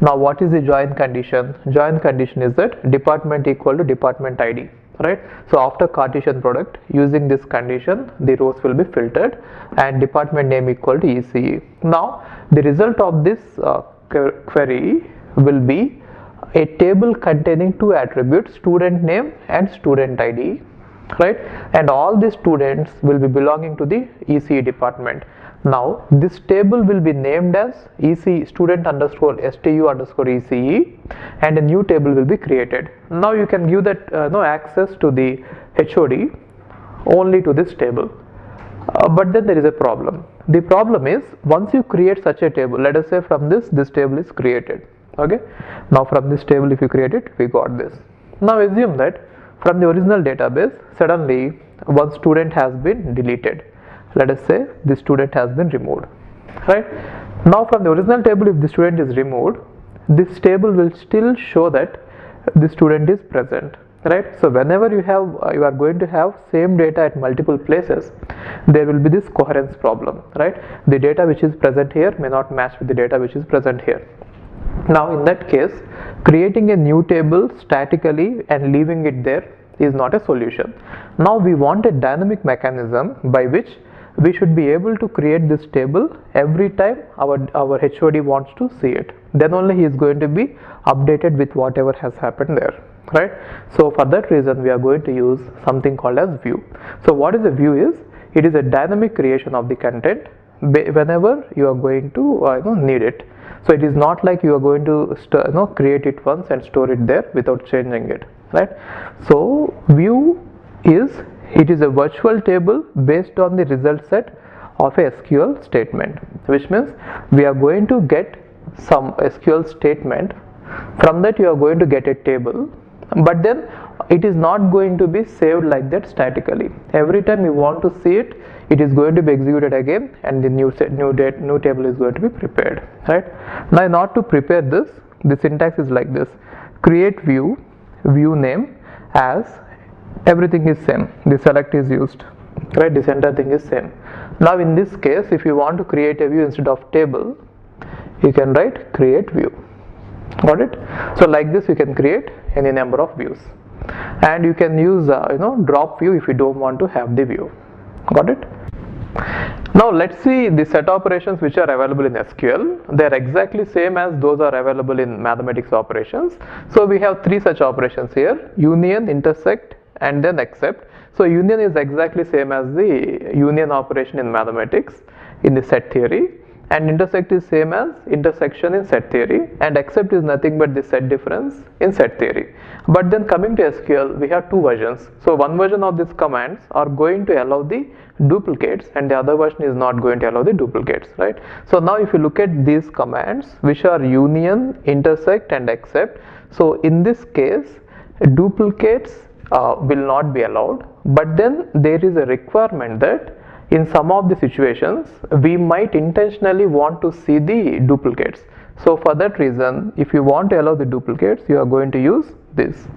Now what is the join condition? Join condition is that department equal to department ID, right? So after Cartesian product, using this condition, the rows will be filtered and department name equal to ECE. Now the result of this query will be a table containing two attributes, student name and student ID, right? And all the students will be belonging to the ECE department. Now this table will be named as ECE student underscore STU underscore ECE, and a new table will be created. Now you can give that access to the HOD only to this table, but then there is a problem. The problem is, once you create such a table, let us say from this table is created, okay? Now from this table if you create it, we got this. Now assume that from the original database suddenly one student has been deleted. Let us say this student has been removed, right? Now from the original table, if the student is removed, this table will still show that the student is present, right? So whenever you are going to have same data at multiple places, there will be this coherence problem, right? The data which is present here may not match with the data which is present here. Now in that case, creating a new table statically and leaving it there is not a solution. Now we want a dynamic mechanism by which we should be able to create this table every time our HOD wants to see it. Then only he is going to be updated with whatever has happened there, right? So for that reason we are going to use something called as view. So what is a view is, it is a dynamic creation of the content whenever you are going to need it. So it is not like you are going to create it once and store it there without changing it, right? So view is, it is a virtual table based on the result set of a SQL statement, which means we are going to get some SQL statement. From that you are going to get a table, but then it is not going to be saved like that statically. Every time you want to see it, it is going to be executed again and the new table is going to be prepared, right? Now in order to prepare this, the syntax is like this: create view, view name as, everything is same, the select is used, right? This entire thing is same. Now in this case, if you want to create a view instead of table, you can write create view. Got it? So like this you can create any number of views, and you can use drop view if you don't want to have the view. Got it? Now let's see the set operations which are available in SQL. They are exactly same as those are available in mathematics operations. So we have three such operations here: union, intersect, and then except. So union is exactly same as the union operation in mathematics in the set theory, and intersect is same as intersection in set theory, and except is nothing but the set difference in set theory. But then coming to SQL, we have two versions. So one version of these commands are going to allow the duplicates, and the other version is not going to allow the duplicates, right? So now if you look at these commands which are union, intersect, and except, so in this case duplicates will not be allowed, but then there is a requirement that in some of the situations we might intentionally want to see the duplicates. So for that reason, if you want to allow the duplicates, you are going to use this,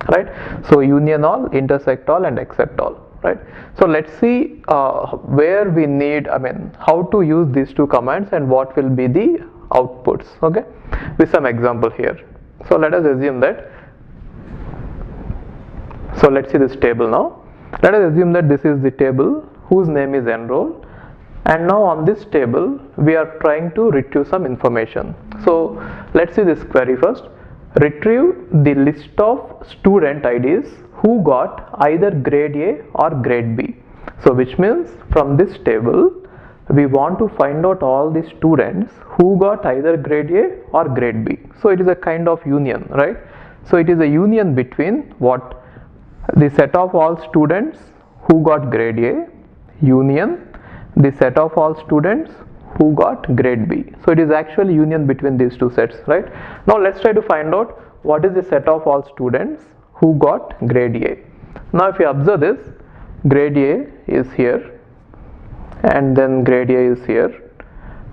right? So union all, intersect all, and except all, right? So let's see where we need, how to use these two commands and what will be the outputs, okay, with some example here. So let us assume that, so let's see this table now. Let us assume that this is the table whose name is enroll, and now on this table we are trying to retrieve some information. So let's see this query first: retrieve the list of student IDs who got either grade A or grade B. So which means from this table we want to find out all the students who got either grade A or grade B. So it is a kind of union, right? So it is a union between what? The set of all students who got grade A, union the set of all students who got grade B. So it is actually union between these two sets, right? Now let's try to find out what is the set of all students who got grade A. Now if you observe this, grade A is here, and then grade A is here,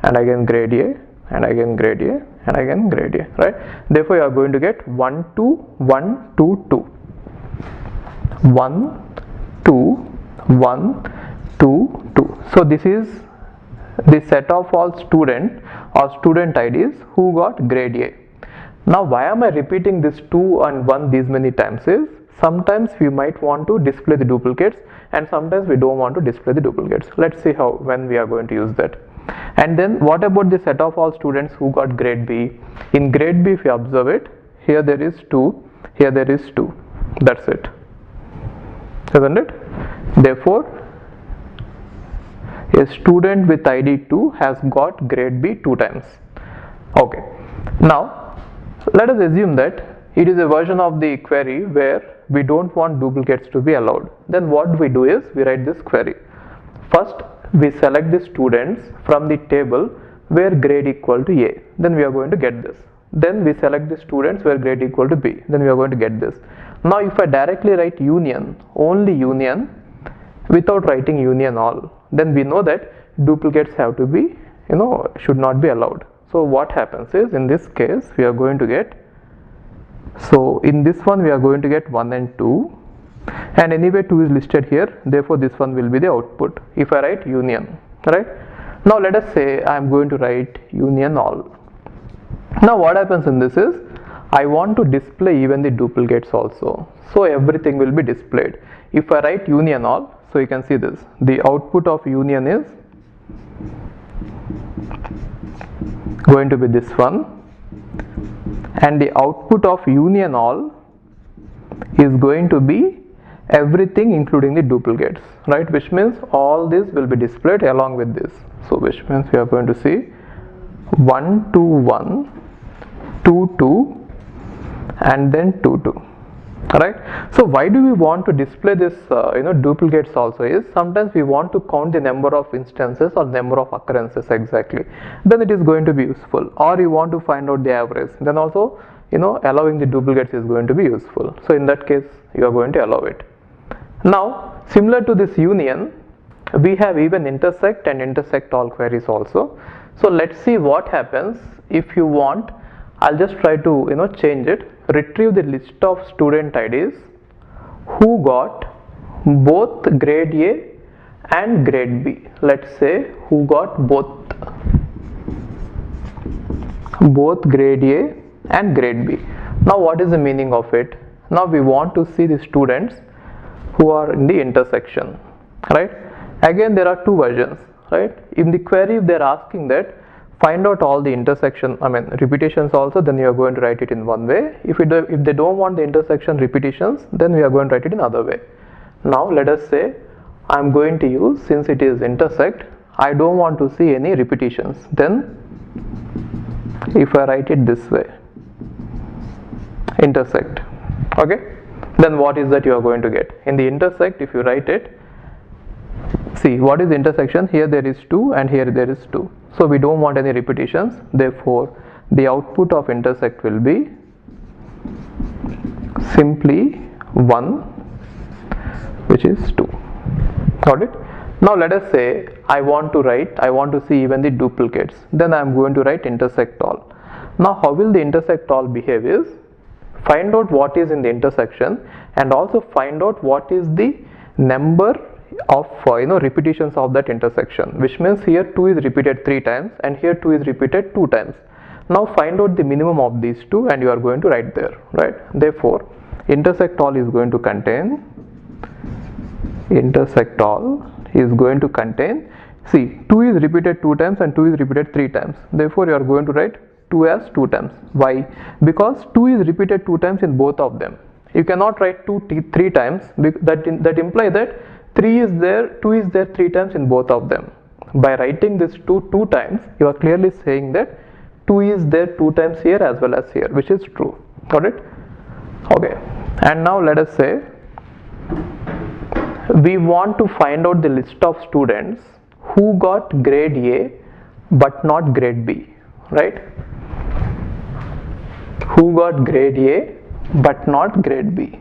and again grade A, and again grade A, and again grade A, right? Therefore you are going to get 1 2 1 2 2 1 2 1 2 2. So this is the set of all student or student IDs who got grade A. Now why am I repeating this 2 and 1 these many times is, sometimes we might want to display the duplicates and sometimes we don't want to display the duplicates. Let's see how, when we are going to use that. And then what about the set of all students who got grade B? In grade B, if you observe it, here there is 2, here there is 2, that's it, isn't it? Therefore a student with ID 2 has got grade B 2 times. Okay, now let us assume that it is a version of the query where we don't want duplicates to be allowed. Then what we do is we write this query. First we select the students from the table where grade equal to A, then we are going to get this. Then we select the students where grade equal to B, then we are going to get this. Now if I directly write union, only union, without writing union all, then we know that duplicates have to be, should not be allowed. So what happens is, in this case we are going to get, so in this one we are going to get 1 and 2, and anyway 2 is listed here, therefore this one will be the output if I write union, right? Now let us say I am going to write union all. Now what happens in this is, I want to display even the duplicates also, so everything will be displayed. If I write union all, So you can see this, the output of union is going to be this one, and the output of union all is going to be everything including the duplicates, right? Which means all this will be displayed along with this. So which means we are going to see 1 2 1 2 2 and then 2 2. Right? So why do we want to display this duplicates also is sometimes we want to count the number of instances or number of occurrences exactly, then it is going to be useful, or you want to find out the average, then also allowing the duplicates is going to be useful. So in that case you are going to allow it. Now similar to this union, we have even intersect and intersect all queries also. So let's see what happens if you want. I'll just try to change it. Retrieve the list of student IDs who got both grade A and grade B. Let's say who got both grade A and grade B. Now what is the meaning of it? Now we want to see the students who are in the intersection, right? Again there are two versions, right? In the query if they are asking that find out all the repetitions also, then you are going to write it in one way. If they don't want the intersection repetitions, then we are going to write it in another way. Now let us say I am going to use, since it is intersect, I don't want to see any repetitions. Then if I write it this way, intersect, okay, then what is that you are going to get? In the intersect, if you write it, see what is the intersection? Here there is 2 and here there is 2. So we don't want any repetitions, therefore the output of intersect will be simply 1, which is 2. Got it? Now let us say I want to see even the duplicates, then I am going to write intersect all. Now how will the intersect all behave is, find out what is in the intersection and also find out what is the number of repetitions of that intersection, which means here 2 is repeated 3 times and here 2 is repeated 2 times. Now find out the minimum of these two and you are going to write there, right? Therefore intersect all is going to contain, see 2 is repeated 2 times and 2 is repeated 3 times, therefore you are going to write 2 as 2 times. Why? Because 2 is repeated 2 times in both of them. You cannot write 2 3 times, that implies that 2 is there 3 times in both of them. By writing this 2 times, you are clearly saying that 2 is there 2 times here as well as here, which is true. Got it? Okay. And now let us say we want to find out the list of students who got grade A but not grade B, right? Who got grade A but not grade B.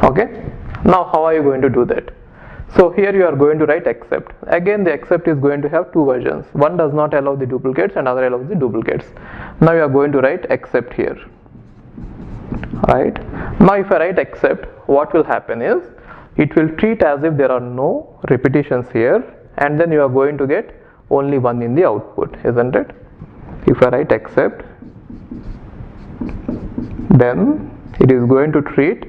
Okay, now how are you going to do that? So here you are going to write except. Again the except is going to have two versions. One does not allow the duplicates and other allows the duplicates. Now you are going to write except here. Right. Now if I write except, what will happen is it will treat as if there are no repetitions here, and then you are going to get only 1 in the output, isn't it? If I write except, then it is going to treat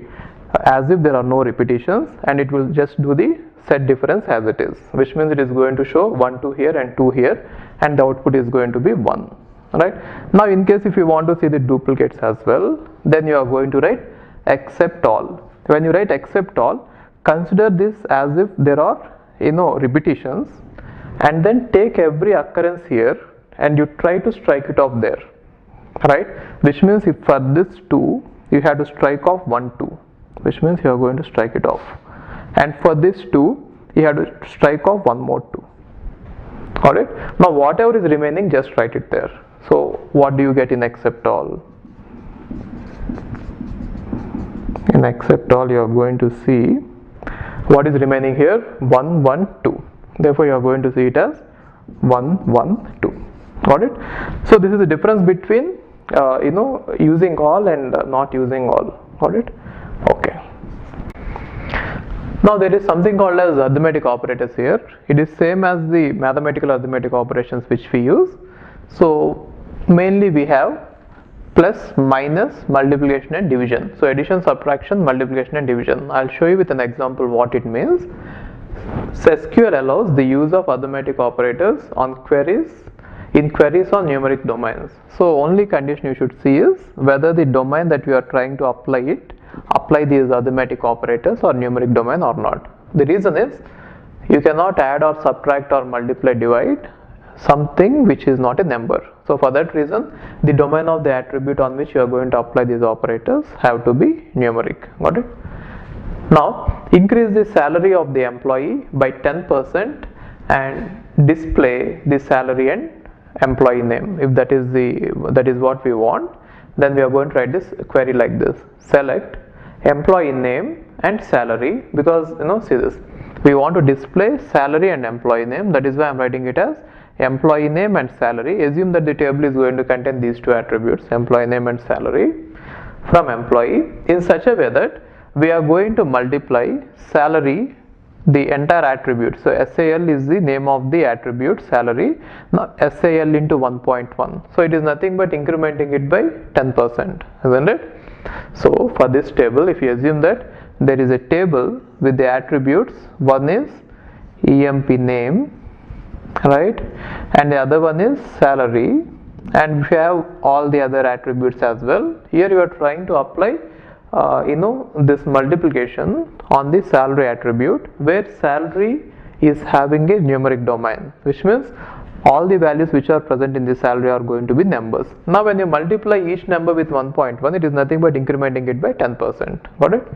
as if there are no repetitions and it will just do the set difference as it is, which means it is going to show 1 2 here and 2 here, and the output is going to be 1. Right. Now in case if you want to see the duplicates as well, then you are going to write except all. When you write except all, consider this as if there are repetitions, and then take every occurrence here and you try to strike it off there, right? Which means if for this 2 you have to strike off 1 2, which means you are going to strike it off, and for this 2 you have to strike off 1 more 2. Alright, now whatever is remaining, just write it there. So what do you get in except all? In except all you are going to see what is remaining here, 1 1 2, therefore you are going to see it as 1 1 2. Got it? So this is the difference between using all and not using all. Got it? Okay. Now there is something called as arithmetic operators here. It is same as the mathematical arithmetic operations which we use. So mainly we have plus, minus, multiplication and division. So addition, subtraction, multiplication and division. I'll show you with an example what it means. So SQL allows the use of arithmetic operators on queries on numeric domains. So only condition you should see is whether the domain that we are trying to apply these arithmetic operators or numeric domain or not. The reason is you cannot add or subtract or multiply, divide something which is not a number. So for that reason, the domain of the attribute on which you are going to apply these operators have to be numeric. Got it? Now increase the salary of the employee by 10% and display the salary and employee name. If that is what we want, then we are going to write this query like this: select employee name and salary, because see this, we want to display salary and employee name. That is why I am writing it as employee name and salary. Assume that the table is going to contain these two attributes, employee name and salary, from employee, in such a way that we are going to multiply salary, the entire attribute. So SAL is the name of the attribute salary. Now SAL into 1.1. So it is nothing but incrementing it by 10%, isn't it? So for this table, if you assume that there is a table with the attributes, one is EMP name, right, and the other one is salary, and we have all the other attributes as well. Here you are trying to apply this multiplication on the salary attribute, where salary is having a numeric domain, which means all the values which are present in the salary are going to be numbers. Now when you multiply each number with 1.1, it is nothing but incrementing it by 10%. Got it?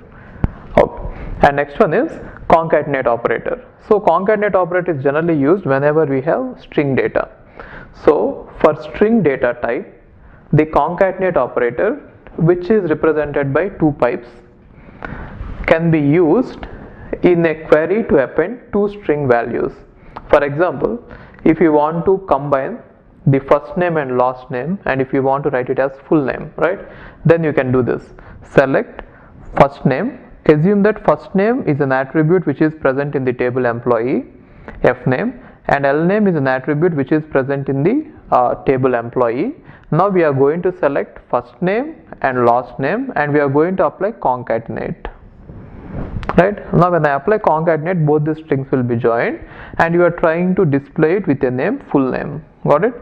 Okay. And next one is concatenate operator. So concatenate operator is generally used whenever we have string data. So for string data type, the concatenate operator, which is represented by two pipes, can be used in a query to append two string values. For example, if you want to combine the first name and last name, and if you want to write it as full name, right, then you can do this. Select first name, assume that first name is an attribute which is present in the table employee, F name, and L name is an attribute which is present in the table employee. Now we are going to select first name and last name, and we are going to apply concatenate. Right? Now when I apply concatenate, both the strings will be joined, and you are trying to display it with a name, full name. Got it?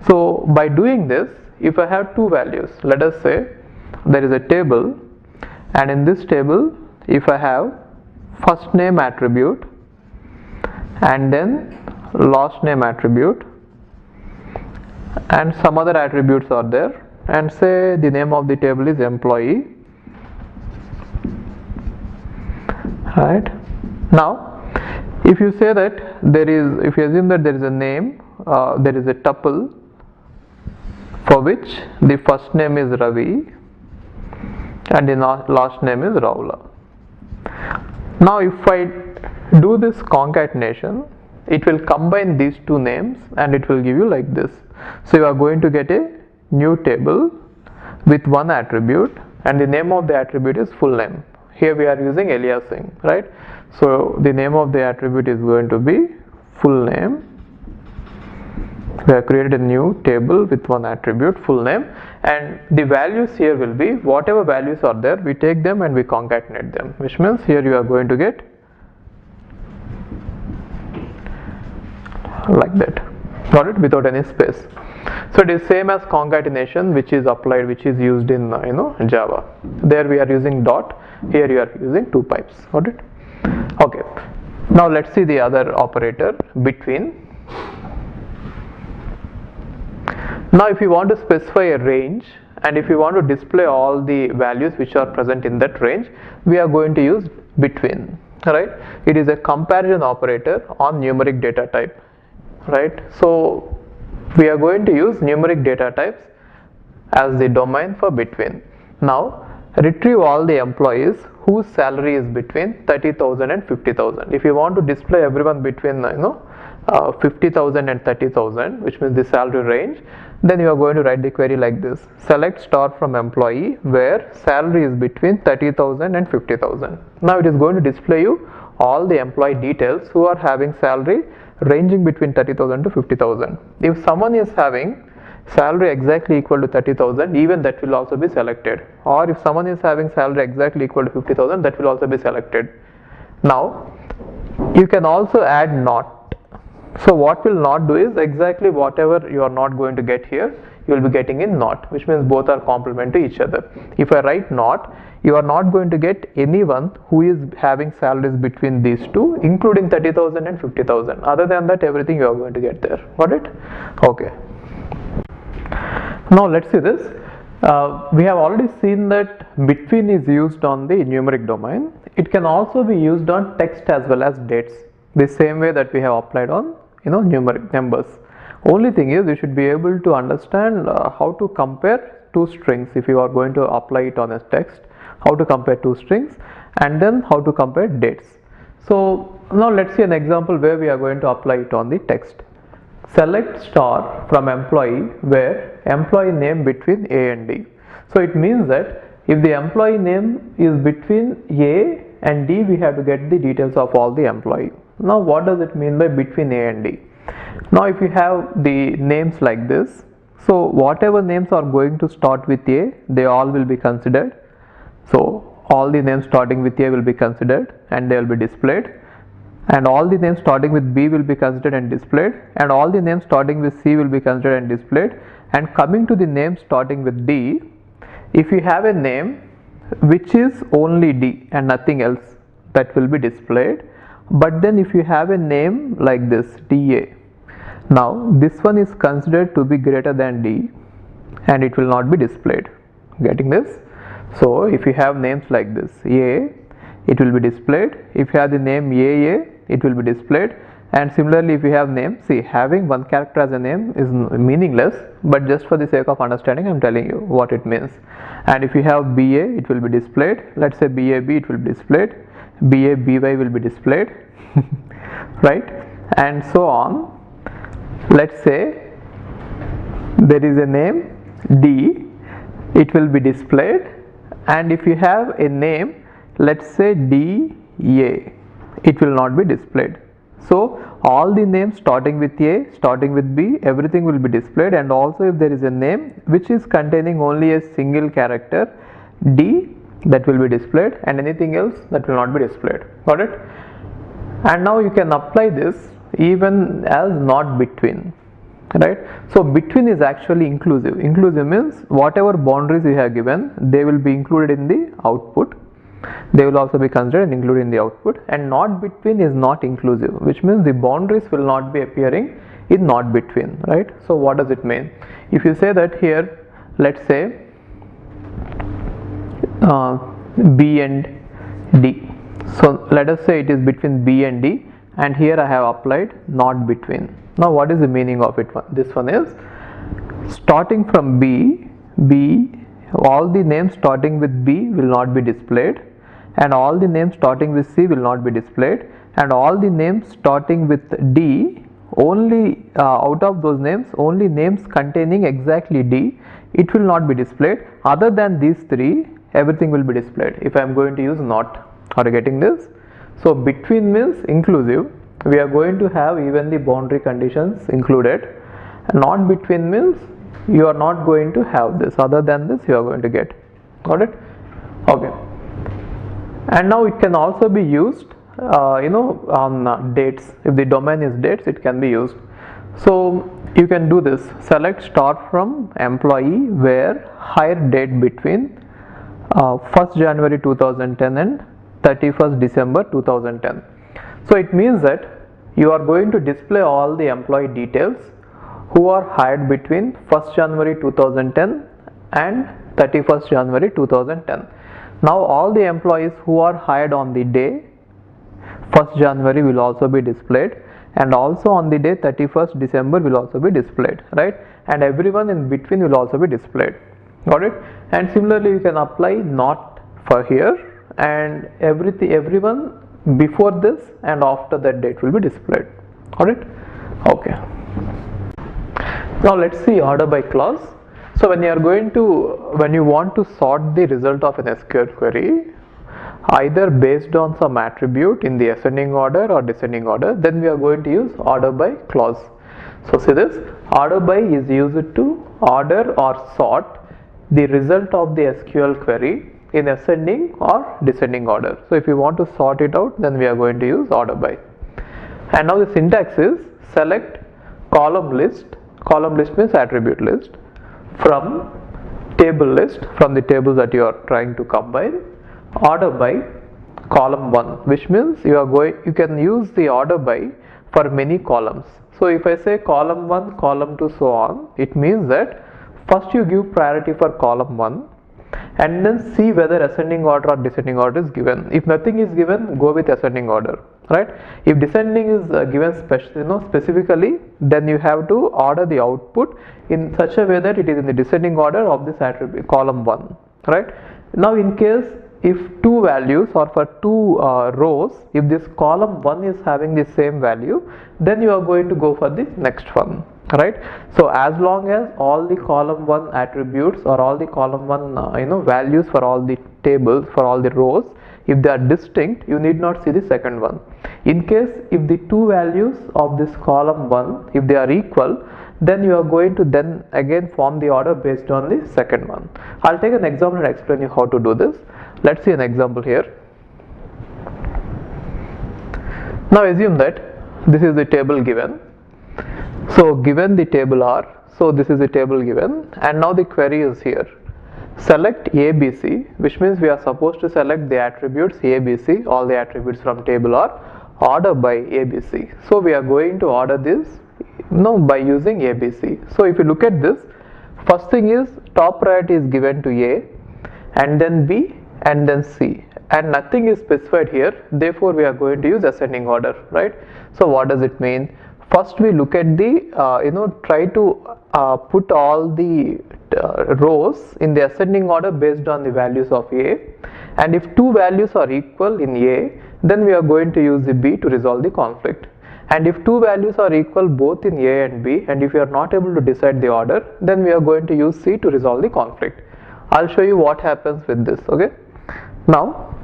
So by doing this, if I have two values, let us say there is a table, and in this table if I have first name attribute and then last name attribute and some other attributes are there, and say the name of the table is employee, right? Now if you say that if you assume that there is a name, there is a tuple for which the first name is Ravi and the last name is Ravula. Now if I do this concatenation, it will combine these two names and it will give you like this. So you are going to get a new table with one attribute, and the name of the attribute is full name. Here we are using aliasing, right? So the name of the attribute is going to be full name. We have created a new table with one attribute, full name, and the values here will be whatever values are there, we take them and we concatenate them, which means here you are going to get like that. Got it? Without any space. So it is same as concatenation, which is applied, which is used in Java. There we are using dot, here you are using two pipes. Got it? Okay. Now let's see the other operator, between. Now if you want to specify a range and if you want to display all the values which are present in that range, we are going to use between, right? It is a comparison operator on numeric data type, right? So we are going to use numeric data types as the domain for between. Now retrieve all the employees whose salary is between 30,000 and 50,000. If you want to display everyone between 50,000 and 30,000, which means the salary range, then you are going to write the query like this: select star from employee where salary is between 30,000 and 50,000. Now it is going to display you all the employee details who are having salary ranging between 30,000 to 50,000. If someone is having salary exactly equal to 30,000, even that will also be selected. Or if someone is having salary exactly equal to 50,000, that will also be selected. Now you can also add not. So what will not do is exactly whatever you are not going to get here, you will be getting in not, which means both are complement to each other. If I write not, you are not going to get anyone who is having salaries between these two, including 30,000 and 50,000. Other than that, everything you are going to get there. Got it? Okay. Now let's see this. We have already seen that between is used on the numeric domain. It can also be used on text as well as dates, the same way that we have applied on numeric numbers. Only thing is you should be able to understand how to compare two strings if you are going to apply it on a text, how to compare two strings, and then how to compare dates. So now let's see an example where we are going to apply it on the text. Select star from employee where employee name between A and D. So it means that if the employee name is between A and D, we have to get the details of all the employee. Now what does it mean by between A and D? Now if you have the names like this, so whatever names are going to start with A, they all will be considered. So all the names starting with A will be considered and they will be displayed. And all the names starting with B will be considered and displayed, and all the names starting with C will be considered and displayed. And coming to the name starting with D, if you have a name which is only D and nothing else, that will be displayed. But then if you have a name like this, DA, now this one is considered to be greater than D and it will not be displayed. Getting this? So if you have names like this, A, it will be displayed. If you have the name AA, it will be displayed. And similarly, if you have name, see, having one character as a name is meaningless, but just for the sake of understanding, I am telling you what it means. And if you have BA, it will be displayed. Let's say BAB, it will be displayed. BABY will be displayed, right? And so on. Let's say there is a name D, it will be displayed. And if you have a name, let's say DA, it will not be displayed. So all the names starting with A, starting with B, everything will be displayed. And also if there is a name which is containing only a single character D, that will be displayed, and anything else that will not be displayed. Got it? And now you can apply this even as not between, right? So between is actually inclusive. Inclusive means whatever boundaries you have given, they will be included in the output. They will also be considered and included in the output. And not between is not inclusive, which means the boundaries will not be appearing in not between, right? So what does it mean? If you say that here, let's say B and D. So let us say it is between B and D, and here I have applied not between. Now what is the meaning of it? This one is starting from B, all the names starting with B will not be displayed, and all the names starting with C will not be displayed, and all the names starting with D, only out of those names, only names containing exactly D, it will not be displayed. Other than these three, everything will be displayed if I am going to use not. Are you getting this? So between means inclusive, we are going to have even the boundary conditions included. Not between means you are not going to have this. Other than this, you are going to get. Got it? Okay. And now it can also be used on dates. If the domain is dates, it can be used. So you can do this. Select star from employee where hire date between 1st January 2010 and 31st December 2010. So it means that you are going to display all the employee details who are hired between 1st January 2010 and 31st January 2010. Now all the employees who are hired on the day 1st January will also be displayed, and also on the day 31st December will also be displayed, right? And everyone in between will also be displayed. Got it? And similarly you can apply not for here, and everyone before this and after that date will be displayed. Got it? Okay. Now let's see order by clause. So when you want to sort the result of an SQL query, either based on some attribute in the ascending order or descending order, then we are going to use order by clause. So see this, order by is used to order or sort the result of the SQL query in ascending or descending order. So if you want to sort it out, then we are going to use order by. And now the syntax is select column list means attribute list, from table list, from the tables that you are trying to combine, order by column 1, which means you can use the order by for many columns. So if I say column 1, column 2, so on, it means that first you give priority for column 1 and then see whether ascending order or descending order is given. If nothing is given, go with ascending order, right? If descending is given specifically, then you have to order the output in such a way that it is in the descending order of this attribute column 1, right? Now in case if two values or for two rows, if this column 1 is having the same value, then you are going to go for the next one, right? So as long as all the column 1 attributes or all the column 1 values for all the tables, for all the rows, if they are distinct, you need not see the second one. In case if the two values of this column 1, if they are equal, then you are going to then again form the order based on the second one. I'll take an example and explain you how to do this. Let's see an example here. Now assume that this is the table given. So given the table R, so this is the table given, and now the query is here. Select ABC, which means we are supposed to select the attributes ABC, all the attributes from table R, order by ABC. So we are going to order this by using ABC. So if you look at this, first thing is top priority is given to A, and then B, and then C, and nothing is specified here, therefore we are going to use ascending order, right? So what does it mean? First we look at the try to put all the rows in the ascending order based on the values of A, and if two values are equal in A, then we are going to use the B to resolve the conflict. And if two values are equal both in A and B, and if you are not able to decide the order, then we are going to use C to resolve the conflict. I'll show you what happens with this, okay? Now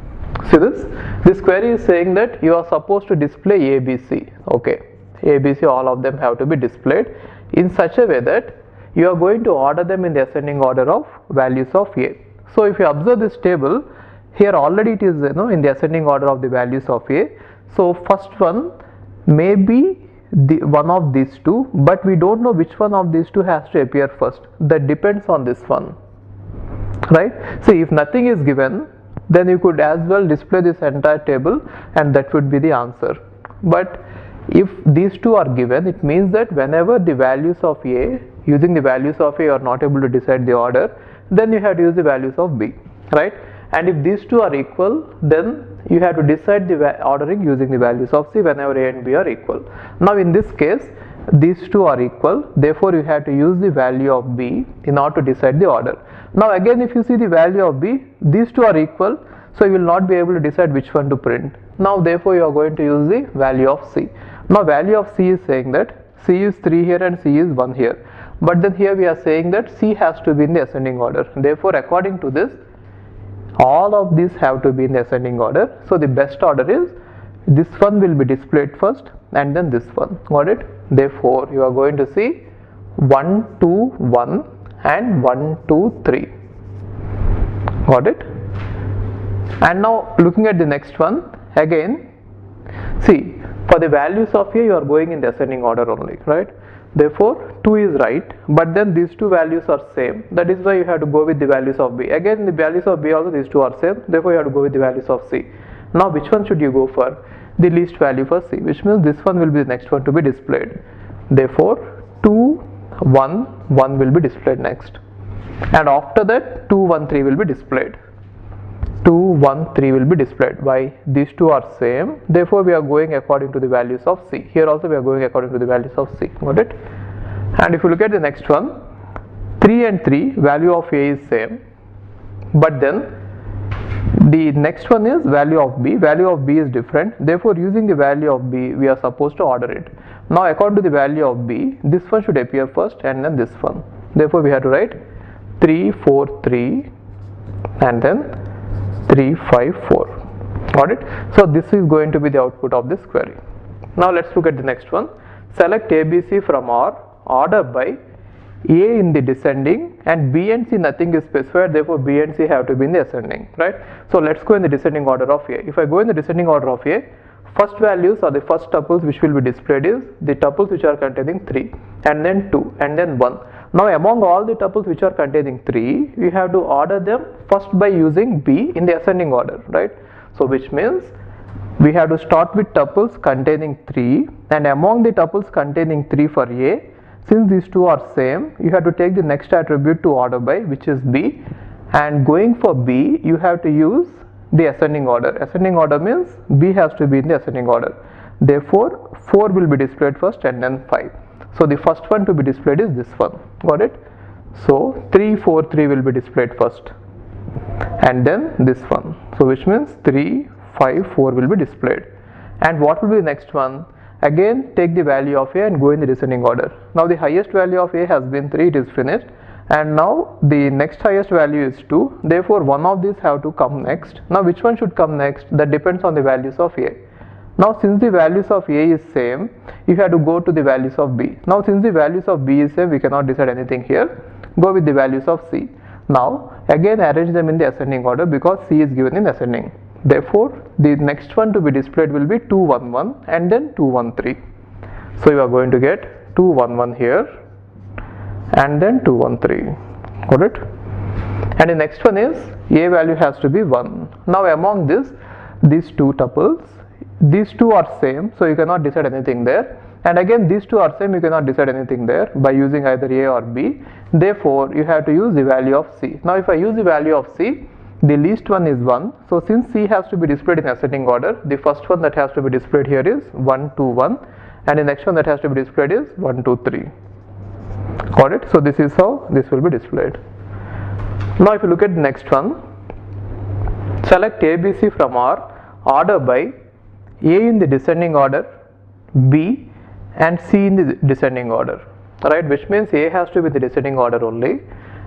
see this query is saying that you are supposed to display ABC, okay? ABC, all of them have to be displayed in such a way that you are going to order them in the ascending order of values of A. So if you observe this table here, already it is in the ascending order of the values of A. So first one may be one of these two, but we don't know which one of these two has to appear first. That depends on this one, right? See, if nothing is given, then you could as well display this entire table and that would be the answer. But if these two are given, it means that whenever the values of A, using the values of A, you are not able to decide the order, then you have to use the values of B, right? And if these two are equal, then you have to decide the ordering using the values of C whenever A and B are equal. Now in this case, these two are equal, therefore you have to use the value of B in order to decide the order. Now again, if you see the value of B, these two are equal, so you will not be able to decide which one to print. Now therefore you are going to use the value of C. Now value of C is saying that C is 3 here and C is 1 here, but then here we are saying that C has to be in the ascending order. Therefore according to this, all of these have to be in the ascending order. So the best order is this one will be displayed first and then this one, got it? Therefore you are going to see 1 2 1 and 1 2 3, got it? And now looking at the next one, again see, for the values of A you are going in the ascending order only, right? Therefore 2 is right, but then these two values are same, that is why you have to go with the values of B. Again the values of B also, these two are same, therefore you have to go with the values of C. Now which one should you go for? The least value for C, which means this one will be the next one to be displayed. Therefore 2 1 1 will be displayed next, and after that 2 1 3 will be displayed. 2 1 3 will be displayed. Why? These two are same, therefore we are going according to the values of C. Here also we are going according to the values of C, got it? And if you look at the next one, 3 and 3, value of A is same, but then the next one is value of B is different, therefore using the value of B we are supposed to order it. Now according to the value of B, this one should appear first and then this one, therefore we have to write 3 4 3 and then 3 5 4, got it? So this is going to be the output of this query. Now let's look at the next one. Select ABC from R, order by A in the descending, and B and C nothing is specified, therefore B and C have to be in the ascending, right? So let's go in the descending order of A. If I go in the descending order of A, first values or the first tuples which will be displayed is the tuples which are containing 3, and then 2, and then 1. Now among all the tuples which are containing 3, we have to order them first by using B in the ascending order, right? So which means we have to start with tuples containing 3, and among the tuples containing 3 for A, since these two are same, you have to take the next attribute to order by, which is B, and going for B, you have to use the ascending order. Ascending order means B has to be in the ascending order. Therefore, 4 will be displayed first and then 5. So the first one to be displayed is this one. Got it? So 3, 4, 3 will be displayed first, and then this one. So which means 3, 5, 4 will be displayed. And what will be the next one? Again, take the value of A and go in the descending order. Now the highest value of A has been 3, it is finished, and now the next highest value is 2, therefore one of these have to come next. Now which one should come next? That depends on the values of A. Now since the values of A is same, you have to go to the values of B. Now since the values of B is same, we cannot decide anything here. Go with the values of C. Now again arrange them in the ascending order because C is given in ascending. Therefore, the next one to be displayed will be 2, 1, 1 and then 2, 1, 3. So you are going to get 2, 1, 1 here and then 2, 1, 3. Got it? And the next one is A value has to be 1. Now among these two tuples, these two are same, so you cannot decide anything there. And again these two are same, you cannot decide anything there by using either A or B. Therefore, you have to use the value of C. Now if I use the value of C, the least one is 1. So since C has to be displayed in ascending order, the first one that has to be displayed here is 1, 2, 1, and the next one that has to be displayed is 1, 2, 3. Got it? So this is how this will be displayed. Now if you look at the next one, select ABC from R, order by A in the descending order, B and C in the descending order, right? Which means A has to be in the descending order only,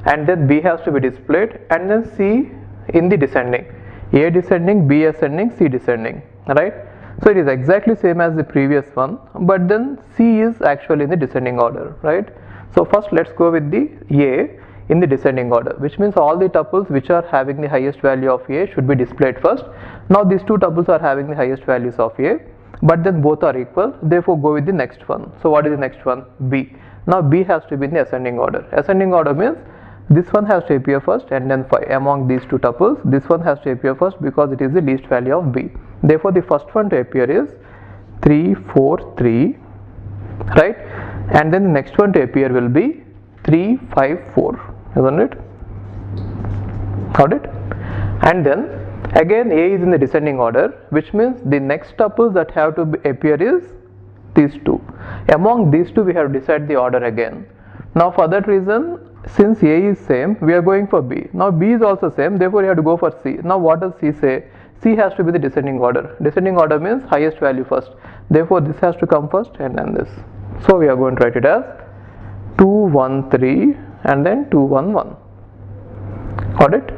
and then B has to be displayed, and then C in the descending. A descending, B ascending, C descending, right? So it is exactly same as the previous one, but then C is actually in the descending order, right? So first let's go with the A in the descending order, which means all the tuples which are having the highest value of A should be displayed first. Now these two tuples are having the highest values of A, but then both are equal, therefore go with the next one. So what is the next one? B. Now B has to be in the ascending order. Ascending order means this one has to appear first and then 5. Among these two tuples, this one has to appear first because it is the least value of B. Therefore the first one to appear is 3, 4, 3, right? And then the next one to appear will be 3, 5, 4, isn't it? Got it? And then again A is in the descending order, which means the next tuples that have to appear is these two. Among these two we have to decide the order again. Now for that reason, since A is same, we are going for B. Now B is also same, therefore you have to go for C. Now what does C say? C has to be the descending order. Descending order means highest value first. Therefore this has to come first and then this. So we are going to write it as 2, 1, 3 and then 2, 1, 1. Got it?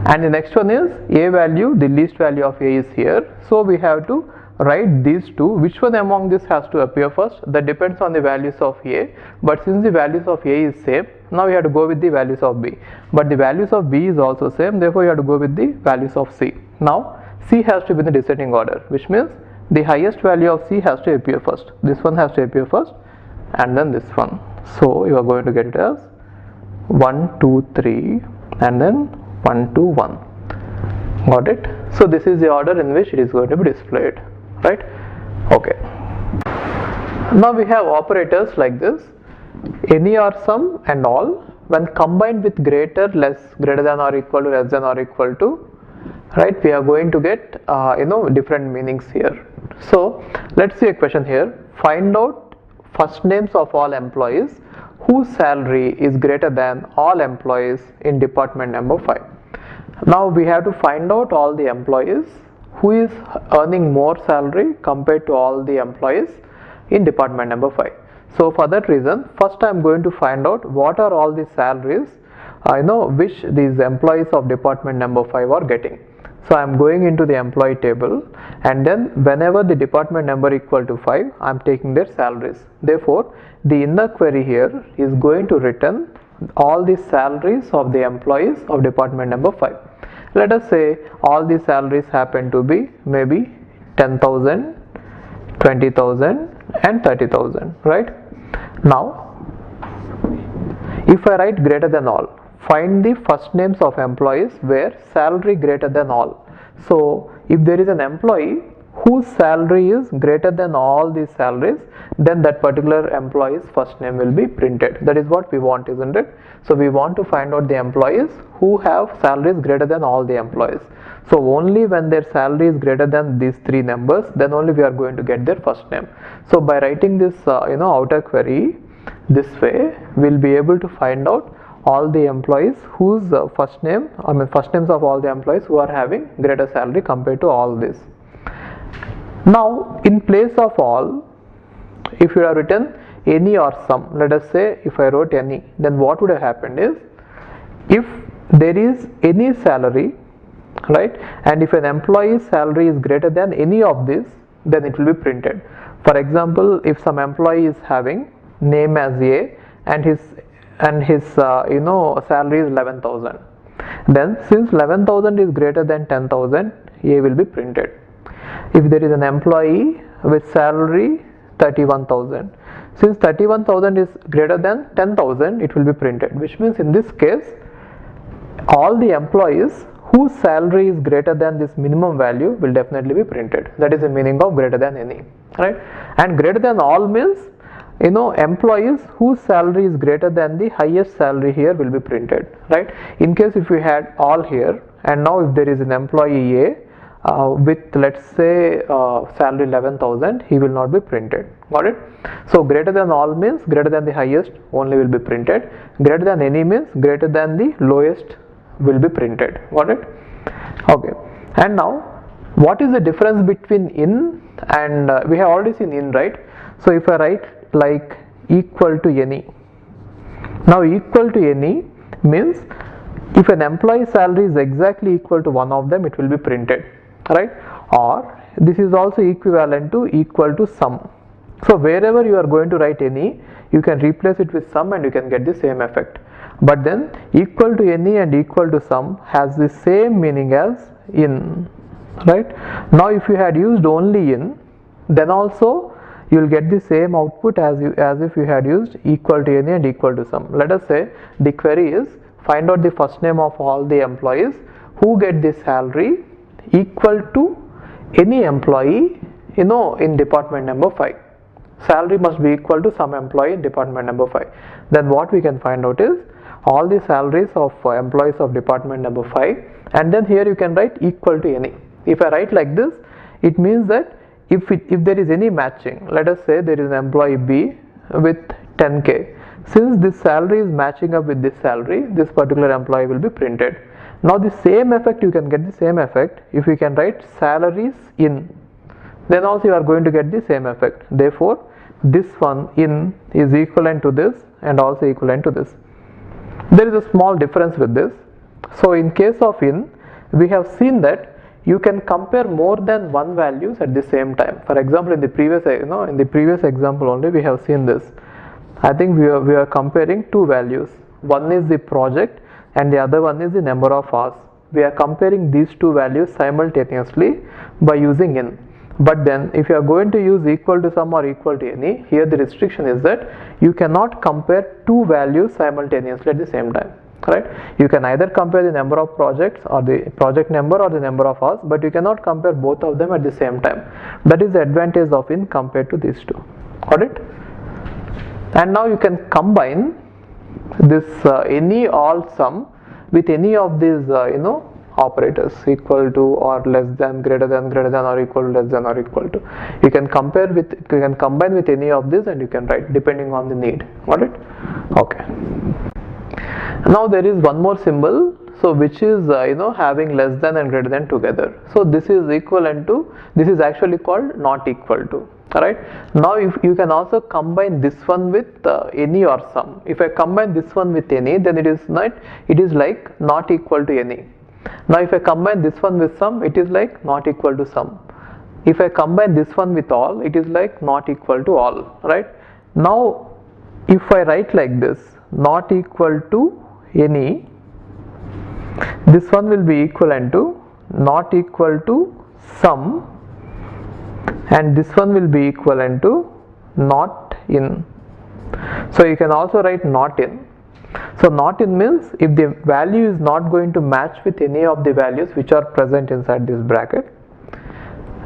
And the next one is A value, the least value of A is here. So we have to write these two. Which one among this has to appear first? That depends on the values of A. But since the values of A is same, now we have to go with the values of B. But the values of B is also same, therefore you have to go with the values of C. Now C has to be in the descending order, which means the highest value of C has to appear first. This one has to appear first and then this one. So you are going to get it as 1, 2, 3 and then 1, 2, 1. Got it? So this is the order in which it is going to be displayed, right? Okay. Now we have operators like this, any or some and all. When combined with greater, less, greater than or equal to, less than or equal to, right, we are going to get different meanings here. So let's see a question here. Find out first names of all employees whose salary is greater than all employees in department number 5. Now we have to find out all the employees who is earning more salary compared to all the employees in department number 5. So for that reason, first I am going to find out what are all the salaries which these employees of department number 5 are getting. So I'm going into the employee table, and then whenever the department number equal to 5, I'm taking their salaries. Therefore, the inner query here is going to return all the salaries of the employees of department number 5. Let us say all the salaries happen to be maybe 10,000, 20,000 and 30,000, right? Now, if I write greater than all, find the first names of employees where salary greater than all. So if there is an employee whose salary is greater than all these salaries, then that particular employee's first name will be printed. That is what we want, isn't it? So we want to find out the employees who have salaries greater than all the employees. So only when their salary is greater than these three numbers, then only we are going to get their first name. So by writing this outer query this way, we'll be able to find out all the employees whose first names of all the employees who are having greater salary compared to all this. Now in place of all, if you have written any or some, let us say if I wrote any, then what would have happened is, if there is any salary, right, and if an employee's salary is greater than any of this, then it will be printed. For example, if some employee is having name as A and his salary is 11,000, then since 11,000 is greater than 10,000, A will be printed. If there is an employee with salary 31,000, since 31,000 is greater than 10,000, it will be printed, which means in this case all the employees whose salary is greater than this minimum value will definitely be printed. That is the meaning of greater than any, right? And greater than all means employees whose salary is greater than the highest salary here will be printed, right? In case if we had all here, and now if there is an employee A with, let's say, salary 11,000, he will not be printed. Got it? So greater than all means greater than the highest only will be printed. Greater than any means greater than the lowest will be printed. Got it? Okay. And now what is the difference between in and we have already seen in, right? So if I write like equal to any, now equal to any means if an employee salary is exactly equal to one of them, it will be printed, right? Or this is also equivalent to equal to some. So wherever you are going to write any, you can replace it with some and you can get the same effect. But then equal to any and equal to some has the same meaning as in, right? Now if you had used only in, then also you will get the same output as if you had used equal to any and equal to some. Let us say the query is find out the first name of all the employees who get the salary equal to any employee in department number 5. Salary must be equal to some employee in department number 5. Then what we can find out is all the salaries of employees of department number 5, and then here you can write equal to any. If I write like this, it means that if there is any matching, let us say there is an employee B with 10k, since this salary is matching up with this salary, this particular employee will be printed. Now the same effect, you can get the same effect if you can write salaries in, then also you are going to get the same effect. Therefore this one in is equivalent to this and also equivalent to this. There is a small difference with this. So in case of in, we have seen that you can compare more than one values at the same time. For example, in the previous example only we have seen this. I think we are comparing two values. One is the project and the other one is the number of hours. We are comparing these two values simultaneously by using in. But then if you are going to use equal to some or equal to any, here the restriction is that you cannot compare two values simultaneously at the same time, right? You can either compare the number of projects or the project number or the number of hours, but you cannot compare both of them at the same time. That is the advantage of in compared to these two. Got it? And now you can combine this any, all, some with any of these operators, equal to or less than, greater than or equal to, less than or equal to. You can combine with any of these and you can write depending on the need. Got it? Okay. Now there is one more symbol, so which is having less than and greater than together. So this is equivalent to, this is actually called not equal to. Alright. Now if you can also combine this one with any or some. If I combine this one with any, then it is like not equal to any. Now if I combine this one with sum, it is like not equal to sum. If I combine this one with all, it is like not equal to all, right? Now if I write like this, not equal to any, this one will be equivalent to not equal to sum, and this one will be equivalent to not in. So you can also write not in. So not in means if the value is not going to match with any of the values which are present inside this bracket,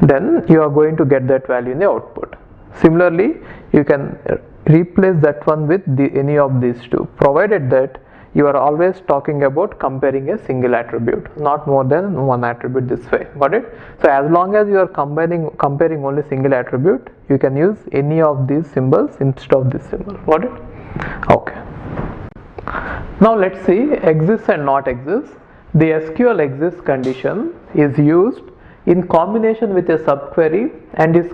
then you are going to get that value in the output. Similarly, you can replace that one with any of these two, provided that you are always talking about comparing a single attribute, not more than one attribute this way. Got it? So as long as you are comparing only single attribute, you can use any of these symbols instead of this symbol. Got it? Okay. Now let's see exists and not exists. The SQL exists condition is used in combination with a subquery and is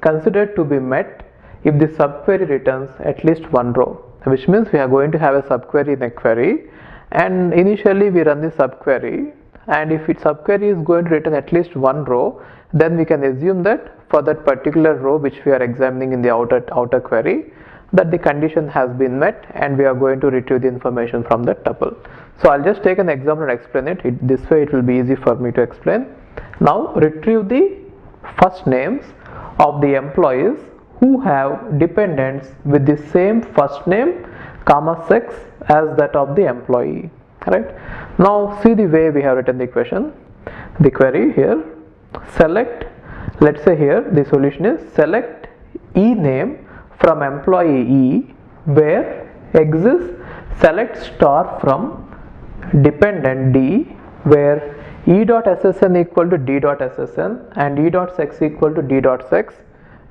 considered to be met if the subquery returns at least one row, which means we are going to have a subquery in a query, and initially we run the subquery, and if its subquery is going to return at least one row, then we can assume that for that particular row which we are examining in the outer query, that the condition has been met and we are going to retrieve the information from that tuple. So I'll just take an example and explain it. This way it will be easy for me to explain. Now retrieve the first names of the employees who have dependents with the same first name, comma, sex as that of the employee. Right? Now see the way we have written the equation. The query here, select, let's say here the solution is select E name from employee E where exists select star from dependent D where E.ssn equal to D.ssn and E.sex equal to D.sex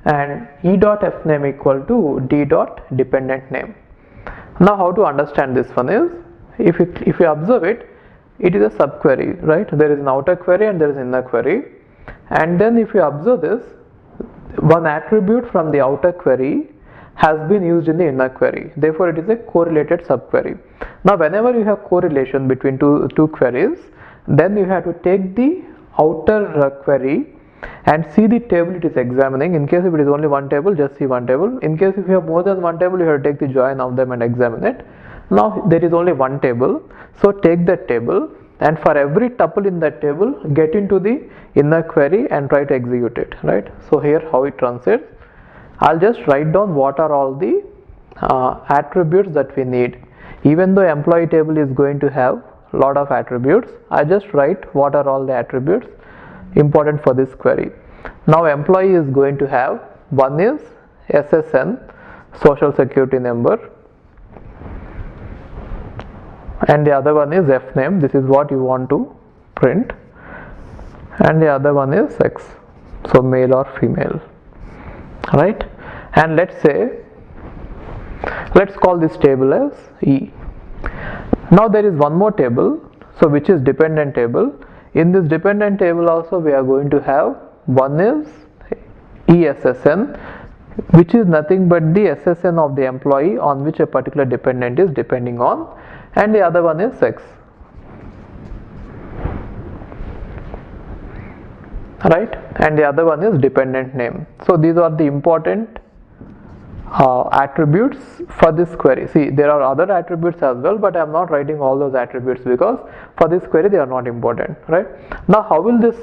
and E.fname equal to D.dependent name. Now how to understand this one is, if you observe it, it is a subquery, right? There is an outer query and there is an inner query, and then if you observe this, one attribute from the outer query has been used in the inner query, therefore it is a correlated subquery. Now whenever you have correlation between two queries, then you have to take the outer query and see the table it is examining. In case if it is only one table, just see one table. In case if you have more than one table, you have to take the join of them and examine it. Now there is only one table, so take that table and for every tuple in that table, get into the inner query and try to execute it, right? So here how it runs it, I'll just write down what are all the attributes that we need. Even though employee table is going to have a lot of attributes, I just write what are all the attributes important for this query. Now employee is going to have, one is SSN, social security number, and the other one is fname, this is what you want to print, and the other one is sex, so male or female, right? And let's call this table as E. Now there is one more table, so which is dependent table. In this dependent table also we are going to have, one is ESSN, which is nothing but the SSN of the employee on which a particular dependent is depending on, and the other one is sex, right? And the other one is dependent name. So these are the important attributes for this query. See, there are other attributes as well, but I am not writing all those attributes because for this query they are not important, right? Now how will this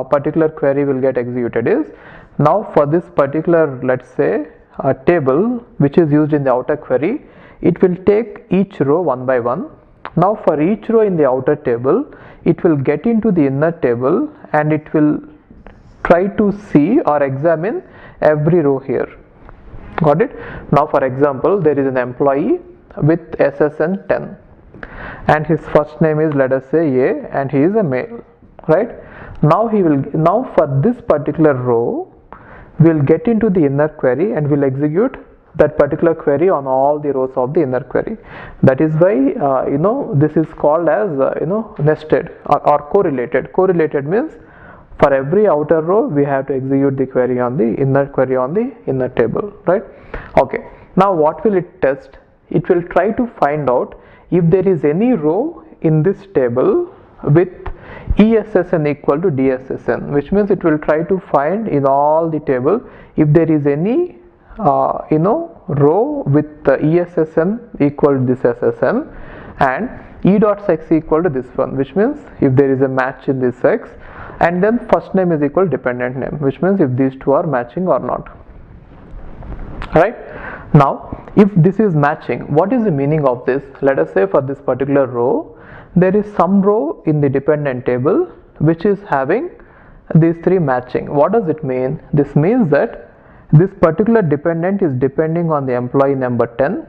particular query will get executed is, now for this particular, let's say, table which is used in the outer query, it will take each row one by one. Now for each row in the outer table, it will get into the inner table and it will try to see or examine every row here. Got it? Now for example, there is an employee with SSN 10 and his first name is, let us say, A, and he is a male, right? Now for this particular row, we'll get into the inner query and we'll execute that particular query on all the rows of the inner query. That is why this is called as nested or correlated. Correlated means for every outer row we have to execute the query on the inner table, right? Okay, now what will it test? It will try to find out if there is any row in this table with ESSN equal to DSSN, which means it will try to find in all the table if there is any row with ESSN equal to this SSN and E dot sex equal to this one, which means if there is a match in this sex, and then first name is equal to dependent name, which means if these two are matching or not. Right? Now, if this is matching, what is the meaning of this? Let us say for this particular row, there is some row in the dependent table which is having these three matching. What does it mean? This means that this particular dependent is depending on the employee number 10,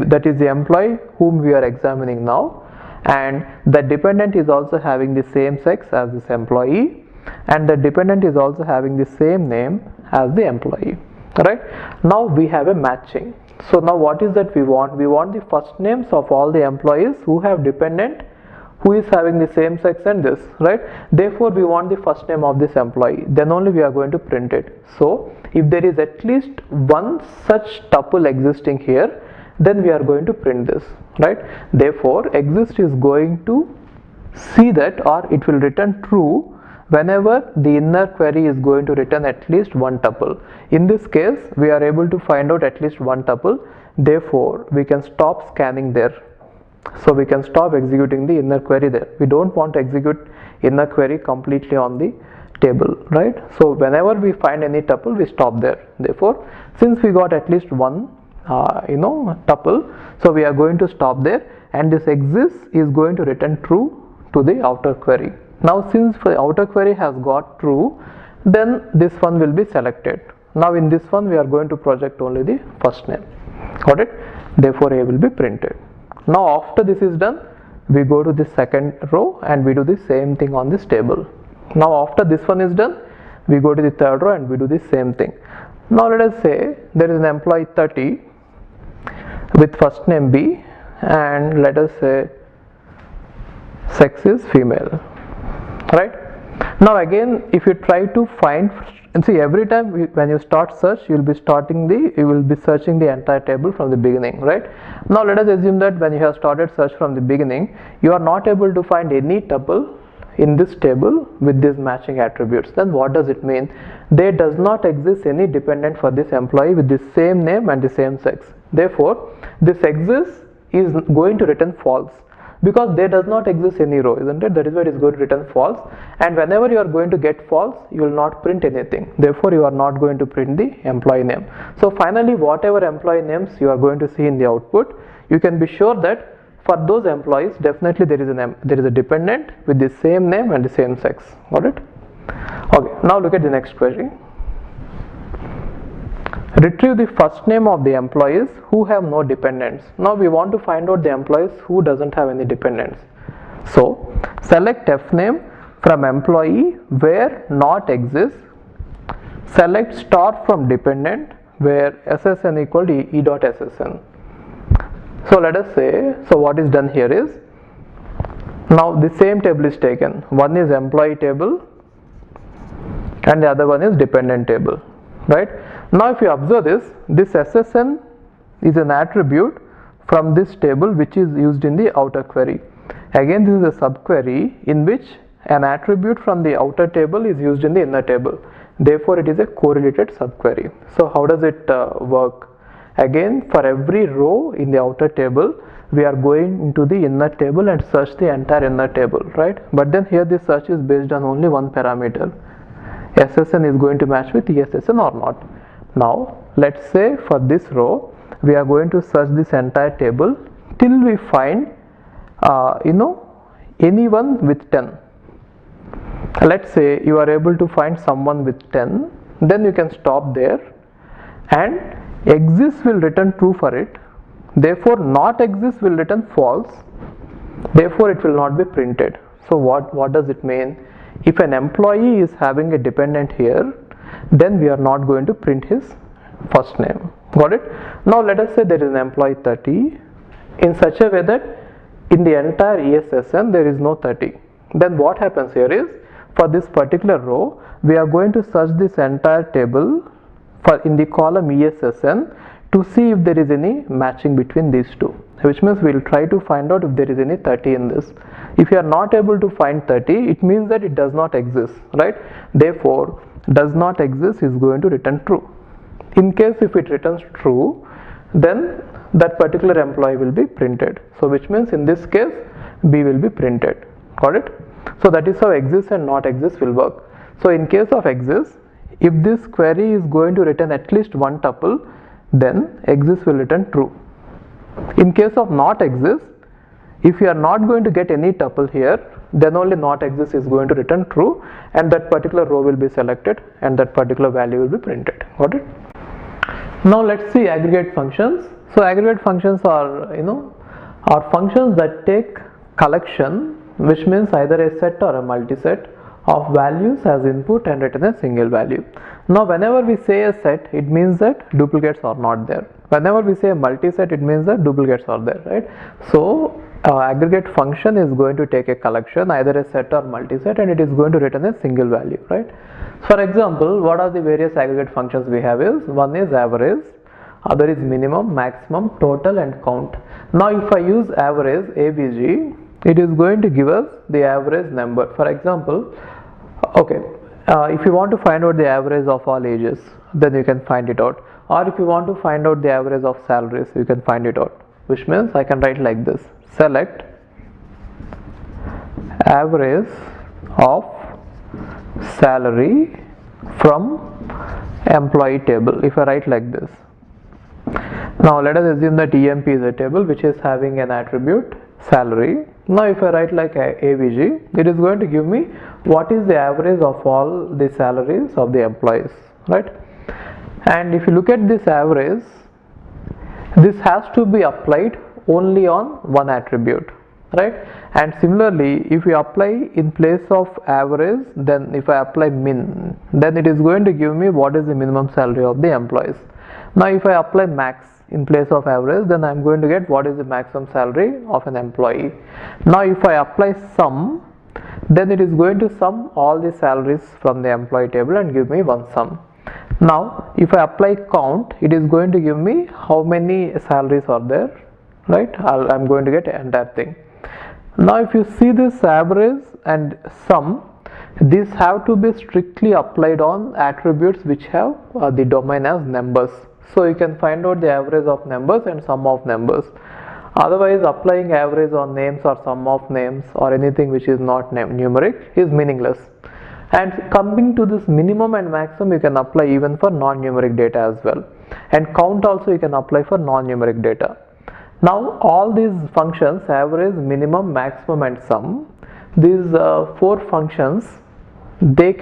that is the employee whom we are examining now, and the dependent is also having the same sex as this employee, and the dependent is also having the same name as the employee. Right? Now we have a matching. So now what is that we want? We want the first names of all the employees who have dependent who is having the same sex and this, right? Therefore we want the first name of this employee, then only we are going to print it. So if there is at least one such tuple existing here, then we are going to print this, right? Therefore EXIST is going to see that, or it will return true whenever the inner query is going to return at least one tuple. In this case we are able to find out at least one tuple, therefore we can stop scanning there. So we can stop executing the inner query there. We don't want to execute inner query completely on the table, right? So whenever we find any tuple, we stop there. Therefore, since we got at least one tuple, so we are going to stop there, and this exists is going to return true to the outer query. Now since the outer query has got true, then this one will be selected. Now in this one we are going to project only the first name. Got it? Therefore A will be printed. Now after this is done, we go to the second row and we do the same thing on this table. Now after this one is done, we go to the third row and we do the same thing. Now let us say there is an employee 30 with first name B, and let us say sex is female, right? Now again, if you try to find, and see, every time when you start search, you will be searching the entire table from the beginning, right? Now let us assume that when you have started search from the beginning, you are not able to find any tuple in this table with these matching attributes. Then what does it mean? There does not exist any dependent for this employee with the same name and the same sex. Therefore this exists is going to return false, because there does not exist any row, isn't it? That is why it is going to return false, and whenever you are going to get false, you will not print anything. Therefore you are not going to print the employee name. So finally, whatever employee names you are going to see in the output, you can be sure that for those employees definitely there is a dependent with the same name and the same sex. Got it? Okay, now look at the next query. Retrieve the first name of the employees who have no dependents. Now we want to find out the employees who doesn't have any dependents. So select fname from employee where not exists. Select star from dependent where SSN equal to E dot SSN. So let us say, so what is done here is, now the same table is taken. One is employee table and the other one is dependent table, right? Now if you observe this SSN is an attribute from this table which is used in the outer query. Again, this is a subquery in which an attribute from the outer table is used in the inner table. Therefore it is a correlated subquery. So how does it work? Again, for every row in the outer table, we are going into the inner table and search the entire inner table, right? But then here the search is based on only one parameter. SSN is going to match with ESSN or not. Now let's say for this row we are going to search this entire table till we find anyone with 10. Let's say you are able to find someone with 10, then you can stop there, and exists will return true for it. Therefore not exists will return false. Therefore it will not be printed. So what does it mean? If an employee is having a dependent here, then we are not going to print his first name. Got it? Now let us say there is an employee 30 in such a way that in the entire ESSN there is no 30. Then what happens here is, for this particular row we are going to search this entire table for in the column ESSN to see if there is any matching between these two, which means we will try to find out if there is any 30 in this. If you are not able to find 30, it means that it does not exist, right? Therefore, does not exist is going to return true. In case if it returns true, then that particular employee will be printed. So which means in this case B will be printed. Got it? So that is how exists and not exists will work. So in case of exists, if this query is going to return at least one tuple, then exists will return true. In case of not exists, if you are not going to get any tuple here, then only not exists is going to return true, and that particular row will be selected and that particular value will be printed. Got it? Now let's see aggregate functions. So aggregate functions are are functions that take collection, which means either a set or a multiset of values as input and return a single value. Now whenever we say a set, it means that duplicates are not there. Whenever we say a multiset, it means that duplicates are there, right? So aggregate function is going to take a collection, either a set or multiset, and it is going to return a single value, right? For example, what are the various aggregate functions we have is, one is average, other is minimum, maximum, total and count. Now if I use average, AVG, it is going to give us the average number. For example, okay, if you want to find out the average of all ages, then you can find it out. Or if you want to find out the average of salaries, you can find it out. Which means I can write like this: select average of salary from employee table. If I write like this, now let us assume that EMP is a table which is having an attribute salary. Now if I write like AVG, it is going to give me what is the average of all the salaries of the employees, right? And if you look at this average, this has to be applied only on one attribute, right? And similarly, if you apply in place of average, then if I apply min, then it is going to give me what is the minimum salary of the employees. Now if I apply max in place of average, then I am going to get what is the maximum salary of an employee. Now if I apply sum, then it is going to sum all the salaries from the employee table and give me one sum. Now if I apply count, it is going to give me how many salaries are there, right? I am going to get entire thing. Now if you see this average and sum, these have to be strictly applied on attributes which have the domain as numbers. So you can find out the average of numbers and sum of numbers. Otherwise, applying average on names or sum of names or anything which is not numeric is meaningless. And coming to this minimum and maximum, you can apply even for non-numeric data as well. And count also you can apply for non-numeric data. Now all these functions, average, minimum, maximum and sum, these four functions, they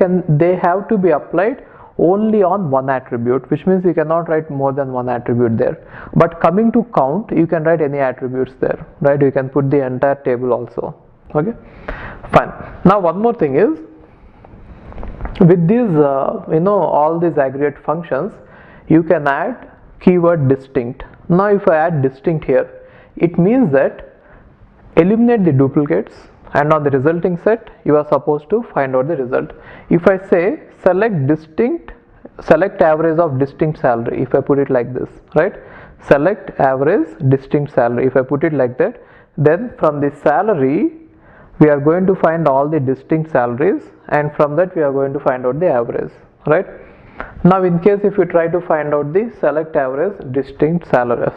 have to be applied only on one attribute, which means you cannot write more than one attribute there. But coming to count, you can write any attributes there, right? You can put the entire table also. Okay, fine. Now one more thing is, with these all these aggregate functions, you can add keyword distinct. Now if I add distinct here, it means that eliminate the duplicates, and on the resulting set you are supposed to find out the result. If I say select average of distinct salary, if I put it like this, right? Select average distinct salary, if I put it like that, then from the salary we are going to find all the distinct salaries, and from that we are going to find out the average, right? Now in case if you try to find out the select average distinct salaries,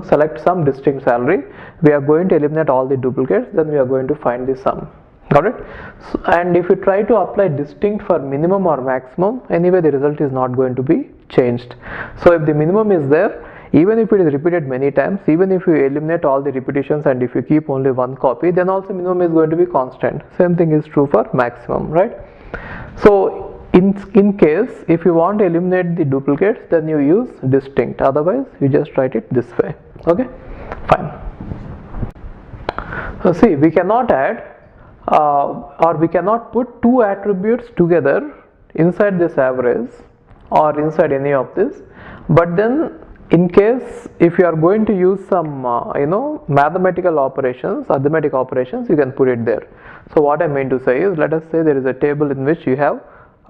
select some distinct salary, we are going to eliminate all the duplicates, then we are going to find the sum. Got it? So, and if you try to apply distinct for minimum or maximum, anyway the result is not going to be changed. So if the minimum is there, even if it is repeated many times, even if you eliminate all the repetitions and if you keep only one copy, then also minimum is going to be constant. Same thing is true for maximum, right? So in case if you want to eliminate the duplicates, then you use distinct, otherwise you just write it this way. Okay, fine. So see, we cannot add or we cannot put two attributes together inside this average or inside any of this, but then in case if you are going to use some mathematical operations, arithmetic operations, you can put it there. So what I mean to say is, let us say there is a table in which you have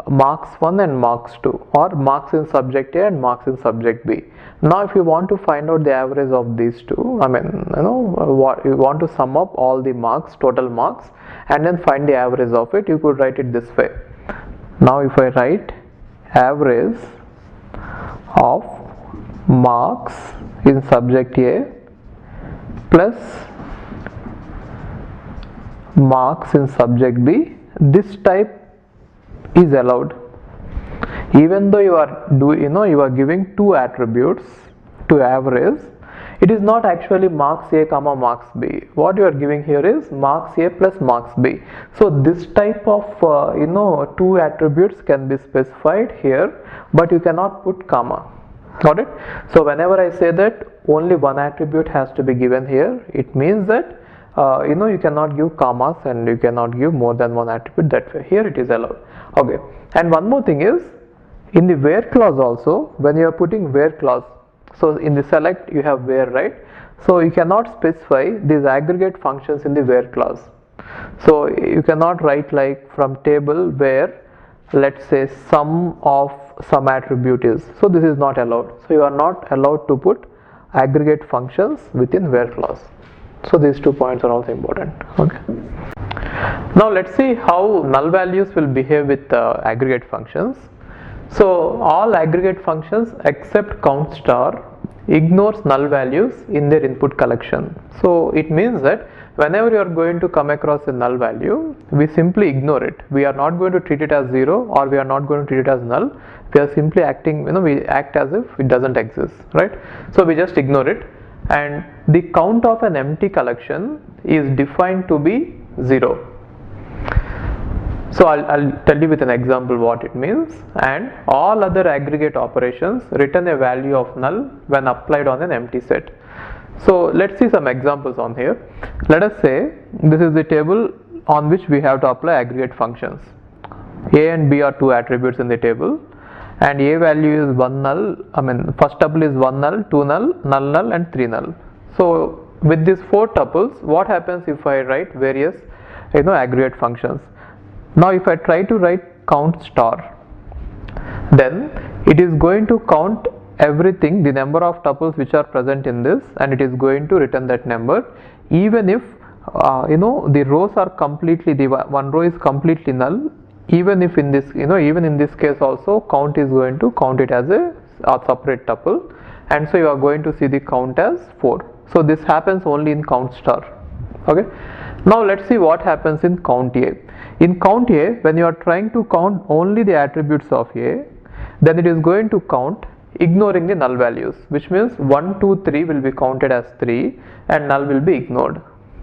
marks 1 and marks 2, or marks in subject A and marks in subject B. Now if you want to find out the average of these two, I mean, what you want to sum up all the marks, total marks, and then find the average of it, you could write it this way. Now if I write average of marks in subject A plus marks in subject B, this type is allowed. Even though you are giving two attributes to average, it is not actually marks A comma marks B. What you are giving here is marks A plus marks B. So this type of two attributes can be specified here, but you cannot put comma. Got it? So whenever I say that only one attribute has to be given here, it means that you cannot give commas and you cannot give more than one attribute that way. Here it is allowed. Okay. And one more thing is, in the where clause also, when you are putting where clause, so in the select you have where, right? So you cannot specify these aggregate functions in the where clause. So you cannot write like from table where, let's say, sum of some attribute is. So this is not allowed. So you are not allowed to put aggregate functions within where clause. So these 2 points are also important. Okay. Now let's see how null values will behave with aggregate functions. So all aggregate functions except count star ignores null values in their input collection. So it means that whenever you are going to come across a null value, we simply ignore it. We are not going to treat it as 0, or we are not going to treat it as null. We are simply acting, we act as if it doesn't exist, right? So we just ignore it, and the count of an empty collection is defined to be 0. So I'll tell you with an example what it means. And all other aggregate operations return a value of null when applied on an empty set. So let's see some examples on here. Let us say this is the table on which we have to apply aggregate functions. A and B are two attributes in the table, and A value is 1 null, first tuple is 1 null, 2 null, null null, and 3 null. So with these 4 tuples, what happens if I write various aggregate functions? Now if I try to write count star, then it is going to count everything, the number of tuples which are present in this, and it is going to return that number, even if the rows are completely, the one row is completely null. Even if in this even in this case also, count is going to count it as a separate tuple, and so you are going to see the count as 4. So this happens only in count star. Okay. Now let's see what happens in count A. In count A, when you are trying to count only the attributes of A, then it is going to count ignoring the null values, which means 1, 2, 3 will be counted as 3 and null will be ignored,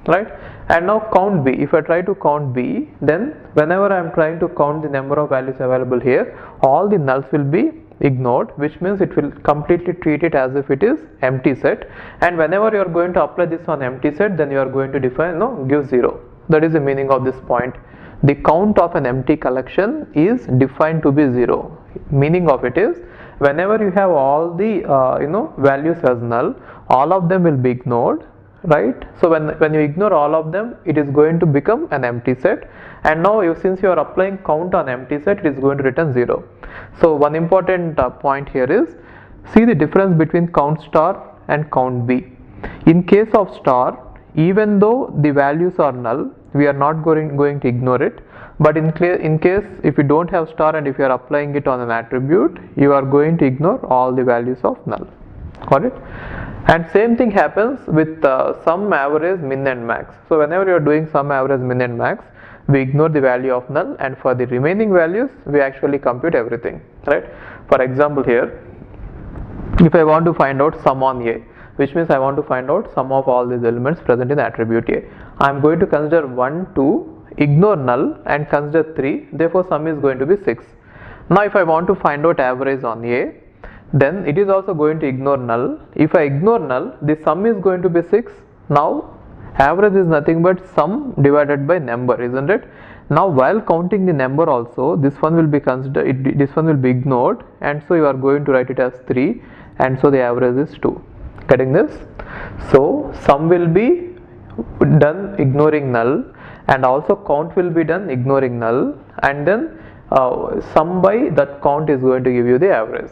right? And now count B. If I try to count B, then whenever I am trying to count the number of values available here, all the nulls will be ignored, which means it will completely treat it as if it is empty set. And whenever you are going to apply this on empty set, then you are going to define give 0. That is the meaning of this point. The count of an empty collection is defined to be 0. Meaning of it is, whenever you have all the values as null, all of them will be ignored, right? So when you ignore all of them, it is going to become an empty set. And now since you are applying count on empty set, it is going to return 0. So one important point here is, see the difference between count star and count B. In case of star, even though the values are null, we are not going to ignore it. But in case if you don't have star and if you are applying it on an attribute, you are going to ignore all the values of null. Got it? And same thing happens with sum, average, min and max. So whenever you are doing sum, average, min and max, we ignore the value of null, and for the remaining values we actually compute everything, right? For example, here if I want to find out sum on A, which means I want to find out sum of all these elements present in attribute A, I am going to consider 1, 2, ignore null and consider 3, therefore sum is going to be 6. Now if I want to find out average on A, then it is also going to ignore null. If I ignore null, the sum is going to be 6. Now average is nothing but sum divided by number, isn't it? Now while counting the number also, this one will be considered, this one will be ignored, and so you are going to write it as 3, and so the average is 2. Getting this? So sum will be done ignoring null, and also count will be done ignoring null, and then sum by that count is going to give you the average.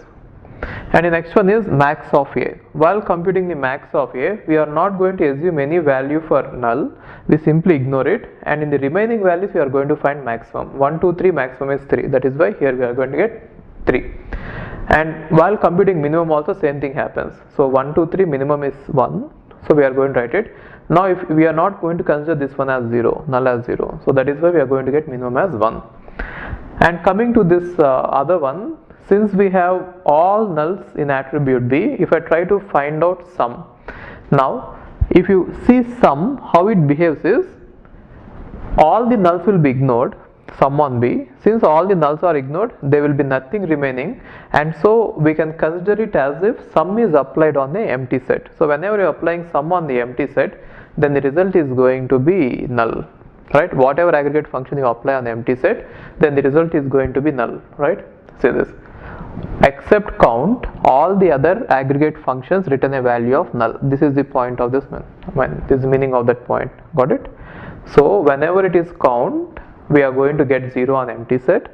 And the next one is max of A. While computing the max of A, we are not going to assume any value for null. We simply ignore it, and in the remaining values we are going to find maximum. 1, 2, 3, maximum is 3. That is why here we are going to get 3. And while computing minimum also same thing happens. So 1, 2, 3, minimum is 1. So we are going to write it. Now if we are not going to consider this one as 0, null as 0. So that is why we are going to get minimum as 1. And coming to this other one, since we have all nulls in attribute B, if I try to find out sum. Now if you see sum, how it behaves is, all the nulls will be ignored, sum on B. Since all the nulls are ignored, there will be nothing remaining, and so we can consider it as if sum is applied on the empty set. So whenever you are applying sum on the empty set, then the result is going to be null, right? Whatever aggregate function you apply on the empty set, then the result is going to be null, right? Say this. Except count, all the other aggregate functions return a value of null. This is the point of this one. This is the meaning of that point. Got it? So whenever it is count, we are going to get 0 on empty set,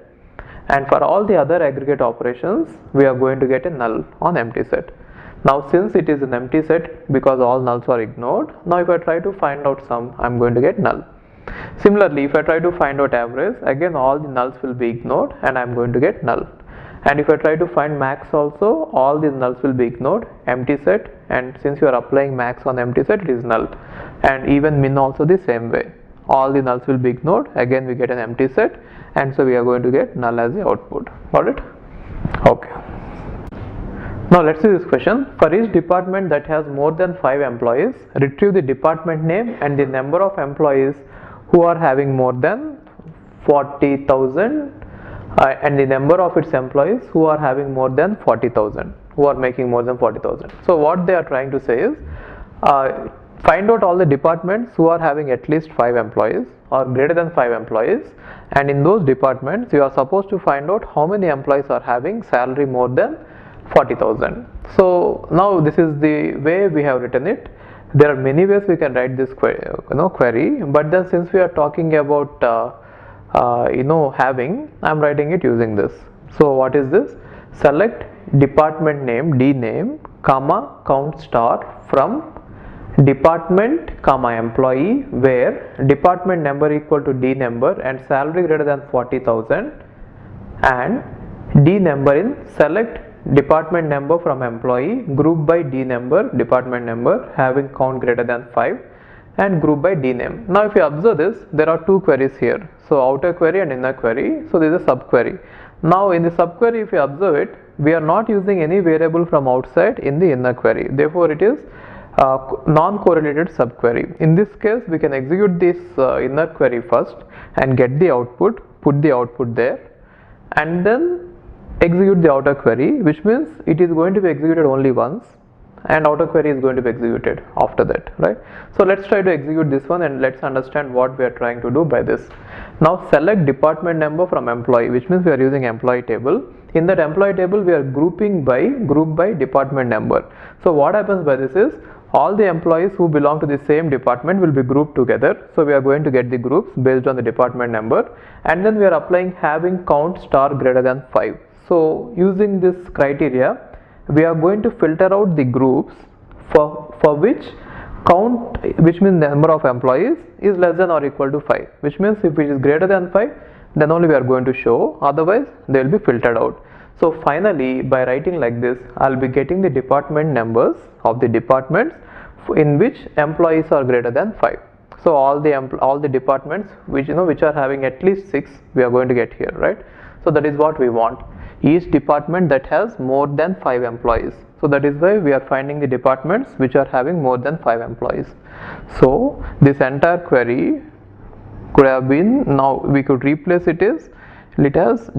and for all the other aggregate operations, we are going to get a null on empty set. Now since it is an empty set, because all nulls are ignored, now if I try to find out sum, I am going to get null. Similarly, if I try to find out average, again all the nulls will be ignored and I am going to get null. And if I try to find max also, all these nulls will be ignored, empty set, and since you are applying max on empty set, it is null. And even min also the same way. All the nulls will be ignored, again we get an empty set, and so we are going to get null as the output. Got it? Okay. Now let's see this question. For each department that has more than 5 employees, retrieve the department name and the number of employees who are having more than 40,000 and the number of its employees who are having more than 40,000, who are making more than 40,000. So what they are trying to say is, find out all the departments who are having at least 5 employees or greater than 5 employees, and in those departments you are supposed to find out how many employees are having salary more than 40,000. So now this is the way we have written it. There are many ways we can write this query, but then since we are talking about having, I am writing it using this. So what is this? Select department name, D name, comma, count star from department, comma, employee, where department number equal to D number and salary greater than 40,000, and D number in select department number from employee, group by D number, department number having count greater than 5, and group by D name. Now if you observe this, there are two queries here. So outer query and inner query. So this is a subquery. Now in the subquery, if you observe it, we are not using any variable from outside in the inner query. Therefore it is non-correlated subquery. In this case, we can execute this inner query first and get the output, put the output there, and then execute the outer query, which means it is going to be executed only once, and outer query is going to be executed after that, right? So let's try to execute this one and let's understand what we are trying to do by this. Now select department number from employee, which means we are using employee table. In that employee table, we are grouping by group by department number. So what happens by this is, all the employees who belong to the same department will be grouped together. So we are going to get the groups based on the department number, and then we are applying having count star greater than 5. So using this criteria, we are going to filter out the groups for which count, which means the number of employees, is less than or equal to 5, which means if it is greater than 5, then only we are going to show, otherwise they will be filtered out. So finally, by writing like this, I will be getting the department numbers of the departments in which employees are greater than 5. So all the departments which are having at least 6, we are going to get here, right? So that is what we want. Each department that has more than 5 employees. So that is why we are finding the departments which are having more than 5 employees. So this entire query could have been, now we could replace it as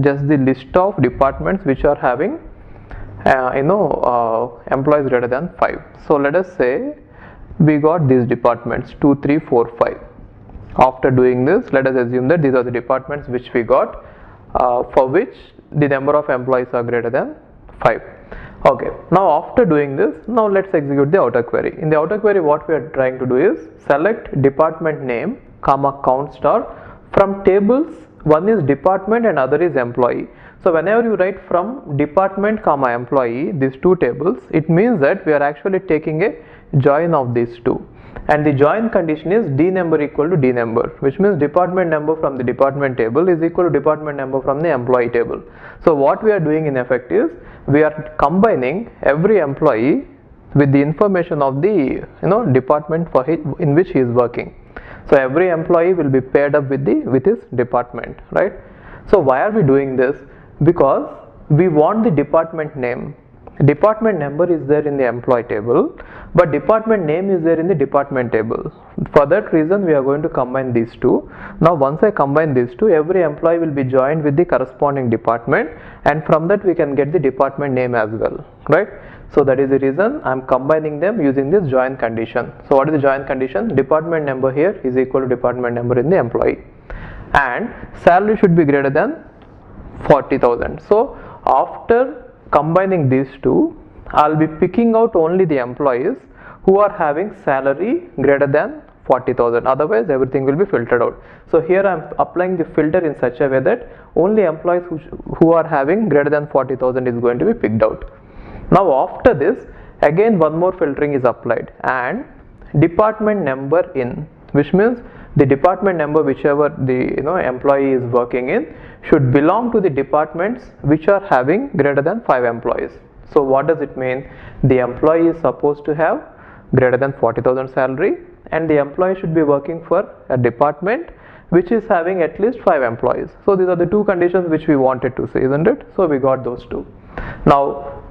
just the list of departments which are having employees greater than 5. So let us say we got these departments 2, 3, 4, 5. After doing this, let us assume that these are the departments which we got for which the number of employees are greater than 5. Okay, now after doing this, now let's execute the outer query. In the outer query, what we are trying to do is select department name, comma, count star From tables, one is department and other is employee. So whenever you write from department comma employee, these two tables, it means that we are actually taking a join of these two. And the join condition is d number equal to d number, which means department number from the department table is equal to department number from the employee table. So what we are doing in effect is we are combining every employee with the information of the department in which he is working. So every employee will be paired up with his department, right? So why are we doing this? Because we want the department name. Department number is there in the employee table, but department name is there in the department table. For that reason, we are going to combine these two. Now once I combine these two, every employee will be joined with the corresponding department, and from that we can get the department name as well, right? So that is the reason I am combining them using this join condition. So what is the join condition? Department number here is equal to department number in the employee, and salary should be greater than 40,000. So after combining these two, I'll be picking out only the employees who are having salary greater than 40,000. Otherwise everything will be filtered out. So here I am applying the filter in such a way that only employees who are having greater than 40,000 is going to be picked out. Now after this, again one more filtering is applied, and department number in, which means the department number whichever the employee is working in should belong to the departments which are having greater than 5 employees. So what does it mean? The employee is supposed to have greater than 40,000 salary, and the employee should be working for a department which is having at least 5 employees. So these are the two conditions which we wanted to say, isn't it? So we got those two. Now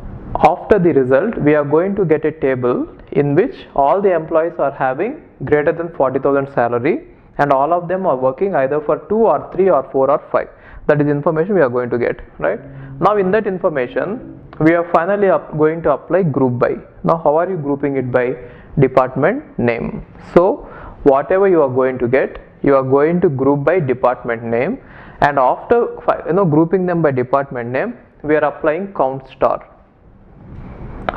after the result, we are going to get a table in which all the employees are having greater than 40,000 salary, and all of them are working either for 2 or 3 or 4 or 5. That is information we are going to get, right? Now in that information, we are finally going to apply group by. Now how are you grouping it? By department name. So whatever you are going to get, you are going to group by department name, and after grouping them by department name, we are applying count star.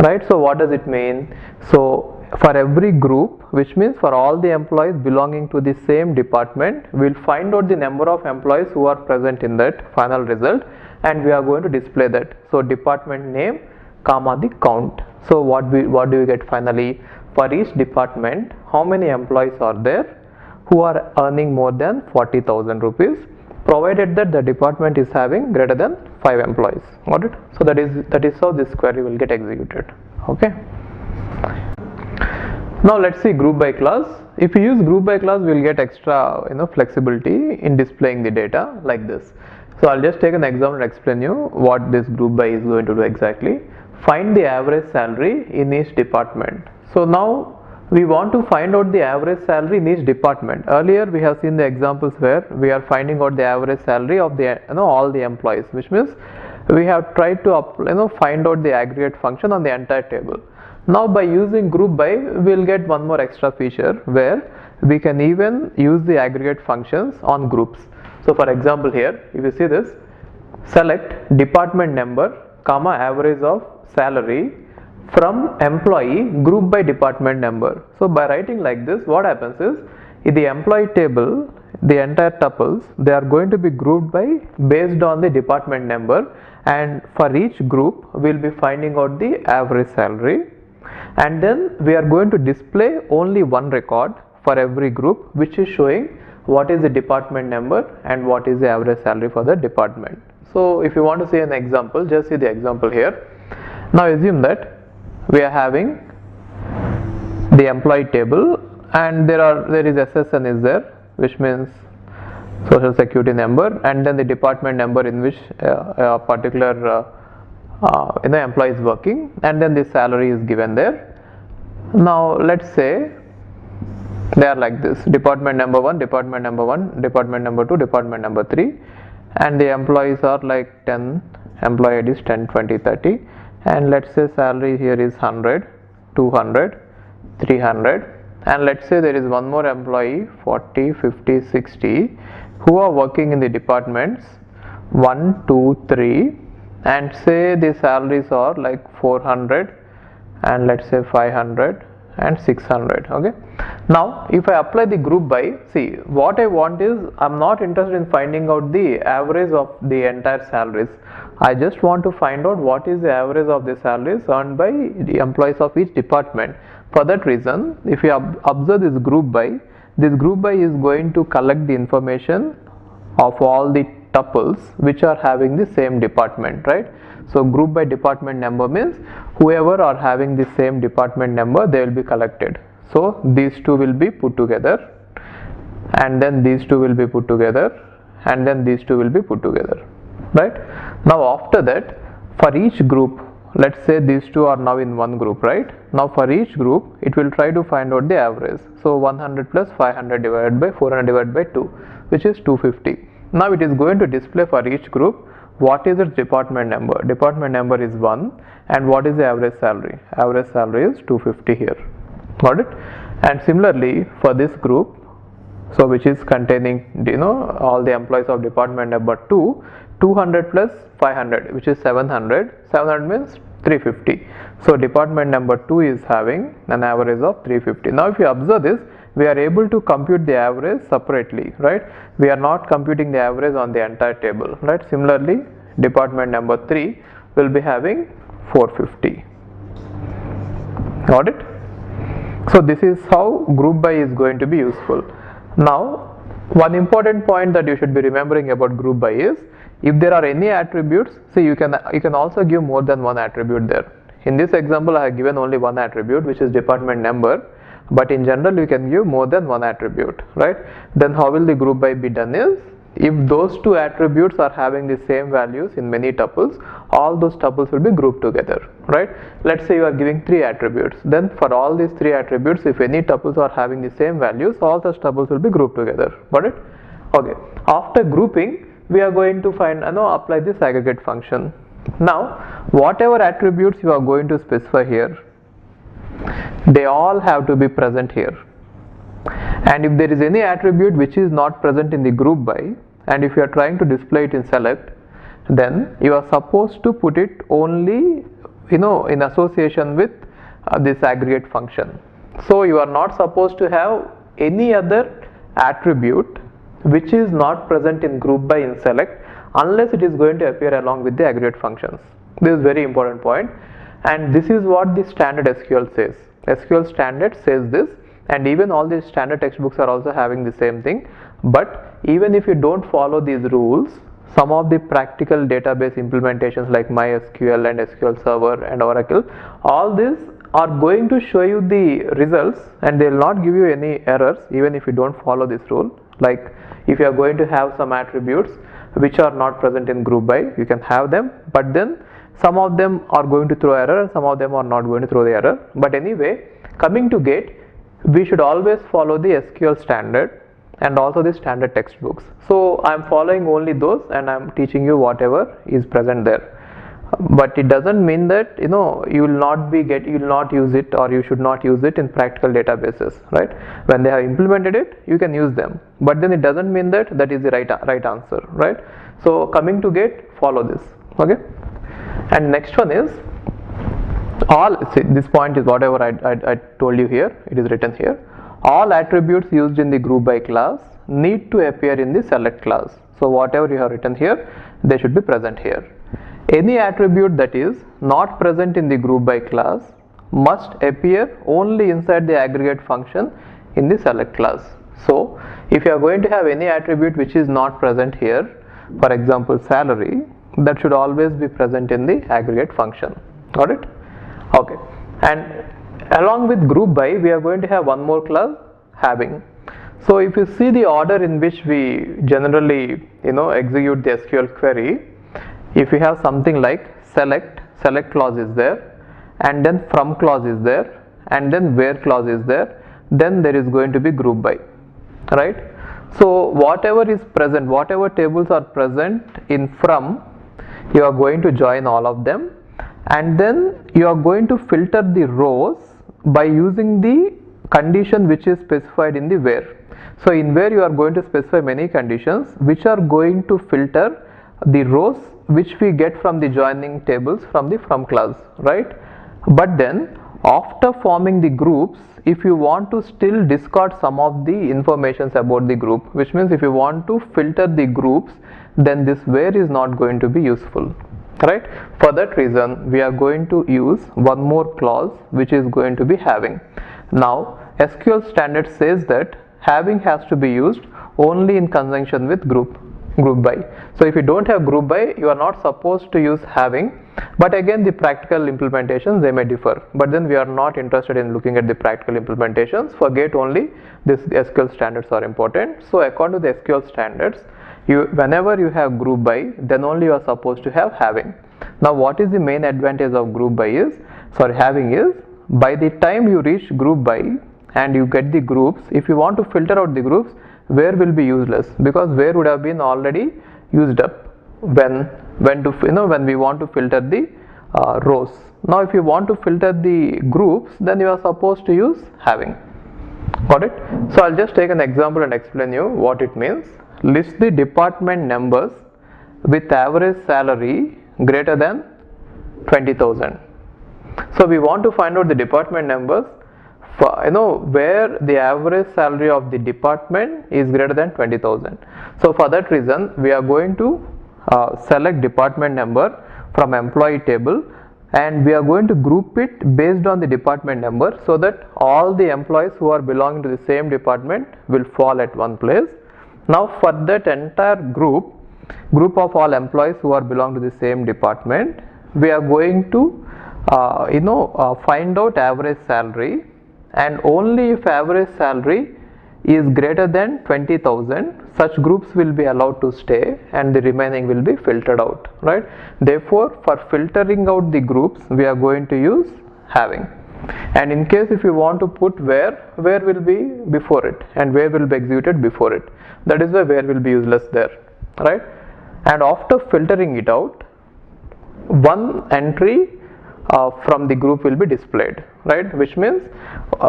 Right, so what does it mean? So for every group, which means for all the employees belonging to the same department, we'll find out the number of employees who are present in that final result, and we are going to display that. So department name comma the count. So what do you get finally? For each department, how many employees are there who are earning more than 40,000 rupees, provided that the department is having greater than 5 employees. Got it? So that is how this query will get executed. Okay. Now let's see group by class. If you use group by class, we will get extra flexibility in displaying the data like this. So I'll just take an example and explain you what this group by is going to do exactly. Find the average salary in each department. So now we want to find out the average salary in each department. Earlier we have seen the examples where we are finding out the average salary of the all the employees, which means we have tried to find out the aggregate function on the entire table. Now by using group by, we will get one more extra feature where we can even use the aggregate functions on groups. So for example here, if you see this, select department number comma average of salary from employee group by department number. So by writing like this, what happens is in the employee table, the entire tuples, they are going to be grouped by based on the department number, and for each group we will be finding out the average salary, and then we are going to display only one record for every group which is showing what is the department number and what is the average salary for the department. So if you want to see an example, just see the example here. Now assume that we are having the employee table, and there is SSN is there, which means social security number, and then the department number in which a particular employee is working, and then the salary is given there. Now let's say they are like this: department number 1, department number 1, department number 2, department number 3, and the employees are like 10, employee ID is 10, 20, 30, and let's say salary here is 100, 200, 300, and let's say there is one more employee 40, 50, 60 who are working in the departments 1, 2, 3, and say the salaries are like 400, and let's say 500, and 600. Okay, now if I apply the group by, see what I want is, I'm not interested in finding out the average of the entire salaries. I just want to find out what is the average of the salaries earned by the employees of each department. For that reason, if you observe this group by is going to collect the information of all the tuples which are having the same department, right? So group by department number means whoever are having the same department number, they will be collected. So these two will be put together, and then these two will be put together, and then these two will be put together, right? Now after that, for each group, let's say these two are now in one group, right? Now for each group, it will try to find out the average. So 100 plus 500 divided by 400 divided by 2, which is 250. Now it is going to display for each group what is its department number. Department number is 1, and what is the average salary? Average salary is 250 here. Got it? And similarly for this group, so which is containing, you know, all the employees of department number 2, 200 plus 500, which is 700. 700 means 350. So department number 2 is having an average of 350. Now if you observe this, we are able to compute the average separately, right? We are not computing the average on the entire table, right? Similarly, department number 3 will be having 450. Got it? So this is how group by is going to be useful. Now one important point that you should be remembering about group by is, if there are any attributes, see you can also give more than one attribute there. In this example, I have given only one attribute, which is department number, but in general you can give more than one attribute, right? Then how will the group by be done is, if those two attributes are having the same values in many tuples, all those tuples will be grouped together, right? Let's say you are giving 3 attributes, then for all these 3 attributes, if any tuples are having the same values, all such tuples will be grouped together. Got it? Okay, after grouping, we are going to apply this aggregate function. Now whatever attributes you are going to specify here, they all have to be present here. And if there is any attribute which is not present in the group by, and if you are trying to display it in select, then you are supposed to put it only, you know, in association with this aggregate function. So you are not supposed to have any other attribute which is not present in group by in select, unless it is going to appear along with the aggregate functions. This is very important point, and this is what the standard SQL says. SQL standard says this, and even all these standard textbooks are also having the same thing. But even if you don't follow these rules, some of the practical database implementations like MySQL and SQL Server and Oracle, all these are going to show you the results, and they will not give you any errors even if you don't follow this rule. Like if you are going to have some attributes which are not present in group by, you can have them, but then some of them are going to throw error and some of them are not going to throw the error. But anyway, coming to Gate, we should always follow the SQL standard and also the standard textbooks. So I am following only those, and I am teaching you whatever is present there. But it doesn't mean that, you know, you will not use it, or you should not use it in practical databases, right? When they have implemented it, you can use them, but then it doesn't mean that that is the right answer, right? So coming to Gate, follow this. Okay, and next one is all. See, this point is whatever I told you here, it is written here. All attributes used in the group by class need to appear in the select class. So whatever you have written here, they should be present here. Any attribute that is not present in the group by class must appear only inside the aggregate function in the select class. So if you are going to have any attribute which is not present here, for example salary, that should always be present in the aggregate function. Got it? Okay, and along with group by, we are going to have one more class, having. So if you see the order in which we generally, you know, execute the SQL query, if you have something like select clause is there, and then from clause is there, and then where clause is there, then there is going to be group by, right? So whatever is present, whatever tables are present in from, you are going to join all of them, and then you are going to filter the rows by using the condition which is specified in the where. So in where you are going to specify many conditions which are going to filter the rows which we get from the joining tables from the from class, right? But then after forming the groups, if you want to still discard some of the informations about the group, which means if you want to filter the groups, then this where is not going to be useful, right? For that reason, we are going to use one more clause, which is going to be having. Now SQL standard says that having has to be used only in conjunction with group by. So if you don't have group by, you are not supposed to use having, but again the practical implementations, they may differ, but then we are not interested in looking at the practical implementations. Forget only this SQL standards are important. So according to the SQL standards, whenever you have group by, then only you are supposed to have having. Now what is the main advantage of group by is, having is, by the time you reach group by and you get the groups, if you want to filter out the groups, where will be useless, because where would have been already used up when we want to filter the rows. Now if you want to filter the groups, then you are supposed to use having. Got it? So I'll just take an example and explain you what it means. List the department numbers with average salary greater than 20,000. So we want to find out the department numbers for, where the average salary of the department is greater than 20,000. So for that reason, we are going to select department number from employee table, and we are going to group it based on the department number, so that all the employees who are belonging to the same department will fall at one place. Now for that entire group of all employees who are belong to the same department, we are going to find out average salary, and only if average salary is greater than 20,000, such groups will be allowed to stay and the remaining will be filtered out, right? Therefore, for filtering out the groups, we are going to use having. And in case if you want to put where will be before it and where will be executed before it, that is why where will be useless there, right? And after filtering it out, one entry from the group will be displayed, right? Which means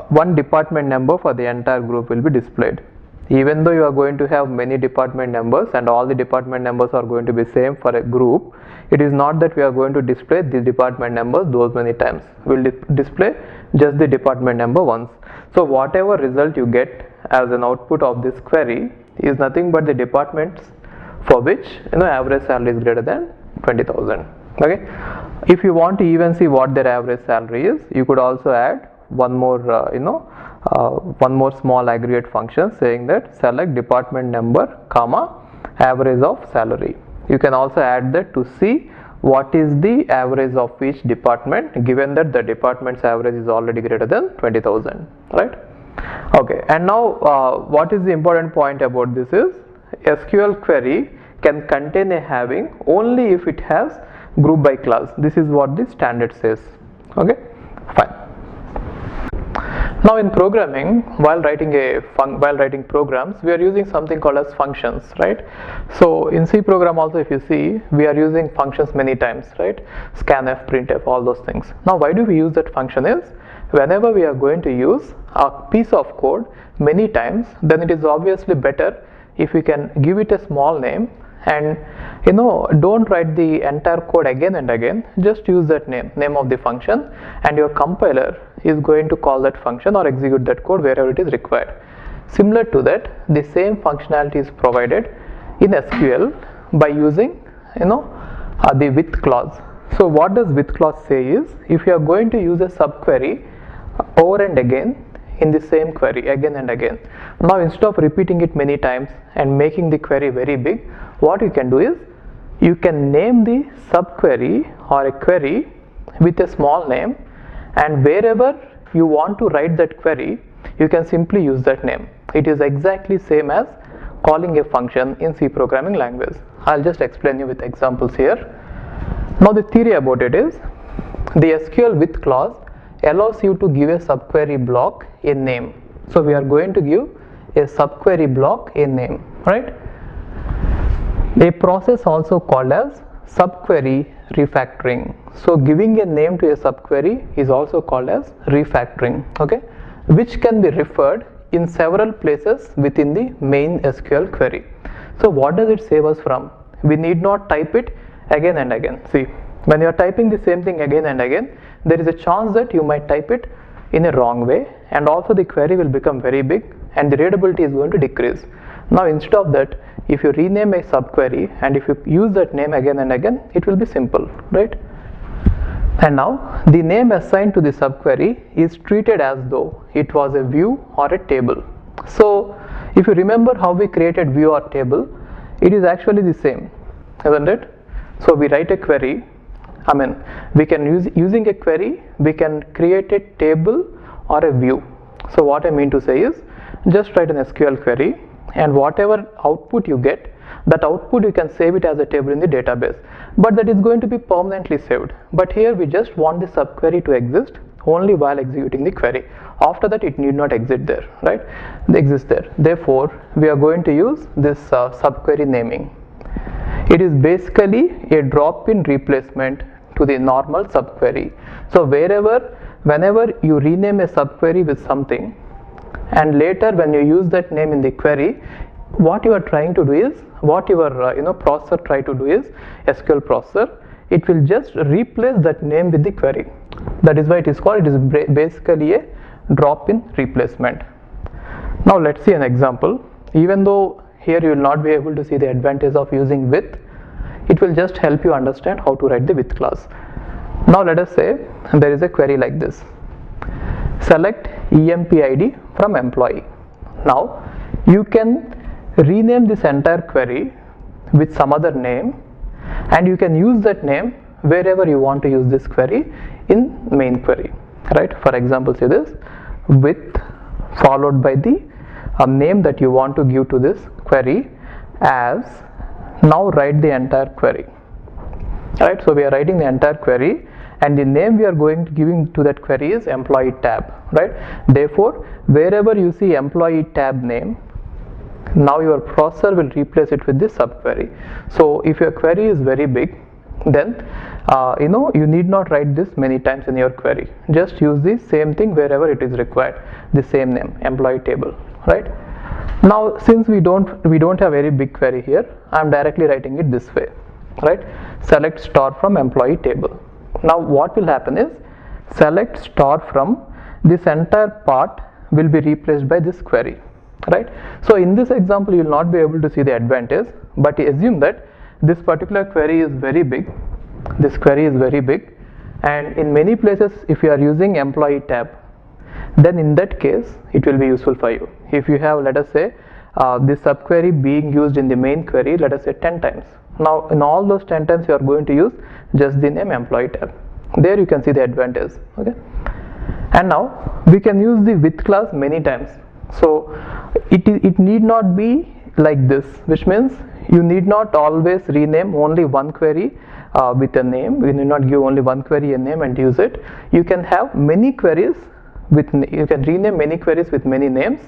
one department number for the entire group will be displayed. Even though you are going to have many department numbers and all the department numbers are going to be same for a group, it is not that we are going to display the department numbers those many times. We will display just the department number once. So whatever result you get as an output of this query is nothing but the departments for which average salary is greater than 20,000. Okay. If you want to even see what their average salary is, you could also add one more one more small aggregate function saying that select department number comma average of salary. You can also add that to see what is the average of each department, given that the department's average is already greater than 20,000, right? Okay, and now what is the important point about this is SQL query can contain a having only if it has group by clause. This is what the standard says. Okay, fine. Now in programming, while writing programs, we are using something called as functions, right? So in C program also, if you see, we are using functions many times, right? Scanf, printf, all those things. Now why do we use that function is, whenever we are going to use a piece of code many times, then it is obviously better if we can give it a small name and don't write the entire code again and again. Just use that name of the function, and your compiler is going to call that function or execute that code wherever it is required. Similar to that, the same functionality is provided in SQL by using the with clause. So what does with clause say is, if you are going to use a subquery over and again in the same query again and again, now instead of repeating it many times and making the query very big, what you can do is you can name the subquery or a query with a small name, and wherever you want to write that query, you can simply use that name. It is exactly same as calling a function in C programming language. I'll just explain you with examples here. Now the theory about it is, the SQL with clause allows you to give a subquery block a name. So we are going to give a subquery block a name, right? A process also called as subquery refactoring. So giving a name to a subquery is also called as refactoring, okay, which can be referred in several places within the main SQL query. So what does it save us from? We need not type it again and again. See, when you are typing the same thing again and again, there is a chance that you might type it in a wrong way, and also the query will become very big and the readability is going to decrease. Now instead of that, if you rename a subquery and if you use that name again and again, it will be simple, right? And now the name assigned to the subquery is treated as though it was a view or a table. So if you remember how we created view or table, it is actually the same, isn't it? So we write a query, we can using a query, we can create a table or a view. So what I mean to say is, just write an SQL query, and whatever output you get, that output you can save it as a table in the database, but that is going to be permanently saved. But here we just want the subquery to exist only while executing the query. After that, it need not exist there, right? Exist there. Therefore, we are going to use this subquery naming. It is basically a drop-in replacement to the normal subquery. So whenever you rename a subquery with something, and later when you use that name in the query, what you are trying to do is, what your processor try to do is, SQL processor, it will just replace that name with the query. That is why it is called, it is basically a drop-in replacement. Now let's see an example. Even though here you will not be able to see the advantage of using with, it will just help you understand how to write the with clause. Now let us say there is a query like this: select EMP-ID from employee. Now you can rename this entire query with some other name, and you can use that name wherever you want to use this query in main query, right? For example, say this with followed by the name that you want to give to this query as. Now write the entire query, right? So we are writing the entire query, and the name we are going to giving to that query is employee tab, right? Therefore, wherever you see employee tab name, now your processor will replace it with this subquery. So if your query is very big, then you need not write this many times in your query. Just use the same thing wherever it is required, the same name, employee table, right? Now since we don't have very big query here, I am directly writing it this way, right? Select star from employee table. Now what will happen is, select star from, this entire part will be replaced by this query, right? So in this example you will not be able to see the advantage, but assume that this particular query is very big, this query is very big, and in many places if you are using employee tab, then in that case it will be useful for you. If you have, let us say, this subquery being used in the main query, let us say 10 times. Now in all those 10 times you are going to use just the name employee tab. There you can see the advantage, okay? And now we can use the with clause many times. So it need not be like this, which means you need not always rename only one query with a name. You need not give only one query a name and use it. You can have many queries you can rename many queries with many names,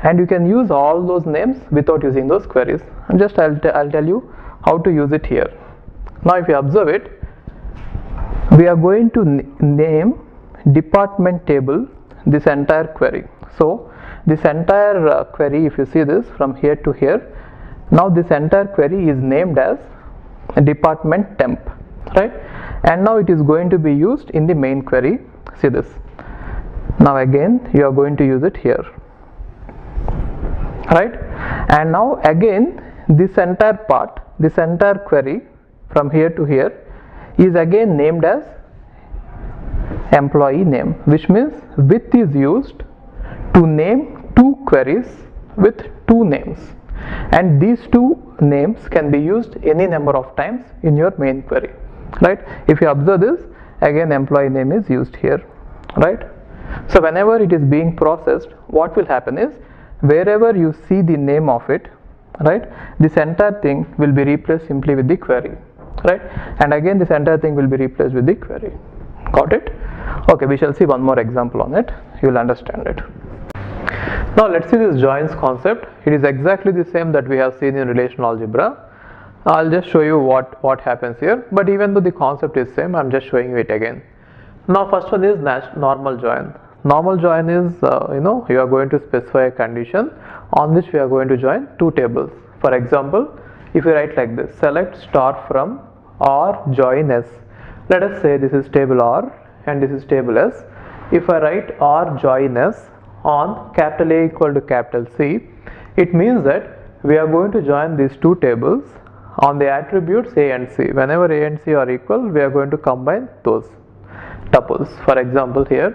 and you can use all those names without using those queries. And just I'll tell you how to use it here. Now if you observe it, we are going to name department table this entire query. So this entire query, if you see this from here to here, now this entire query is named as department temp, right? And now it is going to be used in the main query. See this. Now again you are going to use it here, right? And now again this entire part, this entire query from here to here is again named as employee name, which means with is used to name two queries with two names, and these two names can be used any number of times in your main query, right? If you observe this, again employee name is used here, right? So whenever it is being processed, what will happen is, wherever you see the name of it, right, this entire thing will be replaced simply with the query, right? And again this entire thing will be replaced with the query. Got it? Okay, we shall see one more example on it. You will understand it. Now let's see this joins concept. It is exactly the same that we have seen in relational algebra. I'll just show you what happens here, but even though the concept is same, I'm just showing you it again. Now first one is normal join. Normal join is you are going to specify a condition on which we are going to join two tables. For example, if you write like this, select star from or join S. Let us say this is table R and this is table S. If I write or join S on capital A equal to capital C, it means that we are going to join these two tables on the attributes A and C. Whenever A and C are equal, we are going to combine those tuples. For example, here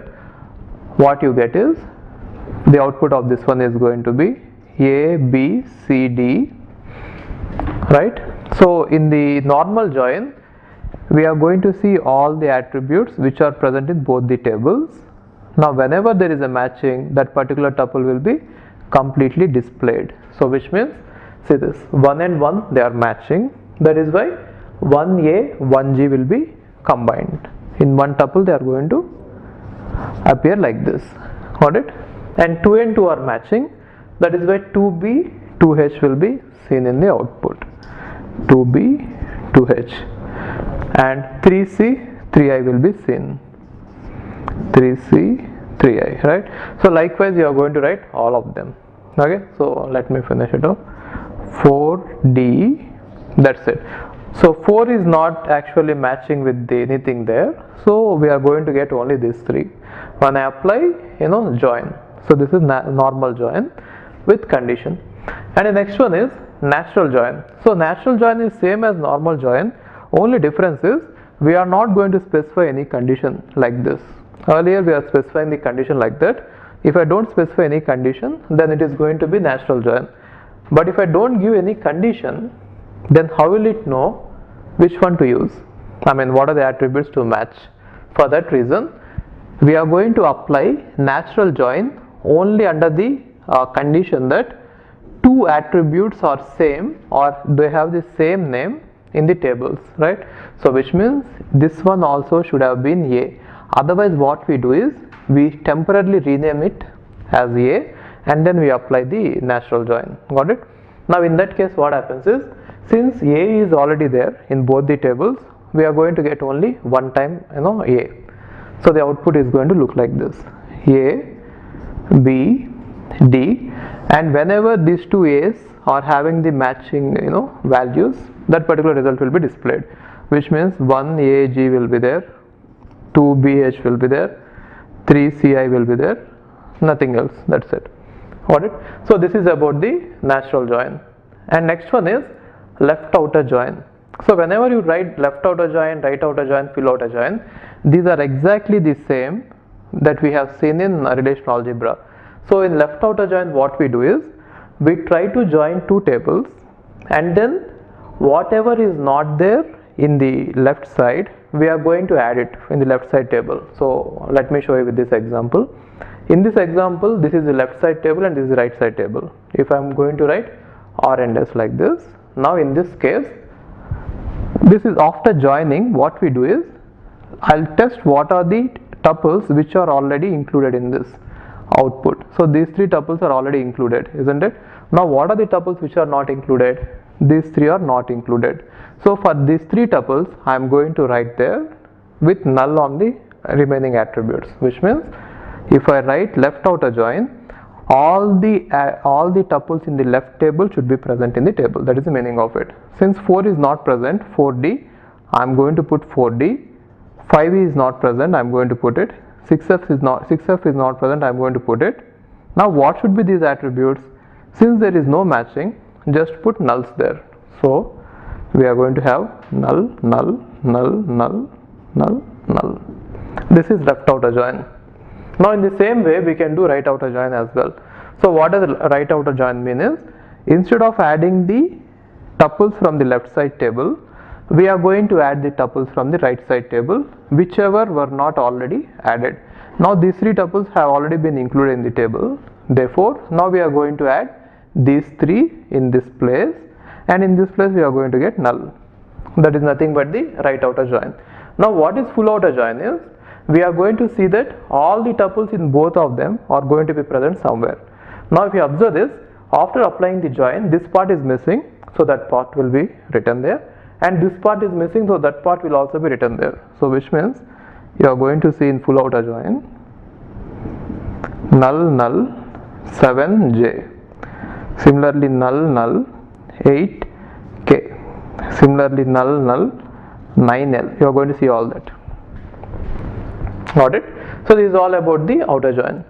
what you get is the output of this one is going to be A, B, C, D, right? So in the normal join, we are going to see all the attributes which are present in both the tables. Now whenever there is a matching, that particular tuple will be completely displayed. So which means, see this 1 and 1 they are matching, that is why 1A, 1G will be combined. In one tuple they are going to appear like this, got it? And 2 and 2 are matching, that is why 2B, 2H will be seen in the output. 2B, 2H, and 3C, 3I will be seen. 3C, 3I, right? So likewise you are going to write all of them. Okay, so let me finish it off. 4D, that's it. So 4 is not actually matching with anything there, so we are going to get only these three. When I apply, join. So this is normal join with condition. And the next one is natural join. So natural join is same as normal join, only difference is we are not going to specify any condition like this. Earlier we are specifying the condition like that. If I don't specify any condition, then it is going to be natural join. But if I don't give any condition, then how will it know which one to use? I mean, what are the attributes to match? For that reason, we are going to apply natural join only under the condition that two attributes are same or they have the same name in the tables, right? So which means this one also should have been A. Otherwise what we do is we temporarily rename it as A and then we apply the natural join. Got it? Now in that case what happens is, since A is already there in both the tables, we are going to get only one time A. So the output is going to look like this: A, B, D, and whenever these two A's are having the matching values, that particular result will be displayed, which means 1AG will be there, 2BH will be there, 3CI will be there, nothing else, that's it. Got it? So this is about the natural join. And next one is left outer join. So whenever you write left outer join, right outer join, fill outer join, these are exactly the same that we have seen in relational algebra. So in left outer join what we do is we try to join two tables and then whatever is not there in the left side, we are going to add it in the left side table. So let me show you with this example. In this example, this is the left side table and this is the right side table. If I am going to write R and S like this, now in this case, this is after joining, what we do is I'll test what are the tuples which are already included in this output. So these three tuples are already included, isn't it? Now what are the tuples which are not included? These three are not included. So for these three tuples, I am going to write there with null on the remaining attributes, which means if I write left outer join, all the tuples in the left table should be present in the table. That is the meaning of it. Since 4 is not present, 4D, I am going to put 4D. 5E is not present, I am going to put it. 6F is not present, I am going to put it. Now what should be these attributes? Since there is no matching, just put nulls there. So we are going to have null, null, null, null, null, null. This is left outer join. Now in the same way we can do right outer join as well. So what does right outer join mean is, instead of adding the tuples from the left side table, we are going to add the tuples from the right side table, whichever were not already added. Now these three tuples have already been included in the table, therefore now we are going to add these three in this place, and in this place we are going to get null. That is nothing but the right outer join. Now what is full outer join is, we are going to see that all the tuples in both of them are going to be present somewhere. Now if you observe this, after applying the join, this part is missing, so that part will be written there, and this part is missing, so that part will also be written there. So which means you are going to see in full outer join null null 7J, similarly null null 8K, similarly null null 9L. You are going to see all that. Got it? So this is all about the outer join.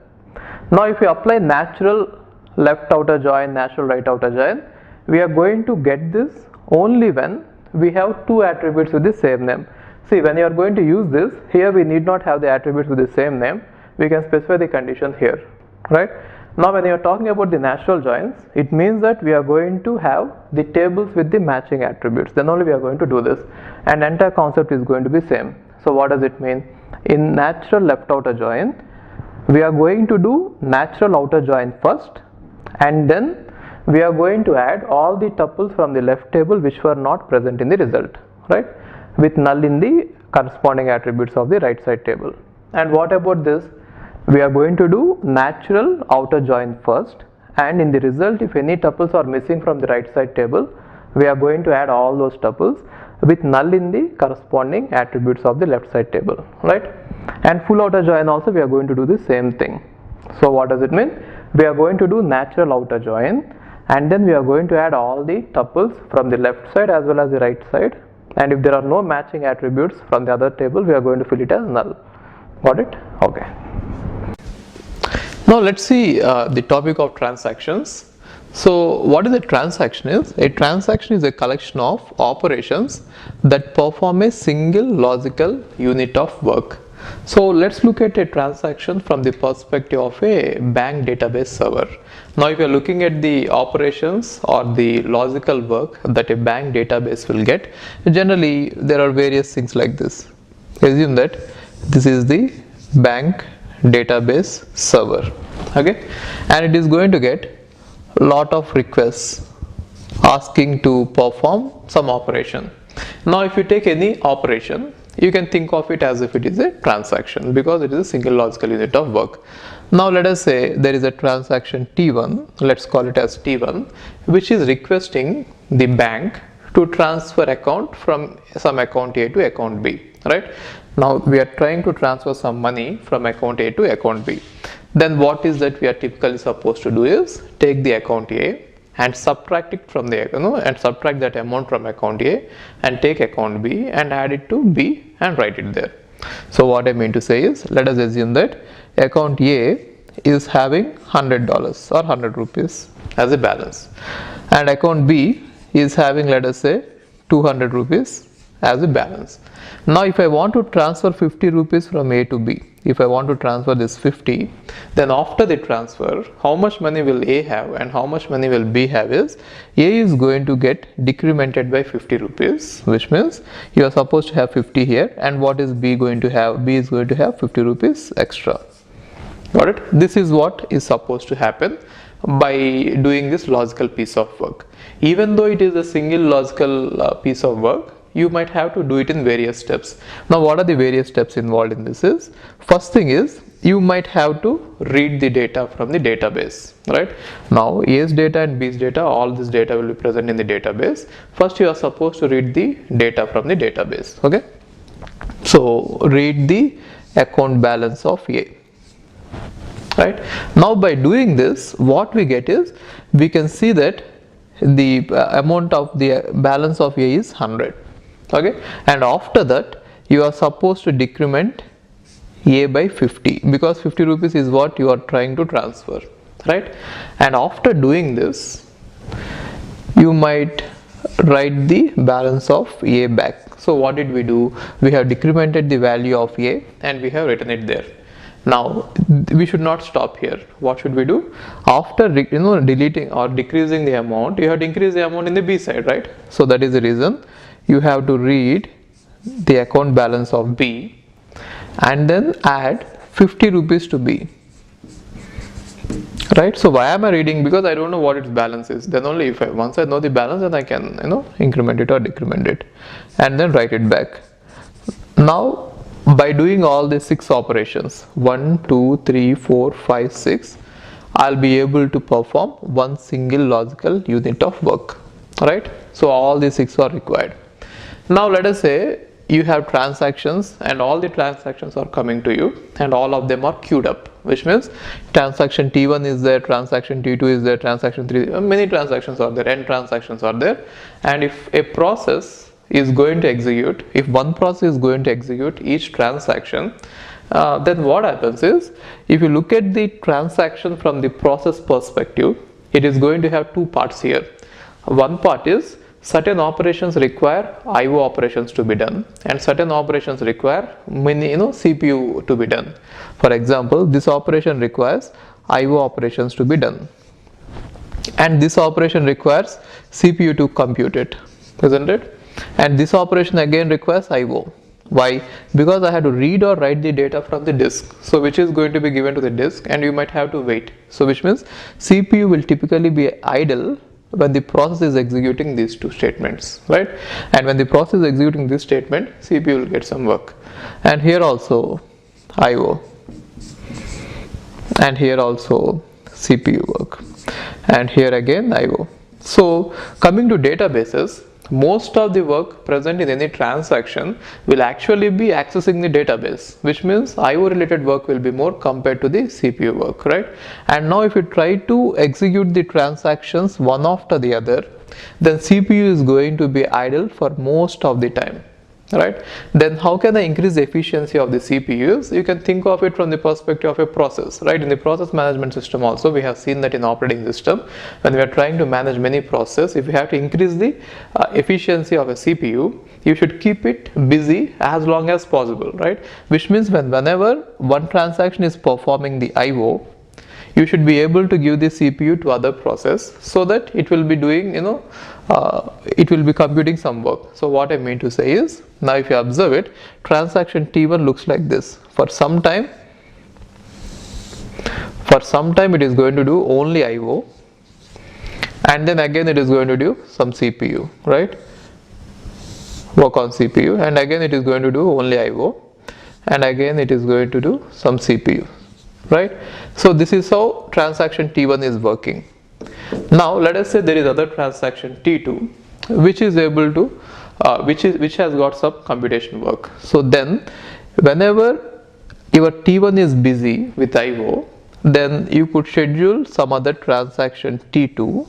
Now if we apply natural left outer join, natural right outer join, we are going to get this only when we have two attributes with the same name. See, when you are going to use this, here we need not have the attributes with the same name. We can specify the condition here, right? Now when you are talking about the natural joins, it means that we are going to have the tables with the matching attributes. Then only we are going to do this, and entire concept is going to be same. So what does it mean? In natural left outer join, we are going to do natural outer join first, and then we are going to add all the tuples from the left table which were not present in the result, right, with null in the corresponding attributes of the right side table. And what about this? We are going to do natural outer join first, and in the result, if any tuples are missing from the right side table, we are going to add all those tuples with null in the corresponding attributes of the left side table, right? And full outer join also we are going to do the same thing. So what does it mean? We are going to do natural outer join, and then we are going to add all the tuples from the left side as well as the right side, and if there are no matching attributes from the other table, we are going to fill it as null. Got it? Okay. Now let's see the topic of transactions. So what is a transaction is? A transaction is a collection of operations that perform a single logical unit of work. So let's look at a transaction from the perspective of a bank database server. Now if you are looking at the operations or the logical work that a bank database will get, generally there are various things like this. Assume that this is the bank database server, okay, and it is going to get lot of requests asking to perform some operation. Now if you take any operation, you can think of it as if it is a transaction because it is a single logical unit of work. Now let us say there is a transaction T1, let's call it as T1, which is requesting the bank to transfer account from some account A to account B, right? Now we are trying to transfer some money from account A to account B. Then what is that we are typically supposed to do is take the account A and subtract it from the, and subtract that amount from account A and take account B and add it to B and write it there. So what I mean to say is, let us assume that account A is having $100 or 100 rupees as a balance, and account B is having, let us say, 200 rupees as a balance. Now if I want to transfer 50 rupees from A to B, if I want to transfer this 50, then after the transfer, how much money will A have and how much money will B have is, A is going to get decremented by 50 rupees, which means you are supposed to have 50 here, and what is B going to have? B is going to have 50 rupees extra. Got it? This is what is supposed to happen by doing this logical piece of work. Even though it is a single logical piece of work, you might have to do it in various steps. Now what are the various steps involved in this is, first thing is you might have to read the data from the database, right? Now A's data and B's data, all this data will be present in the database. First you are supposed to read the data from the database, okay? So read the account balance of A, right? Now by doing this, what we get is, we can see that the amount of the balance of A is 100, okay, and after that you are supposed to decrement A by 50 because 50 rupees is what you are trying to transfer, right? And after doing this, you might write the balance of A back. So what did we do? We have decremented the value of A and we have written it there. Now we should not stop here. What should we do? After deleting or decreasing the amount, you have to increase the amount in the B side, right? So that is the reason you have to read the account balance of B and then add 50 rupees to B, right? So why am I reading? Because I don't know what its balance is. Then only if once I know the balance, then I can increment it or decrement it and then write it back. Now by doing all these 6 operations, 1, 2, 3, 4, 5, 6, I'll be able to perform one single logical unit of work, right? So all these 6 are required. Now let us say you have transactions and all the transactions are coming to you and all of them are queued up, which means transaction T1 is there, transaction T2 is there, transaction 3, many transactions are there, n transactions are there, and if a process is going to execute, if one process is going to execute each transaction, then what happens is, if you look at the transaction from the process perspective, it is going to have two parts here. One part is certain operations require IO operations to be done, and certain operations require CPU to be done. For example, this operation requires IO operations to be done, and this operation requires CPU to compute it, isn't it? And this operation again requires IO. Why? Because I have to read or write the data from the disk, so which is going to be given to the disk, and you might have to wait. So which means CPU will typically be idle when the process is executing these two statements, right? And when the process is executing this statement, CPU will get some work. And here also IO, and here also CPU work, and here again IO. So coming to databases, most of the work present in any transaction will actually be accessing the database, which means IO related work will be more compared to the CPU work, right? And now if you try to execute the transactions one after the other, then CPU is going to be idle for most of the time, right? Then how can I increase the efficiency of the CPUs? You can think of it from the perspective of a process, right? In the process management system also, we have seen that in operating system, when we are trying to manage many processes, if you have to increase the efficiency of a CPU, you should keep it busy as long as possible, right? Which means whenever one transaction is performing the IO, you should be able to give the CPU to other process so that it will be doing, it will be computing some work. So what I mean to say is, now if you observe it, transaction T1 looks like this. For some time it is going to do only IO, and then again it is going to do some CPU, right? Work on CPU, and again it is going to do only IO, and again it is going to do some CPU, right? So this is how transaction T1 is working. Now let us say there is other transaction T2 which is able to which has got some computation work. So then whenever your T1 is busy with IO, then you could schedule some other transaction T2,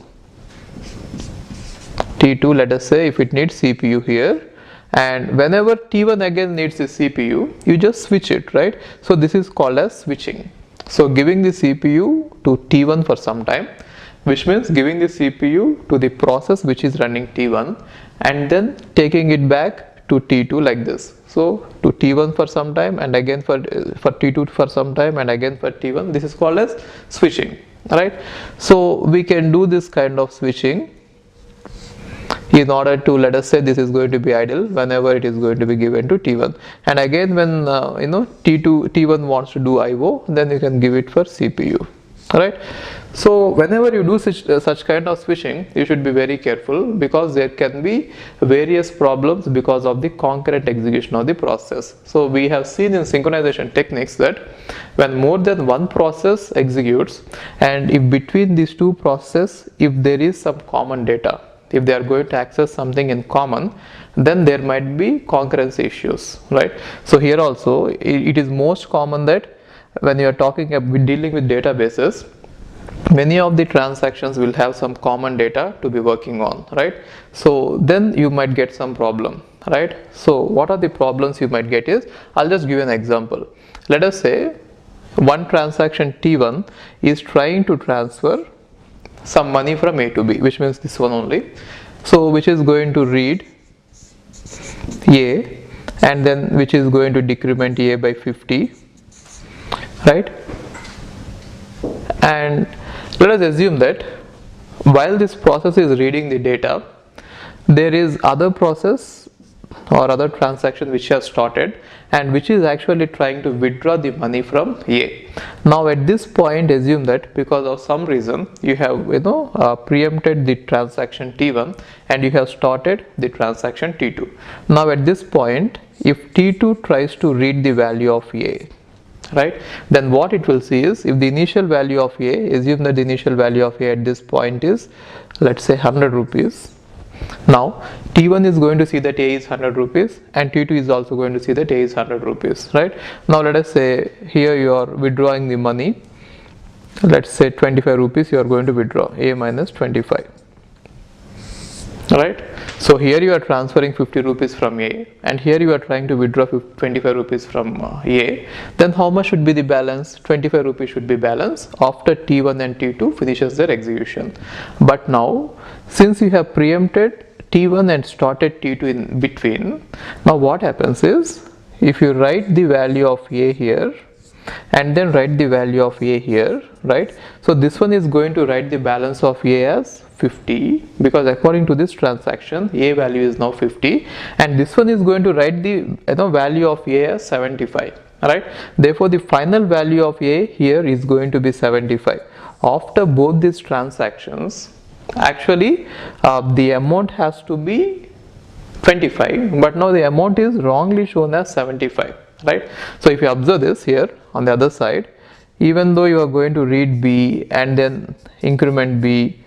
let us say if it needs CPU here, and whenever T1 again needs the CPU, you just switch it, right? So this is called as switching. So giving the CPU to T1 for some time, which means giving the CPU to the process which is running T1, and then taking it back to T2 like this. So to T1 for some time, and again for T2 for some time, and again for T1. This is called as switching, right? So we can do this kind of switching in order to, let us say this is going to be idle whenever it is going to be given to T1, and again when T1 wants to do IO, then you can give it for CPU, right? So whenever you do such kind of switching, you should be very careful, because there can be various problems because of the concurrent execution of the process. So we have seen in synchronization techniques that when more than one process executes, and if between these two processes, if there is some common data, if they are going to access something in common, then there might be concurrency issues, right? So here also it is most common that when you are talking about dealing with databases, many of the transactions will have some common data to be working on, right? So then you might get some problem, right? So what are the problems you might get is, I'll just give you an example. Let us say one transaction T1 is trying to transfer some money from A to B, which means this one only. So which is going to read A, and then which is going to decrement A by 50, right? And let us assume that while this process is reading the data, there is other process or other transaction which has started, and which is actually trying to withdraw the money from A. Now at this point, assume that because of some reason you have preempted the transaction T1 and you have started the transaction T2. Now at this point, if T2 tries to read the value of A, right, then what it will see is, if the initial value of A, assume that the initial value of A at this point is, let's say 100 rupees. Now T1 is going to see that A is 100 rupees, and T2 is also going to see that A is 100 rupees, right? Now let us say here you are withdrawing the money, let's say 25 rupees you are going to withdraw, A minus 25, right? So here you are transferring 50 rupees from A, and here you are trying to withdraw 25 rupees from A. Then how much should be the balance? 25 rupees should be balance after T1 and T2 finishes their execution. But now, since you have preempted T1 and started T2 in between, now what happens is, if you write the value of A here and then write the value of A here, right? So this one is going to write the balance of A as 50, because according to this transaction A value is now 50, and this one is going to write the value of A as 75, right? Therefore the final value of A here is going to be 75. After both these transactions, actually the amount has to be 25, but now the amount is wrongly shown as 75, right? So if you observe this here on the other side, even though you are going to read B and then increment B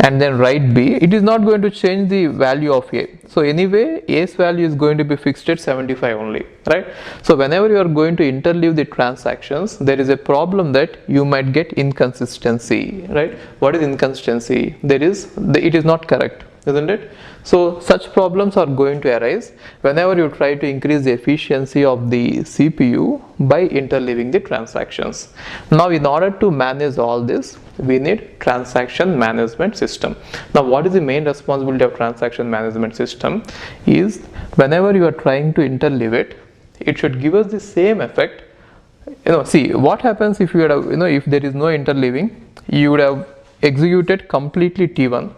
and then write B, it is not going to change the value of A. So anyway, A's value is going to be fixed at 75 only, right? So whenever you are going to interleave the transactions, there is a problem that you might get inconsistency, right? What is inconsistency? It is not correct, isn't it? So such problems are going to arise whenever you try to increase the efficiency of the CPU by interleaving the transactions. Now in order to manage all this, we need transaction management system. Now what is the main responsibility of transaction management system is, whenever you are trying to interleave it, it should give us the same effect. See what happens if you would have, if there is no interleaving, you would have executed completely T1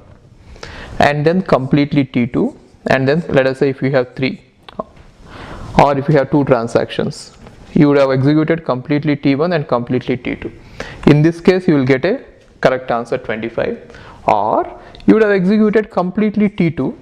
and then completely T2, and then let us say if you have 3 or if you have 2 transactions, you would have executed completely T1 and completely T2. In this case you will get a correct answer 25, or you would have executed completely T2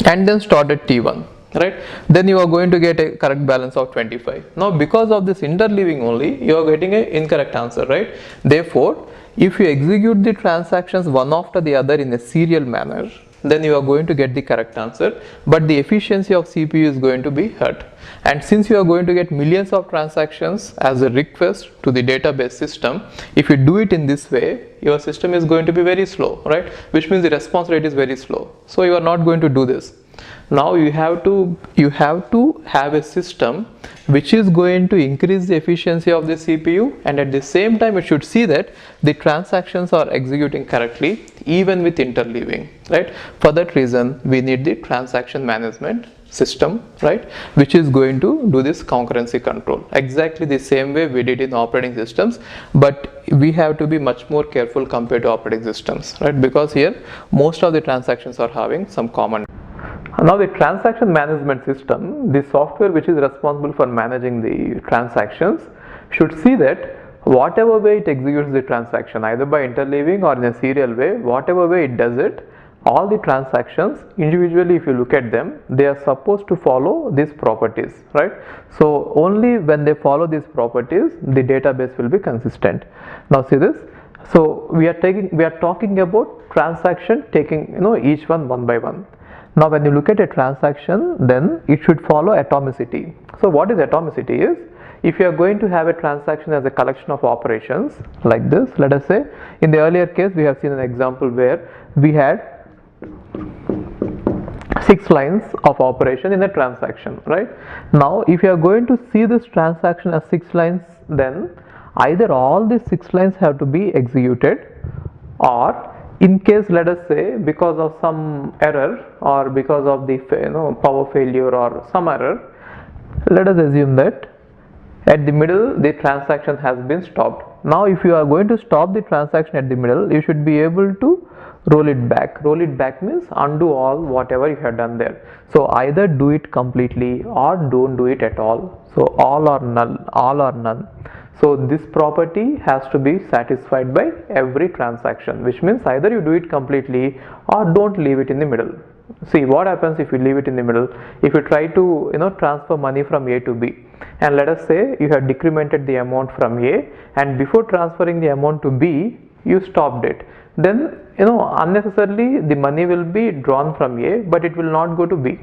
and then started T1, right? Then you are going to get a correct balance of 25. Now because of this interleaving only, you are getting an incorrect answer, right? Therefore if you execute the transactions one after the other in a serial manner, then you are going to get the correct answer, but the efficiency of CPU is going to be hurt. And since you are going to get millions of transactions as a request to the database system, if you do it in this way, your system is going to be very slow, right? Which means the response rate is very slow. So you are not going to do this. Now you have to have a system which is going to increase the efficiency of the CPU, and at the same time it should see that the transactions are executing correctly even with interleaving, right? For that reason we need the transaction management system, right, which is going to do this concurrency control exactly the same way we did in operating systems, but we have to be much more careful compared to operating systems, right? Because here most of the transactions are having some common. Now the transaction management system, the software which is responsible for managing the transactions, should see that whatever way it executes the transaction, either by interleaving or in a serial way, whatever way it does it, all the transactions individually, if you look at them, they are supposed to follow these properties, right? So only when they follow these properties, the database will be consistent. Now see this. So we are talking about transaction taking each one by one. Now when you look at a transaction, then it should follow atomicity. So what is atomicity is, if you are going to have a transaction as a collection of operations like this, let us say in the earlier case we have seen an example where we had 6 lines of operation in a transaction, right? Now if you are going to see this transaction as 6 lines, then either all these 6 lines have to be executed, or in case, let us say, because of some error or because of the power failure or some error, let us assume that at the middle the transaction has been stopped. Now if you are going to stop the transaction at the middle, you should be able to roll it back. Roll it back means undo all whatever you have done there. So either do it completely or don't do it at all. So all or none. So this property has to be satisfied by every transaction, which means either you do it completely or don't leave it in the middle. See what happens if you leave it in the middle. If you try to transfer money from A to B, and let us say you have decremented the amount from A, and before transferring the amount to B you stopped it, then unnecessarily the money will be drawn from A but it will not go to B.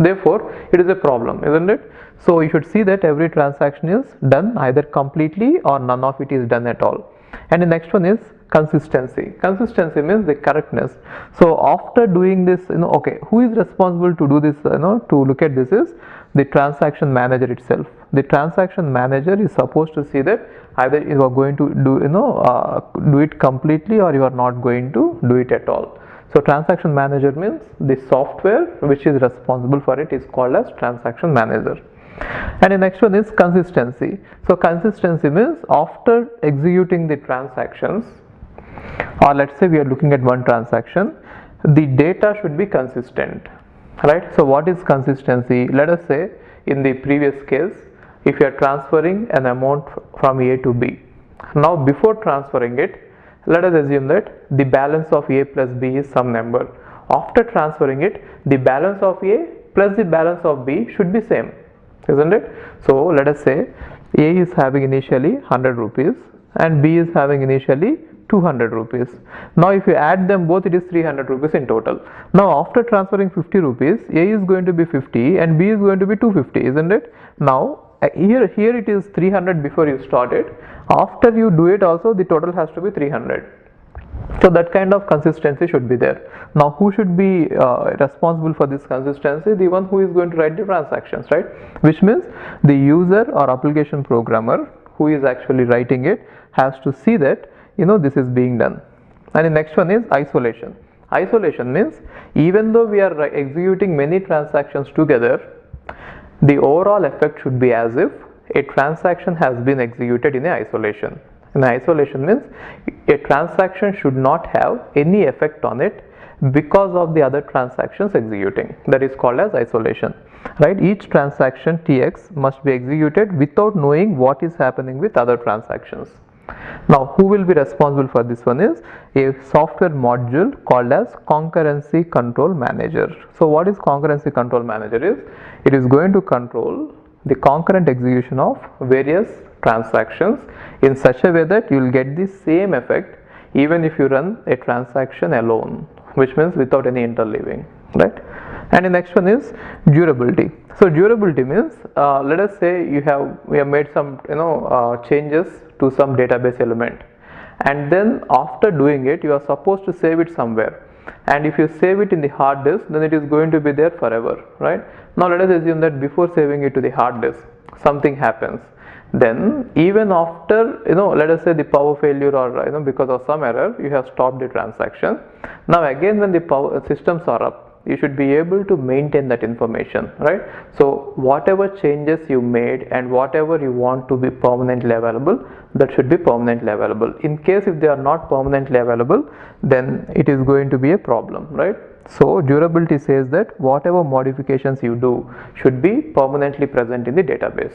Therefore it is a problem, isn't it? So you should see that every transaction is done either completely or none of it is done at all. And the next one is consistency. Consistency means the correctness. So after doing this, okay, who is responsible to do this, to look at this is the transaction manager itself. The transaction manager is supposed to see that either you are going to do it completely or you are not going to do it at all. So transaction manager means the software which is responsible for it is called as transaction manager. And the next one is consistency. So consistency means after executing the transactions, or let's say we are looking at one transaction, the data should be consistent, right? So what is consistency? Let us say in the previous case, if you are transferring an amount from A to B. Now before transferring it, let us assume that the balance of A plus B is some number. After transferring it, the balance of A plus the balance of B should be same, isn't it? So let us say A is having initially 100 rupees and B is having initially 200 rupees. Now if you add them both, it is 300 rupees in total. Now after transferring 50 rupees, A is going to be 50 and B is going to be 250, isn't it? Now here it is 300 before you started. After you do it also, the total has to be 300. So that kind of consistency should be there. Now who should be responsible for this consistency? The one who is going to write the transactions, right? Which means the user or application programmer who is actually writing it has to see that this is being done. And the next one is isolation. Isolation means even though we are executing many transactions together, the overall effect should be as if a transaction has been executed in isolation. And isolation means a transaction should not have any effect on it because of the other transactions executing. That is called as isolation, right? Each transaction Tx must be executed without knowing what is happening with other transactions. Now who will be responsible for this one is a software module called as Concurrency Control Manager. So what is Concurrency Control Manager is? It is going to control the concurrent execution of various transactions in such a way that you will get the same effect even if you run a transaction alone, which means without any interleaving, right? And the next one is durability. So durability means let us say we have made some changes to some database element, and then after doing it you are supposed to save it somewhere, and if you save it in the hard disk, then it is going to be there forever, right? Now let us assume that before saving it to the hard disk something happens, then even after let us say the power failure or because of some error you have stopped the transaction. Now again when the power systems are up, you should be able to maintain that information, right? So whatever changes you made and whatever you want to be permanently available, that should be permanently available. In case if they are not permanently available, then it is going to be a problem, right? So durability says that whatever modifications you do should be permanently present in the database,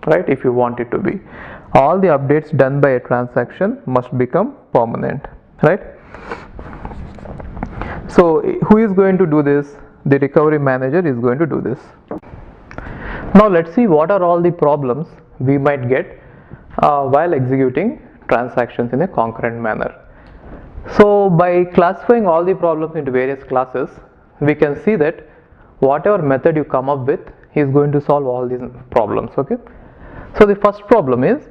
right? If you want it to be, all the updates done by a transaction must become permanent, right? So who is going to do this? The recovery manager is going to do this. Now let's see what are all the problems we might get while executing transactions in a concurrent manner. So by classifying all the problems into various classes, we can see that whatever method you come up with is going to solve all these problems, okay? So the first problem is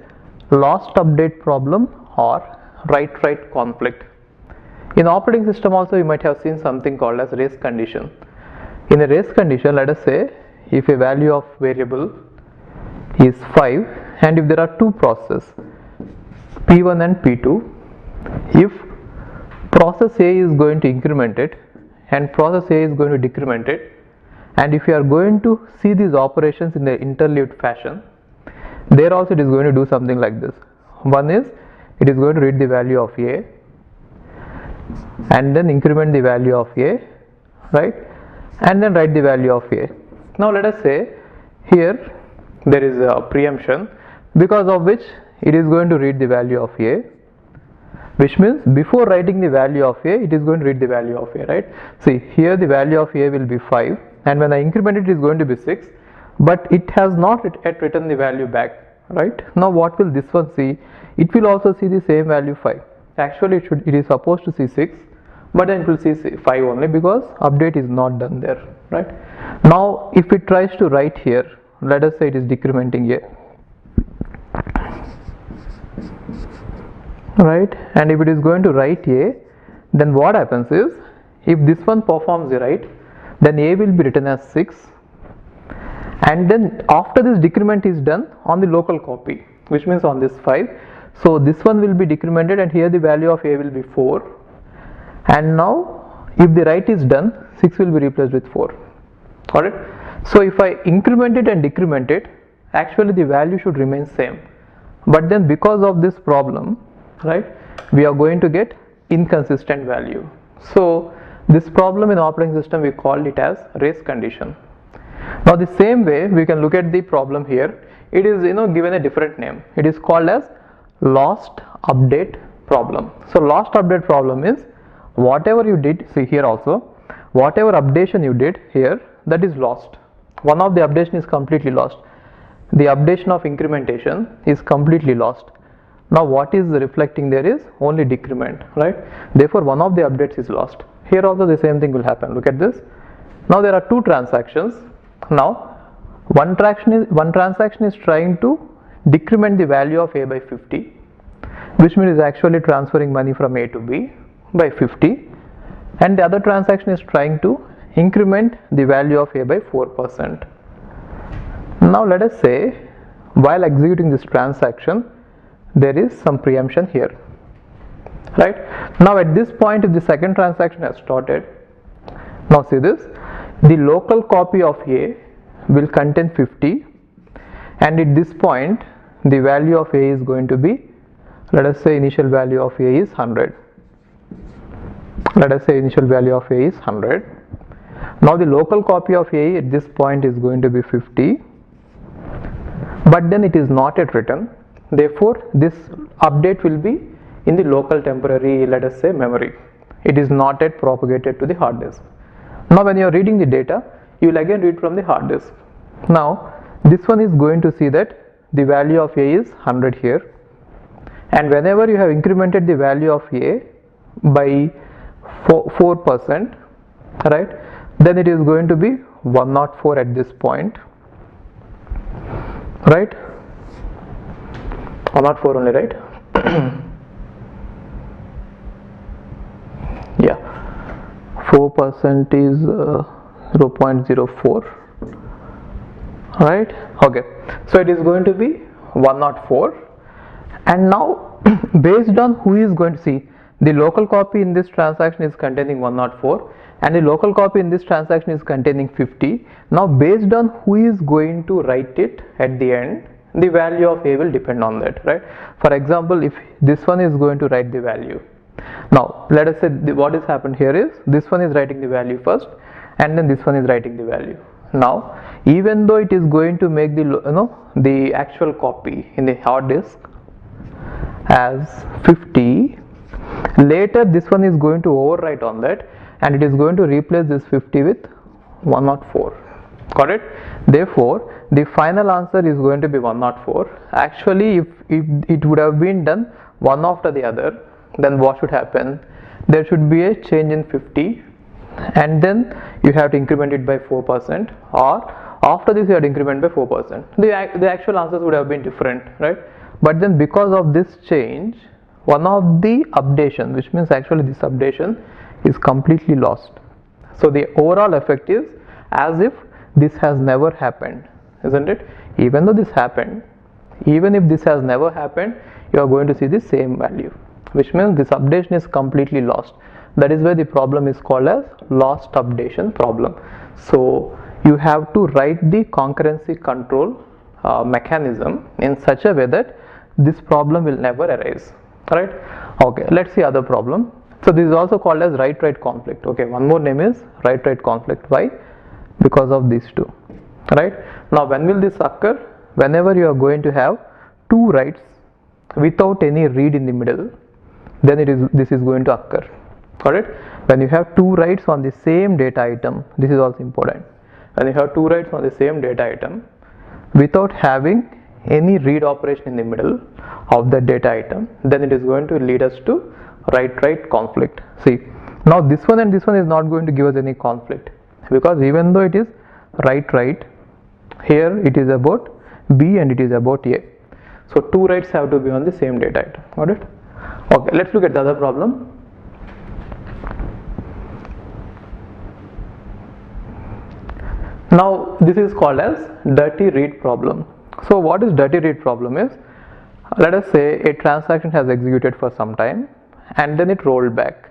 lost update problem or write conflict. In operating system also you might have seen something called as race condition. In a race condition, let us say if a value of variable is 5 and if there are two processes P1 and P2, if process A is going to increment it and process A is going to decrement it, and if you are going to see these operations in the interleaved fashion, there also it is going to do something like this. One is it is going to read the value of A and then increment the value of A, right, and then write the value of A. Now let us say here there is a preemption because of which it is going to read the value of A, which means before writing the value of A, it is going to read the value of A, right? See here the value of A will be 5 and when I increment it is going to be 6, but it has not yet written the value back, right? Now what will this one see? It will also see the same value 5. Actually it is supposed to see 6, but then it will see 5 only because update is not done there, right? Now if it tries to write here, let us say it is decrementing A. right? And if it is going to write A, then what happens is, if this one performs the write, then A will be written as 6, and then after this decrement is done on the local copy, which means on this 5, so this one will be decremented, and here the value of A will be 4, and now if the write is done, 6 will be replaced with 4. Got it? So if I increment it and decrement it, actually the value should remain same, but then because of this problem, right, we are going to get inconsistent value. So this problem in operating system, we call it as race condition. Now the same way we can look at the problem here. It is given a different name. It is called as lost update problem. So lost update problem is whatever you did, see here also, whatever updation you did here, that is lost. One of the updation is completely lost. The updation of incrementation is completely lost. Now what is reflecting there is only decrement, right? Therefore one of the updates is lost. Here also the same thing will happen. Look at this. Now there are two transactions. Now one transaction is trying to decrement the value of A by 50, which means actually transferring money from A to B by 50, and the other transaction is trying to increment the value of A by 4%. Now let us say while executing this transaction, there is some preemption here, right? Now at this point, if the second transaction has started, now see this, the local copy of A will contain 50, and at this point the value of A is going to be, let us say initial value of A is 100. Let us say initial value of A is 100. Now the local copy of A at this point is going to be 50, but then it is not yet written. Therefore this update will be in the local temporary, let us say, memory. It is not yet propagated to the hard disk. Now when you are reading the data, you will again read from the hard disk. Now this one is going to see that the value of A is 100 here, and whenever you have incremented the value of A by 4%, right, then it is going to be 104 at this point, right? 104 only, right? Yeah, 4% is 0.04, right? Okay, so it is going to be 104, and now based on who is going to see, the local copy in this transaction is containing 104, and the local copy in this transaction is containing 50. Now based on who is going to write it at the end, the value of A will depend on that, right? For example, if this one is going to write the value, now let us say what has happened here is this one is writing the value first, and then this one is writing the value. Now even though it is going to make the the actual copy in the hard disk as 50, later this one is going to overwrite on that, and it is going to replace this 50 with 104. Got it? Therefore the final answer is going to be 104. Actually if it would have been done one after the other, then what should happen? There should be a change in 50, and then you have to increment it by 4%, or after this you have to increment by 4%. The actual answers would have been different, right? But then because of this change, one of the updation, which means actually this updation is completely lost. So the overall effect is as if this has never happened, isn't it? Even though this happened, even if this has never happened, you are going to see the same value, which means this updation is completely lost. That is why the problem is called as lost updation problem. So you have to write the concurrency control mechanism in such a way that this problem will never arise, right? Okay, let's see other problem. So this is also called as write-write conflict. Okay, one more name is write-write conflict. Why? Because of these two, right? Now when will this occur? Whenever you are going to have two writes without any read in the middle, then this is going to occur. Got it? When you have two writes on the same data item, this is also important. When you have two writes on the same data item without having any read operation in the middle of the data item, then it is going to lead us to write-write conflict. See, now this one and this one is not going to give us any conflict, because even though it is write-write, here it is about B and it is about A. So two writes have to be on the same data item. Got it? Okay, let's look at the other problem. Now this is called as dirty read problem. So what is dirty read problem is, let us say a transaction has executed for some time and then it rolled back.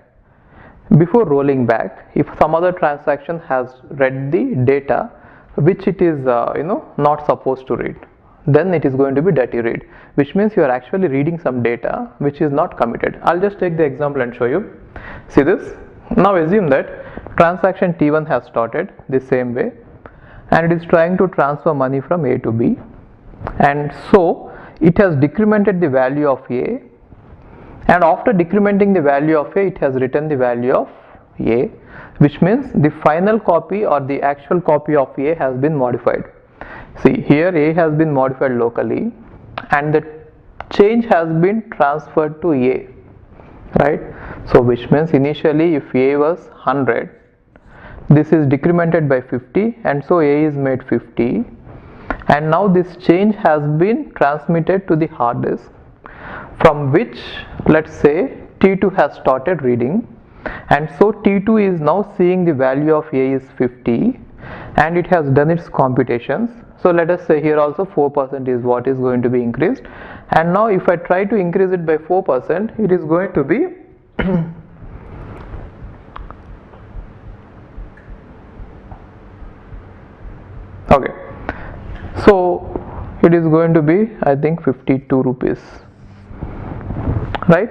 Before rolling back, if some other transaction has read the data which it is not supposed to read, then it is going to be dirty read, which means you are actually reading some data which is not committed. I'll just take the example and show you. See this. Now assume that transaction T1 has started the same way and it is trying to transfer money from A to B, and so it has decremented the value of A, and after decrementing the value of A, it has written the value of A, which means the final copy or the actual copy of A has been modified. See, here A has been modified locally and the change has been transferred to A, right? So which means initially if A was 100, this is decremented by 50 and so A is made 50, and now this change has been transmitted to the hard disk, from which let's say T2 has started reading, and so T2 is now seeing the value of A is 50 and it has done its computations. So let us say here also 4% is what is going to be increased, and now if I try to increase it by 4%, it is going to be okay, so it is going to be I think 52 rupees, right?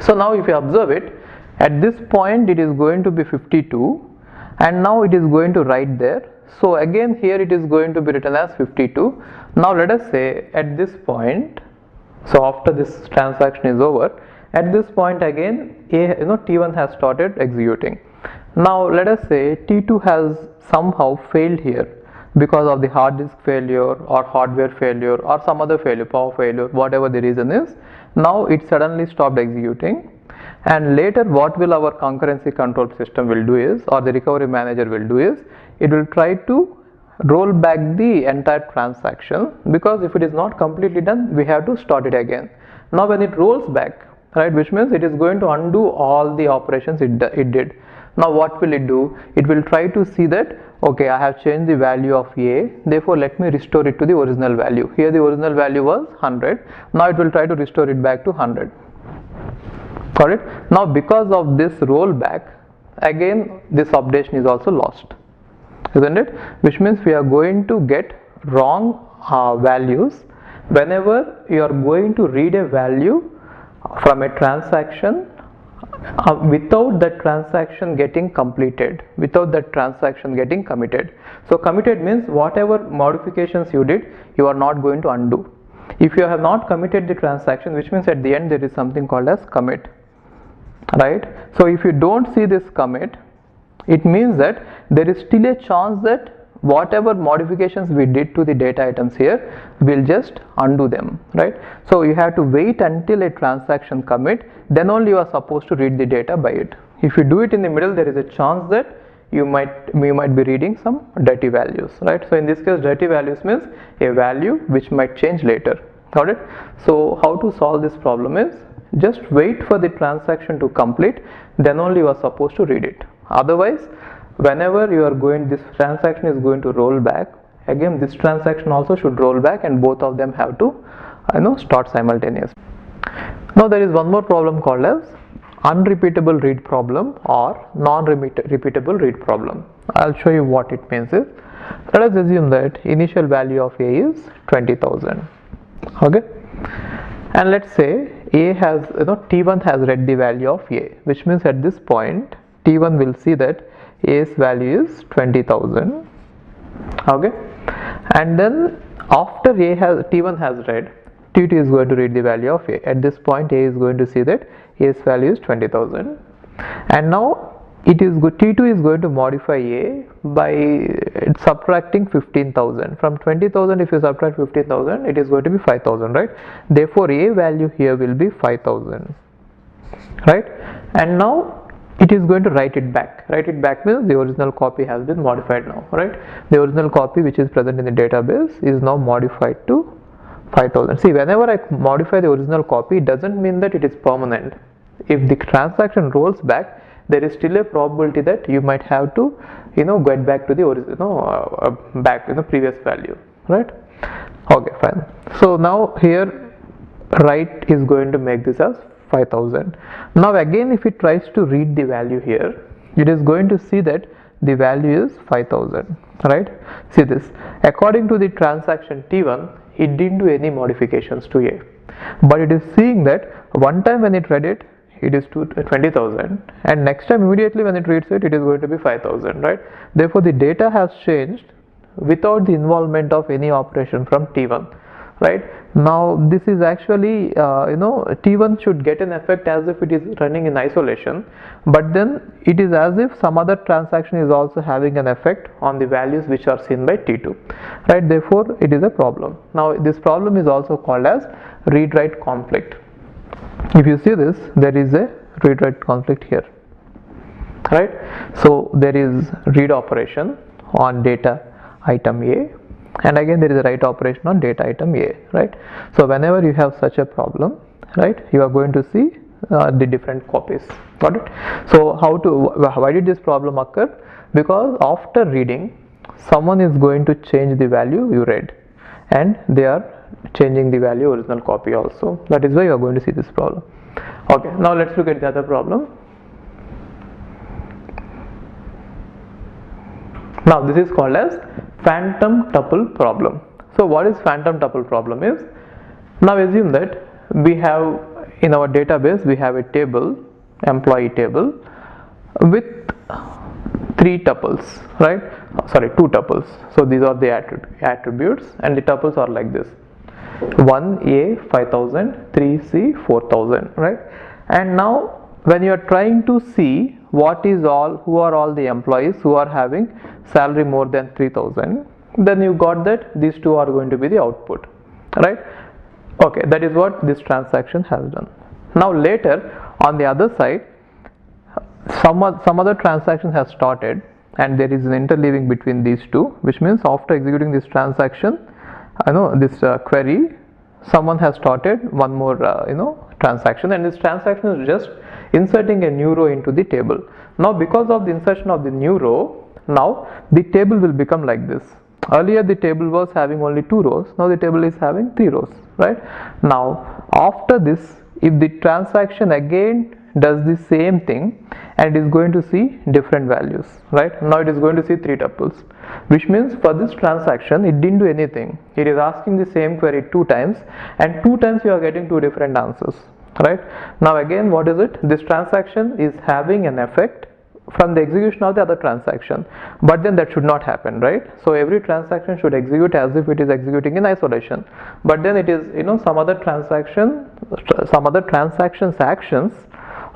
So now if you observe it, at this point it is going to be 52 and now it is going to write there. So again here it is going to be written as 52. Now let us say at this point, so after this transaction is over, at this point again T1 has started executing. Now let us say T2 has somehow failed here because of the hard disk failure or hardware failure or some other failure, power failure, whatever the reason is. Now it suddenly stopped executing, and later what will our concurrency control system will do is, or the recovery manager will do is, it will try to roll back the entire transaction, because if it is not completely done we have to start it again. Now when it rolls back, right, which means it is going to undo all the operations it did. Now what will it do? It will try to see that, okay, I have changed the value of A, therefore let me restore it to the original value. Here the original value was 100, now it will try to restore it back to 100. Got it? Now because of this rollback, again this updation is also lost, isn't it? Which means we are going to get wrong values whenever you are going to read a value from a transaction without that transaction getting completed, without that transaction getting committed. So committed means whatever modifications you did, you are not going to undo. If you have not committed the transaction, which means at the end there is something called as commit, right? So if you don't see this commit, it means that there is still a chance that whatever modifications we did to the data items here, we'll just undo them, right? So you have to wait until a transaction commit, then only you are supposed to read the data by it. If you do it in the middle, there is a chance that you might be reading some dirty values, right? So in this case, dirty values means a value which might change later. Got it? So how to solve this problem is, just wait for the transaction to complete, then only you are supposed to read it. Otherwise, whenever you are going, this transaction is going to roll back, again this transaction also should roll back, and both of them have to start simultaneously. Now there is one more problem called as unrepeatable read problem or non-repeatable read problem. I'll show you what it means is, let us assume that initial value of A is 20,000, okay, and let's say A has T1 has read the value of A, which means at this point T1 will see that A's value is 20,000, okay, and then after T1 has read, T2 is going to read the value of A. At this point A is going to see that A's value is 20,000, and now T2 is going to modify A by subtracting 15,000 from 20,000. If you subtract 15,000, it is going to be 5,000, right? Therefore A value here will be 5,000, right? And now it is going to write it back. Write it back means the original copy has been modified now, right? The original copy which is present in the database is now modified to 5000. See, whenever I modify the original copy, it doesn't mean that it is permanent. If the transaction rolls back, there is still a probability that you might have to, get back to the original, previous value, right? Okay, fine. So now here, right is going to make this as 5000. Now again, if it tries to read the value here, it is going to see that the value is 5000, right? See this, according to the transaction T1, it didn't do any modifications to A, but it is seeing that one time when it read it, it is to 20,000, and next time immediately when it reads it, it is going to be 5,000, right? Therefore the data has changed without the involvement of any operation from T1, right? Now this is actually, T1 should get an effect as if it is running in isolation, but then it is as if some other transaction is also having an effect on the values which are seen by T2, right? Therefore it is a problem. Now this problem is also called as read-write conflict. If you see this, there is a read-write conflict here, right? So there is read operation on data item A, and again there is a write operation on data item A, right? So whenever you have such a problem, right, you are going to see the different copies. Got it? So why did this problem occur? Because after reading, someone is going to change the value you read, and they are changing the value original copy also. That is why you are going to see this problem. Okay, now let's look at the other problem. Now this is called as phantom tuple problem. So what is phantom tuple problem is, now assume that we have in our database, we have a table, employee table, with 3 tuples, right? Sorry, 2 tuples. So these are the attributes, and the tuples are like this: 1A 5000, 3C 4000, right? And now when you are trying to see who are all the employees who are having salary more than 3000, then you got that these two are going to be the output, right? Okay, that is what this transaction has done. Now later on the other side, some other transaction has started, and there is an interleaving between these two, which means after executing this transaction, this query, someone has started one more transaction, and this transaction is just inserting a new row into the table. Now because of the insertion of the new row, now the table will become like this. Earlier the table was having only 2 rows, now the table is having 3 rows, right? Now after this, if the transaction again does the same thing, and it is going to see different values, right? Now it is going to see 3 tuples, which means for this transaction it didn't do anything. It is asking the same query 2 times, and 2 times you are getting 2 different answers, right? Now again, what is it? This transaction is having an effect from the execution of the other transaction, but then that should not happen, right? So every transaction should execute as if it is executing in isolation, but then it is some other transactions actions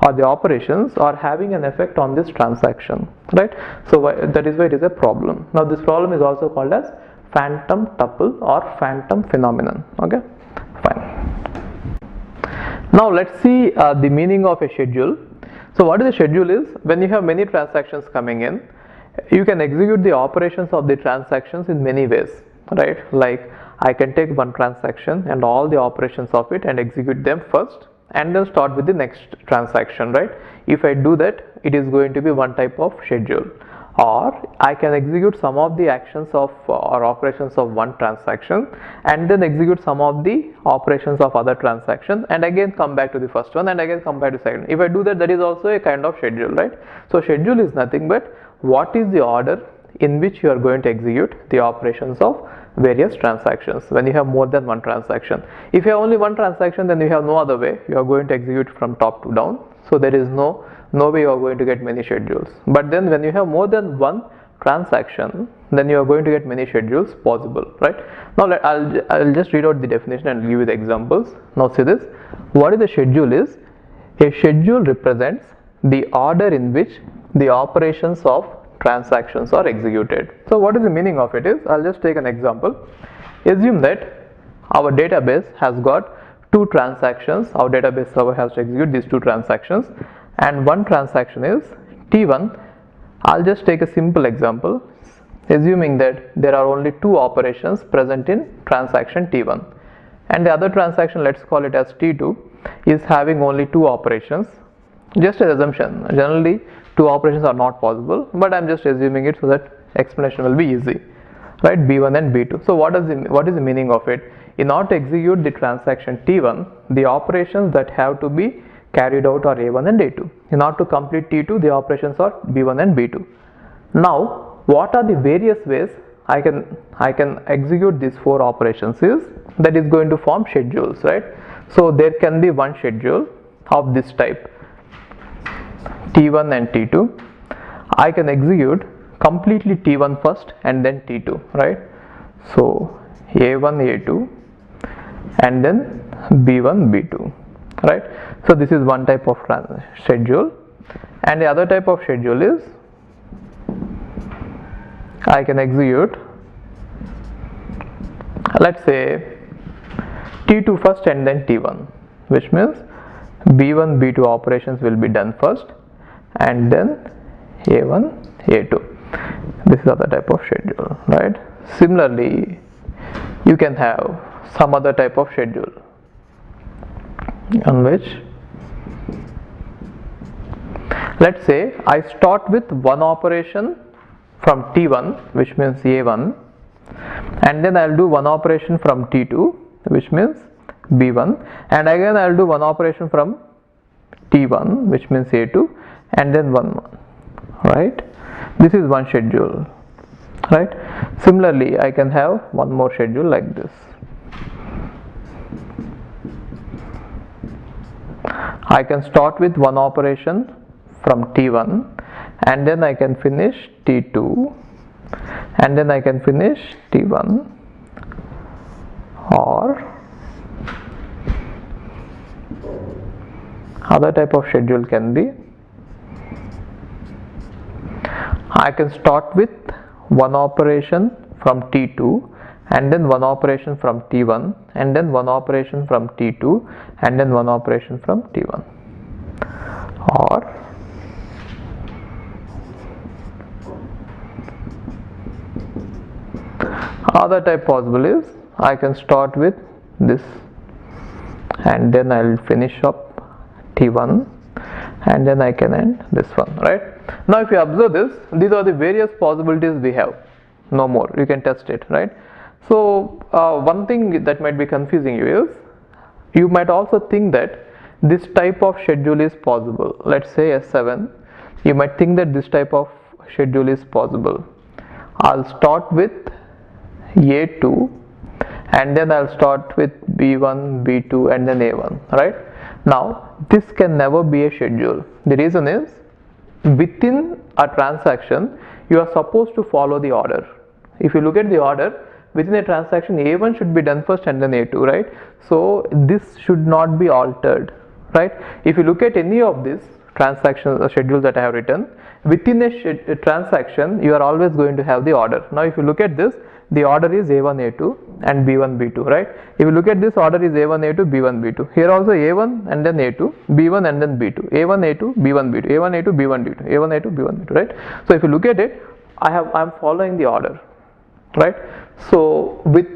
or the operations are having an effect on this transaction, right? So that is why it is a problem. Now this problem is also called as phantom tuple or phantom phenomenon. Okay, fine. Now let's see the meaning of a schedule. So what is a schedule is, when you have many transactions coming in, you can execute the operations of the transactions in many ways, right? Like I can take one transaction and all the operations of it and execute them first, and then start with the next transaction, right? If I do that, it is going to be one type of schedule. Or I can execute some of the actions of or operations of one transaction, and then execute some of the operations of other transaction, and again come back to the first one, and again come back to second. If I do that, that is also a kind of schedule, right? So schedule is nothing but what is the order in which you are going to execute the operations of various transactions when you have more than one transaction. If you have only one transaction, then you have no other way. You are going to execute from top to down, so there is no way you are going to get many schedules. But then when you have more than one transaction, then you are going to get many schedules possible, right? Now I'll just read out the definition and give you the examples. Now see this, what is a schedule is, a schedule represents the order in which the operations of transactions are executed. So what is the meaning of it is, I'll just take an example. Assume that our database has got 2 transactions. Our database server has to execute these 2 transactions, and one transaction is T1. I'll just take a simple example, assuming that there are only 2 operations present in transaction T1. and the other transaction, let's call it as T2, is having only 2 operations. Just an assumption, generally 2 operations are not possible, but I'm just assuming it so that explanation will be easy, right? B1 and B2. So what is the meaning of it? In order to execute the transaction T1, the operations that have to be carried out are A1 and A2. In order to complete T2, the operations are B1 and B2. Now, what are the various ways I can execute these 4 operations is that is going to form schedules, right? So there can be one schedule of this type, T1 and T2. I can execute completely T1 first and then T2, right? So A1, A2 and then B1, B2, right? So this is one type of schedule, and the other type of schedule is I can execute, let's say, T2 first and then T1, which means B1, B2 operations will be done first and then A1, A2. This is other type of schedule, right? Similarly, you can have some other type of schedule on which, let's say, I start with one operation from T1, which means A1, and then I'll do one operation from T2, which means B1, and again I'll do one operation from T1, which means A2, and then one more, right? This is one schedule, right? Similarly, I can have one more schedule like this. I can start with one operation from T1 and then I can finish T2 and then I can finish T1, or other type of schedule can be I can start with one operation from T2 and then one operation from T1 and then one operation from T2 and then one operation from T1, or other type possible is I can start with this and then I'll finish up T1 and then I can end this one, right? Now if you observe this, these are the various possibilities we have, no more, you can test it, right? So one thing that might be confusing you is, you might also think that this type of schedule is possible. Let's say S7, you might think that this type of schedule is possible. I'll start with A2 and then I'll start with B1, B2 and then A1, right? Now this can never be a schedule. The reason is, within a transaction you are supposed to follow the order. If you look at the order, within a transaction A1 should be done first and then A2, right? So this should not be altered, right? If you look at any of these transactions or schedules that I have written, within a transaction you are always going to have the order. Now if you look at this, the order is A1, A2 and B1, B2, right? If you look at this, order is A1, A2, B1, B2. Here also A1 and then A2, B1 and then B2, A1, A2, B1, B2, A1, A2, B1, B2, A1, A2, B1, B2, right? So if you look at it, I'm following the order, right? So with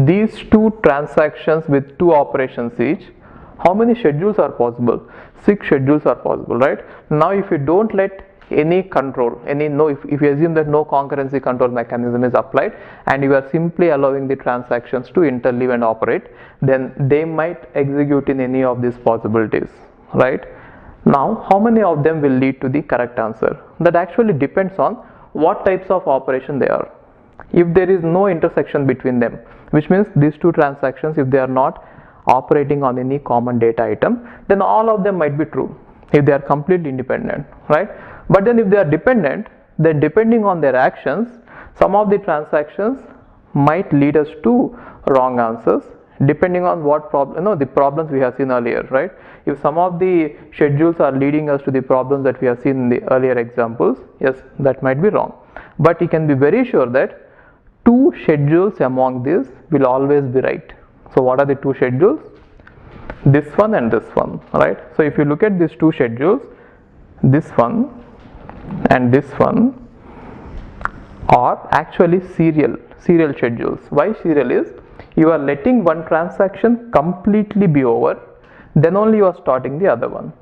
these two transactions with two operations each, how many schedules are possible? 6 schedules are possible, right? Now if you don't let any control, if you assume that no concurrency control mechanism is applied and you are simply allowing the transactions to interleave and operate, then they might execute in any of these possibilities, right? Now how many of them will lead to the correct answer? That actually depends on what types of operation they are. If there is no intersection between them, which means these two transactions, if they are not operating on any common data item, then all of them might be true if they are completely independent, right? But then if they are dependent, then depending on their actions, some of the transactions might lead us to wrong answers depending on what the problems we have seen earlier, right? If some of the schedules are leading us to the problems that we have seen in the earlier examples, yes, that might be wrong. But you can be very sure that 2 schedules among these will always be right. So what are the 2 schedules? This one and this one, right? So if you look at these 2 schedules, this one and this one are actually serial schedules. Why serial is, you are letting one transaction completely be over, then only you are starting the other one.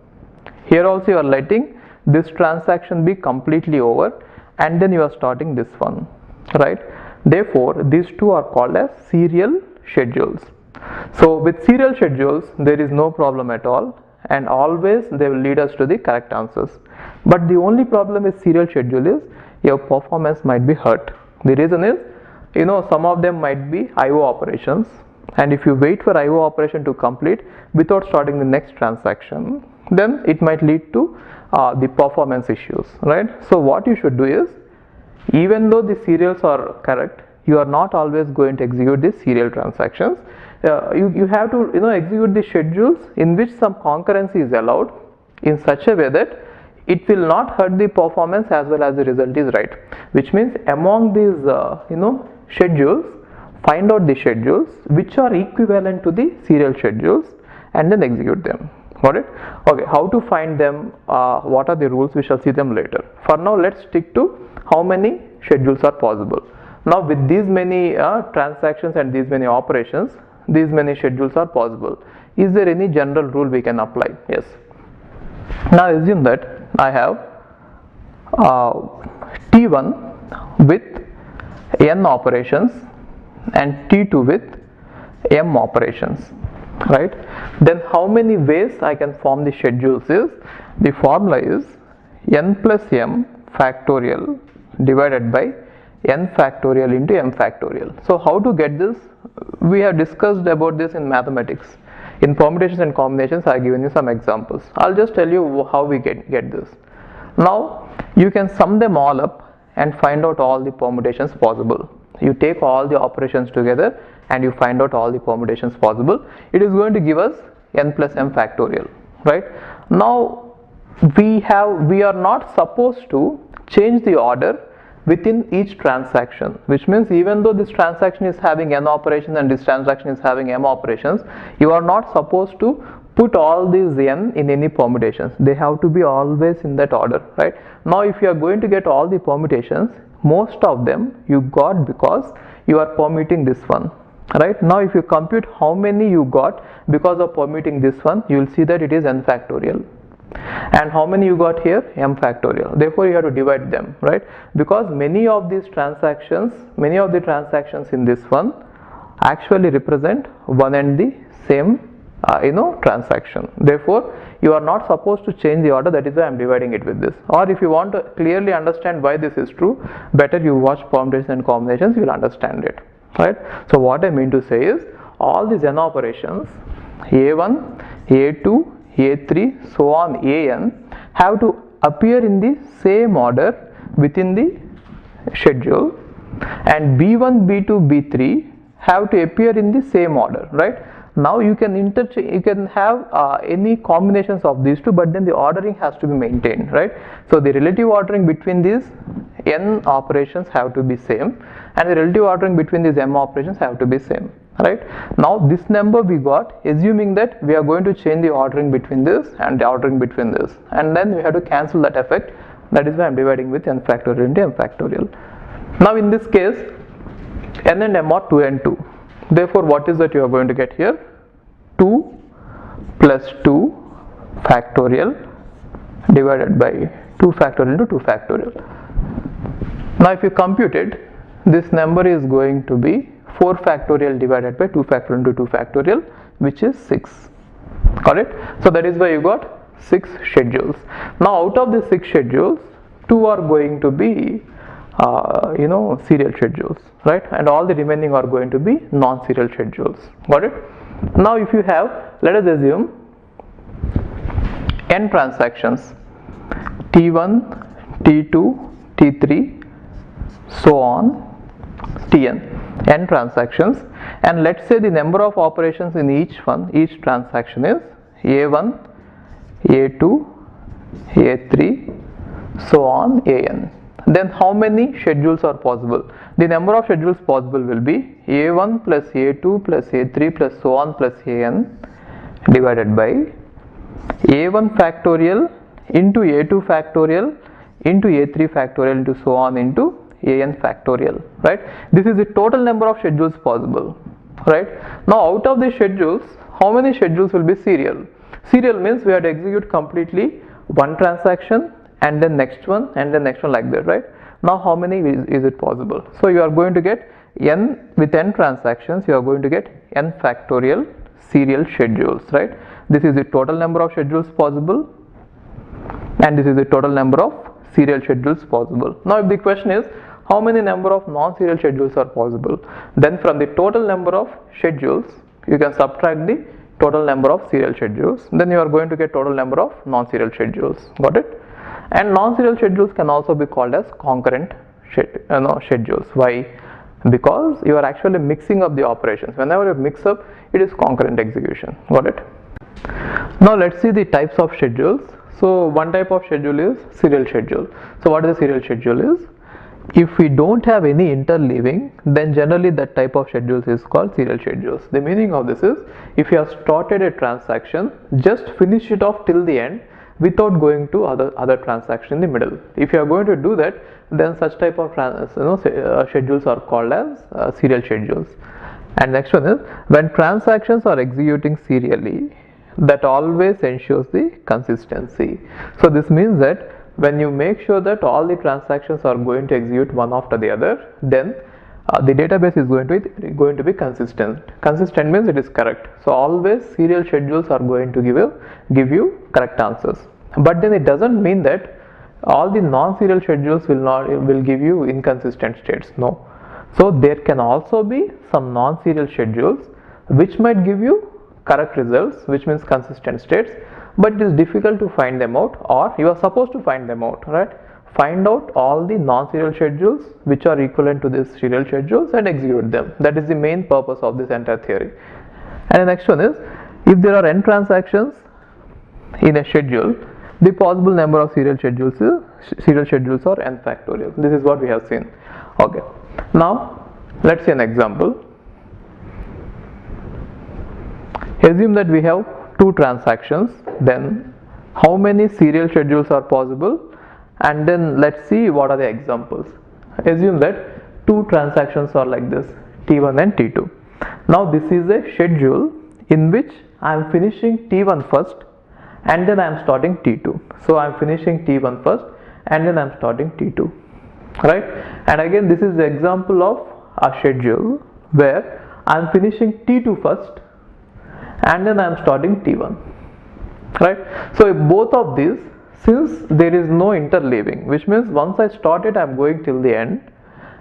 Here also you are letting this transaction be completely over and then you are starting this one, right? Therefore, these two are called as serial schedules. So with serial schedules, there is no problem at all, and always they will lead us to the correct answers. But the only problem with serial schedule is your performance might be hurt. The reason is, some of them might be IO operations, and if you wait for IO operation to complete without starting the next transaction, then it might lead to the performance issues, right? So what you should do is, even though the serials are correct, you are not always going to execute the serial transactions. You have to execute the schedules in which some concurrency is allowed in such a way that it will not hurt the performance as well as the result is right. Which means among these schedules, find out the schedules which are equivalent to the serial schedules and then execute them. Got it? Okay, how to find them, what are the rules, we shall see them later. For now, let's stick to how many schedules are possible. Now with these many transactions and these many operations, these many schedules are possible. Is there any general rule we can apply? Yes. Now assume that I have T1 with n operations and T2 with m operations, right? Then how many ways I can form the schedules is, the formula is n plus m factorial divided by n factorial into m factorial. So how to get this? We have discussed about this in mathematics. In permutations and combinations, I have given you some examples. I'll just tell you how we get this. Now you can sum them all up and find out all the permutations possible. You take all the operations together and you find out all the permutations possible. It is going to give us n plus m factorial, right? Now we are not supposed to change the order within each transaction, which means even though this transaction is having n operations and this transaction is having m operations, you are not supposed to put all these n in any permutations. They have to be always in that order, right? Now if you are going to get all the permutations, most of them you got because you are permuting this one, right? Now if you compute how many you got because of permuting this one, you will see that it is n factorial. And how many you got here? M factorial. Therefore you have to divide them, right? Because many of the transactions in this one actually represent one and the same transaction. Therefore you are not supposed to change the order. That is why I am dividing it with this. Or if you want to clearly understand why this is true, better you watch permutations and combinations, you will understand it, right? So what I mean to say is, all these n operations, A1, A2, A3, so on an, have to appear in the same order within the schedule, and B1, B2, B3 have to appear in the same order, right? Now you can have any combinations of these two, but then the ordering has to be maintained, right? So the relative ordering between these n operations have to be same, and the relative ordering between these m operations have to be same, right? Now this number we got assuming that we are going to change the ordering between this and the ordering between this, and then we have to cancel that effect. That is why I am dividing with n factorial into m factorial. Now in this case, n and m are 2 and 2. Therefore what is that you are going to get here? 2 plus 2 factorial divided by 2 factorial into 2 factorial. Now if you compute it, this number is going to be 4 factorial divided by 2 factorial into 2 factorial, which is 6. Got it? So that is why you got 6 schedules. Now out of the 6 schedules, 2 are going to be serial schedules, right? And all the remaining are going to be non-serial schedules. Got it? Now if you have, let us assume n transactions, T1, T2, T3, so on Tn, n transactions, and let's say the number of operations in each transaction is A1, A2, A3, so on An. Then how many schedules are possible? The number of schedules possible will be A1 plus A2 plus A3 plus so on plus An divided by A1 factorial into A2 factorial into A3 factorial into so on into An factorial, right? This is the total number of schedules possible. right? Now out of these schedules, how many schedules will be serial? Serial means we have to execute completely one transaction and then next one and then next one, like that, right? Now how many is it possible? So you are going to get n, with n transactions you are going to get n factorial serial schedules, right? This is the total number of schedules possible and this is the total number of serial schedules possible. Now if the question is how many number of non-serial schedules are possible, then from the total number of schedules you can subtract the total number of serial schedules, then you are going to get total number of non-serial schedules. Got it? And non-serial schedules can also be called as concurrent schedules. Why? Because you are actually mixing up the operations. Whenever you mix up, it is concurrent execution. Got it? Now let's see the types of schedules. So one type of schedule is serial schedule. So what is a serial schedule is? If we don't have any interleaving, then generally that type of schedules is called serial schedules. The meaning of this is, if you have started a transaction, just finish it off till the end without going to other transaction in the middle. If you are going to do that, then such type of schedules are called as serial schedules. And next one is, when transactions are executing serially, that always ensures the consistency. So this means that when you make sure that all the transactions are going to execute one after the other, then the database is going to be consistent. Consistent means it is correct. So always serial schedules are going to give you correct answers. But then it doesn't mean that all the non-serial schedules will give you inconsistent states. No. So there can also be some non-serial schedules which might give you correct results, which means consistent states, but it is difficult to find them out, or you are supposed to find them out, right? Find out all the non-serial schedules which are equivalent to these serial schedules and execute them. That is the main purpose of this entire theory. And the next one is, if there are n transactions in a schedule, the possible number of serial schedules are n factorial. This is what we have seen. Okay. Now let's see an example. Assume that we have two transactions, then how many serial schedules are possible, and then let's see what are the examples. Assume that two transactions are like this, T1 and T2. Now this is a schedule in which I am finishing T1 first and then I am starting T2. So I am finishing T1 first and then I am starting T2, right? And again, this is the example of a schedule where I am finishing T2 first and then I am starting T1, right? So if both of these, since there is no interleaving, which means once I start it I am going till the end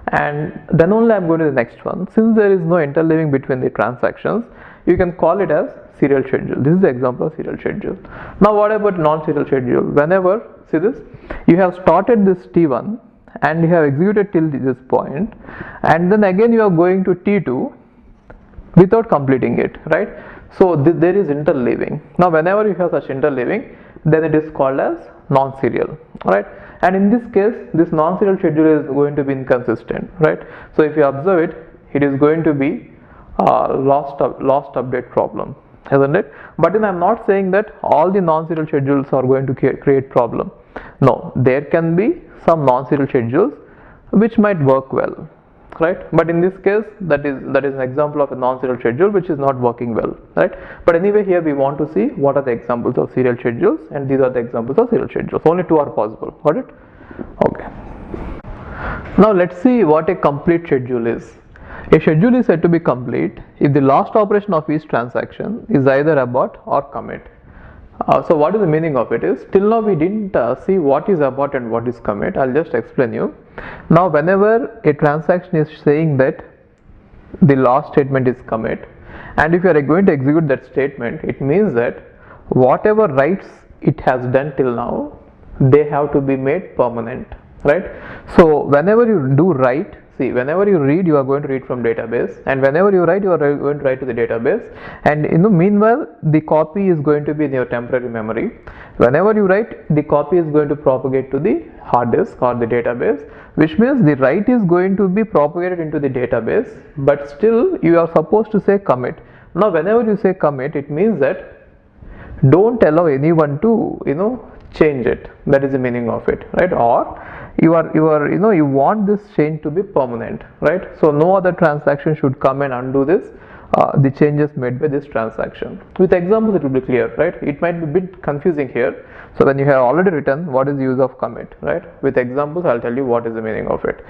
and then only I am going to the next one. Since there is no interleaving between the transactions, you can call it as serial schedule. This is the example of serial schedule. Now what about non-serial schedule? Whenever, see this, you have started this T1 and you have executed till this point, and then again you are going to T2 without completing it, right? So there is interleaving. Now whenever you have such interleaving, then it is called as non-serial, right? And in this case, this non-serial schedule is going to be inconsistent, right? So if you observe it, it is going to be lost update problem, isn't it? But then I am not saying that all the non-serial schedules are going to create problem. No, there can be some non-serial schedules which might work well, right? But in this case, that is an example of a non-serial schedule which is not working well, right? But anyway, here we want to see what are the examples of serial schedules, and these are the examples of serial schedules. Only two are possible. Got it? Okay. Now let's see what a complete schedule is. A schedule is said to be complete if the last operation of each transaction is either abort or commit. So what is the meaning of it is, till now we didn't see what is abort and what is commit. I'll just explain you. Now whenever a transaction is saying that the last statement is commit, and if you are going to execute that statement, it means that whatever writes it has done till now, they have to be made permanent, right? So whenever you do write, see, whenever you read, you are going to read from database, and whenever you write, you are going to write to the database, and in the meanwhile the copy is going to be in your temporary memory. Whenever you write, the copy is going to propagate to the hard disk or the database, which means the write is going to be propagated into the database, but still you are supposed to say commit. Now whenever you say commit, it means that don't allow anyone to change it. That is the meaning of it, right? Or you want this change to be permanent, right? So no other transaction should come and undo this, the changes made by this transaction. With examples it will be clear, right? It might be a bit confusing here. So when you have already written what is the use of commit, right? With examples I'll tell you what is the meaning of it.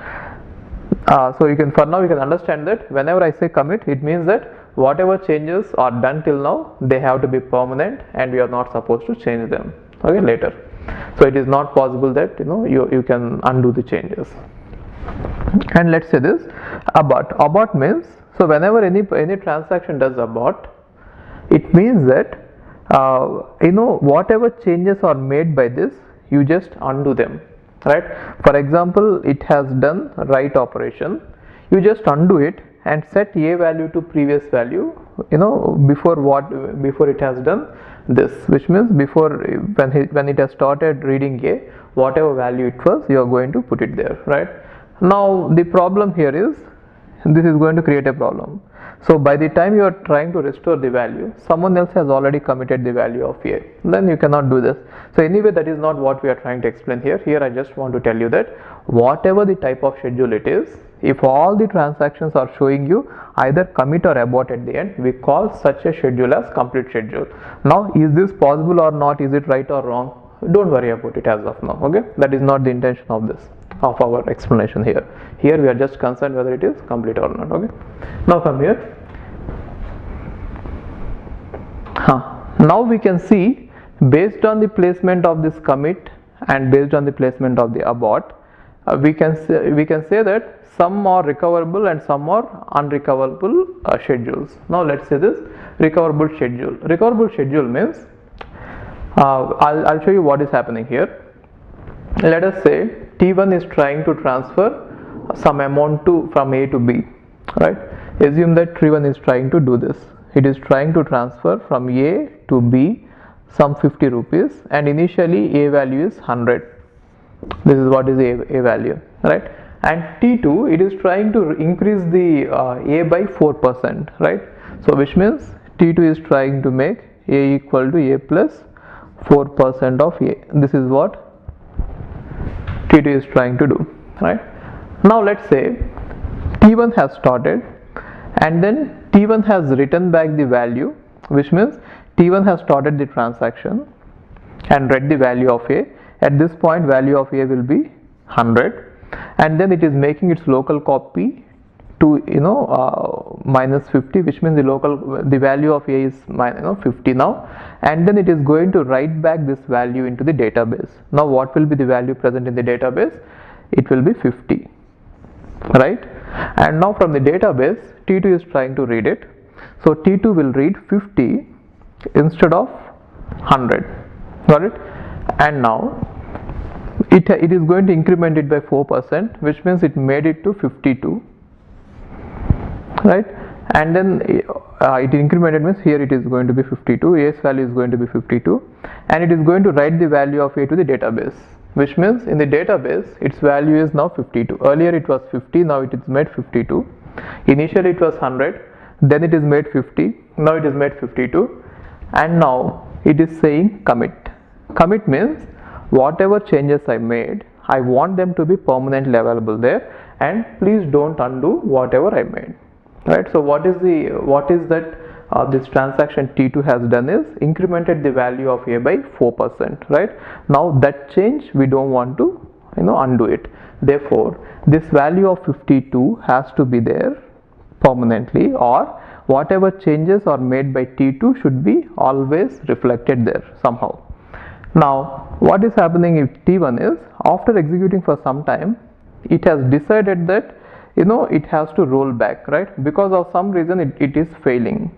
So you can, for now you can understand that whenever I say commit, it means that whatever changes are done till now, they have to be permanent and we are not supposed to change them, okay, later. So it is not possible that you can undo the changes. And let's say this abort means, so whenever any transaction does abort, it means that whatever changes are made by this, you just undo them, right? For example, it has done write operation, you just undo it and set a value to previous value, before it has done this, which means before when it has started reading a, whatever value it was, you are going to put it there, right? Now the problem here is, this is going to create a problem. So by the time you are trying to restore the value, someone else has already committed the value of a, then you cannot do this. So anyway, that is not what we are trying to explain here. Here I just want to tell you that whatever the type of schedule it is, if all the transactions are showing you either commit or abort at the end, we call such a schedule as complete schedule. Now is this possible or not, is it right or wrong, don't worry about it as of now, okay? That is not the intention of this, of our explanation here. Here we are just concerned whether it is complete or not, okay? Now come here. Now we can see, based on the placement of this commit and based on the placement of the abort, we can say that some are recoverable and some are unrecoverable schedules. Now let's say this recoverable schedule. Recoverable schedule means, I'll show you what is happening here. Let us say T1 is trying to transfer some amount from A to B, right? Assume that T1 is trying to do this. It is trying to transfer from A to B some 50 rupees, and initially A value is 100. This is what is A value, right? And T2, it is trying to increase the A by 4%, right? So which means T2 is trying to make A equal to A plus 4% of A. This is what T2 is trying to do, right? Now let's say T1 has started and then T1 has written back the value, which means T1 has started the transaction and read the value of A. At this point value of A will be 100, and then it is making its local copy to minus 50, which means the value of A is 50 now, and then it is going to write back this value into the database. Now what will be the value present in the database? It will be 50, right? And now from the database T2 is trying to read it, so T2 will read 50 instead of 100, got it? And now it is going to increment it by 4%, which means it made it to 52, right? And then it incremented means here it is going to be 52, A's value is going to be 52, and it is going to write the value of A to the database, which means in the database its value is now 52. Earlier it was 50, now it is made 52. Initially it was 100, then it is made 50, now it is made 52, and now it is saying commit. Commit means whatever changes I made, I want them to be permanently available there, and please don't undo whatever I made, right? So what is that this transaction T2 has done is incremented the value of A by 4%, right? Now that change we don't want to undo it. Therefore this value of 52 has to be there permanently, or whatever changes are made by T2 should be always reflected there somehow. Now what is happening if T1 is, after executing for some time, it has decided that it has to roll back, right? Because of some reason it is failing,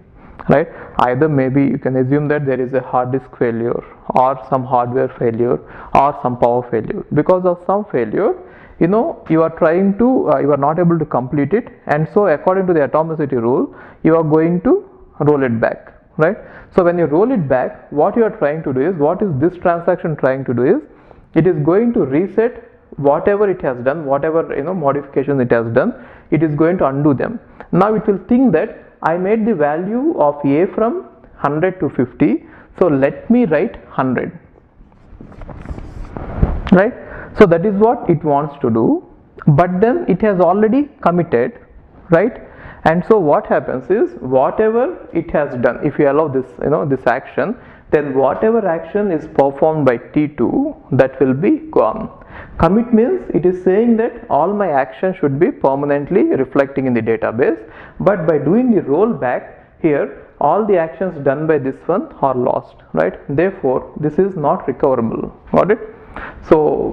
right? Either maybe you can assume that there is a hard disk failure or some hardware failure or some power failure. Because of some failure, you are trying to you are not able to complete it, and so according to the atomicity rule you are going to roll it back, right? So when you roll it back, what you are trying to do is, what is this transaction trying to do is, it is going to reset whatever it has done, whatever modifications it has done, it is going to undo them. Now it will think that I made the value of A from 100 to 50, so let me write 100, right? So that is what it wants to do, but then it has already committed, right? And so what happens is, whatever it has done, if you allow this, this action, then whatever action is performed by T2, that will be gone. Commit means it is saying that all my actions should be permanently reflecting in the database, but by doing the rollback here, all the actions done by this one are lost, right? Therefore, this is not recoverable. Got it? So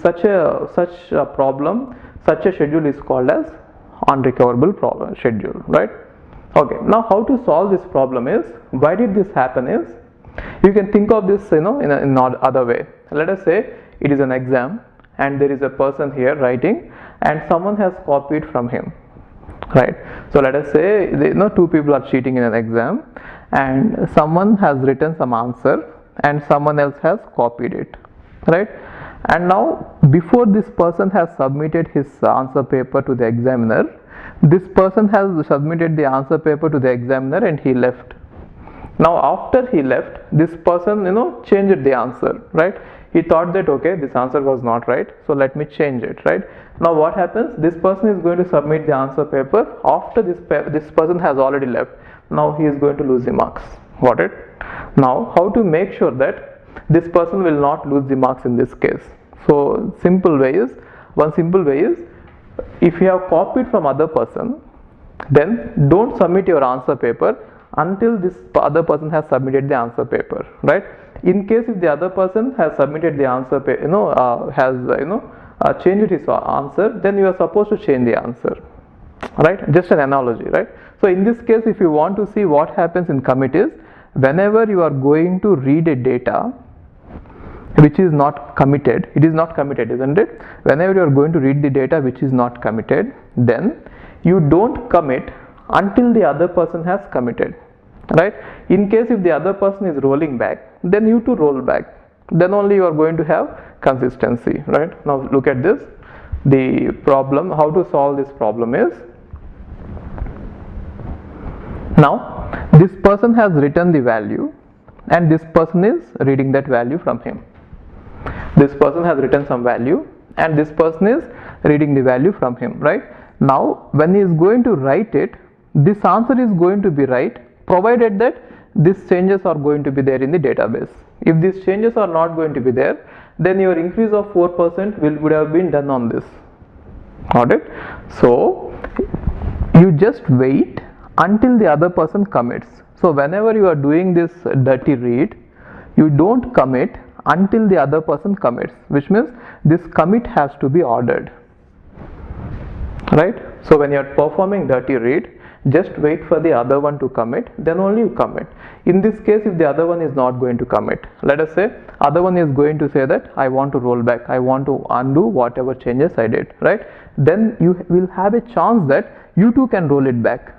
such a problem, such a schedule is called as unrecoverable schedule, right? Okay, now how to solve this problem is, why did this happen is, you can think of this in another way. Let us say it is an exam and there is a person here writing and someone has copied from him, right? So let us say two people are cheating in an exam and someone has written some answer and someone else has copied it, right? And now before this person has submitted his answer paper to the examiner, this person has submitted the answer paper to the examiner and he left. Now after he left, this person changed the answer, right? He thought that, okay, this answer was not right, so let me change it, right? Now what happens, this person is going to submit the answer paper after this person has already left. Now he is going to lose the marks. Got it? Now how to make sure that this person will not lose the marks in this case? So one simple way is, if you have copied from other person, then don't submit your answer paper until this other person has submitted the answer paper, right? In case if the other person has submitted the answer paper, changed his answer, then you are supposed to change the answer, right? Just an analogy, right? So in this case, if you want to see what happens in commit is, whenever you are going to read a data which is not committed, it is not committed, isn't it? Whenever you are going to read the data which is not committed, then you don't commit until the other person has committed, right? In case if the other person is rolling back, then you too roll back, then only you are going to have consistency, right? Now look at this. The problem, how to solve this problem is, now this person has written the value and this person is reading that value from him. This person has written some value and this person is reading the value from him, right? Now when he is going to write it, this answer is going to be right, provided that these changes are going to be there in the database. If these changes are not going to be there, then your increase of 4% would have been done on this. Got it? So you just wait until the other person commits. So whenever you are doing this dirty read, you don't commit until the other person commits, which means this commit has to be ordered, right? So when you are performing dirty read, just wait for the other one to commit, then only you commit. In this case, if the other one is not going to commit, let us say other one is going to say that I want to roll back, I want to undo whatever changes I did, right? Then you will have a chance that you too can roll it back.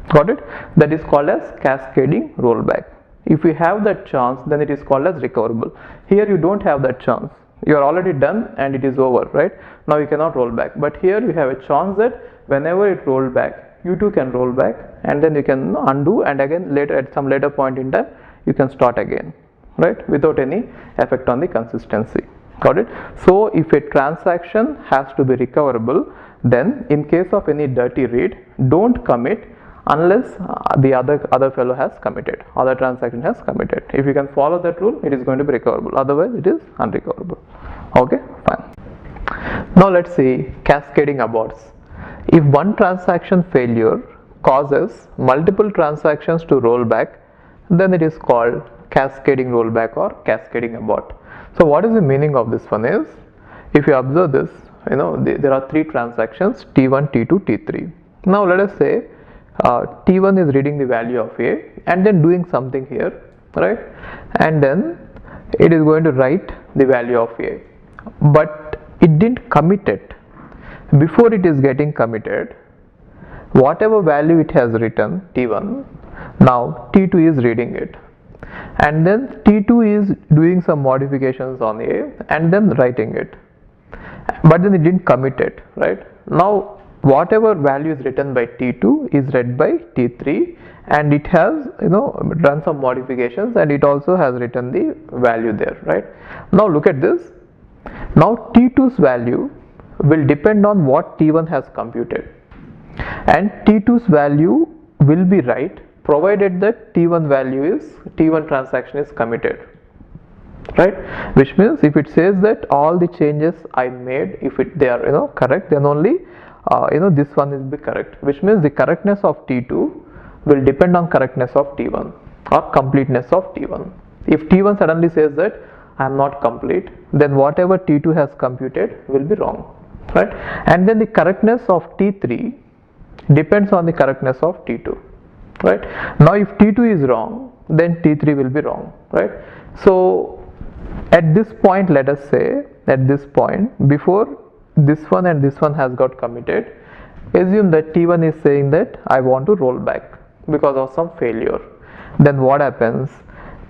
Got it? That is called as cascading rollback. If you have that chance, then it is called as recoverable. Here you don't have that chance. You are already done and it is over, right? Now you cannot roll back. But here you have a chance that whenever it rolled back, you too can roll back and then you can undo, and again later at some later point in time you can start again, right? Without any effect on the consistency. Got it? So if a transaction has to be recoverable, then in case of any dirty read, don't commit unless the other fellow has committed, other transaction has committed. If you can follow that rule, it is going to be recoverable, otherwise it is unrecoverable. Okay, fine. Now let's see cascading aborts. If one transaction failure causes multiple transactions to roll back, then it is called cascading rollback or cascading abort. So what is the meaning of this one is, if you observe this, there are three transactions, T1, T2, T3. Now let us say T1 is reading the value of A and then doing something here, right? And then it is going to write the value of A, but it didn't commit it. Before it is getting committed, whatever value it has written, T1, now T2 is reading it, and then T2 is doing some modifications on A and then writing it, but then it didn't commit it, right? Now whatever value is written by T2 is read by T3 and it has done some modifications and it also has written the value there, right? Now look at this. Now T2's value will depend on what T1 has computed, and T2's value will be right provided that T1 transaction is committed, right? Which means if it says that all the changes I made, if they are correct, then only this one will be correct, which means the correctness of T2 will depend on correctness of T1 or completeness of T1. If T1 suddenly says that I am not complete, then whatever T2 has computed will be wrong, right? And then the correctness of T3 depends on the correctness of T2, right? Now if T2 is wrong, then T3 will be wrong, right? So at this point, let us say at this point, before this one and this one has got committed, assume that T1 is saying that I want to roll back because of some failure. Then what happens?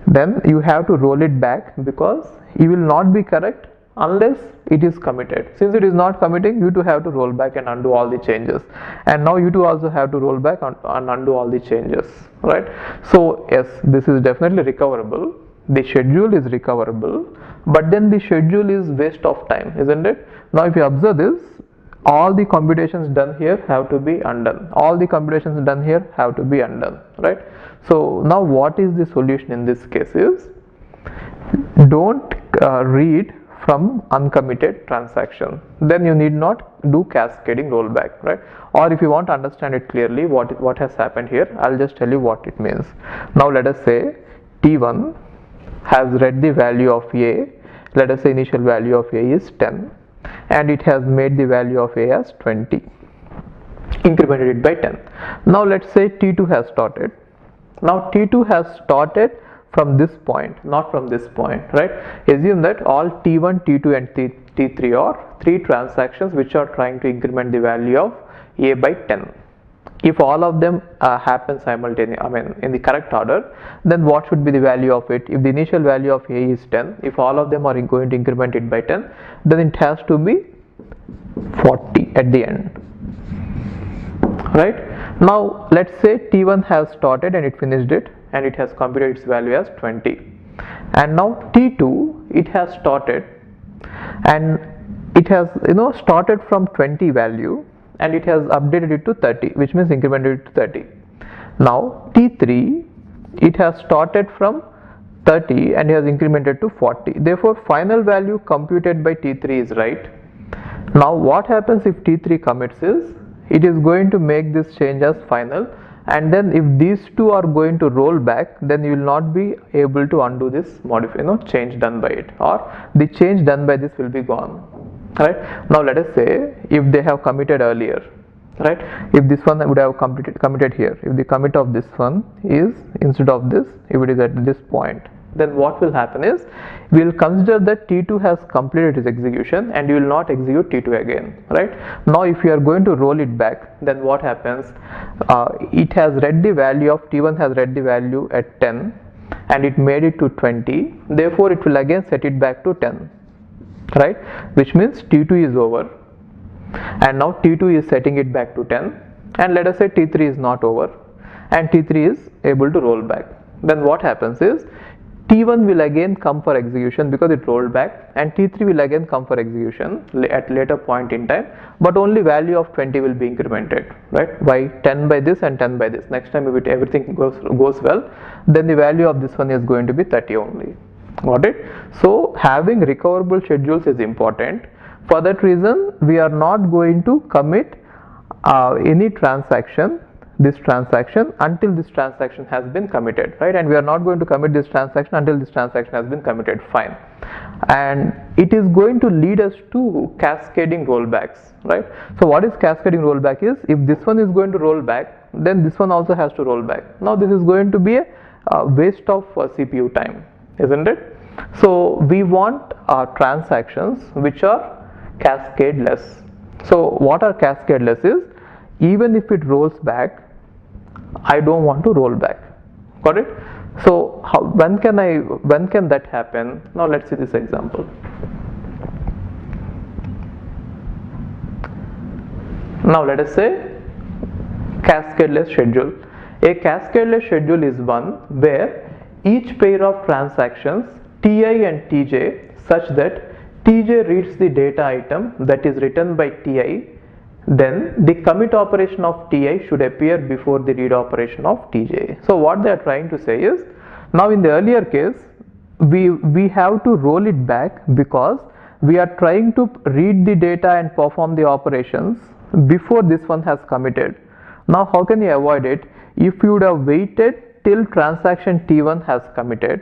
Then you have to roll it back because it will not be correct unless it is committed. Since it is not committing, you two have to roll back and undo all the changes, and now you two also have to roll back and undo all the changes, right? So yes, this is definitely recoverable. The schedule is recoverable, but then the schedule is waste of time, isn't it? Now if you observe this, all the computations done here have to be undone, all the computations done here have to be undone, right? So now what is the solution in this case is, don't read from uncommitted transaction, then you need not do cascading rollback, right? Or if you want to understand it clearly what has happened here, I'll just tell you what it means. Now let us say T1 has read the value of A, let us say initial value of A is 10, and it has made the value of A as 20, incremented it by 10. Now let's say T2 has started. Now T2 has started from this point, not from this point, right? Assume that all T1, T2 and T3 are three transactions which are trying to increment the value of A by 10. If all of them happen simultaneously, in the correct order, then what should be the value of it? If the initial value of A is 10, if all of them are going to increment it by 10, then it has to be 40 at the end, right? Now let's say T1 has started and it finished it, and it has computed its value as 20, and now T2, it has started and it has started from 20 value and it has updated it to 30, which means incremented it to 30. Now T3, it has started from 30 and has incremented to 40. Therefore final value computed by T3 is right. Now what happens if T3 commits is, it is going to make this change as final, and then if these two are going to roll back, then you will not be able to undo this change done by it, or the change done by this will be gone, right? Now let us say if they have committed earlier, right? If this one would have committed here, if the commit of this one is instead of this, if it is at this point, then what will happen is, we will consider that T2 has completed its execution and you will not execute T2 again, right? Now if you are going to roll it back, then what happens? It has read the value of T1 has read the value at 10 and it made it to 20, therefore it will again set it back to 10, right? Which means T2 is over, and now T2 is setting it back to 10, and let us say T3 is not over and T3 is able to roll back. Then what happens is, T1 will again come for execution because it rolled back, and T3 will again come for execution at later point in time, but only value of 20 will be incremented, right? By 10 by this and 10 by this. Next time if everything goes well, then the value of this one is going to be 30 only. Got it? So having recoverable schedules is important. For that reason, we are not going to commit any transaction, this transaction, until this transaction has been committed, right? And we are not going to commit this transaction until this transaction has been committed, fine. And it is going to lead us to cascading rollbacks, right? So what is cascading rollback is, if this one is going to roll back, then this one also has to roll back. Now this is going to be a waste of CPU time, isn't it? So we want transactions which are cascadeless. So what are cascadeless is, even if it rolls back, I don't want to roll back. Got it? So when can that happen? Now let's see this example. Now let us say cascadeless schedule. A cascadeless schedule is one where each pair of transactions Ti and Tj such that Tj reads the data item that is written by Ti then the commit operation of Ti should appear before the read operation of Tj. So what they are trying to say is, now in the earlier case, we have to roll it back because we are trying to read the data and perform the operations before this one has committed. Now how can you avoid it? If you would have waited till transaction T1 has committed,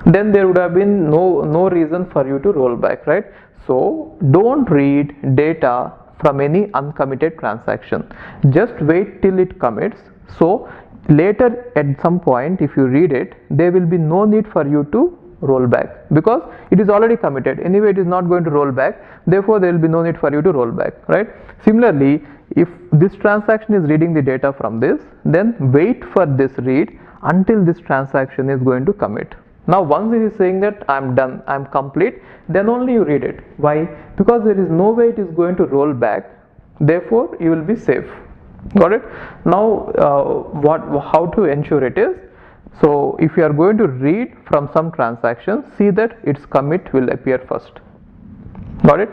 then there would have been no reason for you to roll back, right? So don't read data from any uncommitted transaction. Just wait till it commits. So later at some point, if you read it, there will be no need for you to roll back because it is already committed. Anyway, it is not going to roll back. Therefore, there will be no need for you to roll back, right? Similarly, if this transaction is reading the data from this, then wait for this read until this transaction is going to commit. Now once it is saying that I'm done, I'm complete, then only you read it. Why? Because there is no way it is going to roll back. Therefore, you will be safe. Got it? Now how to ensure it is, so if you are going to read from some transaction, see that its commit will appear first. Got it?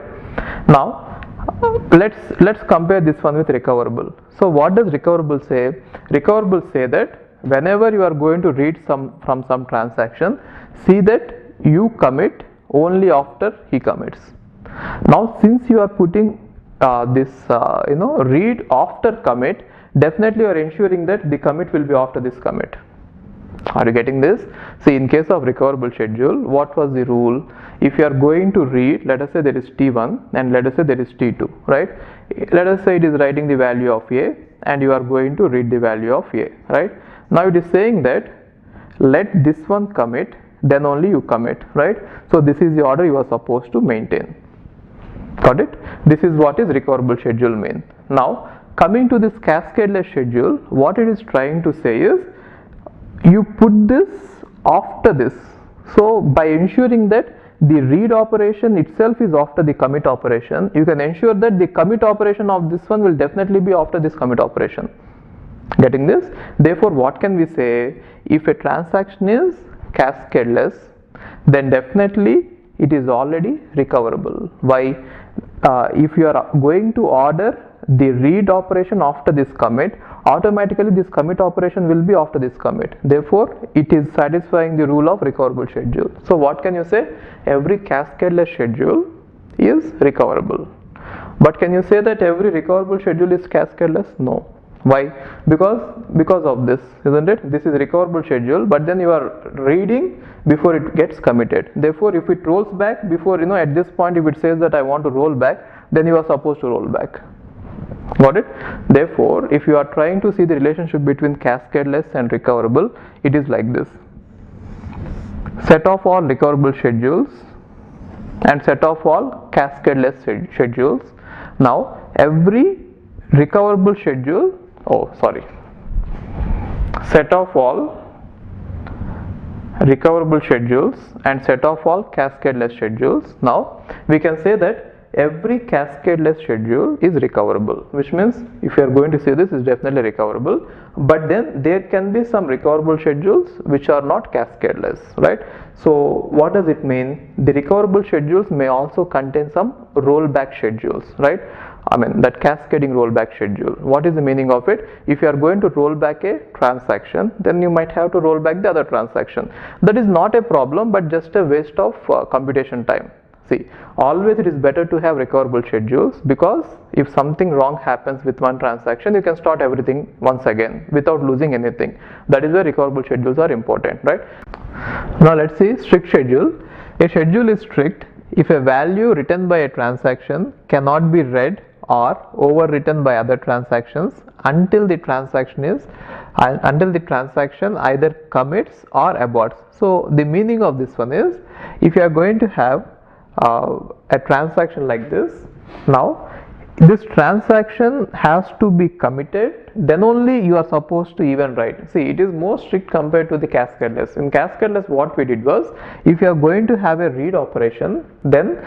Now let's compare this one with recoverable. So what does recoverable say? Recoverable say that whenever you are going to read from some transaction, see that you commit only after he commits. Now since you are putting this read after commit, definitely you are ensuring that the commit will be after this commit. Are you getting this? See, in case of recoverable schedule, what was the rule? If you are going to read, let us say there is T1 and let us say there is T2, right? Let us say it is writing the value of A and you are going to read the value of A, right? Now it is saying that let this one commit, then only you commit, right? So this is the order you are supposed to maintain. Got it? This is what is recoverable schedule mean. Now coming to this cascadeless schedule, what it is trying to say is, you put this after this. So by ensuring that the read operation itself is after the commit operation, you can ensure that the commit operation of this one will definitely be after this commit operation. Getting this? Therefore, what can we say? If a transaction is cascadeless, then definitely it is already recoverable. Why? If you are going to order the read operation after this commit, automatically this commit operation will be after this commit. Therefore, it is satisfying the rule of recoverable schedule. So what can you say? Every cascadeless schedule is recoverable. But can you say that every recoverable schedule is cascadeless? No. Why? Because of this, isn't it? This is recoverable schedule, but then you are reading before it gets committed. Therefore, if it rolls back before, at this point, if it says that I want to roll back, then you are supposed to roll back. Got it? Therefore, if you are trying to see the relationship between cascadeless and recoverable, it is like this. Set of all recoverable schedules and set of all cascadeless schedules. Now, every recoverable schedule, set of all recoverable schedules and set of all cascadeless schedules. Now, we can say that every cascadeless schedule is recoverable, which means if you are going to say this is definitely recoverable, but then there can be some recoverable schedules which are not cascadeless, right? So what does it mean? The recoverable schedules may also contain some rollback schedules, right? I mean that cascading rollback schedule. What is the meaning of it? If you are going to roll back a transaction, then you might have to roll back the other transaction. That is not a problem, but just a waste of computation time. See, always it is better to have recoverable schedules, because if something wrong happens with one transaction, you can start everything once again without losing anything. That is why recoverable schedules are important, right? Now let's see strict schedule. A schedule is strict if a value written by a transaction cannot be read or overwritten by other transactions until the transaction either commits or aborts. So the meaning of this one is, if you are going to have a transaction like this, now this transaction has to be committed, then only you are supposed to even write. See, it is more strict compared to the cascadeless. In cascadeless, what we did was, if you are going to have a read operation, then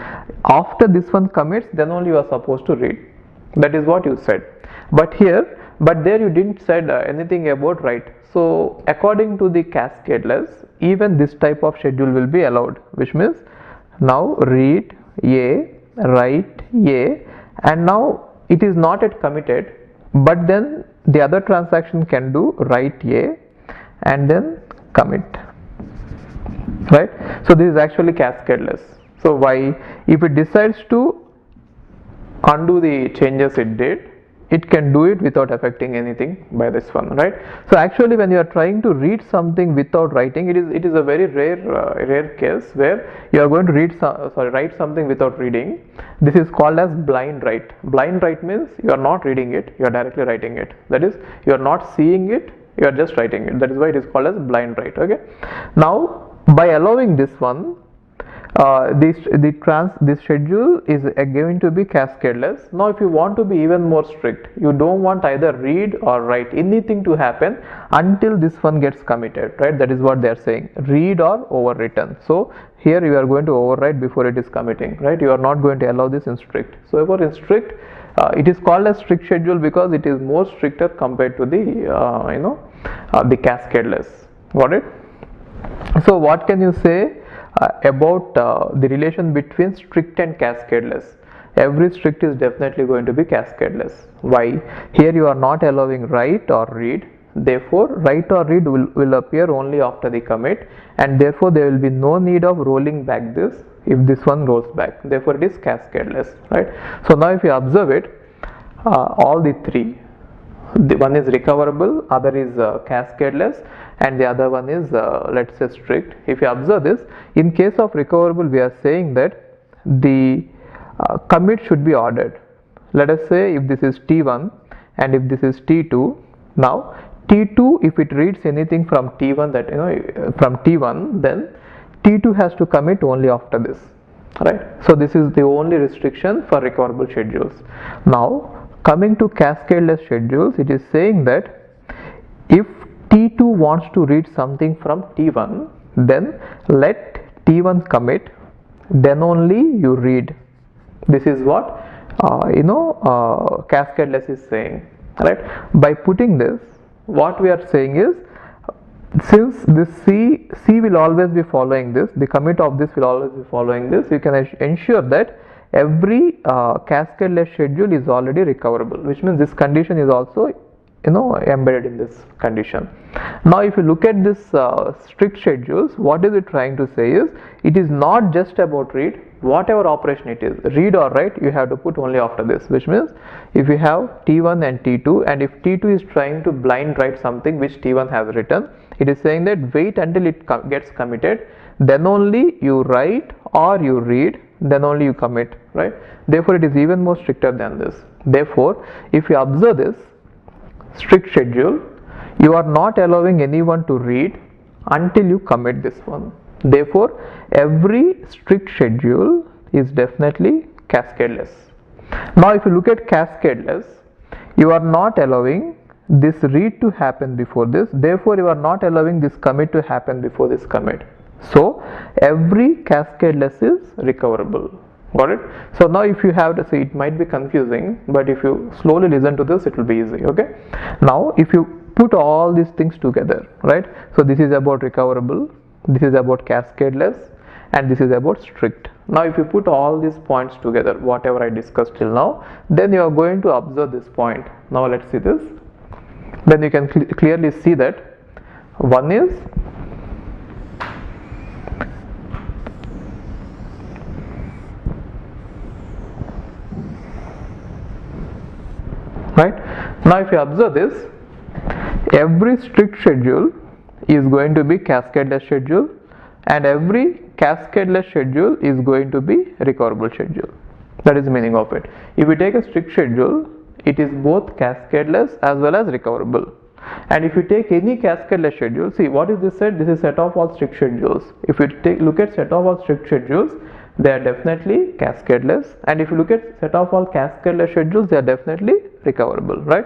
after this one commits, then only you are supposed to read. That is what you said. But there you didn't said anything about write. So according to the cascadeless, even this type of schedule will be allowed, which means now read A, write A, and now it is not yet committed, but then the other transaction can do write A and then commit, right? So this is actually cascadeless. So why? If it decides to undo the changes it did, it can do it without affecting anything by this one, right? So actually when you are trying to read something without writing, it is a very rare case where you are going to write something without reading. This is called as blind write. Blind write means you are not reading it, you are directly writing it. That is, you are not seeing it, you are just writing it. That is why it is called as blind write. Okay. Now by allowing this one, this schedule is going to be cascadeless. Now if you want to be even more strict, you don't want either read or write anything to happen until this one gets committed, right? That is what they are saying, read or overwritten. So here you are going to overwrite before it is committing, right? You are not going to allow this in strict. So for in strict, it is called as strict schedule because it is more stricter compared to the the cascadeless. Got it? So what can you say about the relation between strict and cascadeless? Every strict is definitely going to be cascadeless. Why? Here you are not allowing write or read, therefore write or read will appear only after the commit, and therefore there will be no need of rolling back this if this one rolls back, therefore it is cascadeless, right? So now if you observe it, all the three, one is recoverable, other is cascadeless, and the other one is let's say strict. If you observe this, in case of recoverable we are saying that the commit should be ordered. Let us say if this is T1 and if this is T2, now T2, if it reads anything from T1, that from T1, then T2 has to commit only after this, right? So this is the only restriction for recoverable schedules. Now coming to cascadeless schedules, it is saying that if T2 wants to read something from T1, then let T1 commit, then only you read. This is what cascadeless is saying, right? By putting this, what we are saying is, since this C will always be following this, the commit of this will always be following this, you can ensure that every cascadeless schedule is already recoverable, which means this condition is also embedded in this condition. Now if you look at this strict schedules, what is it trying to say is, it is not just about read, whatever operation it is, read or write, you have to put only after this, which means if you have T1 and T2, and if T2 is trying to blind write something which T1 has written, it is saying that wait until it gets committed, then only you write or you read, then only you commit, right? Therefore it is even more stricter than this. Therefore if you observe this strict schedule, you are not allowing anyone to read until you commit this one. Therefore every strict schedule is definitely cascadeless. Now if you look at cascadeless, you are not allowing this read to happen before this, therefore you are not allowing this commit to happen before this commit. So every cascadeless is recoverable. Got it? So now if you have to see, it might be confusing, but if you slowly listen to this, it will be easy. Okay. Now if you put all these things together, right? So this is about recoverable, this is about cascadeless, and this is about strict. Now if you put all these points together, whatever I discussed till now, then you are going to observe this point. Now let's see this. Then you can clearly see that one is right. Now if you observe this, every strict schedule is going to be cascadeless schedule, and every cascadeless schedule is going to be recoverable schedule. That is the meaning of it. If you take a strict schedule, it is both cascadeless as well as recoverable. And if you take any cascadeless schedule, see what is this set? This is set of all strict schedules. If you look at set of all strict schedules, they are definitely cascadeless, and if you look at set of all cascadeless schedules, they are definitely recoverable, right?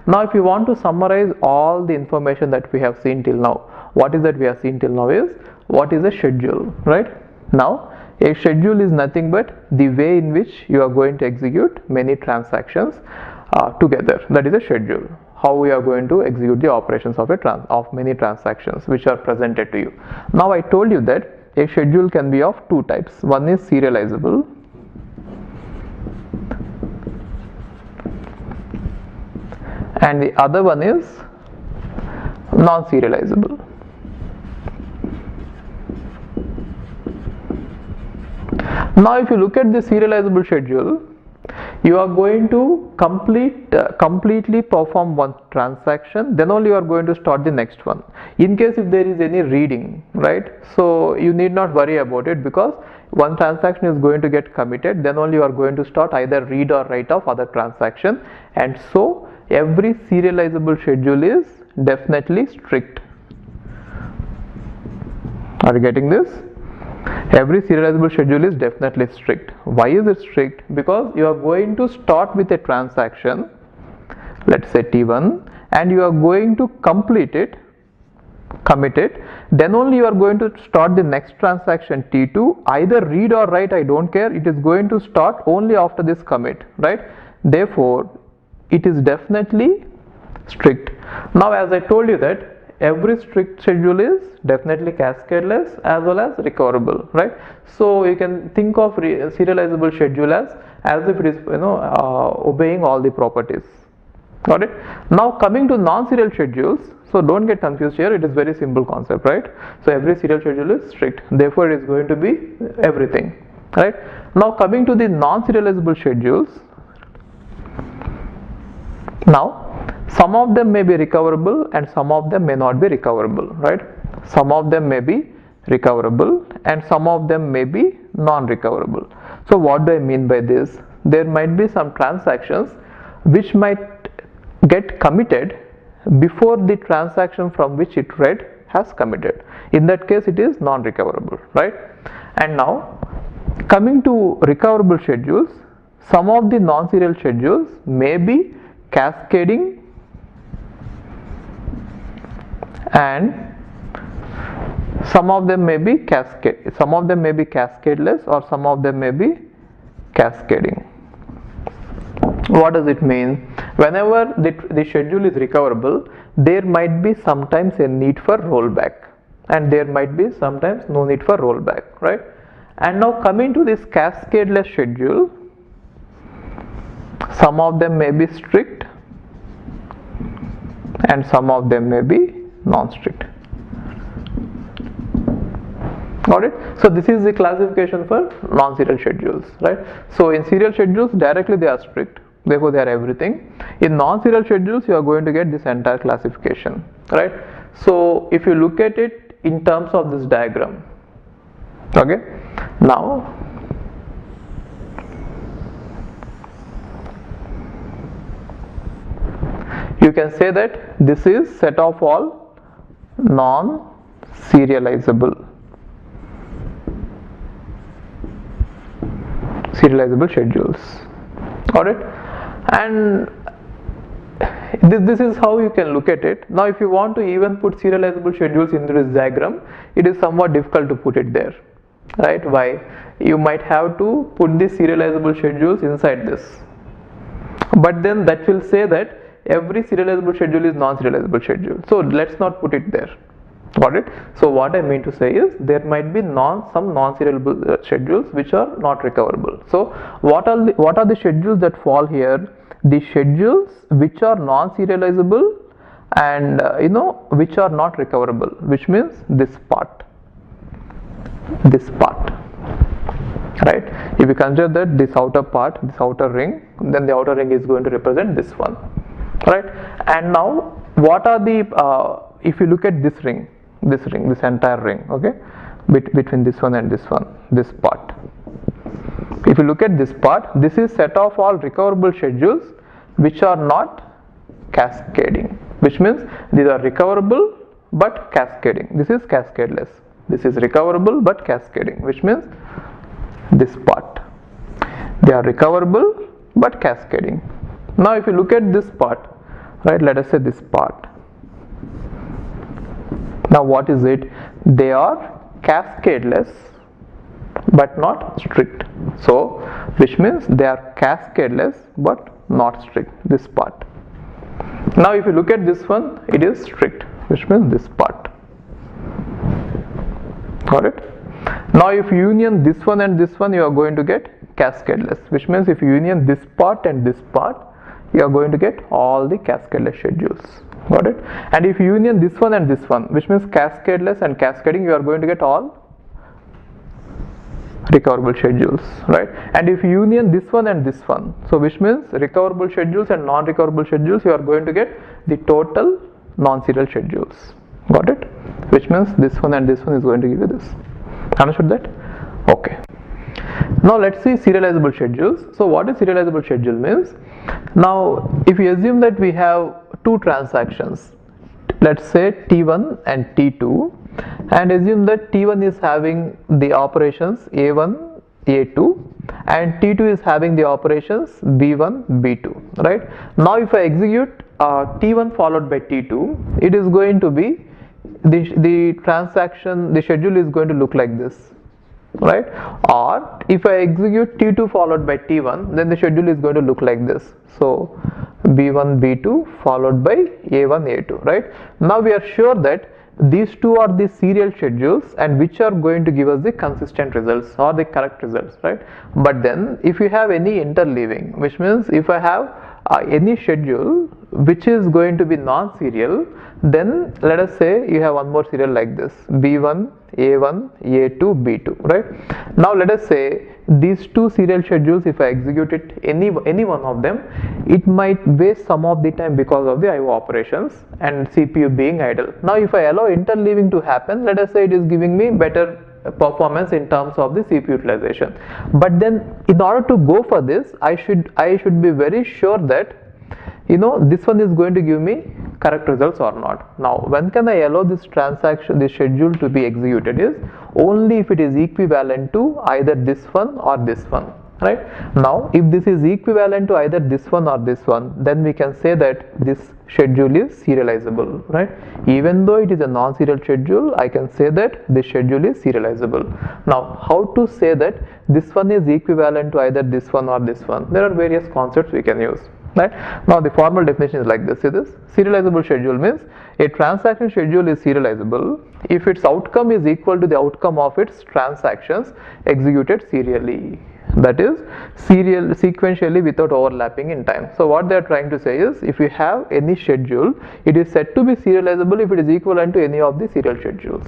Now if you want to summarize all the information that we have seen till now, what is that we have seen till now is, what is a schedule, right? Now a schedule is nothing but the way in which you are going to execute many transactions together. That is a schedule. How we are going to execute the operations of many transactions which are presented to you. Now I told you that a schedule can be of two types. One is serializable and the other one is non-serializable. Now if you look at the serializable schedule, you are going to completely perform one transaction, then only you are going to start the next one. In case if there is any reading, right, so you need not worry about it, because one transaction is going to get committed, then only you are going to start either read or write of other transaction, and so every serializable schedule is definitely strict. Are you getting this? Every serializable schedule is definitely strict. Why is it strict? Because you are going to start with a transaction, let's say T1, and you are going to complete it, commit it, then only you are going to start the next transaction T2, either read or write, I don't care, it is going to start only after this commit, right? Therefore it is definitely strict. Now as I told you that every strict schedule is definitely cascadeless as well as recoverable, right? So you can think of serializable schedule as if it is obeying all the properties. Got it? Now coming to non-serial schedules, so don't get confused here, it is very simple concept, right? So every serial schedule is strict, therefore it is going to be everything, right? Now coming to the non-serializable schedules, now some of them may be recoverable and some of them may not be recoverable, right? Some of them may be recoverable and some of them may be non-recoverable. So what do I mean by this? There might be some transactions which might get committed before the transaction from which it read has committed. In that case it is non-recoverable, right? And now coming to recoverable schedules, some of the non-serial schedules may be cascading and some of them may be caskadeless, or some of them may be cascading. What does it mean? Whenever the schedule is recoverable, there might be sometimes a need for rollback and there might be sometimes no need for rollback, right? And now coming to this cascadeless schedule, some of them may be strict and some of them may be non-strict. Got it? So this is the classification for non-serial schedules, right? So in serial schedules directly they are strict, therefore they are everything. In non-serial schedules you are going to get this entire classification, right? So if you look at it in terms of this diagram, okay, now you can say that this is set of all non-serializable schedules. Got it? And this is how you can look at it. Now if you want to even put serializable schedules into this diagram, it is somewhat difficult to put it there, right? Why? You might have to put the serializable schedules inside this, but then that will say that every serializable schedule is non-serializable schedule, so let's not put it there. Got it? So what I mean to say is there might be some non-serializable schedules which are not recoverable. So what are the schedules that fall here? The schedules which are non-serializable and which are not recoverable, which means this part, right? If you consider that this outer part, this outer ring, then the outer ring is going to represent this one, right? And now what are the if you look at this ring, this entire ring, okay, between this one and this one, this part, if you look at this part, this is set of all recoverable schedules which are not cascading, which means these are recoverable but cascading. This is cascadeless. This is recoverable but cascading, which means this part, they are recoverable but cascading. Now if you look at this part, right, let us say this part, now what is it? They are cascadeless but not strict, so which means they are cascadeless but not strict, this part. Now if you look at this one, it is strict, which means this part. Got it? Now if you union this one and this one, you are going to get cascadeless, which means if you union this part and this part, you are going to get all the cascadeless schedules. Got it? And if you union this one and this one, which means cascadeless and cascading, you are going to get all recoverable schedules, right? And if you union this one and this one, so which means recoverable schedules and non-recoverable schedules, you are going to get the total non-serial schedules. Got it? Which means this one and this one is going to give you this. Understood that? Okay. Now let's see serializable schedules. So what is serializable schedule means? Now if you assume that we have two transactions, let's say T1 and T2, and assume that T1 is having the operations A1, A2, and T2 is having the operations B1, B2, right? Now if I execute T1 followed by T2, it is going to be the schedule is going to look like this, right? Or if I execute T2 followed by T1, then the schedule is going to look like this. So B1, B2 followed by A1, A2, right? Now we are sure that these two are the serial schedules and which are going to give us the consistent results or the correct results, right? But then if you have any interleaving, which means if I have any schedule which is going to be non-serial, then let us say you have one more serial like this, B1, A1, A2, B2, right? Now let us say these two serial schedules, if I execute it any one of them, it might waste some of the time because of the IO operations and CPU being idle. Now if I allow interleaving to happen, let us say it is giving me better performance in terms of the CPU utilization. But then in order to go for this, I should be very sure that this one is going to give me correct results or not. Now when can I allow this schedule to be executed is only if it is equivalent to either this one or this one, right? Now if this is equivalent to either this one or this one, then we can say that this schedule is serializable, right? Even though it is a non-serial schedule, I can say that this schedule is serializable. Now how to say that this one is equivalent to either this one or this one? There are various concepts we can use, right? Now the formal definition is like this. See this? Serializable schedule means a transaction schedule is serializable if its outcome is equal to the outcome of its transactions executed serially, that is sequentially without overlapping in time. So what they are trying to say is, if you have any schedule, it is said to be serializable if it is equivalent to any of the serial schedules,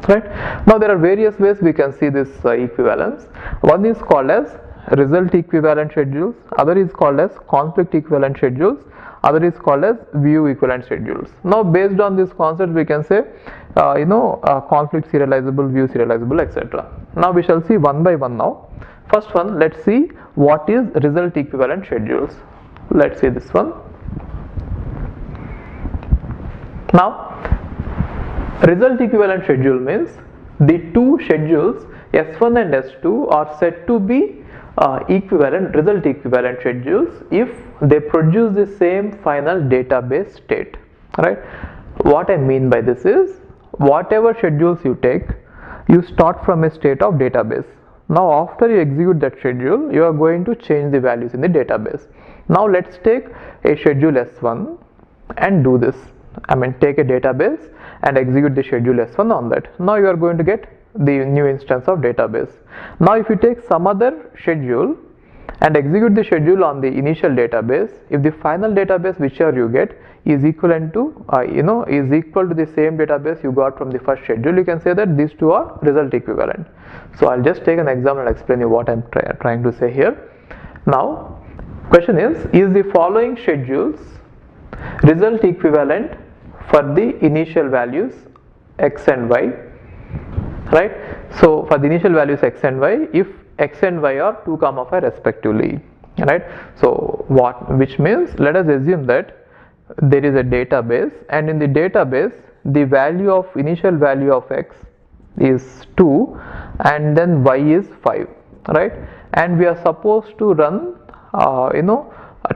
right? Now there are various ways we can see this equivalence. One is called as result equivalent schedules, other is called as conflict equivalent schedules, other is called as view equivalent schedules. Now based on this concept we can say conflict serializable, view serializable, etc. Now we shall see one by one now. First one, let's see what is result equivalent schedules. Let's see this one. Now result equivalent schedule means the two schedules S1 and S2 are said to be result equivalent schedules if they produce the same final database state, right? What I mean by this is, whatever schedules you take, you start from a state of database. Now after you execute that schedule, you are going to change the values in the database. Now let's take a schedule S1 and do this. Take a database and execute the schedule S1 on that. Now you are going to get the new instance of database. Now if you take some other schedule and execute the schedule on the initial database, if the final database whichever you get is equivalent to is equal to the same database you got from the first schedule, you can say that these two are result equivalent. So I'll just take an example and explain you what I'm trying to say here. Now question is the following schedules result equivalent for the initial values x and y, right? So for the initial values x and y, if x and y are 2, 5 respectively, right? So which means let us assume that there is a database, and in the database the initial value of x is 2 and then y is 5, right? And we are supposed to run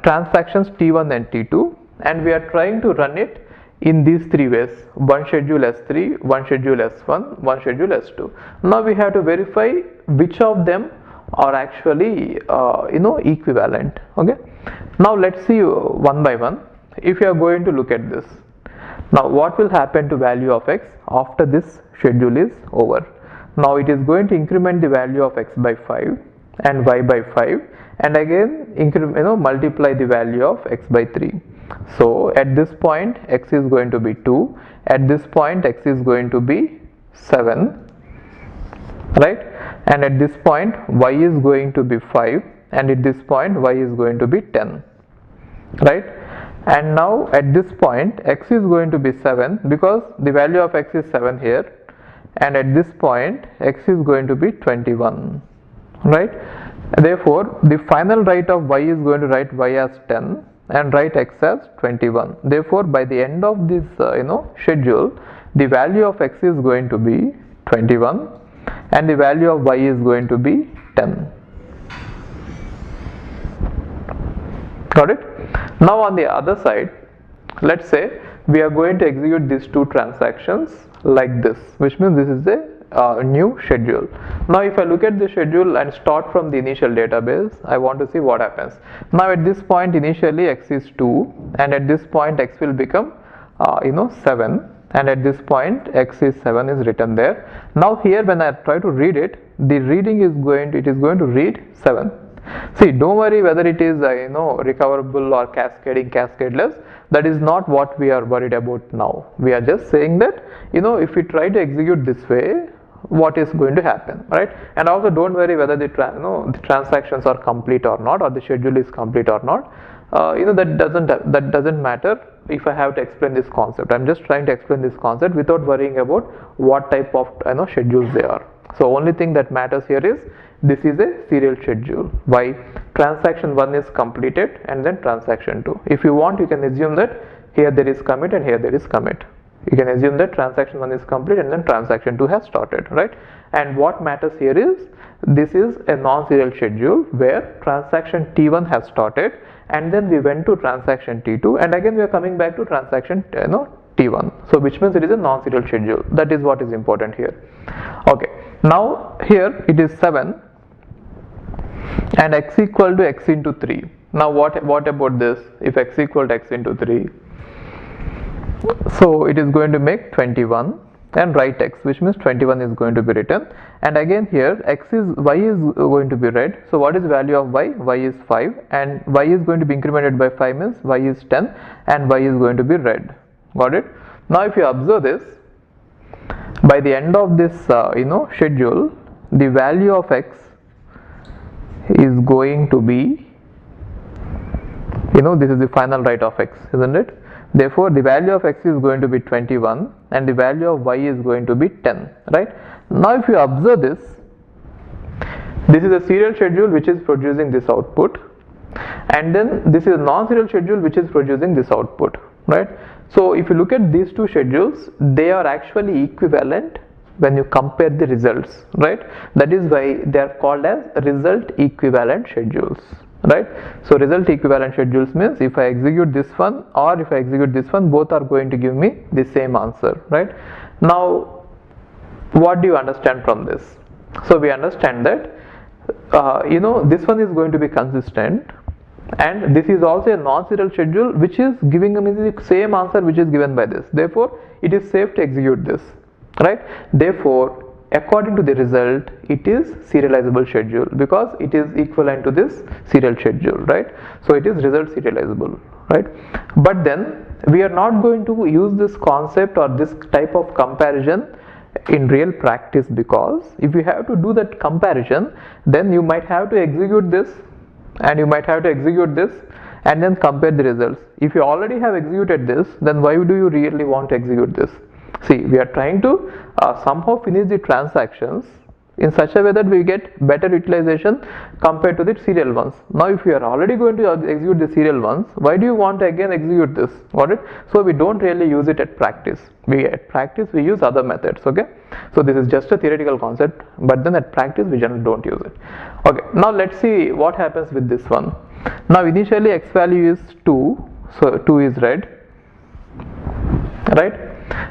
transactions T1 and T2, and we are trying to run it in these three ways: one schedule S3, one schedule S1, one schedule S2. Now we have to verify which of them are actually equivalent. Okay, now let's see one by one. If you are going to look at this, now what will happen to value of x after this schedule is over? Now it is going to increment the value of x by 5, and y by 5, and again multiply the value of x by 3. So at this point x is going to be 2, at this point x is going to be 7, right, and at this point y is going to be 5, and at this point y is going to be 10, right. And now at this point x is going to be 7 because the value of x is 7 here, and at this point x is going to be 21, right. Therefore the final write of y is going to write y as 10 and write x as 21. Therefore by the end of this schedule, the value of x is going to be 21 and the value of y is going to be 10. Got it? Now on the other side, let's say we are going to execute these two transactions like this, which means this is a new schedule. Now if I look at the schedule and start from the initial database, I want to see what happens. Now at this point initially x is 2, and at this point x will become 7, and at this point x is 7 is written there. Now here when I try to read it, the reading is going to read 7. See, don't worry whether it is recoverable or cascading, cascadeless. That is not what we are worried about now. We are just saying that if we try to execute this way, what is going to happen, right? And also don't worry whether the transactions are complete or not, or the schedule is complete or not. That doesn't matter if I have to explain this concept. I'm just trying to explain this concept without worrying about what type of schedules they are. So only thing that matters here is this is a serial schedule. Why? Transaction 1 is completed and then transaction 2. If you want, you can assume that here there is commit and here there is commit. You can assume that transaction 1 is complete and then transaction 2 has started, right? And what matters here is this is a non-serial schedule where transaction T1 has started and then we went to transaction T2 and again we are coming back to transaction T1. So which means it is a non-serial schedule. That is what is important here. Okay. Now here it is 7 and x equal to x into 3. Now what about this? If x equal to x into 3, so it is going to make 21 and write x, which means 21 is going to be written, and again here y is going to be read. So what is the value of y? Y is 5 and y is going to be incremented by 5 means y is 10 and y is going to be read. Got it? Now if you observe this, by the end of this schedule, the value of x is going to be this is the final write of x, isn't it? Therefore the value of x is going to be 21 and the value of y is going to be 10, right? Now if you observe this is a serial schedule which is producing this output, and then this is a non-serial schedule which is producing this output, right? So if you look at these two schedules, they are actually equivalent when you compare the results, right? That is why they are called as result equivalent schedules, right? So result equivalent schedules means if I execute this one or if I execute this one, both are going to give me the same answer, right? Now what do you understand from this? So we understand that this one is going to be consistent, and this is also a non-serial schedule which is giving me the same answer which is given by this. Therefore it is safe to execute this, right? Therefore according to the result, it is serializable schedule because it is equivalent to this serial schedule, right? So it is result serializable, right? But then we are not going to use this concept or this type of comparison in real practice, because if you have to do that comparison, then you might have to execute this and you might have to execute this and then compare the results. If you already have executed this, then why do you really want to execute this? See, we are trying to somehow finish the transactions in such a way that we get better utilization compared to the serial ones. Now if you are already going to execute the serial ones, why do you want to again execute this? Got it? So we don't really use it at practice. At practice we use other methods, okay? So this is just a theoretical concept, but then at practice we generally don't use it. Okay, now let's see what happens with this one. Now initially x value is 2, so 2 is read, right?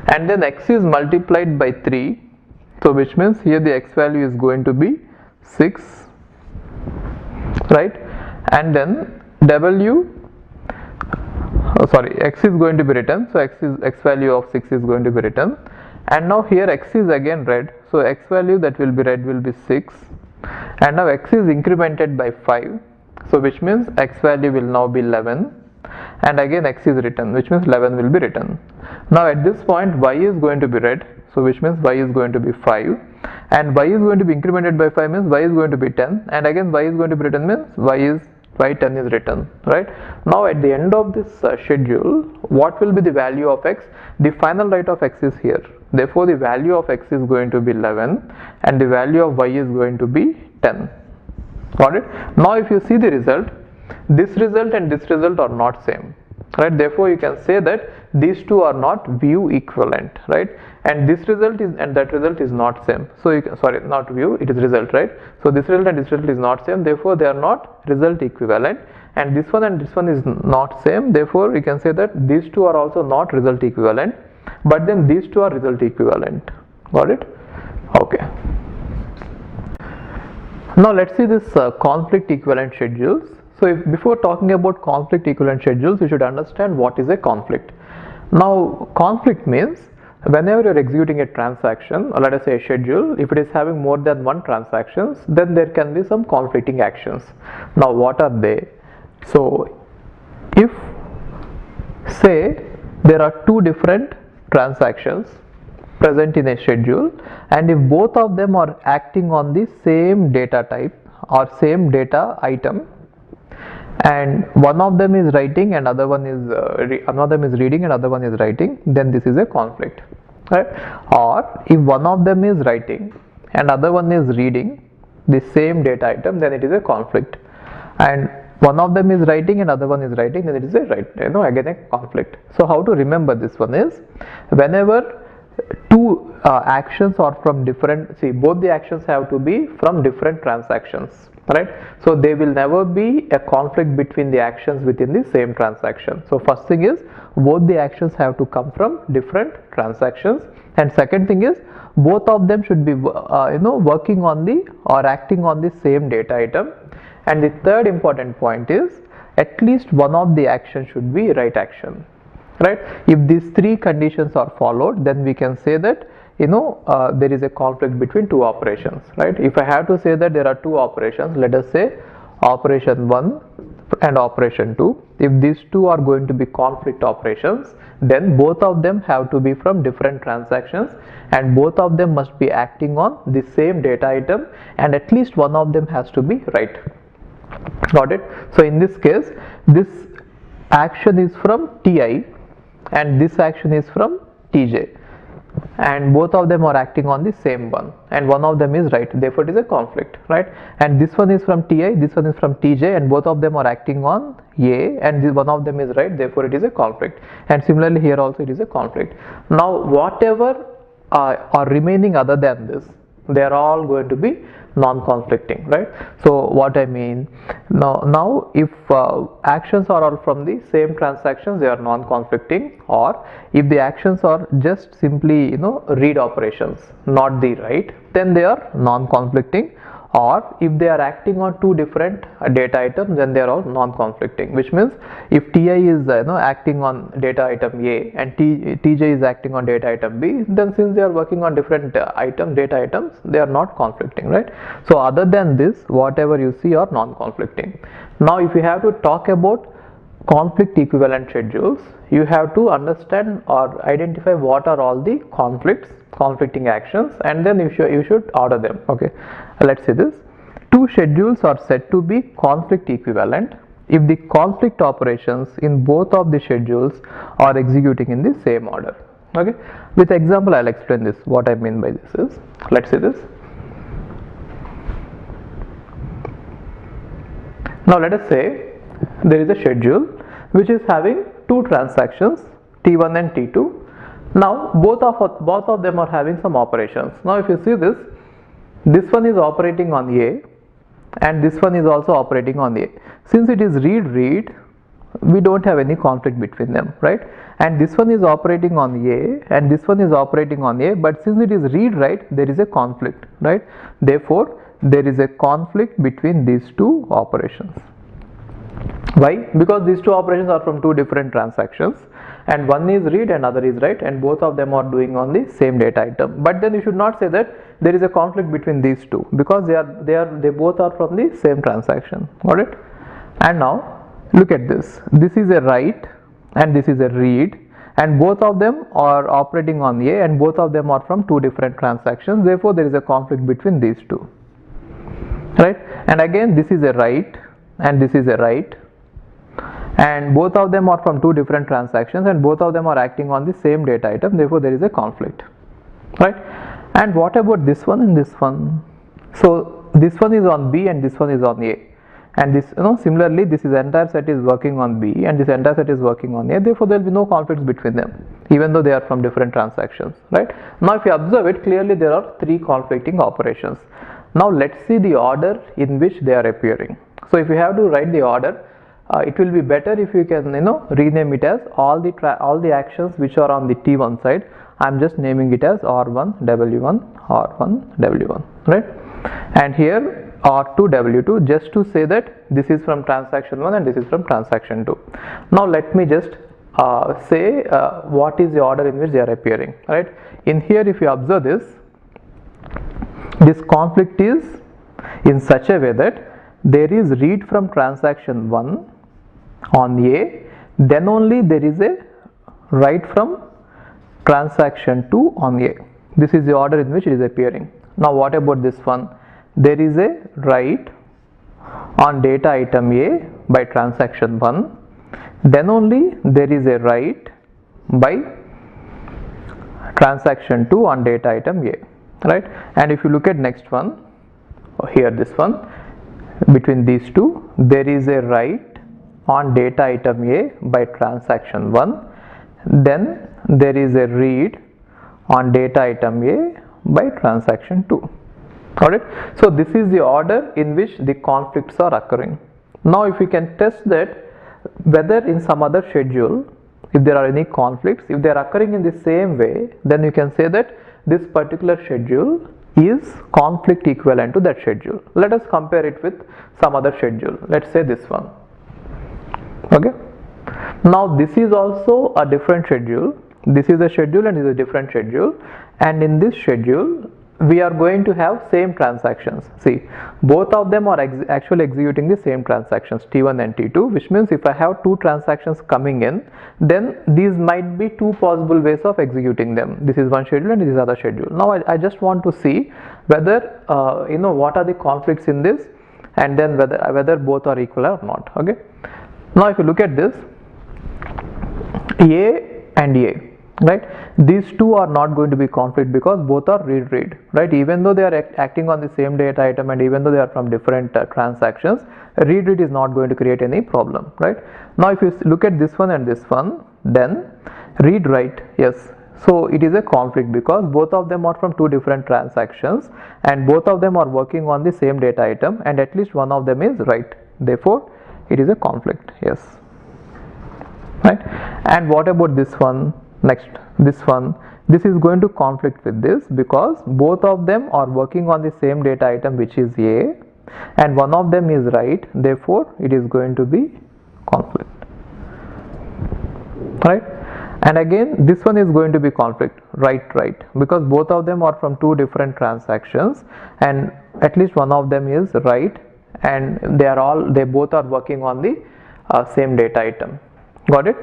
And then x is multiplied by 3, so which means here the x value is going to be 6, right? And then x is going to be written, so x value of 6 is going to be written, and now here x is again read, so x value that will be read will be 6, and now x is incremented by 5, so which means x value will now be 11, and again x is written, which means 11 will be written. Now at this point y is going to be read, so which means y is going to be 5, and y is going to be incremented by 5 means y is going to be 10, and again y is going to be written means y10 is written, right? Now at the end of this schedule, what will be the value of x? The final rate of x is here, therefore the value of x is going to be 11 and the value of y is going to be 10. Got it? Now if you see the result, this result and this result are not same, right? Therefore you can say that these two are not view equivalent, right? And this result is and that result is not same, so you can, sorry, not view, it is result, right? So this result and this result is not same, therefore they are not result equivalent, and this one is not same, therefore you can say that these two are also not result equivalent, but then these two are result equivalent. Got it? Okay. Now let's see this conflict equivalent schedules. So before talking about conflict equivalent schedules, you should understand what is a conflict. Now conflict means whenever you are executing a transaction, or let us say a schedule, if it is having more than one transactions, then there can be some conflicting actions. Now what are they? So if say there are two different transactions present in a schedule, and if both of them are acting on the same data type or same data item, and one of them is writing and other one is reading and other one is writing, then this is a conflict, right? Or if one of them is writing and other one is reading the same data item, then it is a conflict. And one of them is writing and other one is writing, then it is again a conflict. So how to remember this one is, whenever two actions are from different, see, both the actions have to be from different transactions, right? So there will never be a conflict between the actions within the same transaction. So first thing is, both the actions have to come from different transactions, and second thing is, both of them should be working on the or acting on the same data item, and the third important point is, at least one of the actions should be write action, right? If these three conditions are followed, then we can say that there is a conflict between two operations, right? If I have to say that there are two operations, let us say operation 1 and operation 2, if these two are going to be conflict operations, then both of them have to be from different transactions, and both of them must be acting on the same data item, and at least one of them has to be right. Got it? So in this case, this action is from Ti and this action is from Tj, and both of them are acting on the same one, and one of them is right, therefore it is a conflict, right? And this one is from Ti, this one is from Tj, and both of them are acting on A, and one of them is right, therefore it is a conflict. And similarly here also it is a conflict. Now whatever are remaining other than this, they are all going to be non-conflicting, right? So what I mean, now if actions are all from the same transactions, they are non-conflicting, or if the actions are just simply read operations, not the write, then they are non-conflicting. Or if they are acting on two different data items, then they are all non-conflicting, which means if Ti is acting on data item A and Tj is acting on data item B, then since they are working on different data items, they are not conflicting, right? So other than this, whatever you see are non-conflicting. Now if you have to talk about conflict equivalent schedules, you have to understand or identify what are all the conflicting actions, and then you should order them. Okay, let's see this. Two schedules are said to be conflict equivalent if the conflict operations in both of the schedules are executing in the same order. Okay, with example I'll explain this. What I mean by this is, let's see this. Now let us say there is a schedule which is having two transactions, T1 and T2. Now both of them are having some operations. Now if you see this one is operating on A and this one is also operating on A. Since it is read, we don't have any conflict between them, right? And this one is operating on A and this one is operating on A, but since it is read write, there is a conflict, right? Therefore there is a conflict between these two operations. Why? Because these two operations are from two different transactions, and one is read and other is write, and both of them are doing on the same data item. But then you should not say that there is a conflict between these two, because they both are from the same transaction. Got it? And now look at this. This is a write and this is a read, and both of them are operating on A, and both of them are from two different transactions. Therefore there is a conflict between these two, right? And again, this is a write and this is a write, and both of them are from two different transactions, and both of them are acting on the same data item. Therefore there is a conflict, right? And what about this one and this one? So this one is on B and this one is on A, and this, similarly this is entire set is working on B and this entire set is working on A. Therefore there will be no conflicts between them, even though they are from different transactions, right? Now if you observe it clearly, there are three conflicting operations. Now let's see the order in which they are appearing. So if you have to write the order, it will be better if you can rename it as all the actions which are on the T1 side. I'm just naming it as R1 W1 R1 W1, right? And here R2 W2, just to say that this is from transaction 1 and this is from transaction 2. Now let me just say what is the order in which they are appearing, right? In here, if you observe this conflict is in such a way that there is read from transaction 1 on A, then only there is a write from transaction 2 on A. This is the order in which it is appearing. Now what about this one? There is a write on data item A by transaction 1, then only there is a write by transaction 2 on data item A, right? And if you look at next one, here this one, between these two there is a write on data item A by transaction 1, then there is a read on data item A by transaction 2. Got it? So this is the order in which the conflicts are occurring. Now if you can test that whether in some other schedule, if there are any conflicts, if they are occurring in the same way, then you can say that this particular schedule is conflict equivalent to that schedule. Let us compare it with some other schedule. Let's say this one. Okay, now this is also a different schedule. This is a schedule and this is a different schedule, and in this schedule we are going to have same transactions. See, both of them are actually executing the same transactions, T1 and T2, which means if I have two transactions coming in, then these might be two possible ways of executing them. This is one schedule and this is other schedule. Now I just want to see whether what are the conflicts in this, and then whether both are equal or not. Okay, now if you look at this, A and A, right, these two are not going to be conflict because both are read, right? Even though they are acting on the same data item and even though they are from different transactions, read is not going to create any problem, right? Now if you look at this one and this one, then read write, yes, so it is a conflict because both of them are from two different transactions and both of them are working on the same data item and at least one of them is write. Therefore it is a conflict, yes, right? And what about this one? Next, this one, this is going to conflict with this because both of them are working on the same data item, which is A, and one of them is write. Therefore it is going to be conflict, right? And again this one is going to be conflict, write because both of them are from two different transactions and at least one of them is write, and they both are working on the same data item. Got it?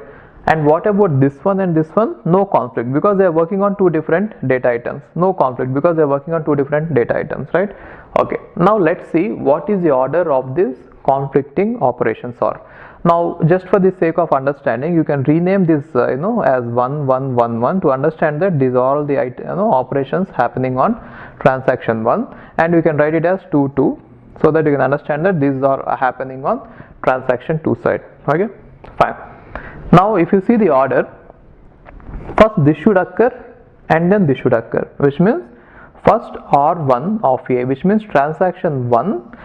And what about this one and this one? No conflict because they are working on two different data items. No conflict because they are working on two different data items, right? Okay, now let's see what is the order of these conflicting operations are. Now just for the sake of understanding, you can rename this as 1 1 1 1 to understand that these are all the operations happening on transaction 1, and you can write it as 2 2 so that you can understand that these are happening on transaction 2 side. Okay, fine. Now if you see the order, first this should occur and then this should occur, which means first R1 of A, which means transaction 1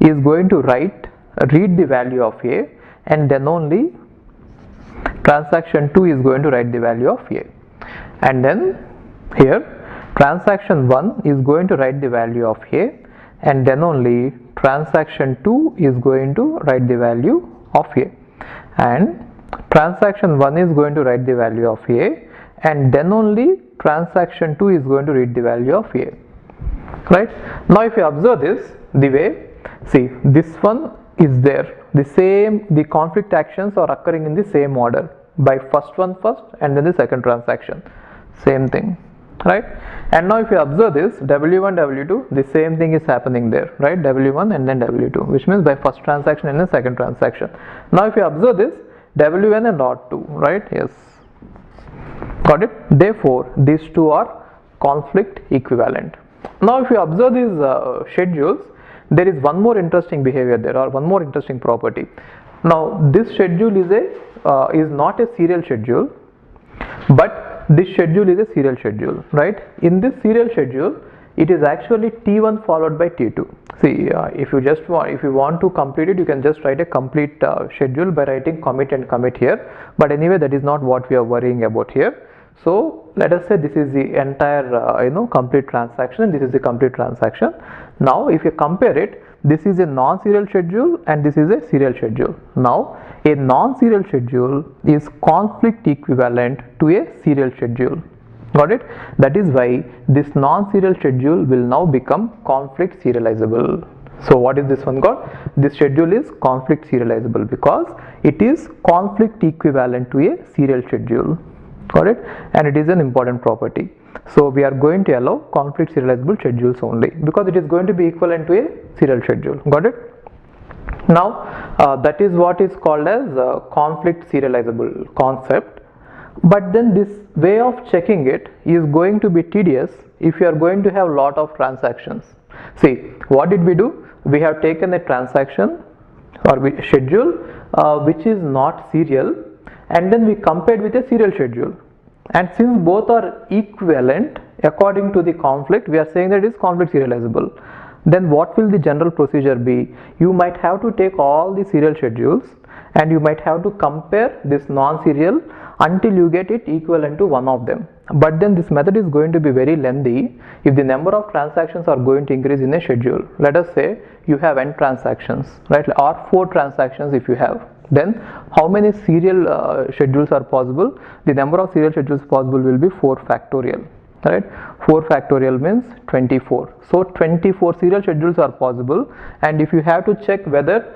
is going to read the value of A, and then only transaction 2 is going to write the value of A, and then here transaction 1 is going to write the value of A, and then only transaction 2 is going to write the value of A, and transaction 1 is going to write the value of A, and then only transaction 2 is going to read the value of A, right? Now if you observe this, the way, see, this one is there, the conflict actions are occurring in the same order, by first one first and then the second transaction, same thing, right? And now if you observe this, W1, W2, the same thing is happening there, right? W1 and then W2, which means by first transaction and then second transaction. Now if you observe this, W1 and R2, right? Yes, got it? Therefore these two are conflict equivalent. Now if you observe these schedules, there is one more interesting behavior there, or one more interesting property. Now this schedule is not a serial schedule, but this schedule is a serial schedule, right? In this serial schedule, it is actually T1 followed by T2. See, if you want to complete it, you can just write a complete schedule by writing commit and commit here. But anyway, that is not what we are worrying about here. So let us say this is the entire complete transaction, and this is the complete transaction. Now if you compare it, this is a non-serial schedule and this is a serial schedule. Now a non-serial schedule is conflict equivalent to a serial schedule. Got it? That is why this non-serial schedule will now become conflict serializable. So what is this one called? This schedule is conflict serializable because it is conflict equivalent to a serial schedule. Got it? And it is an important property. So we are going to allow conflict serializable schedules only because it is going to be equivalent to a serial schedule. Got it? Now that is what is called as conflict serializable concept. But then this way of checking it is going to be tedious if you are going to have lot of transactions. See, what did we do? We have taken a transaction or schedule which is not serial, and then we compared with a serial schedule, and since both are equivalent according to the conflict, we are saying that it is conflict serializable. Then what will the general procedure be? You might have to take all the serial schedules and you might have to compare this non-serial until you get it equivalent to one of them. But then this method is going to be very lengthy if the number of transactions are going to increase in a schedule. Let us say you have n transactions, right, or 4 transactions if you have. Then how many serial schedules are possible? The number of serial schedules possible will be 4 factorial, right? 4 factorial means 24. So 24 serial schedules are possible, and if you have to check whether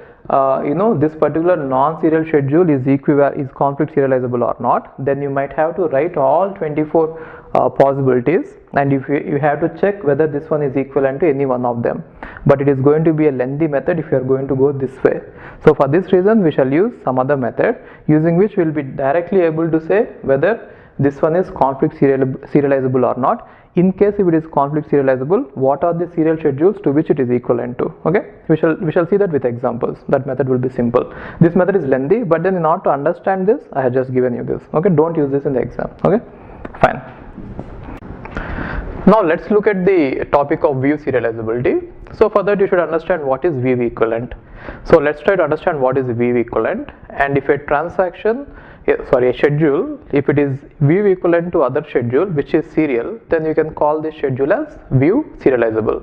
this particular non-serial schedule is conflict serializable or not, then you might have to write all 24 possibilities, and if you have to check whether this one is equivalent to any one of them. But it is going to be a lengthy method if you are going to go this way. So for this reason we shall use some other method using which we will be directly able to say whether this one is conflict serializable or not. In case if it is conflict serializable, what are the serial schedules to which it is equivalent to? Okay, we shall see that with examples. That method will be simple. This method is lengthy, but then in order to understand this, I have just given you this. Okay, don't use this in the exam. Okay, fine. Now let's look at the topic of view serializability. So for that you should understand what is view equivalent. So let's try to understand what is view equivalent, and if a schedule, if it is view equivalent to other schedule which is serial, then you can call this schedule as view serializable.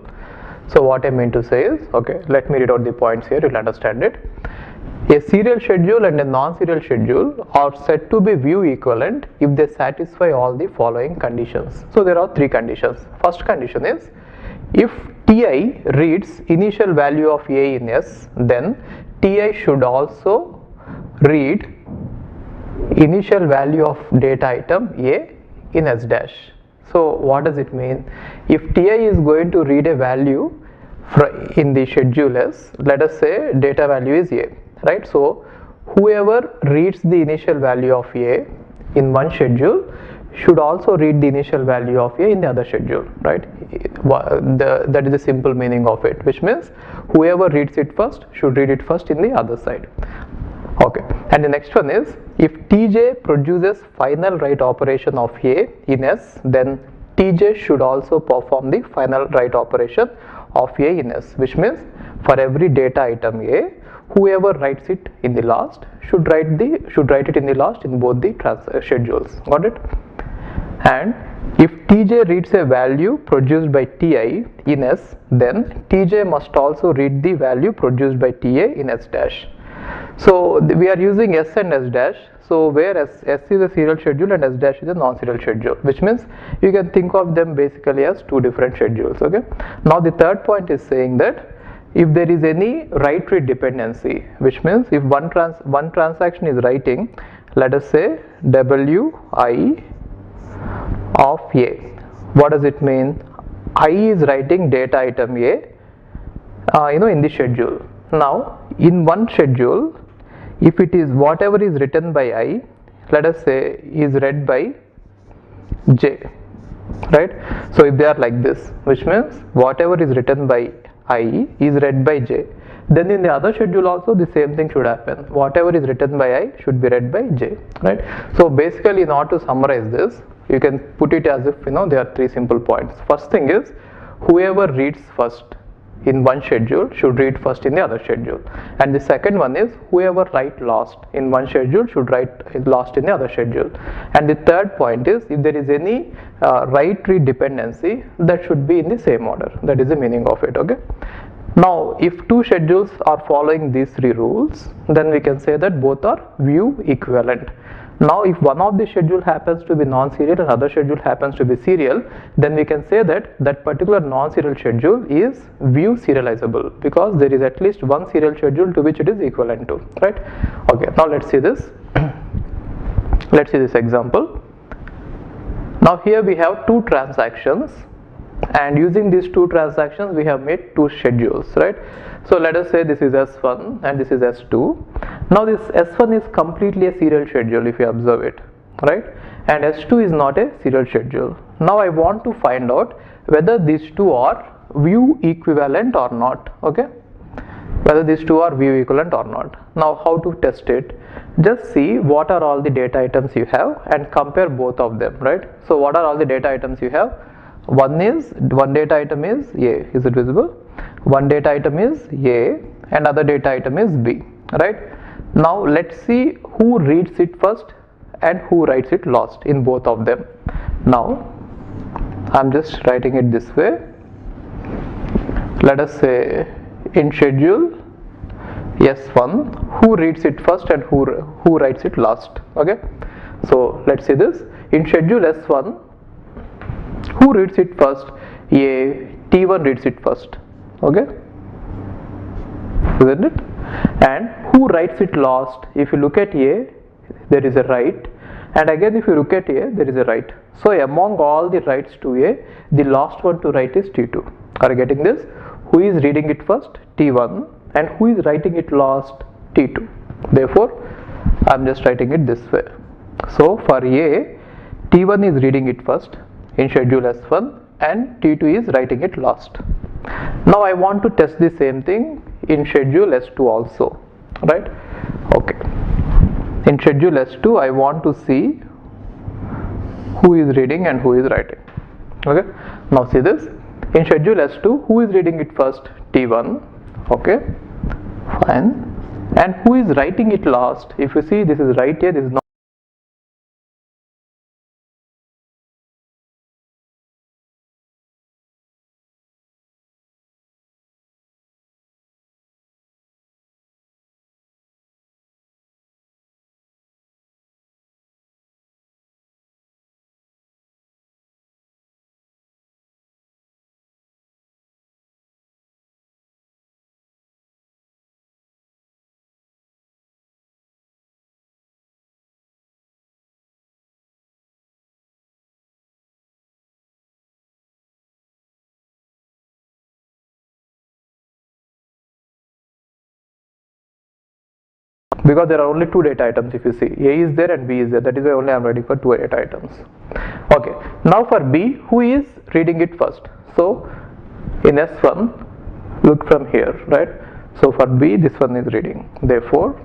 So what I mean to say is, okay, let me read out the points here, you'll understand it. A serial schedule and a non-serial schedule are said to be view equivalent if they satisfy all the following conditions. So there are 3 conditions. First condition is, if Ti reads initial value of A in S, then Ti should also read initial value of data item A in S dash. So what does it mean? If Ti is going to read a value in the schedule S, let us say data value is A, right? So whoever reads the initial value of A in one schedule should also read the initial value of A in the other schedule, right? That is the simple meaning of it, which means whoever reads it first should read it first in the other side. Okay, and the next one is, if Tj produces final write operation of A in S, then Tj should also perform the final write operation of A in S, which means for every data item A, whoever writes it in the last should write it in the last in both the schedules. Got it? And if Tj reads a value produced by Ti in S, then Tj must also read the value produced by Ta in S dash. So we are using S and S dash. So where S is a serial schedule and S dash is a non-serial schedule, which means you can think of them basically as two different schedules. Okay. Now the third point is saying that if there is any write-read dependency, which means if one transaction is writing, let us say Wi of A. What does it mean? I is writing data item A, in the schedule. Now in one schedule, if it is whatever is written by I, let us say is read by J, right? So if they are like this, which means whatever is written by I is read by J, then in the other schedule also the same thing should happen. Whatever is written by I should be read by J, right? So basically, in order to summarize this, you can put it as if there are three simple points. First thing is, whoever reads first in one schedule should read first in the other schedule, and the second one is whoever write last in one schedule should write last in the other schedule, and the third point is if there is any write-read dependency, that should be in the same order. That is the meaning of it. Okay. Now if two schedules are following these three rules, then we can say that both are view equivalent. Now if one of the schedule happens to be non-serial and other schedule happens to be serial, then we can say that that particular non-serial schedule is view serializable, because there is at least one serial schedule to which it is equivalent to, right? Okay, now let's see this. Let's see this example. Now here we have two transactions, and using these two transactions we have made two schedules, right? So let us say this is S1 and this is S2. Now this S1 is completely a serial schedule if you observe it, right? And S2 is not a serial schedule. Now I want to find out whether these two are view equivalent or not. Okay, whether these two are view equivalent or not. Now how to test it? Just see what are all the data items you have and compare both of them, right? So what are all the data items you have? One data item is A, is it visible? One data item is A and other data item is B, right? Now let's see who reads it first and who writes it last in both of them. Now I'm just writing it this way. Let us say in schedule S1, who reads it first and who writes it last. Okay, so let's see this. In schedule S1, who reads it first? T1 reads it first. Okay, isn't it? And who writes it last? If you look at A, there is a write, and again if you look at A, there is a write. So among all the writes to A, the last one to write is T2. Are you getting this? Who is reading it first? T1, and who is writing it last? T2. Therefore I am just writing it this way. So for A, T1 is reading it first in schedule S1 and T2 is writing it last. Now I want to test the same thing in schedule S2 also, right? Okay, in schedule S2 I want to see who is reading and who is writing. Okay, now see this. In schedule S2, who is reading it first? T1. Okay, fine. And who is writing it last? If you see, this is right here, this is not. Because there are only two data items. If you see, A is there and B is there, that is why only I am writing for two data items. Okay, now for B, who is reading it first? So in S1, look from here, right? So for B, this one is reading, therefore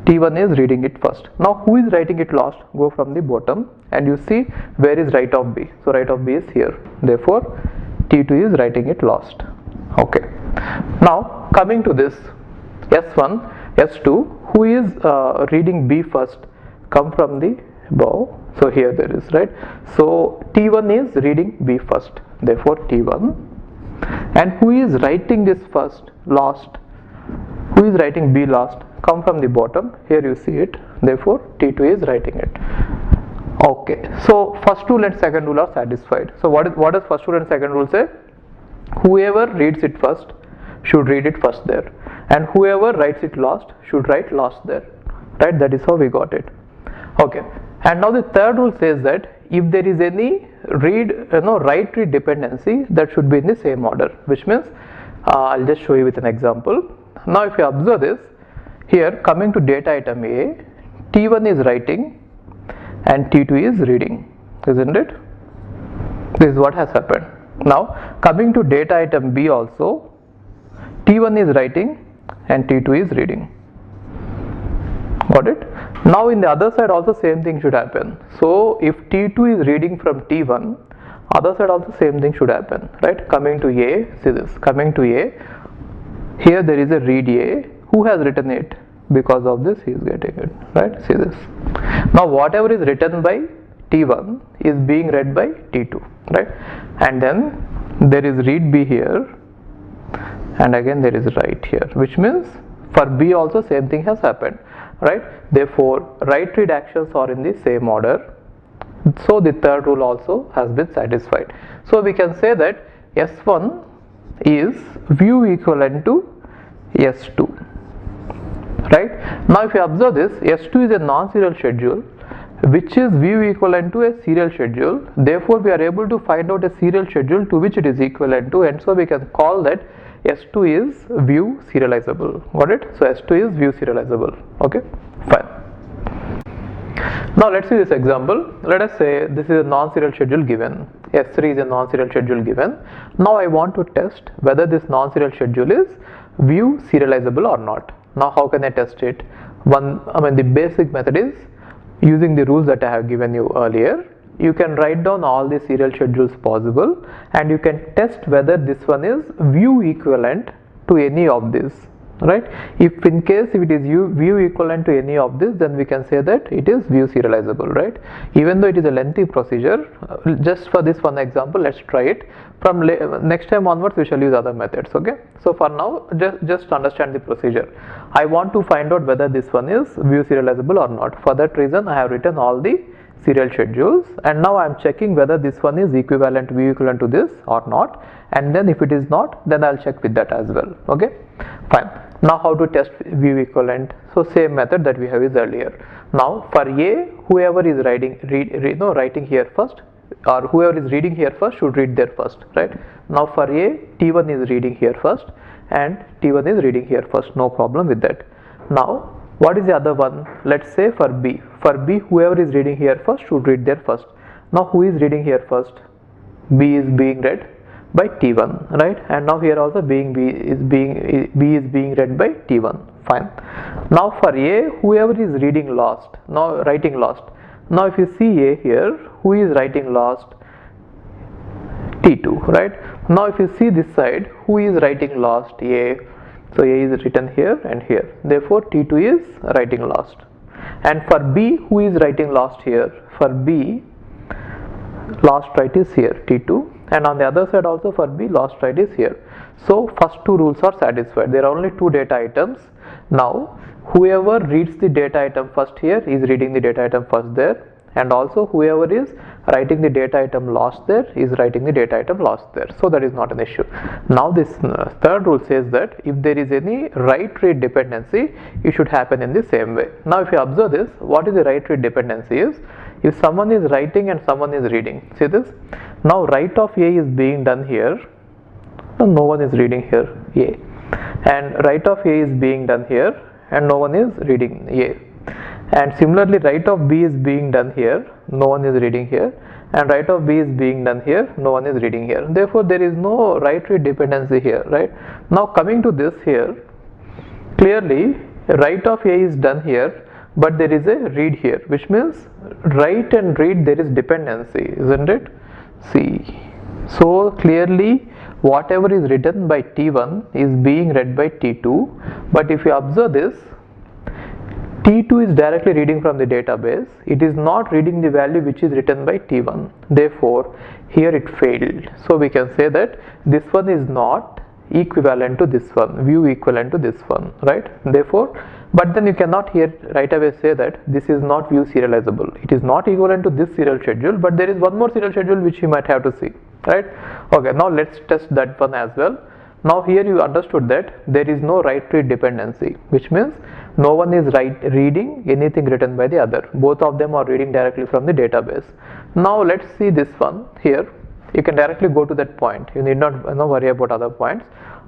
T1 is reading it first. Now who is writing it last? Go from the bottom and you see where is write of B. So write of B is here, therefore T2 is writing it last. Okay, now coming to this S1, S2, who is reading B first? Come from the above. So here there is, right? So T1 is reading B first, therefore T1. And who is writing this first? Last. Who is writing B last? come from the bottom, here you see it, therefore T2 is writing it. Okay, so first rule and second rule are satisfied. So what does first rule and second rule say? Whoever reads it first should read it first there, and whoever writes it last should write last there, right? That is how we got it. Okay, and now the third rule says that if there is any write read dependency, that should be in the same order, which means I'll just show you with an example. Now if you observe this, here coming to data item A, T1 is writing and T2 is reading, isn't it? This is what has happened. Now coming to data item B also, T1 is writing and T2 is reading. Got it? Now in the other side also same thing should happen. So if T2 is reading from T1, other side also same thing should happen, right? Coming to A, see this, coming to A, here there is a read A. Who has written it? Because of this he is getting it, right? See this. Now whatever is written by T1 is being read by T2, right? And then there is read B here, and again there is write here, which means for B also same thing has happened, right? Therefore write read actions are in the same order, so the third rule also has been satisfied. So we can say that S1 is view equivalent to S2, right? Now if you observe this, S2 is a non-serial schedule which is view equivalent to a serial schedule, therefore we are able to find out a serial schedule to which it is equivalent to, and so we can call that S2 is view serializable. Got it? So S2 is view serializable. Okay, fine. Now let's see this example. Let us say this is a non-serial schedule given, S3 is a non-serial schedule given. Now I want to test whether this non-serial schedule is view serializable or not. Now how can I test it? The basic method is using the rules that I have given you earlier. You can write down all the serial schedules possible and you can test whether this one is view equivalent to any of these, right? If in case if it is view equivalent to any of this, then we can say that it is view serializable, right? Even though it is a lengthy procedure, just for this one example, let's try it. From next time onwards we shall use other methods. Okay, so for now just understand the procedure. I want to find out whether this one is view serializable or not. For that reason I have written all the serial schedules, and now I am checking whether this one is view equivalent to this or not, and then if it is not, then I'll check with that as well. Okay, fine. Now how to test view equivalent? So same method that we have used earlier. Now for A, whoever is writing here first, or whoever is reading here first should read there first, right? Now for A, T1 is reading here first and T1 is reading here first, no problem with that. Now what is the other one? Let's say for B. For B, whoever is reading here first should read there first. Now who is reading here first? B is being read by T1, right? And now here also B is being read by T1. Fine. Now for A, whoever is reading last, now writing last. Now if you see A here, who is writing last? T2, right? Now if you see this side, who is writing last? A. So A is written here and here, therefore T2 is writing last. And for B, who is writing last here? For B, last write is here, T2, and on the other side also for B, last write is here. So first two rules are satisfied. There are only two data items. Now whoever reads the data item first here is reading the data item first there, and also whoever is writing the data item last there is writing the data item last there. So that is not an issue. Now this third rule says that if there is any write read dependency, it should happen in the same way. Now if you observe this, what is the write read dependency is? If someone is writing and someone is reading, see this? Now write of A is being done here, no one is reading here A, and write of A is being done here and no one is reading A. And similarly write of B is being done here, no one is reading here, and write of B is being done here, no one is reading here. Therefore there is no write read dependency here, right? Now coming to this here, clearly write of A is done here, but there is a read here, which means write and read there is dependency, isn't it? See, so clearly whatever is written by T1 is being read by T2, but if you observe this, T2 is directly reading from the database, it is not reading the value which is written by T1, therefore here it failed. So we can say that this one is not equivalent to this one, view equivalent to this one, right? Therefore But then you cannot here right away say that this is not view serializable. It is not equivalent to this serial schedule, but there is one more serial schedule which you might have to see, right? Okay, now let's test that one as well. Now here you understood that there is no write-read dependency, which means no one is reading anything written by the other. Both of them are reading directly from the database. Now let's see this one here. You can directly go to that point. You need not worry about other points,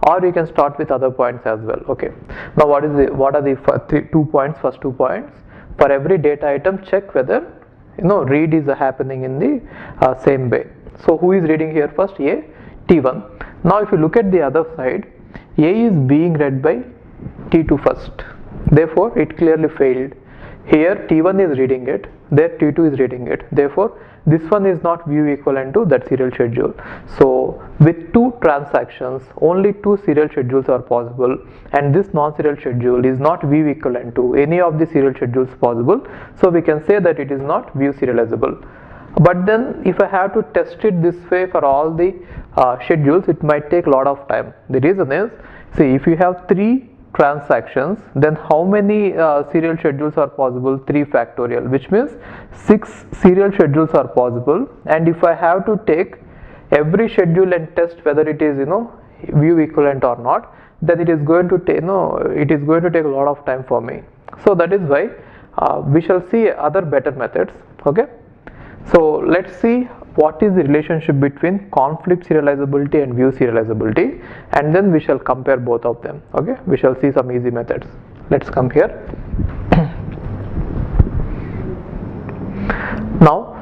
or you can start with other points as well. Okay. Now what are the first 2 points? For every data item, check whether read is happening in the same way. So who is reading here first? A, T1. Now if you look at the other side, A is being read by T2 first. Therefore it clearly failed. Here T1 is reading it, there T2 is reading it. Therefore this one is not view equivalent to that serial schedule. So with 2 transactions, only 2 serial schedules are possible, and this non-serial schedule is not view equivalent to any of the serial schedules possible. So we can say that it is not view serializable. But then if I have to test it this way for all the schedules, it might take a lot of time. The reason is, see, if you have 3 transactions, then how many serial schedules are possible? 3 factorial, which means 6 serial schedules are possible. And if I have to take every schedule and test whether it is view equivalent or not, then it is going to take a lot of time for me. So that is why we shall see other better methods. Okay, so let's see what is the relationship between conflict serializability and view serializability, and then we shall compare both of them. Okay, we shall see some easy methods. Let's come here. Now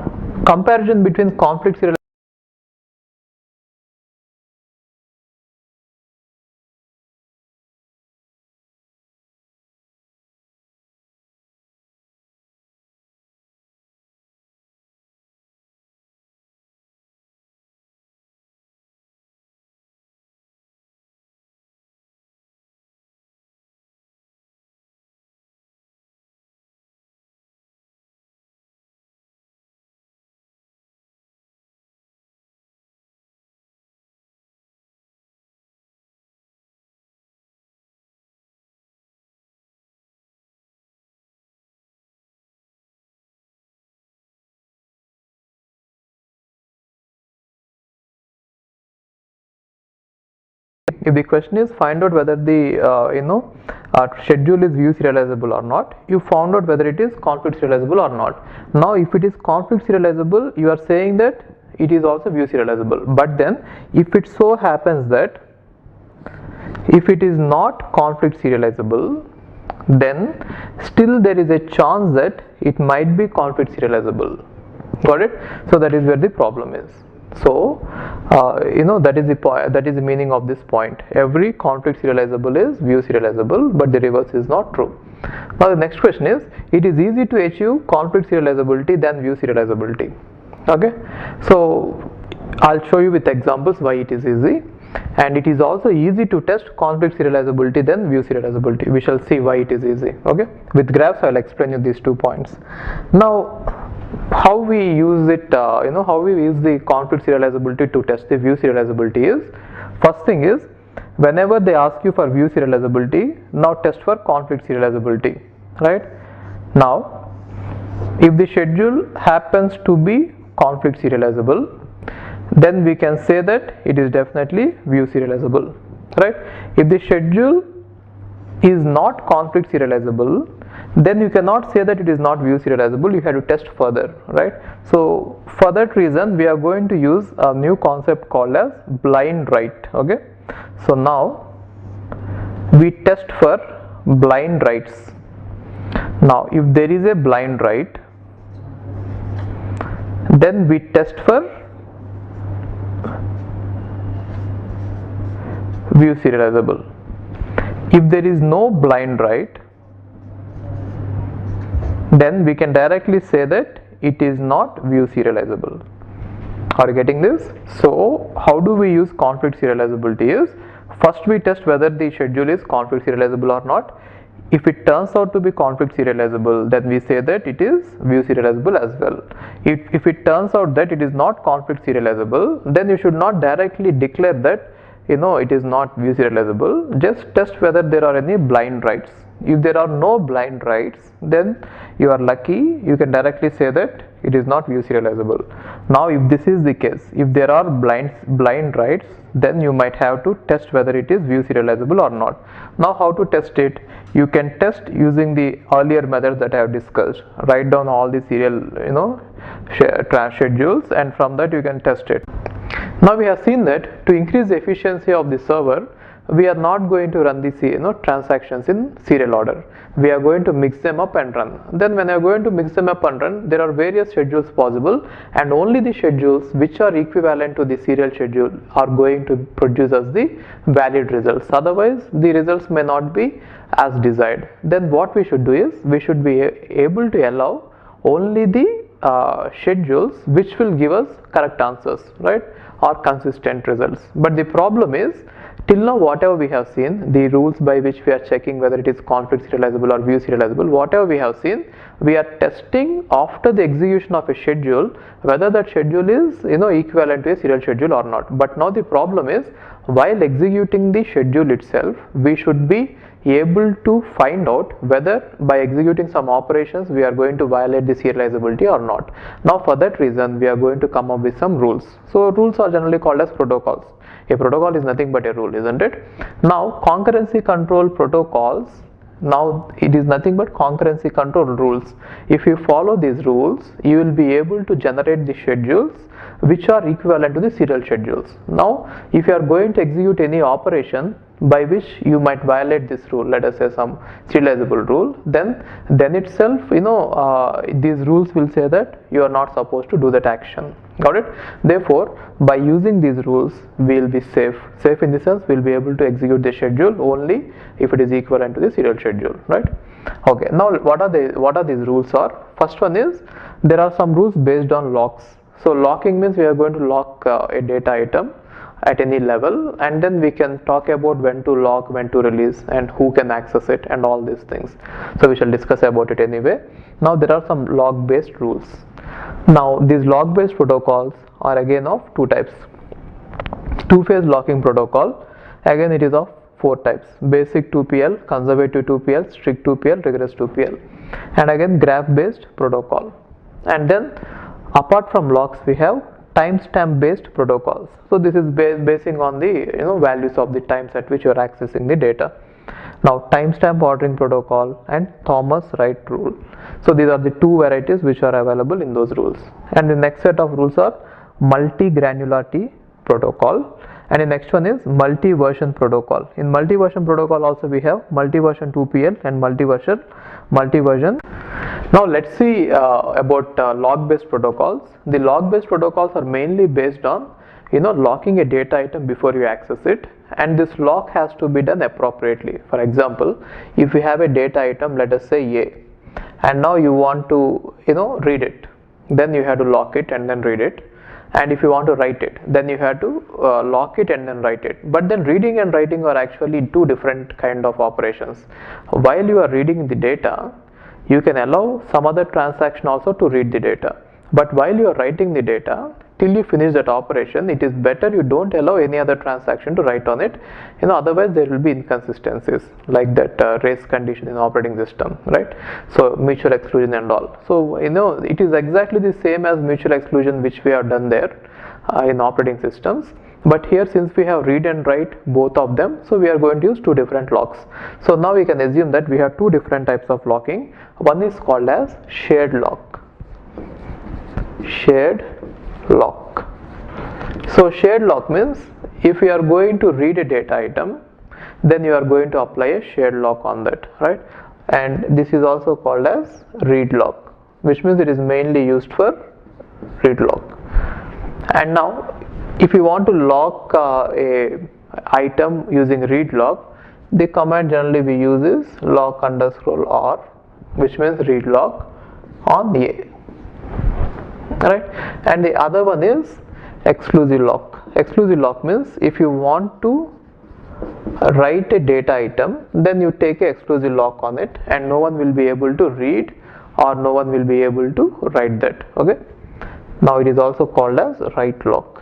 comparison between conflict serializability if the question is find out whether the schedule is view serializable or not, you found out whether it is conflict serializable or not. Now if it is conflict serializable, you are saying that it is also view serializable. But then if it so happens that if it is not conflict serializable, then still there is a chance that it might be conflict serializable. Got it? So that is where the problem is. So that is the meaning of this point. Every conflict serializable is view serializable, but the reverse is not true. Now the next question is, it is easy to achieve conflict serializability than view serializability. Okay, so I'll show you with examples why it is easy, and it is also easy to test conflict serializability than view serializability. We shall see why it is easy. Okay, with graphs I'll explain you these 2 points. Now how we use it, how we use the conflict serializability to test the view serializability is, first thing is, whenever they ask you for view serializability, now test for conflict serializability, right? Now if the schedule happens to be conflict serializable, then we can say that it is definitely view serializable, right? If the schedule is not conflict serializable, then you cannot say that it is not view serializable. You have to test further, right? So for that reason we are going to use a new concept called as blind write. Okay, so now we test for blind writes. Now if there is a blind write, then we test for view serializable. If there is no blind write, then we can directly say that it is not view serializable. Are you getting this? So how do we use conflict serializability is, first we test whether the schedule is conflict serializable or not. If it turns out to be conflict serializable, then we say that it is view serializable as well. If it turns out that it is not conflict serializable, then you should not directly declare that it is not view serializable. Just test whether there are any blind writes. If there are no blind writes, then you are lucky, you can directly say that it is not view serializable. Now if this is the case, if there are blind writes, then you might have to test whether it is view serializable or not. Now how to test it? You can test using the earlier methods that I have discussed. Write down all the serial schedules, and from that you can test it. Now we have seen that to increase the efficiency of the server, we are not going to run the transactions in serial order. We are going to mix them up and run. Then when you are going to mix them up and run, there are various schedules possible, and only the schedules which are equivalent to the serial schedule are going to produce us the valid results. Otherwise the results may not be as desired. Then what we should do is, we should be able to allow only the schedules which will give us correct answers, right, or consistent results. But the problem is, till now whatever we have seen, the rules by which we are checking whether it is conflict serializable or view serializable, whatever we have seen, we are testing after the execution of a schedule whether that schedule is equivalent to a serial schedule or not. But now the problem is, while executing the schedule itself, we should be able to find out whether by executing some operations we are going to violate the serializability or not. Now for that reason we are going to come up with some rules. So rules are generally called as protocols. A protocol is nothing but a rule, isn't it? Now concurrency control protocols, now it is nothing but concurrency control rules. If you follow these rules, you will be able to generate the schedules which are equivalent to the serial schedules. Now if you are going to execute any operation by which you might violate this rule, let us say some serializable rule, then itself these rules will say that you are not supposed to do that action. Got it? Therefore by using these rules we will be safe in the sense we will be able to execute the schedule only if it is equivalent to the serial schedule, right? Okay, now what are these rules are? First one is, there are some rules based on locks. So locking means we are going to lock a data item at any level, and then we can talk about when to lock, when to release, and who can access it, and all these things. So we shall discuss about it anyway. Now there are some log based rules. Now these log based protocols are again of two types. Two-phase locking protocol, again it is of four types: basic 2PL, conservative 2PL, strict 2PL, rigorous 2PL, and again graph based protocol. And then apart from locks we have timestamp based protocols. So this is basing on the values of the times at which you are accessing the data. Now timestamp ordering protocol and Thomas Wright rule. So these are the two varieties which are available in those rules. And the next set of rules are multi-granularity protocol, and the next one is multi-version protocol. In multi-version protocol also we have multi-version 2PL and multi-version. Now let's see about log-based protocols. The log-based protocols are mainly based on locking a data item before you access it, and this lock has to be done appropriately. For example, if you have a data item, let us say A, and now you want to read it, then you have to lock it and then read it. And if you want to write it, then you have to lock it and then write it. But then reading and writing are actually two different kind of operations. While you are reading the data, you can allow some other transaction also to read the data. But while you are writing the data, till you finish that operation, it is better you don't allow any other transaction to write on it. Otherwise there will be inconsistencies like that race condition in operating system, right? So mutual exclusion and all. So it is exactly the same as mutual exclusion which we have done there in operating systems. But here, since we have read and write both of them, so we are going to use two different locks. So now we can assume that we have two different types of locking. One is called as shared lock. Shared lock. So shared lock means if you are going to read a data item, then you are going to apply a shared lock on that, right? And this is also called as read lock, which means it is mainly used for read lock. And now if you want to lock a item using read lock, the command generally we use is lock underscore R, which means read lock on A, right? And the other one is exclusive lock. Exclusive lock means if you want to write a data item, then you take a exclusive lock on it, and no one will be able to read or no one will be able to write that. Okay, now it is also called as write lock.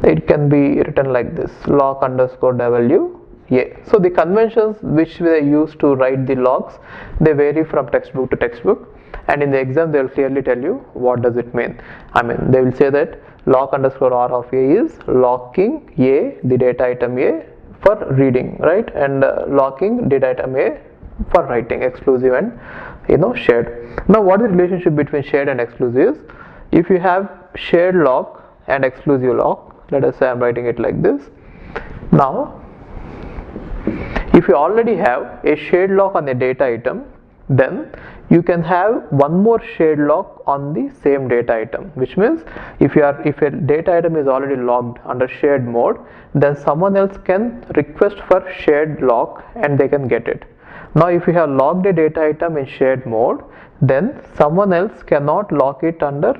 It can be written like this: lock underscore W A. So the conventions which they use to write the logs, they vary from textbook to textbook, and in the exam they will clearly tell you what does it mean. I mean, they will say that log underscore R of A is locking A, the data item A, for reading, right, and locking data item A for writing, exclusive and shared. Now what is the relationship between shared and exclusive is, if you have shared log and exclusive log, let us say I am writing it like this. Now if you already have a shared log on a data item, then you can have one more shared log on the same data item, which means if a data item is already logged under shared mode, then someone else can request for shared log and they can get it. Now if you have logged a data item in shared mode, then someone else cannot log it under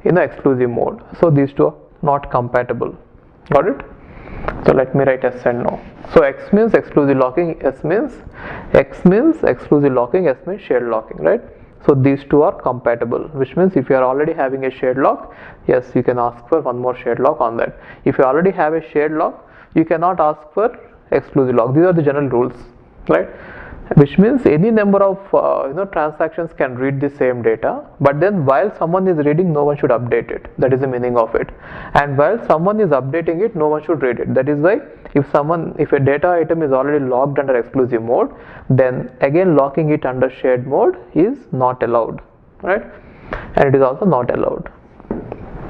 exclusive mode. So these two are not compatible. Got it? So let me write yes and no. So X means exclusive locking, X means exclusive locking, S means shared locking, right? So these two are compatible, which means if you are already having a shared lock, yes, you can ask for one more shared lock on that. If you already have a shared lock, you cannot ask for exclusive lock. These are the general rules, right? Which means any number of transactions can read the same data, but then while someone is reading, no one should update it. That is the meaning of it. And while someone is updating it, no one should read it. That is why if a data item is already logged under exclusive mode, then again locking it under shared mode is not allowed, right? And it is also not allowed.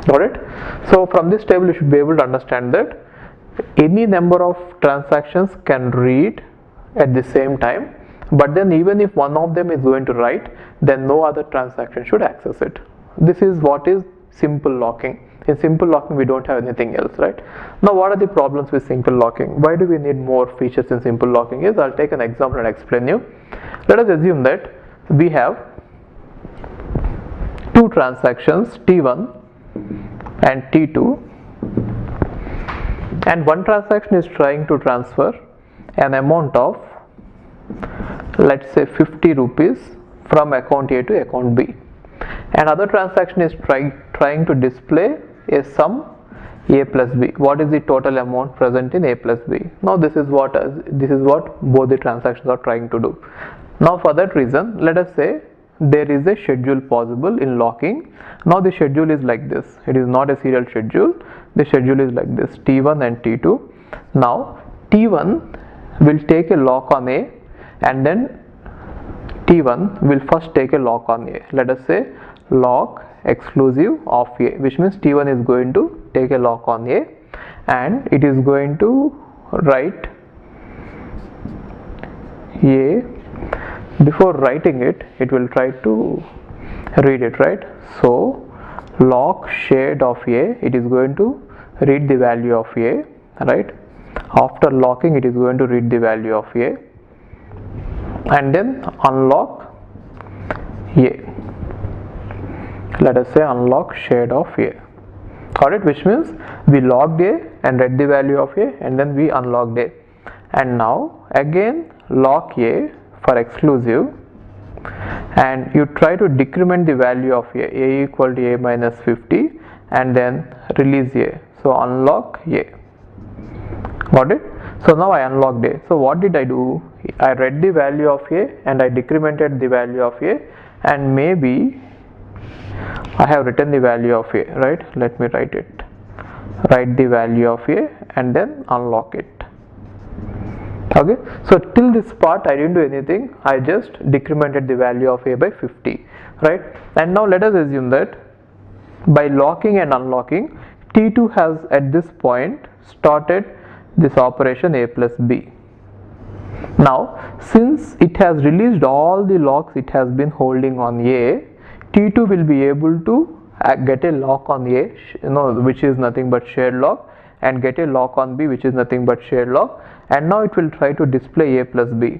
Got it? So from this table you should be able to understand that any number of transactions can read at the same time, but then even if one of them is going to write, then no other transaction should access it. This is what is simple locking. In simple locking we don't have anything else, right? Now what are the problems with simple locking? Why do we need more features in simple locking is, I'll take an example and explain you. Let us assume that we have two transactions, T1 and T2, and one transaction is trying to transfer an amount of, let's say, 50 rupees from account A to account B. Another transaction is trying to display a sum A plus B. What is the total amount present in A plus B? Now this is what both the transactions are trying to do. Now for that reason, let us say there is a schedule possible in locking. Now the schedule is like this. It is not a serial schedule. The schedule is like this, T1 and T2. Now T1 will take a lock on A, and then T1 will first take a lock on A. Let us say lock exclusive of A, which means T1 is going to take a lock on A and it is going to write A. Before writing it, it will try to read it, right? So lock shared of A, it is going to read the value of A, right? After locking, it is going to read the value of A and then unlock A. Let us say unlock shared of A. Got it? Which means we logged A and read the value of A and then we unlocked A. And now again lock A for exclusive and you try to decrement the value of A equal to A minus 50 and then release A. So unlock A. Got it? So now I unlocked A. So what did I do? I read the value of A and I decremented the value of A, and maybe I have written the value of A, right? Let me write it. Write the value of A and then unlock it. Okay, so till this part I didn't do anything. I just decremented the value of A by 50, right? And now let us assume that by locking and unlocking, T2 has at this point started this operation A plus B. Now since it has released all the locks it has been holding on A, T2 will be able to get a lock on A, which is nothing but shared lock, and get a lock on B, which is nothing but shared lock, and now it will try to display A plus B,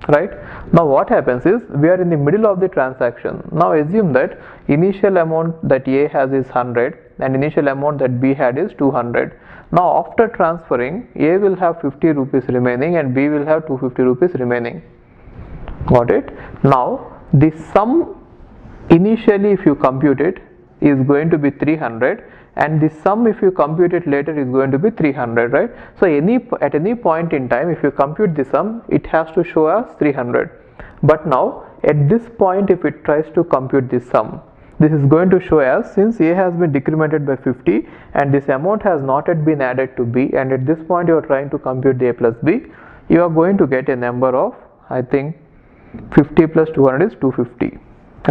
right? Now what happens is, we are in the middle of the transaction. Now assume that initial amount that A has is 100 and initial amount that B had is 200. Now after transferring, A will have 50 rupees remaining and B will have 250 rupees remaining. Got it? Now the sum initially, if you compute it, is going to be 300, and the sum, if you compute it later, is going to be 300, right? So at any point in time, if you compute the sum, it has to show us 300. But now at this point, if it tries to compute the sum, this is going to show as, since A has been decremented by 50 and this amount has not yet been added to B, and at this point you are trying to compute the A plus B, you are going to get a number of, I think 50 plus 200 is 250,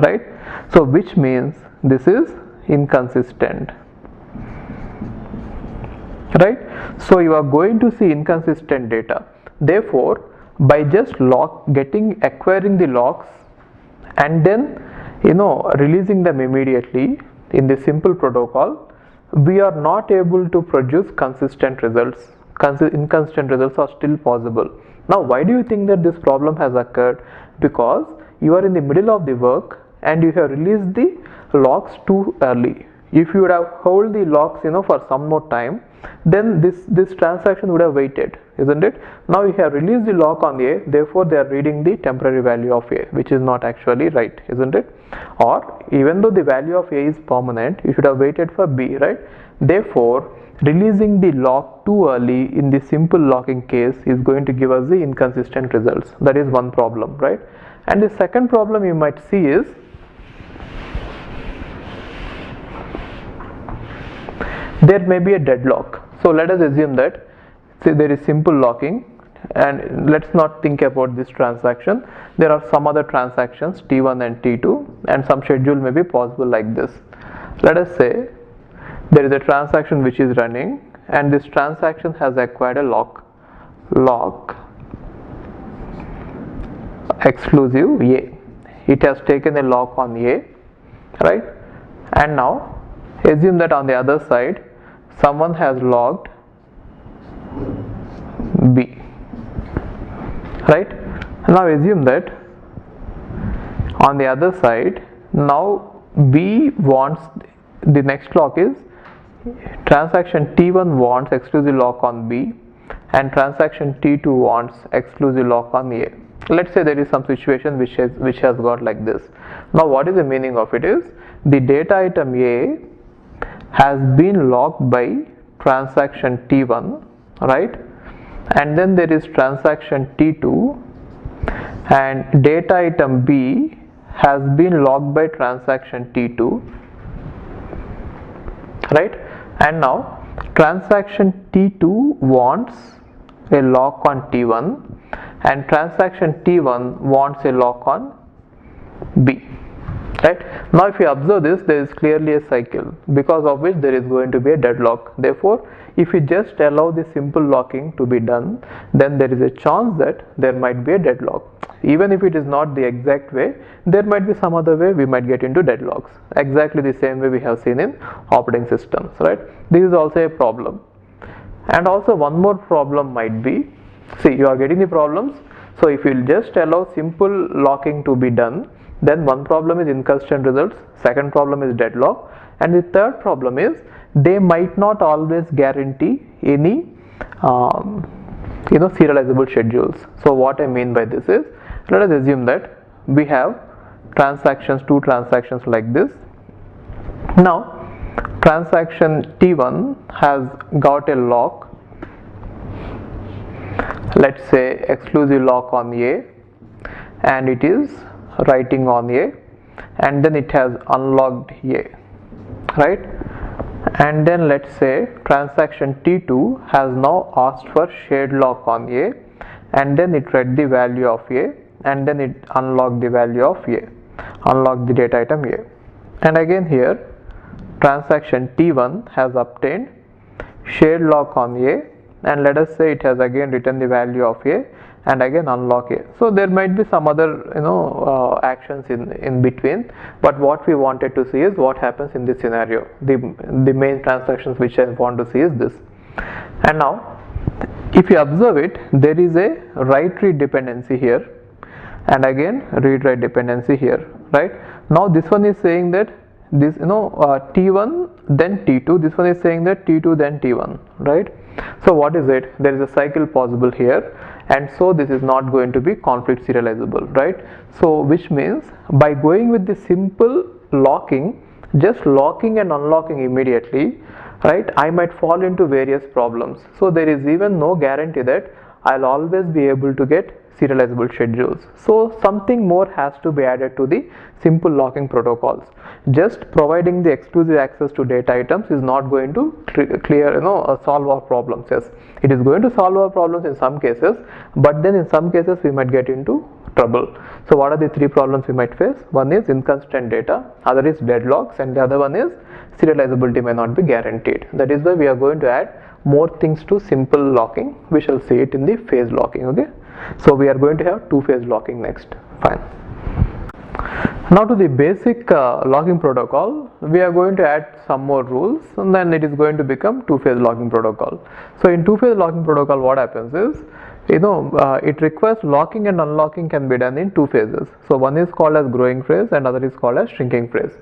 right? So which means this is inconsistent, right? So you are going to see inconsistent data. Therefore, by just acquiring the logs and then releasing them immediately in the simple protocol, we are not able to produce consistent results. Inconsistent results are still possible. Now, why do you think that this problem has occurred? Because you are in the middle of the work and you have released the logs too early. If you would have held the logs for some more time, then this transaction would have waited, isn't it? Now you have released the log on A, therefore they are reading the temporary value of A, which is not actually right, isn't it? Or even though the value of A is permanent, you should have waited for B, right? Therefore, releasing the log too early in the simple logging case is going to give us the inconsistent results. That is one problem, right? And the second problem you might see is, there may be a deadlock. So let us assume that, say there is simple locking, and let's not think about this transaction. There are some other transactions, T1 and T2, and some schedule may be possible like this. Let us say there is a transaction which is running, and this transaction has acquired a log exclusive A. It has taken a log on A, right? And now assume that on the other side someone has logged B, right? Now assume that on the other side, now B wants, the next log is transaction T1 wants exclusive lock on B, and transaction T2 wants exclusive lock on A. Let's say there is some situation which has got like this. Now what is the meaning of it is, the data item A has been logged by transaction T1, right? And then there is transaction T2, and data item B has been logged by transaction T2, right? And now transaction T2 wants a lock on T1, and transaction T1 wants a lock on B, right? Now if you observe this, there is clearly a cycle, because of which there is going to be a deadlock. Therefore, if you just allow the simple locking to be done, then there is a chance that there might be a deadlock. Even if it is not the exact way, there might be some other way we might get into deadlocks, exactly the same way we have seen in operating systems, right? This is also a problem. And also one more problem might be, see, you are getting the problems. So if you just allow simple locking to be done, then one problem is inconsistent results, second problem is deadlock, and the third problem is they might not always guarantee any serializable schedules. So what I mean by this is, let us assume that we have two transactions like this. Now transaction T1 has got a lock, let's say exclusive lock on A, and it is writing on A, and then it has unlocked A, right? And then let's say transaction T2 has now asked for shared lock on A, and then it read the value of A, and then it unlocked the value of A, unlocked the data item A. And again here transaction T1 has obtained shared lock on A, and let us say it has again written the value of A and again unlock A. So there might be some other actions in between, but what we wanted to see is what happens in this scenario. The main transactions which I want to see is this. And now if you observe it, there is a write-read dependency here, and again read-write dependency here, right? Now this one is saying that this T1 then T2, this one is saying that T2 then T1, right? So what is it? There is a cycle possible here, and so this is not going to be conflict serializable, right? So which means by going with the simple locking, just locking and unlocking immediately, right, I might fall into various problems. So there is even no guarantee that I'll always be able to get serializable schedules. So something more has to be added to the simple locking protocols. Just providing the exclusive access to data items is not going to clear, solve our problems. Yes, it is going to solve our problems in some cases, but then in some cases we might get into trouble. So what are the three problems we might face? One is inconsistent data, other is deadlocks, and the other one is serializability may not be guaranteed. That is why we are going to add more things to simple locking. We shall see it in the phase locking. Okay, so we are going to have two-phase locking next. Fine. Now to the basic locking protocol, we are going to add some more rules, and then it is going to become two-phase locking protocol. So in two-phase locking protocol, what happens is, it requires locking and unlocking can be done in two phases. So one is called as growing phase and other is called as shrinking phase.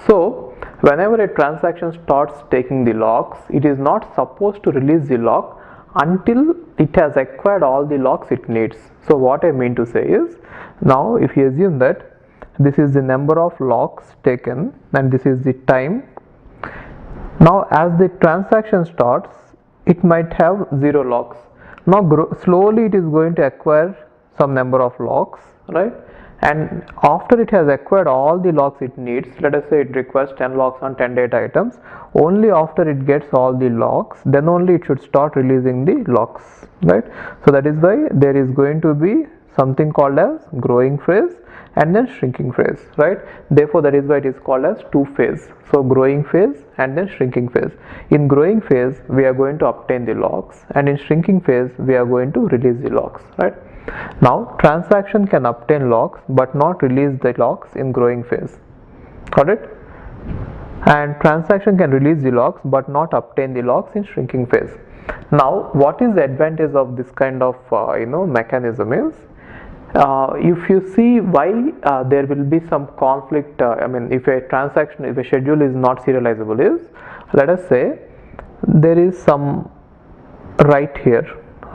So whenever a transaction starts taking the locks, it is not supposed to release the lock until it has acquired all the locks it needs. So what I mean to say is, now if you assume that this is the number of locks taken and this is the time. Now as the transaction starts, it might have 0 locks. Now slowly it is going to acquire some number of locks, right? And after it has acquired all the locks it needs, let us say it requires 10 locks on 10 data items, only after it gets all the locks, then only it should start releasing the locks, right? So that is why there is going to be something called as growing phase and then shrinking phase, right? Therefore that is why it is called as two phase. So growing phase and then shrinking phase. In growing phase we are going to obtain the locks, and in shrinking phase we are going to release the locks, right? Now transaction can obtain locks but not release the locks in growing phase, got it? And transaction can release the locks but not obtain the locks in shrinking phase. Now what is the advantage of this kind of mechanism is, if you see why there will be some conflict, if a schedule is not serializable is, let us say there is some write here,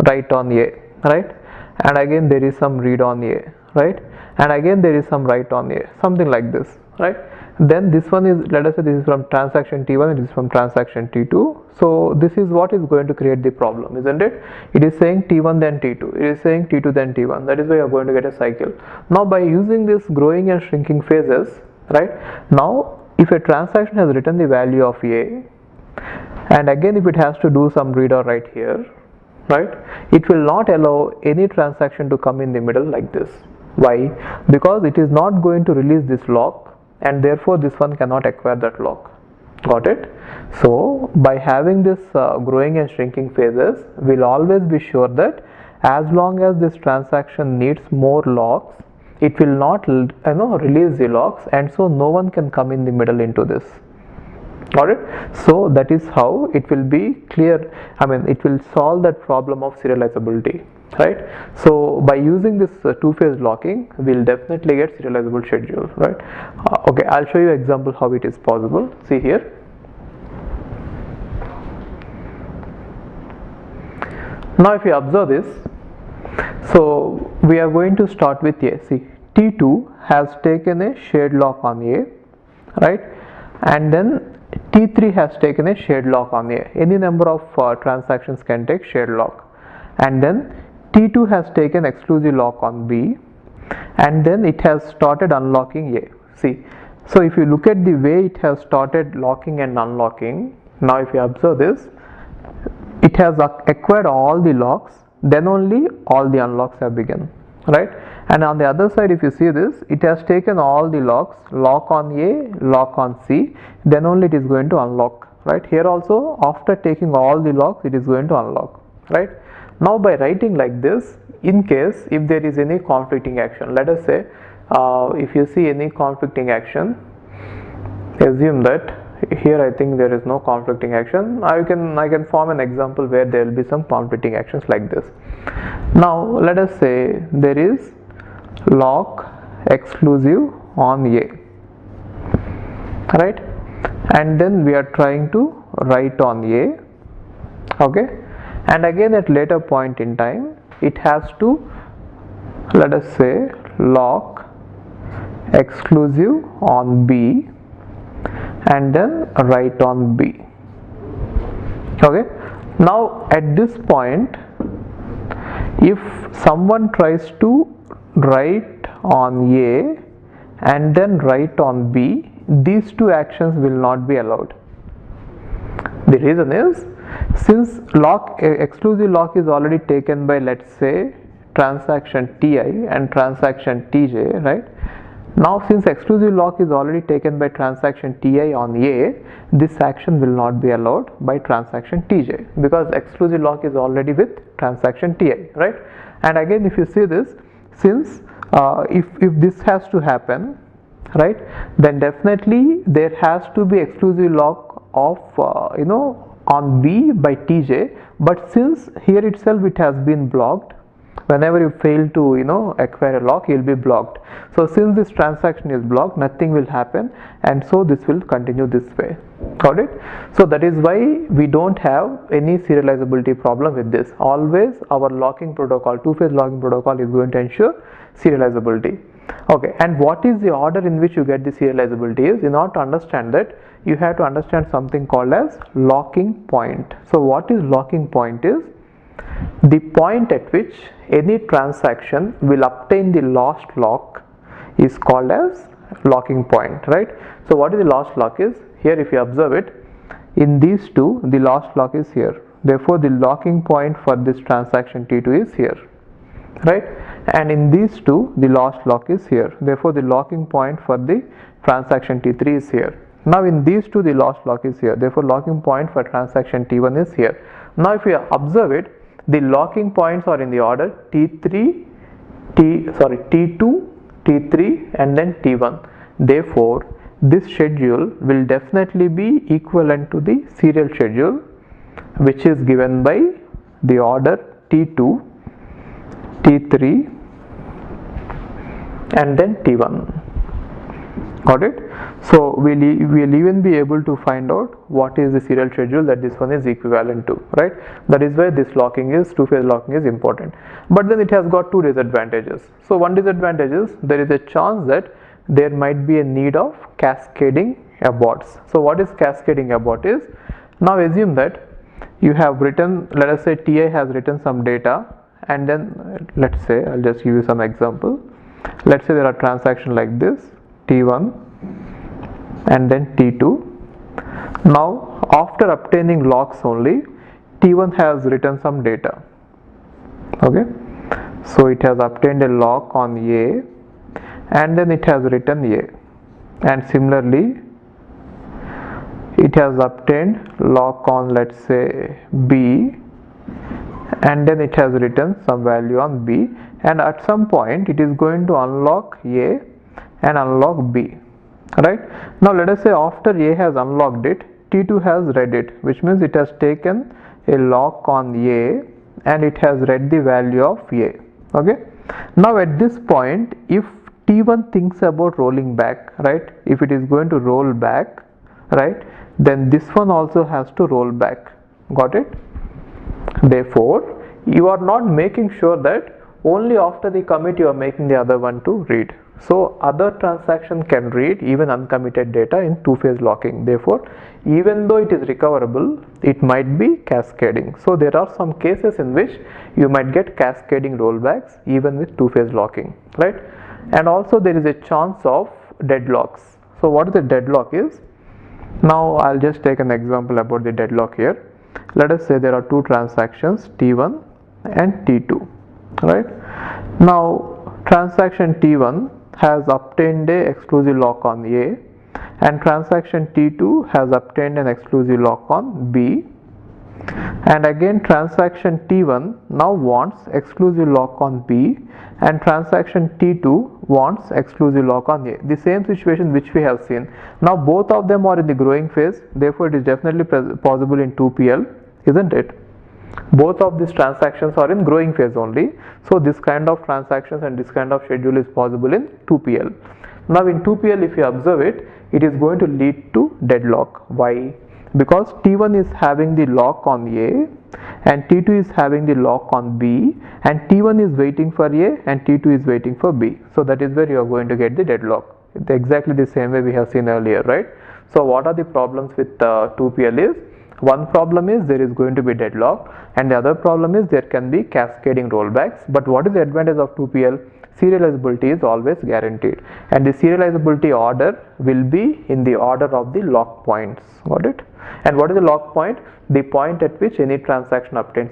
write on A, right? And again there is some read on A, right? And again there is some write on A, something like this, right? Then this one is, let us say this is from transaction T1, it is from transaction T2. So this is what is going to create the problem, isn't it? It is saying T1 then T2, it is saying T2 then T1. That is why you are going to get a cycle. Now by using this growing and shrinking phases, right? Now if a transaction has written the value of A, and again if it has to do some read or write here, right, it will not allow any transaction to come in the middle like this. Why? Because it is not going to release this lock, and therefore this one cannot acquire that lock. Got it? So by having this growing and shrinking phases, we'll always be sure that as long as this transaction needs more locks, it will not release the locks, and so no one can come in the middle into this. Got it? So that is how it will be clear, it will solve that problem of serializability, right? So by using this two-phase locking, we'll definitely get serializable schedule, right? Okay, I'll show you an example how it is possible. See here. Now if you observe this, so we are going to start with A. See, T2 has taken a shared lock on A, right? And then T3 has taken a shared lock on A. Any number of transactions can take shared lock. And then T2 has taken exclusive lock on B, and then it has started unlocking A. See, so if you look at the way it has started locking and unlocking, now if you observe this, it has acquired all the locks, then only all the unlocks have begun, right? And on the other side, if you see this, it has taken all the locks, lock on A, lock on C, then only it is going to unlock, right? Here also, after taking all the locks, it is going to unlock, right? Now by writing like this, in case if there is any conflicting action, let us say if you see any conflicting action, assume that here I think there is no conflicting action. I can form an example where there will be some conflicting actions like this. Now let us say there is lock exclusive on A, right? And then we are trying to write on A, okay? And again at later point in time it has to, let us say, lock exclusive on B, and then write on B. Okay, now at this point, if someone tries to write on A and then write on B, these two actions will not be allowed. The reason is, since exclusive lock is already taken by, let's say, transaction Ti and transaction Tj, right? Now since exclusive lock is already taken by transaction Ti on A, this action will not be allowed by transaction Tj, because exclusive lock is already with transaction Ti, right? And again, if you see this, since if this has to happen, right, then definitely there has to be exclusive lock of on B by Tj, but since here itself it has been blocked, whenever you fail to acquire a lock, you will be blocked. So since this transaction is blocked, nothing will happen, and so this will continue this way. Got it? So that is why we don't have any serializability problem with this. Always our locking protocol, two-phase locking protocol, is going to ensure serializability. Okay, and what is the order in which you get the serializability is, in order to understand that, you have to understand something called as locking point. So what is locking point is the point at which any transaction will obtain the last lock is called as locking point, right? So what is the last lock is, here if you observe it, in these two the last lock is here, therefore the locking point for this transaction T2 is here, right? And in these two the last lock is here, therefore the locking point for the transaction T3 is here. Now in these two the last lock is here, therefore locking point for transaction T1 is here. Now if you observe it, the locking points are in the order T2, T3 and then T1. Therefore this schedule will definitely be equivalent to the serial schedule, which is given by the order T2, T3 and then T1. Got it? So we'll even be able to find out what is the serial schedule that this one is equivalent to, right? That is why this two-phase locking is important. But then it has got two disadvantages. So one disadvantage is, there is a chance that there might be a need of cascading aborts. So what is cascading abort is, now assume that you have written, let us say Ti has written some data, and then let's say, I'll just give you some example. Let's say there are transactions like this, T1 and then T2. Now after obtaining locks only, T1 has written some data. Okay, so it has obtained a lock on A and then it has written A, and similarly it has obtained lock on, let's say, B, and then it has written some value on B, and at some point it is going to unlock A and unlock B, right? Now let us say after A has unlocked it, T2 has read it, which means it has taken a lock on A and it has read the value of A. Okay, now at this point, if T1 thinks about rolling back, right, if it is going to roll back, right, then this one also has to roll back. Got it? Therefore you are not making sure that only after the commit you are making the other one to read. So other transaction can read even uncommitted data in two-phase locking. Therefore, even though it is recoverable, it might be cascading. So there are some cases in which you might get cascading rollbacks even with two-phase locking, right? And also there is a chance of deadlocks. So what is the deadlock is? Now I'll just take an example about the deadlock here. Let us say there are two transactions, T1 and T2, right? Now transaction T1 has obtained a exclusive lock on A and transaction T2 has obtained an exclusive lock on B, and again transaction T1 now wants exclusive lock on B and transaction T2 wants exclusive lock on A. The same situation which we have seen. Now both of them are in the growing phase, therefore it is definitely possible in 2PL, isn't it? Both of these transactions are in growing phase only, so this kind of transactions and this kind of schedule is possible in 2PL. Now in 2PL, if you observe it, it is going to lead to deadlock. Why? Because T1 is having the lock on A and T2 is having the lock on B, and T1 is waiting for A and T2 is waiting for B. So that is where you are going to get the deadlock. Exactly the same way we have seen earlier, right? So what are the problems with 2PL is, one problem is there is going to be deadlock, and the other problem is there can be cascading rollbacks. But what is the advantage of 2PL? Serializability is always guaranteed, and the serializability order will be in the order of the lock points. Got it? And what is the lock point? The point at which any transaction obtains